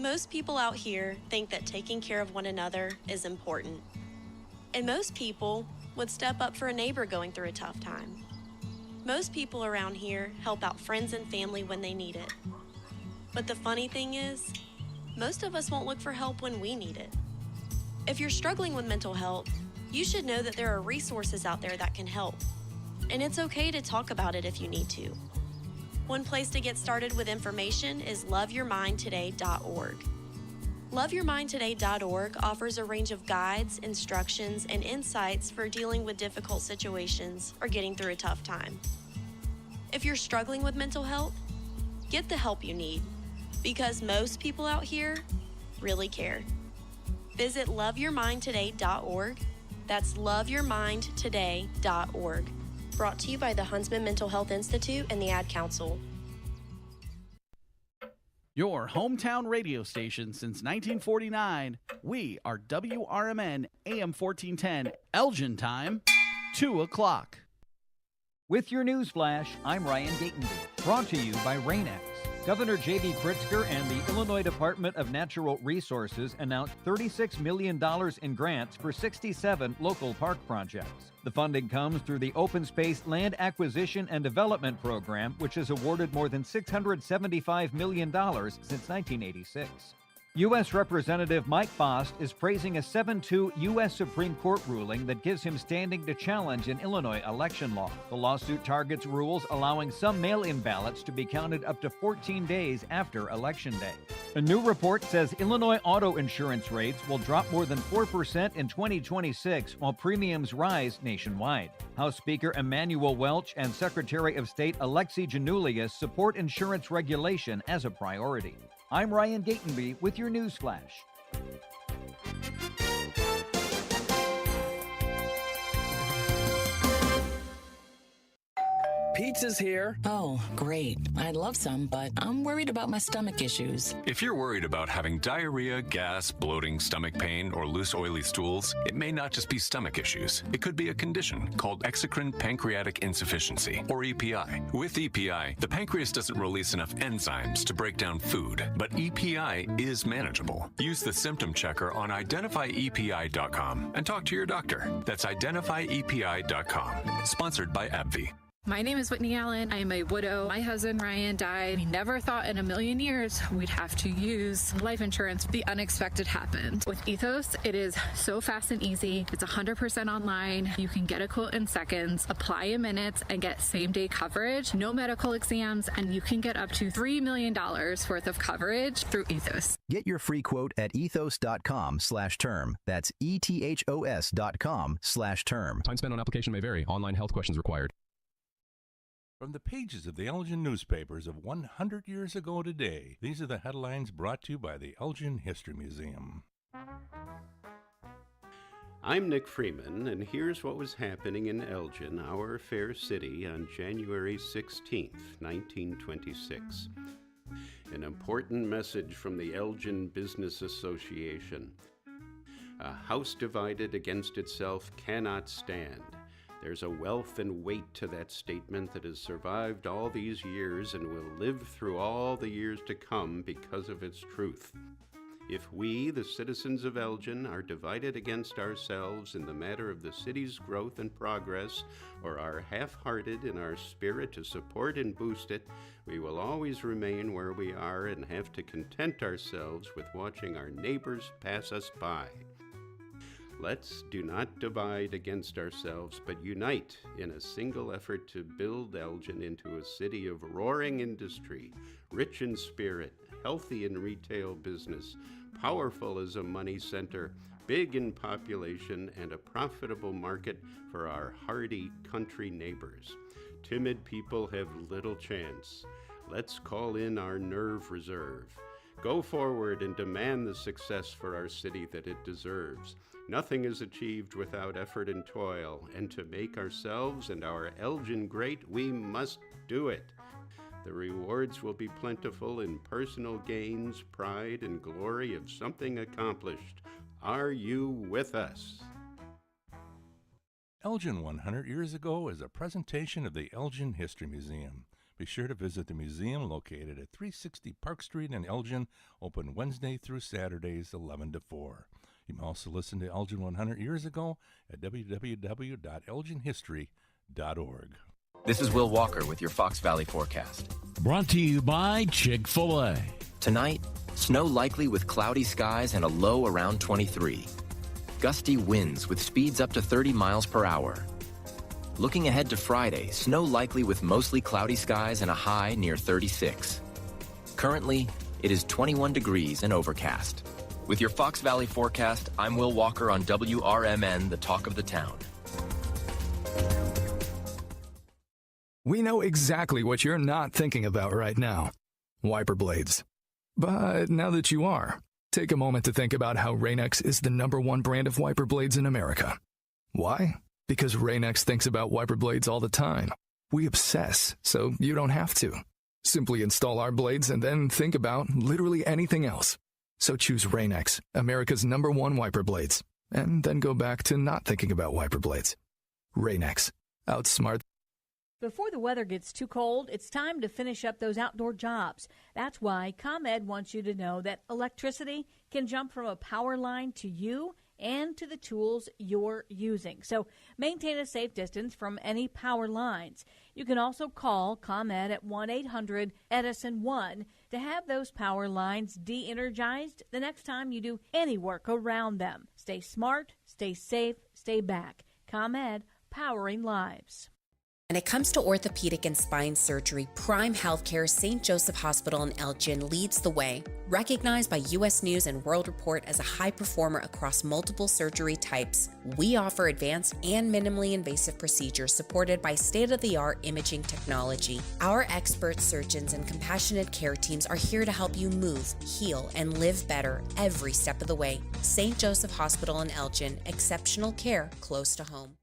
Most people out here think that taking care of one another is important. And most people would step up for a neighbor going through a tough time. Most people around here help out friends and family when they need it. But the funny thing is, most of us won't look for help when we need it. If you're struggling with mental health, you should know that there are resources out there that can help. And it's okay to talk about it if you need to. One place to get started with information is loveyourmindtoday.org. Loveyourmindtoday.org offers a range of guides, instructions, and insights for dealing with difficult situations or getting through a tough time. If you're struggling with mental health, get the help you need, because most people out here really care. Visit loveyourmindtoday.org. That's loveyourmindtoday.org. Brought to you by the Huntsman Mental Health Institute and the Ad Council. Your hometown radio station since 1949. We are WRMN AM 1410, Elgin time, 2 o'clock. With your news flash, I'm Ryan Gatenby. Brought to you by Rain-X. Governor J.B. Pritzker and the Illinois Department of Natural Resources announced $36 million in grants for 67 local park projects. The funding comes through the Open Space Land Acquisition and Development Program, which has awarded more than $675 million since 1986. U.S. Representative Mike Fost is praising a 7-2 U.S. Supreme Court ruling that gives him standing to challenge an Illinois election law. The lawsuit targets rules allowing some mail-in ballots to be counted up to 14 days after Election Day. A new report says Illinois auto insurance rates will drop more than 4% in 2026 while premiums rise nationwide. House Speaker Emanuel Welch and Secretary of State Alexi Janulius support insurance regulation as a priority. I'm Ryan Gatenby with your news flash. Pizza's here. Oh, great. I'd love some, but I'm worried about my stomach issues. If you're worried about having diarrhea, gas, bloating, stomach pain, or loose oily stools, it may not just be stomach issues. It could be a condition called exocrine pancreatic insufficiency, or EPI. With EPI, the pancreas doesn't release enough enzymes to break down food, but EPI is manageable. Use the symptom checker on identifyepi.com and talk to your doctor. That's identifyepi.com. Sponsored by AbbVie. My name is Whitney Allen. I am a widow. My husband, Ryan, died. We never thought in a million years we'd have to use life insurance. The unexpected happened. With Ethos, it is so fast and easy. It's 100% online. You can get a quote in seconds, apply in minutes, and get same-day coverage, no medical exams, and you can get up to $3 million worth of coverage through Ethos. Get your free quote at ethos.com/term. That's ethos.com/term. Time spent on application may vary. Online health questions required. From the pages of the Elgin newspapers of 100 years ago today, these are the headlines brought to you by the Elgin History Museum. I'm Nick Freeman, and here's what was happening in Elgin, our fair city, on January 16th, 1926. An important message from the Elgin Business Association. A house divided against itself cannot stand. There's a wealth and weight to that statement that has survived all these years and will live through all the years to come because of its truth. If we, the citizens of Elgin, are divided against ourselves in the matter of the city's growth and progress, or are half-hearted in our spirit to support and boost it, we will always remain where we are and have to content ourselves with watching our neighbors pass us by. Let's do not divide against ourselves, but unite in a single effort to build Elgin into a city of roaring industry, rich in spirit, healthy in retail business, powerful as a money center, big in population, and a profitable market for our hardy country neighbors. Timid people have little chance. Let's call in our nerve reserve. Go forward and demand the success for our city that it deserves. Nothing is achieved without effort and toil, and to make ourselves and our Elgin great, we must do it. The rewards will be plentiful in personal gains, pride, and glory of something accomplished. Are you with us? Elgin 100 Years Ago is a presentation of the Elgin History Museum. Be sure to visit the museum located at 360 Park Street in Elgin, open Wednesday through Saturdays 11 to 4. You can also listen to Elgin 100 Years Ago at www.elginhistory.org. This is Will Walker with your Fox Valley forecast. Brought to you by Chick-fil-A. Tonight, snow likely with cloudy skies and a low around 23. Gusty winds with speeds up to 30 miles per hour. Looking ahead to Friday, snow likely with mostly cloudy skies and a high near 36. Currently, it is 21 degrees and overcast. With your Fox Valley forecast, I'm Will Walker on WRMN, the talk of the town. We know exactly what you're not thinking about right now. Wiper blades. But now that you are, take a moment to think about how Rain-X is the #1 brand of wiper blades in America. Why? Because Rain-X thinks about wiper blades all the time. We obsess, so you don't have to. Simply install our blades and then think about literally anything else. So choose Rain-X, America's #1 wiper blades, and then go back to not thinking about wiper blades. Rain-X. Outsmart. Before the weather gets too cold, it's time to finish up those outdoor jobs. That's why ComEd wants you to know that electricity can jump from a power line to you and to the tools you're using. So maintain a safe distance from any power lines. You can also call ComEd at 1-800-EDISON-1 to have those power lines de-energized the next time you do any work around them. Stay smart, stay safe, stay back. ComEd, powering lives. When it comes to orthopedic and spine surgery, Prime Healthcare St. Joseph Hospital in Elgin leads the way. Recognized by U.S. News and World Report as a high performer across multiple surgery types, we offer advanced and minimally invasive procedures supported by state-of-the-art imaging technology. Our expert surgeons and compassionate care teams are here to help you move, heal, and live better every step of the way. St. Joseph Hospital in Elgin, exceptional care close to home.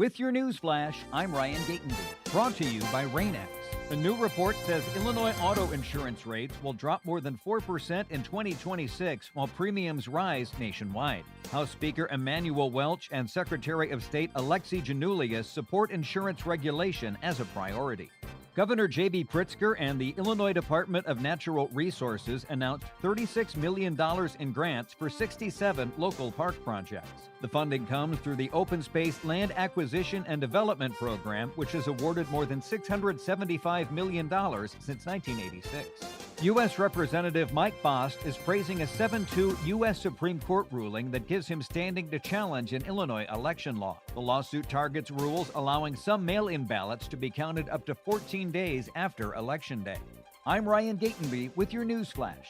With your news flash, I'm Ryan Gatenby. Brought to you by Rain-X. A new report says Illinois auto insurance rates will drop more than 4% in 2026 while premiums rise nationwide. House Speaker Emanuel Welch and Secretary of State Alexi Janulius support insurance regulation as a priority. Governor J.B. Pritzker and the Illinois Department of Natural Resources announced $36 million in grants for 67 local park projects. The funding comes through the Open Space Land Acquisition and Development Program, which has awarded more than $675 million since 1986. U.S. Representative Mike Bost is praising a 7-2 U.S. Supreme Court ruling that gives him standing to challenge an Illinois election law. The lawsuit targets rules allowing some mail-in ballots to be counted up to 14 days after Election Day. I'm Ryan Gatenby with your news flash.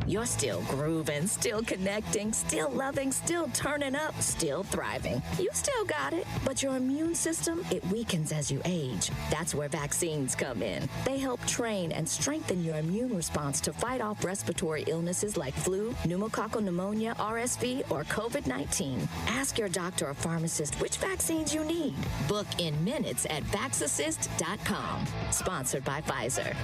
You're still grooving, still connecting, still loving, still turning up, still thriving. You still got it, but your immune system, it weakens as you age. That's where vaccines come in. They help train and strengthen your immune response to fight off respiratory illnesses like flu, pneumococcal pneumonia, RSV, or COVID-19. Ask your doctor or pharmacist which vaccines you need. Book in minutes at vaxassist.com. Sponsored by Pfizer.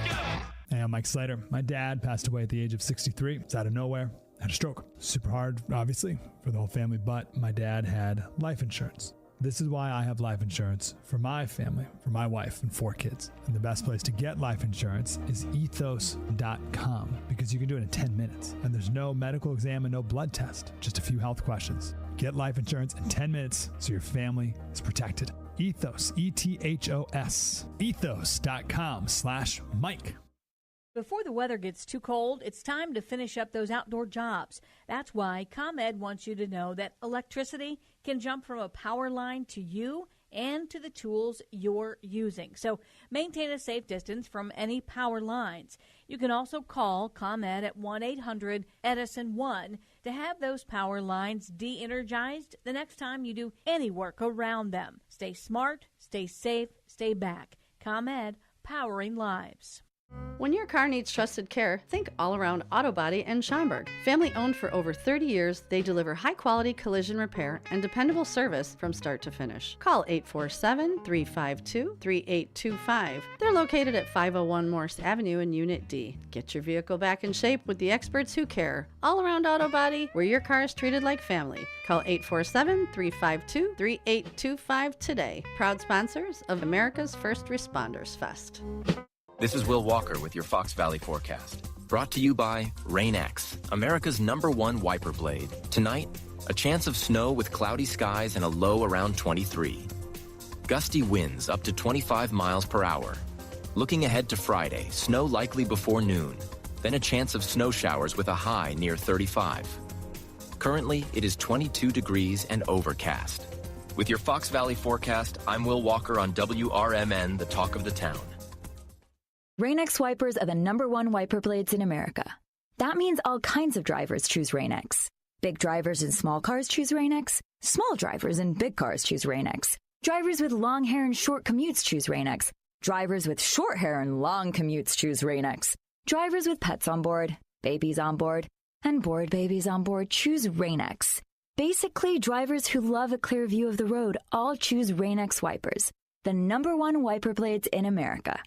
Hey, I'm Mike Slater. My dad passed away at the age of 63. It's out of nowhere. Had a stroke. Super hard, obviously, for the whole family, but my dad had life insurance. This is why I have life insurance for my family, for my wife and 4 kids. And the best place to get life insurance is ethos.com because you can do it in 10 minutes. And there's no medical exam and no blood test, just a few health questions. Get life insurance in 10 minutes so your family is protected. Ethos, E-T-H-O-S, ethos.com/Mike. Before the weather gets too cold, it's time to finish up those outdoor jobs. That's why ComEd wants you to know that electricity can jump from a power line to you and to the tools you're using. So maintain a safe distance from any power lines. You can also call ComEd at 1-800-EDISON-1 to have those power lines de-energized the next time you do any work around them. Stay smart, stay safe, stay back. ComEd, powering lives. When your car needs trusted care, think All Around Auto Body in Schaumburg. Family owned for over 30 years, they deliver high-quality collision repair and dependable service from start to finish. Call 847-352-3825. They're located at 501 Morse Avenue in Unit D. Get your vehicle back in shape with the experts who care. All Around Auto Body, where your car is treated like family. Call 847-352-3825 today. Proud sponsors of America's First Responders Fest. This is Will Walker with your Fox Valley forecast. Brought to you by Rain-X, America's #1 wiper blade. Tonight, a chance of snow with cloudy skies and a low around 23. Gusty winds up to 25 miles per hour. Looking ahead to Friday, snow likely before noon. Then a chance of snow showers with a high near 35. Currently, it is 22 degrees and overcast. With your Fox Valley forecast, I'm Will Walker on WRMN, the talk of the town. Rain-X wipers are the #1 wiper blades in America. That means all kinds of drivers choose Rain-X. Big drivers in small cars choose Rain-X. Small drivers in big cars choose Rain-X. Drivers with long hair and short commutes choose Rain-X. Drivers with short hair and long commutes choose Rain-X. Drivers with pets on board, babies on board, and bored babies on board choose Rain-X. Basically, drivers who love a clear view of the road all choose Rain-X wipers, the #1 wiper blades in America.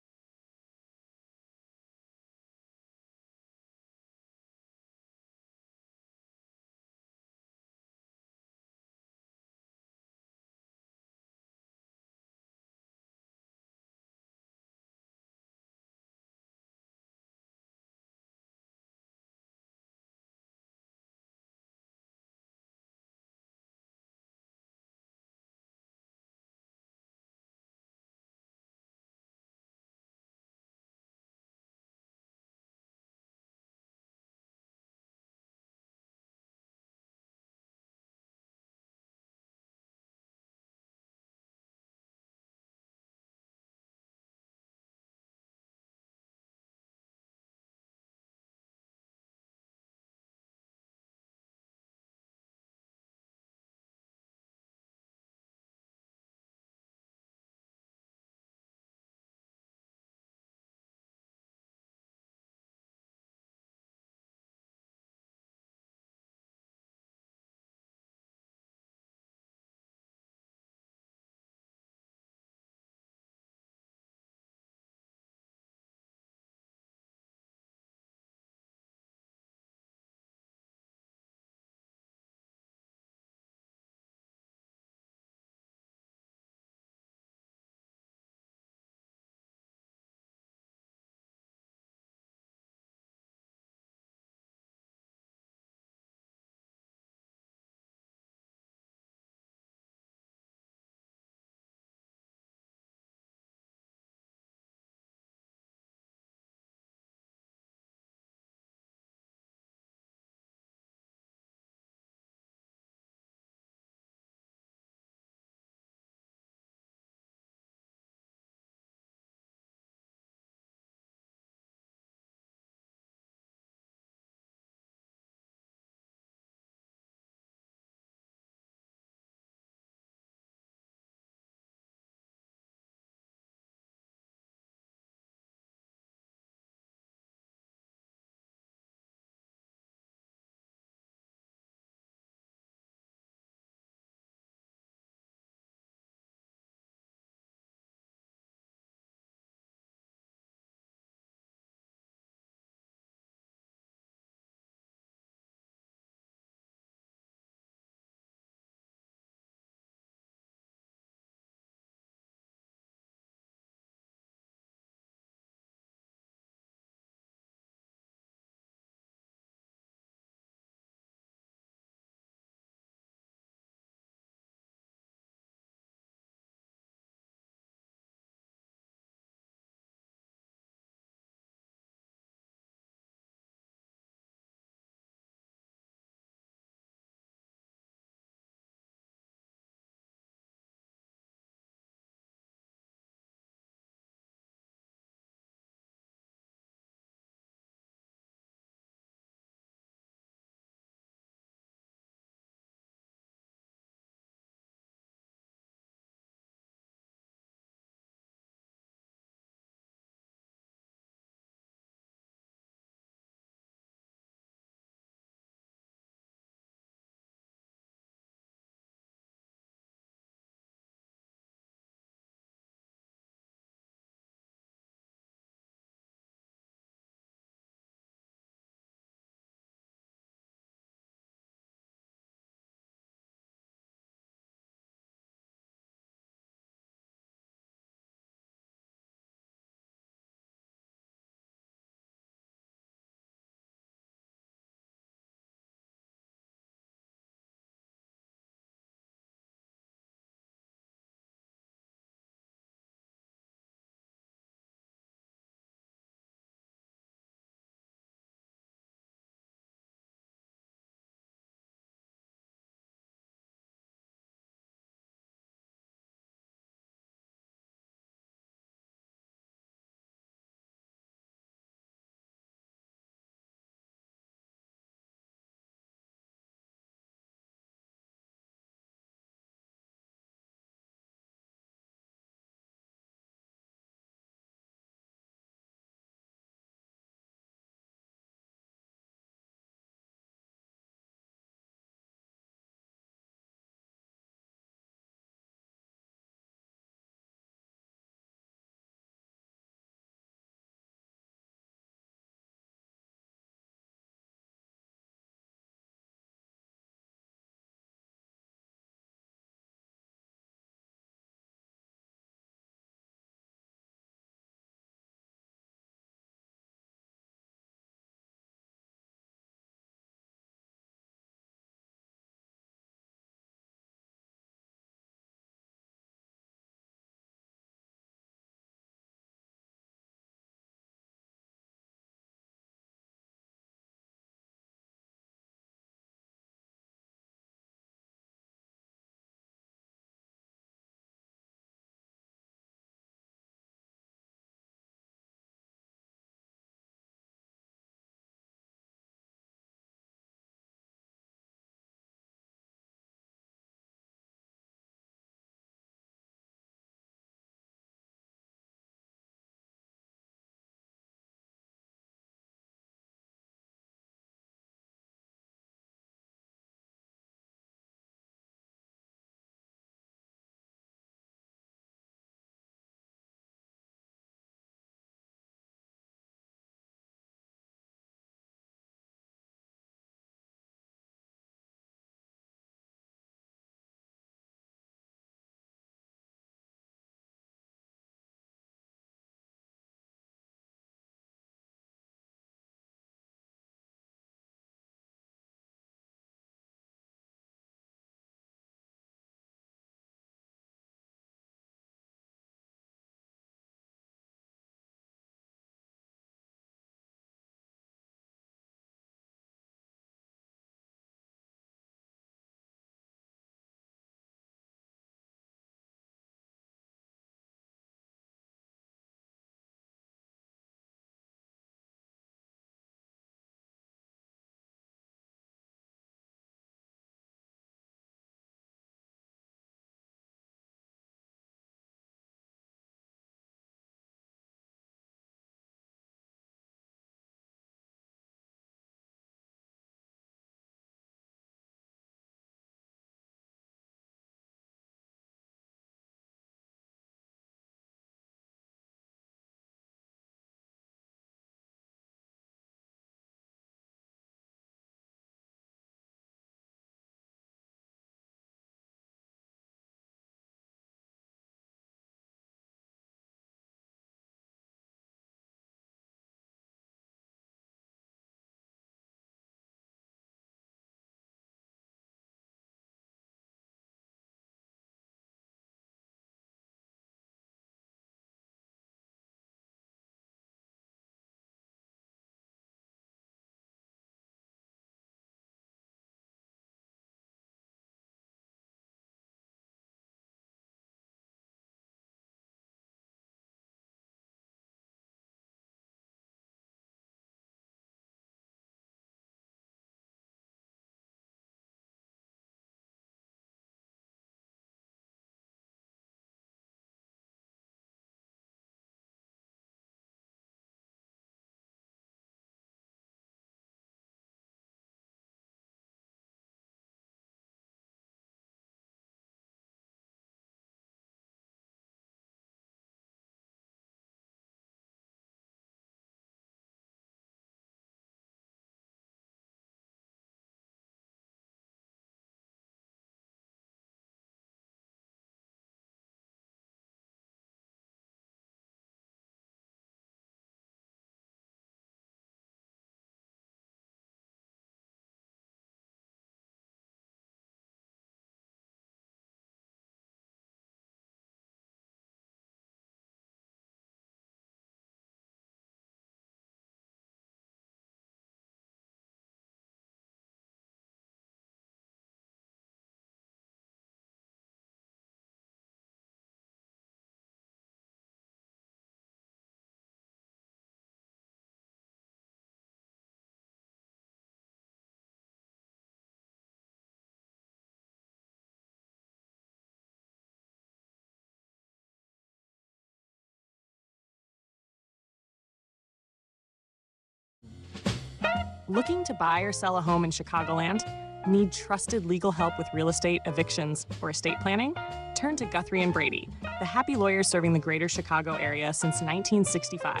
Looking to buy or sell a home in Chicagoland? Need trusted legal help with real estate, evictions, or estate planning? Turn to Guthrie & Brady, the happy lawyers serving the greater Chicago area since 1965.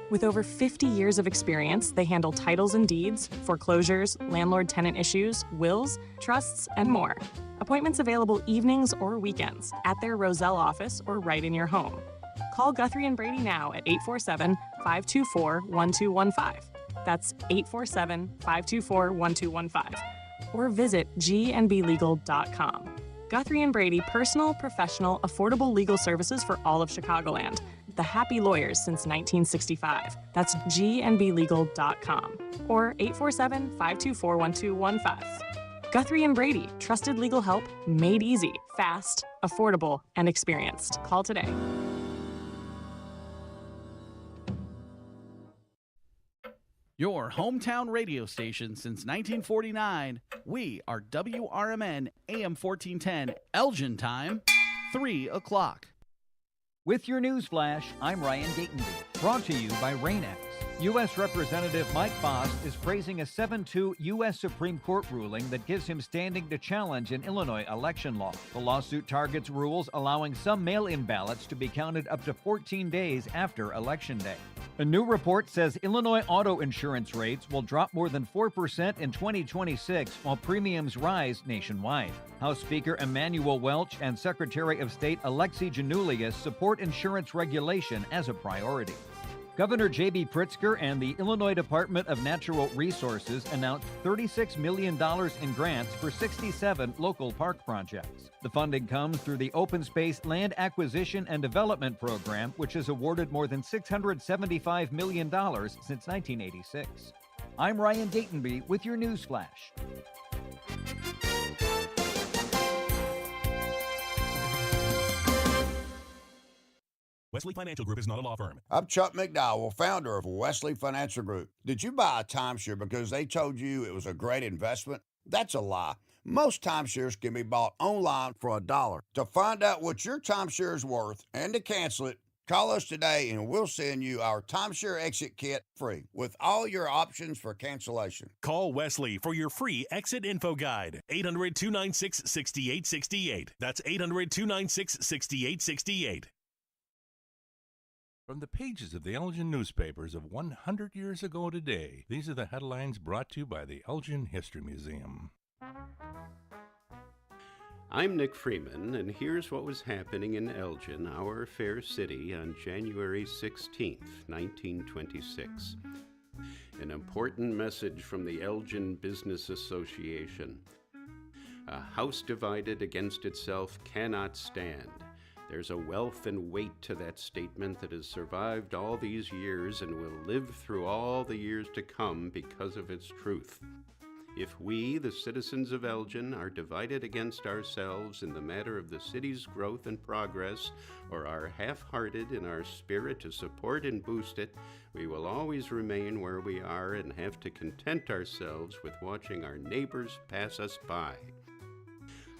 With over 50 years of experience, they handle titles and deeds, foreclosures, landlord-tenant issues, wills, trusts, and more. Appointments available evenings or weekends at their Roselle office or right in your home. Call Guthrie & Brady now at 847-524-1215. That's 847-524-1215. Or visit gnblegal.com. Guthrie & Brady, personal, professional, affordable legal services for all of Chicagoland. The happy lawyers since 1965. That's gnblegal.com. Or 847-524-1215. Guthrie & Brady, trusted legal help made easy, fast, affordable, and experienced. Call today. Your hometown radio station since 1949. We are WRMN AM 1410, Elgin time, 3 o'clock. With your news flash, I'm Ryan Gatenby. Brought to you by Rain-X. U.S. Representative Mike Foss is praising a 7-2 U.S. Supreme Court ruling that gives him standing to challenge an Illinois election law. The lawsuit targets rules allowing some mail-in ballots to be counted up to 14 days after Election Day. A new report says Illinois auto insurance rates will drop more than 4% in 2026 while premiums rise nationwide. House Speaker Emanuel Welch and Secretary of State Alexi Janulius support insurance regulation as a priority. Governor J.B. Pritzker and the Illinois Department of Natural Resources announced $36 million in grants for 67 local park projects. The funding comes through the Open Space Land Acquisition and Development Program, which has awarded more than $675 million since 1986. I'm Ryan Gatenby with your news flash. Wesley Financial Group is not a law firm. I'm Chuck McDowell, founder of Wesley Financial Group. Did you buy a timeshare because they told you it was a great investment? That's a lie. Most timeshares can be bought online for $1. To find out what your timeshare is worth and to cancel it, call us today and we'll send you our timeshare exit kit free with all your options for cancellation. Call Wesley for your free exit info guide. 800-296-6868. That's 800-296-6868. From the pages of the Elgin newspapers of 100 years ago today, these are the headlines brought to you by the Elgin History Museum. I'm Nick Freeman, and here's what was happening in Elgin, our fair city, on January 16th, 1926. An important message from the Elgin Business Association. A house divided against itself cannot stand. There's a wealth and weight to that statement that has survived all these years and will live through all the years to come because of its truth. If we, the citizens of Elgin, are divided against ourselves in the matter of the city's growth and progress, or are half-hearted in our spirit to support and boost it, we will always remain where we are and have to content ourselves with watching our neighbors pass us by.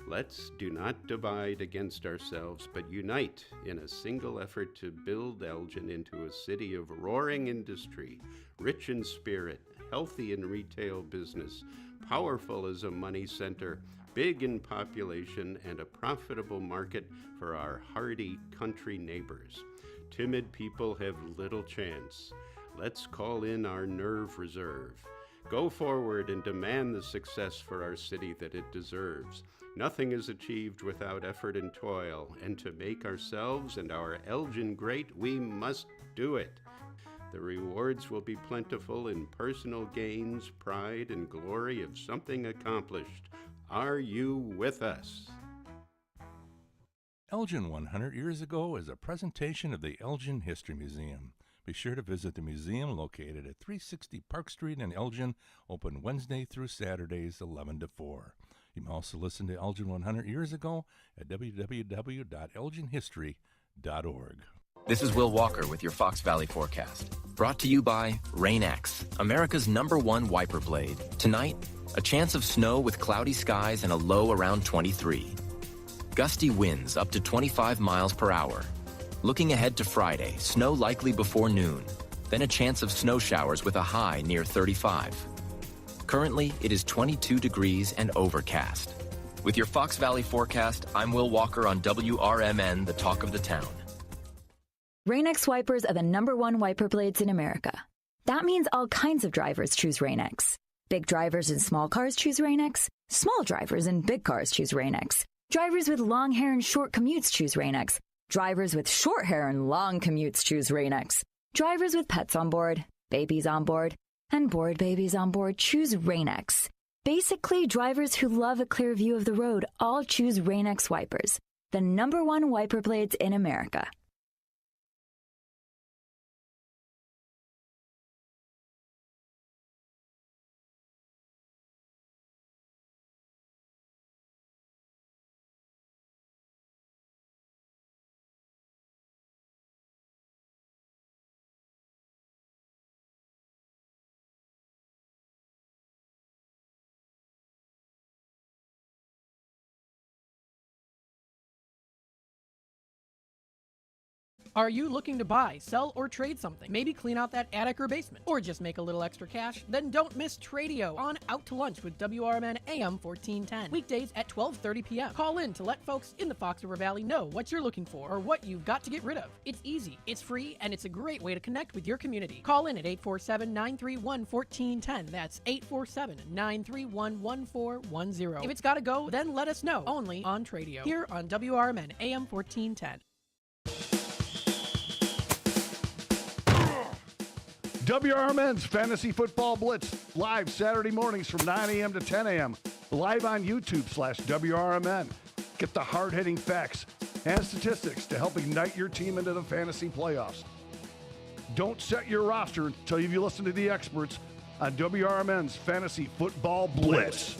Let's do not divide against ourselves, but unite in a single effort to build Elgin into a city of roaring industry, rich in spirit, healthy in retail business, powerful as a money center, big in population, and a profitable market for our hardy country neighbors. Timid people have little chance. Let's call in our nerve reserve. Go forward and demand the success for our city that it deserves. Nothing is achieved without effort and toil, and to make ourselves and our Elgin great, we must do it. The rewards will be plentiful in personal gains, pride, and glory of something accomplished. Are you with us? Elgin 100 years ago is a presentation of the Elgin History Museum. Be sure to visit the museum located at 360 Park Street in Elgin, open Wednesday through Saturdays 11 to 4. You can also listen to Elgin 100 years ago at www.elginhistory.org. This is Will Walker with your Fox Valley forecast. Brought to you by Rain-X, America's #1 wiper blade. Tonight, a chance of snow with cloudy skies and a low around 23. Gusty winds up to 25 miles per hour. Looking ahead to Friday, snow likely before noon. Then a chance of snow showers with a high near 35. Currently, it is 22 degrees and overcast. With your Fox Valley forecast, I'm Will Walker on WRMN, the talk of the town. Rain-X wipers are the #1 wiper blades in America. That means all kinds of drivers choose Rain-X. Big drivers in small cars choose Rain-X. Small drivers in big cars choose Rain-X. Drivers with long hair and short commutes choose Rain-X. Drivers with short hair and long commutes choose Rain-X. Drivers with pets on board, babies on board, and bored babies on board choose Rain-X. Basically, drivers who love a clear view of the road all choose Rain-X wipers, the #1 wiper blades in America. Are you looking to buy, sell, or trade something? Maybe clean out that attic or basement, or just make a little extra cash? Then don't miss Tradio on Out to Lunch with WRMN AM 1410. Weekdays at 12:30 p.m. Call in to let folks in the Fox River Valley know what you're looking for or what you've got to get rid of. It's easy, it's free, and it's a great way to connect with your community. Call in at 847-931-1410. That's 847-931-1410. If it's got to go, then let us know. Only on Tradio. Here on WRMN AM 1410. WRMN's Fantasy Football Blitz, live Saturday mornings from 9 a.m. to 10 a.m. Live on YouTube/WRMN. Get the hard-hitting facts and statistics to help ignite your team into the fantasy playoffs. Don't set your roster until you listen to the experts on WRMN's Fantasy Football Blitz.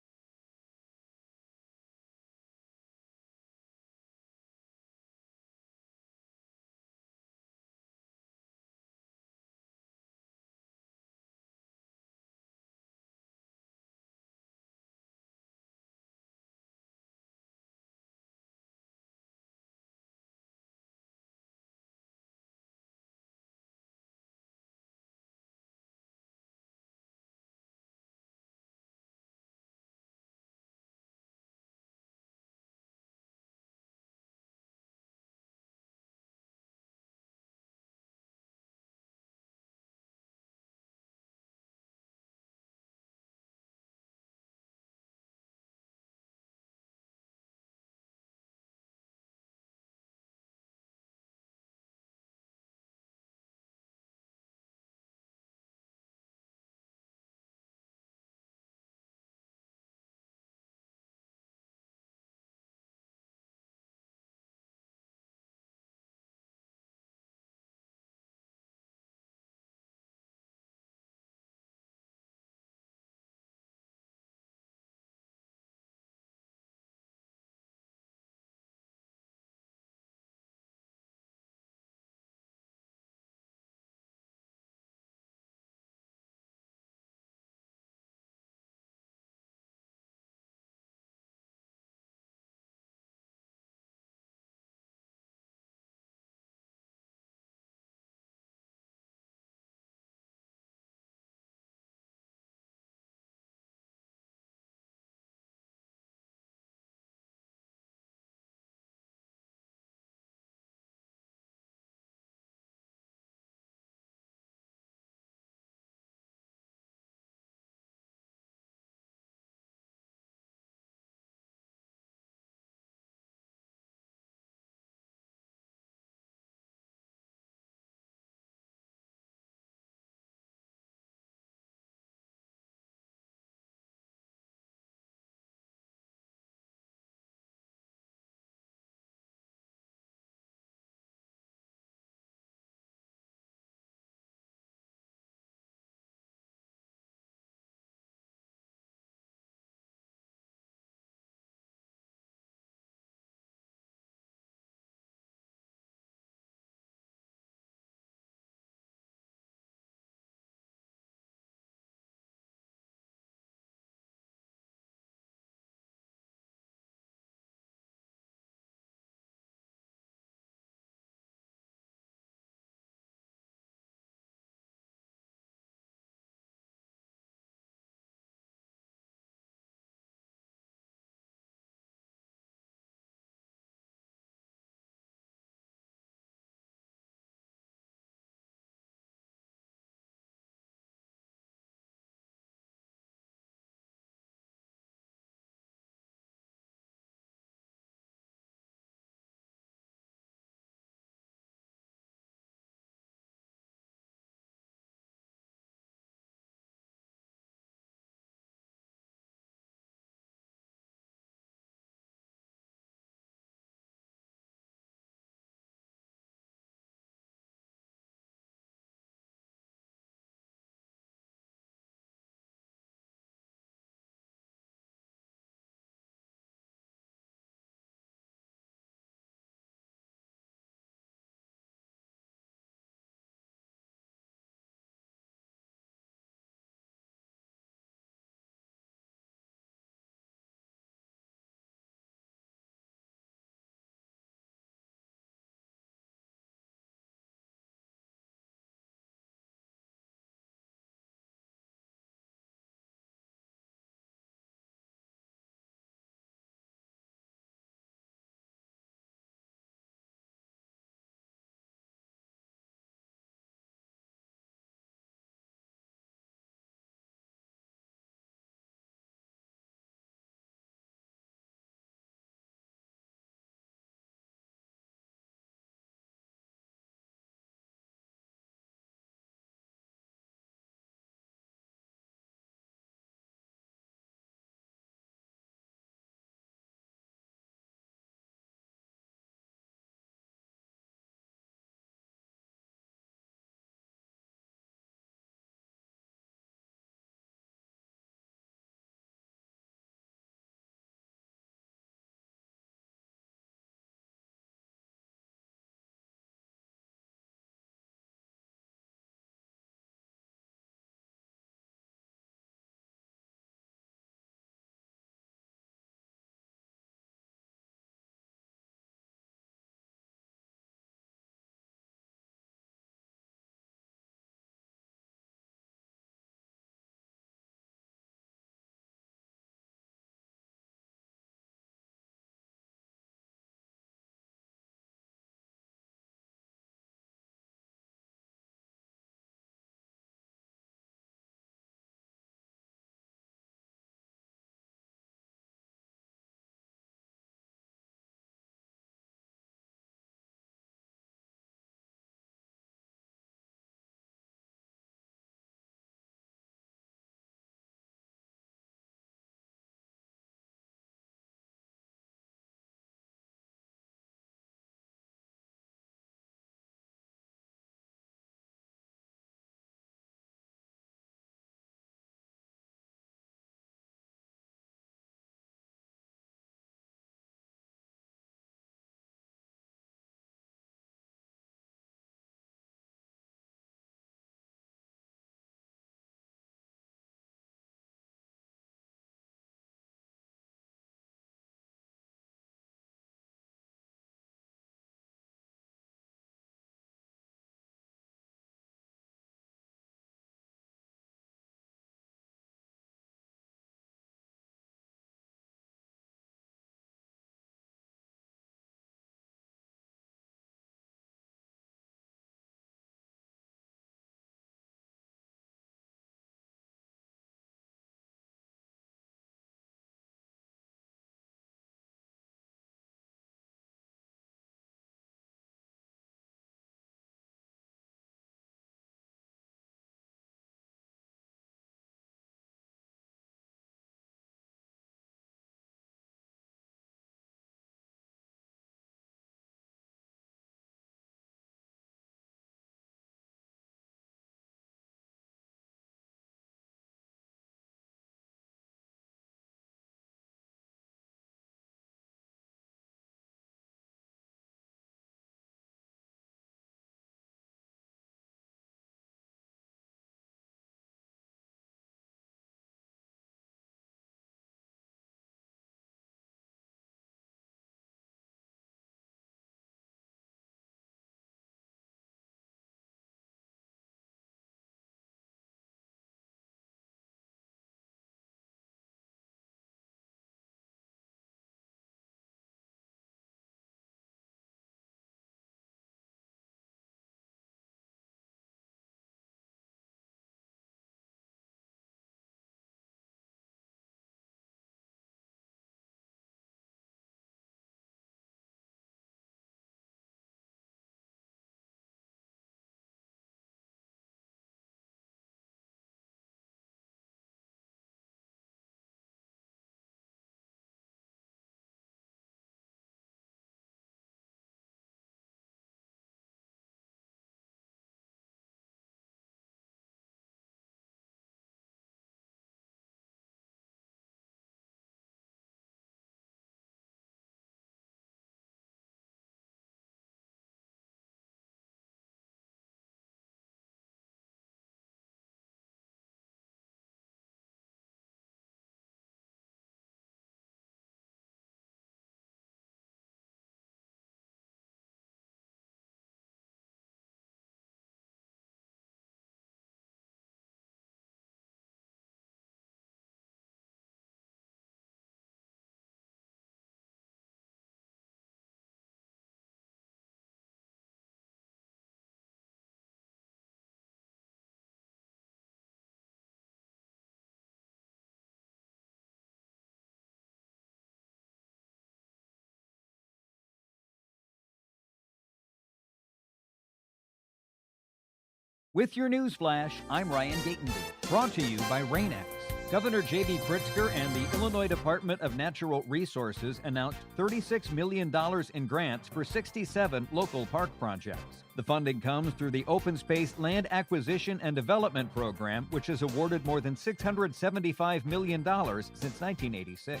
With your news flash, I'm Ryan Gatenby. Brought to you by Rain-X. Governor J.B. Pritzker and the Illinois Department of Natural Resources announced $36 million in grants for 67 local park projects. The funding comes through the Open Space Land Acquisition and Development Program, which has awarded more than $675 million since 1986.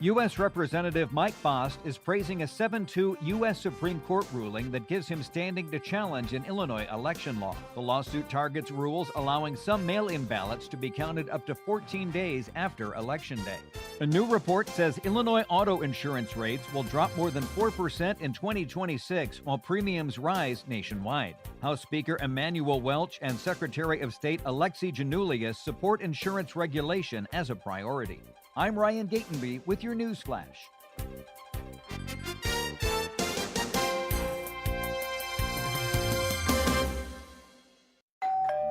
U.S. Representative Mike Bost is praising a 7-2 U.S. Supreme Court ruling that gives him standing to challenge an Illinois election law. The lawsuit targets rules allowing some mail-in ballots to be counted up to 14 days after Election Day. A new report says Illinois auto insurance rates will drop more than 4% in 2026 while premiums rise nationwide. House Speaker Emanuel Welch and Secretary of State Alexi Janulius support insurance regulation as a priority. I'm Ryan Gatenby with your news flash.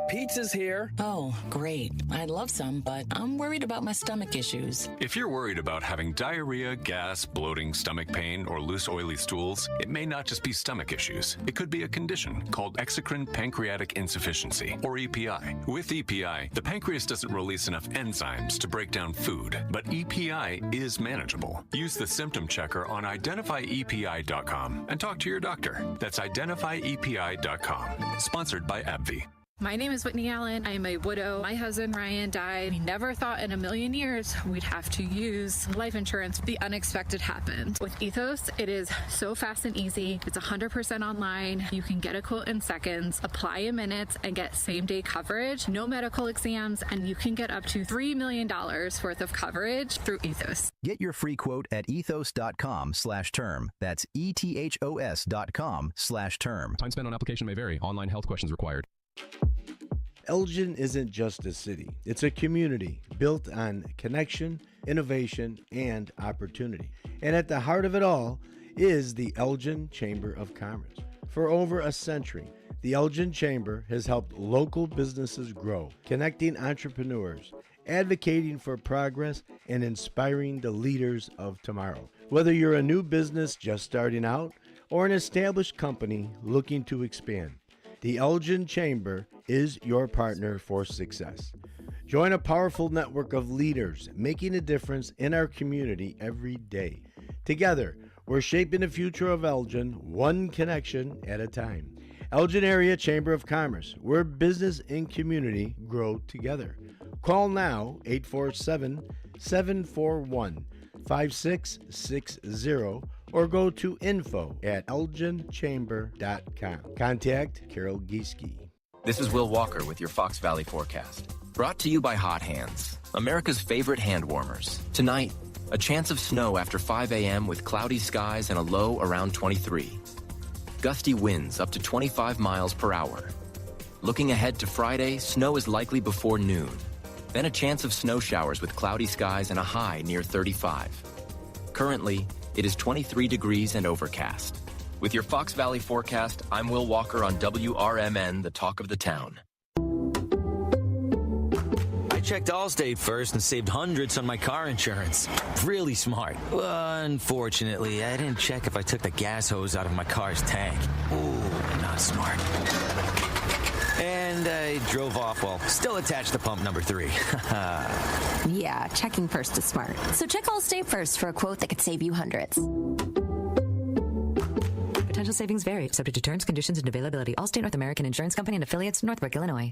Pizza's here. Oh, great. I'd love some, but I'm worried about my stomach issues. If you're worried about having diarrhea, gas, bloating, stomach pain, or loose oily stools, it may not just be stomach issues. It could be a condition called exocrine pancreatic insufficiency, or EPI. With EPI, the pancreas doesn't release enough enzymes to break down food, but EPI is manageable. Use the symptom checker on identifyepi.com and talk to your doctor. That's identifyepi.com. Sponsored by AbbVie. My name is Whitney Allen. I am a widow. My husband, Ryan, died. We never thought in a million years we'd have to use life insurance. The unexpected happened. With Ethos, it is so fast and easy. It's 100% online. You can get a quote in seconds, apply in minutes, and get same-day coverage, no medical exams, and you can get up to $3 million worth of coverage through Ethos. Get your free quote at ethos.com/term. That's ethos.com/term. Time spent on application may vary. Online health questions required. Elgin isn't just a city. It's a community built on connection, innovation, and opportunity. And at the heart of it all is the Elgin Chamber of Commerce. For over a century, the Elgin Chamber has helped local businesses grow, connecting entrepreneurs, advocating for progress, and inspiring the leaders of tomorrow. Whether you're a new business just starting out or an established company looking to expand, the Elgin Chamber is your partner for success. Join a powerful network of leaders making a difference in our community every day. Together, we're shaping the future of Elgin one connection at a time. Elgin Area Chamber of Commerce, where business and community grow together. Call now 847-741-5660 or go to info@elginchamber.com. Contact Carol Gieske. This is Will Walker with your Fox Valley forecast. Brought to you by Hot Hands, America's favorite hand warmers. Tonight, a chance of snow after 5 a.m. with cloudy skies and a low around 23. Gusty winds up to 25 miles per hour. Looking ahead to Friday, snow is likely before noon. Then a chance of snow showers with cloudy skies and a high near 35. Currently, it is 23 degrees and overcast. With your Fox Valley forecast, I'm Will Walker on WRMN, the talk of the town. I checked Allstate first and saved hundreds on my car insurance. Really smart. Unfortunately, I didn't check if I took the gas hose out of my car's tank. Ooh, not smart. And I drove off while still attached to pump number 3. Yeah, checking first is smart. So check Allstate first for a quote that could save you hundreds. Potential savings vary, subject to terms, conditions, and availability. Allstate North American Insurance Company and affiliates, Northbrook, Illinois.